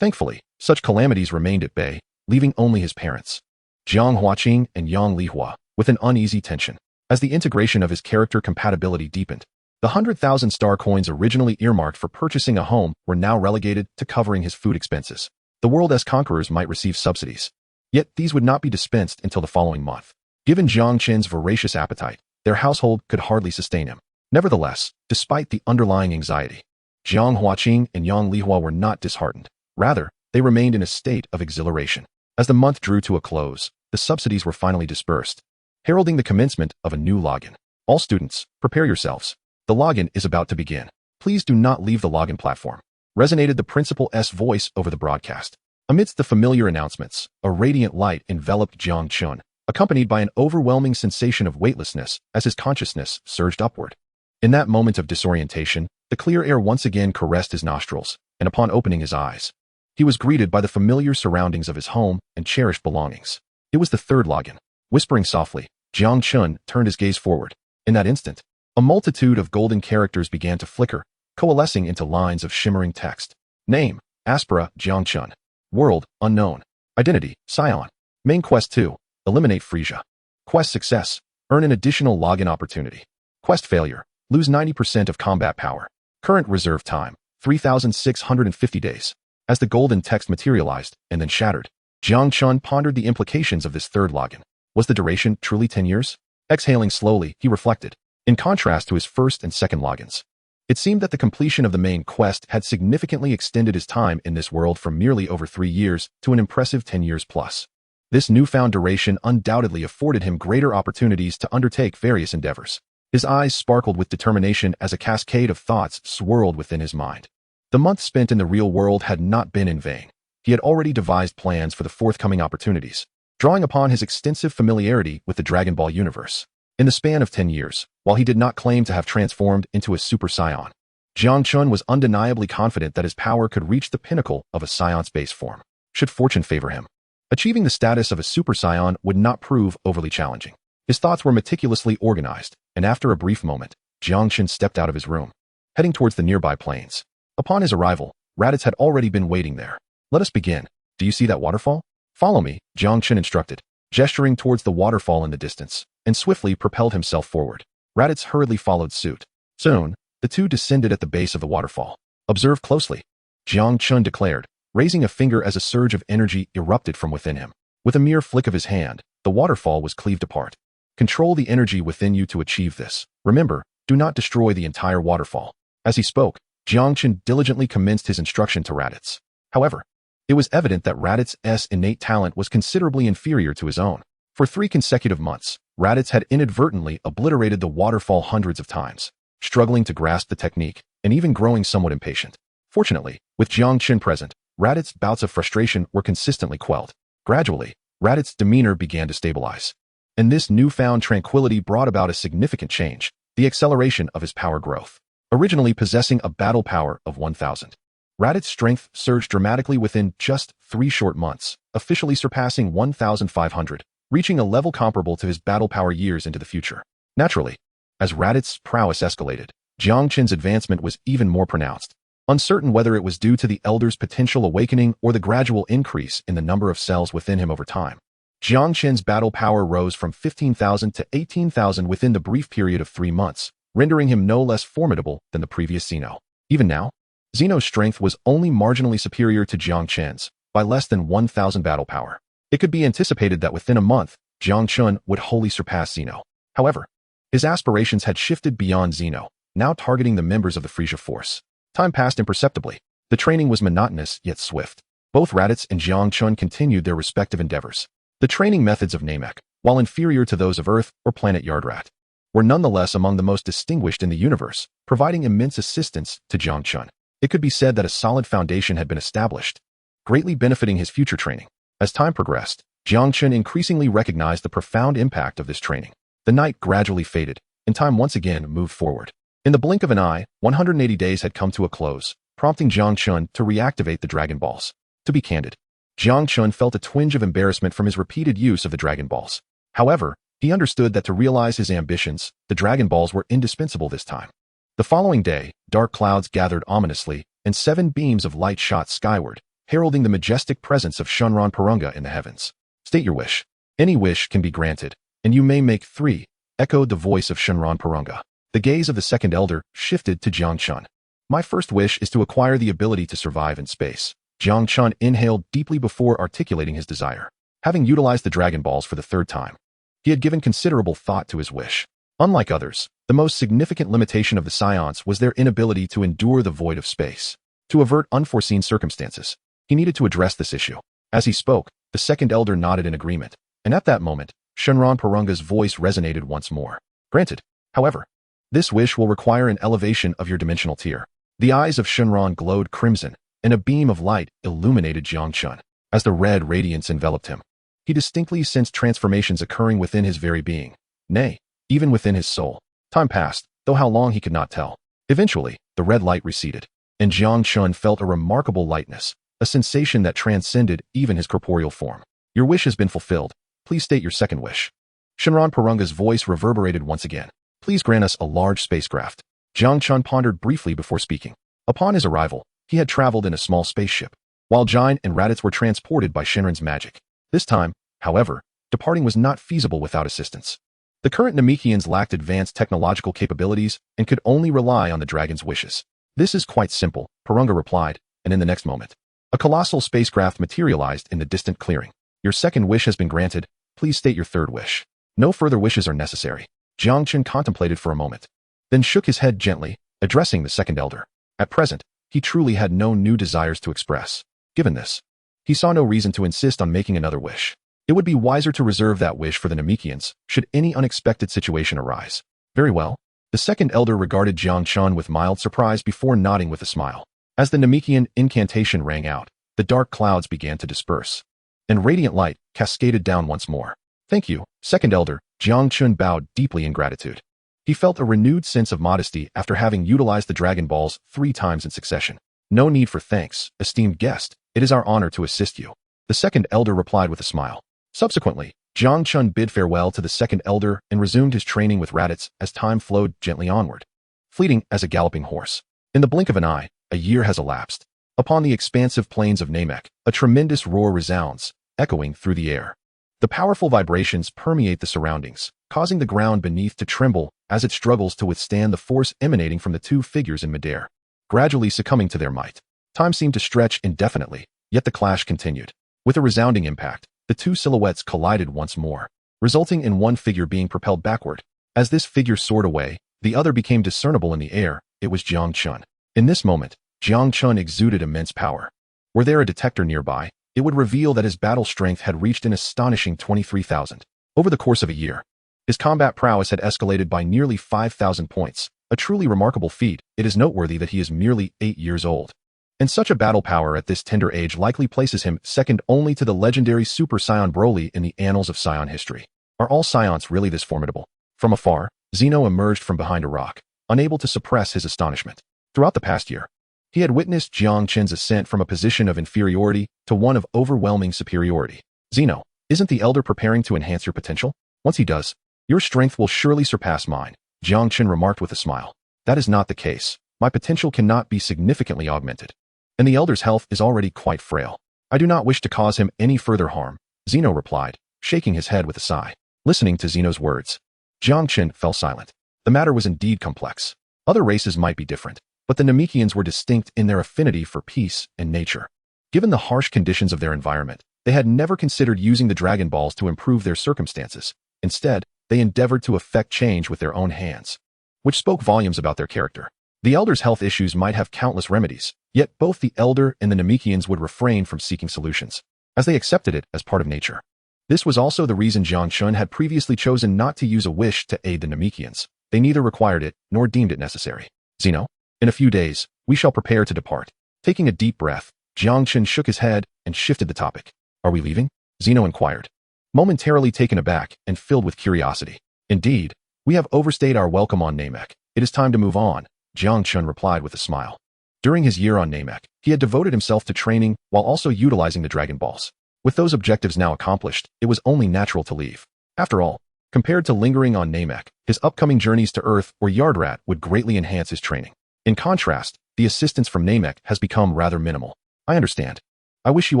Thankfully, such calamities remained at bay, leaving only his parents, Jiang Huaqing and Yang Lihua, with an uneasy tension. As the integration of his character compatibility deepened, the 100,000 star coins originally earmarked for purchasing a home were now relegated to covering his food expenses. The world as conquerors might receive subsidies, yet these would not be dispensed until the following month. Given Jiang Chen's voracious appetite, their household could hardly sustain him. Nevertheless, despite the underlying anxiety, Jiang Huaqing and Yang Lihua were not disheartened. Rather, they remained in a state of exhilaration. As the month drew to a close, the subsidies were finally dispersed, heralding the commencement of a new login. All students, prepare yourselves. The login is about to begin. Please do not leave the login platform. Resonated the principal's voice over the broadcast. Amidst the familiar announcements, a radiant light enveloped Jiang Chen, accompanied by an overwhelming sensation of weightlessness as his consciousness surged upward. In that moment of disorientation, the clear air once again caressed his nostrils, and upon opening his eyes, he was greeted by the familiar surroundings of his home and cherished belongings. It was the third login. Whispering softly, Jiang Chen turned his gaze forward. In that instant, a multitude of golden characters began to flicker, coalescing into lines of shimmering text. Name, Aspera, Jiang Chen. World, unknown. Identity, Saiyan. Main quest 2, eliminate Frieza. Quest success, earn an additional login opportunity. Quest failure, lose 90% of combat power. Current reserve time, 3,650 days. As the golden text materialized and then shattered, Jiang Chen pondered the implications of this third login. Was the duration truly 10 years? Exhaling slowly, he reflected. In contrast to his first and second logins, it seemed that the completion of the main quest had significantly extended his time in this world from merely over 3 years to an impressive 10 years plus. This newfound duration undoubtedly afforded him greater opportunities to undertake various endeavors. His eyes sparkled with determination as a cascade of thoughts swirled within his mind. The month spent in the real world had not been in vain. He had already devised plans for the forthcoming opportunities, drawing upon his extensive familiarity with the Dragon Ball universe. In the span of 10 years, while he did not claim to have transformed into a Super Saiyan, Jiang Chen was undeniably confident that his power could reach the pinnacle of a Saiyan's base form, should fortune favor him. Achieving the status of a Super Saiyan would not prove overly challenging. His thoughts were meticulously organized, and after a brief moment, Jiang Chen stepped out of his room, heading towards the nearby plains. Upon his arrival, Raditz had already been waiting there. Let us begin. Do you see that waterfall? Follow me, Jiang Chen instructed, gesturing towards the waterfall in the distance, and swiftly propelled himself forward. Raditz hurriedly followed suit. Soon, the two descended at the base of the waterfall. Observe closely, Jiang Chen declared, raising a finger as a surge of energy erupted from within him. With a mere flick of his hand, the waterfall was cleaved apart. Control the energy within you to achieve this. Remember, do not destroy the entire waterfall. As he spoke, Jiang Chen diligently commenced his instruction to Raditz. However, it was evident that Raditz's innate talent was considerably inferior to his own. For 3 consecutive months, Raditz had inadvertently obliterated the waterfall hundreds of times, struggling to grasp the technique, and even growing somewhat impatient. Fortunately, with Jiang Chen present, Raditz's bouts of frustration were consistently quelled. Gradually, Raditz's demeanor began to stabilize. And this newfound tranquility brought about a significant change, the acceleration of his power growth. Originally possessing a battle power of 1,000. Raditz's strength surged dramatically within just 3 short months, officially surpassing 1,500, reaching a level comparable to his battle power years into the future. Naturally, as Raditz's prowess escalated, Jiang Chen's advancement was even more pronounced. Uncertain whether it was due to the Elder's potential awakening or the gradual increase in the number of cells within him over time, Jiang Chen's battle power rose from 15,000 to 18,000 within the brief period of 3 months, rendering him no less formidable than the previous Xeno. Even now, Xeno's strength was only marginally superior to Jiang Chen's, by less than 1,000 battle power. It could be anticipated that within a month, Jiang Chen would wholly surpass Xeno. However, his aspirations had shifted beyond Xeno, now targeting the members of the Frieza Force. Time passed imperceptibly. The training was monotonous yet swift. Both Raditz and Jiang Chen continued their respective endeavors. The training methods of Namek, while inferior to those of Earth or Planet Yardrat, were nonetheless among the most distinguished in the universe, providing immense assistance to Jiang Chen. It could be said that a solid foundation had been established, greatly benefiting his future training. As time progressed, Jiang Chen increasingly recognized the profound impact of this training. The night gradually faded, and time once again moved forward. In the blink of an eye, 180 days had come to a close, prompting Jiang Chen to reactivate the Dragon Balls. To be candid, Jiang Chen felt a twinge of embarrassment from his repeated use of the Dragon Balls. However, he understood that to realize his ambitions, the Dragon Balls were indispensable this time. The following day, dark clouds gathered ominously, and 7 beams of light shot skyward, heralding the majestic presence of Shenron Purunga in the heavens. State your wish. Any wish can be granted, and you may make 3, echoed the voice of Shenron Purunga. The gaze of the second elder shifted to Jiang Chen. My first wish is to acquire the ability to survive in space. Jiang Chen inhaled deeply before articulating his desire. Having utilized the Dragon Balls for the 3rd time, he had given considerable thought to his wish. Unlike others, the most significant limitation of the Saiyans was their inability to endure the void of space. To avert unforeseen circumstances, he needed to address this issue. As he spoke, the second elder nodded in agreement, and at that moment, Shenron Purunga's voice resonated once more. Granted, however, this wish will require an elevation of your dimensional tier. The eyes of Shenron glowed crimson, and a beam of light illuminated Jiang Chen. As the red radiance enveloped him, he distinctly sensed transformations occurring within his very being. Nay, even within his soul. Time passed, though how long he could not tell. Eventually, the red light receded, and Jiang Chen felt a remarkable lightness, a sensation that transcended even his corporeal form. Your wish has been fulfilled. Please state your second wish. Shenron Purunga's voice reverberated once again. Please grant us a large spacecraft. Jiang Chen pondered briefly before speaking. Upon his arrival, he had traveled in a small spaceship, while Jain and Raditz were transported by Shenron's magic. This time, however, departing was not feasible without assistance. The current Namekians lacked advanced technological capabilities and could only rely on the dragon's wishes. This is quite simple, Purunga replied, and in the next moment, a colossal spacecraft materialized in the distant clearing. Your second wish has been granted. Please state your third wish. No further wishes are necessary. Jiang Chen contemplated for a moment, then shook his head gently, addressing the second elder. At present, he truly had no new desires to express. Given this, he saw no reason to insist on making another wish. It would be wiser to reserve that wish for the Namekians, should any unexpected situation arise. Very well. The second elder regarded Jiang Chen with mild surprise before nodding with a smile. As the Namekian incantation rang out, the dark clouds began to disperse, and radiant light cascaded down once more. Thank you, second elder. Jiang Chen bowed deeply in gratitude. He felt a renewed sense of modesty after having utilized the Dragon Balls 3 times in succession. No need for thanks, esteemed guest. It is our honor to assist you. The second elder replied with a smile. Subsequently, Jiang Chen bid farewell to the second elder and resumed his training with Raditz as time flowed gently onward, fleeting as a galloping horse. In the blink of an eye, a year has elapsed. Upon the expansive plains of Namek, a tremendous roar resounds, echoing through the air. The powerful vibrations permeate the surroundings, causing the ground beneath to tremble as it struggles to withstand the force emanating from the two figures in midair. Gradually succumbing to their might, time seemed to stretch indefinitely, yet the clash continued. With a resounding impact, the two silhouettes collided once more, resulting in one figure being propelled backward. As this figure soared away, the other became discernible in the air. It was Jiang Chen. In this moment, Jiang Chen exuded immense power. Were there a detector nearby, it would reveal that his battle strength had reached an astonishing 23,000. Over the course of a year, his combat prowess had escalated by nearly 5,000 points, a truly remarkable feat. It is noteworthy that he is merely 8 years old. And such a battle power at this tender age likely places him second only to the legendary Super Saiyan Broly in the annals of Saiyan history. Are all Saiyans really this formidable? From afar, Zeno emerged from behind a rock, unable to suppress his astonishment. Throughout the past year, he had witnessed Jiang Chen's ascent from a position of inferiority to one of overwhelming superiority. Zeno, isn't the elder preparing to enhance your potential? Once he does, your strength will surely surpass mine, Jiang Chen remarked with a smile. That is not the case. My potential cannot be significantly augmented. And the elder's health is already quite frail. I do not wish to cause him any further harm, Zeno replied, shaking his head with a sigh. Listening to Zeno's words, Jiang Chen fell silent. The matter was indeed complex. Other races might be different, but the Namekians were distinct in their affinity for peace and nature. Given the harsh conditions of their environment, they had never considered using the Dragon Balls to improve their circumstances. Instead, they endeavored to effect change with their own hands, which spoke volumes about their character. The Elder's health issues might have countless remedies, yet both the Elder and the Namekians would refrain from seeking solutions, as they accepted it as part of nature. This was also the reason Jiang Chen had previously chosen not to use a wish to aid the Namekians. They neither required it nor deemed it necessary. Zeno, in a few days, we shall prepare to depart. Taking a deep breath, Jiang Chen shook his head and shifted the topic. Are we leaving? Zeno inquired, momentarily taken aback and filled with curiosity. Indeed, we have overstayed our welcome on Namek. It is time to move on, Jiang Chen replied with a smile. During his year on Namek, he had devoted himself to training while also utilizing the Dragon Balls. With those objectives now accomplished, it was only natural to leave. After all, compared to lingering on Namek, his upcoming journeys to Earth or Yardrat would greatly enhance his training. In contrast, the assistance from Namek has become rather minimal. I understand. I wish you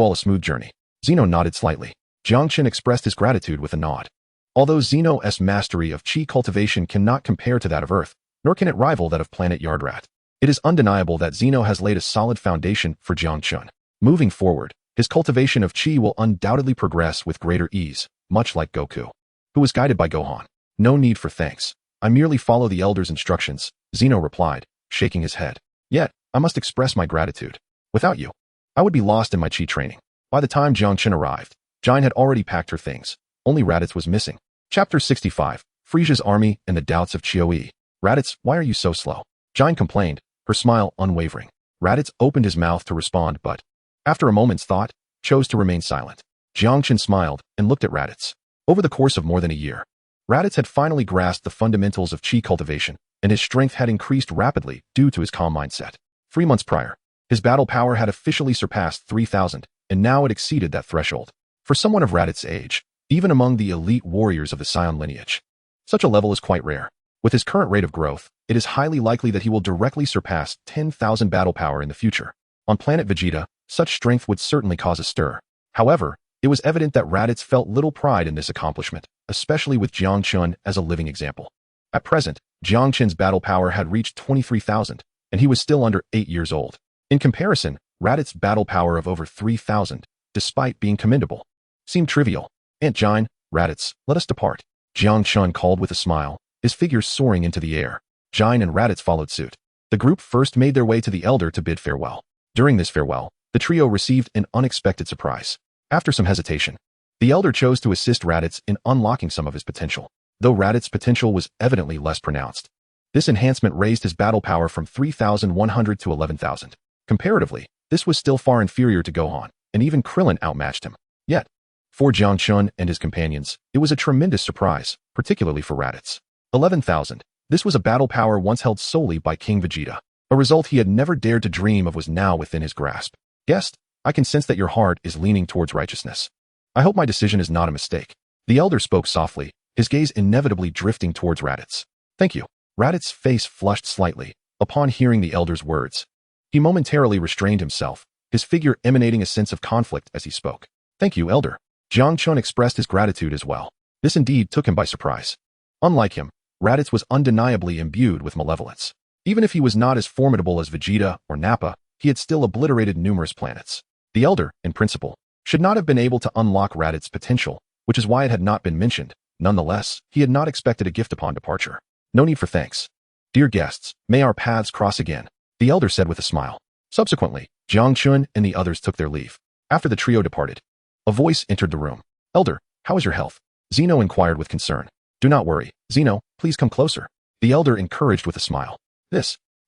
all a smooth journey. Zeno nodded slightly. Jiang Chen expressed his gratitude with a nod. Although Zeno's mastery of Qi cultivation cannot compare to that of Earth, nor can it rival that of planet Yardrat, it is undeniable that Zeno has laid a solid foundation for Jiang Chen. Moving forward, his cultivation of Qi will undoubtedly progress with greater ease, much like Goku, who was guided by Gohan. No need for thanks. I merely follow the elder's instructions, Zeno replied, shaking his head. Yet, I must express my gratitude. Without you, I would be lost in my Qi training. By the time Jiang Chen arrived, Jine had already packed her things. Only Raditz was missing. Chapter 65, Frieza's Army and the Doubts of Chioe. Raditz, why are you so slow? Jine complained, her smile unwavering. Raditz opened his mouth to respond but, after a moment's thought, chose to remain silent. Jiang Chen smiled and looked at Raditz. Over the course of more than a year, Raditz had finally grasped the fundamentals of Qi cultivation, and his strength had increased rapidly due to his calm mindset. 3 months prior, his battle power had officially surpassed 3,000, and now it exceeded that threshold. For someone of Raditz's age, even among the elite warriors of the Saiyan lineage, such a level is quite rare. With his current rate of growth, it is highly likely that he will directly surpass 10,000 battle power in the future. On planet Vegeta, such strength would certainly cause a stir. However, it was evident that Raditz felt little pride in this accomplishment, especially with Jiang Chen as a living example. At present, Jiang Chen's battle power had reached 23,000, and he was still under 8 years old. In comparison, Raditz's battle power of over 3,000, despite being commendable, seemed trivial. Aunt Jine, Raditz, let us depart. Jiang Chen called with a smile, his figure soaring into the air. Jine and Raditz followed suit. The group first made their way to the elder to bid farewell. During this farewell, the trio received an unexpected surprise. After some hesitation, the elder chose to assist Raditz in unlocking some of his potential, though Raditz's potential was evidently less pronounced. This enhancement raised his battle power from 3,100 to 11,000. Comparatively, this was still far inferior to Gohan, and even Krillin outmatched him. Yet, for Jiang Chen and his companions, it was a tremendous surprise, particularly for Raditz. 11,000. This was a battle power once held solely by King Vegeta. A result he had never dared to dream of was now within his grasp. Guest, I can sense that your heart is leaning towards righteousness. I hope my decision is not a mistake. The elder spoke softly, his gaze inevitably drifting towards Raditz. Thank you. Raditz's face flushed slightly upon hearing the elder's words. He momentarily restrained himself, his figure emanating a sense of conflict as he spoke. Thank you, elder. Jiang Chen expressed his gratitude as well. This indeed took him by surprise. Unlike him, Raditz was undeniably imbued with malevolence. Even if he was not as formidable as Vegeta or Nappa, he had still obliterated numerous planets. The Elder, in principle, should not have been able to unlock Raditz's potential, which is why it had not been mentioned. Nonetheless, he had not expected a gift upon departure. No need for thanks. Dear guests, may our paths cross again, the Elder said with a smile. Subsequently, Jiang Chen and the others took their leave. After the trio departed, a voice entered the room. Elder, how is your health? Zeno inquired with concern. Do not worry, Zeno, please come closer. The Elder encouraged with a smile.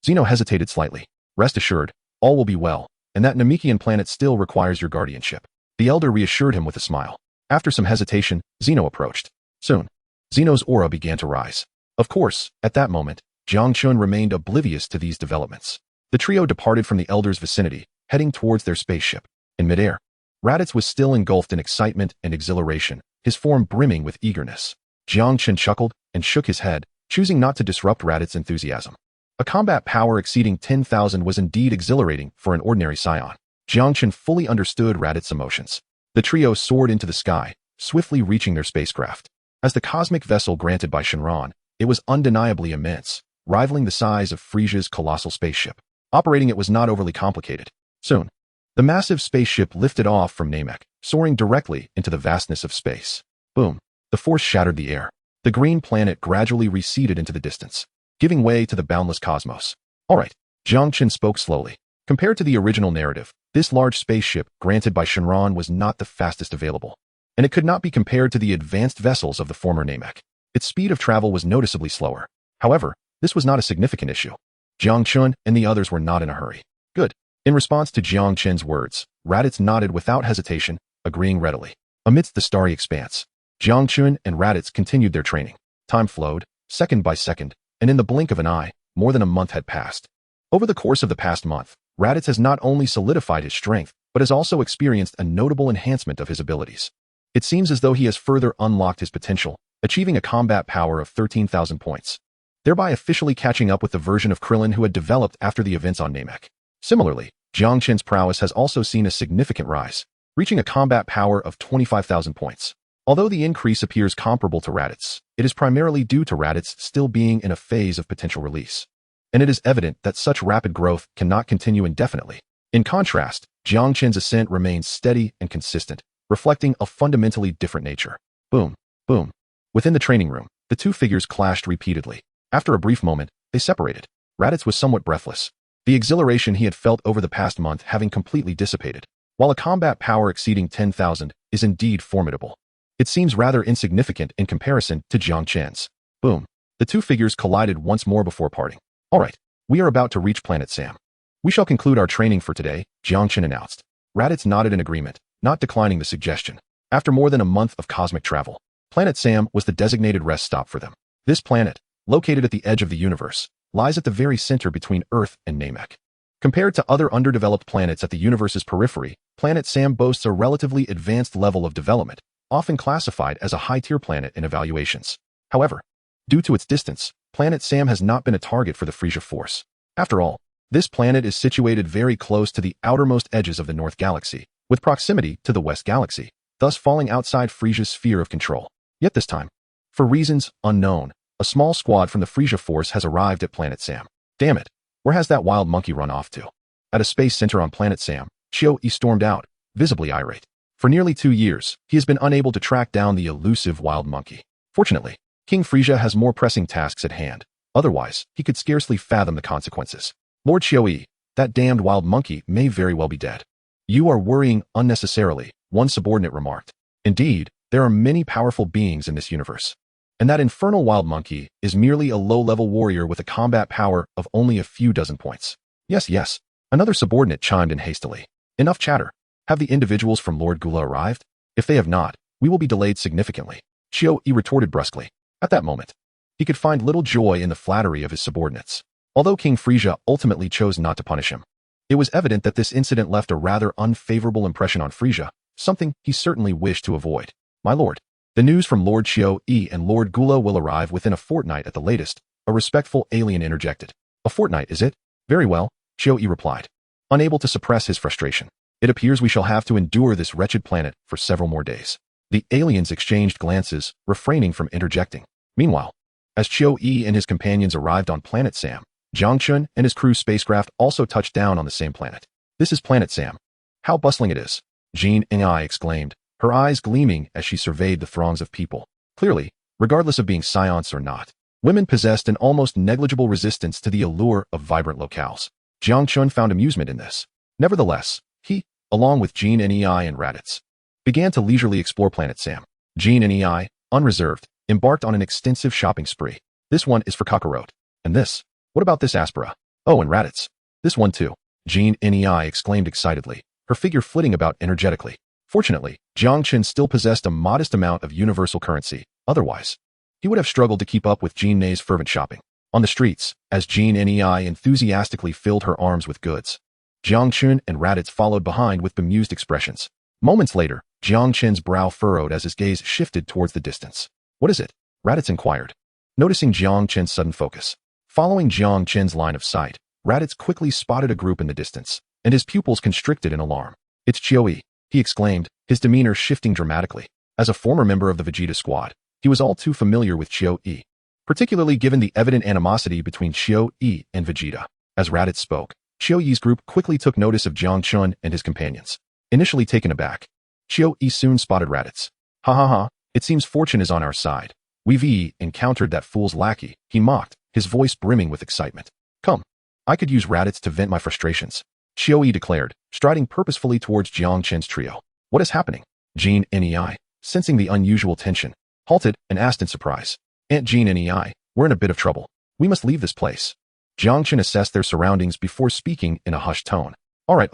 Zeno hesitated slightly. Rest assured, all will be well, and that Namekian planet still requires your guardianship. The Elder reassured him with a smile. After some hesitation, Zeno approached. Soon, Zeno's aura began to rise. Of course, at that moment, Jiang Chen remained oblivious to these developments. The trio departed from the Elder's vicinity, heading towards their spaceship. In midair, Raditz was still engulfed in excitement and exhilaration, his form brimming with eagerness. Jiang Chen chuckled and shook his head, choosing not to disrupt Raditz's enthusiasm. A combat power exceeding 10,000 was indeed exhilarating for an ordinary Saiyan. Jiang Chen fully understood Raditz's emotions. The trio soared into the sky, swiftly reaching their spacecraft. As the cosmic vessel granted by Shenron, it was undeniably immense, rivaling the size of Frieza's colossal spaceship. Operating it was not overly complicated. Soon, the massive spaceship lifted off from Namek, soaring directly into the vastness of space. Boom! The force shattered the air. The green planet gradually receded into the distance, giving way to the boundless cosmos. All right, Jiang Chen spoke slowly. Compared to the original narrative, this large spaceship granted by Shenron was not the fastest available, and it could not be compared to the advanced vessels of the former Namek. Its speed of travel was noticeably slower. However, this was not a significant issue. Jiang Chen and the others were not in a hurry. Good. In response to Jiang Chen's words, Raditz nodded without hesitation, agreeing readily. Amidst the starry expanse, Jiang Chen and Raditz continued their training. Time flowed, second by second, and in the blink of an eye, more than a month had passed. Over the course of the past month, Raditz has not only solidified his strength, but has also experienced a notable enhancement of his abilities. It seems as though he has further unlocked his potential, achieving a combat power of 13,000 points, thereby officially catching up with the version of Krillin who had developed after the events on Namek. Similarly, Jiang Chen's prowess has also seen a significant rise, reaching a combat power of 25,000 points. Although the increase appears comparable to Raditz, it is primarily due to Raditz still being in a phase of potential release. And it is evident that such rapid growth cannot continue indefinitely. In contrast, Jiang Chen's ascent remains steady and consistent, reflecting a fundamentally different nature. Boom, boom. Within the training room, the two figures clashed repeatedly. After a brief moment, they separated. Raditz was somewhat breathless, the exhilaration he had felt over the past month having completely dissipated. While a combat power exceeding 10,000 is indeed formidable, it seems rather insignificant in comparison to Jiang Chen's. Boom. The two figures collided once more before parting. All right, we are about to reach Planet Sam. We shall conclude our training for today, Jiang Chen announced. Raditz nodded in agreement, not declining the suggestion. After more than a month of cosmic travel, Planet Sam was the designated rest stop for them. This planet, located at the edge of the universe, lies at the very center between Earth and Namek. Compared to other underdeveloped planets at the universe's periphery, Planet Sam boasts a relatively advanced level of development, often classified as a high-tier planet in evaluations. However, due to its distance, Planet Sam has not been a target for the Frieza Force. After all, this planet is situated very close to the outermost edges of the North Galaxy, with proximity to the West Galaxy, thus falling outside Frieza's sphere of control. Yet this time, for reasons unknown, a small squad from the Frieza Force has arrived at Planet Sam. Damn it, where has that wild monkey run off to? At a space center on Planet Sam, Chiu-Yi stormed out, visibly irate. For nearly 2 years, he has been unable to track down the elusive wild monkey. Fortunately, King Frieza has more pressing tasks at hand. Otherwise, he could scarcely fathom the consequences. Lord Chiu-Yi, that damned wild monkey may very well be dead. You are worrying unnecessarily, one subordinate remarked. Indeed, there are many powerful beings in this universe. And that infernal wild monkey is merely a low-level warrior with a combat power of only a few dozen points. Yes, another subordinate chimed in hastily. Enough chatter. Have the individuals from Lord Gula arrived? If they have not, we will be delayed significantly. Chiu-Yi retorted brusquely. At that moment, he could find little joy in the flattery of his subordinates. Although King Frieza ultimately chose not to punish him, it was evident that this incident left a rather unfavorable impression on Frieza, something he certainly wished to avoid. My lord, the news from Lord Chiu-Yi and Lord Gula will arrive within a fortnight at the latest, a respectful alien interjected. A fortnight, is it? Very well, Chiu-Yi replied, unable to suppress his frustration. It appears we shall have to endure this wretched planet for several more days. The aliens exchanged glances, refraining from interjecting. Meanwhile, as Chiu-Yi and his companions arrived on Planet Sam, Jiang Chen and his crew's spacecraft also touched down on the same planet. This is Planet Sam. How bustling it is, Jean Ing-ai exclaimed, her eyes gleaming as she surveyed the throngs of people. Clearly, regardless of being Saiyans or not, women possessed an almost negligible resistance to the allure of vibrant locales. Jiang Chen found amusement in this. Nevertheless, he, along with Jean Nei and Raditz, began to leisurely explore Planet Sam. Jean Nei, unreserved, embarked on an extensive shopping spree. This one is for Kakarot. And this? What about this Aspera? Oh, and Raditz. This one too. Jean Nei exclaimed excitedly, her figure flitting about energetically. Fortunately, Jiang Chen still possessed a modest amount of universal currency. Otherwise, he would have struggled to keep up with Jean Nei's fervent shopping. On the streets, as Jean Nei enthusiastically filled her arms with goods, Jiang Chen and Raditz followed behind with bemused expressions. Moments later, Jiang Chen's brow furrowed as his gaze shifted towards the distance. What is it? Raditz inquired, noticing Jiang Chen's sudden focus. Following Jiang Chen's line of sight, Raditz quickly spotted a group in the distance, and his pupils constricted in alarm. It's Chiu-Yi, he exclaimed, his demeanor shifting dramatically. As a former member of the Vegeta squad, he was all too familiar with Chiu-Yi, particularly given the evident animosity between Chiu-Yi and Vegeta. As Raditz spoke, Chiu-Yi's group quickly took notice of Jiang Chen and his companions. Initially taken aback, Chiu-Yi soon spotted Raditz. Ha ha ha, it seems fortune is on our side. We've encountered that fool's lackey, he mocked, his voice brimming with excitement. Come, I could use Raditz to vent my frustrations, Chiu-Yi declared, striding purposefully towards Jiang Chen's trio. What is happening? Jean Nei, sensing the unusual tension, halted and asked in surprise. Aunt Jean Nei, we're in a bit of trouble. We must leave this place. Jiang Chen assessed their surroundings before speaking in a hushed tone. All right,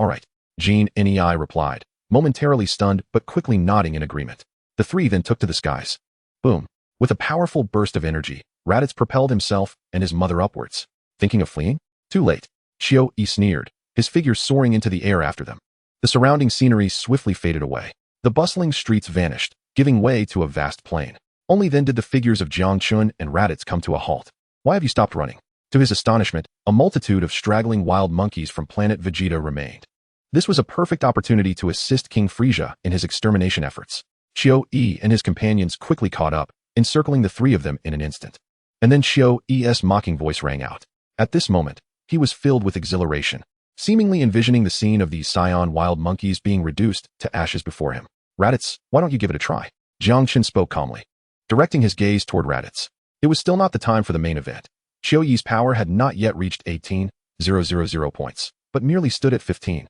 Jean Nei replied, momentarily stunned but quickly nodding in agreement. The three then took to the skies. Boom. With a powerful burst of energy, Raditz propelled himself and his mother upwards. Thinking of fleeing? Too late. Chiu-Yi sneered, his figure soaring into the air after them. The surrounding scenery swiftly faded away. The bustling streets vanished, giving way to a vast plain. Only then did the figures of Jiang Chen and Raditz come to a halt. Why have you stopped running? To his astonishment, a multitude of straggling wild monkeys from planet Vegeta remained. This was a perfect opportunity to assist King Frieza in his extermination efforts. Chiu-Yi and his companions quickly caught up, encircling the three of them in an instant. And then Chiu-Yi's mocking voice rang out. At this moment, he was filled with exhilaration, seemingly envisioning the scene of these Saiyan wild monkeys being reduced to ashes before him. Raditz, why don't you give it a try? Jiang Chen spoke calmly, directing his gaze toward Raditz. It was still not the time for the main event. Chiu-Yi's power had not yet reached 18,000 points, but merely stood at 15,000.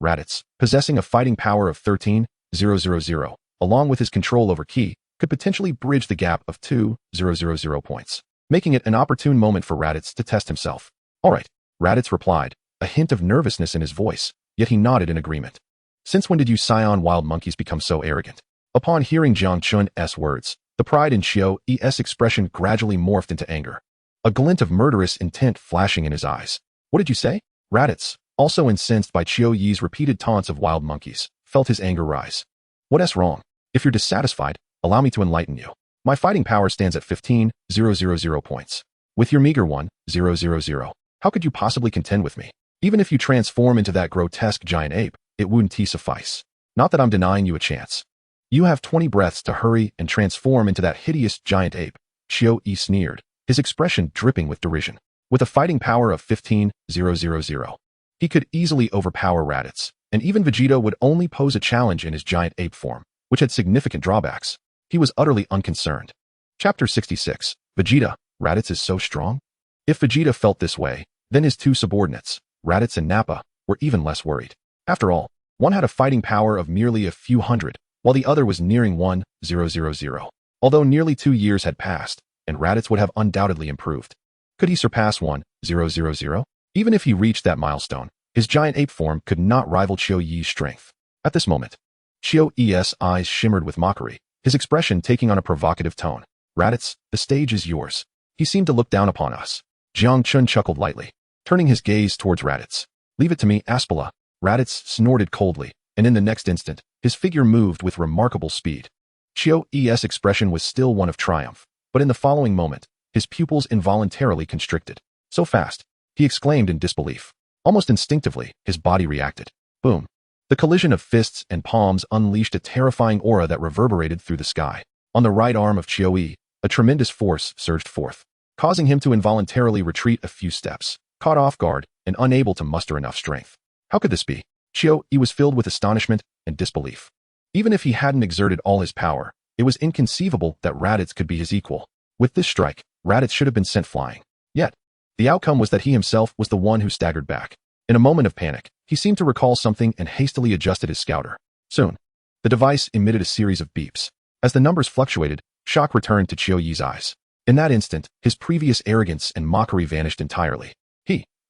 Raditz, possessing a fighting power of 13,000, along with his control over Ki, could potentially bridge the gap of 2,000 points, making it an opportune moment for Raditz to test himself. All right, Raditz replied, a hint of nervousness in his voice, yet he nodded in agreement. Since when did you Saiyan wild monkeys become so arrogant? Upon hearing Jiang Chen's words, the pride in Chiu-Yi's expression gradually morphed into anger, a glint of murderous intent flashing in his eyes. What did you say? Raditz, also incensed by Chiu-Yi's repeated taunts of wild monkeys, felt his anger rise. What's wrong? If you're dissatisfied, allow me to enlighten you. My fighting power stands at 15,000 points. With your meager 1,000, how could you possibly contend with me? Even if you transform into that grotesque giant ape, it wouldn't suffice. Not that I'm denying you a chance. You have 20 breaths to hurry and transform into that hideous giant ape, Chiu-Yi sneered, his expression dripping with derision. With a fighting power of 15,000, he could easily overpower Raditz, and even Vegeta would only pose a challenge in his giant ape form, which had significant drawbacks. He was utterly unconcerned. Chapter 66. Vegeta, Raditz is so strong? If Vegeta felt this way, then his two subordinates, Raditz and Nappa, were even less worried. After all, one had a fighting power of merely a few hundred, while the other was nearing 1,000. Although nearly 2 years had passed, and Raditz would have undoubtedly improved. Could he surpass 1,000? Even if he reached that milestone, his giant ape form could not rival Chiu-Yi's strength. At this moment, Chiu-Yi's eyes shimmered with mockery, his expression taking on a provocative tone. Raditz, the stage is yours. He seemed to look down upon us. Jiang Chen chuckled lightly, turning his gaze towards Raditz. Leave it to me, Aspala. Raditz snorted coldly, and in the next instant, his figure moved with remarkable speed. Chiu-Yi's expression was still one of triumph, but in the following moment, his pupils involuntarily constricted. So fast, he exclaimed in disbelief. Almost instinctively, his body reacted. Boom. The collision of fists and palms unleashed a terrifying aura that reverberated through the sky. On the right arm of Chiu-yi, a tremendous force surged forth, causing him to involuntarily retreat a few steps, caught off guard and unable to muster enough strength. How could this be? Chiu-yi was filled with astonishment and disbelief. Even if he hadn't exerted all his power, it was inconceivable that Raditz could be his equal. With this strike, Raditz should have been sent flying. Yet, the outcome was that he himself was the one who staggered back. In a moment of panic, he seemed to recall something and hastily adjusted his scouter. Soon, the device emitted a series of beeps. As the numbers fluctuated, shock returned to Chiu-yi's eyes. In that instant, his previous arrogance and mockery vanished entirely.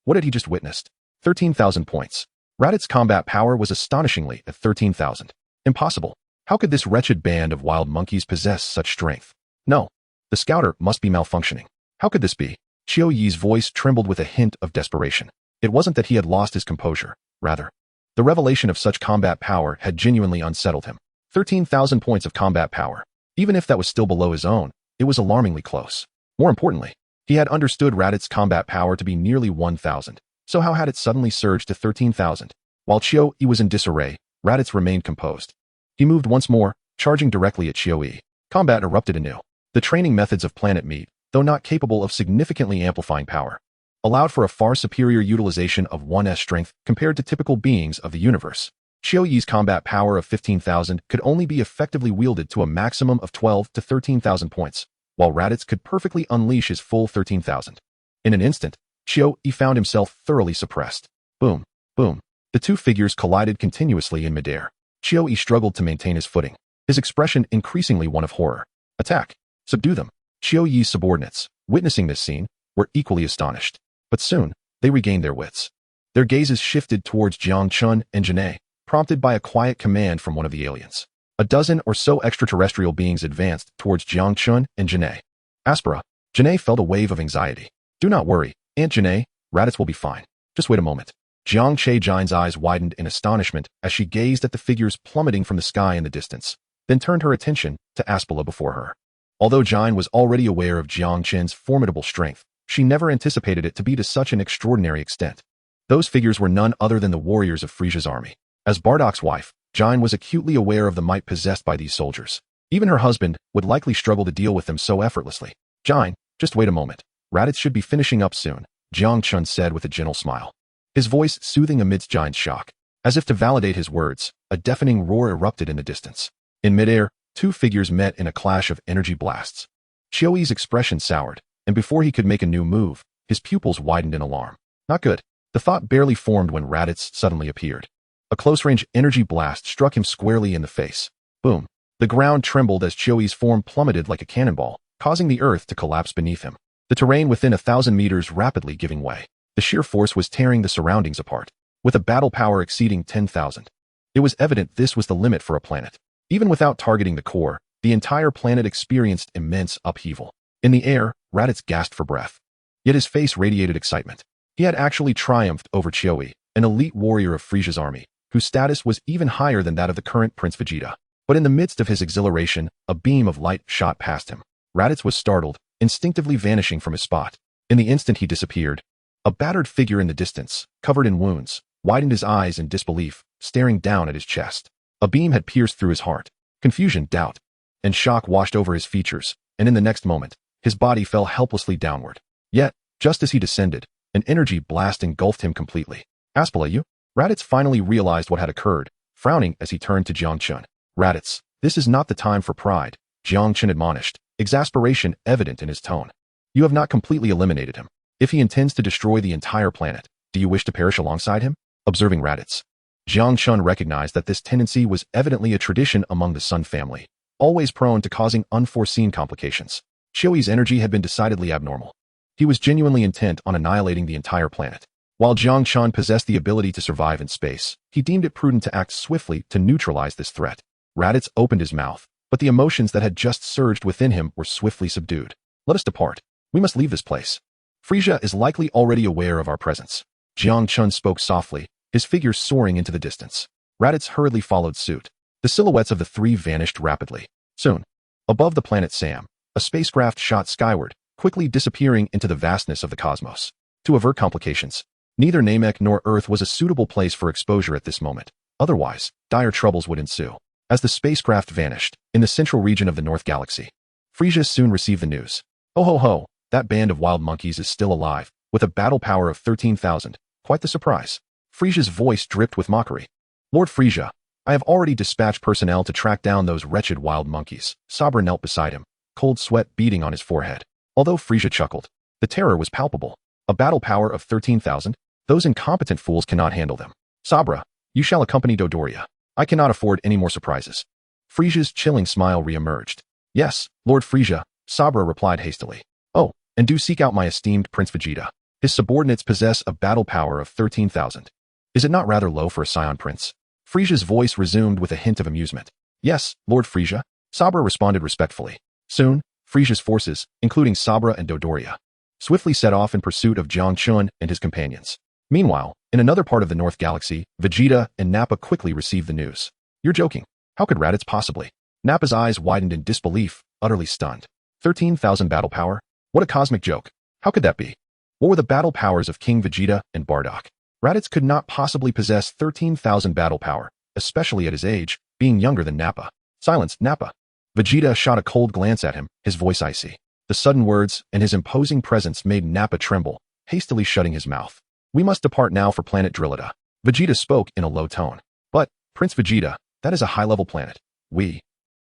What had he just witnessed? 13,000 points. Raditz's combat power was astonishingly at 13,000. Impossible. How could this wretched band of wild monkeys possess such strength? No. The scouter must be malfunctioning. How could this be? Chiu-yi's voice trembled with a hint of desperation. It wasn't that he had lost his composure. Rather, the revelation of such combat power had genuinely unsettled him. 13,000 points of combat power. Even if that was still below his own, it was alarmingly close. More importantly, he had understood Raditz's combat power to be nearly 1,000. So how had it suddenly surged to 13,000? While Chiu-yi was in disarray, Raditz remained composed. He moved once more, charging directly at Chiu-yi. Combat erupted anew. The training methods of Planet Meat, though not capable of significantly amplifying power, allowed for a far superior utilization of 1's strength compared to typical beings of the universe. Chiu-yi's combat power of 15,000 could only be effectively wielded to a maximum of 12 to 13,000 points, while Raditz could perfectly unleash his full 13,000. In an instant, Chiu-yi found himself thoroughly suppressed. Boom, boom. The two figures collided continuously in midair. Chiu-yi struggled to maintain his footing, his expression increasingly one of horror. Attack! Subdue them! Chiu-yi's subordinates, witnessing this scene, were equally astonished. But soon, they regained their wits. Their gazes shifted towards Jiang Chen and Janae, prompted by a quiet command from one of the aliens. A dozen or so extraterrestrial beings advanced towards Jiang Chen and Janae. Aspera, Janae felt a wave of anxiety. Do not worry, Aunt Janae, Raditz will be fine. Just wait a moment. Jiang Che-jin's eyes widened in astonishment as she gazed at the figures plummeting from the sky in the distance, then turned her attention to Aspera before her. Although Jin was already aware of Jiang Chen's formidable strength, she never anticipated it to be to such an extraordinary extent. Those figures were none other than the warriors of Frieza's army. As Bardock's wife, Jin was acutely aware of the might possessed by these soldiers. Even her husband would likely struggle to deal with them so effortlessly. Jin, just wait a moment. Raditz should be finishing up soon, Jiang Chen said with a gentle smile. His voice soothing amidst Jin's shock. As if to validate his words, a deafening roar erupted in the distance. In midair, two figures met in a clash of energy blasts. Chiu-yi's expression soured, and before he could make a new move, his pupils widened in alarm. Not good. The thought barely formed when Raditz suddenly appeared. A close-range energy blast struck him squarely in the face. Boom. The ground trembled as Chiu-yi's form plummeted like a cannonball, causing the earth to collapse beneath him. The terrain within 1,000 meters rapidly giving way. The sheer force was tearing the surroundings apart, with a battle power exceeding 10,000. It was evident this was the limit for a planet. Even without targeting the core, the entire planet experienced immense upheaval. In the air, Raditz gasped for breath. Yet his face radiated excitement. He had actually triumphed over Chiu-yi, an elite warrior of Frieza's army, whose status was even higher than that of the current Prince Vegeta. But in the midst of his exhilaration, a beam of light shot past him. Raditz was startled, instinctively vanishing from his spot. In the instant he disappeared, a battered figure in the distance, covered in wounds, widened his eyes in disbelief, staring down at his chest. A beam had pierced through his heart. Confusion, doubt, and shock washed over his features, and in the next moment, his body fell helplessly downward. Yet, just as he descended, an energy blast engulfed him completely. Aspera, you? Raditz finally realized what had occurred, frowning as he turned to Jiang Chen. Raditz, this is not the time for pride, Jiang Chen admonished, exasperation evident in his tone. You have not completely eliminated him. If he intends to destroy the entire planet, do you wish to perish alongside him? Observing Raditz, Jiang Chen recognized that this tendency was evidently a tradition among the Sun family, always prone to causing unforeseen complications. Chiu-yi's energy had been decidedly abnormal. He was genuinely intent on annihilating the entire planet. While Jiang Chen possessed the ability to survive in space, he deemed it prudent to act swiftly to neutralize this threat. Raditz opened his mouth, but the emotions that had just surged within him were swiftly subdued. Let us depart. We must leave this place. Frieza is likely already aware of our presence. Jiang Chen spoke softly, his figure soaring into the distance. Raditz hurriedly followed suit. The silhouettes of the three vanished rapidly. Soon, above the planet Sam, a spacecraft shot skyward, quickly disappearing into the vastness of the cosmos. To avert complications, neither Namek nor Earth was a suitable place for exposure at this moment. Otherwise, dire troubles would ensue. As the spacecraft vanished, in the central region of the North Galaxy, Frieza soon received the news. Ho ho ho, that band of wild monkeys is still alive, with a battle power of 13,000. Quite the surprise. Frieza's voice dripped with mockery. Lord Frieza, I have already dispatched personnel to track down those wretched wild monkeys. Sabra knelt beside him, cold sweat beading on his forehead. Although Frieza chuckled, the terror was palpable. A battle power of 13,000? Those incompetent fools cannot handle them. Sabra, you shall accompany Dodoria. I cannot afford any more surprises. Frieza's chilling smile re-emerged. Yes, Lord Frieza, Sabra replied hastily. Oh, and do seek out my esteemed Prince Vegeta. His subordinates possess a battle power of 13,000. Is it not rather low for a Saiyan prince? Frieza's voice resumed with a hint of amusement. Yes, Lord Frieza, Sabra responded respectfully. Soon, Frieza's forces, including Sabra and Dodoria, swiftly set off in pursuit of Jiang Chen and his companions. Meanwhile, in another part of the North Galaxy, Vegeta and Nappa quickly received the news. You're joking. How could Raditz possibly? Nappa's eyes widened in disbelief, utterly stunned. 13,000 battle power? What a cosmic joke. How could that be? What were the battle powers of King Vegeta and Bardock? Raditz could not possibly possess 13,000 battle power, especially at his age, being younger than Nappa. Silence, Nappa. Vegeta shot a cold glance at him, his voice icy. The sudden words and his imposing presence made Nappa tremble, hastily shutting his mouth. We must depart now for planet Drillida. Vegeta spoke in a low tone. But, Prince Vegeta, that is a high-level planet.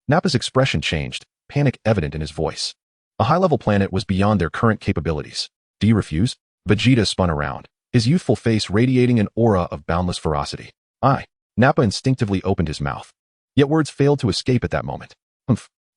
Nappa's expression changed, panic evident in his voice. A high-level planet was beyond their current capabilities. Do you refuse? Vegeta spun around, his youthful face radiating an aura of boundless ferocity. Nappa instinctively opened his mouth. Yet words failed to escape at that moment.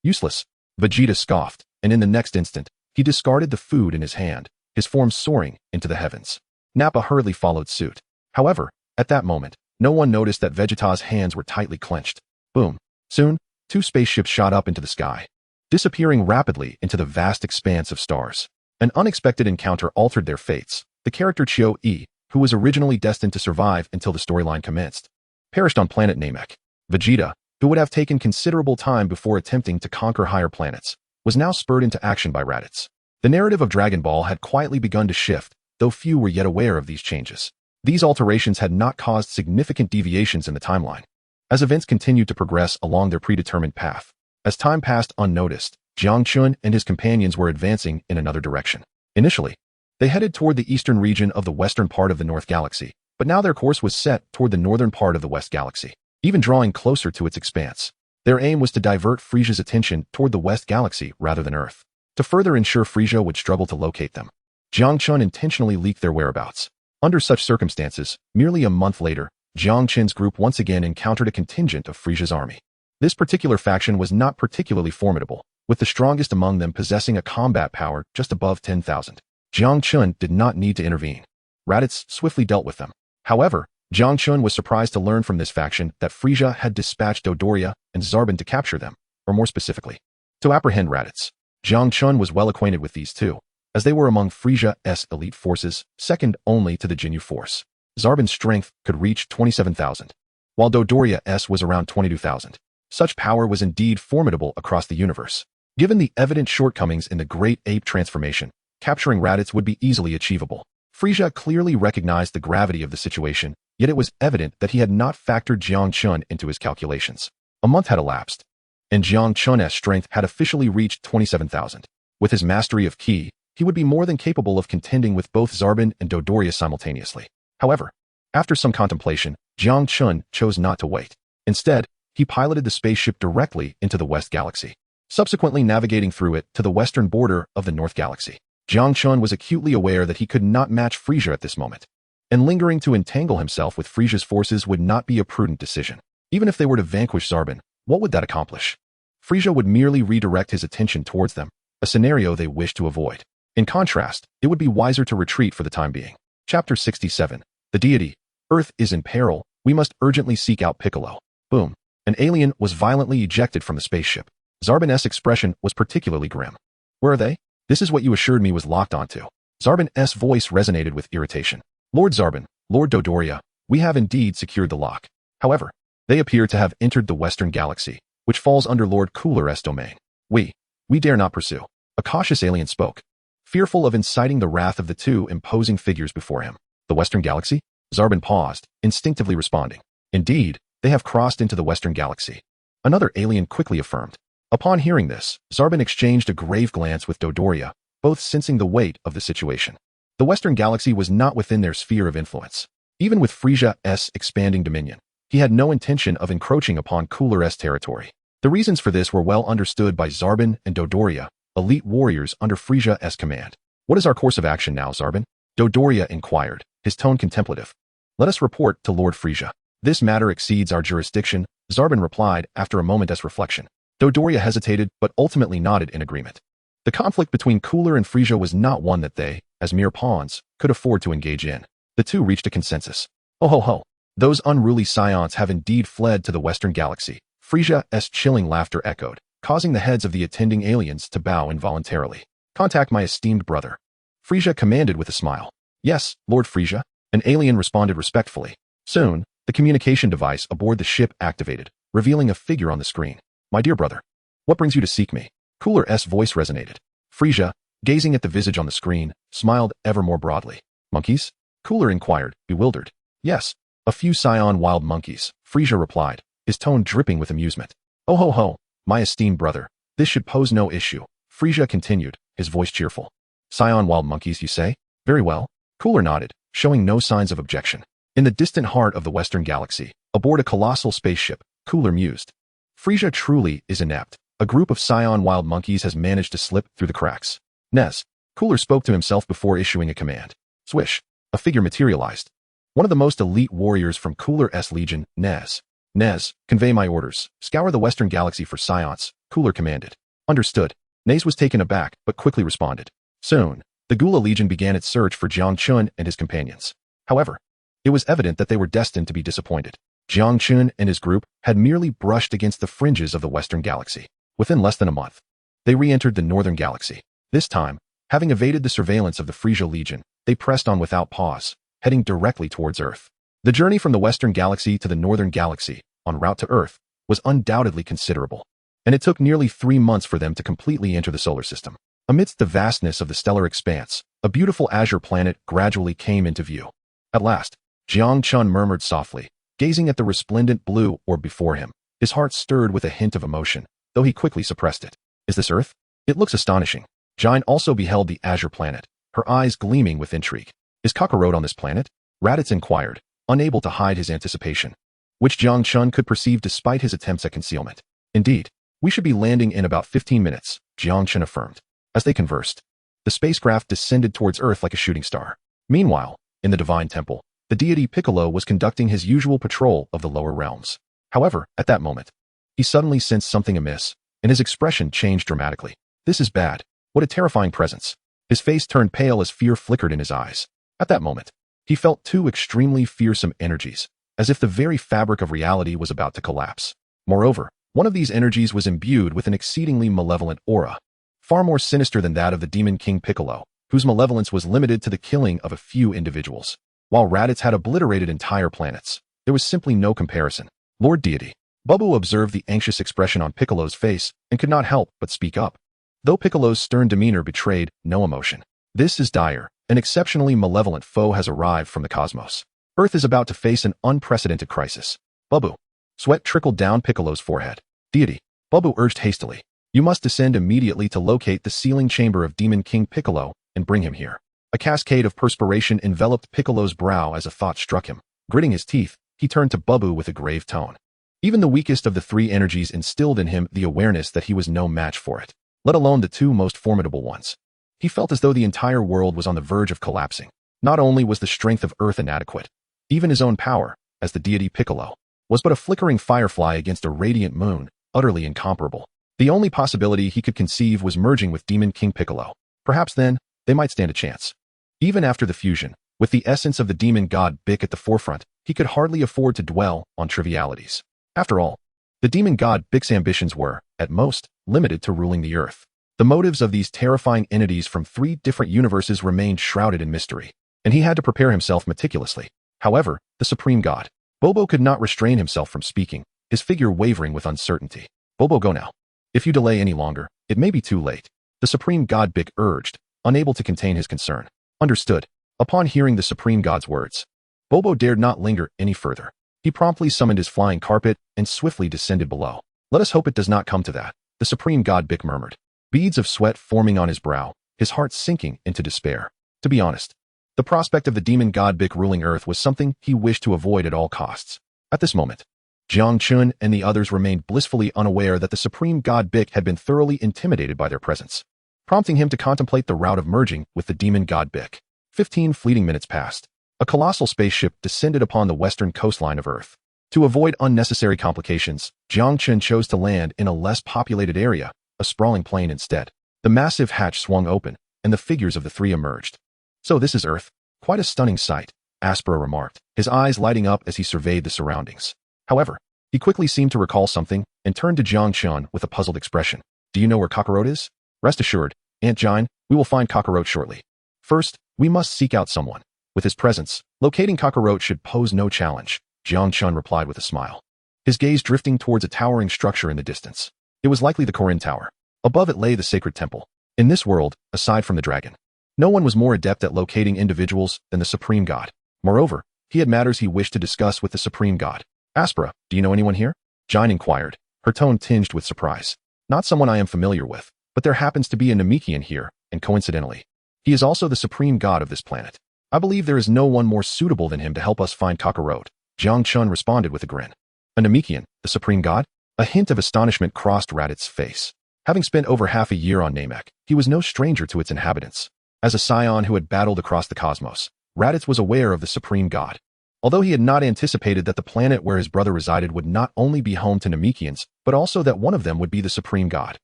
Useless. Vegeta scoffed, and in the next instant, he discarded the food in his hand, his form soaring into the heavens. Nappa hurriedly followed suit. However, at that moment, no one noticed that Vegeta's hands were tightly clenched. Boom. Soon, two spaceships shot up into the sky, disappearing rapidly into the vast expanse of stars. An unexpected encounter altered their fates. The character Chio-E, who was originally destined to survive until the storyline commenced, perished on planet Namek. Vegeta, who would have taken considerable time before attempting to conquer higher planets, was now spurred into action by Raditz. The narrative of Dragon Ball had quietly begun to shift, though few were yet aware of these changes. These alterations had not caused significant deviations in the timeline, as events continued to progress along their predetermined path. As time passed unnoticed, Jiang Chen and his companions were advancing in another direction. Initially, they headed toward the eastern region of the western part of the North Galaxy, but now their course was set toward the northern part of the West Galaxy, even drawing closer to its expanse. Their aim was to divert Frieza's attention toward the West Galaxy rather than Earth. To further ensure Frieza would struggle to locate them, Jiang Chen intentionally leaked their whereabouts. Under such circumstances, merely a month later, Jiang Chen's group once again encountered a contingent of Frieza's army. This particular faction was not particularly formidable, with the strongest among them possessing a combat power just above 10,000. Jiang Chen did not need to intervene. Raditz swiftly dealt with them. However, Jiang Chen was surprised to learn from this faction that Frieza had dispatched Dodoria and Zarbin to capture them, or more specifically, to apprehend Raditz. Jiang Chen was well acquainted with these two, as they were among Frieza's elite forces, second only to the Jinyu force. Zarbin's strength could reach 27,000, while Dodoria's was around 22,000. Such power was indeed formidable across the universe. Given the evident shortcomings in the Great Ape transformation, capturing Raditz would be easily achievable. Frieza clearly recognized the gravity of the situation, yet it was evident that he had not factored Jiang Chen into his calculations. A month had elapsed, and Jiang Chen's strength had officially reached 27,000. With his mastery of Ki, he would be more than capable of contending with both Zarbin and Dodoria simultaneously. However, after some contemplation, Jiang Chen chose not to wait. Instead, he piloted the spaceship directly into the West Galaxy, subsequently navigating through it to the western border of the North Galaxy. Jiang Chen was acutely aware that he could not match Frieza at this moment, and lingering to entangle himself with Frieza's forces would not be a prudent decision. Even if they were to vanquish Zarbin, what would that accomplish? Frieza would merely redirect his attention towards them, a scenario they wished to avoid. In contrast, it would be wiser to retreat for the time being. Chapter 67. The Deity. Earth is in peril. We must urgently seek out Piccolo. Boom. An alien was violently ejected from the spaceship. Zarbin's expression was particularly grim. Where are they? This is what you assured me was locked onto. Zarbin's voice resonated with irritation. Lord Zarbin, Lord Dodoria, we have indeed secured the lock. However, they appear to have entered the Western Galaxy, which falls under Lord Cooler's domain. We dare not pursue. A cautious alien spoke, fearful of inciting the wrath of the two imposing figures before him. The Western Galaxy? Zarbin paused, instinctively responding. Indeed, They have crossed into the Western Galaxy. Another alien quickly affirmed. Upon hearing this, Zarbon exchanged a grave glance with Dodoria, both sensing the weight of the situation. The Western Galaxy was not within their sphere of influence. Even with Frieza's expanding dominion, he had no intention of encroaching upon Cooler's territory. The reasons for this were well understood by Zarbon and Dodoria, elite warriors under Frieza's command. What is our course of action now, Zarbon? Dodoria inquired, his tone contemplative. Let us report to Lord Frieza. This matter exceeds our jurisdiction, Zarbon replied after a moment's reflection. Dodoria hesitated but ultimately nodded in agreement. The conflict between Cooler and Frieza was not one that they, as mere pawns, could afford to engage in. The two reached a consensus. Oh ho ho! Those unruly Saiyans have indeed fled to the Western Galaxy. Frieza's chilling laughter echoed, causing the heads of the attending aliens to bow involuntarily. Contact my esteemed brother. Frieza commanded with a smile. Yes, Lord Frieza. An alien responded respectfully. Soon, the communication device aboard the ship activated, revealing a figure on the screen. My dear brother. What brings you to seek me? Cooler's voice resonated. Frieza, gazing at the visage on the screen, smiled ever more broadly. Monkeys? Cooler inquired, bewildered. Yes, a few Saiyan wild monkeys, Frieza replied, his tone dripping with amusement. Oh ho ho, my esteemed brother. This should pose no issue. Frieza continued, his voice cheerful. Saiyan wild monkeys, you say? Very well. Cooler nodded, showing no signs of objection. In the distant heart of the Western Galaxy, aboard a colossal spaceship, Cooler mused. Frieza truly is inept. A group of Saiyan wild monkeys has managed to slip through the cracks. Nez. Cooler spoke to himself before issuing a command. Swish. A figure materialized. One of the most elite warriors from Cooler's legion, Nez. Nez, convey my orders. Scour the Western Galaxy for Saiyans, Cooler commanded. Understood. Nez was taken aback, but quickly responded. Soon, the Gula Legion began its search for Jiang Chen and his companions. However, it was evident that they were destined to be disappointed. Jiang Chen and his group had merely brushed against the fringes of the Western Galaxy. Within less than a month, they re-entered the Northern Galaxy. This time, having evaded the surveillance of the Frieza Legion, they pressed on without pause, heading directly towards Earth. The journey from the Western Galaxy to the Northern Galaxy, en route to Earth, was undoubtedly considerable, and it took nearly 3 months for them to completely enter the solar system. Amidst the vastness of the stellar expanse, a beautiful azure planet gradually came into view. At last, Jiang Chen murmured softly, gazing at the resplendent blue orb before him. His heart stirred with a hint of emotion, though he quickly suppressed it. Is this Earth? It looks astonishing. Jiang also beheld the azure planet, her eyes gleaming with intrigue. Is Kakarot on this planet? Raditz inquired, unable to hide his anticipation, which Jiang Chen could perceive despite his attempts at concealment. Indeed, we should be landing in about 15 minutes, Jiang Chen affirmed. As they conversed, the spacecraft descended towards Earth like a shooting star. Meanwhile, in the Divine Temple, the deity Piccolo was conducting his usual patrol of the lower realms. However, at that moment, he suddenly sensed something amiss, and his expression changed dramatically. This is bad. What a terrifying presence. His face turned pale as fear flickered in his eyes. At that moment, he felt two extremely fearsome energies, as if the very fabric of reality was about to collapse. Moreover, one of these energies was imbued with an exceedingly malevolent aura, far more sinister than that of the Demon King Piccolo, whose malevolence was limited to the killing of a few individuals. While Raditz had obliterated entire planets, there was simply no comparison. Lord Deity. Bubble observed the anxious expression on Piccolo's face and could not help but speak up. Though Piccolo's stern demeanor betrayed no emotion. This is dire. An exceptionally malevolent foe has arrived from the cosmos. Earth is about to face an unprecedented crisis. Bubble. Sweat trickled down Piccolo's forehead. Deity. Bubble urged hastily. You must descend immediately to locate the sealing chamber of Demon King Piccolo and bring him here. A cascade of perspiration enveloped Piccolo's brow as a thought struck him. Gritting his teeth, he turned to Bubble with a grave tone. Even the weakest of the three energies instilled in him the awareness that he was no match for it, let alone the two most formidable ones. He felt as though the entire world was on the verge of collapsing. Not only was the strength of Earth inadequate, even his own power, as the deity Piccolo, was but a flickering firefly against a radiant moon, utterly incomparable. The only possibility he could conceive was merging with Demon King Piccolo. Perhaps then, they might stand a chance. Even after the fusion, with the essence of the demon god Bic at the forefront, he could hardly afford to dwell on trivialities. After all, the demon god Bic's ambitions were, at most, limited to ruling the Earth. The motives of these terrifying entities from 3 different universes remained shrouded in mystery, and he had to prepare himself meticulously. However, the supreme god, Bobo could not restrain himself from speaking, his figure wavering with uncertainty. Bobo, go now. If you delay any longer, it may be too late. The supreme god Bic urged, unable to contain his concern. Understood. Upon hearing the supreme god's words, Bobo dared not linger any further. He promptly summoned his flying carpet and swiftly descended below. Let us hope it does not come to that, the supreme god Bick murmured. Beads of sweat forming on his brow, his heart sinking into despair. To be honest, the prospect of the demon god Bick ruling Earth was something he wished to avoid at all costs. At this moment, Jiang Chen and the others remained blissfully unaware that the supreme god Bick had been thoroughly intimidated by their presence, prompting him to contemplate the route of merging with the demon god Bick. 15 fleeting minutes passed. A colossal spaceship descended upon the western coastline of Earth. To avoid unnecessary complications, Jiang Chen chose to land in a less populated area, a sprawling plain instead. The massive hatch swung open, and the figures of the three emerged. So this is Earth. Quite a stunning sight, Aspera remarked, his eyes lighting up as he surveyed the surroundings. However, he quickly seemed to recall something and turned to Jiang Chen with a puzzled expression. Do you know where Kakarot is? Rest assured, Aunt Jine, we will find Kakarot shortly. First, we must seek out someone. With his presence, locating Kakarot should pose no challenge, Jiang Chen replied with a smile, his gaze drifting towards a towering structure in the distance. It was likely the Korin Tower. Above it lay the sacred temple. In this world, aside from the dragon, no one was more adept at locating individuals than the supreme god. Moreover, he had matters he wished to discuss with the supreme god. Aspera, do you know anyone here? Jine inquired, her tone tinged with surprise. Not someone I am familiar with, but there happens to be a Namekian here, and coincidentally, he is also the supreme god of this planet. I believe there is no one more suitable than him to help us find Kakarot, Jiang Chen responded with a grin. A Namekian, the supreme god? A hint of astonishment crossed Raditz' face. Having spent over half a year on Namek, he was no stranger to its inhabitants. As a Saiyan who had battled across the cosmos, Raditz was aware of the supreme god. Although he had not anticipated that the planet where his brother resided would not only be home to Namekians, but also that one of them would be the supreme god.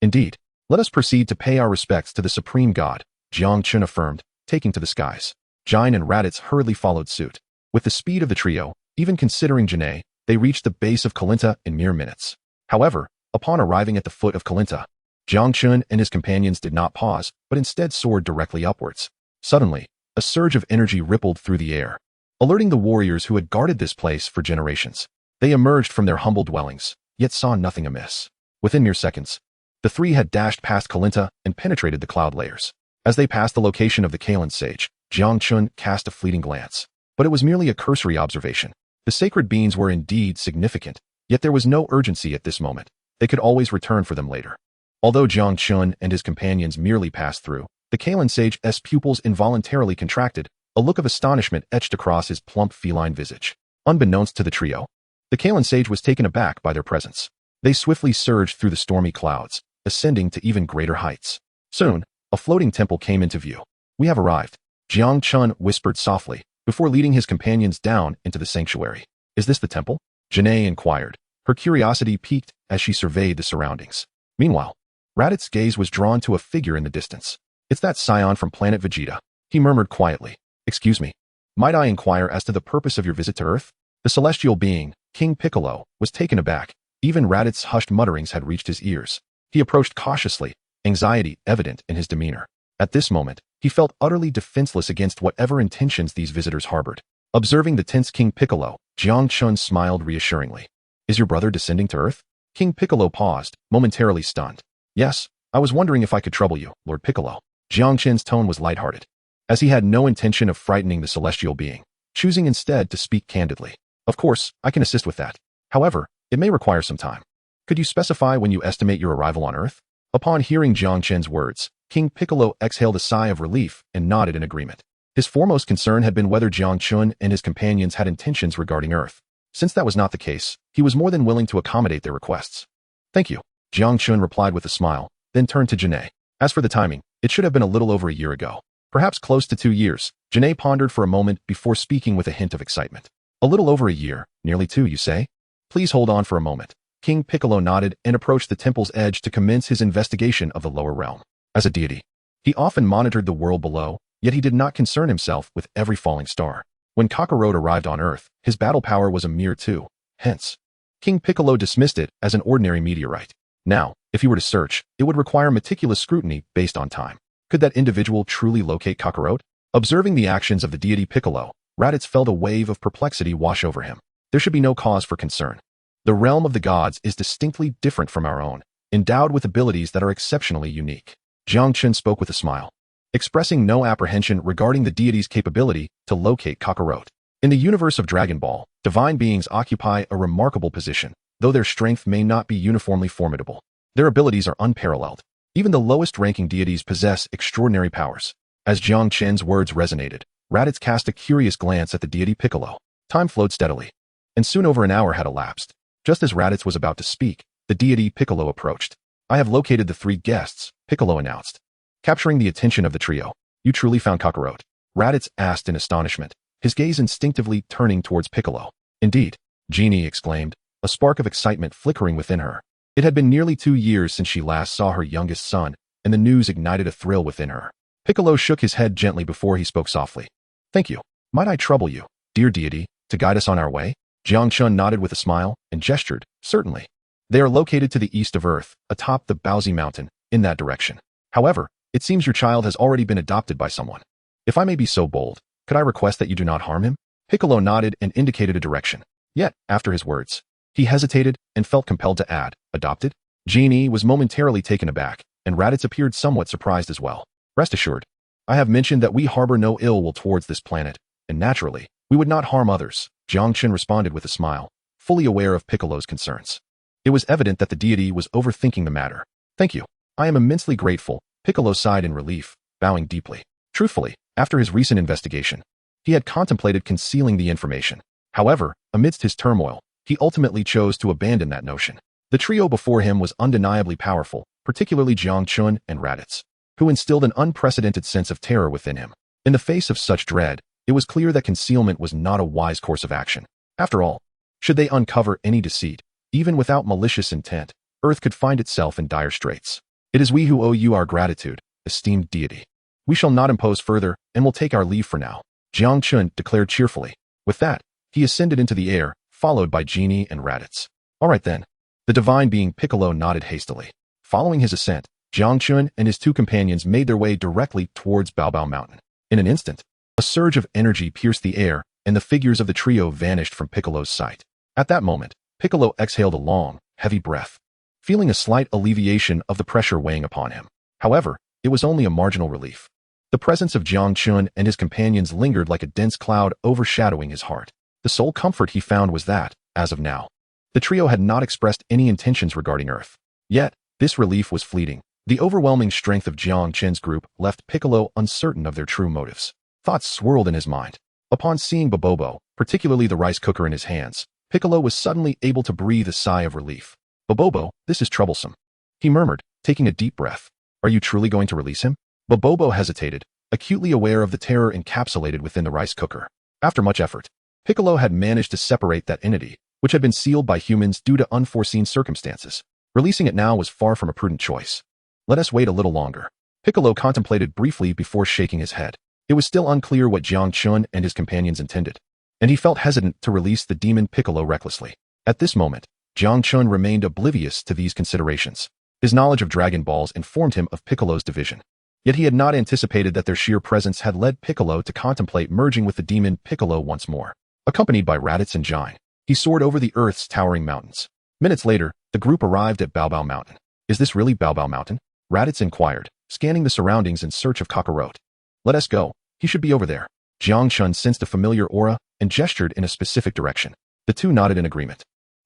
Indeed, let us proceed to pay our respects to the supreme god, Jiang Chen affirmed, taking to the skies. Jine and Raditz hurriedly followed suit. With the speed of the trio, even considering Janae, they reached the base of Kalinta in mere minutes. However, upon arriving at the foot of Kalinta, Jiang Chen and his companions did not pause, but instead soared directly upwards. Suddenly, a surge of energy rippled through the air, alerting the warriors who had guarded this place for generations. They emerged from their humble dwellings, yet saw nothing amiss. Within mere seconds, the three had dashed past Kalinta and penetrated the cloud layers. As they passed the location of the Kalan sage, Jiang Chen cast a fleeting glance. But it was merely a cursory observation. The sacred beings were indeed significant, yet there was no urgency at this moment. They could always return for them later. Although Jiang Chen and his companions merely passed through, the Kalan sage's pupils involuntarily contracted, a look of astonishment etched across his plump feline visage. Unbeknownst to the trio, the Kalan sage was taken aback by their presence. They swiftly surged through the stormy clouds, ascending to even greater heights. Soon, a floating temple came into view. We have arrived, Jiang Chen whispered softly, before leading his companions down into the sanctuary. Is this the temple? Janae inquired, her curiosity piqued as she surveyed the surroundings. Meanwhile, Raditz's gaze was drawn to a figure in the distance. It's that Saiyan from planet Vegeta, he murmured quietly. Excuse me, might I inquire as to the purpose of your visit to Earth? The celestial being, King Piccolo, was taken aback. Even Raditz's hushed mutterings had reached his ears. He approached cautiously, anxiety evident in his demeanor. At this moment, he felt utterly defenseless against whatever intentions these visitors harbored. Observing the tense King Piccolo, Jiang Chen smiled reassuringly. Is your brother descending to Earth? King Piccolo paused, momentarily stunned. Yes, I was wondering if I could trouble you, Lord Piccolo. Jiang Chen's tone was lighthearted, as he had no intention of frightening the celestial being, choosing instead to speak candidly. Of course, I can assist with that. However, it may require some time. Could you specify when you estimate your arrival on Earth? Upon hearing Jiang Chen's words, King Piccolo exhaled a sigh of relief and nodded in agreement. His foremost concern had been whether Jiang Chen and his companions had intentions regarding Earth. Since that was not the case, he was more than willing to accommodate their requests. Thank you, Jiang Chen replied with a smile, then turned to Janae. As for the timing, it should have been a little over a year ago. Perhaps close to 2 years. Janae pondered for a moment before speaking with a hint of excitement. A little over a year, nearly 2, you say? Please hold on for a moment. King Piccolo nodded and approached the temple's edge to commence his investigation of the lower realm. As a deity, he often monitored the world below, yet he did not concern himself with every falling star. When Kakarot arrived on Earth, his battle power was a mere 2. Hence, King Piccolo dismissed it as an ordinary meteorite. Now, if he were to search, it would require meticulous scrutiny based on time. Could that individual truly locate Kakarot? Observing the actions of the deity Piccolo, Raditz felt a wave of perplexity wash over him. There should be no cause for concern. The realm of the gods is distinctly different from our own, endowed with abilities that are exceptionally unique. Jiang Chen spoke with a smile, expressing no apprehension regarding the deity's capability to locate Kakarot. In the universe of Dragon Ball, divine beings occupy a remarkable position, though their strength may not be uniformly formidable. Their abilities are unparalleled. Even the lowest-ranking deities possess extraordinary powers. As Jiang Chen's words resonated, Raditz cast a curious glance at the deity Piccolo. Time flowed steadily, and soon over an hour had elapsed. Just as Raditz was about to speak, the deity Piccolo approached. "I have located the 3 guests," Piccolo announced. Capturing the attention of the trio. "You truly found Kakarot?" Raditz asked in astonishment, his gaze instinctively turning towards Piccolo. "Indeed," Genie exclaimed, a spark of excitement flickering within her. It had been nearly 2 years since she last saw her youngest son, and the news ignited a thrill within her. Piccolo shook his head gently before he spoke softly. "Thank you. Might I trouble you, dear deity, to guide us on our way?" Jiang Chen nodded with a smile and gestured, "Certainly." They are located to the east of Earth, atop the Baozi Mountain, in that direction. However, it seems your child has already been adopted by someone. If I may be so bold, could I request that you do not harm him? Piccolo nodded and indicated a direction. Yet, after his words, he hesitated and felt compelled to add, "Adopted?" Genie was momentarily taken aback, and Raditz appeared somewhat surprised as well. "Rest assured, I have mentioned that we harbor no ill will towards this planet, and naturally, we would not harm others," Jiang Chen responded with a smile, fully aware of Piccolo's concerns. It was evident that the deity was overthinking the matter. "Thank you. I am immensely grateful," Piccolo sighed in relief, bowing deeply. Truthfully, after his recent investigation, he had contemplated concealing the information. However, amidst his turmoil, he ultimately chose to abandon that notion. The trio before him was undeniably powerful, particularly Jiang Chen and Raditz, who instilled an unprecedented sense of terror within him. In the face of such dread, it was clear that concealment was not a wise course of action. After all, should they uncover any deceit, even without malicious intent, Earth could find itself in dire straits. "It is we who owe you our gratitude, esteemed deity. We shall not impose further and will take our leave for now," Jiang Chen declared cheerfully. With that, he ascended into the air, followed by Genie and Raditz. "All right then." The divine being Piccolo nodded hastily. Following his ascent, Jiang Chen and his 2 companions made their way directly towards Baobao Mountain. In an instant, a surge of energy pierced the air, and the figures of the trio vanished from Piccolo's sight. At that moment, Piccolo exhaled a long, heavy breath, feeling a slight alleviation of the pressure weighing upon him. However, it was only a marginal relief. The presence of Jiang Chen and his companions lingered like a dense cloud overshadowing his heart. The sole comfort he found was that, as of now, the trio had not expressed any intentions regarding Earth. Yet, this relief was fleeting. The overwhelming strength of Jiang Chen's group left Piccolo uncertain of their true motives. Thoughts swirled in his mind. Upon seeing Bobobo, particularly the rice cooker in his hands, Piccolo was suddenly able to breathe a sigh of relief. "Bobobo, this is troublesome," he murmured, taking a deep breath. "Are you truly going to release him?" Bobobo hesitated, acutely aware of the terror encapsulated within the rice cooker. After much effort, Piccolo had managed to separate that entity, which had been sealed by humans due to unforeseen circumstances. Releasing it now was far from a prudent choice. "Let us wait a little longer." Piccolo contemplated briefly before shaking his head. It was still unclear what Jiang Chen and his companions intended, and he felt hesitant to release the demon Piccolo recklessly. At this moment, Jiang Chen remained oblivious to these considerations. His knowledge of Dragon Balls informed him of Piccolo's division. Yet he had not anticipated that their sheer presence had led Piccolo to contemplate merging with the demon Piccolo once more. Accompanied by Raditz and Jine, he soared over the Earth's towering mountains. Minutes later, the group arrived at Baobao Mountain. "Is this really Baobao Mountain?" Raditz inquired, scanning the surroundings in search of Kakarot. "Let us go. He should be over there." Jiang Chen sensed a familiar aura and gestured in a specific direction. The 2 nodded in agreement.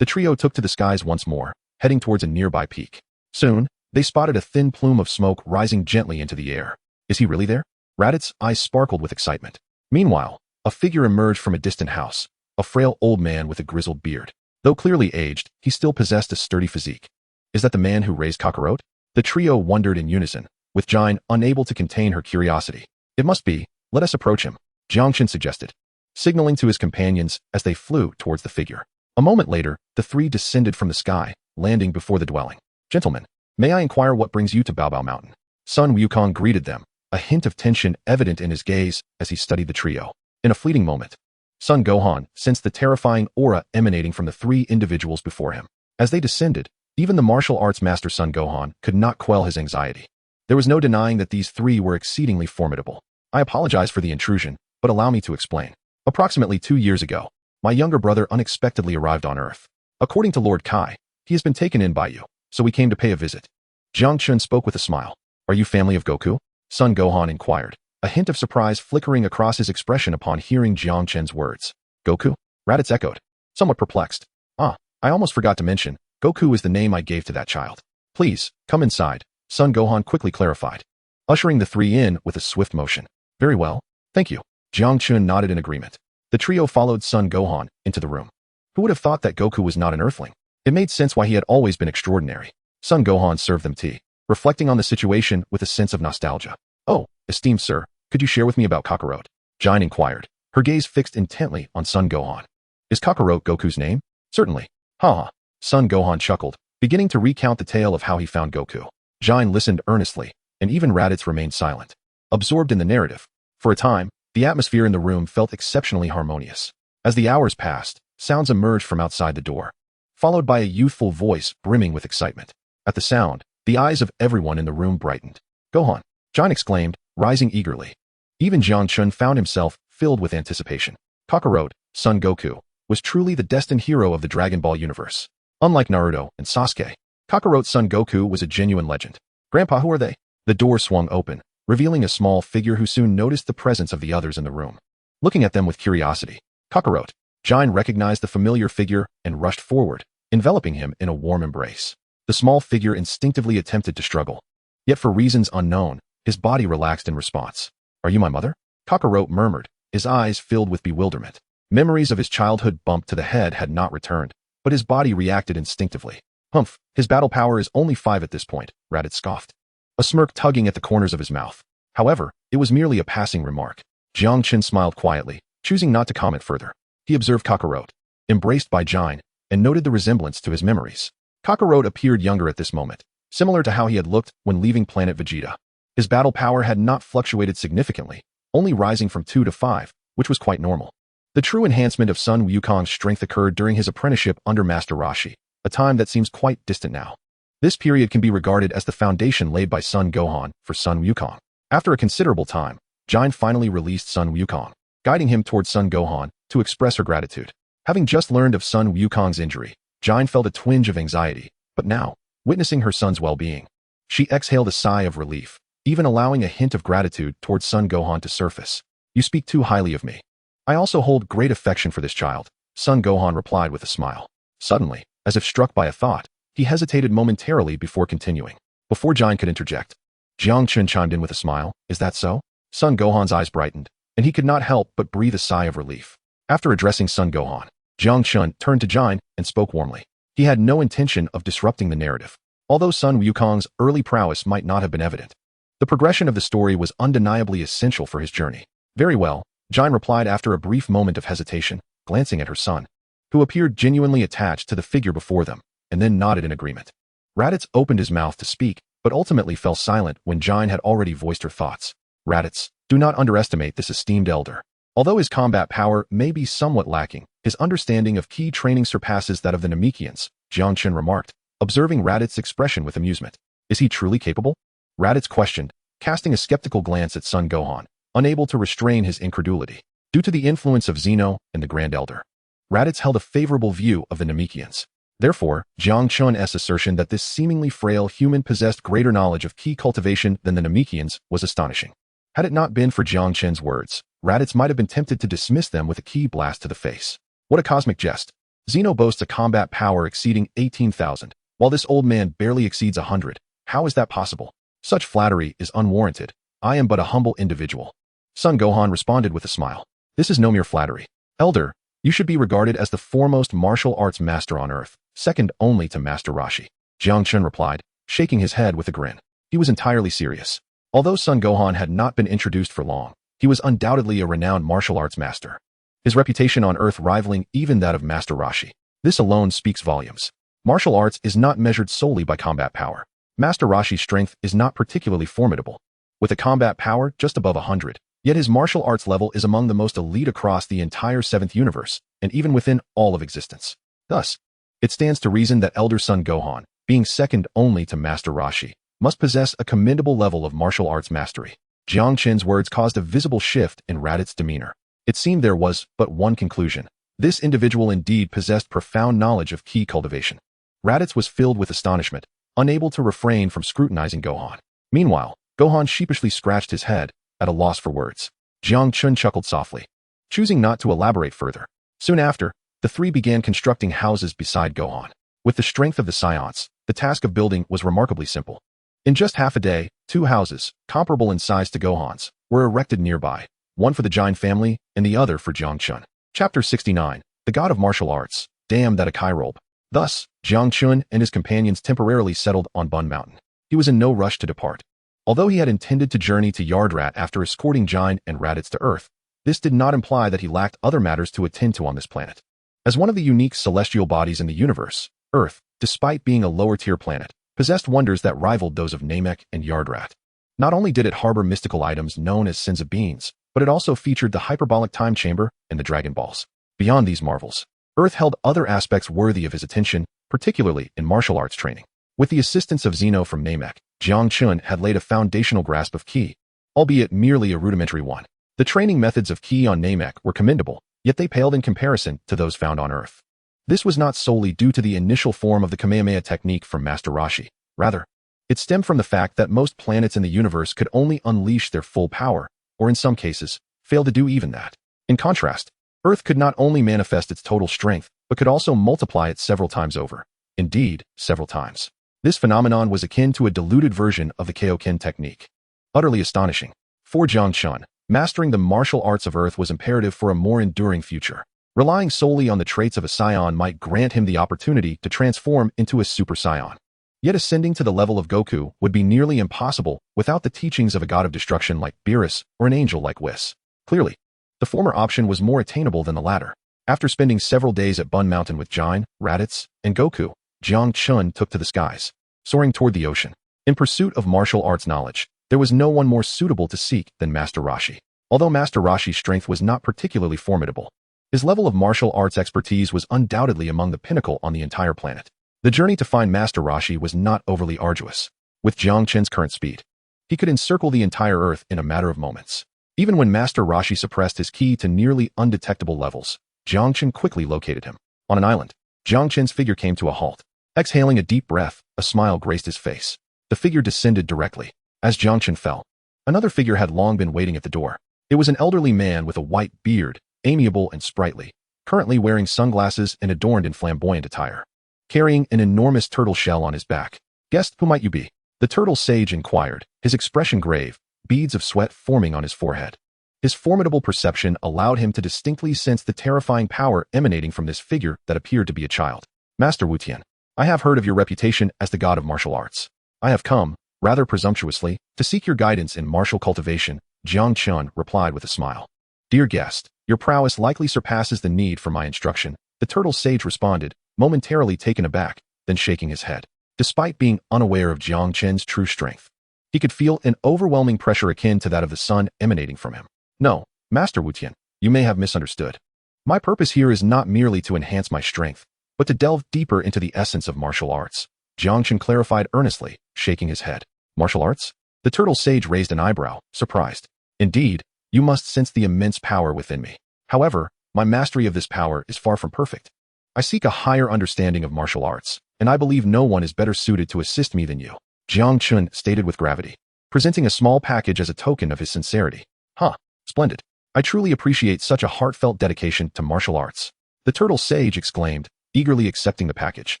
The trio took to the skies once more, heading towards a nearby peak. Soon, they spotted a thin plume of smoke rising gently into the air. "Is he really there?" Raditz's eyes sparkled with excitement. Meanwhile, a figure emerged from a distant house, a frail old man with a grizzled beard. Though clearly aged, he still possessed a sturdy physique. "Is that the man who raised Kakarot?" The trio wondered in unison, with Jine unable to contain her curiosity. "It must be. Let us approach him," Jiang Chen suggested, signaling to his companions as they flew towards the figure. A moment later, the 3 descended from the sky, landing before the dwelling. "Gentlemen, may I inquire what brings you to Baobao Mountain?" Sun Wukong greeted them, a hint of tension evident in his gaze as he studied the trio. In a fleeting moment, Sun Gohan sensed the terrifying aura emanating from the 3 individuals before him. As they descended, even the martial arts master Sun Gohan could not quell his anxiety. There was no denying that these 3 were exceedingly formidable. "I apologize for the intrusion, but allow me to explain. Approximately 2 years ago, my younger brother unexpectedly arrived on Earth. According to Lord Kai, he has been taken in by you, so we came to pay a visit." Jiang Chen spoke with a smile. "Are you family of Goku?" Sun Gohan inquired, a hint of surprise flickering across his expression upon hearing Jiang Chen's words. Goku? Raditz echoed, somewhat perplexed. Ah, I almost forgot to mention, Goku is the name I gave to that child. Please, come inside, Son Gohan quickly clarified, ushering the three in with a swift motion. Very well, thank you. Jiang Chen nodded in agreement. The trio followed Son Gohan into the room. Who would have thought that Goku was not an Earthling? It made sense why he had always been extraordinary. Son Gohan served them tea, reflecting on the situation with a sense of nostalgia. Oh, esteemed sir, could you share with me about Kakarot? Jiang inquired, her gaze fixed intently on Son Gohan. Is Kakarot Goku's name? Certainly. Ha. Son Gohan chuckled, beginning to recount the tale of how he found Goku. Jiang listened earnestly, and even Raditz remained silent, absorbed in the narrative. For a time, the atmosphere in the room felt exceptionally harmonious. As the hours passed, sounds emerged from outside the door, followed by a youthful voice brimming with excitement. At the sound, the eyes of everyone in the room brightened. Gohan! Jiang exclaimed, rising eagerly. Even Jiang Chen found himself filled with anticipation. Kakarot, Son Goku, was truly the destined hero of the Dragon Ball universe. Unlike Naruto and Sasuke, Kakarot's Son Goku was a genuine legend. Grandpa, who are they? The door swung open, revealing a small figure who soon noticed the presence of the others in the room. Looking at them with curiosity, Kakarot, Jiang recognized the familiar figure and rushed forward, enveloping him in a warm embrace. The small figure instinctively attempted to struggle. Yet for reasons unknown, his body relaxed in response. Are you my mother? Kakarot murmured, his eyes filled with bewilderment. Memories of his childhood bump to the head had not returned, but his body reacted instinctively. Humph, his battle power is only 5 at this point, Raditz scoffed, a smirk tugging at the corners of his mouth. However, it was merely a passing remark. Jiang Chen smiled quietly, choosing not to comment further. He observed Kakarot, embraced by Jiang, and noted the resemblance to his memories. Kakarot appeared younger at this moment, similar to how he had looked when leaving planet Vegeta. His battle power had not fluctuated significantly, only rising from 2 to 5, which was quite normal. The true enhancement of Sun Wukong's strength occurred during his apprenticeship under Master Roshi, a time that seems quite distant now. This period can be regarded as the foundation laid by Son Gohan for Sun Wukong. After a considerable time, Jiang finally released Sun Wukong, guiding him towards Son Gohan to express her gratitude. Having just learned of Sun Wukong's injury, Jiang felt a twinge of anxiety, but now, witnessing her son's well-being, she exhaled a sigh of relief, even allowing a hint of gratitude towards Son Gohan to surface. You speak too highly of me. I also hold great affection for this child, Son Gohan replied with a smile. Suddenly, as if struck by a thought, he hesitated momentarily before continuing. Before Jiang could interject, Jiang Chen chimed in with a smile. Is that so? Son Gohan's eyes brightened, and he could not help but breathe a sigh of relief. After addressing Son Gohan, Jiang Chen turned to Jiang and spoke warmly. He had no intention of disrupting the narrative. Although Sun Wukong's early prowess might not have been evident, the progression of the story was undeniably essential for his journey. Very well, Jiang replied after a brief moment of hesitation, glancing at her son, who appeared genuinely attached to the figure before them, and then nodded in agreement. Raditz opened his mouth to speak, but ultimately fell silent when Jiang had already voiced her thoughts. Raditz, do not underestimate this esteemed elder. Although his combat power may be somewhat lacking, his understanding of key training surpasses that of the Namekians, Jiang Chen remarked, observing Raditz's expression with amusement. Is he truly capable? Raditz questioned, casting a skeptical glance at Son Gohan, unable to restrain his incredulity. Due to the influence of Zeno and the Grand Elder, Raditz held a favorable view of the Namekians. Therefore, Jiang Chen's assertion that this seemingly frail human possessed greater knowledge of key cultivation than the Namekians was astonishing. Had it not been for Jiang Chen's words, Raditz might have been tempted to dismiss them with a key blast to the face. What a cosmic jest. Zeno boasts a combat power exceeding 18,000, while this old man barely exceeds 100. How is that possible? Such flattery is unwarranted. I am but a humble individual. Son Gohan responded with a smile. This is no mere flattery. Elder, you should be regarded as the foremost martial arts master on earth, second only to Master Roshi. Jiang Chen replied, shaking his head with a grin. He was entirely serious. Although Son Gohan had not been introduced for long, he was undoubtedly a renowned martial arts master, his reputation on Earth rivaling even that of Master Roshi. This alone speaks volumes. Martial arts is not measured solely by combat power. Master Roshi's strength is not particularly formidable, with a combat power just above 100, yet his martial arts level is among the most elite across the entire 7th universe, and even within all of existence. Thus, it stands to reason that Elder Son Gohan, being second only to Master Roshi, must possess a commendable level of martial arts mastery. Jiang Chen's words caused a visible shift in Raditz's demeanor. It seemed there was but one conclusion. This individual indeed possessed profound knowledge of key cultivation. Raditz was filled with astonishment, unable to refrain from scrutinizing Gohan. Meanwhile, Gohan sheepishly scratched his head, at a loss for words. Jiang Chen chuckled softly, choosing not to elaborate further. Soon after, the three began constructing houses beside Gohan. With the strength of the Saiyans, the task of building was remarkably simple. In just half a day, 2 houses, comparable in size to Gohan's, were erected nearby, one for the Jiang family and the other for Jiang Chen. Chapter 69, The God of Martial Arts. Damn that Akai robe. Thus, Jiang Chen and his companions temporarily settled on Bun Mountain. He was in no rush to depart. Although he had intended to journey to Yardrat after escorting Jiang and Raditz to Earth, this did not imply that he lacked other matters to attend to on this planet. As one of the unique celestial bodies in the universe, Earth, despite being a lower-tier planet, possessed wonders that rivaled those of Namek and Yardrat. Not only did it harbor mystical items known as sins of beings, but it also featured the hyperbolic time chamber and the Dragon Balls. Beyond these marvels, Earth held other aspects worthy of his attention, particularly in martial arts training. With the assistance of Zeno from Namek, Jiang Chen had laid a foundational grasp of Ki, albeit merely a rudimentary one. The training methods of Ki on Namek were commendable, yet they paled in comparison to those found on Earth. This was not solely due to the initial form of the Kamehameha technique from Master Roshi. Rather, it stemmed from the fact that most planets in the universe could only unleash their full power, or in some cases, fail to do even that. In contrast, Earth could not only manifest its total strength, but could also multiply it several times over. Indeed, several times. This phenomenon was akin to a diluted version of the Kaioken technique. Utterly astonishing. For Jiang Chen, mastering the martial arts of Earth was imperative for a more enduring future. Relying solely on the traits of a Saiyan might grant him the opportunity to transform into a Super Saiyan. Yet ascending to the level of Goku would be nearly impossible without the teachings of a god of destruction like Beerus or an angel like Whis. Clearly, the former option was more attainable than the latter. After spending several days at Bun Mountain with Jiang, Raditz, and Goku, Jiang Chen took to the skies, soaring toward the ocean. In pursuit of martial arts knowledge, there was no one more suitable to seek than Master Roshi. Although Master Roshi's strength was not particularly formidable, his level of martial arts expertise was undoubtedly among the pinnacle on the entire planet. The journey to find Master Roshi was not overly arduous. With Jiang Chen's current speed, he could encircle the entire Earth in a matter of moments. Even when Master Roshi suppressed his ki to nearly undetectable levels, Jiang Chen quickly located him. On an island, Jiang Chen's figure came to a halt. Exhaling a deep breath, a smile graced his face. The figure descended directly. As Jiang Chen fell, another figure had long been waiting at the door. It was an elderly man with a white beard, amiable and sprightly, currently wearing sunglasses and adorned in flamboyant attire, carrying an enormous turtle shell on his back. "Guest, who might you be?" the turtle sage inquired, his expression grave, beads of sweat forming on his forehead. His formidable perception allowed him to distinctly sense the terrifying power emanating from this figure that appeared to be a child. "Master Wu Tian, I have heard of your reputation as the god of martial arts. I have come, rather presumptuously, to seek your guidance in martial cultivation," Jiang Chen replied with a smile. "Dear guest, your prowess likely surpasses the need for my instruction," the turtle sage responded, momentarily taken aback, then shaking his head. Despite being unaware of Jiang Chen's true strength, he could feel an overwhelming pressure akin to that of the sun emanating from him. "No, Master Wu Tian, you may have misunderstood. My purpose here is not merely to enhance my strength, but to delve deeper into the essence of martial arts," Jiang Chen clarified earnestly, shaking his head. "Martial arts?" The turtle sage raised an eyebrow, surprised. "Indeed, you must sense the immense power within me. However, my mastery of this power is far from perfect. I seek a higher understanding of martial arts, and I believe no one is better suited to assist me than you," Jiang Chen stated with gravity, presenting a small package as a token of his sincerity. "Huh, splendid. I truly appreciate such a heartfelt dedication to martial arts," the turtle sage exclaimed, eagerly accepting the package,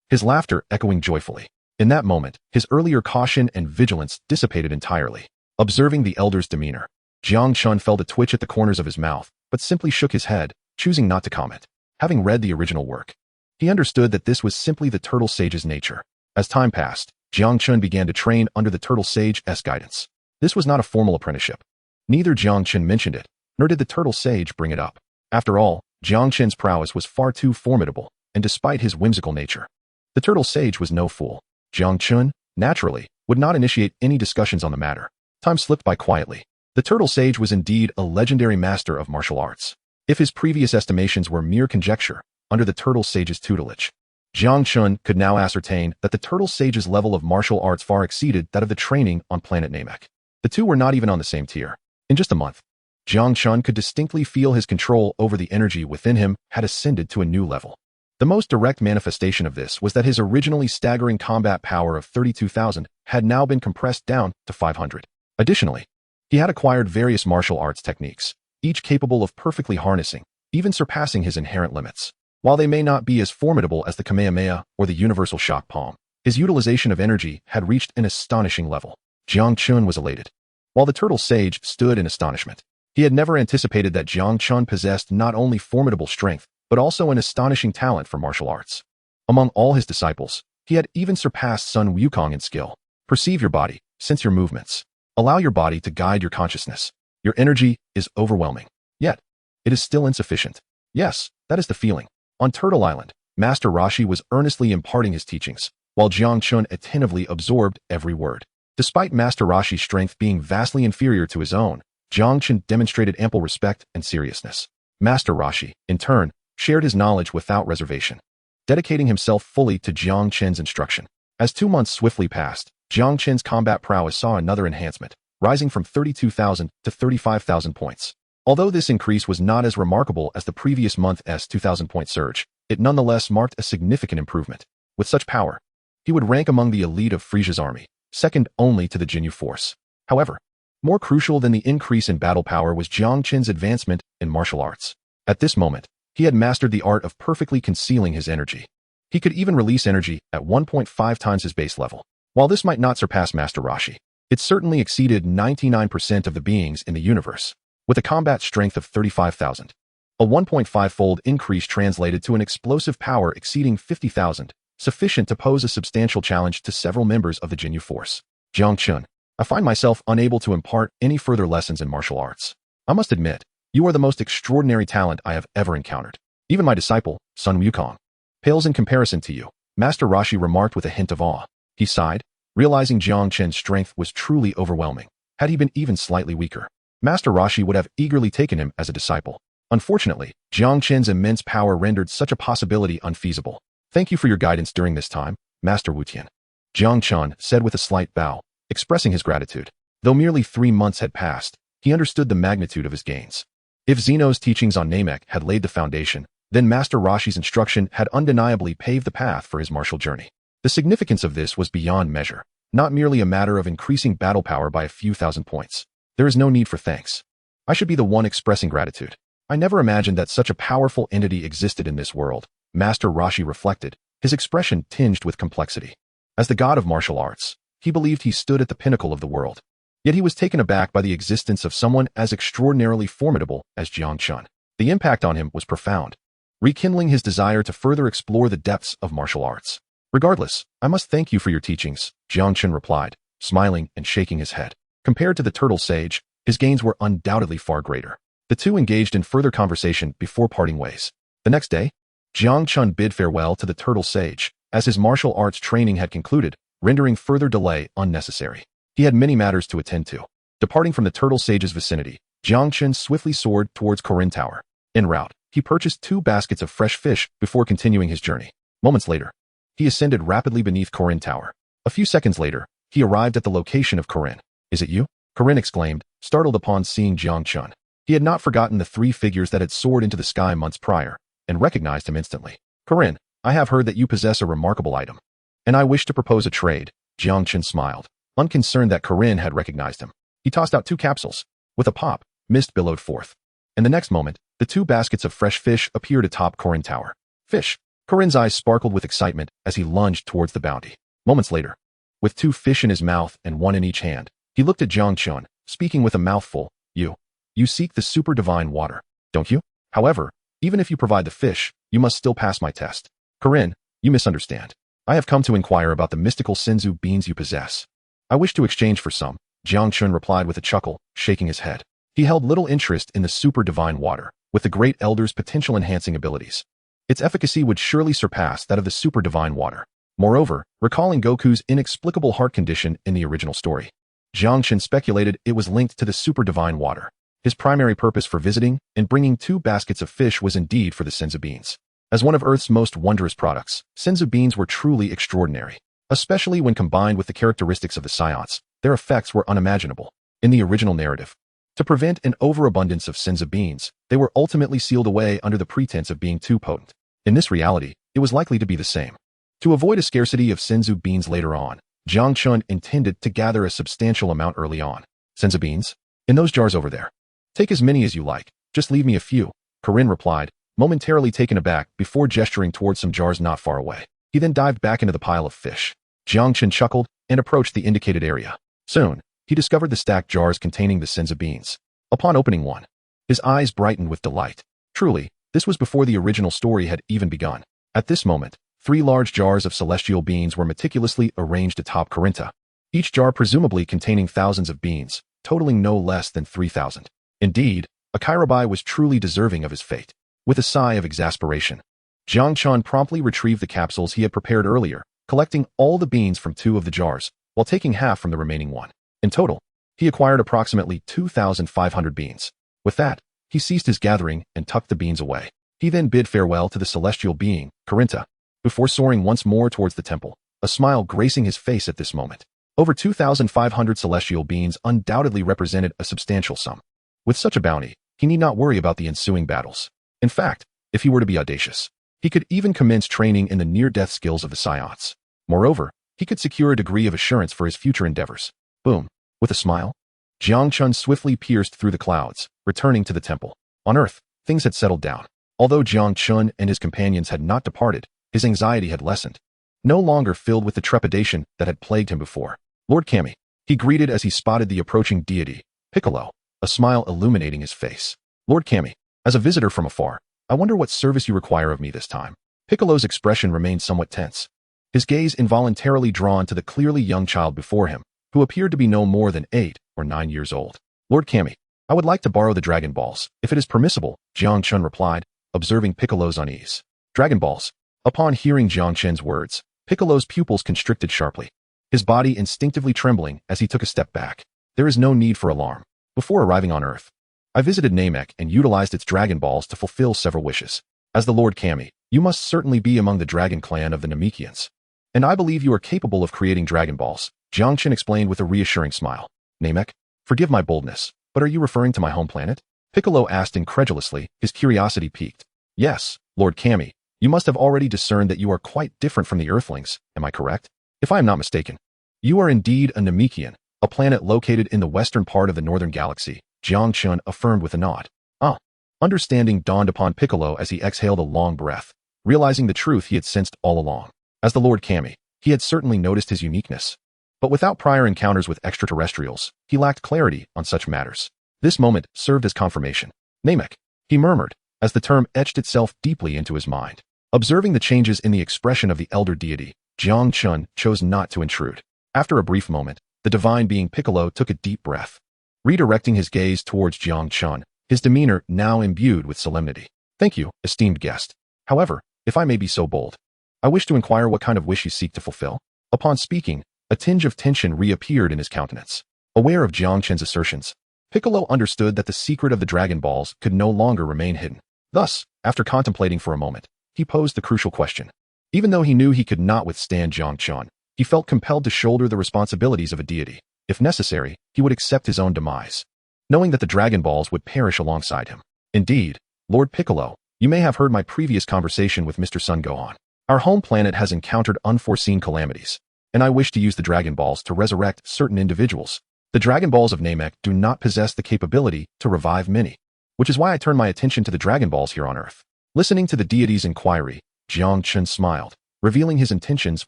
his laughter echoing joyfully. In that moment, his earlier caution and vigilance dissipated entirely. Observing the elder's demeanor, Jiang Chen felt a twitch at the corners of his mouth, but simply shook his head, choosing not to comment. Having read the original work, he understood that this was simply the turtle sage's nature. As time passed, Jiang Chen began to train under the turtle sage's guidance. This was not a formal apprenticeship. Neither Jiang Chen mentioned it, nor did the turtle sage bring it up. After all, Jiang Chen's prowess was far too formidable, and despite his whimsical nature, the turtle sage was no fool. Jiang Chen, naturally, would not initiate any discussions on the matter. Time slipped by quietly. The turtle sage was indeed a legendary master of martial arts. If his previous estimations were mere conjecture, under the turtle sage's tutelage, Jiang Chen could now ascertain that the turtle sage's level of martial arts far exceeded that of the training on planet Namek. The two were not even on the same tier. In just a month, Jiang Chen could distinctly feel his control over the energy within him had ascended to a new level. The most direct manifestation of this was that his originally staggering combat power of 32,000 had now been compressed down to 500. Additionally, he had acquired various martial arts techniques, each capable of perfectly harnessing, even surpassing his inherent limits. While they may not be as formidable as the Kamehameha or the Universal Shock Palm, his utilization of energy had reached an astonishing level. Jiang Chen was elated, while the Turtle Sage stood in astonishment. He had never anticipated that Jiang Chen possessed not only formidable strength, but also an astonishing talent for martial arts. Among all his disciples, he had even surpassed Sun Wukong in skill. Perceive your body, sense your movements. Allow your body to guide your consciousness. Your energy is overwhelming. Yet, it is still insufficient. Yes, that is the feeling. On Turtle Island, Master Roshi was earnestly imparting his teachings, while Jiang Chen attentively absorbed every word. Despite Master Roshi's strength being vastly inferior to his own, Jiang Chen demonstrated ample respect and seriousness. Master Roshi, in turn, shared his knowledge without reservation, dedicating himself fully to Jiang Chen's instruction. As 2 months swiftly passed, Jiang Chen's combat prowess saw another enhancement, rising from 32,000 to 35,000 points. Although this increase was not as remarkable as the previous month's 2,000-point surge, it nonetheless marked a significant improvement. With such power, he would rank among the elite of Frieza's army, second only to the Jinyu force. However, more crucial than the increase in battle power was Jiang Chen's advancement in martial arts. At this moment, he had mastered the art of perfectly concealing his energy. He could even release energy at 1.5 times his base level. While this might not surpass Master Roshi, it certainly exceeded 99% of the beings in the universe. With a combat strength of 35,000, a 1.5-fold increase translated to an explosive power exceeding 50,000, sufficient to pose a substantial challenge to several members of the Jinyu force. Jiang Chen, I find myself unable to impart any further lessons in martial arts. I must admit, you are the most extraordinary talent I have ever encountered. Even my disciple, Sun Wukong, pales in comparison to you, Master Roshi remarked with a hint of awe. He sighed, realizing Jiang Chen's strength was truly overwhelming. Had he been even slightly weaker, Master Roshi would have eagerly taken him as a disciple. Unfortunately, Jiang Chen's immense power rendered such a possibility unfeasible. Thank you for your guidance during this time, Master Wu Tian. Jiang Chen said with a slight bow, expressing his gratitude. Though merely 3 months had passed, he understood the magnitude of his gains. If Zeno's teachings on Namek had laid the foundation, then Master Roshi's instruction had undeniably paved the path for his martial journey. The significance of this was beyond measure, not merely a matter of increasing battle power by a few thousand points. There is no need for thanks. I should be the one expressing gratitude. I never imagined that such a powerful entity existed in this world, Master Roshi reflected, his expression tinged with complexity. As the god of martial arts, he believed he stood at the pinnacle of the world. Yet he was taken aback by the existence of someone as extraordinarily formidable as Jiang Chen. The impact on him was profound, rekindling his desire to further explore the depths of martial arts. Regardless, I must thank you for your teachings, Jiang Chen replied, smiling and shaking his head. Compared to the Turtle Sage, his gains were undoubtedly far greater. The two engaged in further conversation before parting ways. The next day, Jiang Chen bid farewell to the Turtle Sage, as his martial arts training had concluded, rendering further delay unnecessary. He had many matters to attend to. Departing from the Turtle Sage's vicinity, Jiang Chen swiftly soared towards Korin Tower. En route, he purchased 2 baskets of fresh fish before continuing his journey. Moments later, he ascended rapidly beneath Korin Tower. A few seconds later, he arrived at the location of Korin. Is it you? Korin exclaimed, startled upon seeing Jiang Chen. He had not forgotten the 3 figures that had soared into the sky months prior, and recognized him instantly. Korin, I have heard that you possess a remarkable item, and I wish to propose a trade. Jiang Chen smiled, unconcerned that Korin had recognized him. He tossed out 2 capsules. With a pop, mist billowed forth. And the next moment, the 2 baskets of fresh fish appeared atop Korin Tower. Fish! Korin's eyes sparkled with excitement as he lunged towards the bounty. Moments later, with 2 fish in his mouth and 1 in each hand, he looked at Jiang Chen, speaking with a mouthful. You seek the super divine water, don't you? However, even if you provide the fish, you must still pass my test. Korin, you misunderstand. I have come to inquire about the mystical senzu beans you possess. I wish to exchange for some, Jiang Chen replied with a chuckle, shaking his head. He held little interest in the super divine water, with the great elder's potential enhancing abilities. Its efficacy would surely surpass that of the super divine water. Moreover, recalling Goku's inexplicable heart condition in the original story, Jiang Chen speculated it was linked to the super divine water. His primary purpose for visiting and bringing 2 baskets of fish was indeed for the senzu beans. As one of Earth's most wondrous products, senzu beans were truly extraordinary. Especially when combined with the characteristics of the Saiyans, their effects were unimaginable. In the original narrative, to prevent an overabundance of senzu beans, they were ultimately sealed away under the pretense of being too potent. In this reality, it was likely to be the same. To avoid a scarcity of senzu beans later on, Jiang Chen intended to gather a substantial amount early on. Senzu beans? In those jars over there. Take as many as you like, just leave me a few, Corinne replied, momentarily taken aback before gesturing towards some jars not far away. He then dived back into the pile of fish. Jiang Chen chuckled and approached the indicated area. Soon, he discovered the stacked jars containing the Senza beans. Upon opening one, his eyes brightened with delight. Truly, this was before the original story had even begun. At this moment, 3 large jars of celestial beans were meticulously arranged atop Corinta, each jar presumably containing thousands of beans, totaling no less than 3,000. Indeed, Akirabai was truly deserving of his fate. With a sigh of exasperation, Jiang Chen promptly retrieved the capsules he had prepared earlier, collecting all the beans from 2 of the jars, while taking half from the remaining one. In total, he acquired approximately 2,500 beans. With that, he ceased his gathering and tucked the beans away. He then bid farewell to the celestial being, Corinta, before soaring once more towards the temple, a smile gracing his face at this moment. Over 2,500 celestial beans undoubtedly represented a substantial sum. With such a bounty, he need not worry about the ensuing battles. In fact, if he were to be audacious, he could even commence training in the near-death skills of the Saiyans. Moreover, he could secure a degree of assurance for his future endeavors. Boom. With a smile, Jiang Chen swiftly pierced through the clouds, returning to the temple. On Earth, things had settled down. Although Jiang Chen and his companions had not departed, his anxiety had lessened, no longer filled with the trepidation that had plagued him before. Lord Kami, he greeted as he spotted the approaching deity, Piccolo, a smile illuminating his face. Lord Kami, as a visitor from afar, I wonder what service you require of me this time. Piccolo's expression remained somewhat tense, his gaze involuntarily drawn to the clearly young child before him, who appeared to be no more than 8 or 9 years old. Lord Kami, I would like to borrow the Dragon Balls, if it is permissible, Jiang Chen replied, observing Piccolo's unease. Dragon Balls. Upon hearing Jiang Chen's words, Piccolo's pupils constricted sharply, his body instinctively trembling as he took a step back. There is no need for alarm. Before arriving on Earth, I visited Namek and utilized its Dragon Balls to fulfill several wishes. As the Lord Kami, you must certainly be among the Dragon Clan of the Namekians. And I believe you are capable of creating Dragon Balls, Jiang Chen explained with a reassuring smile. Namek, forgive my boldness, but are you referring to my home planet? Piccolo asked incredulously, his curiosity piqued. Yes, Lord Kami, you must have already discerned that you are quite different from the Earthlings, am I correct? If I am not mistaken, you are indeed a Namekian, a planet located in the western part of the northern galaxy, Jiang Chen affirmed with a nod. Ah. Understanding dawned upon Piccolo as he exhaled a long breath, realizing the truth he had sensed all along. As the Lord Kami, he had certainly noticed his uniqueness. But without prior encounters with extraterrestrials, he lacked clarity on such matters. This moment served as confirmation. Namek, he murmured, as the term etched itself deeply into his mind. Observing the changes in the expression of the elder deity, Jiang Chen chose not to intrude. After a brief moment, the divine being Piccolo took a deep breath, redirecting his gaze towards Jiang Chen, his demeanor now imbued with solemnity. Thank you, esteemed guest. However, if I may be so bold, I wish to inquire what kind of wish you seek to fulfill. Upon speaking, a tinge of tension reappeared in his countenance. Aware of Jiang Chen's assertions, Piccolo understood that the secret of the Dragon Balls could no longer remain hidden. Thus, after contemplating for a moment, he posed the crucial question. Even though he knew he could not withstand Jiang Chen, he felt compelled to shoulder the responsibilities of a deity. If necessary, he would accept his own demise, knowing that the Dragon Balls would perish alongside him. Indeed, Lord Piccolo, you may have heard my previous conversation with Mr. Sun Gohan. Our home planet has encountered unforeseen calamities, and I wish to use the Dragon Balls to resurrect certain individuals. The Dragon Balls of Namek do not possess the capability to revive many, which is why I turn my attention to the Dragon Balls here on Earth. Listening to the deity's inquiry, Jiang Chen smiled, revealing his intentions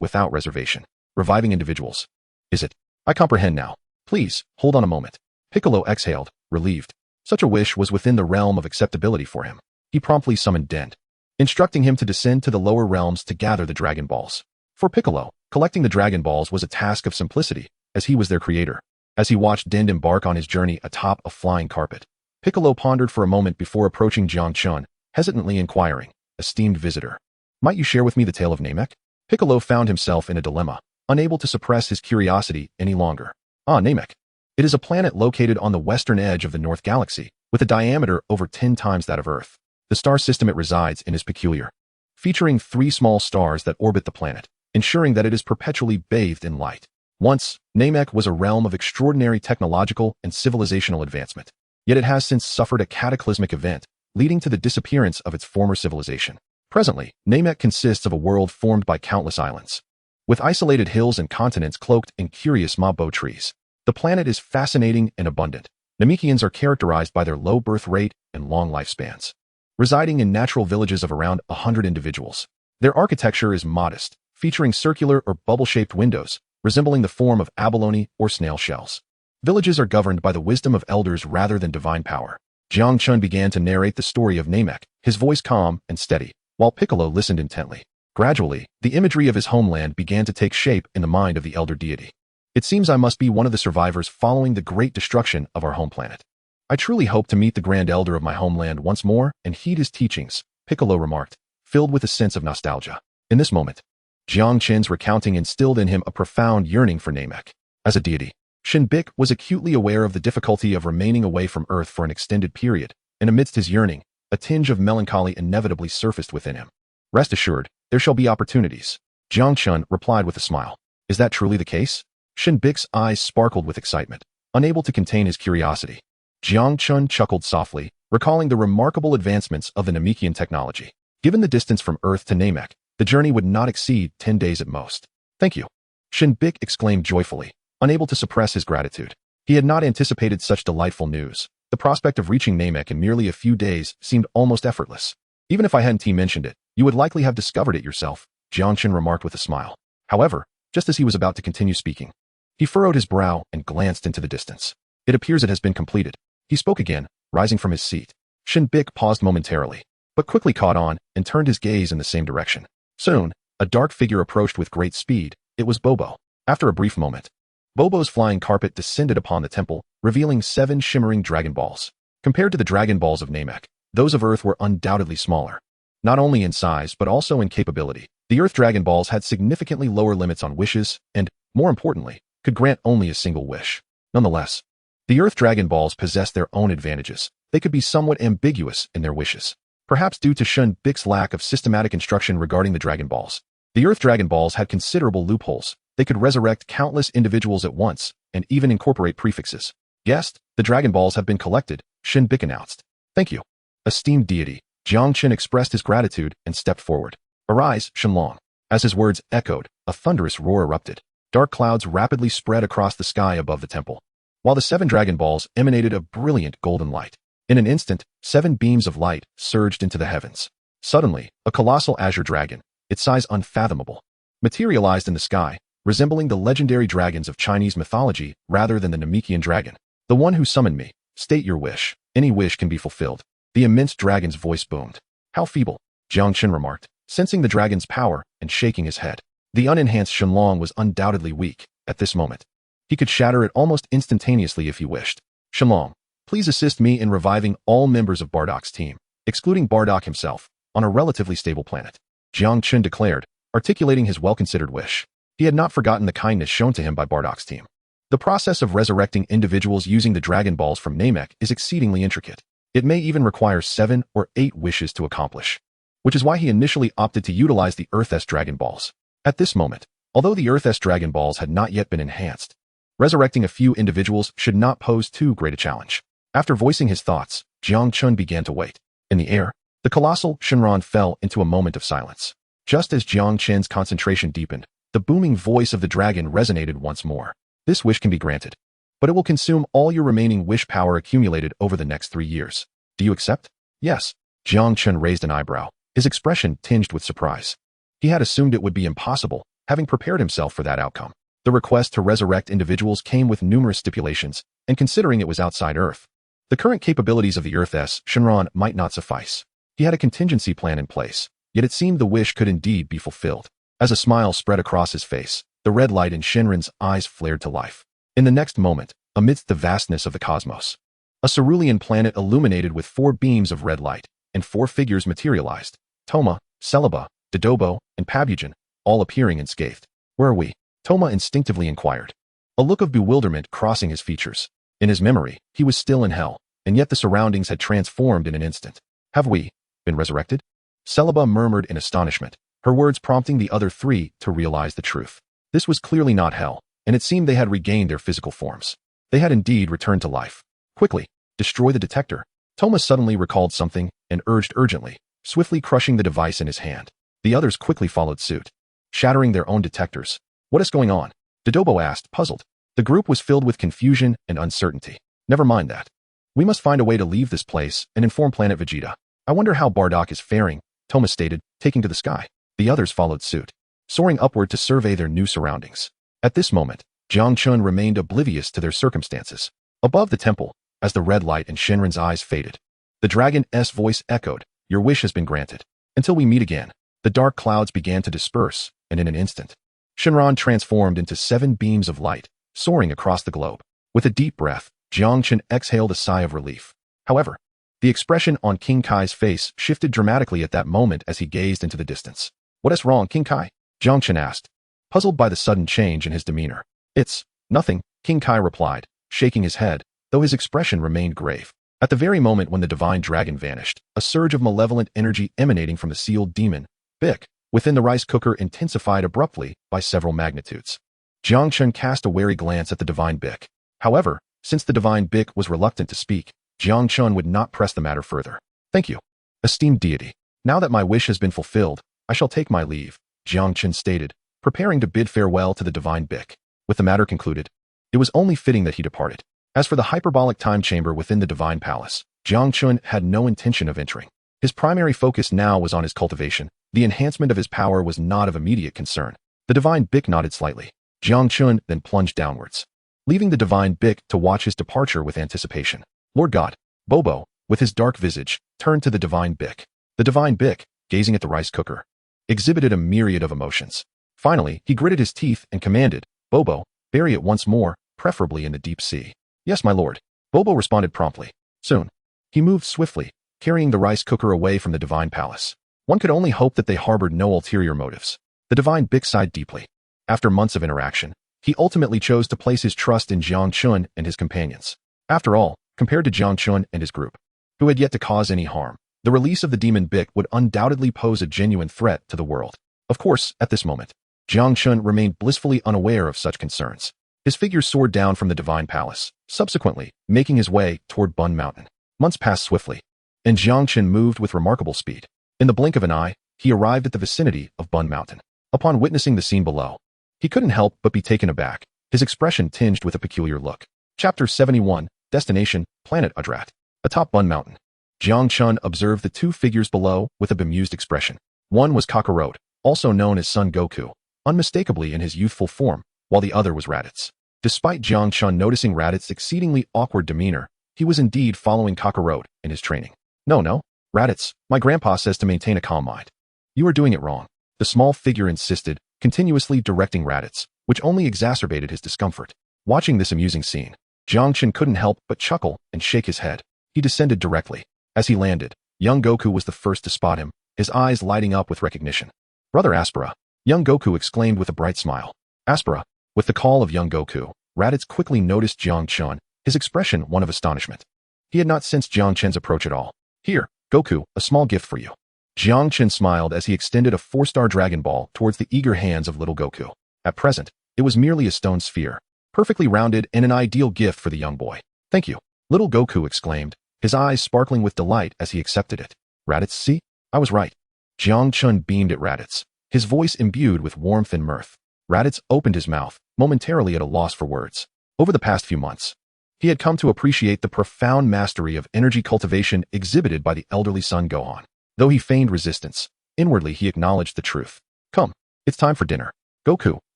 without reservation. Reviving individuals. Is it? I comprehend now. Please, hold on a moment. Piccolo exhaled, relieved. Such a wish was within the realm of acceptability for him. He promptly summoned Dent, instructing him to descend to the lower realms to gather the Dragon Balls. For Piccolo, collecting the Dragon Balls was a task of simplicity, as he was their creator. As he watched Dent embark on his journey atop a flying carpet, Piccolo pondered for a moment before approaching Jiang Chen, hesitantly inquiring, esteemed visitor, might you share with me the tale of Namek? Piccolo found himself in a dilemma, unable to suppress his curiosity any longer. Ah, Namek. It is a planet located on the western edge of the North Galaxy, with a diameter over 10 times that of Earth. The star system it resides in is peculiar, featuring 3 small stars that orbit the planet, ensuring that it is perpetually bathed in light. Once, Namek was a realm of extraordinary technological and civilizational advancement, yet it has since suffered a cataclysmic event, leading to the disappearance of its former civilization. Presently, Namek consists of a world formed by countless islands, with isolated hills and continents cloaked in curious mabo trees. The planet is fascinating and abundant. Namekians are characterized by their low birth rate and long lifespans. residing in natural villages of around 100 individuals. Their architecture is modest, featuring circular or bubble-shaped windows, resembling the form of abalone or snail shells. Villages are governed by the wisdom of elders rather than divine power. Jiang Chen began to narrate the story of Namek, his voice calm and steady, while Piccolo listened intently. Gradually, the imagery of his homeland began to take shape in the mind of the elder deity. It seems I must be one of the survivors following the great destruction of our home planet. I truly hope to meet the grand elder of my homeland once more and heed his teachings, Piccolo remarked, filled with a sense of nostalgia. In this moment, Jiang Chen's recounting instilled in him a profound yearning for Namek. As a deity, Shinbik was acutely aware of the difficulty of remaining away from Earth for an extended period, and amidst his yearning, a tinge of melancholy inevitably surfaced within him. Rest assured, there shall be opportunities, Jiang Chen replied with a smile. Is that truly the case? Shinbik's eyes sparkled with excitement, unable to contain his curiosity. Jiang Chen chuckled softly, recalling the remarkable advancements of the Namekian technology. Given the distance from Earth to Namek, the journey would not exceed 10 days at most. Thank you, Shinbik exclaimed joyfully, unable to suppress his gratitude. He had not anticipated such delightful news. The prospect of reaching Namek in merely a few days seemed almost effortless. Even if I hadn't mentioned it, you would likely have discovered it yourself, Jiang Chen remarked with a smile. However, just as he was about to continue speaking, he furrowed his brow and glanced into the distance. It appears it has been completed. He spoke again, rising from his seat. Shinbik paused momentarily, but quickly caught on and turned his gaze in the same direction. Soon, a dark figure approached with great speed. It was Bobo. After a brief moment, Bobo's flying carpet descended upon the temple, revealing 7 shimmering Dragon Balls. Compared to the Dragon Balls of Namek, those of Earth were undoubtedly smaller. Not only in size but also in capability, the Earth Dragon Balls had significantly lower limits on wishes and, more importantly, could grant only a single wish. Nonetheless, the Earth Dragon Balls possessed their own advantages. They could be somewhat ambiguous in their wishes. Perhaps due to Shinbik's lack of systematic instruction regarding the Dragon Balls, the Earth Dragon Balls had considerable loopholes. They could resurrect countless individuals at once and even incorporate prefixes. Guest, the Dragon Balls have been collected, Shinbik announced. Thank you, esteemed deity. Jiang Chen expressed his gratitude and stepped forward. Arise, Shenlong. As his words echoed, a thunderous roar erupted. Dark clouds rapidly spread across the sky above the temple, while the 7 Dragon Balls emanated a brilliant golden light. In an instant, 7 beams of light surged into the heavens. Suddenly, a colossal azure dragon, its size unfathomable, materialized in the sky, resembling the legendary dragons of Chinese mythology rather than the Namekian dragon. The one who summoned me, state your wish. Any wish can be fulfilled. The immense dragon's voice boomed. How feeble, Jiang Chen remarked, sensing the dragon's power and shaking his head. The unenhanced Shenlong was undoubtedly weak at this moment. He could shatter it almost instantaneously if he wished. Shenlong, please assist me in reviving all members of Bardock's team, excluding Bardock himself, on a relatively stable planet, Jiang Chen declared, articulating his well-considered wish. He had not forgotten the kindness shown to him by Bardock's team. The process of resurrecting individuals using the Dragon Balls from Namek is exceedingly intricate. It may even require 7 or 8 wishes to accomplish, which is why he initially opted to utilize the Earth-S Dragon Balls. At this moment, although the Earth-S Dragon Balls had not yet been enhanced, resurrecting a few individuals should not pose too great a challenge. After voicing his thoughts, Jiang Chen began to wait. In the air, the colossal Shenron fell into a moment of silence. Just as Jiang Chen's concentration deepened, the booming voice of the dragon resonated once more. This wish can be granted, but it will consume all your remaining wish power accumulated over the next 3 years. Do you accept? Yes. Jiang Chen raised an eyebrow, his expression tinged with surprise. He had assumed it would be impossible, having prepared himself for that outcome. The request to resurrect individuals came with numerous stipulations, and considering it was outside Earth, the current capabilities of the Earth-S Shenron might not suffice. He had a contingency plan in place, yet it seemed the wish could indeed be fulfilled. As a smile spread across his face, the red light in Shenron's eyes flared to life. In the next moment, amidst the vastness of the cosmos, a cerulean planet illuminated with 4 beams of red light, and 4 figures materialized. Toma, Celebi, Dodobo, and Pabugen, all appearing unscathed. Where are we? Toma instinctively inquired, a look of bewilderment crossing his features. In his memory, he was still in hell, and yet the surroundings had transformed in an instant. Have we been resurrected? Celebi murmured in astonishment, her words prompting the other 3 to realize the truth. This was clearly not hell, and it seemed they had regained their physical forms. They had indeed returned to life. Quickly, destroy the detector. Toma suddenly recalled something and urged urgently, swiftly crushing the device in his hand. The others quickly followed suit, shattering their own detectors. What is going on? Dodobo asked, puzzled. The group was filled with confusion and uncertainty. Never mind that. We must find a way to leave this place and inform Planet Vegeta. I wonder how Bardock is faring, Thomas stated, taking to the sky. The others followed suit, soaring upward to survey their new surroundings. At this moment, Jiang Chen remained oblivious to their circumstances. Above the temple, as the red light in Shinran's eyes faded, the dragon's voice echoed, "Your wish has been granted. Until we meet again." The dark clouds began to disperse, and in an instant, Shinran transformed into 7 beams of light, soaring across the globe. With a deep breath, Jiang Chen exhaled a sigh of relief. However, the expression on King Kai's face shifted dramatically at that moment as he gazed into the distance. "What is wrong, King Kai?" Jiang Chen asked, puzzled by the sudden change in his demeanor. "It's nothing," King Kai replied, shaking his head, though his expression remained grave. At the very moment when the divine dragon vanished, a surge of malevolent energy emanating from the sealed demon, Bick, within the rice cooker intensified abruptly by several magnitudes. Jiang Chen cast a wary glance at the divine Bick. However, since the divine Bick was reluctant to speak, Jiang Chen would not press the matter further. "Thank you, esteemed deity. Now that my wish has been fulfilled, I shall take my leave," Jiang Chen stated, preparing to bid farewell to the divine Bick. With the matter concluded, it was only fitting that he departed. As for the hyperbolic time chamber within the divine palace, Jiang Chen had no intention of entering. His primary focus now was on his cultivation. The enhancement of his power was not of immediate concern. The divine Bick nodded slightly. Jiang Chen then plunged downwards, leaving the divine Bick to watch his departure with anticipation. Lord God, Bobo, with his dark visage, turned to the divine Bick. The divine Bick, gazing at the rice cooker, exhibited a myriad of emotions. Finally, he gritted his teeth and commanded, "Bobo, bury it once more, preferably in the deep sea." "Yes, my lord." Bobo responded promptly. Soon, he moved swiftly, carrying the rice cooker away from the divine palace. One could only hope that they harbored no ulterior motives. The divine Bick sighed deeply. After months of interaction, he ultimately chose to place his trust in Jiang Chen and his companions. After all, compared to Jiang Chen and his group, who had yet to cause any harm, the release of the demon Bick would undoubtedly pose a genuine threat to the world. Of course, at this moment, Jiang Chen remained blissfully unaware of such concerns. His figure soared down from the divine palace, subsequently making his way toward Bun Mountain. Months passed swiftly, and Jiang Chen moved with remarkable speed. In the blink of an eye, he arrived at the vicinity of Bun Mountain. Upon witnessing the scene below, he couldn't help but be taken aback, his expression tinged with a peculiar look. Chapter 71, Destination, Planet Udrat. Atop Bun Mountain, Jiang Chen observed the 2 figures below with a bemused expression. One was Kakarot, also known as Son Goku, unmistakably in his youthful form, while the other was Raditz. Despite Jiang Chen noticing Raditz's exceedingly awkward demeanor, he was indeed following Kakarot in his training. No, Raditz, my grandpa says to maintain a calm mind. You are doing it wrong. The small figure insisted, continuously directing Raditz, which only exacerbated his discomfort. Watching this amusing scene, Jiang Chen couldn't help but chuckle and shake his head. He descended directly. As he landed, young Goku was the first to spot him, his eyes lighting up with recognition. "Brother Aspera," young Goku exclaimed with a bright smile. Aspera. With the call of young Goku, Raditz quickly noticed Jiang Chen, his expression one of astonishment. He had not sensed Jiang Chen's approach at all. "Here, Goku, a small gift for you." Jiang Chen smiled as he extended a 4-star Dragon Ball towards the eager hands of little Goku. At present, it was merely a stone sphere, perfectly rounded and an ideal gift for the young boy. "Thank you," little Goku exclaimed, his eyes sparkling with delight as he accepted it. "Raditz, see? I was right." Jiang Chen beamed at Raditz, his voice imbued with warmth and mirth. Raditz opened his mouth, momentarily at a loss for words. Over the past few months, he had come to appreciate the profound mastery of energy cultivation exhibited by the elderly son Gohan. Though he feigned resistance, inwardly he acknowledged the truth. "Come, it's time for dinner. Goku,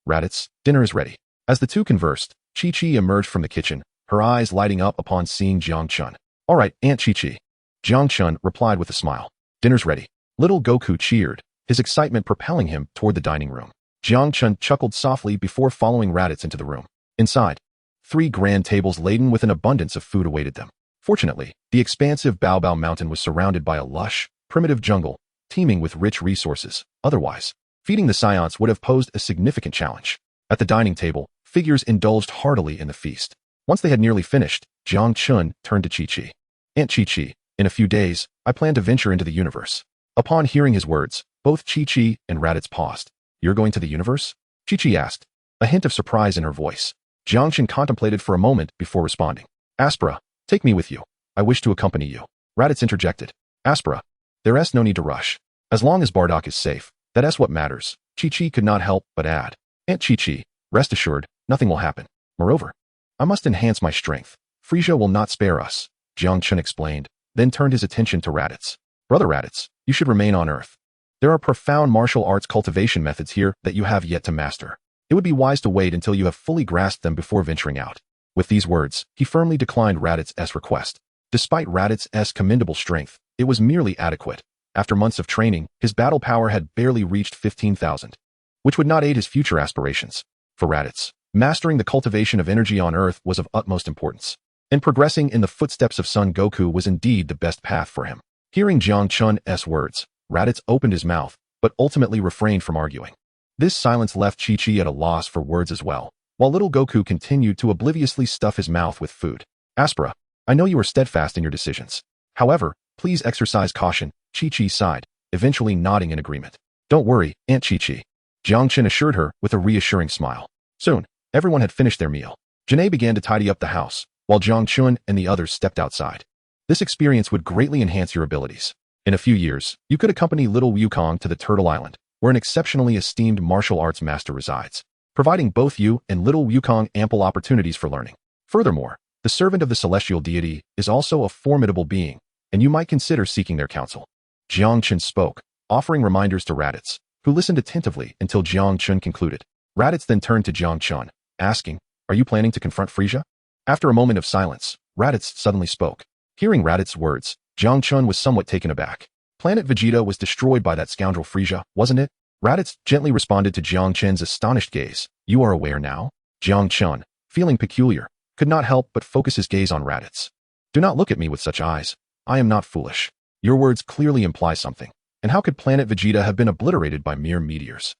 Raditz, dinner is ready." As the two conversed, Chi-Chi emerged from the kitchen, her eyes lighting up upon seeing Jiang Chen. "All right, Aunt Chi-Chi." Jiang Chen replied with a smile. "Dinner's ready." Little Goku cheered, his excitement propelling him toward the dining room. Jiang Chen chuckled softly before following Raditz into the room. Inside, 3 grand tables laden with an abundance of food awaited them. Fortunately, the expansive Baobao Mountain was surrounded by a lush, primitive jungle, teeming with rich resources. Otherwise, feeding the Saiyans would have posed a significant challenge. At the dining table, figures indulged heartily in the feast. Once they had nearly finished, Jiang Chen turned to Chi-Chi. "Aunt Chi-Chi, in a few days, I plan to venture into the universe." Upon hearing his words, both Chi-Chi and Raditz paused. "You're going to the universe?" Chi-Chi asked, a hint of surprise in her voice. Jiang Chen contemplated for a moment before responding. "Aspera, take me with you. I wish to accompany you." Raditz interjected. "Aspera, there's no need to rush. As long as Bardock is safe, that's what matters." Chi-Chi could not help but add. "Aunt Chi-Chi, rest assured, nothing will happen. Moreover, I must enhance my strength. Frieza will not spare us," Jiang Chen explained, then turned his attention to Raditz. Brother Raditz, you should remain on Earth. There are profound martial arts cultivation methods here that you have yet to master. It would be wise to wait until you have fully grasped them before venturing out. With these words, he firmly declined Raditz's request. Despite Raditz's commendable strength, it was merely adequate. After months of training, his battle power had barely reached 15,000, which would not aid his future aspirations. For Raditz, mastering the cultivation of energy on Earth was of utmost importance, and progressing in the footsteps of Son Goku was indeed the best path for him. Hearing Jiang Chen's words, Raditz opened his mouth, but ultimately refrained from arguing. This silence left Chi-Chi at a loss for words as well, while little Goku continued to obliviously stuff his mouth with food. Aspera, I know you are steadfast in your decisions. However, please exercise caution, Chi-Chi sighed, eventually nodding in agreement. Don't worry, Aunt Chi-Chi, Jiang Chen assured her with a reassuring smile. Soon, everyone had finished their meal. Janae began to tidy up the house, while Jiang Chen and the others stepped outside. This experience would greatly enhance your abilities. In a few years, you could accompany little Wukong to the Turtle Island, where an exceptionally esteemed martial arts master resides, providing both you and little Wukong ample opportunities for learning. Furthermore, the servant of the celestial deity is also a formidable being, and you might consider seeking their counsel. Jiang Chen spoke, offering reminders to Raditz, who listened attentively until Jiang Chen concluded. Raditz then turned to Jiang Chen, asking, Are you planning to confront Frieza? After a moment of silence, Raditz suddenly spoke. Hearing Raditz's words, Jiang Chen was somewhat taken aback. Planet Vegeta was destroyed by that scoundrel Frieza, wasn't it? Raditz gently responded to Jiang Chen's astonished gaze. You are aware now? Jiang Chen, feeling peculiar, could not help but focus his gaze on Raditz. Do not look at me with such eyes. I am not foolish. Your words clearly imply something. And how could planet Vegeta have been obliterated by mere meteors?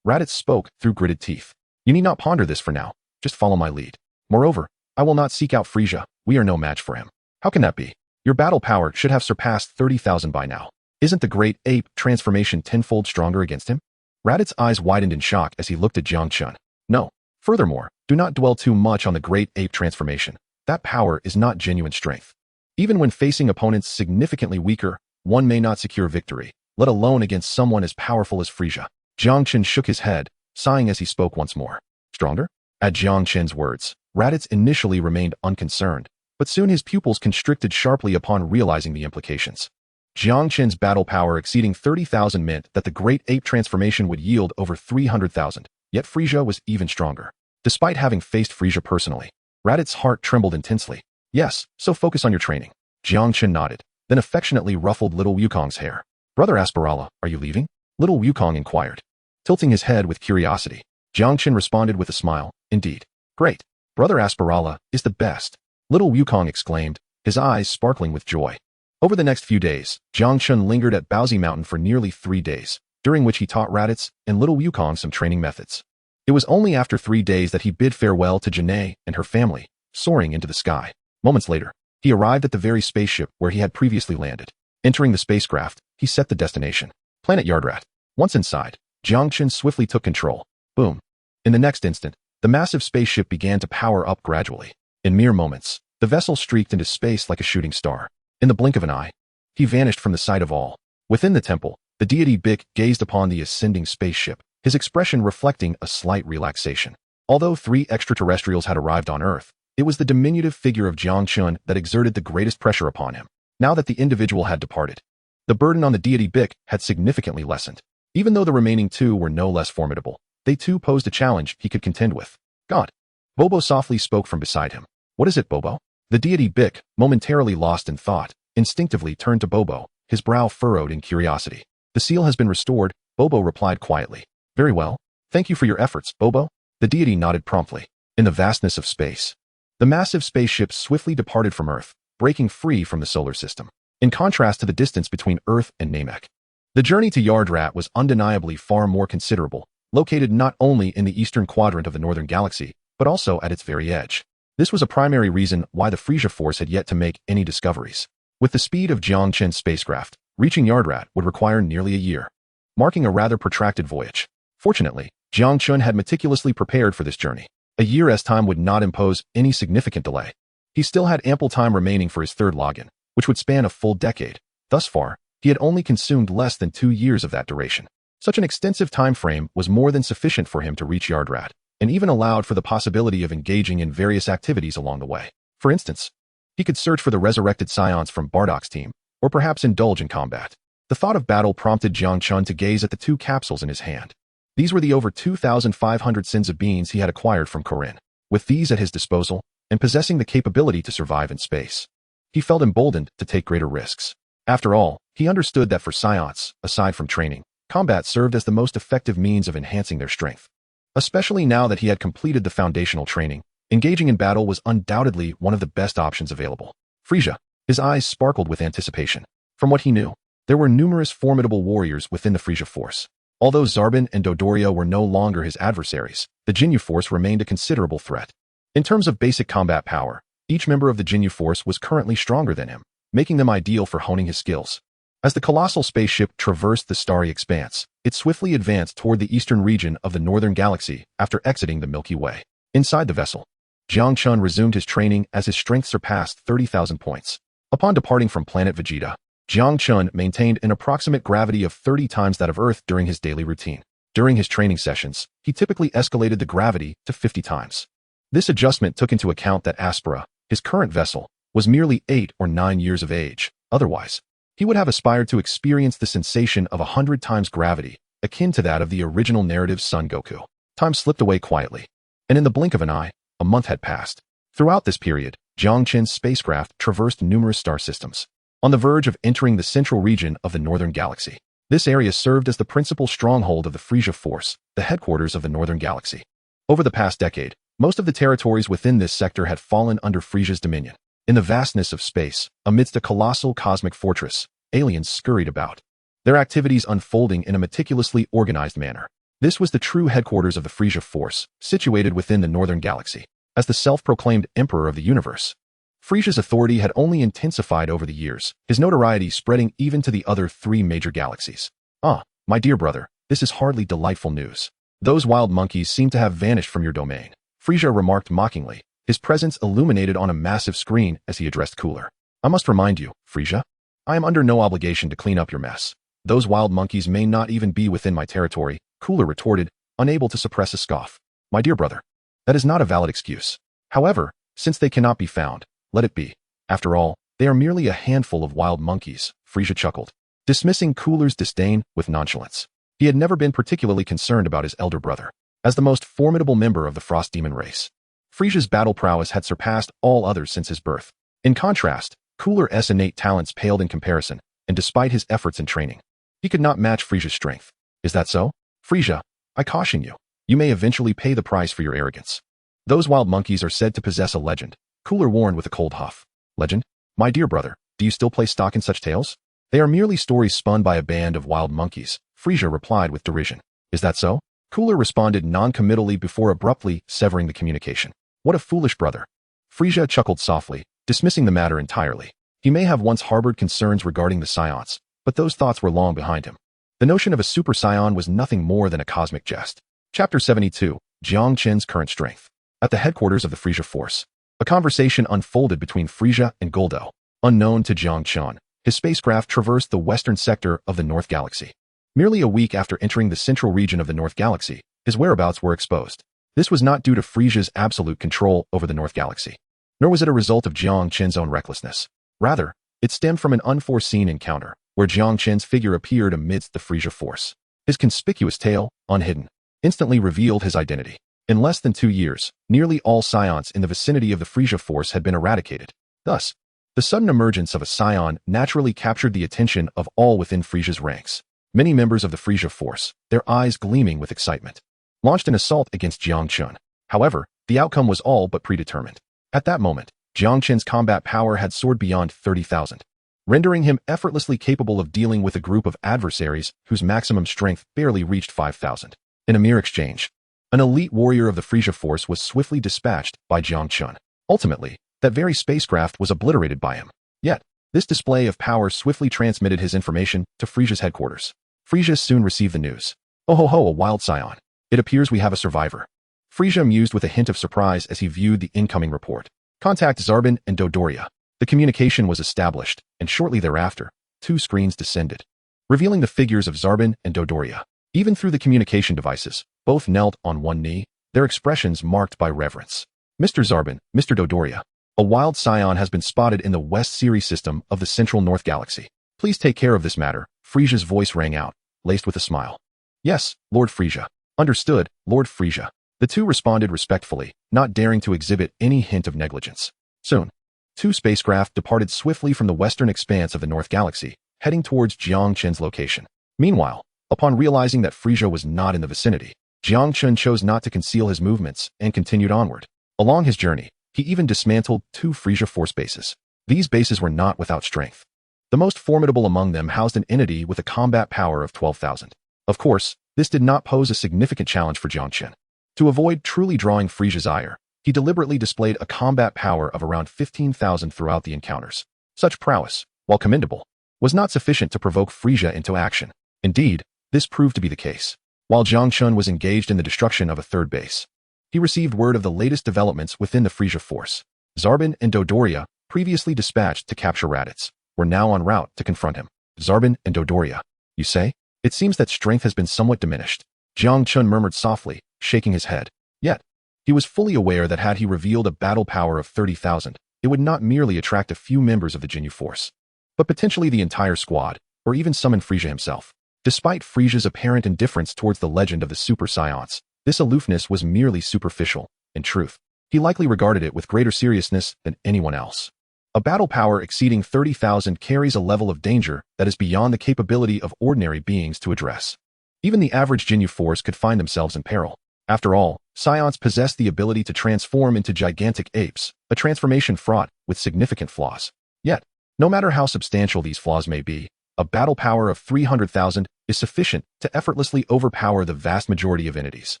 Raditz spoke through gritted teeth. You need not ponder this for now. Just follow my lead. Moreover, I will not seek out Frieza. We are no match for him. How can that be? Your battle power should have surpassed 30,000 by now. Isn't the great ape transformation tenfold stronger against him? Raditz's eyes widened in shock as he looked at Jiang Chen. No. Furthermore, do not dwell too much on the great ape transformation. That power is not genuine strength. Even when facing opponents significantly weaker, one may not secure victory, let alone against someone as powerful as Frieza. Jiang Chen shook his head, sighing as he spoke once more. Stronger? At Jiang Chen's words, Raditz initially remained unconcerned, but soon his pupils constricted sharply upon realizing the implications. Jiang Chen's battle power exceeding 30,000 meant that the great ape transformation would yield over 300,000, yet Frieza was even stronger. Despite having faced Frieza personally, Raditz's heart trembled intensely. Yes, so focus on your training. Jiang Chen nodded, then affectionately ruffled little Wukong's hair. Brother Asperala, are you leaving? Little Wukong inquired. Tilting his head with curiosity, Jiang Chen responded with a smile. Indeed. Great. Brother Asperala is the best. Little Wukong exclaimed, his eyes sparkling with joy. Over the next few days, Jiang Chen lingered at Baozi Mountain for nearly 3 days, during which he taught Raditz and little Wukong some training methods. It was only after 3 days that he bid farewell to Janae and her family, soaring into the sky. Moments later, he arrived at the very spaceship where he had previously landed. Entering the spacecraft, he set the destination. Planet Yardrat. Once inside, Jiang Chen swiftly took control. Boom. In the next instant, the massive spaceship began to power up gradually. In mere moments, the vessel streaked into space like a shooting star. In the blink of an eye, he vanished from the sight of all. Within the temple, the deity Bic gazed upon the ascending spaceship, his expression reflecting a slight relaxation. Although 3 extraterrestrials had arrived on Earth, it was the diminutive figure of Jiang Chen that exerted the greatest pressure upon him. Now that the individual had departed, the burden on the deity Bic had significantly lessened. Even though the remaining 2 were no less formidable, they too posed a challenge he could contend with. God. Bobo softly spoke from beside him. What is it, Bobo? The deity Bic, momentarily lost in thought, instinctively turned to Bobo, his brow furrowed in curiosity. The seal has been restored, Bobo replied quietly. Very well. Thank you for your efforts, Bobo. The deity nodded promptly. In the vastness of space, the massive spaceship swiftly departed from Earth, breaking free from the solar system. In contrast to the distance between Earth and Namek, the journey to Yardrat was undeniably far more considerable, located not only in the eastern quadrant of the northern galaxy, but also at its very edge. This was a primary reason why the Frieza force had yet to make any discoveries. With the speed of Jiang Chen's spacecraft, reaching Yardrat would require nearly a year, marking a rather protracted voyage. Fortunately, Jiang Chen had meticulously prepared for this journey. A year's time would not impose any significant delay. He still had ample time remaining for his third login, which would span a full decade. Thus far, he had only consumed less than 2 years of that duration. Such an extensive time frame was more than sufficient for him to reach Yardrat, and even allowed for the possibility of engaging in various activities along the way. For instance, he could search for the resurrected Saiyans from Bardock's team, or perhaps indulge in combat. The thought of battle prompted Jiang Chen to gaze at the two capsules in his hand. These were the over 2,500 sins of beings he had acquired from Corinne. With these at his disposal, and possessing the capability to survive in space, he felt emboldened to take greater risks. After all, he understood that for Saiyans, aside from training, combat served as the most effective means of enhancing their strength. Especially now that he had completed the foundational training, engaging in battle was undoubtedly one of the best options available. Frieza, his eyes sparkled with anticipation. From what he knew, there were numerous formidable warriors within the Frieza force. Although Zarbin and Dodoria were no longer his adversaries, the Jinyu force remained a considerable threat. In terms of basic combat power, each member of the Jinyu force was currently stronger than him, making them ideal for honing his skills. As the colossal spaceship traversed the starry expanse, it swiftly advanced toward the eastern region of the northern galaxy after exiting the Milky Way. Inside the vessel, Jiang Chen resumed his training as his strength surpassed 30,000 points. Upon departing from planet Vegeta, Jiang Chen maintained an approximate gravity of 30 times that of Earth during his daily routine. During his training sessions, he typically escalated the gravity to 50 times. This adjustment took into account that Aspera, his current vessel, was merely 8 or 9 years of age. Otherwise, he would have aspired to experience the sensation of 100 times gravity, akin to that of the original narrative's Son Goku. Time slipped away quietly, and in the blink of an eye, a month had passed. Throughout this period, Jiang Chen's spacecraft traversed numerous star systems. On the verge of entering the central region of the northern galaxy, this area served as the principal stronghold of the Frieza Force, the headquarters of the northern galaxy. Over the past decade, most of the territories within this sector had fallen under Frieza's dominion. In the vastness of space, amidst a colossal cosmic fortress, aliens scurried about, their activities unfolding in a meticulously organized manner. This was the true headquarters of the Frieza Force, situated within the northern galaxy. As the self-proclaimed Emperor of the universe, Frieza's authority had only intensified over the years, his notoriety spreading even to the other 3 major galaxies. "Ah, my dear brother, this is hardly delightful news. Those wild monkeys seem to have vanished from your domain," Frieza remarked mockingly, his presence illuminated on a massive screen as he addressed Cooler. "I must remind you, Frieza, I am under no obligation to clean up your mess. Those wild monkeys may not even be within my territory," Cooler retorted, unable to suppress a scoff. "My dear brother, that is not a valid excuse. However, since they cannot be found, let it be. After all, they are merely a handful of wild monkeys," Frieza chuckled, dismissing Cooler's disdain with nonchalance. He had never been particularly concerned about his elder brother. As the most formidable member of the Frost Demon race, Frieza's battle prowess had surpassed all others since his birth. In contrast, Cooler's innate talents paled in comparison, and despite his efforts and training, he could not match Frieza's strength. "Is that so? Frieza, I caution you. You may eventually pay the price for your arrogance. Those wild monkeys are said to possess a legend," Cooler warned with a cold huff. "Legend? My dear brother, do you still place stock in such tales?" "They are merely stories spun by a band of wild monkeys," Frieza replied with derision. "Is that so?" Cooler responded non-committally before abruptly severing the communication. "What a foolish brother." Frieza chuckled softly, dismissing the matter entirely. He may have once harbored concerns regarding the Saiyans, but those thoughts were long behind him. The notion of a Super Saiyan was nothing more than a cosmic jest. Chapter 72, Jiang Chen's current strength. At the headquarters of the Frieza Force, a conversation unfolded between Frieza and Goldo. Unknown to Jiang Chen, his spacecraft traversed the western sector of the North Galaxy. Merely a week after entering the central region of the North Galaxy, his whereabouts were exposed. This was not due to Frieza's absolute control over the North Galaxy, nor was it a result of Jiang Chen's own recklessness. Rather, it stemmed from an unforeseen encounter, where Jiang Chen's figure appeared amidst the Frieza Force. His conspicuous tail, unhidden, instantly revealed his identity. In less than 2 years, nearly all Saiyans in the vicinity of the Frieza Force had been eradicated. Thus, the sudden emergence of a Saiyan naturally captured the attention of all within Frieza's ranks. Many members of the Frieza Force, their eyes gleaming with excitement, launched an assault against Jiang Chen. However, the outcome was all but predetermined. At that moment, Jiang Chen's combat power had soared beyond 30,000, rendering him effortlessly capable of dealing with a group of adversaries whose maximum strength barely reached 5,000. In a mere exchange, an elite warrior of the Frieza Force was swiftly dispatched by Jiang Chen. Ultimately, that very spacecraft was obliterated by him. Yet, this display of power swiftly transmitted his information to Frieza's headquarters. Frieza soon received the news. "Oh ho ho, a wild Saiyan. It appears we have a survivor." Frieza mused with a hint of surprise as he viewed the incoming report. "Contact Zarbin and Dodoria." The communication was established, and shortly thereafter, 2 screens descended, revealing the figures of Zarbin and Dodoria. Even through the communication devices, both knelt on one knee, their expressions marked by reverence. "Mr. Zarbin, Mr. Dodoria, a wild Saiyan has been spotted in the West Series system of the Central North Galaxy. Please take care of this matter," Frieza's voice rang out, laced with a smile. Yes, Lord Frieza. Understood, Lord Frieza. The two responded respectfully, not daring to exhibit any hint of negligence. Soon, two spacecraft departed swiftly from the western expanse of the North Galaxy, heading towards Jiang Chen's location. Meanwhile, upon realizing that Frieza was not in the vicinity, Jiang Chen chose not to conceal his movements and continued onward. Along his journey, he even dismantled two Frieza force bases. These bases were not without strength. The most formidable among them housed an entity with a combat power of 12,000. Of course, this did not pose a significant challenge for Jiang Chen. To avoid truly drawing Frieza's ire, he deliberately displayed a combat power of around 15,000 throughout the encounters. Such prowess, while commendable, was not sufficient to provoke Frieza into action. Indeed, this proved to be the case. While Jiang Chen was engaged in the destruction of a third base, he received word of the latest developments within the Frieza force. Zarbon and Dodoria, previously dispatched to capture Raditz, were now en route to confront him. Zarbon and Dodoria, you say? It seems that strength has been somewhat diminished. Jiang Chen murmured softly, shaking his head. Yet, he was fully aware that had he revealed a battle power of 30,000, it would not merely attract a few members of the Jinyu force, but potentially the entire squad, or even summon Frieza himself. Despite Frieza's apparent indifference towards the legend of the Super Saiyans, this aloofness was merely superficial. In truth, he likely regarded it with greater seriousness than anyone else. A battle power exceeding 30,000 carries a level of danger that is beyond the capability of ordinary beings to address. Even the average Jinyu force could find themselves in peril. After all, Saiyans possess the ability to transform into gigantic apes, a transformation fraught with significant flaws. Yet, no matter how substantial these flaws may be, a battle power of 300,000 is sufficient to effortlessly overpower the vast majority of entities.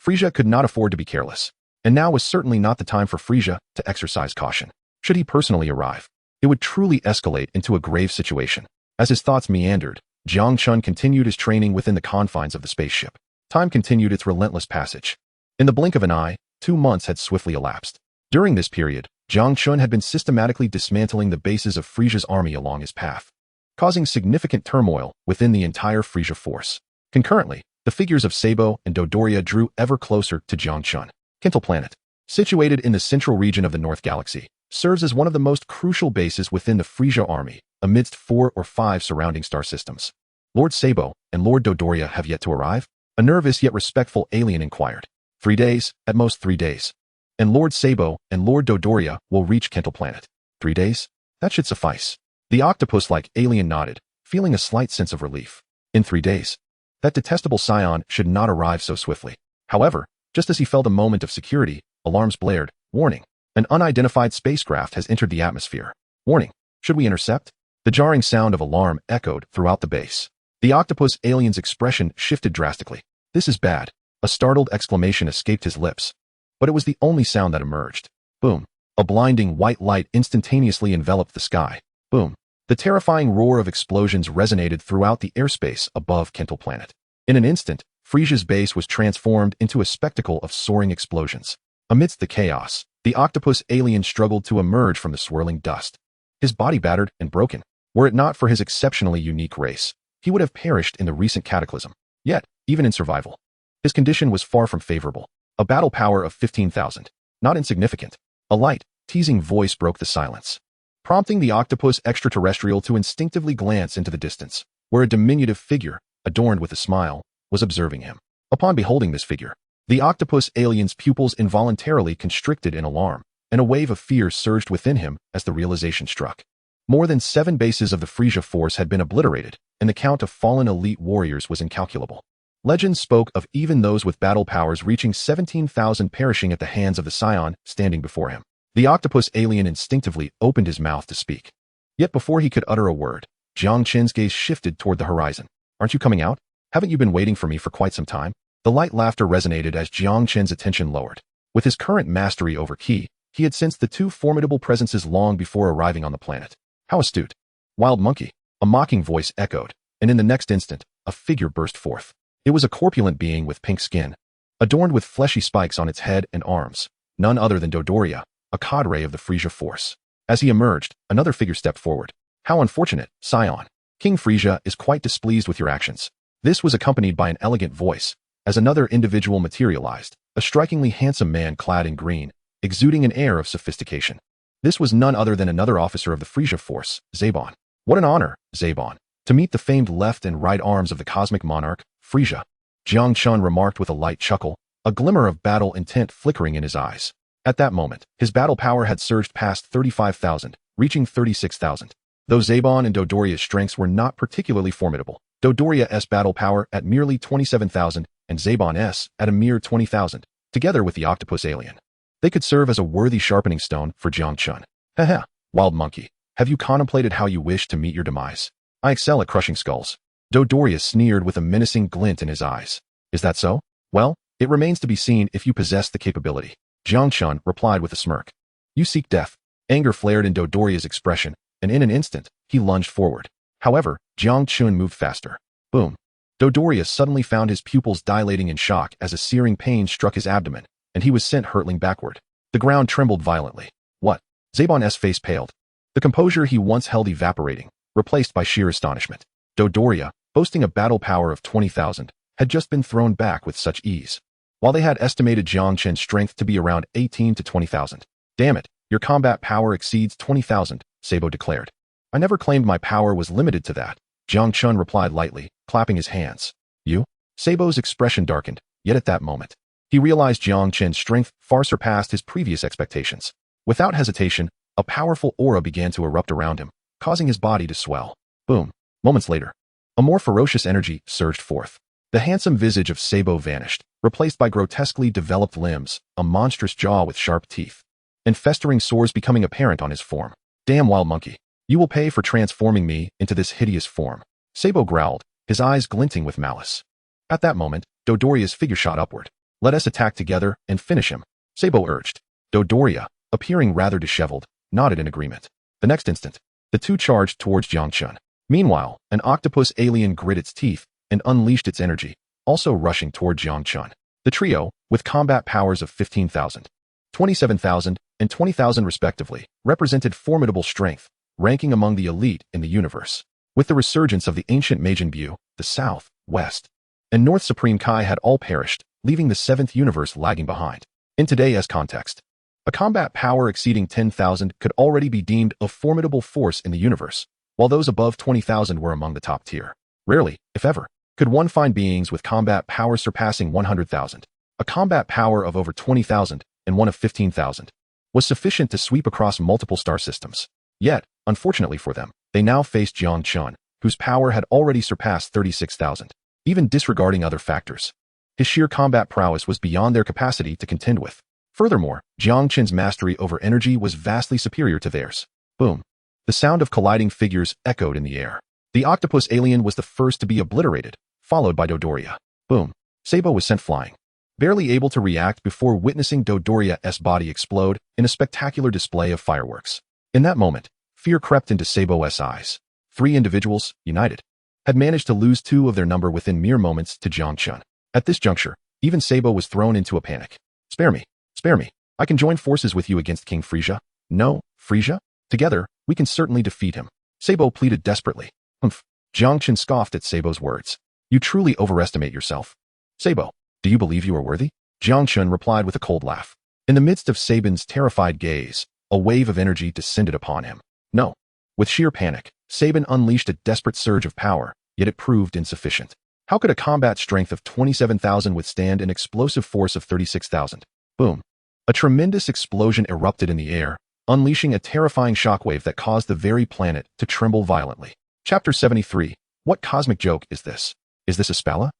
Frieza could not afford to be careless, and now was certainly not the time for Frieza to exercise caution. Should he personally arrive, it would truly escalate into a grave situation. As his thoughts meandered, Jiang Chen continued his training within the confines of the spaceship. Time continued its relentless passage. In the blink of an eye, 2 months had swiftly elapsed. During this period, Jiang Chen had been systematically dismantling the bases of Frieza's army along his path, causing significant turmoil within the entire Frieza force. Concurrently, the figures of Sabo and Dodoria drew ever closer to Jiang Chen. Kintel Planet, situated in the central region of the North Galaxy, serves as one of the most crucial bases within the Frieza army, amidst 4 or 5 surrounding star systems. Lord Sabo and Lord Dodoria have yet to arrive? A nervous yet respectful alien inquired. 3 days, at most 3 days. And Lord Sabo and Lord Dodoria will reach Kintel Planet. 3 days? That should suffice. The octopus-like alien nodded, feeling a slight sense of relief. In 3 days. That detestable Saiyan should not arrive so swiftly. However, just as he felt a moment of security, alarms blared. Warning. An unidentified spacecraft has entered the atmosphere. Warning. Should we intercept? The jarring sound of alarm echoed throughout the base. The octopus alien's expression shifted drastically. This is bad. A startled exclamation escaped his lips. But it was the only sound that emerged. Boom. A blinding white light instantaneously enveloped the sky. Boom. The terrifying roar of explosions resonated throughout the airspace above Kintel Planet. In an instant, Frieza's base was transformed into a spectacle of soaring explosions. Amidst the chaos, the octopus alien struggled to emerge from the swirling dust. His body battered and broken. Were it not for his exceptionally unique race, he would have perished in the recent cataclysm. Yet, even in survival, his condition was far from favorable. A battle power of 15,000. Not insignificant. A light, teasing voice broke the silence, prompting the octopus extraterrestrial to instinctively glance into the distance, where a diminutive figure, adorned with a smile, was observing him. Upon beholding this figure, the octopus alien's pupils involuntarily constricted in alarm, and a wave of fear surged within him as the realization struck. More than 7 bases of the Frieza force had been obliterated, and the count of fallen elite warriors was incalculable. Legends spoke of even those with battle powers reaching 17,000 perishing at the hands of the Saiyan standing before him. The octopus alien instinctively opened his mouth to speak. Yet before he could utter a word, Jiang Chen's gaze shifted toward the horizon. Aren't you coming out? Haven't you been waiting for me for quite some time? The light laughter resonated as Jiang Chen's attention lowered. With his current mastery over Qi, he had sensed the 2 formidable presences long before arriving on the planet. How astute. Wild monkey. A mocking voice echoed, and in the next instant, a figure burst forth. It was a corpulent being with pink skin, adorned with fleshy spikes on its head and arms, none other than Dodoria, a cadre of the Frieza force. As he emerged, another figure stepped forward. How unfortunate, Saiyan. King Frieza is quite displeased with your actions. This was accompanied by an elegant voice, as another individual materialized, a strikingly handsome man clad in green, exuding an air of sophistication. This was none other than another officer of the Frieza force, Zabon. What an honor, Zabon, To meet the famed left and right arms of the cosmic monarch, Frieza, Jiang Chen remarked with a light chuckle, a glimmer of battle intent flickering in his eyes. At that moment, his battle power had surged past 35,000, reaching 36,000. Though Zaban and Dodoria's strengths were not particularly formidable, Dodoria's battle power at merely 27,000 and Zaban's at a mere 20,000, together with the octopus alien. They could serve as a worthy sharpening stone for Jiang Chen. Haha, wild monkey, have you contemplated how you wish to meet your demise? I excel at crushing skulls. Dodoria sneered with a menacing glint in his eyes. Is that so? Well, it remains to be seen if you possess the capability. Jiang Chen replied with a smirk. You seek death. Anger flared in Dodoria's expression, and in an instant, he lunged forward. However, Jiang Chen moved faster. Boom. Dodoria suddenly found his pupils dilating in shock as a searing pain struck his abdomen, and he was sent hurtling backward. The ground trembled violently. What? Zaban's face paled. The composure he once held evaporating, replaced by sheer astonishment. Dodoria, boasting a battle power of 20,000, had just been thrown back with such ease, while they had estimated Jiang Chen's strength to be around 18 to 20,000. Damn it, your combat power exceeds 20,000, Sabo declared. I never claimed my power was limited to that, Jiang Chen replied lightly, clapping his hands. You? Sabo's expression darkened, yet at that moment, he realized Jiang Chen's strength far surpassed his previous expectations. Without hesitation, a powerful aura began to erupt around him, causing his body to swell. Boom. Moments later, a more ferocious energy surged forth. The handsome visage of Sabo vanished, replaced by grotesquely developed limbs, a monstrous jaw with sharp teeth, and festering sores becoming apparent on his form. Damn wild monkey. You will pay for transforming me into this hideous form. Sabo growled, his eyes glinting with malice. At that moment, Dodoria's figure shot upward. Let us attack together and finish him, Sabo urged. Dodoria, appearing rather disheveled, nodded in agreement. The next instant, the two charged towards Jiang Chen. Meanwhile, an octopus alien grit its teeth and unleashed its energy, also rushing toward Jiang Chen. The trio, with combat powers of 15,000, 27,000, and 20,000 respectively, represented formidable strength, ranking among the elite in the universe. With the resurgence of the ancient Majin Buu, the South, West, and North Supreme Kai had all perished, leaving the seventh universe lagging behind. In today's context, a combat power exceeding 10,000 could already be deemed a formidable force in the universe, while those above 20,000 were among the top tier. Rarely, if ever, could one find beings with combat power surpassing 100,000. A combat power of over 20,000 and one of 15,000 was sufficient to sweep across multiple star systems. Yet, unfortunately for them, they now faced Jiang Chen, whose power had already surpassed 36,000. Even disregarding other factors, his sheer combat prowess was beyond their capacity to contend with. Furthermore, Jiang Chen's mastery over energy was vastly superior to theirs. Boom. The sound of colliding figures echoed in the air. The octopus alien was the first to be obliterated, followed by Dodoria. Boom. Sabo was sent flying, barely able to react before witnessing Dodoria's body explode in a spectacular display of fireworks. In that moment, fear crept into Sabo's eyes. Three individuals, united, had managed to lose two of their number within mere moments to Jiang Chen. At this juncture, even Sabo was thrown into a panic. Spare me. Spare me. I can join forces with you against King Frieza. No, Frieza? Together, we can certainly defeat him. Sabo pleaded desperately. Humph. Jiang Chen scoffed at Sabo's words. You truly overestimate yourself. Sabo, do you believe you are worthy? Jiang Chen replied with a cold laugh. In the midst of Saban's terrified gaze, a wave of energy descended upon him. No. With sheer panic, Saban unleashed a desperate surge of power, yet it proved insufficient. How could a combat strength of 27,000 withstand an explosive force of 36,000? Boom. A tremendous explosion erupted in the air, unleashing a terrifying shockwave that caused the very planet to tremble violently. Chapter 73. What cosmic joke is this? Is this a spella?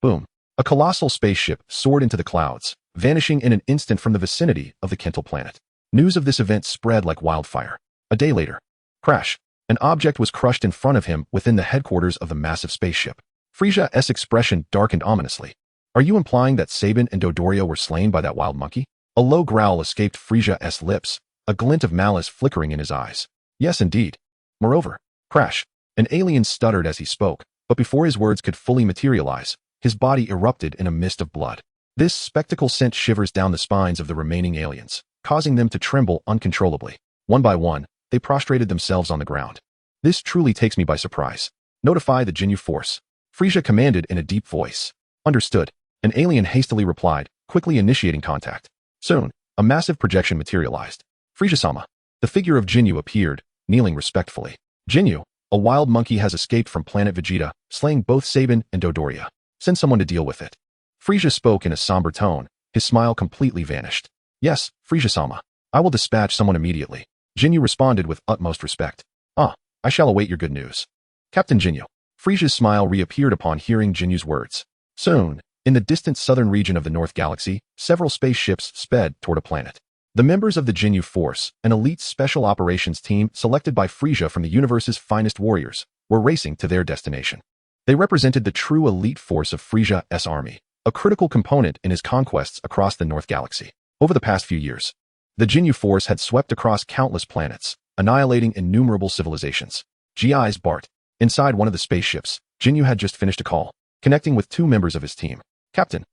Boom. A colossal spaceship soared into the clouds, vanishing in an instant from the vicinity of the Kental planet. News of this event spread like wildfire. A day later, crash. An object was crushed in front of him within the headquarters of the massive spaceship. Frieza's expression darkened ominously. Are you implying that Saban and Dodoria were slain by that wild monkey? A low growl escaped Frieza's lips, a glint of malice flickering in his eyes. Yes, indeed. Moreover, crash. An alien stuttered as he spoke, but before his words could fully materialize, his body erupted in a mist of blood. This spectacle sent shivers down the spines of the remaining aliens, causing them to tremble uncontrollably. One by one, they prostrated themselves on the ground. This truly takes me by surprise. Notify the Jinyu force. Frieza commanded in a deep voice. Understood. An alien hastily replied, quickly initiating contact. Soon, a massive projection materialized. Frieza-sama. The figure of Jinyu appeared, kneeling respectfully. Jinyu, A wild monkey has escaped from planet Vegeta, slaying both Saiyan and Dodoria. Send someone to deal with it. Frieza spoke in a somber tone. His smile completely vanished. Yes, Frieza-sama. I will dispatch someone immediately. Jinyu responded with utmost respect. Ah, I shall await your good news. Captain Jinyu. Frieza's smile reappeared upon hearing Jinyu's words. Soon, in the distant southern region of the North Galaxy, several spaceships sped toward a planet. The members of the Jinyu Force, an elite special operations team selected by Frieza from the universe's finest warriors, were racing to their destination. They represented the true elite force of Frieza's army, a critical component in his conquests across the North Galaxy. Over the past few years, the Jinyu Force had swept across countless planets, annihilating innumerable civilizations. G.I.'s Bart. Inside one of the spaceships, Jinyu had just finished a call, connecting with two members of his team. Captain.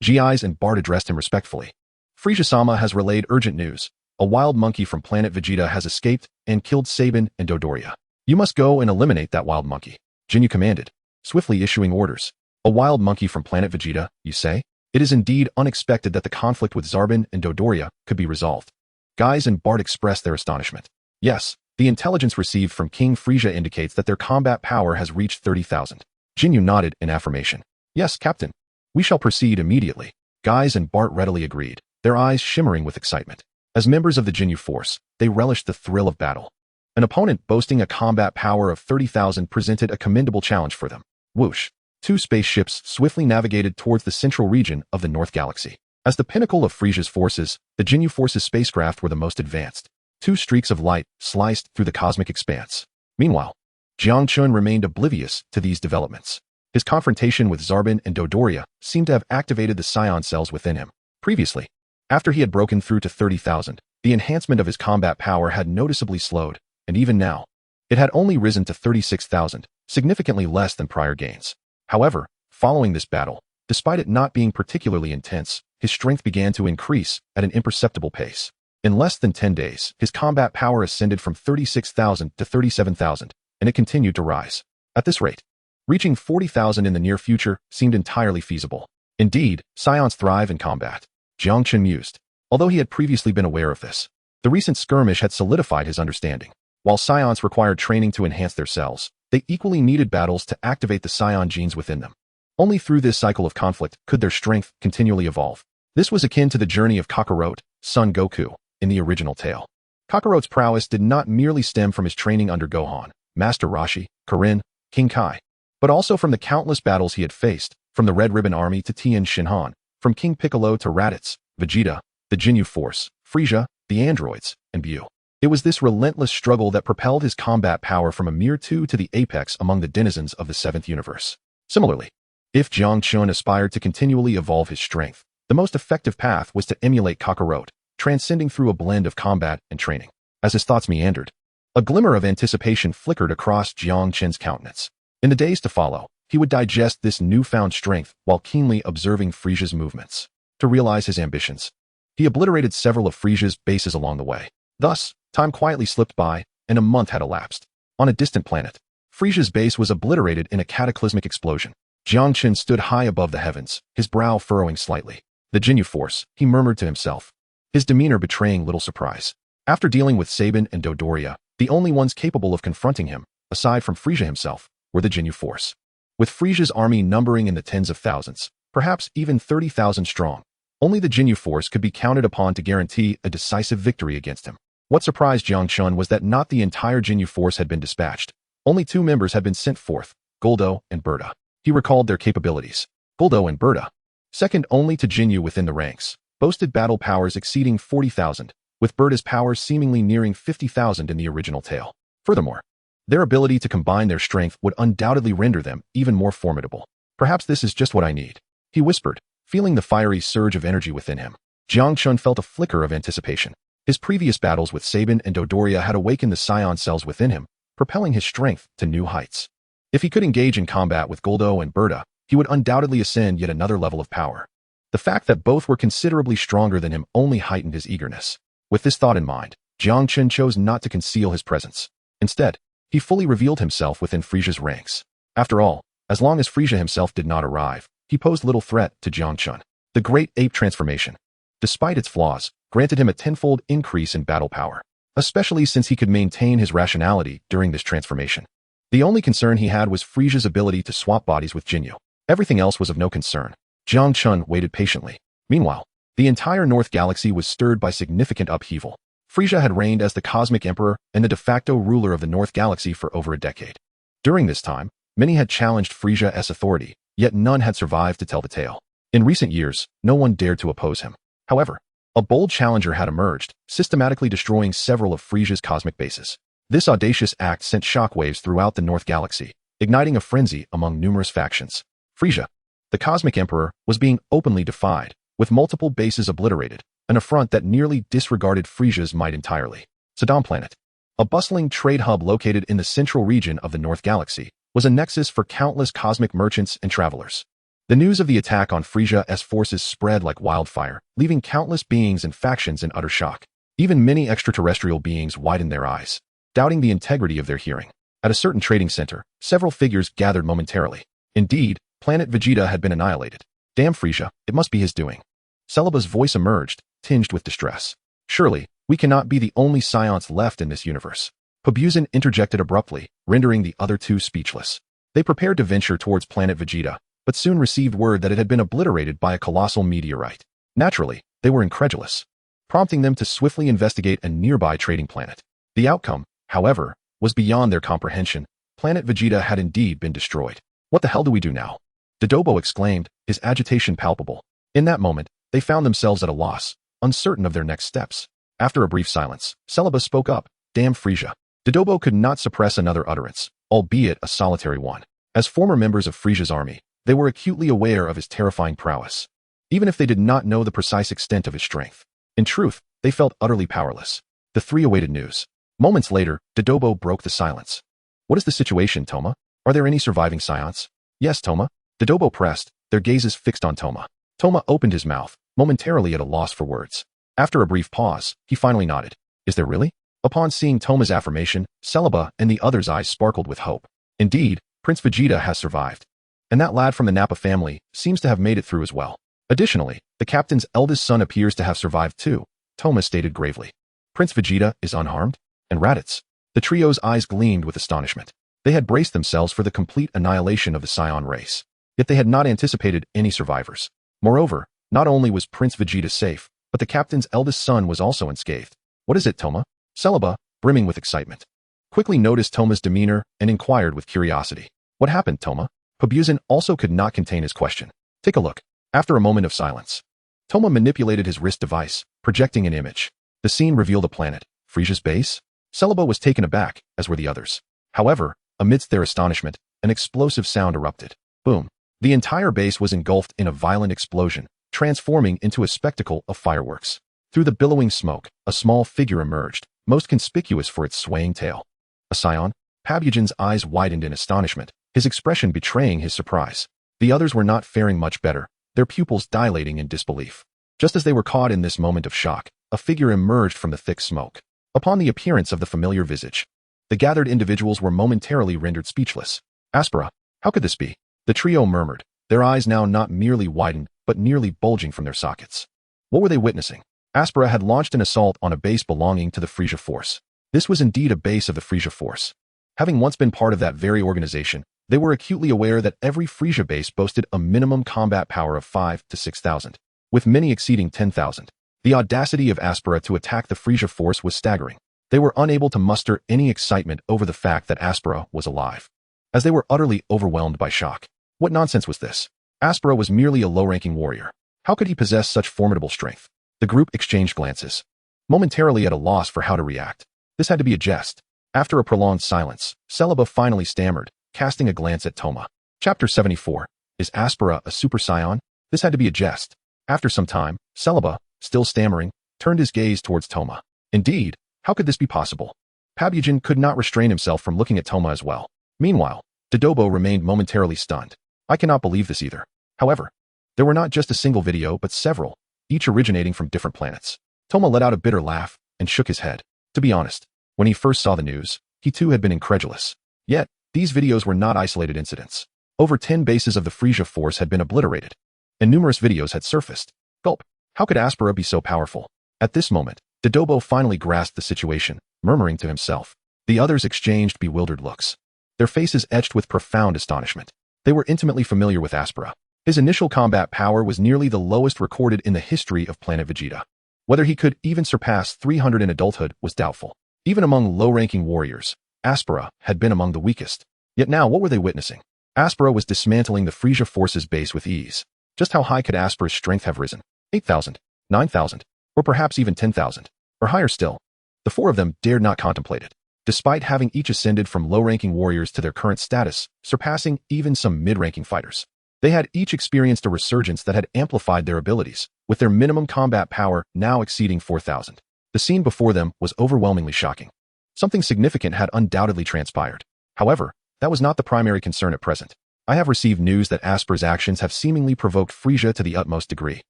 G.I.'s and Bart addressed him respectfully. Frieza-sama has relayed urgent news. A wild monkey from planet Vegeta has escaped and killed Saiyan and Dodoria. You must go and eliminate that wild monkey. Jinyu commanded, swiftly issuing orders. A wild monkey from planet Vegeta, you say? It is indeed unexpected that the conflict with Zarbin and Dodoria could be resolved. Guys and Bart expressed their astonishment. Yes, the intelligence received from King Frieza indicates that their combat power has reached 30,000. Jinyu nodded in affirmation. Yes, Captain. We shall proceed immediately. Guys and Bart readily agreed, their eyes shimmering with excitement. As members of the Jinyu Force, they relished the thrill of battle. An opponent boasting a combat power of 30,000 presented a commendable challenge for them. Whoosh! Two spaceships swiftly navigated towards the central region of the North Galaxy. As the pinnacle of Frieza's forces, the Jinyu Force's spacecraft were the most advanced. Two streaks of light sliced through the cosmic expanse. Meanwhile, Jiang Chen remained oblivious to these developments. His confrontation with Zarbin and Dodoria seemed to have activated the Saiyan cells within him. Previously, after he had broken through to 30,000, the enhancement of his combat power had noticeably slowed, and even now, it had only risen to 36,000, significantly less than prior gains. However, following this battle, despite it not being particularly intense, his strength began to increase at an imperceptible pace. In less than 10 days, his combat power ascended from 36,000 to 37,000, and it continued to rise. At this rate, reaching 40,000 in the near future seemed entirely feasible. Indeed, Saiyans thrive in combat. Jiang Chen mused. Although he had previously been aware of this, the recent skirmish had solidified his understanding. While Saiyans required training to enhance their cells, they equally needed battles to activate the Saiyan genes within them. Only through this cycle of conflict could their strength continually evolve. This was akin to the journey of Kakarot, Son Goku, in the original tale. Kakarot's prowess did not merely stem from his training under Gohan, Master Roshi, Kirin, King Kai, but also from the countless battles he had faced, from the Red Ribbon Army to Tien Shinhan, from King Piccolo to Raditz, Vegeta, the Jinyu Force, Frieza, the androids, and Bu. It was this relentless struggle that propelled his combat power from a mere 2 to the apex among the denizens of the 7th universe. Similarly, if Jiang Chen aspired to continually evolve his strength, the most effective path was to emulate Kakarot, transcending through a blend of combat and training. As his thoughts meandered, a glimmer of anticipation flickered across Jiang Chen's countenance. In the days to follow, he would digest this newfound strength while keenly observing Frieza's movements. To realize his ambitions, he obliterated several of Frieza's bases along the way. Thus, time quietly slipped by, and a month had elapsed. On a distant planet, Frieza's base was obliterated in a cataclysmic explosion. Jiang Chen stood high above the heavens, his brow furrowing slightly. The Jinyu Force, he murmured to himself, his demeanor betraying little surprise. After dealing with Saiyan and Dodoria, the only ones capable of confronting him, aside from Frieza himself, were the Jinyu Force. With Frieza's army numbering in the tens of thousands, perhaps even 30,000 strong, only the Jinyu Force could be counted upon to guarantee a decisive victory against him. What surprised Jiang Chen was that not the entire Jinyu Force had been dispatched. Only 2 members had been sent forth, Guldo and Berta. He recalled their capabilities. Guldo and Berta, second only to Jinyu within the ranks, boasted battle powers exceeding 40,000, with Berta's powers seemingly nearing 50,000 in the original tale. Furthermore, their ability to combine their strength would undoubtedly render them even more formidable. Perhaps this is just what I need, he whispered, feeling the fiery surge of energy within him. Jiang Chen felt a flicker of anticipation. His previous battles with Saiyan and Dodoria had awakened the Saiyan cells within him, propelling his strength to new heights. If he could engage in combat with Guldo and Berta, he would undoubtedly ascend yet another level of power. The fact that both were considerably stronger than him only heightened his eagerness. With this thought in mind, Jiang Chen chose not to conceal his presence. Instead, he fully revealed himself within Frieza's ranks. After all, as long as Frieza himself did not arrive, he posed little threat to Jiang Chen. The Great Ape Transformation, despite its flaws, granted him a tenfold increase in battle power. especially since he could maintain his rationality during this transformation. The only concern he had was Frieza's ability to swap bodies with Jinyu. Everything else was of no concern. Jiang Chen waited patiently. Meanwhile, the entire North Galaxy was stirred by significant upheaval. Frieza had reigned as the Cosmic Emperor and the de facto ruler of the North Galaxy for over a decade. During this time, many had challenged Frieza's authority, yet none had survived to tell the tale. In recent years, no one dared to oppose him. However, a bold challenger had emerged, systematically destroying several of Frieza's cosmic bases. This audacious act sent shockwaves throughout the North Galaxy, igniting a frenzy among numerous factions. Frieza, the Cosmic Emperor, was being openly defied, with multiple bases obliterated, an affront that nearly disregarded Frieza's might entirely. Saddam Planet, a bustling trade hub located in the central region of the North Galaxy, was a nexus for countless cosmic merchants and travelers. The news of the attack on Frieza's forces spread like wildfire, leaving countless beings and factions in utter shock. Even many extraterrestrial beings widened their eyes, doubting the integrity of their hearing. At a certain trading center, several figures gathered momentarily. Indeed, Planet Vegeta had been annihilated. Damn Frieza, it must be his doing. Celeba's voice emerged, tinged with distress. Surely, we cannot be the only Saiyans left in this universe. Pabuzin interjected abruptly, rendering the other two speechless. They prepared to venture towards Planet Vegeta, but soon received word that it had been obliterated by a colossal meteorite. Naturally, they were incredulous, prompting them to swiftly investigate a nearby trading planet. The outcome, however, was beyond their comprehension. Planet Vegeta had indeed been destroyed. What the hell do we do now? Dodobo exclaimed, his agitation palpable. In that moment, they found themselves at a loss, uncertain of their next steps. After a brief silence, Celebi spoke up. Damn Frieza. Dodobo could not suppress another utterance, albeit a solitary one. As former members of Frieza's army, they were acutely aware of his terrifying prowess, even if they did not know the precise extent of his strength. In truth, they felt utterly powerless. The three awaited news. Moments later, Dodobo broke the silence. What is the situation, Toma? Are there any surviving Saiyans? Yes, Toma. Dodobo pressed, their gazes fixed on Toma. Toma opened his mouth, momentarily at a loss for words. After a brief pause, he finally nodded. Is there really? Upon seeing Toma's affirmation, Celebi and the others' eyes sparkled with hope. Indeed, Prince Vegeta has survived. And that lad from the Nappa family seems to have made it through as well. Additionally, the captain's eldest son appears to have survived too, Toma stated gravely. Prince Vegeta is unharmed? And Raditz? The trio's eyes gleamed with astonishment. They had braced themselves for the complete annihilation of the Saiyan race. Yet they had not anticipated any survivors. Moreover, not only was Prince Vegeta safe, but the captain's eldest son was also unscathed. What is it, Toma? Celebi, brimming with excitement, quickly noticed Toma's demeanor and inquired with curiosity. What happened, Toma? Pabuzin also could not contain his question. Take a look. After a moment of silence, Toma manipulated his wrist device, projecting an image. The scene revealed a planet, Frieza's base. Celebi was taken aback, as were the others. However, amidst their astonishment, an explosive sound erupted. Boom. The entire base was engulfed in a violent explosion, transforming into a spectacle of fireworks. Through the billowing smoke, a small figure emerged, most conspicuous for its swaying tail. A Saiyan? Pabujin's eyes widened in astonishment, his expression betraying his surprise. The others were not faring much better, their pupils dilating in disbelief. Just as they were caught in this moment of shock, a figure emerged from the thick smoke. Upon the appearance of the familiar visage, the gathered individuals were momentarily rendered speechless. Aspera, how could this be? The trio murmured, their eyes now not merely widened, but nearly bulging from their sockets. What were they witnessing? Aspera had launched an assault on a base belonging to the Frieza Force. This was indeed a base of the Frieza Force. Having once been part of that very organization, they were acutely aware that every Frieza base boasted a minimum combat power of 5 to 6,000, with many exceeding 10,000. The audacity of Aspera to attack the Frieza Force was staggering. They were unable to muster any excitement over the fact that Aspera was alive, as they were utterly overwhelmed by shock. What nonsense was this? Aspera was merely a low-ranking warrior. How could he possess such formidable strength? The group exchanged glances, momentarily at a loss for how to react. This had to be a jest. After a prolonged silence, Celebi finally stammered, casting a glance at Toma. Chapter 74. Is Aspera a Super Saiyan? This had to be a jest. After some time, Celebi, still stammering, turned his gaze towards Toma. Indeed, how could this be possible? Pabujin could not restrain himself from looking at Toma as well. Meanwhile, Dodobo remained momentarily stunned. I cannot believe this either. However, there were not just a single video but several, each originating from different planets. Toma let out a bitter laugh and shook his head. To be honest, when he first saw the news, he too had been incredulous. Yet, these videos were not isolated incidents. Over 10 bases of the Frieza Force had been obliterated, and numerous videos had surfaced. Gulp. How could Aspera be so powerful? At this moment, Dodobo finally grasped the situation, murmuring to himself. The others exchanged bewildered looks, their faces etched with profound astonishment. They were intimately familiar with Aspera. His initial combat power was nearly the lowest recorded in the history of Planet Vegeta. Whether he could even surpass 300 in adulthood was doubtful. Even among low-ranking warriors, Aspera had been among the weakest. Yet now, what were they witnessing? Aspera was dismantling the Frieza force's base with ease. Just how high could Aspera's strength have risen? 8,000, 9,000, or perhaps even 10,000, or higher still? The four of them dared not contemplate it. Despite having each ascended from low-ranking warriors to their current status, surpassing even some mid-ranking fighters. They had each experienced a resurgence that had amplified their abilities, with their minimum combat power now exceeding 4,000. The scene before them was overwhelmingly shocking. Something significant had undoubtedly transpired. However, that was not the primary concern at present. I have received news that Aspera's actions have seemingly provoked Frieza to the utmost degree,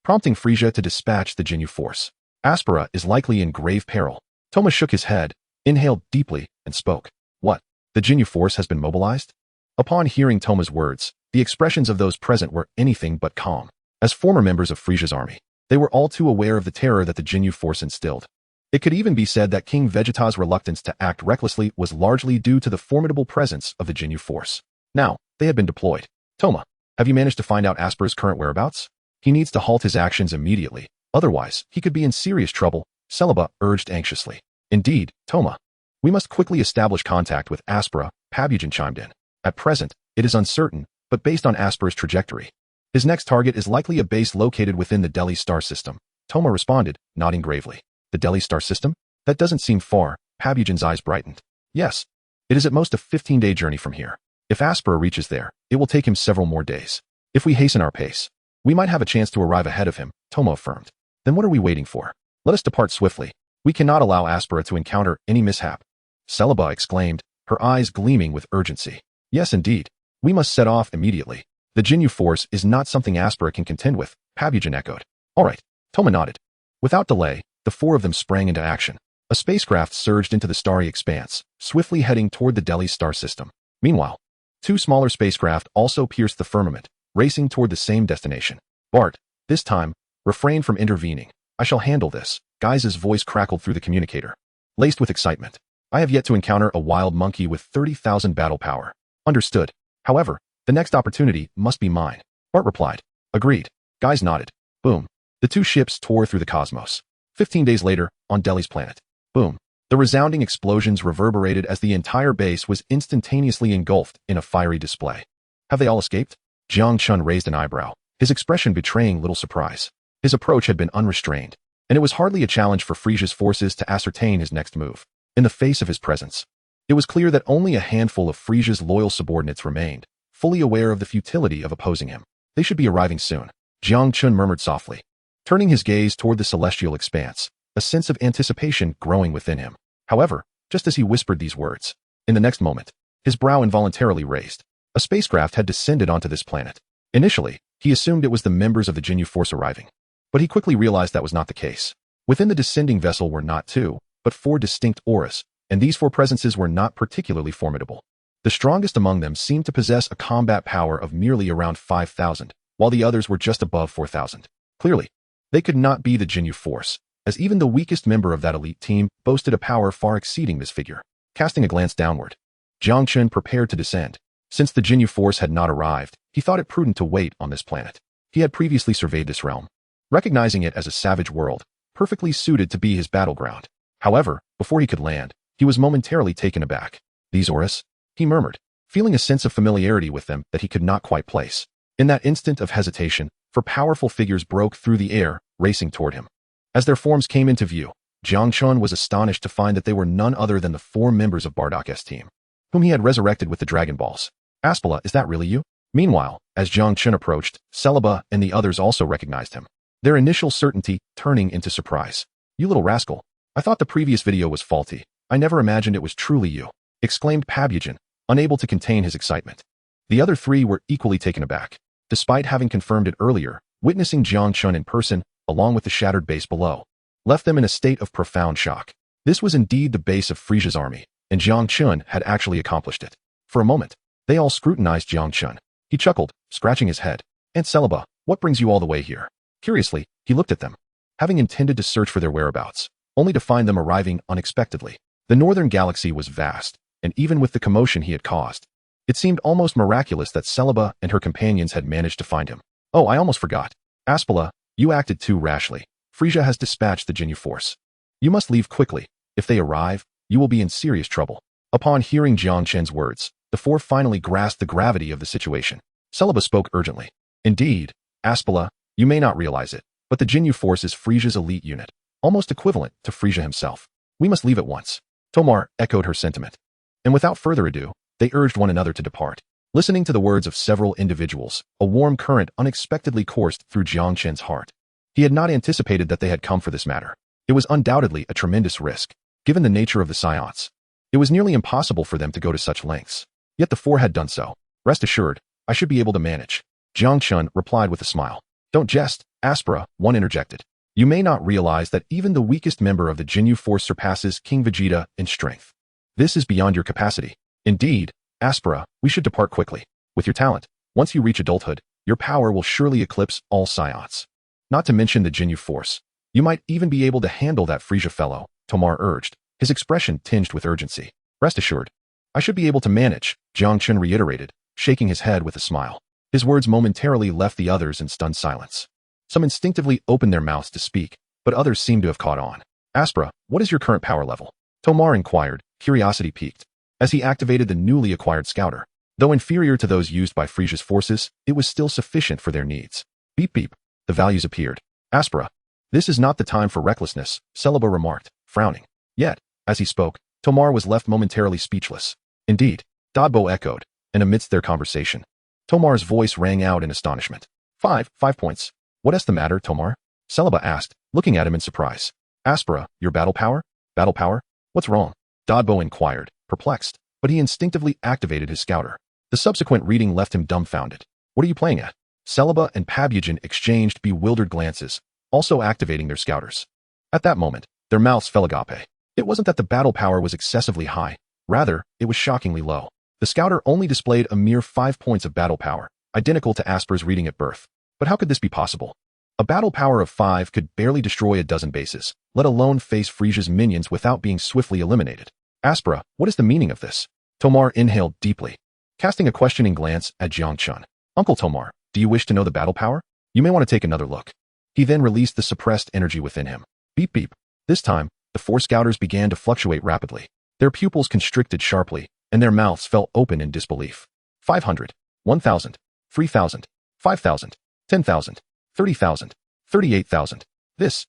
prompting Frieza to dispatch the Jinyu force. Aspera is likely in grave peril. Toma shook his head, inhaled deeply, and spoke. What? The Jinyu force has been mobilized? Upon hearing Toma's words, the expressions of those present were anything but calm. As former members of Frieza's army, they were all too aware of the terror that the Jinyu force instilled. It could even be said that King Vegeta's reluctance to act recklessly was largely due to the formidable presence of the Jinyu force. Now, they had been deployed. Toma, have you managed to find out Aspera's current whereabouts? He needs to halt his actions immediately. Otherwise, he could be in serious trouble, Celebi urged anxiously. Indeed, Toma. We must quickly establish contact with Aspera, Pabugen chimed in. At present, it is uncertain, but based on Aspera's trajectory, his next target is likely a base located within the Delhi star system. Toma responded, nodding gravely. The Delhi star system? That doesn't seem far. Pabugen's eyes brightened. Yes. It is at most a 15-day journey from here. If Aspera reaches there, it will take him several more days. If we hasten our pace, we might have a chance to arrive ahead of him, Toma affirmed. Then what are we waiting for? Let us depart swiftly. We cannot allow Aspera to encounter any mishap. Celebi exclaimed, her eyes gleaming with urgency. Yes, indeed. We must set off immediately. The Jinyu force is not something Aspera can contend with, Pabugen echoed. All right, Toma nodded. Without delay, the four of them sprang into action. A spacecraft surged into the starry expanse, swiftly heading toward the Delhi star system. Meanwhile, two smaller spacecraft also pierced the firmament, racing toward the same destination. Bart, this time, refrain from intervening. I shall handle this, Gaiza's voice crackled through the communicator. Laced with excitement. I have yet to encounter a wild monkey with 30,000 battle power. Understood. However, the next opportunity must be mine. Bart replied. Agreed. Gaiz nodded. Boom. The two ships tore through the cosmos. 15 days later, on Delhi's planet. Boom. The resounding explosions reverberated as the entire base was instantaneously engulfed in a fiery display. Have they all escaped? Jiang Chen raised an eyebrow, his expression betraying little surprise. His approach had been unrestrained, and it was hardly a challenge for Frieza's forces to ascertain his next move. In the face of his presence, it was clear that only a handful of Frieza's loyal subordinates remained, fully aware of the futility of opposing him. They should be arriving soon, Jiang Chen murmured softly, turning his gaze toward the celestial expanse, a sense of anticipation growing within him. However, just as he whispered these words, in the next moment, his brow involuntarily raised. A spacecraft had descended onto this planet. Initially, he assumed it was the members of the Jinyu force arriving, but he quickly realized that was not the case. Within the descending vessel were not two, but four distinct auras, and these four presences were not particularly formidable. The strongest among them seemed to possess a combat power of merely around 5,000, while the others were just above 4,000. Clearly, they could not be the Jinyu force, as even the weakest member of that elite team boasted a power far exceeding this figure. Casting a glance downward, Jiang Chen prepared to descend. Since the Jinyu force had not arrived, he thought it prudent to wait on this planet. He had previously surveyed this realm, recognizing it as a savage world, perfectly suited to be his battleground. However, before he could land, he was momentarily taken aback. These auras? He murmured, feeling a sense of familiarity with them that he could not quite place. In that instant of hesitation, four powerful figures broke through the air, racing toward him. As their forms came into view, Jiang Chen was astonished to find that they were none other than the four members of Bardock's team, whom he had resurrected with the Dragon Balls. Aspera, is that really you? Meanwhile, as Jiang Chen approached, Celebi and the others also recognized him, their initial certainty turning into surprise. You little rascal. I thought the previous video was faulty. I never imagined it was truly you, exclaimed Pabugen, unable to contain his excitement. The other three were equally taken aback. Despite having confirmed it earlier, witnessing Jiang Chen in person, along with the shattered base below, left them in a state of profound shock. This was indeed the base of Frieza's army, and Jiang Chen had actually accomplished it. For a moment, they all scrutinized Jiang Chen. He chuckled, scratching his head. Aunt Celebi, what brings you all the way here? Curiously, he looked at them. Having intended to search for their whereabouts, only to find them arriving unexpectedly. The northern galaxy was vast, and even with the commotion he had caused, it seemed almost miraculous that Celebi and her companions had managed to find him. Oh, I almost forgot. Aspala, you acted too rashly. Frieza has dispatched the Jinyu force. You must leave quickly. If they arrive, you will be in serious trouble. Upon hearing Jiang Chen's words, the four finally grasped the gravity of the situation. Celebi spoke urgently. Indeed, Aspala, you may not realize it, but the Jinyu force is Frieza's elite unit, almost equivalent to Frieza himself. We must leave at once. Tomar echoed her sentiment. And without further ado, they urged one another to depart. Listening to the words of several individuals, a warm current unexpectedly coursed through Jiang Chen's heart. He had not anticipated that they had come for this matter. It was undoubtedly a tremendous risk, given the nature of the Saiyans. It was nearly impossible for them to go to such lengths. Yet the four had done so. Rest assured, I should be able to manage. Jiang Chen replied with a smile. Don't jest, Aspera, one interjected. You may not realize that even the weakest member of the Jinyu force surpasses King Vegeta in strength. This is beyond your capacity. Indeed, Aspera, we should depart quickly. With your talent, once you reach adulthood, your power will surely eclipse all Saiyans. Not to mention the Jinyu force. You might even be able to handle that Frieza fellow, Tomar urged, his expression tinged with urgency. Rest assured, I should be able to manage, Jiang Chen reiterated, shaking his head with a smile. His words momentarily left the others in stunned silence. Some instinctively opened their mouths to speak, but others seemed to have caught on. Aspera, what is your current power level? Tomar inquired, curiosity piqued, as he activated the newly acquired scouter. Though inferior to those used by Frieza's forces, it was still sufficient for their needs. Beep beep. The values appeared. Aspera, this is not the time for recklessness, Celebi remarked, frowning. Yet, as he spoke, Tomar was left momentarily speechless. Indeed, Dodbo echoed, and amidst their conversation, Tomar's voice rang out in astonishment. 5 points. What's the matter, Tomar? Celebi asked, looking at him in surprise. Aspera, your battle power? Battle power? What's wrong? Dodbo inquired, perplexed, but he instinctively activated his scouter. The subsequent reading left him dumbfounded. What are you playing at? Celebi and Pabyajin exchanged bewildered glances, also activating their scouters. At that moment, their mouths fell agape. It wasn't that the battle power was excessively high, rather, it was shockingly low. The scouter only displayed a mere 5 points of battle power, identical to Aspera's reading at birth. But how could this be possible? A battle power of 5 could barely destroy a dozen bases, let alone face Frieza's minions without being swiftly eliminated. Aspera, what is the meaning of this? Tomar inhaled deeply, casting a questioning glance at Jiang Chen. Uncle Tomar, do you wish to know the battle power? You may want to take another look. He then released the suppressed energy within him. Beep beep. This time, the four scouters began to fluctuate rapidly. Their pupils constricted sharply, and their mouths fell open in disbelief. 500, 1,000, 3,000, 5,000, 10,000, 30,000, 38,000. This,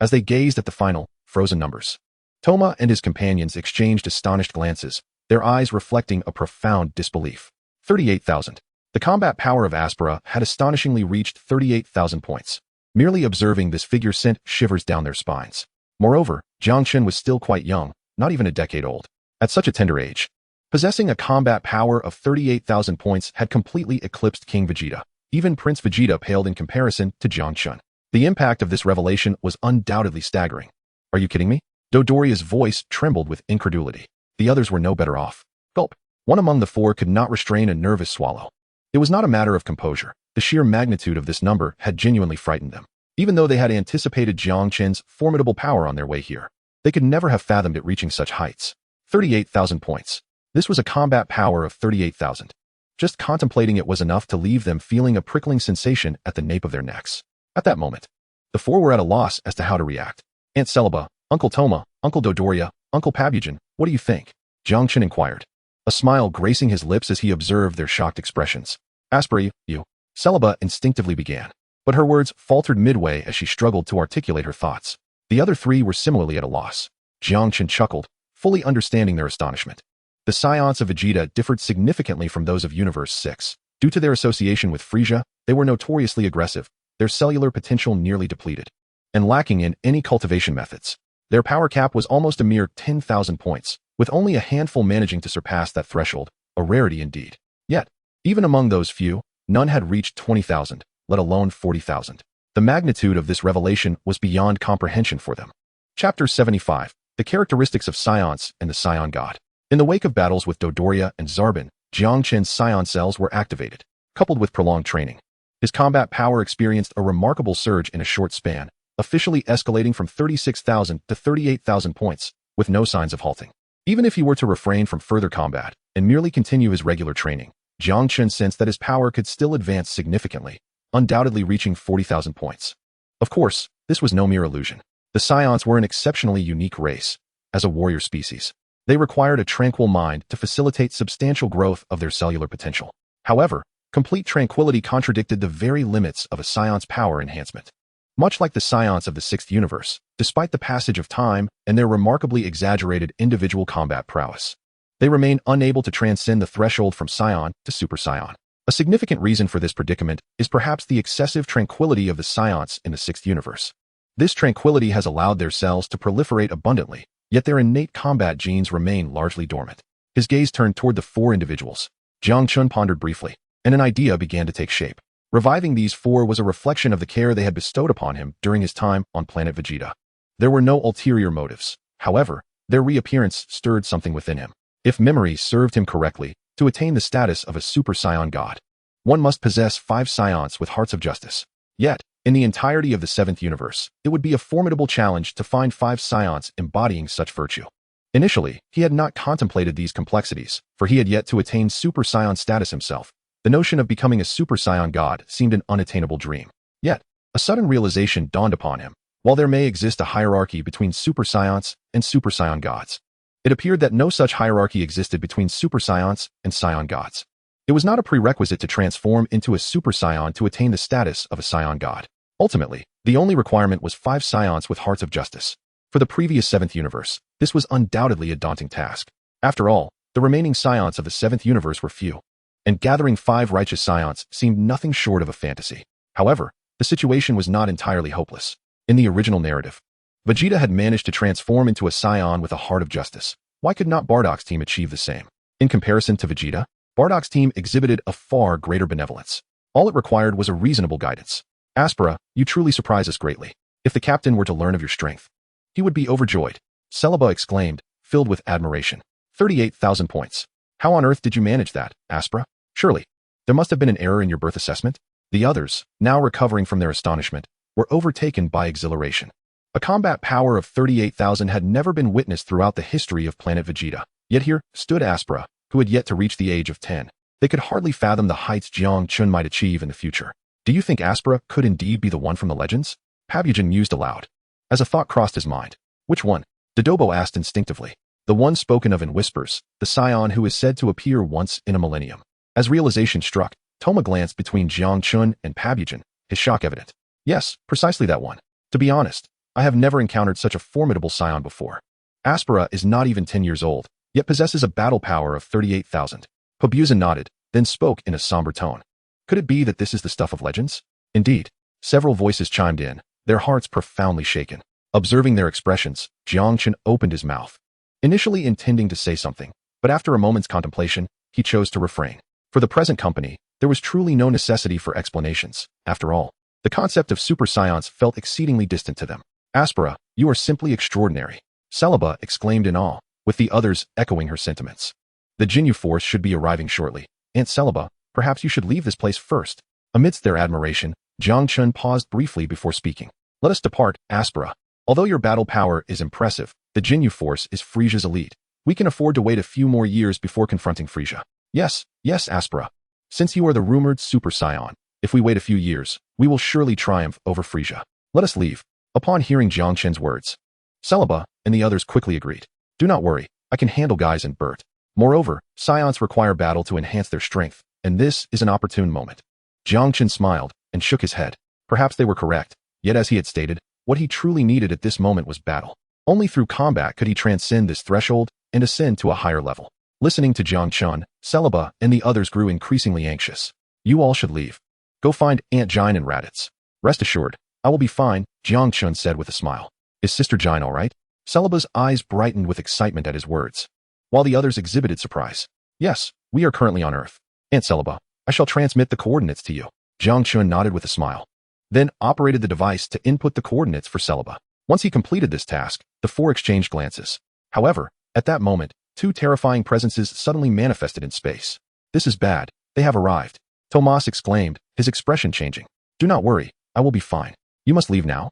as they gazed at the final, frozen numbers. Toma and his companions exchanged astonished glances, their eyes reflecting a profound disbelief. 38,000. The combat power of Aspera had astonishingly reached 38,000 points. Merely observing this figure sent shivers down their spines. Moreover, Jiang Chen was still quite young, not even a decade old. At such a tender age, possessing a combat power of 38,000 points had completely eclipsed King Vegeta. Even Prince Vegeta paled in comparison to Jiang Chen. The impact of this revelation was undoubtedly staggering. Are you kidding me? Dodoria's voice trembled with incredulity. The others were no better off. Gulp. One among the four could not restrain a nervous swallow. It was not a matter of composure. The sheer magnitude of this number had genuinely frightened them. Even though they had anticipated Jiang Chen's formidable power on their way here, they could never have fathomed it reaching such heights. 38,000 points. This was a combat power of 38,000. Just contemplating it was enough to leave them feeling a prickling sensation at the nape of their necks. At that moment, the four were at a loss as to how to react. Aunt Celebi, Uncle Toma, Uncle Dodoria, Uncle Pabyajin, what do you think? Jiang Chen inquired, a smile gracing his lips as he observed their shocked expressions. Aspera, you. Celebi instinctively began, but her words faltered midway as she struggled to articulate her thoughts. The other three were similarly at a loss. Jiang Chen chuckled, fully understanding their astonishment. The Saiyans of Vegeta differed significantly from those of Universe 6. Due to their association with Frieza, they were notoriously aggressive, their cellular potential nearly depleted, and lacking in any cultivation methods. Their power cap was almost a mere 10,000 points, with only a handful managing to surpass that threshold, a rarity indeed. Yet, even among those few, none had reached 20,000, let alone 40,000. The magnitude of this revelation was beyond comprehension for them. Chapter 75. The Characteristics of Saiyans and the Saiyan God. In the wake of battles with Dodoria and Zarbin, Jiang Chen's Saiyan cells were activated, coupled with prolonged training. His combat power experienced a remarkable surge in a short span, officially escalating from 36,000 to 38,000 points, with no signs of halting. Even if he were to refrain from further combat and merely continue his regular training, Jiang Chen sensed that his power could still advance significantly, undoubtedly reaching 40,000 points. Of course, this was no mere illusion. The Saiyans were an exceptionally unique race. As a warrior species, they required a tranquil mind to facilitate substantial growth of their cellular potential. However, complete tranquility contradicted the very limits of a Saiyans' power enhancement. Much like the Saiyans of the Sixth Universe, despite the passage of time and their remarkably exaggerated individual combat prowess, they remain unable to transcend the threshold from Saiyan to Super Saiyan. A significant reason for this predicament is perhaps the excessive tranquility of the Saiyans in the Sixth Universe. This tranquility has allowed their cells to proliferate abundantly, yet their innate combat genes remain largely dormant. His gaze turned toward the four individuals. Jiang Chen pondered briefly, and an idea began to take shape. Reviving these four was a reflection of the care they had bestowed upon him during his time on planet Vegeta. There were no ulterior motives. However, their reappearance stirred something within him. If memory served him correctly, to attain the status of a Super Saiyan god, one must possess 5 Saiyans with hearts of justice. Yet, in the entirety of the Seventh Universe, it would be a formidable challenge to find 5 Saiyans embodying such virtue. Initially, he had not contemplated these complexities, for he had yet to attain Super Saiyan status himself. The notion of becoming a Super Saiyan god seemed an unattainable dream. Yet, a sudden realization dawned upon him. While there may exist a hierarchy between Super Saiyans and Super Saiyan gods, it appeared that no such hierarchy existed between Super Saiyans and Saiyan gods. It was not a prerequisite to transform into a Super Saiyan to attain the status of a Saiyan god. Ultimately, the only requirement was 5 Saiyans with hearts of justice. For the previous 7th universe, this was undoubtedly a daunting task. After all, the remaining Saiyans of the 7th universe were few, and gathering 5 righteous Saiyans seemed nothing short of a fantasy. However, the situation was not entirely hopeless. In the original narrative, Vegeta had managed to transform into a Saiyan with a heart of justice. Why could not Bardock's team achieve the same? In comparison to Vegeta, Bardock's team exhibited a far greater benevolence. All it required was a reasonable guidance. Aspera, you truly surprise us greatly. If the captain were to learn of your strength, he would be overjoyed. Celebi exclaimed, filled with admiration. 38,000 points. How on earth did you manage that, Aspera? Surely, there must have been an error in your birth assessment? The others, now recovering from their astonishment, were overtaken by exhilaration. A combat power of 38,000 had never been witnessed throughout the history of planet Vegeta. Yet here stood Aspera, who had yet to reach the age of 10. They could hardly fathom the heights Jiang Chen might achieve in the future. Do you think Aspera could indeed be the one from the legends? Pabujan mused aloud. As a thought crossed his mind. Which one? Dodobo asked instinctively. The one spoken of in whispers, the Saiyan who is said to appear once in a millennium. As realization struck, Toma glanced between Jiang Chen and Pabujan, his shock evident. Yes, precisely that one. To be honest, I have never encountered such a formidable Saiyan before. Aspera is not even 10 years old, yet possesses a battle power of 38,000. Pabujan nodded, then spoke in a somber tone. Could it be that this is the stuff of legends? Indeed. Several voices chimed in, their hearts profoundly shaken. Observing their expressions, Jiang Chen opened his mouth, initially intending to say something, but after a moment's contemplation, he chose to refrain. For the present company, there was truly no necessity for explanations. After all, the concept of Super Saiyans felt exceedingly distant to them. Aspera, you are simply extraordinary. Celebi exclaimed in awe, with the others echoing her sentiments. The Jinyu force should be arriving shortly. Aunt Celebi, perhaps you should leave this place first. Amidst their admiration, Jiang Chen paused briefly before speaking. Let us depart, Aspera. Although your battle power is impressive, the Jinyu force is Frieza's elite. We can afford to wait a few more years before confronting Frieza. Yes, Aspera. Since you are the rumored Super Saiyan, if we wait a few years, we will surely triumph over Frieza. Let us leave. Upon hearing Jiang Chen's words, Celebi and the others quickly agreed. Do not worry, I can handle Guys and Bert. Moreover, Saiyans require battle to enhance their strength, and this is an opportune moment. Jiang Chen smiled and shook his head. Perhaps they were correct, yet as he had stated, what he truly needed at this moment was battle. Only through combat could he transcend this threshold and ascend to a higher level. Listening to Jiang Chen, Celebi and the others grew increasingly anxious. You all should leave. Go find Aunt Jine and Raditz. Rest assured, I will be fine, Jiang Chen said with a smile. Is Sister Jine all right? Celebi's eyes brightened with excitement at his words, while the others exhibited surprise. Yes, we are currently on Earth. Aunt Celebi, I shall transmit the coordinates to you. Jiang Chen nodded with a smile, then operated the device to input the coordinates for Celebi. Once he completed this task, the four exchanged glances. However, at that moment, 2 terrifying presences suddenly manifested in space. This is bad. They have arrived. Tomas exclaimed, his expression changing. Do not worry, I will be fine. You must leave now.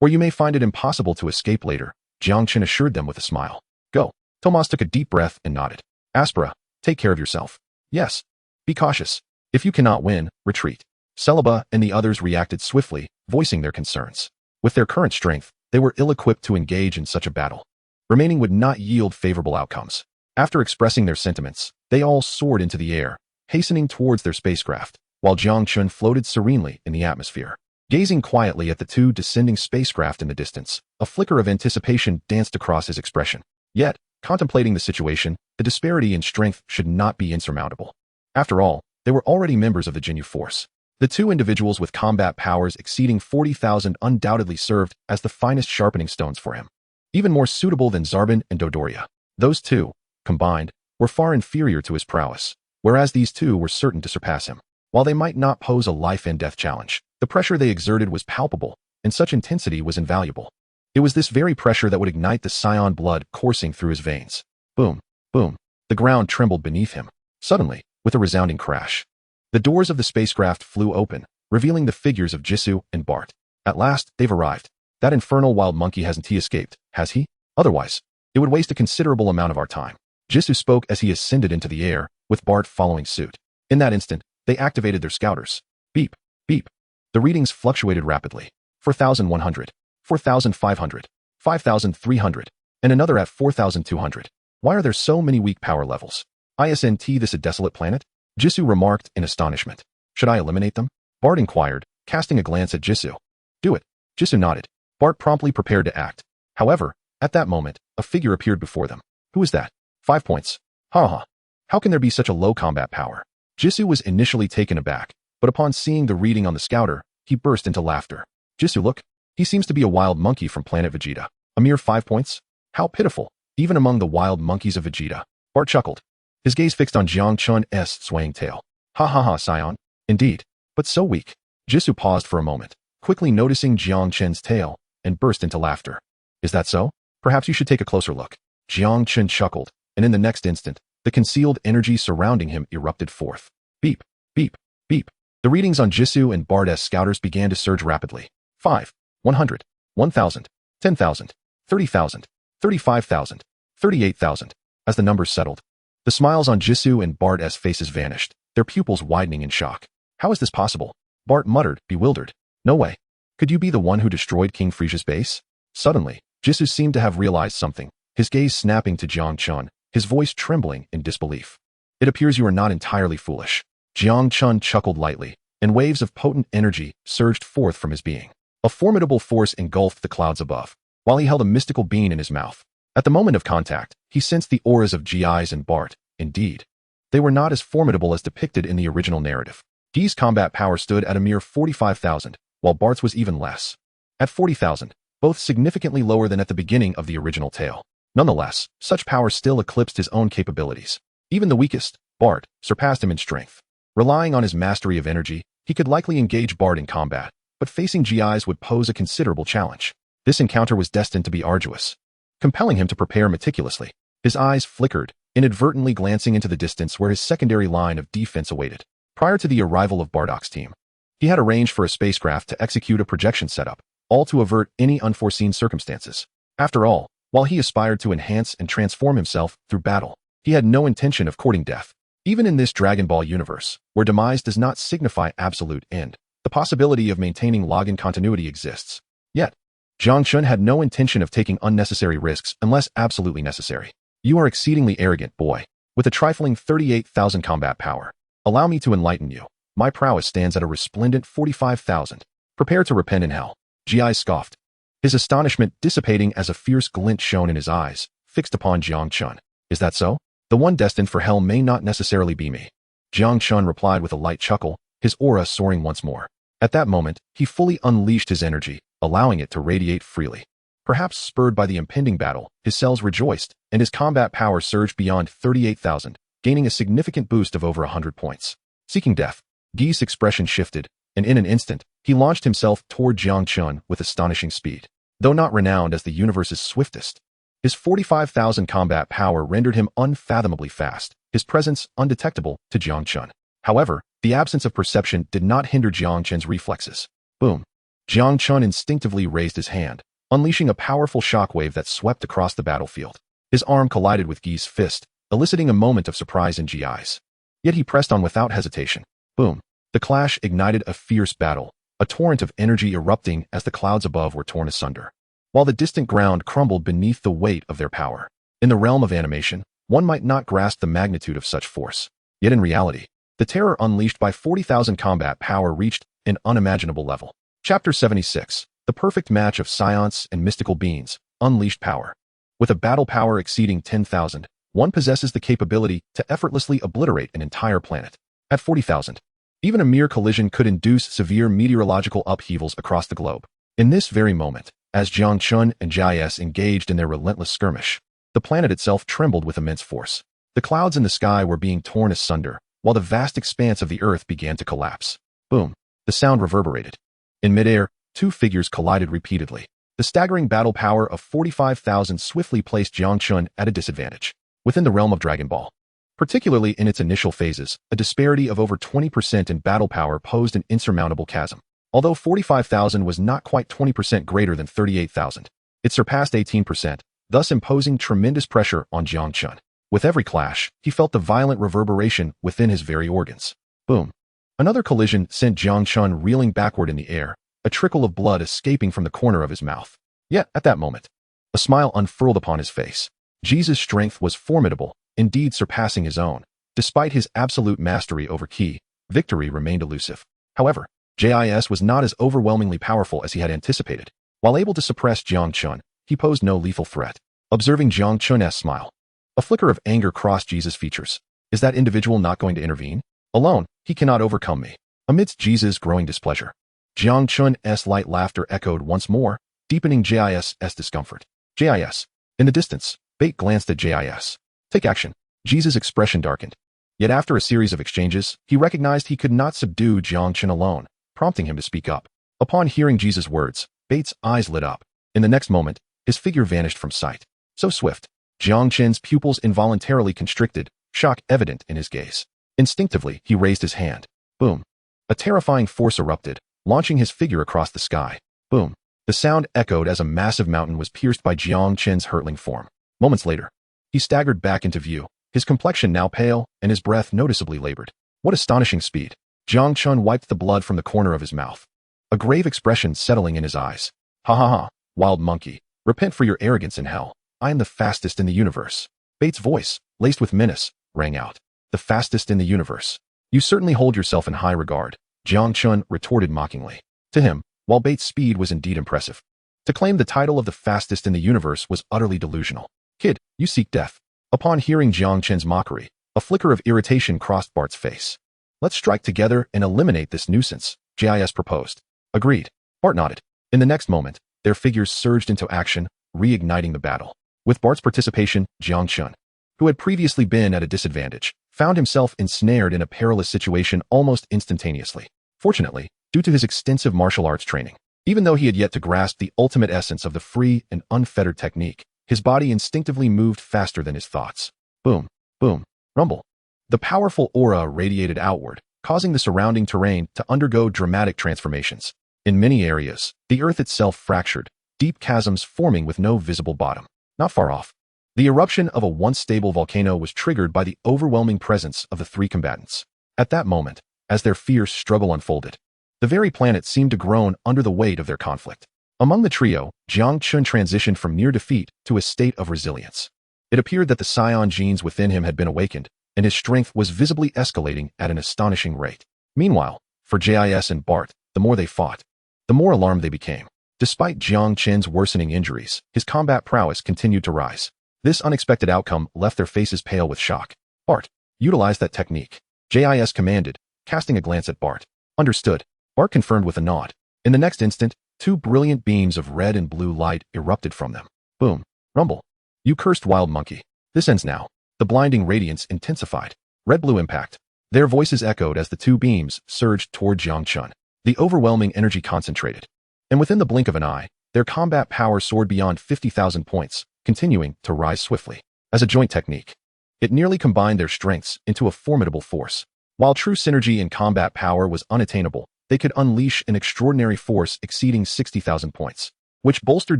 where you may find it impossible to escape later, Jiang Chen assured them with a smile. Go. Tomas took a deep breath and nodded. Aspera, take care of yourself. Yes. Be cautious. If you cannot win, retreat. Celebi and the others reacted swiftly, voicing their concerns. With their current strength, they were ill-equipped to engage in such a battle. Remaining would not yield favorable outcomes. After expressing their sentiments, they all soared into the air, hastening towards their spacecraft, while Jiang Chen floated serenely in the atmosphere. Gazing quietly at the two descending spacecraft in the distance, a flicker of anticipation danced across his expression. Yet, contemplating the situation, the disparity in strength should not be insurmountable. After all, they were already members of the Jinyu Force. The two individuals with combat powers exceeding 40,000 undoubtedly served as the finest sharpening stones for him. Even more suitable than Zarbon and Dodoria. Those two, combined, were far inferior to his prowess, whereas these two were certain to surpass him. While they might not pose a life-and-death challenge, the pressure they exerted was palpable, and such intensity was invaluable. It was this very pressure that would ignite the Saiyan blood coursing through his veins. Boom, boom. The ground trembled beneath him. Suddenly, with a resounding crash, the doors of the spacecraft flew open, revealing the figures of Jisoo and Bart. At last, they've arrived. That infernal wild monkey hasn't he escaped, has he? Otherwise, it would waste a considerable amount of our time. Jisoo spoke as he ascended into the air, with Bart following suit. In that instant, they activated their scouters. Beep, beep. The readings fluctuated rapidly. 4,100, 4,500, 5,300, and another at 4,200. Why are there so many weak power levels? Isn't this a desolate planet? Jisoo remarked in astonishment. Should I eliminate them? Bart inquired, casting a glance at Jisoo. Do it. Jisoo nodded. Bart promptly prepared to act. However, at that moment, a figure appeared before them. Who is that? 5 points. Ha ha. How can there be such a low combat power? Jisoo was initially taken aback, but upon seeing the reading on the scouter, he burst into laughter. Jisoo, look. He seems to be a wild monkey from planet Vegeta. A mere 5 points? How pitiful, even among the wild monkeys of Vegeta. Bart chuckled, his gaze fixed on Jiang Chen's swaying tail. Ha ha ha, Saiyan. Indeed, but so weak. Jisoo paused for a moment, quickly noticing Jiang Chen's tail, and burst into laughter. Is that so? Perhaps you should take a closer look. Jiang Chen chuckled, and in the next instant, the concealed energy surrounding him erupted forth. Beep, beep, beep. The readings on Jisoo and Bart's scouters began to surge rapidly. 5, 100, 1,000, 10,000, 30,000, 35,000, 38,000. As the numbers settled, the smiles on Jisoo and Bart's faces vanished, their pupils widening in shock. How is this possible? Bart muttered, bewildered. No way. Could you be the one who destroyed King Frieza's base? Suddenly, Jisoo seemed to have realized something, his gaze snapping to Jiang Chen, his voice trembling in disbelief. It appears you are not entirely foolish. Jiang Chen chuckled lightly, and waves of potent energy surged forth from his being. A formidable force engulfed the clouds above, while he held a mystical bean in his mouth. At the moment of contact, he sensed the auras of Gi's and Bart. Indeed, they were not as formidable as depicted in the original narrative. Gi's combat power stood at a mere 45,000, while Bart's was even less. At 40,000, both significantly lower than at the beginning of the original tale. Nonetheless, such power still eclipsed his own capabilities. Even the weakest, Bart, surpassed him in strength. Relying on his mastery of energy, he could likely engage Bart in combat, but facing GIs would pose a considerable challenge. This encounter was destined to be arduous, compelling him to prepare meticulously. His eyes flickered, inadvertently glancing into the distance where his secondary line of defense awaited. Prior to the arrival of Bardock's team, he had arranged for a spacecraft to execute a projection setup, all to avert any unforeseen circumstances. After all, while he aspired to enhance and transform himself through battle, he had no intention of courting death. Even in this Dragon Ball universe, where demise does not signify absolute end, the possibility of maintaining login continuity exists. Yet, Jiang Chen had no intention of taking unnecessary risks unless absolutely necessary. You are exceedingly arrogant, boy. With a trifling 38,000 combat power, allow me to enlighten you. My prowess stands at a resplendent 45,000. Prepare to repent in hell. Gi scoffed, his astonishment dissipating as a fierce glint shone in his eyes, fixed upon Jiang Chen. Is that so? The one destined for hell may not necessarily be me. Jiang Chen replied with a light chuckle, his aura soaring once more. At that moment, he fully unleashed his energy, allowing it to radiate freely. Perhaps spurred by the impending battle, his cells rejoiced, and his combat power surged beyond 38,000, gaining a significant boost of over 100 points. Seeking death, Gi's expression shifted, and in an instant, he launched himself toward Jiang Chen with astonishing speed. Though not renowned as the universe's swiftest, his 45,000 combat power rendered him unfathomably fast, his presence undetectable to Jiang Chen. However, the absence of perception did not hinder Jiang Chen's reflexes. Boom. Jiang Chen instinctively raised his hand, unleashing a powerful shockwave that swept across the battlefield. His arm collided with Guy's fist, eliciting a moment of surprise in Ji's. Yet he pressed on without hesitation. Boom. The clash ignited a fierce battle, a torrent of energy erupting as the clouds above were torn asunder, while the distant ground crumbled beneath the weight of their power. In the realm of animation, one might not grasp the magnitude of such force. Yet in reality, the terror unleashed by 40,000 combat power reached an unimaginable level. Chapter 76. The perfect match of science and mystical beings, unleashed power. With a battle power exceeding 10,000, one possesses the capability to effortlessly obliterate an entire planet. At 40,000, even a mere collision could induce severe meteorological upheavals across the globe. In this very moment, as Jiang Chen and Jis engaged in their relentless skirmish, the planet itself trembled with immense force. The clouds in the sky were being torn asunder, while the vast expanse of the earth began to collapse. Boom. The sound reverberated. In midair, two figures collided repeatedly. The staggering battle power of 45,000 swiftly placed Jiang Chen at a disadvantage. Within the realm of Dragon Ball, particularly in its initial phases, a disparity of over 20% in battle power posed an insurmountable chasm. Although 45,000 was not quite 20% greater than 38,000, it surpassed 18%, thus imposing tremendous pressure on Jiang Chen. With every clash, he felt the violent reverberation within his very organs. Boom. Another collision sent Jiang Chen reeling backward in the air, a trickle of blood escaping from the corner of his mouth. Yet, at that moment, a smile unfurled upon his face. Jesus' strength was formidable, indeed surpassing his own. Despite his absolute mastery over Ki, victory remained elusive. However, Jis was not as overwhelmingly powerful as he had anticipated. While able to suppress Jiang Chen, he posed no lethal threat. Observing Jiang Chen's smile, a flicker of anger crossed Jesus' features. Is that individual not going to intervene? Alone, he cannot overcome me. Amidst Jesus' growing displeasure, Jiang Chen's light laughter echoed once more, deepening Jis' discomfort. Jis. In the distance, Bait glanced at Jis. Take action. Jesus' expression darkened. Yet after a series of exchanges, he recognized he could not subdue Jiang Chen alone, prompting him to speak up. Upon hearing Jesus' words, Bait's eyes lit up. In the next moment, his figure vanished from sight. So swift, Jiang Chen's pupils involuntarily constricted, shock evident in his gaze. Instinctively, he raised his hand. Boom. A terrifying force erupted, launching his figure across the sky. Boom. The sound echoed as a massive mountain was pierced by Jiang Chen's hurtling form. Moments later, he staggered back into view, his complexion now pale and his breath noticeably labored. What astonishing speed! Jiang Chen wiped the blood from the corner of his mouth, a grave expression settling in his eyes. Ha ha ha, wild monkey, repent for your arrogance in hell. I am the fastest in the universe. Bait's voice, laced with menace, rang out. The fastest in the universe. You certainly hold yourself in high regard, Jiang Chen retorted mockingly. To him, while Bait's speed was indeed impressive, to claim the title of the fastest in the universe was utterly delusional. Kid, you seek death. Upon hearing Jiang Chen's mockery, a flicker of irritation crossed Bart's face. Let's strike together and eliminate this nuisance, Jis proposed. Agreed. Bart nodded. In the next moment, their figures surged into action, reigniting the battle. With Bart's participation, Jiang Chen, who had previously been at a disadvantage, found himself ensnared in a perilous situation almost instantaneously. Fortunately, due to his extensive martial arts training, even though he had yet to grasp the ultimate essence of the free and unfettered technique, his body instinctively moved faster than his thoughts. Boom, boom, rumble. The powerful aura radiated outward, causing the surrounding terrain to undergo dramatic transformations. In many areas, the earth itself fractured, deep chasms forming with no visible bottom. Not far off, the eruption of a once stable volcano was triggered by the overwhelming presence of the three combatants. At that moment, as their fierce struggle unfolded, the very planet seemed to groan under the weight of their conflict. Among the trio, Jiang Chen transitioned from near defeat to a state of resilience. It appeared that the Saiyan genes within him had been awakened, and his strength was visibly escalating at an astonishing rate. Meanwhile, for Jis and Bart, the more they fought, the more alarmed they became. Despite Jiang Chen's worsening injuries, his combat prowess continued to rise. This unexpected outcome left their faces pale with shock. Bart, utilize that technique, Jis commanded, casting a glance at Bart. Understood. Bart confirmed with a nod. In the next instant, two brilliant beams of red and blue light erupted from them. Boom. Rumble. You cursed wild monkey. This ends now. The blinding radiance intensified. Red-blue impact. Their voices echoed as the two beams surged toward Jiang Chen. The overwhelming energy concentrated. And within the blink of an eye, their combat power soared beyond 50,000 points, continuing to rise swiftly. As a joint technique, it nearly combined their strengths into a formidable force. While true synergy in combat power was unattainable, they could unleash an extraordinary force exceeding 60,000 points, which bolstered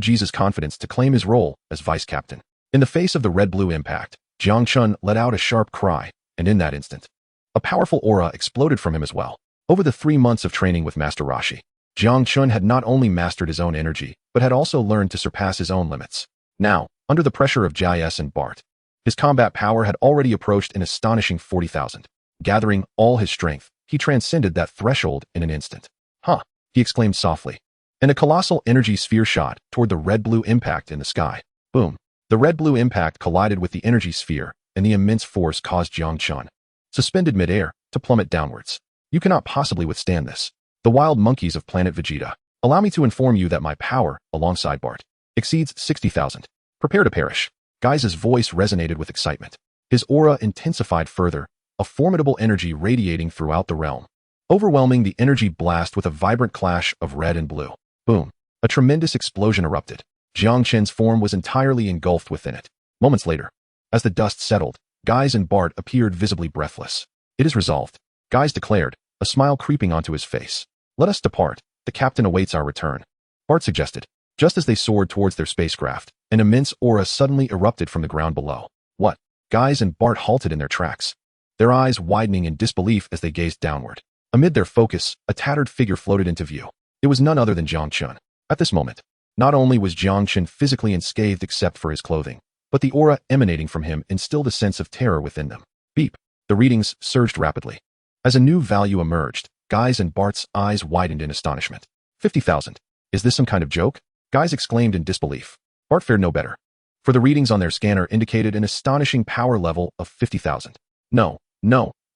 Jesus' confidence to claim his role as vice captain. In the face of the red-blue impact, Jiang Chen let out a sharp cry, and in that instant, a powerful aura exploded from him as well. Over the 3 months of training with Master Roshi, Jiang Chen had not only mastered his own energy, but had also learned to surpass his own limits. Now, under the pressure of Jais and Bart, his combat power had already approached an astonishing 40,000. Gathering all his strength, he transcended that threshold in an instant. Huh, he exclaimed softly. And a colossal energy sphere shot toward the red-blue impact in the sky. Boom. The red-blue impact collided with the energy sphere, and the immense force caused Jiang Chen, suspended mid-air, to plummet downwards. You cannot possibly withstand this. The wild monkeys of planet Vegeta. Allow me to inform you that my power, alongside Bart, exceeds 60,000. Prepare to perish. Gai's voice resonated with excitement. His aura intensified further, a formidable energy radiating throughout the realm, overwhelming the energy blast with a vibrant clash of red and blue. Boom. A tremendous explosion erupted. Jiang Chen's form was entirely engulfed within it. Moments later, as the dust settled, Gai's and Bart appeared visibly breathless. It is resolved, Gai's declared, a smile creeping onto his face. Let us depart. The captain awaits our return. Bart suggested. Just as they soared towards their spacecraft, an immense aura suddenly erupted from the ground below. What? Gai's and Bart halted in their tracks, their eyes widening in disbelief as they gazed downward. Amid their focus, a tattered figure floated into view. It was none other than Jiang Chen. At this moment, not only was Jiang Chen physically unscathed except for his clothing, but the aura emanating from him instilled a sense of terror within them. Beep. The readings surged rapidly. As a new value emerged, Gai's and Bart's eyes widened in astonishment. 50,000. Is this some kind of joke? Gai's exclaimed in disbelief. Bart fared no better, for the readings on their scanner indicated an astonishing power level of 50,000. No,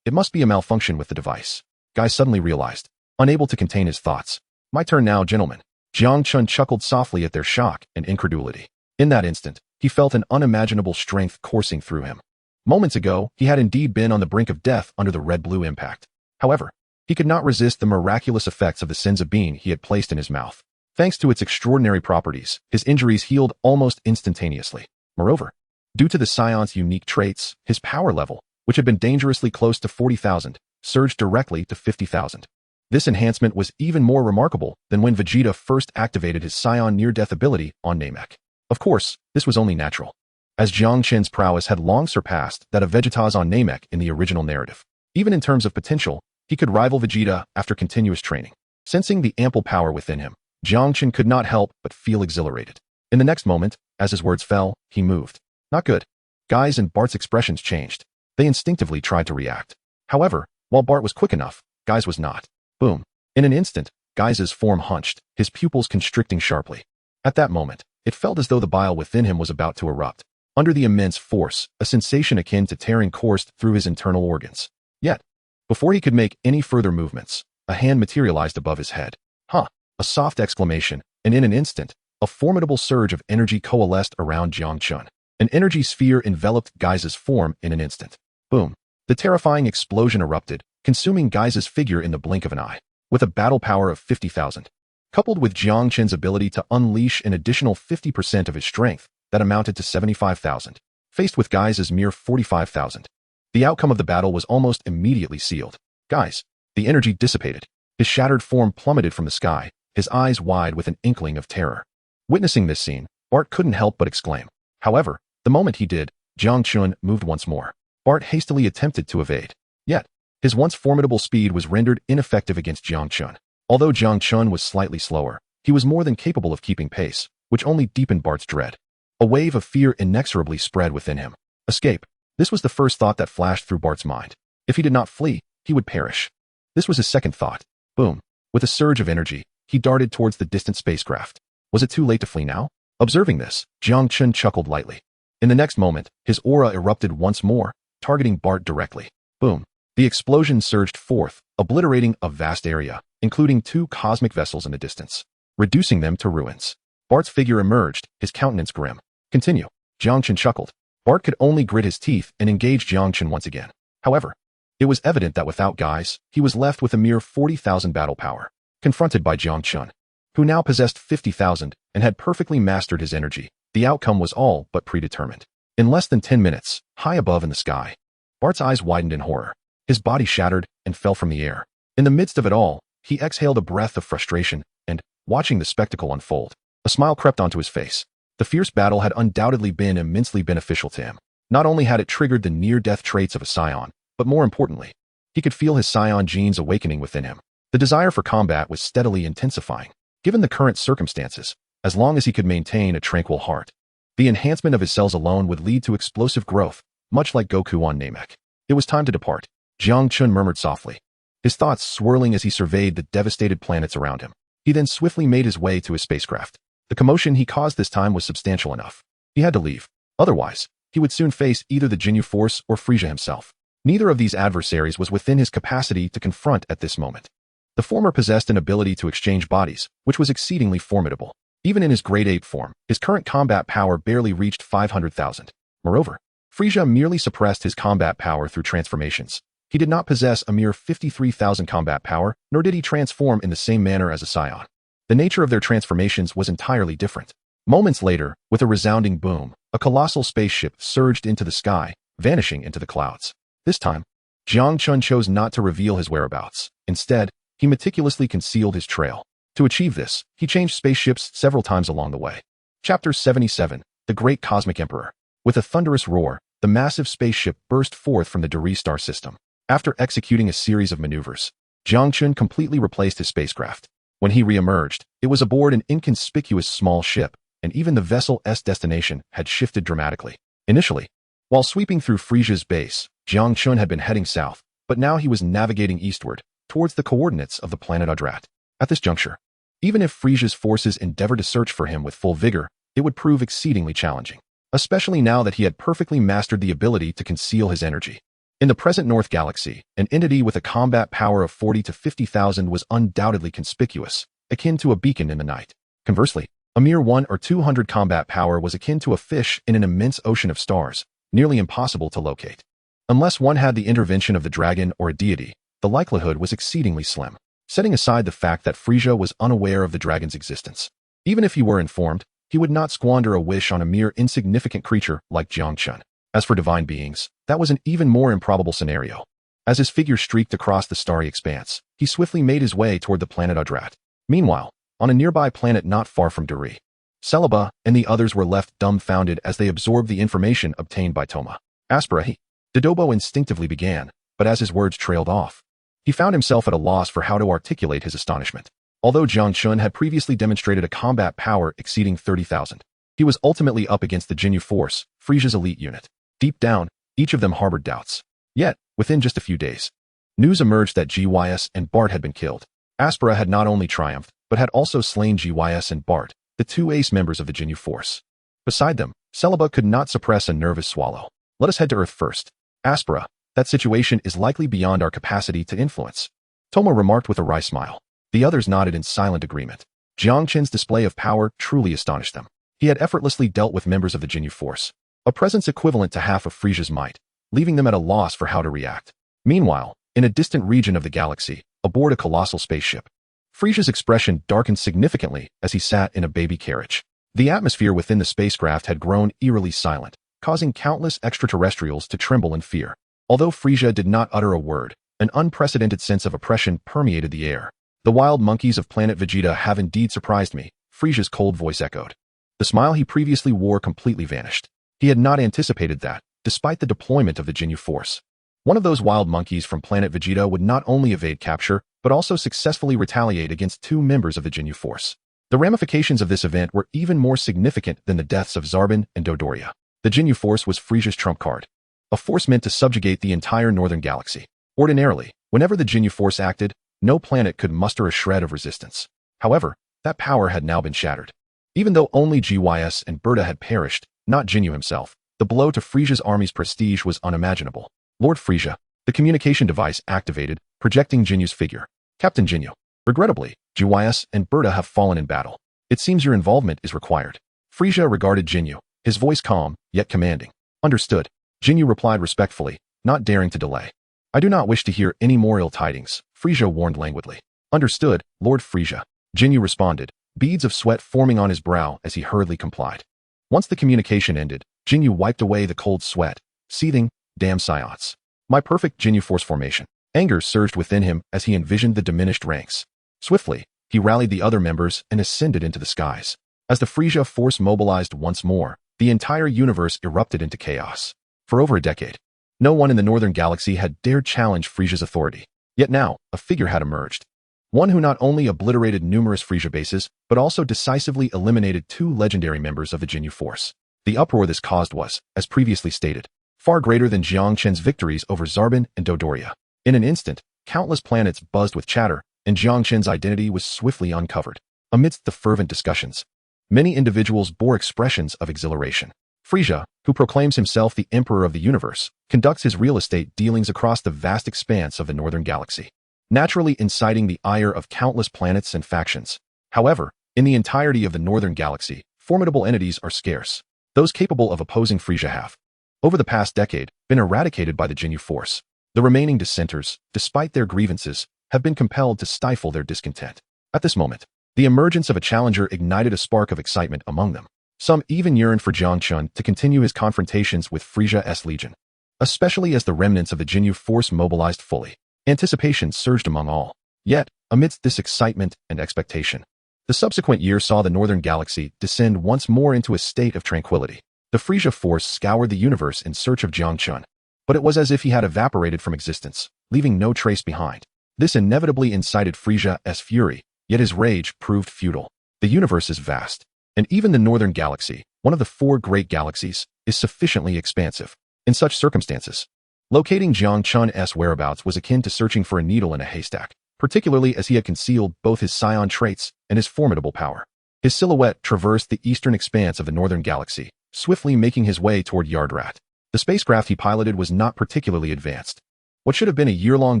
it must be a malfunction with the device. Gai suddenly realized, unable to contain his thoughts. My turn now, gentlemen. Jiang Chen chuckled softly at their shock and incredulity. In that instant, he felt an unimaginable strength coursing through him. Moments ago, he had indeed been on the brink of death under the red-blue impact. However, he could not resist the miraculous effects of the senzu bean he had placed in his mouth. Thanks to its extraordinary properties, his injuries healed almost instantaneously. Moreover, due to the Saiyan's unique traits, his power level, which had been dangerously close to 40,000, surged directly to 50,000. This enhancement was even more remarkable than when Vegeta first activated his Saiyan near-death ability on Namek. Of course, this was only natural, as Jiang Chen's prowess had long surpassed that of Vegeta's on Namek in the original narrative. Even in terms of potential, he could rival Vegeta after continuous training. Sensing the ample power within him, Jiang Chen could not help but feel exhilarated. In the next moment, as his words fell, he moved. Not good. Gai's and Bart's expressions changed. They instinctively tried to react. However, while Bart was quick enough, Gai's was not. Boom. In an instant, Gai's form hunched, his pupils constricting sharply. At that moment, it felt as though the bile within him was about to erupt. Under the immense force, a sensation akin to tearing coursed through his internal organs. Yet, before he could make any further movements, a hand materialized above his head. Huh. A soft exclamation, and in an instant, a formidable surge of energy coalesced around Jiang Chen. An energy sphere enveloped Gai's form in an instant. Boom. The terrifying explosion erupted, consuming Gai's figure in the blink of an eye. With a battle power of 50,000, coupled with Jiang Chen's ability to unleash an additional 50% of his strength, that amounted to 75,000, faced with Gai's mere 45,000. The outcome of the battle was almost immediately sealed. Gai's, the energy dissipated. His shattered form plummeted from the sky, his eyes wide with an inkling of terror. Witnessing this scene, Bart couldn't help but exclaim. However, the moment he did, Jiang Chen moved once more. Bart hastily attempted to evade. Yet, his once formidable speed was rendered ineffective against Jiang Chen. Although Jiang Chen was slightly slower, he was more than capable of keeping pace, which only deepened Bart's dread. A wave of fear inexorably spread within him. Escape. This was the first thought that flashed through Bart's mind. If he did not flee, he would perish. This was his second thought. Boom. With a surge of energy, he darted towards the distant spacecraft. Was it too late to flee now? Observing this, Jiang Chen chuckled lightly. In the next moment, his aura erupted once more, targeting Bart directly. Boom. The explosion surged forth, obliterating a vast area, including 2 cosmic vessels in the distance, reducing them to ruins. Bart's figure emerged, his countenance grim. Continue. Jiang Chen chuckled. Bart could only grit his teeth and engage Jiang Chen once again. However, it was evident that without Gai's, he was left with a mere 40,000 battle power. Confronted by Jiang Chen, who now possessed 50,000 and had perfectly mastered his energy, the outcome was all but predetermined. In less than 10 minutes, high above in the sky, Bart's eyes widened in horror. His body shattered and fell from the air. In the midst of it all, He exhaled a breath of frustration and, watching the spectacle unfold, a smile crept onto his face. The fierce battle had undoubtedly been immensely beneficial to him. Not only had it triggered the near-death traits of a Saiyan, but more importantly, he could feel his Saiyan genes awakening within him. The desire for combat was steadily intensifying. Given the current circumstances, as long as he could maintain a tranquil heart, the enhancement of his cells alone would lead to explosive growth, much like Goku on Namek. It was time to depart, Jiang Chen murmured softly, his thoughts swirling as he surveyed the devastated planets around him. He then swiftly made his way to his spacecraft. The commotion he caused this time was substantial enough. He had to leave. Otherwise, he would soon face either the Ginyu Force or Frieza himself. Neither of these adversaries was within his capacity to confront at this moment. The former possessed an ability to exchange bodies, which was exceedingly formidable. Even in his grade 8 form, his current combat power barely reached 500,000. Moreover, Frieza merely suppressed his combat power through transformations. He did not possess a mere 53,000 combat power, nor did he transform in the same manner as a Saiyan. The nature of their transformations was entirely different. Moments later, with a resounding boom, a colossal spaceship surged into the sky, vanishing into the clouds. This time, Jiang Chen chose not to reveal his whereabouts. Instead, he meticulously concealed his trail. To achieve this, he changed spaceships several times along the way. Chapter 77, The Great Cosmic Emperor. With a thunderous roar, the massive spaceship burst forth from the Duri star system. After executing a series of maneuvers, Jiang Chen completely replaced his spacecraft. When he re-emerged, it was aboard an inconspicuous small ship, and even the vessel's destination had shifted dramatically. Initially, while sweeping through Frieza's base, Jiang Chen had been heading south, but now he was navigating eastward, towards the coordinates of the planet Adrat. At this juncture, even if Frieza's forces endeavored to search for him with full vigor, it would prove exceedingly challenging, especially now that he had perfectly mastered the ability to conceal his energy. In the present North Galaxy, an entity with a combat power of 40 to 50,000 was undoubtedly conspicuous, akin to a beacon in the night. Conversely, a mere 1 or 200 combat power was akin to a fish in an immense ocean of stars, nearly impossible to locate. Unless one had the intervention of the dragon or a deity, the likelihood was exceedingly slim. Setting aside the fact that Frieza was unaware of the dragon's existence. Even if he were informed, he would not squander a wish on a mere insignificant creature like Jiang Chen. As for divine beings, that was an even more improbable scenario. As his figure streaked across the starry expanse, he swiftly made his way toward the planet Adrat. Meanwhile, on a nearby planet not far from Duri, Celebi and the others were left dumbfounded as they absorbed the information obtained by Toma. Aspera, Dodobo instinctively began, but as his words trailed off, he found himself at a loss for how to articulate his astonishment. Although Jiang Chen had previously demonstrated a combat power exceeding 30,000, he was ultimately up against the Ginyu Force, Frieza's elite unit. Deep down, each of them harbored doubts. Yet, within just a few days, news emerged that GYS and Bart had been killed. Aspera had not only triumphed, but had also slain GYS and Bart, the two ace members of the Ginyu Force. Beside them, Celebi could not suppress a nervous swallow. Let us head to Earth first. Aspera, that situation is likely beyond our capacity to influence. Toma remarked with a wry smile. The others nodded in silent agreement. Jiang Chen's display of power truly astonished them. He had effortlessly dealt with members of the Ginyu Force, a presence equivalent to half of Frieza's might, leaving them at a loss for how to react. Meanwhile, in a distant region of the galaxy, aboard a colossal spaceship, Frieza's expression darkened significantly as he sat in a baby carriage. The atmosphere within the spacecraft had grown eerily silent, causing countless extraterrestrials to tremble in fear. Although Frieza did not utter a word, an unprecedented sense of oppression permeated the air. The wild monkeys of planet Vegeta have indeed surprised me, Frieza's cold voice echoed. The smile he previously wore completely vanished. He had not anticipated that, despite the deployment of the Ginyu Force, one of those wild monkeys from planet Vegeta would not only evade capture, but also successfully retaliate against two members of the Ginyu Force. The ramifications of this event were even more significant than the deaths of Zarbon and Dodoria. The Ginyu Force was Frieza's trump card, a force meant to subjugate the entire northern galaxy. Ordinarily, whenever the Ginyu Force acted, no planet could muster a shred of resistance. However, that power had now been shattered. Even though only GYS and Berta had perished, not Ginyu himself, the blow to Frieza's army's prestige was unimaginable. Lord Frieza, the communication device activated, projecting Jinyu's figure. Captain Jinyu, regrettably, GYS and Berta have fallen in battle. It seems your involvement is required. Frieza regarded Jinyu, his voice calm, yet commanding. Understood. Jinyu replied respectfully, not daring to delay. I do not wish to hear any more ill tidings, Frieza warned languidly. Understood, Lord Frieza. Jinyu responded, beads of sweat forming on his brow as he hurriedly complied. Once the communication ended, Jinyu wiped away the cold sweat, seething, damn Saiyans. My perfect Ginyu Force formation. Anger surged within him as he envisioned the diminished ranks. Swiftly, he rallied the other members and ascended into the skies. As the Frieza force mobilized once more, the entire universe erupted into chaos. For over a decade, no one in the Northern Galaxy had dared challenge Frieza's authority. Yet now, a figure had emerged. One who not only obliterated numerous Frieza bases, but also decisively eliminated 2 legendary members of the Jinyu Force. The uproar this caused was, as previously stated, far greater than Jiang Chen's victories over Zarbin and Dodoria. In an instant, countless planets buzzed with chatter, and Jiang Chen's identity was swiftly uncovered. Amidst the fervent discussions, many individuals bore expressions of exhilaration. Frieza, who proclaims himself the Emperor of the Universe, conducts his real estate dealings across the vast expanse of the Northern Galaxy, naturally inciting the ire of countless planets and factions. However, in the entirety of the Northern Galaxy, formidable entities are scarce. Those capable of opposing Frieza have, over the past decade, been eradicated by the Jinyu Force. The remaining dissenters, despite their grievances, have been compelled to stifle their discontent. At this moment, the emergence of a challenger ignited a spark of excitement among them. Some even yearned for Jiang Chen to continue his confrontations with Frieza's Legion, especially as the remnants of the Jinyu Force mobilized fully. Anticipation surged among all. Yet, amidst this excitement and expectation, the subsequent year saw the Northern Galaxy descend once more into a state of tranquility. The Frieza Force scoured the universe in search of Jiang Chen, but it was as if he had evaporated from existence, leaving no trace behind. This inevitably incited Frieza's fury, yet his rage proved futile. The universe is vast, and even the Northern Galaxy, one of the 4 great galaxies, is sufficiently expansive. In such circumstances, locating Jiang Chen's whereabouts was akin to searching for a needle in a haystack, particularly as he had concealed both his Saiyan traits and his formidable power. His silhouette traversed the eastern expanse of the Northern Galaxy, swiftly making his way toward Yardrat. The spacecraft he piloted was not particularly advanced. What should have been a year-long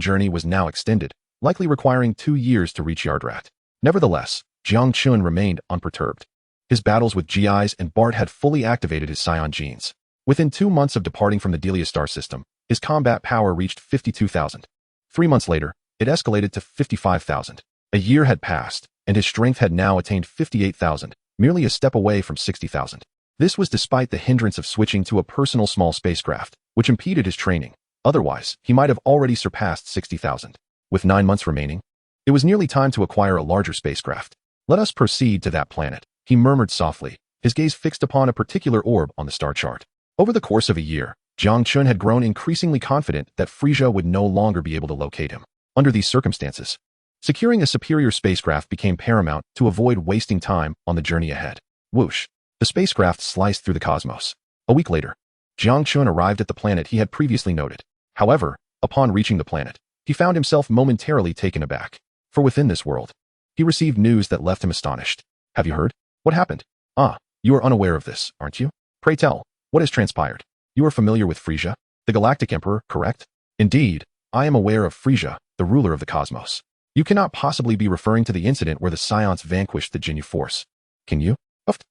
journey was now extended, likely requiring 2 years to reach Yardrat. Nevertheless, Jiang Chen remained unperturbed. His battles with GIs and Bart had fully activated his Saiyan genes. Within 2 months of departing from the Delia star system, his combat power reached 52,000. 3 months later, it escalated to 55,000. A year had passed, and his strength had now attained 58,000, merely a step away from 60,000. This was despite the hindrance of switching to a personal small spacecraft, which impeded his training. Otherwise, he might have already surpassed 60,000. With 9 months remaining, it was nearly time to acquire a larger spacecraft. Let us proceed to that planet, he murmured softly, his gaze fixed upon a particular orb on the star chart. Over the course of a year, Jiang Chen had grown increasingly confident that Frieza would no longer be able to locate him. Under these circumstances, securing a superior spacecraft became paramount to avoid wasting time on the journey ahead. Whoosh! The spacecraft sliced through the cosmos. A week later, Jiang Chen arrived at the planet he had previously noted. However, upon reaching the planet, he found himself momentarily taken aback. For within this world, he received news that left him astonished. Have you heard? What happened? Ah, you are unaware of this, aren't you? Pray tell, what has transpired? You are familiar with Frieza, the Galactic Emperor, correct? Indeed, I am aware of Frieza, the ruler of the cosmos. You cannot possibly be referring to the incident where the Saiyans vanquished the Jinyu Force. Can you?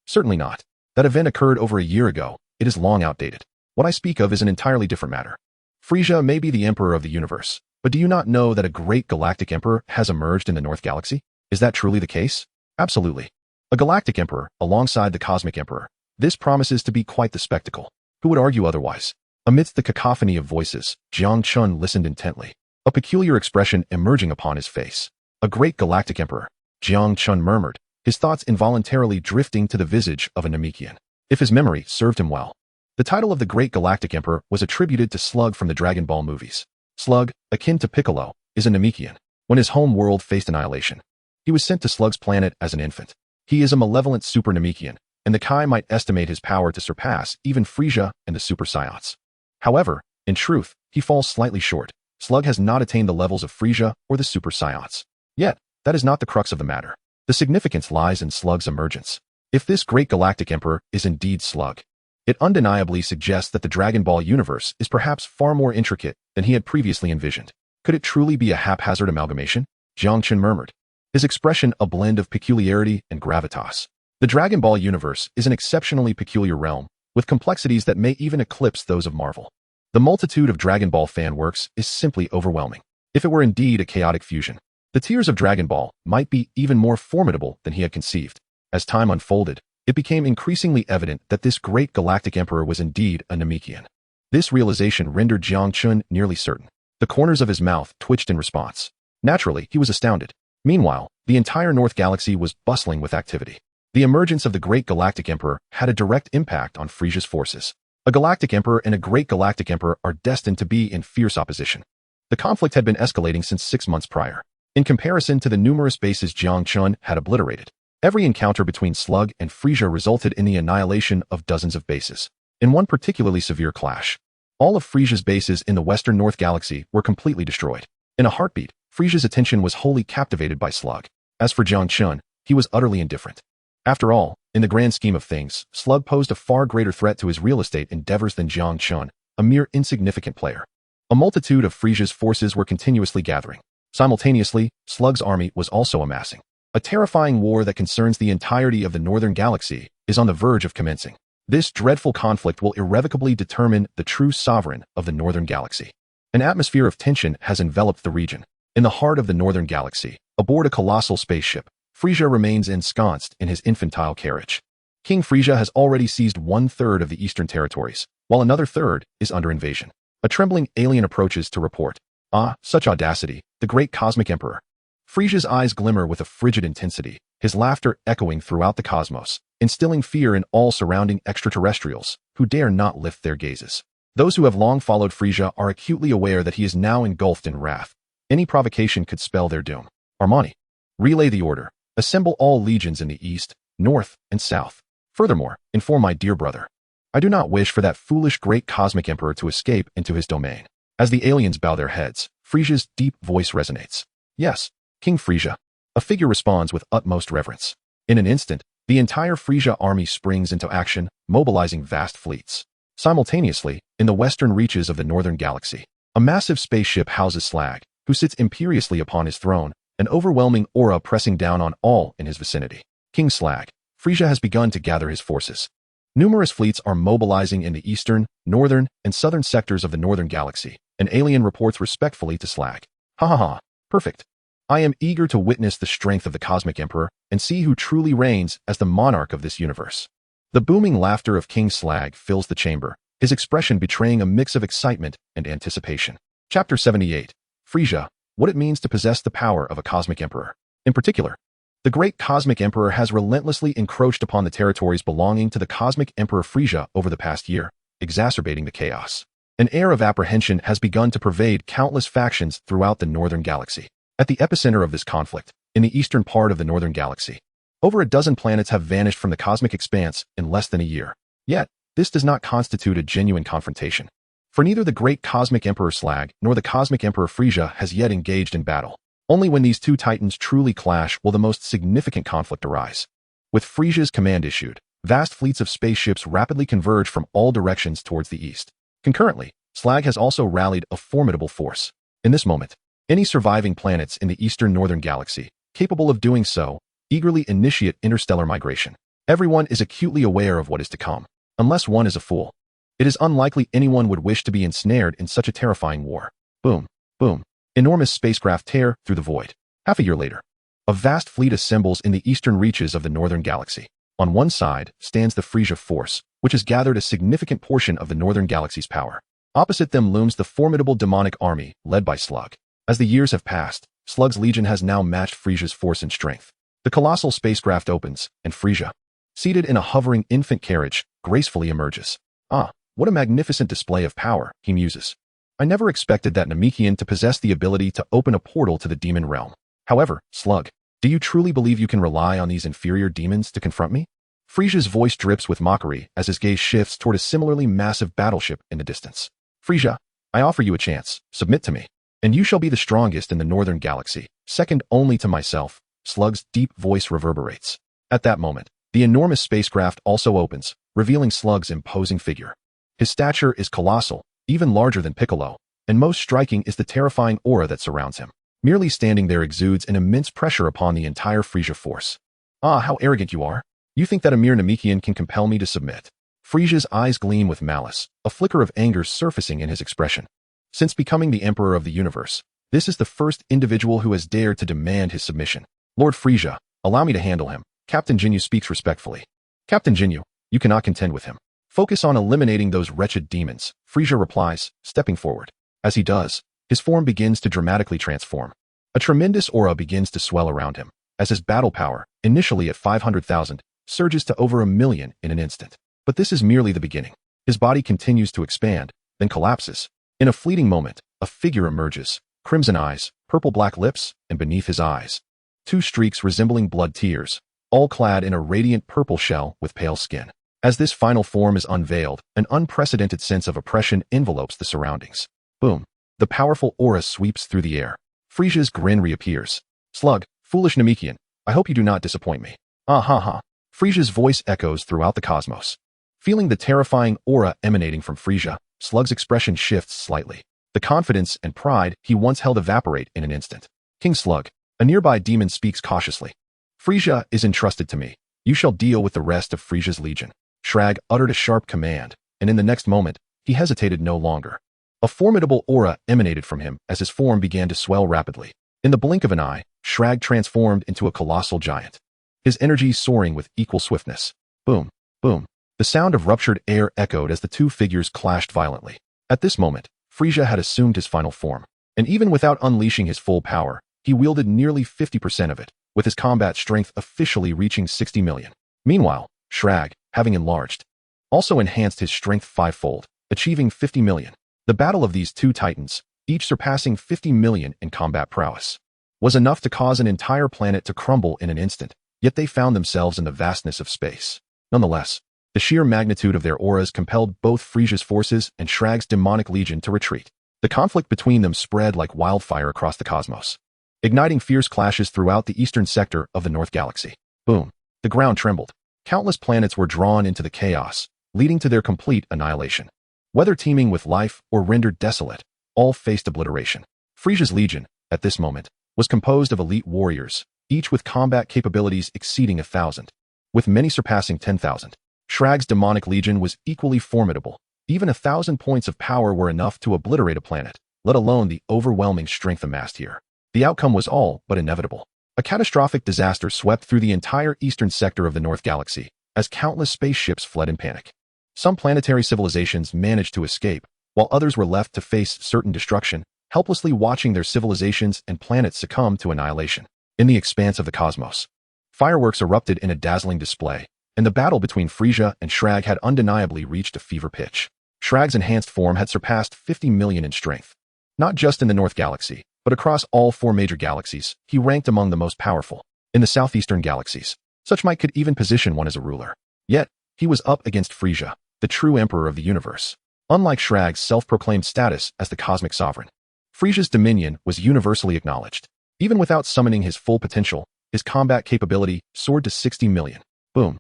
Certainly not. That event occurred over a year ago. It is long outdated. What I speak of is an entirely different matter. Frieza may be the Emperor of the universe, but do you not know that a great Galactic Emperor has emerged in the North Galaxy? Is that truly the case? Absolutely. A Galactic Emperor, alongside the Cosmic Emperor. This promises to be quite the spectacle. Who would argue otherwise? Amidst the cacophony of voices, Jiang Chen listened intently, a peculiar expression emerging upon his face. A great Galactic Emperor, Jiang Chen murmured, his thoughts involuntarily drifting to the visage of a Namekian. If his memory served him well, the title of the Great Galactic Emperor was attributed to Slug from the Dragon Ball movies. Slug, akin to Piccolo, is a Namekian. When his home world faced annihilation, he was sent to Slug's planet as an infant. He is a malevolent Super Namekian, and the Kai might estimate his power to surpass even Frieza and the Super Saiyans. However, in truth, he falls slightly short. Slug has not attained the levels of Frieza or the Super Saiyans. Yet, that is not the crux of the matter. The significance lies in Slug's emergence. If this great Galactic Emperor is indeed Slug, it undeniably suggests that the Dragon Ball universe is perhaps far more intricate than he had previously envisioned. Could it truly be a haphazard amalgamation? Jiang Chen murmured, his expression a blend of peculiarity and gravitas. The Dragon Ball universe is an exceptionally peculiar realm, with complexities that may even eclipse those of Marvel. The multitude of Dragon Ball fan works is simply overwhelming. If it were indeed a chaotic fusion, the tiers of Dragon Ball might be even more formidable than he had conceived. As time unfolded, it became increasingly evident that this great Galactic Emperor was indeed a Namekian. This realization rendered Jiang Chen nearly certain. The corners of his mouth twitched in response. Naturally, he was astounded. Meanwhile, the entire North Galaxy was bustling with activity. The emergence of the Great Galactic Emperor had a direct impact on Frieza's forces. A Galactic Emperor and a Great Galactic Emperor are destined to be in fierce opposition. The conflict had been escalating since 6 months prior. In comparison to the numerous bases Jiang Chen had obliterated, every encounter between Slug and Frieza resulted in the annihilation of dozens of bases. In one particularly severe clash, all of Frieza's bases in the western North Galaxy were completely destroyed. In a heartbeat, Frieza's attention was wholly captivated by Slug. As for Jiang Chen, he was utterly indifferent. After all, in the grand scheme of things, Slug posed a far greater threat to his real estate endeavors than Jiang Chen, a mere insignificant player. A multitude of Frieza's forces were continuously gathering. Simultaneously, Slug's army was also amassing. A terrifying war that concerns the entirety of the Northern Galaxy is on the verge of commencing. This dreadful conflict will irrevocably determine the true sovereign of the Northern Galaxy. An atmosphere of tension has enveloped the region. In the heart of the Northern Galaxy, aboard a colossal spaceship, Frieza remains ensconced in his infantile carriage. King Frieza has already seized 1/3 of the eastern territories, while another third is under invasion. A trembling alien approaches to report. Ah, such audacity, the great cosmic emperor. Frieza's eyes glimmer with a frigid intensity, his laughter echoing throughout the cosmos, instilling fear in all surrounding extraterrestrials, who dare not lift their gazes. Those who have long followed Frieza are acutely aware that he is now engulfed in wrath. Any provocation could spell their doom. Armani, relay the order. Assemble all legions in the east, north, and south. Furthermore, inform my dear brother. I do not wish for that foolish great cosmic emperor to escape into his domain. As the aliens bow their heads, Frieza's deep voice resonates. Yes, King Frieza. A figure responds with utmost reverence. In an instant, the entire Frieza army springs into action, mobilizing vast fleets. Simultaneously, in the western reaches of the Northern Galaxy, a massive spaceship houses Slag, who sits imperiously upon his throne, an overwhelming aura pressing down on all in his vicinity. King Slag, Frieza has begun to gather his forces. Numerous fleets are mobilizing in the eastern, northern, and southern sectors of the Northern Galaxy. An alien reports respectfully to Slag. Ha ha ha, perfect. I am eager to witness the strength of the Cosmic Emperor and see who truly reigns as the monarch of this universe. The booming laughter of King Slag fills the chamber, his expression betraying a mix of excitement and anticipation. Chapter 78. Frieza, what it means to possess the power of a Cosmic Emperor. In particular, the great Cosmic Emperor has relentlessly encroached upon the territories belonging to the Cosmic Emperor Frieza over the past year, exacerbating the chaos. An air of apprehension has begun to pervade countless factions throughout the Northern Galaxy. At the epicenter of this conflict, in the eastern part of the Northern Galaxy, over a dozen planets have vanished from the cosmic expanse in less than a year. Yet, this does not constitute a genuine confrontation. For neither the great Cosmic Emperor Slag nor the Cosmic Emperor Frieza has yet engaged in battle. Only when these two titans truly clash will the most significant conflict arise. With Frieza's command issued, vast fleets of spaceships rapidly converge from all directions towards the east. Concurrently, Slag has also rallied a formidable force. In this moment, any surviving planets in the eastern Northern Galaxy, capable of doing so, eagerly initiate interstellar migration. Everyone is acutely aware of what is to come. Unless one is a fool, it is unlikely anyone would wish to be ensnared in such a terrifying war. Boom, boom. Enormous spacecraft tear through the void. Half a year later, a vast fleet assembles in the eastern reaches of the Northern Galaxy. On one side stands the Frieza force, which has gathered a significant portion of the Northern Galaxy's power. Opposite them looms the formidable demonic army, led by Slug. As the years have passed, Slug's legion has now matched Frieza's force and strength. The colossal spacecraft opens, and Frieza, seated in a hovering infant carriage, gracefully emerges. Ah, what a magnificent display of power, he muses. I never expected that Namekian to possess the ability to open a portal to the demon realm. However, Slug, do you truly believe you can rely on these inferior demons to confront me? Frieza's voice drips with mockery as his gaze shifts toward a similarly massive battleship in the distance. Frieza, I offer you a chance. Submit to me, and you shall be the strongest in the Northern Galaxy, second only to myself. Slug's deep voice reverberates. At that moment, the enormous spacecraft also opens, revealing Slug's imposing figure. His stature is colossal, even larger than Piccolo, and most striking is the terrifying aura that surrounds him. Merely standing there exudes an immense pressure upon the entire Frieza force. Ah, how arrogant you are. You think that a mere Namekian can compel me to submit. Frieza's eyes gleam with malice, a flicker of anger surfacing in his expression. Since becoming the Emperor of the Universe, this is the first individual who has dared to demand his submission. Lord Frieza, allow me to handle him. Captain Ginyu speaks respectfully. Captain Ginyu, you cannot contend with him. Focus on eliminating those wretched demons, Frieza replies, stepping forward. As he does, his form begins to dramatically transform. A tremendous aura begins to swell around him, as his battle power, initially at 500,000, surges to over 1,000,000 in an instant. But this is merely the beginning. His body continues to expand, then collapses. In a fleeting moment, a figure emerges, crimson eyes, purple-black lips, and beneath his eyes, two streaks resembling blood tears, all clad in a radiant purple shell with pale skin. As this final form is unveiled, an unprecedented sense of oppression envelopes the surroundings. Boom. The powerful aura sweeps through the air. Frieza's grin reappears. Slug, foolish Namekian, I hope you do not disappoint me. Ah ha ha. Frieza's voice echoes throughout the cosmos. Feeling the terrifying aura emanating from Frieza, Slug's expression shifts slightly. The confidence and pride he once held evaporate in an instant. King Slug, a nearby demon speaks cautiously. Frieza is entrusted to me. You shall deal with the rest of Frieza's legion. Shrag uttered a sharp command, and in the next moment, he hesitated no longer. A formidable aura emanated from him as his form began to swell rapidly. In the blink of an eye, Shrag transformed into a colossal giant, his energy soaring with equal swiftness. Boom, boom. The sound of ruptured air echoed as the two figures clashed violently. At this moment, Frieza had assumed his final form, and even without unleashing his full power, he wielded nearly 50% of it, with his combat strength officially reaching 60 million. Meanwhile, Shrag, having enlarged, also enhanced his strength fivefold, achieving 50 million. The battle of these two titans, each surpassing 50 million in combat prowess, was enough to cause an entire planet to crumble in an instant, yet they found themselves in the vastness of space. Nonetheless, the sheer magnitude of their auras compelled both Frieza's forces and Shrag's demonic legion to retreat. The conflict between them spread like wildfire across the cosmos, igniting fierce clashes throughout the eastern sector of the North Galaxy. Boom. The ground trembled. Countless planets were drawn into the chaos, leading to their complete annihilation. Whether teeming with life or rendered desolate, all faced obliteration. Frieza's legion, at this moment, was composed of elite warriors, each with combat capabilities exceeding 1,000, with many surpassing 10,000. Shrag's demonic legion was equally formidable. Even 1,000 points of power were enough to obliterate a planet, let alone the overwhelming strength amassed here. The outcome was all but inevitable. A catastrophic disaster swept through the entire eastern sector of the North Galaxy, as countless spaceships fled in panic. Some planetary civilizations managed to escape, while others were left to face certain destruction, helplessly watching their civilizations and planets succumb to annihilation. In the expanse of the cosmos, fireworks erupted in a dazzling display, and the battle between Frieza and Shrag had undeniably reached a fever pitch. Shrag's enhanced form had surpassed 50 million in strength. Not just in the North Galaxy, but across all four major galaxies, he ranked among the most powerful. In the southeastern galaxies, such might could even position one as a ruler. Yet, he was up against Frieza, the true emperor of the universe. Unlike Shrag's self-proclaimed status as the cosmic sovereign, Frieza's dominion was universally acknowledged. Even without summoning his full potential, his combat capability soared to 60 million. Boom.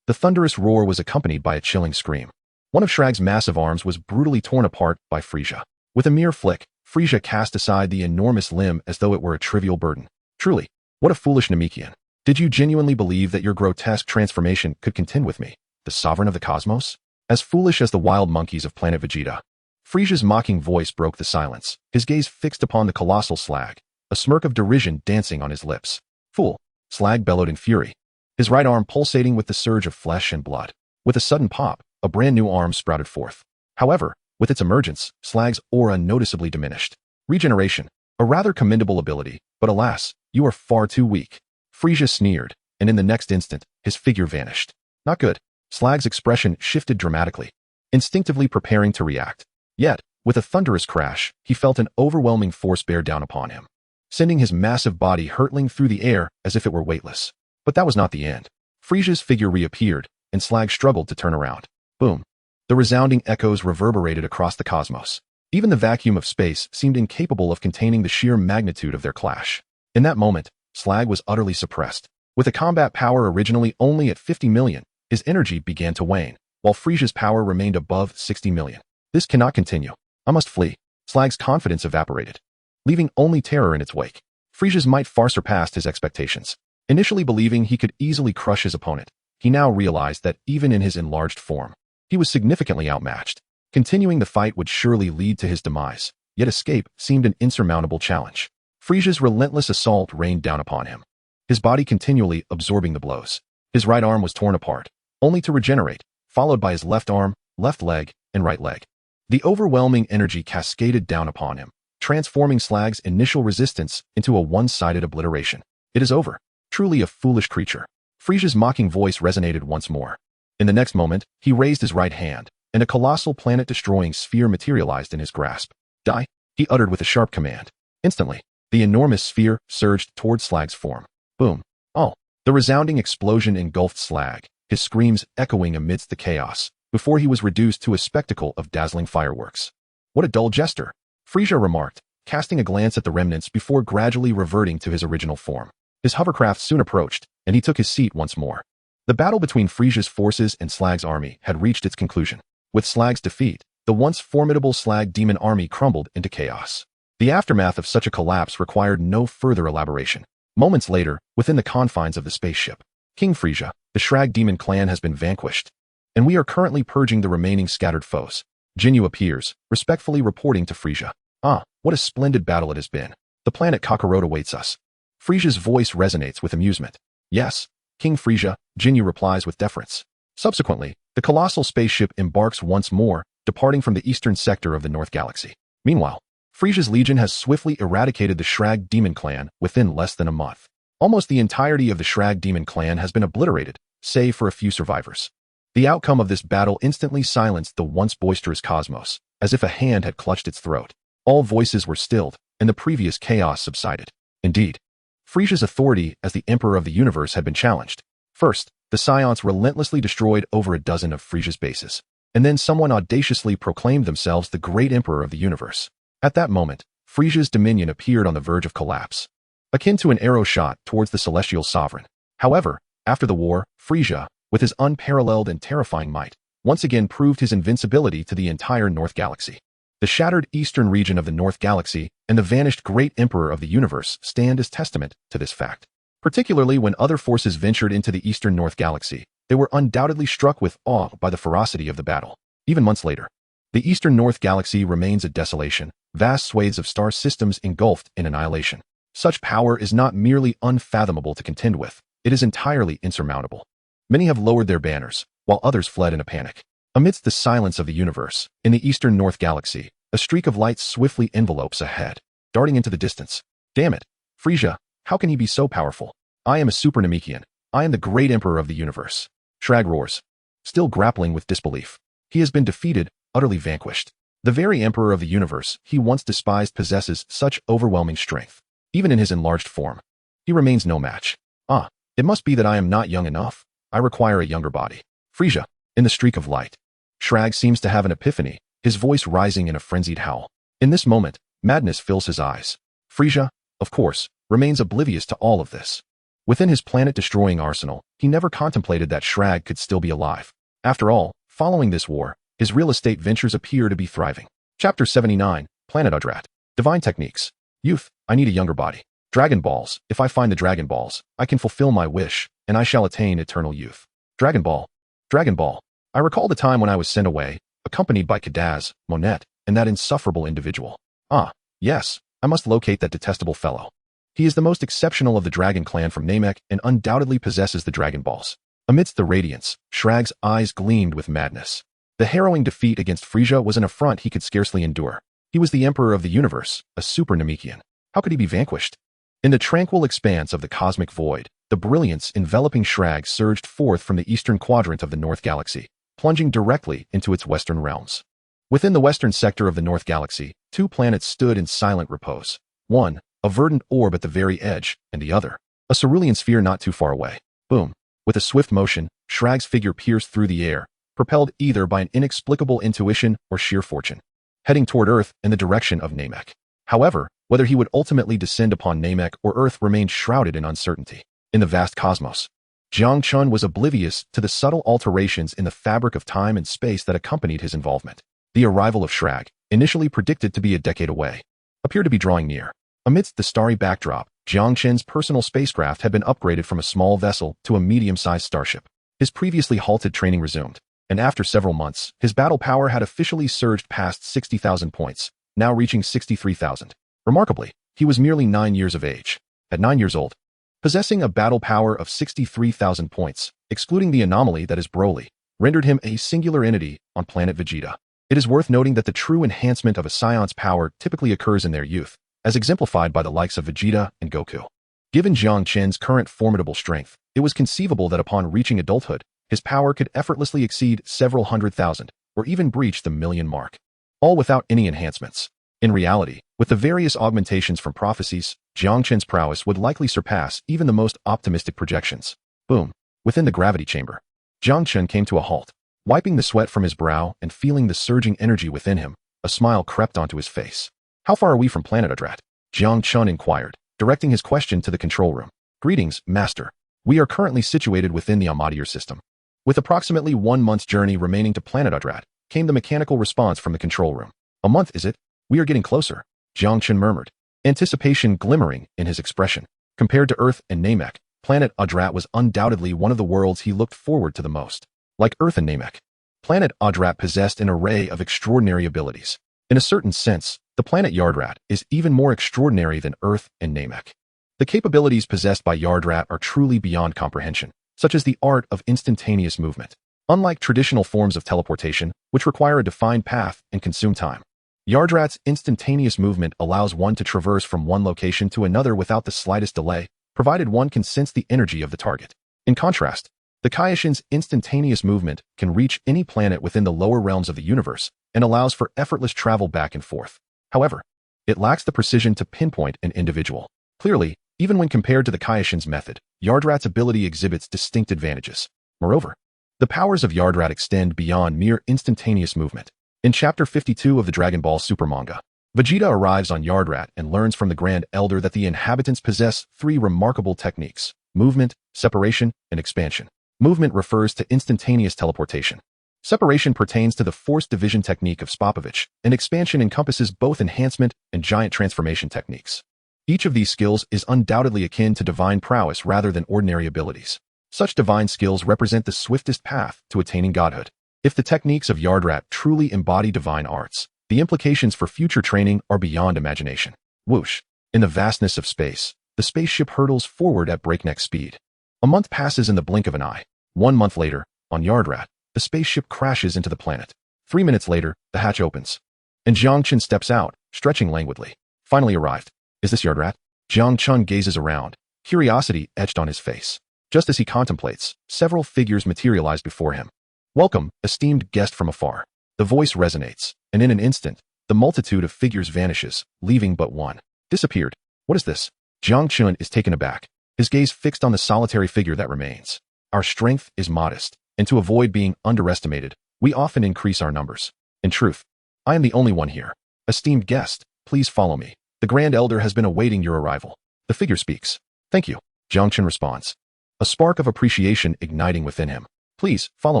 The thunderous roar was accompanied by a chilling scream. One of Shrag's massive arms was brutally torn apart by Frieza. With a mere flick, Frieza cast aside the enormous limb as though it were a trivial burden. Truly, what a foolish Namekian. Did you genuinely believe that your grotesque transformation could contend with me, the sovereign of the cosmos? As foolish as the wild monkeys of planet Vegeta. Frieza's mocking voice broke the silence, his gaze fixed upon the colossal Slag, a smirk of derision dancing on his lips. Fool! Slag bellowed in fury, his right arm pulsating with the surge of flesh and blood. With a sudden pop, a brand new arm sprouted forth. However, with its emergence, Slag's aura noticeably diminished. Regeneration, a rather commendable ability, but alas, you are far too weak. Frieza sneered, and in the next instant, his figure vanished. Not good. Slag's expression shifted dramatically, instinctively preparing to react. Yet, with a thunderous crash, he felt an overwhelming force bear down upon him, sending his massive body hurtling through the air as if it were weightless. But that was not the end. Frieza's figure reappeared, and Slag struggled to turn around. Boom. The resounding echoes reverberated across the cosmos. Even the vacuum of space seemed incapable of containing the sheer magnitude of their clash. In that moment, Slag was utterly suppressed. With a combat power originally only at 50 million, his energy began to wane, while Frieza's power remained above 60 million. This cannot continue. I must flee. Slag's confidence evaporated, leaving only terror in its wake. Frieza's might far surpassed his expectations. Initially believing he could easily crush his opponent, he now realized that even in his enlarged form, he was significantly outmatched. Continuing the fight would surely lead to his demise, yet escape seemed an insurmountable challenge. Frieza's relentless assault rained down upon him, his body continually absorbing the blows. His right arm was torn apart, only to regenerate, followed by his left arm, left leg, and right leg. The overwhelming energy cascaded down upon him, transforming Slag's initial resistance into a one-sided obliteration. It is over. Truly a foolish creature. Frieza's mocking voice resonated once more. In the next moment, he raised his right hand, and a colossal planet-destroying sphere materialized in his grasp. Die, he uttered with a sharp command. Instantly, the enormous sphere surged toward Slag's form. Boom. Oh. The resounding explosion engulfed Slag, his screams echoing amidst the chaos, before he was reduced to a spectacle of dazzling fireworks. What a dull jester, Frieza remarked, casting a glance at the remnants before gradually reverting to his original form. His hovercraft soon approached, and he took his seat once more. The battle between Frieza's forces and Slag's army had reached its conclusion. With Slag's defeat, the once formidable Slag demon army crumbled into chaos. The aftermath of such a collapse required no further elaboration. Moments later, within the confines of the spaceship, King Frieza, the Shrag demon clan has been vanquished, and we are currently purging the remaining scattered foes. Jinyu appears, respectfully reporting to Frieza. Ah, what a splendid battle it has been. The planet Kakarot awaits us. Frieza's voice resonates with amusement. Yes, King Frieza, Jinyu replies with deference. Subsequently, the colossal spaceship embarks once more, departing from the eastern sector of the North Galaxy. Meanwhile, Frieza's legion has swiftly eradicated the Shrag demon clan within less than a month. Almost the entirety of the Shrag demon clan has been obliterated, save for a few survivors. The outcome of this battle instantly silenced the once boisterous cosmos, as if a hand had clutched its throat. All voices were stilled, and the previous chaos subsided. Indeed, Frieza's authority as the Emperor of the Universe had been challenged. First, the Saiyans relentlessly destroyed over a dozen of Frieza's bases, and then someone audaciously proclaimed themselves the Great Emperor of the Universe. At that moment, Frieza's dominion appeared on the verge of collapse, akin to an arrow shot towards the celestial sovereign. However, after the war, Frieza, with his unparalleled and terrifying might, once again proved his invincibility to the entire North Galaxy. The shattered eastern region of the North Galaxy and the vanished Great Emperor of the Universe stand as testament to this fact. Particularly when other forces ventured into the eastern North Galaxy, they were undoubtedly struck with awe by the ferocity of the battle. Even months later, the eastern North Galaxy remains a desolation, vast swathes of star systems engulfed in annihilation. Such power is not merely unfathomable to contend with, it is entirely insurmountable. Many have lowered their banners, while others fled in a panic. Amidst the silence of the universe, in the eastern North Galaxy, a streak of light swiftly envelopes a head, darting into the distance. Damn it, Frieza, how can he be so powerful? I am a Super Namekian. I am the Great Emperor of the Universe. Shrag roars, still grappling with disbelief. He has been defeated, utterly vanquished. The very Emperor of the Universe he once despised possesses such overwhelming strength. Even in his enlarged form, he remains no match. Ah, it must be that I am not young enough. I require a younger body. Frieza, in the streak of light. Shrag seems to have an epiphany, his voice rising in a frenzied howl. In this moment, madness fills his eyes. Frieza, of course, remains oblivious to all of this. Within his planet-destroying arsenal, he never contemplated that Shrag could still be alive. After all, following this war, his real estate ventures appear to be thriving. Chapter 79, Planet Udrat. Divine Techniques. Youth, I need a younger body. Dragon Balls, if I find the Dragon Balls, I can fulfill my wish, and I shall attain eternal youth. Dragon Ball. Dragon Ball. I recall the time when I was sent away, accompanied by Kadaz, Monet, and that insufferable individual. Ah, yes, I must locate that detestable fellow. He is the most exceptional of the Dragon Clan from Namek and undoubtedly possesses the Dragon Balls. Amidst the radiance, Shrag's eyes gleamed with madness. The harrowing defeat against Frieza was an affront he could scarcely endure. He was the Emperor of the Universe, a Super Namekian. How could he be vanquished? In the tranquil expanse of the cosmic void, the brilliance enveloping Shrag surged forth from the eastern quadrant of the North Galaxy, plunging directly into its western realms. Within the western sector of the North Galaxy, two planets stood in silent repose. One, a verdant orb at the very edge, and the other, a cerulean sphere not too far away. Boom. With a swift motion, Shrag's figure pierced through the air, propelled either by an inexplicable intuition or sheer fortune, heading toward Earth in the direction of Namek. However, whether he would ultimately descend upon Namek or Earth remained shrouded in uncertainty. In the vast cosmos, Jiang Chen was oblivious to the subtle alterations in the fabric of time and space that accompanied his involvement. The arrival of Shrag, initially predicted to be a decade away, appeared to be drawing near. Amidst the starry backdrop, Jiang Chen's personal spacecraft had been upgraded from a small vessel to a medium-sized starship. His previously halted training resumed, and after several months, his battle power had officially surged past 60,000 points, now reaching 63,000. Remarkably, he was merely 9 years of age. At 9 years old, possessing a battle power of 63,000 points, excluding the anomaly that is Broly, rendered him a singular entity on planet Vegeta. It is worth noting that the true enhancement of a Saiyans power typically occurs in their youth, as exemplified by the likes of Vegeta and Goku. Given Jiang Chen's current formidable strength, it was conceivable that upon reaching adulthood, his power could effortlessly exceed several 100,000, or even breach the million mark, all without any enhancements. In reality, with the various augmentations from prophecies, Jiang Chen's prowess would likely surpass even the most optimistic projections. Boom. Within the gravity chamber, Jiang Chen came to a halt. Wiping the sweat from his brow and feeling the surging energy within him, a smile crept onto his face. How far are we from planet Adrat? Jiang Chen inquired, directing his question to the control room. Greetings, Master. We are currently situated within the Amadier system. With approximately 1 month's journey remaining to planet Adrat, came the mechanical response from the control room. A month, is it? We are getting closer, Jiang Chen murmured, anticipation glimmering in his expression. Compared to Earth and Namek, planet Adrat was undoubtedly one of the worlds he looked forward to the most. Like Earth and Namek, planet Adrat possessed an array of extraordinary abilities. In a certain sense, the planet Yardrat is even more extraordinary than Earth and Namek. The capabilities possessed by Yardrat are truly beyond comprehension, such as the art of instantaneous movement. Unlike traditional forms of teleportation, which require a defined path and consume time, Yardrat's instantaneous movement allows one to traverse from one location to another without the slightest delay, provided one can sense the energy of the target. In contrast, the Kaioshin's instantaneous movement can reach any planet within the lower realms of the universe and allows for effortless travel back and forth. However, it lacks the precision to pinpoint an individual. Clearly, even when compared to the Kaioshin's method, Yardrat's ability exhibits distinct advantages. Moreover, the powers of Yardrat extend beyond mere instantaneous movement. In Chapter 52 of the Dragon Ball Super manga, Vegeta arrives on Yardrat and learns from the Grand Elder that the inhabitants possess 3 remarkable techniques: movement, separation, and expansion. Movement refers to instantaneous teleportation. Separation pertains to the forced division technique of Spopovich, and expansion encompasses both enhancement and giant transformation techniques. Each of these skills is undoubtedly akin to divine prowess rather than ordinary abilities. Such divine skills represent the swiftest path to attaining godhood. If the techniques of Yardrat truly embody divine arts, the implications for future training are beyond imagination. Whoosh! In the vastness of space, the spaceship hurtles forward at breakneck speed. A month passes in the blink of an eye. 1 month later, on Yardrat, the spaceship crashes into the planet. 3 minutes later, the hatch opens, and Jiang Chen steps out, stretching languidly. Finally arrived. Is this Yardrat? Jiang Chen gazes around, curiosity etched on his face. Just as he contemplates, several figures materialize before him. Welcome, esteemed guest from afar. The voice resonates, and in an instant, the multitude of figures vanishes, leaving but one. Disappeared. What is this? Jiang Chen is taken aback, his gaze fixed on the solitary figure that remains. Our strength is modest, and to avoid being underestimated, we often increase our numbers. In truth, I am the only one here. Esteemed guest, please follow me. The Grand Elder has been awaiting your arrival. The figure speaks. Thank you, Jiang Chen responds, a spark of appreciation igniting within him. Please, follow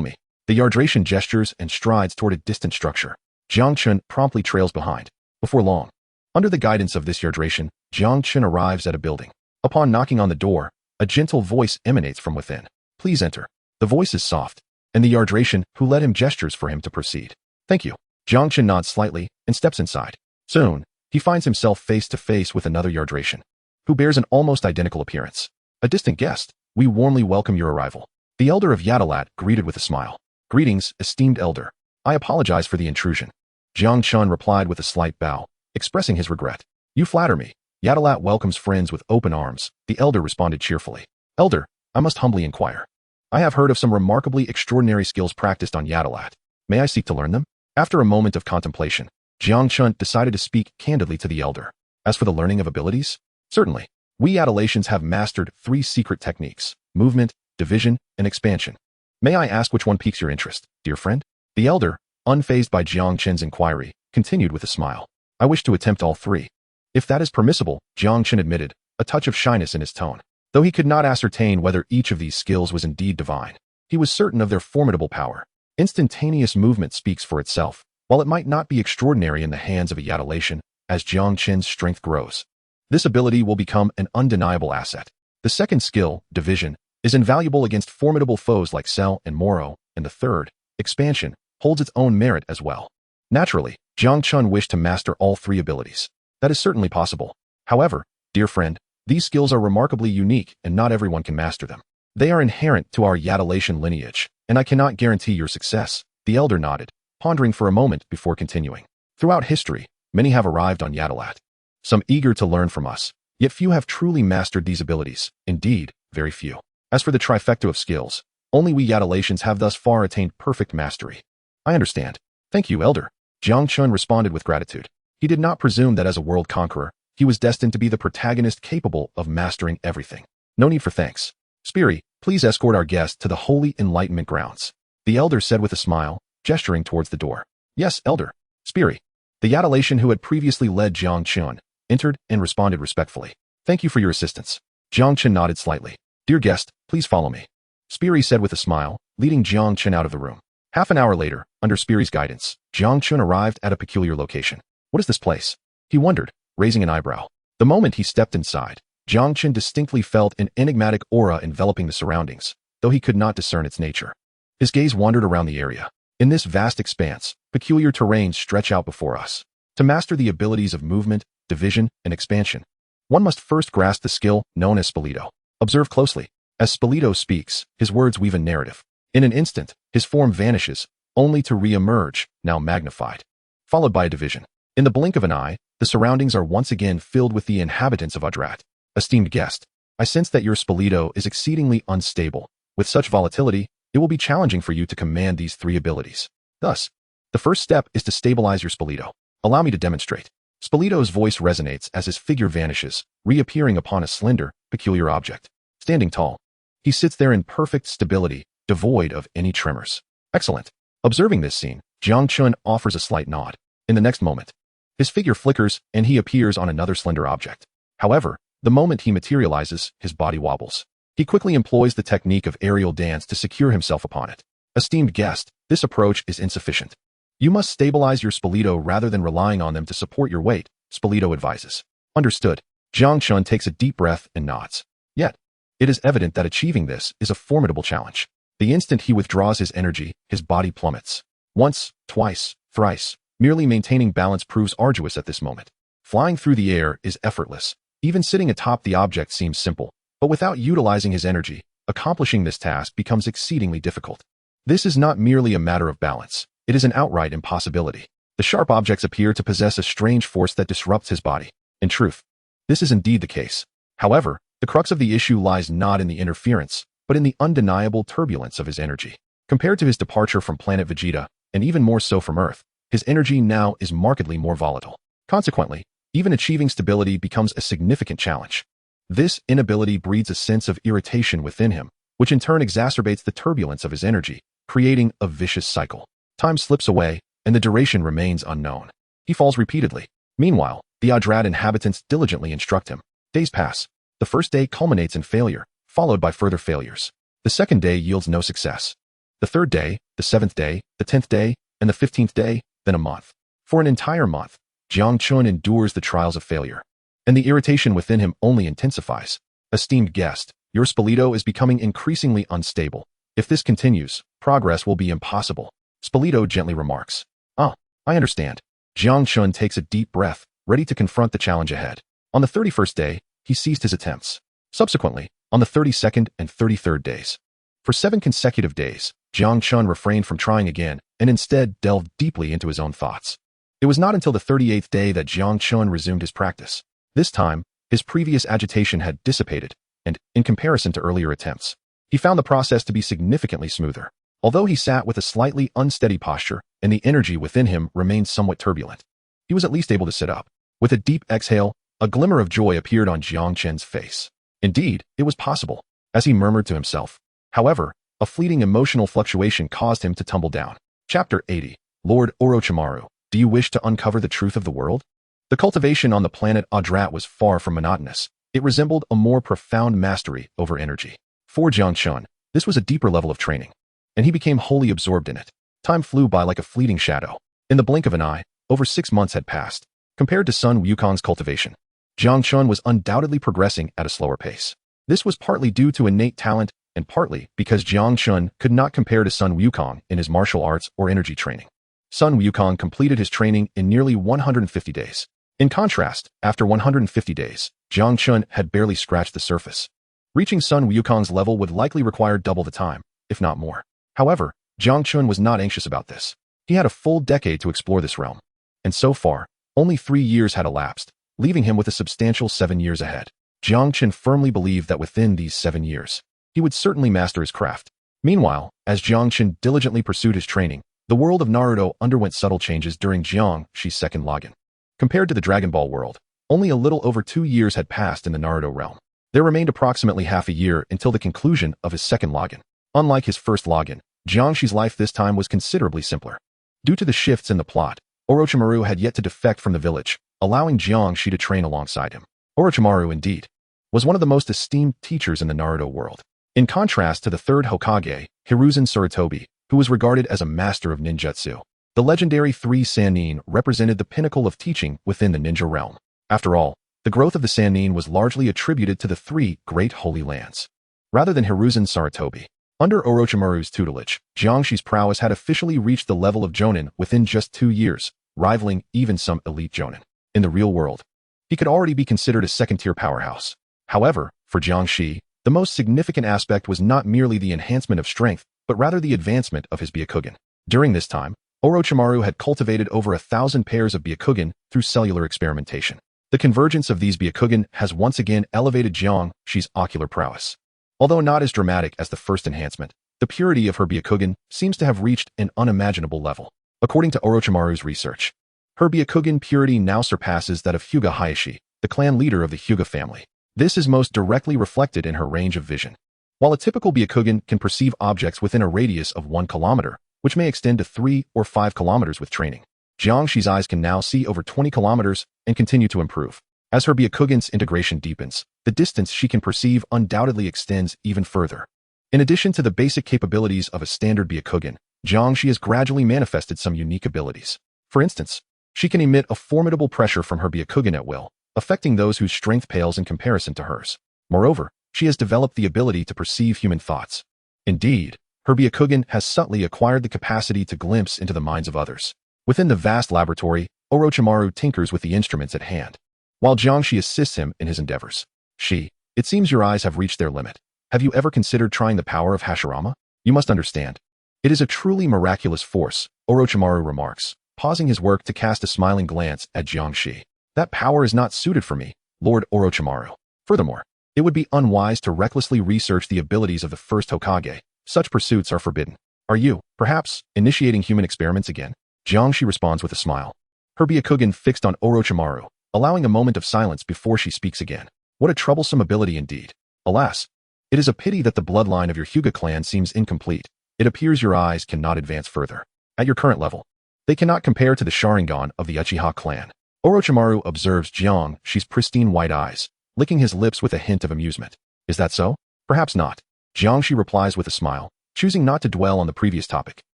me. The Yardration gestures and strides toward a distant structure. Jiang Chen promptly trails behind. Before long, under the guidance of this Yardration, Jiang Chen arrives at a building. Upon knocking on the door, a gentle voice emanates from within. Please enter. The voice is soft, and the Yardration who led him gestures for him to proceed. Thank you. Jiang Chen nods slightly and steps inside. Soon, he finds himself face to face with another Yardration, who bears an almost identical appearance. A distant guest, we warmly welcome your arrival. The Elder of Yadalat greeted with a smile. Greetings, esteemed Elder. I apologize for the intrusion. Jiang Chen replied with a slight bow, expressing his regret. You flatter me. Yadalat welcomes friends with open arms, the Elder responded cheerfully. Elder, I must humbly inquire. I have heard of some remarkably extraordinary skills practiced on Yadalat. May I seek to learn them? After a moment of contemplation, Jiang Chen decided to speak candidly to the Elder. As for the learning of abilities? Certainly. We Yadalatians have mastered 3 secret techniques: movement, division, and expansion. May I ask which one piques your interest, dear friend? The Elder, unfazed by Jiang Chen's inquiry, continued with a smile. I wish to attempt all 3. If that is permissible, Jiang Chen admitted, a touch of shyness in his tone. Though he could not ascertain whether each of these skills was indeed divine, he was certain of their formidable power. Instantaneous movement speaks for itself, while it might not be extraordinary in the hands of a Yadalatian. As Jiang Chen's strength grows, this ability will become an undeniable asset. The second skill, division, is invaluable against formidable foes like Cell and Moro, and the third, expansion, holds its own merit as well. Naturally, Jiang Chen wished to master all 3 abilities. That is certainly possible. However, dear friend, these skills are remarkably unique and not everyone can master them. They are inherent to our Yadalatian lineage, and I cannot guarantee your success. The Elder nodded, pondering for a moment before continuing. Throughout history, many have arrived on Yadalat, some eager to learn from us, yet few have truly mastered these abilities, indeed, very few. As for the trifecta of skills, only we Yadalatians have thus far attained perfect mastery. I understand. Thank you, Elder. Jiang Chen responded with gratitude. He did not presume that as a world conqueror, he was destined to be the protagonist capable of mastering everything. No need for thanks. Spiri, please escort our guest to the Holy Enlightenment Grounds. The Elder said with a smile, gesturing towards the door. Yes, Elder. Spiri. The Yadalatian who had previously led Jiang Chen entered and responded respectfully. Thank you for your assistance. Jiang Chen nodded slightly. Dear guest, please follow me. Spiri said with a smile, leading Jiang Chen out of the room. Half an hour later, under Spiri's guidance, Jiang Chen arrived at a peculiar location. What is this place? He wondered, raising an eyebrow. The moment he stepped inside, Jiang Chen distinctly felt an enigmatic aura enveloping the surroundings, though he could not discern its nature. His gaze wandered around the area. In this vast expanse, peculiar terrains stretch out before us. To master the abilities of movement, division, and expansion, one must first grasp the skill known as Spalito. Observe closely. As Spalito speaks, his words weave a narrative. In an instant, his form vanishes, only to re-emerge, now magnified, followed by a division. In the blink of an eye, the surroundings are once again filled with the inhabitants of Adrat. Esteemed guest, I sense that your Spalito is exceedingly unstable. With such volatility, it will be challenging for you to command these three abilities. Thus, the first step is to stabilize your Spalito. Allow me to demonstrate. Spalito's voice resonates as his figure vanishes, reappearing upon a slender, peculiar object. Standing tall, he sits there in perfect stability, devoid of any tremors. Excellent. Observing this scene, Jiang Chen offers a slight nod. In the next moment, his figure flickers and he appears on another slender object. However, the moment he materializes, his body wobbles. He quickly employs the technique of aerial dance to secure himself upon it. Esteemed guest, this approach is insufficient. You must stabilize your Spalito rather than relying on them to support your weight, Spalito advises. Understood. Jiang Chen takes a deep breath and nods. Yet, it is evident that achieving this is a formidable challenge. The instant he withdraws his energy, his body plummets. Once, twice, thrice, merely maintaining balance proves arduous at this moment. Flying through the air is effortless. Even sitting atop the object seems simple, but without utilizing his energy, accomplishing this task becomes exceedingly difficult. This is not merely a matter of balance. It is an outright impossibility. The sharp objects appear to possess a strange force that disrupts his body. In truth, this is indeed the case. However, the crux of the issue lies not in the interference, but in the undeniable turbulence of his energy. Compared to his departure from planet Vegeta, and even more so from Earth, his energy now is markedly more volatile. Consequently, even achieving stability becomes a significant challenge. This inability breeds a sense of irritation within him, which in turn exacerbates the turbulence of his energy, creating a vicious cycle. Time slips away, and the duration remains unknown. He falls repeatedly. Meanwhile, the Adrat inhabitants diligently instruct him. Days pass. The first day culminates in failure, followed by further failures. The second day yields no success. The third day, the seventh day, the 10th day, and the 15th day, then a month. For an entire month, Jiang Chen endures the trials of failure, and the irritation within him only intensifies. Esteemed guest, your Spalito is becoming increasingly unstable. If this continues, progress will be impossible. Spalito gently remarks. Ah, I understand. Jiang Chen takes a deep breath, ready to confront the challenge ahead. On the 31st day, he ceased his attempts. Subsequently, on the 32nd and 33rd days. For 7 consecutive days, Jiang Chen refrained from trying again and instead delved deeply into his own thoughts. It was not until the 38th day that Jiang Chen resumed his practice. This time, his previous agitation had dissipated, and, in comparison to earlier attempts, he found the process to be significantly smoother. Although he sat with a slightly unsteady posture and the energy within him remained somewhat turbulent, he was at least able to sit up. With a deep exhale, a glimmer of joy appeared on Jiang Chen's face. Indeed, it was possible, as he murmured to himself. However, a fleeting emotional fluctuation caused him to tumble down. Chapter 80. Lord Orochimaru, do you wish to uncover the truth of the world? The cultivation on the planet Adrat was far from monotonous. It resembled a more profound mastery over energy. For Jiang Chen, this was a deeper level of training, and he became wholly absorbed in it. Time flew by like a fleeting shadow. In the blink of an eye, over 6 months had passed. Compared to Sun Wukong's cultivation, Jiang Chen was undoubtedly progressing at a slower pace. This was partly due to innate talent and partly because Jiang Chen could not compare to Sun Wukong in his martial arts or energy training. Sun Wukong completed his training in nearly 150 days. In contrast, after 150 days, Jiang Chen had barely scratched the surface. Reaching Sun Wukong's level would likely require double the time, if not more. However, Jiang Chen was not anxious about this. He had a full decade to explore this realm. And so far, only 3 years had elapsed, leaving him with a substantial 7 years ahead. Jiang Chen firmly believed that within these 7 years, he would certainly master his craft. Meanwhile, as Jiang Chen diligently pursued his training, the world of Naruto underwent subtle changes during Jiang Shi's second login. Compared to the Dragon Ball world, only a little over 2 years had passed in the Naruto realm. There remained approximately half a year until the conclusion of his second login. Unlike his first login, Jiang Shi's life this time was considerably simpler. Due to the shifts in the plot, Orochimaru had yet to defect from the village, allowing Jiang Shi to train alongside him. Orochimaru, indeed, was one of the most esteemed teachers in the Naruto world. In contrast to the third Hokage, Hiruzen Sarutobi, who was regarded as a master of ninjutsu, the legendary 3 Sannin represented the pinnacle of teaching within the ninja realm. After all, the growth of the Sannin was largely attributed to the 3 great holy lands, rather than Hiruzen Sarutobi. Under Orochimaru's tutelage, Jiang Shi's prowess had officially reached the level of Jonin within just 2 years, rivaling even some elite Jonin. In the real world, he could already be considered a second-tier powerhouse. However, for Jiang Shi, the most significant aspect was not merely the enhancement of strength, but rather the advancement of his Byakugan. During this time, Orochimaru had cultivated over 1,000 pairs of Byakugan through cellular experimentation. The convergence of these Byakugan has once again elevated Jiang Shi's ocular prowess. Although not as dramatic as the first enhancement, the purity of her Byakugan seems to have reached an unimaginable level. According to Orochimaru's research, her Byakugan purity now surpasses that of Hyuga Hayashi, the clan leader of the Hyuga family. This is most directly reflected in her range of vision. While a typical Byakugan can perceive objects within a radius of 1 kilometer, which may extend to 3 or 5 kilometers with training, Jiang Shi's eyes can now see over 20 kilometers and continue to improve. As her Byakugan's integration deepens, the distance she can perceive undoubtedly extends even further. In addition to the basic capabilities of a standard Byakugan, Jiang Shi has gradually manifested some unique abilities. For instance, she can emit a formidable pressure from her Byakugan at will, affecting those whose strength pales in comparison to hers. Moreover, she has developed the ability to perceive human thoughts. Indeed, her Byakugan has subtly acquired the capacity to glimpse into the minds of others. Within the vast laboratory, Orochimaru tinkers with the instruments at hand, while Jiang Shi assists him in his endeavors. It seems your eyes have reached their limit. Have you ever considered trying the power of Hashirama? You must understand. It is a truly miraculous force, Orochimaru remarks, pausing his work to cast a smiling glance at Jiang Shi. That power is not suited for me, Lord Orochimaru. Furthermore, it would be unwise to recklessly research the abilities of the first Hokage. Such pursuits are forbidden. Are you, perhaps, initiating human experiments again? Jiang Shi responds with a smile. Her Byakugan fixed on Orochimaru, allowing a moment of silence before she speaks again. What a troublesome ability indeed. Alas, it is a pity that the bloodline of your Hyuga clan seems incomplete. It appears your eyes cannot advance further. At your current level, they cannot compare to the Sharingan of the Uchiha clan. Orochimaru observes Jiang Shi's pristine white eyes, licking his lips with a hint of amusement. Is that so? Perhaps not. Jiang Shi replies with a smile, choosing not to dwell on the previous topic.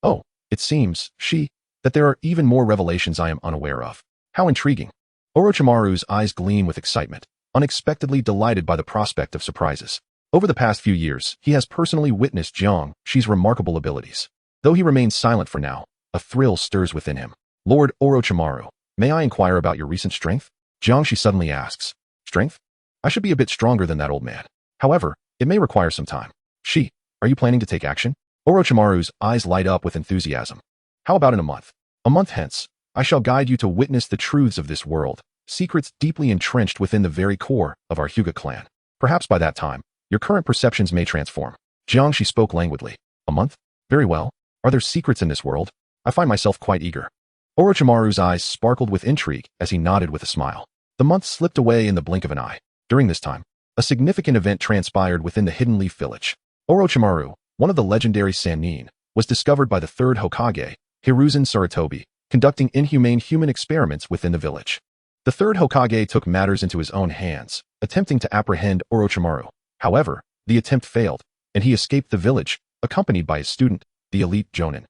Oh, it seems, that there are even more revelations I am unaware of. How intriguing. Orochimaru's eyes gleam with excitement, unexpectedly delighted by the prospect of surprises. Over the past few years, he has personally witnessed Jiang Shi's remarkable abilities. Though he remains silent for now, a thrill stirs within him. Lord Orochimaru, may I inquire about your recent strength? Jiang Shi suddenly asks. Strength? I should be a bit stronger than that old man. However, it may require some time. Are you planning to take action? Orochimaru's eyes light up with enthusiasm. How about in a month? A month hence, I shall guide you to witness the truths of this world, secrets deeply entrenched within the very core of our Hyuga clan. Perhaps by that time, your current perceptions may transform. Jiang Shi spoke languidly. A month? Very well. Are there secrets in this world? I find myself quite eager. Orochimaru's eyes sparkled with intrigue as he nodded with a smile. The month slipped away in the blink of an eye. During this time, a significant event transpired within the Hidden Leaf Village. Orochimaru, one of the legendary Sannin, was discovered by the third Hokage, Hiruzen Sarutobi, conducting inhumane human experiments within the village. The third Hokage took matters into his own hands, attempting to apprehend Orochimaru. However, the attempt failed, and he escaped the village, accompanied by his student, the elite Jonin,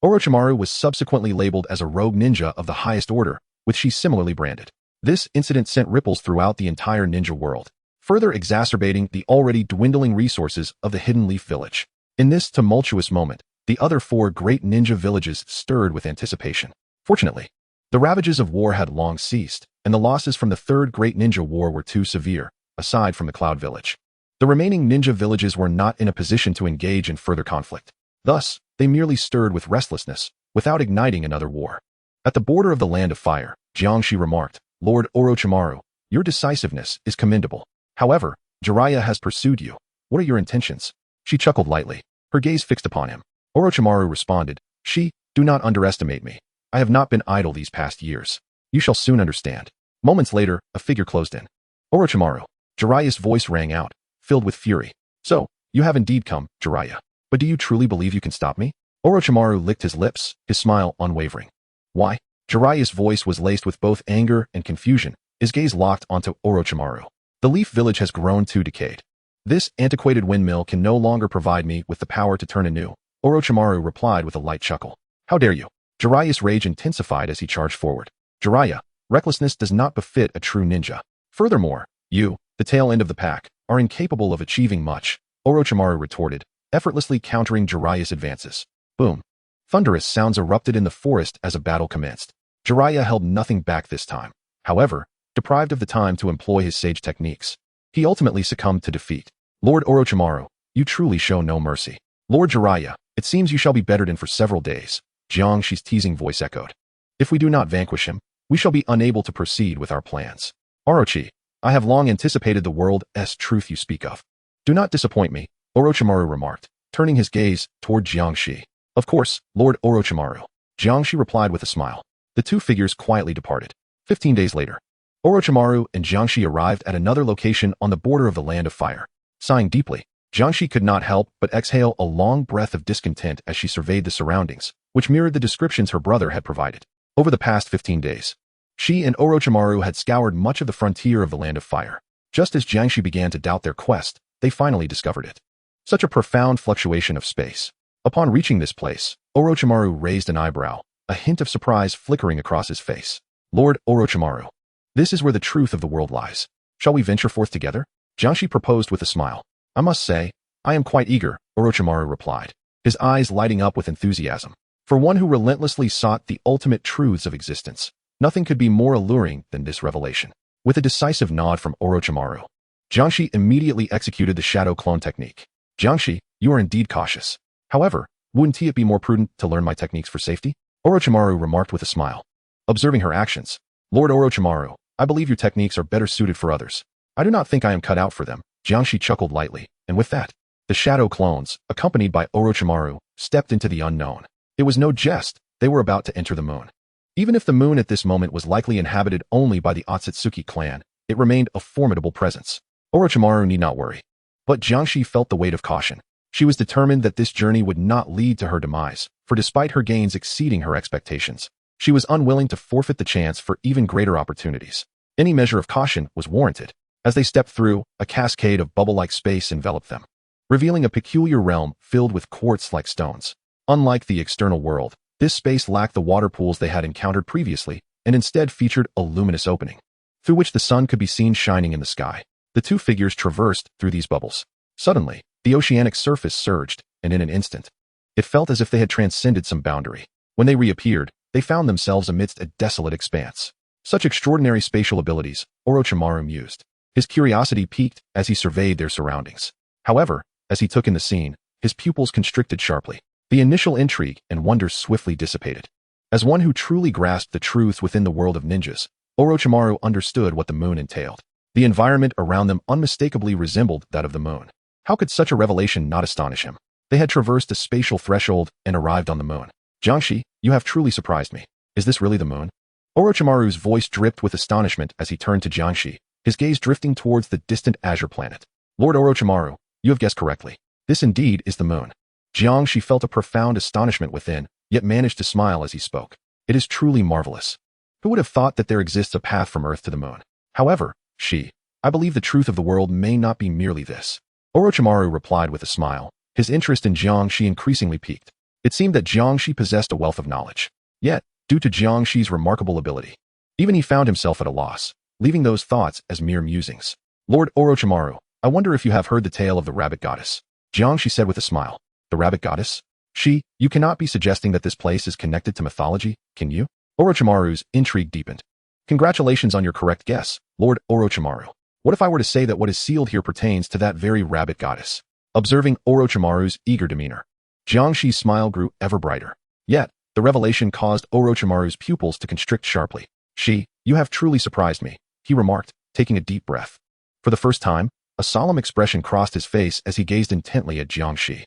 Orochimaru was subsequently labeled as a rogue ninja of the highest order, with similarly branded. This incident sent ripples throughout the entire ninja world, further exacerbating the already dwindling resources of the Hidden Leaf Village. In this tumultuous moment, the other 4 great ninja villages stirred with anticipation. Fortunately, the ravages of war had long ceased, and the losses from the Third Great Ninja War were too severe, aside from the Cloud Village. The remaining ninja villages were not in a position to engage in further conflict. Thus, they merely stirred with restlessness, without igniting another war. At the border of the Land of Fire, Jiang Chen remarked, Lord Orochimaru, your decisiveness is commendable. However, Jiraiya has pursued you. What are your intentions? She chuckled lightly, her gaze fixed upon him. Orochimaru responded, do not underestimate me. I have not been idle these past years. You shall soon understand. Moments later, a figure closed in. Orochimaru. Jiraiya's voice rang out, filled with fury. So, you have indeed come, Jiraiya. But do you truly believe you can stop me? Orochimaru licked his lips, his smile unwavering. Why? Jiraiya's voice was laced with both anger and confusion, his gaze locked onto Orochimaru. The Leaf Village has grown too decayed. This antiquated windmill can no longer provide me with the power to turn anew, Orochimaru replied with a light chuckle. How dare you? Jiraiya's rage intensified as he charged forward. Jiraiya, recklessness does not befit a true ninja. Furthermore, you, the tail end of the pack, are incapable of achieving much, Orochimaru retorted, effortlessly countering Jiraiya's advances. Boom. Thunderous sounds erupted in the forest as a battle commenced. Jiraiya held nothing back this time. However, deprived of the time to employ his sage techniques, he ultimately succumbed to defeat. Lord Orochimaru, you truly show no mercy. Lord Jiraiya, it seems you shall be bettered in for several days, Jiang Chen's teasing voice echoed. If we do not vanquish him, we shall be unable to proceed with our plans. Orochi, I have long anticipated the world's truth you speak of. Do not disappoint me, Orochimaru remarked, turning his gaze toward Jiang Chen. Of course, Lord Orochimaru. Jiang Chen replied with a smile. The two figures quietly departed. 15 days later, Orochimaru and Jiang Chen arrived at another location on the border of the Land of Fire. Sighing deeply, Jiang Chen could not help but exhale a long breath of discontent as she surveyed the surroundings, which mirrored the descriptions her brother had provided. Over the past 15 days, she and Orochimaru had scoured much of the frontier of the Land of Fire. Just as Jiang Chen began to doubt their quest, they finally discovered it. Such a profound fluctuation of space. Upon reaching this place, Orochimaru raised an eyebrow, a hint of surprise flickering across his face. Lord Orochimaru, this is where the truth of the world lies. Shall we venture forth together? Jiang Chen proposed with a smile. I must say, I am quite eager, Orochimaru replied, his eyes lighting up with enthusiasm. For one who relentlessly sought the ultimate truths of existence, nothing could be more alluring than this revelation. With a decisive nod from Orochimaru, Jiang Chen immediately executed the shadow clone technique. Jiang Chen, you are indeed cautious. However, wouldn't it be more prudent to learn my techniques for safety? Orochimaru remarked with a smile. Observing her actions, Lord Orochimaru, I believe your techniques are better suited for others. I do not think I am cut out for them. Jiang Chen chuckled lightly, and with that, the shadow clones, accompanied by Orochimaru, stepped into the unknown. It was no jest, they were about to enter the moon. Even if the moon at this moment was likely inhabited only by the Otsutsuki clan, it remained a formidable presence. Orochimaru need not worry. But Jiang Chen felt the weight of caution. She was determined that this journey would not lead to her demise, for despite her gains exceeding her expectations, she was unwilling to forfeit the chance for even greater opportunities. Any measure of caution was warranted. As they stepped through, a cascade of bubble-like space enveloped them, revealing a peculiar realm filled with quartz-like stones. Unlike the external world, this space lacked the water pools they had encountered previously, and instead featured a luminous opening, through which the sun could be seen shining in the sky. The two figures traversed through these bubbles. Suddenly, the oceanic surface surged, and in an instant, it felt as if they had transcended some boundary. When they reappeared, they found themselves amidst a desolate expanse. Such extraordinary spatial abilities, Orochimaru mused. His curiosity piqued as he surveyed their surroundings. However, as he took in the scene, his pupils constricted sharply. The initial intrigue and wonder swiftly dissipated. As one who truly grasped the truths within the world of ninjas, Orochimaru understood what the moon entailed. The environment around them unmistakably resembled that of the moon. How could such a revelation not astonish him? They had traversed a spatial threshold and arrived on the moon. Jiang Chen, you have truly surprised me. Is this really the moon? Orochimaru's voice dripped with astonishment as he turned to Jiang Chen, his gaze drifting towards the distant azure planet. Lord Orochimaru, you have guessed correctly. This indeed is the moon. Jiang Chen felt a profound astonishment within, yet managed to smile as he spoke. It is truly marvelous. Who would have thought that there exists a path from Earth to the moon? However, I believe the truth of the world may not be merely this. Orochimaru replied with a smile, his interest in Jiang Chen increasingly piqued. It seemed that Jiang Chen possessed a wealth of knowledge. Yet, due to Jiang Chen's remarkable ability, even he found himself at a loss, leaving those thoughts as mere musings. Lord Orochimaru, I wonder if you have heard the tale of the rabbit goddess. Jiang Chen said with a smile. The rabbit goddess? You cannot be suggesting that this place is connected to mythology, can you? Orochimaru's intrigue deepened. Congratulations on your correct guess, Lord Orochimaru. What if I were to say that what is sealed here pertains to that very rabbit goddess? Observing Orochimaru's eager demeanor, Jiang Chen's smile grew ever brighter. Yet, the The revelation caused Orochimaru's pupils to constrict sharply. You have truly surprised me, he remarked, taking a deep breath. For the first time, a solemn expression crossed his face as he gazed intently at Jiang Chen.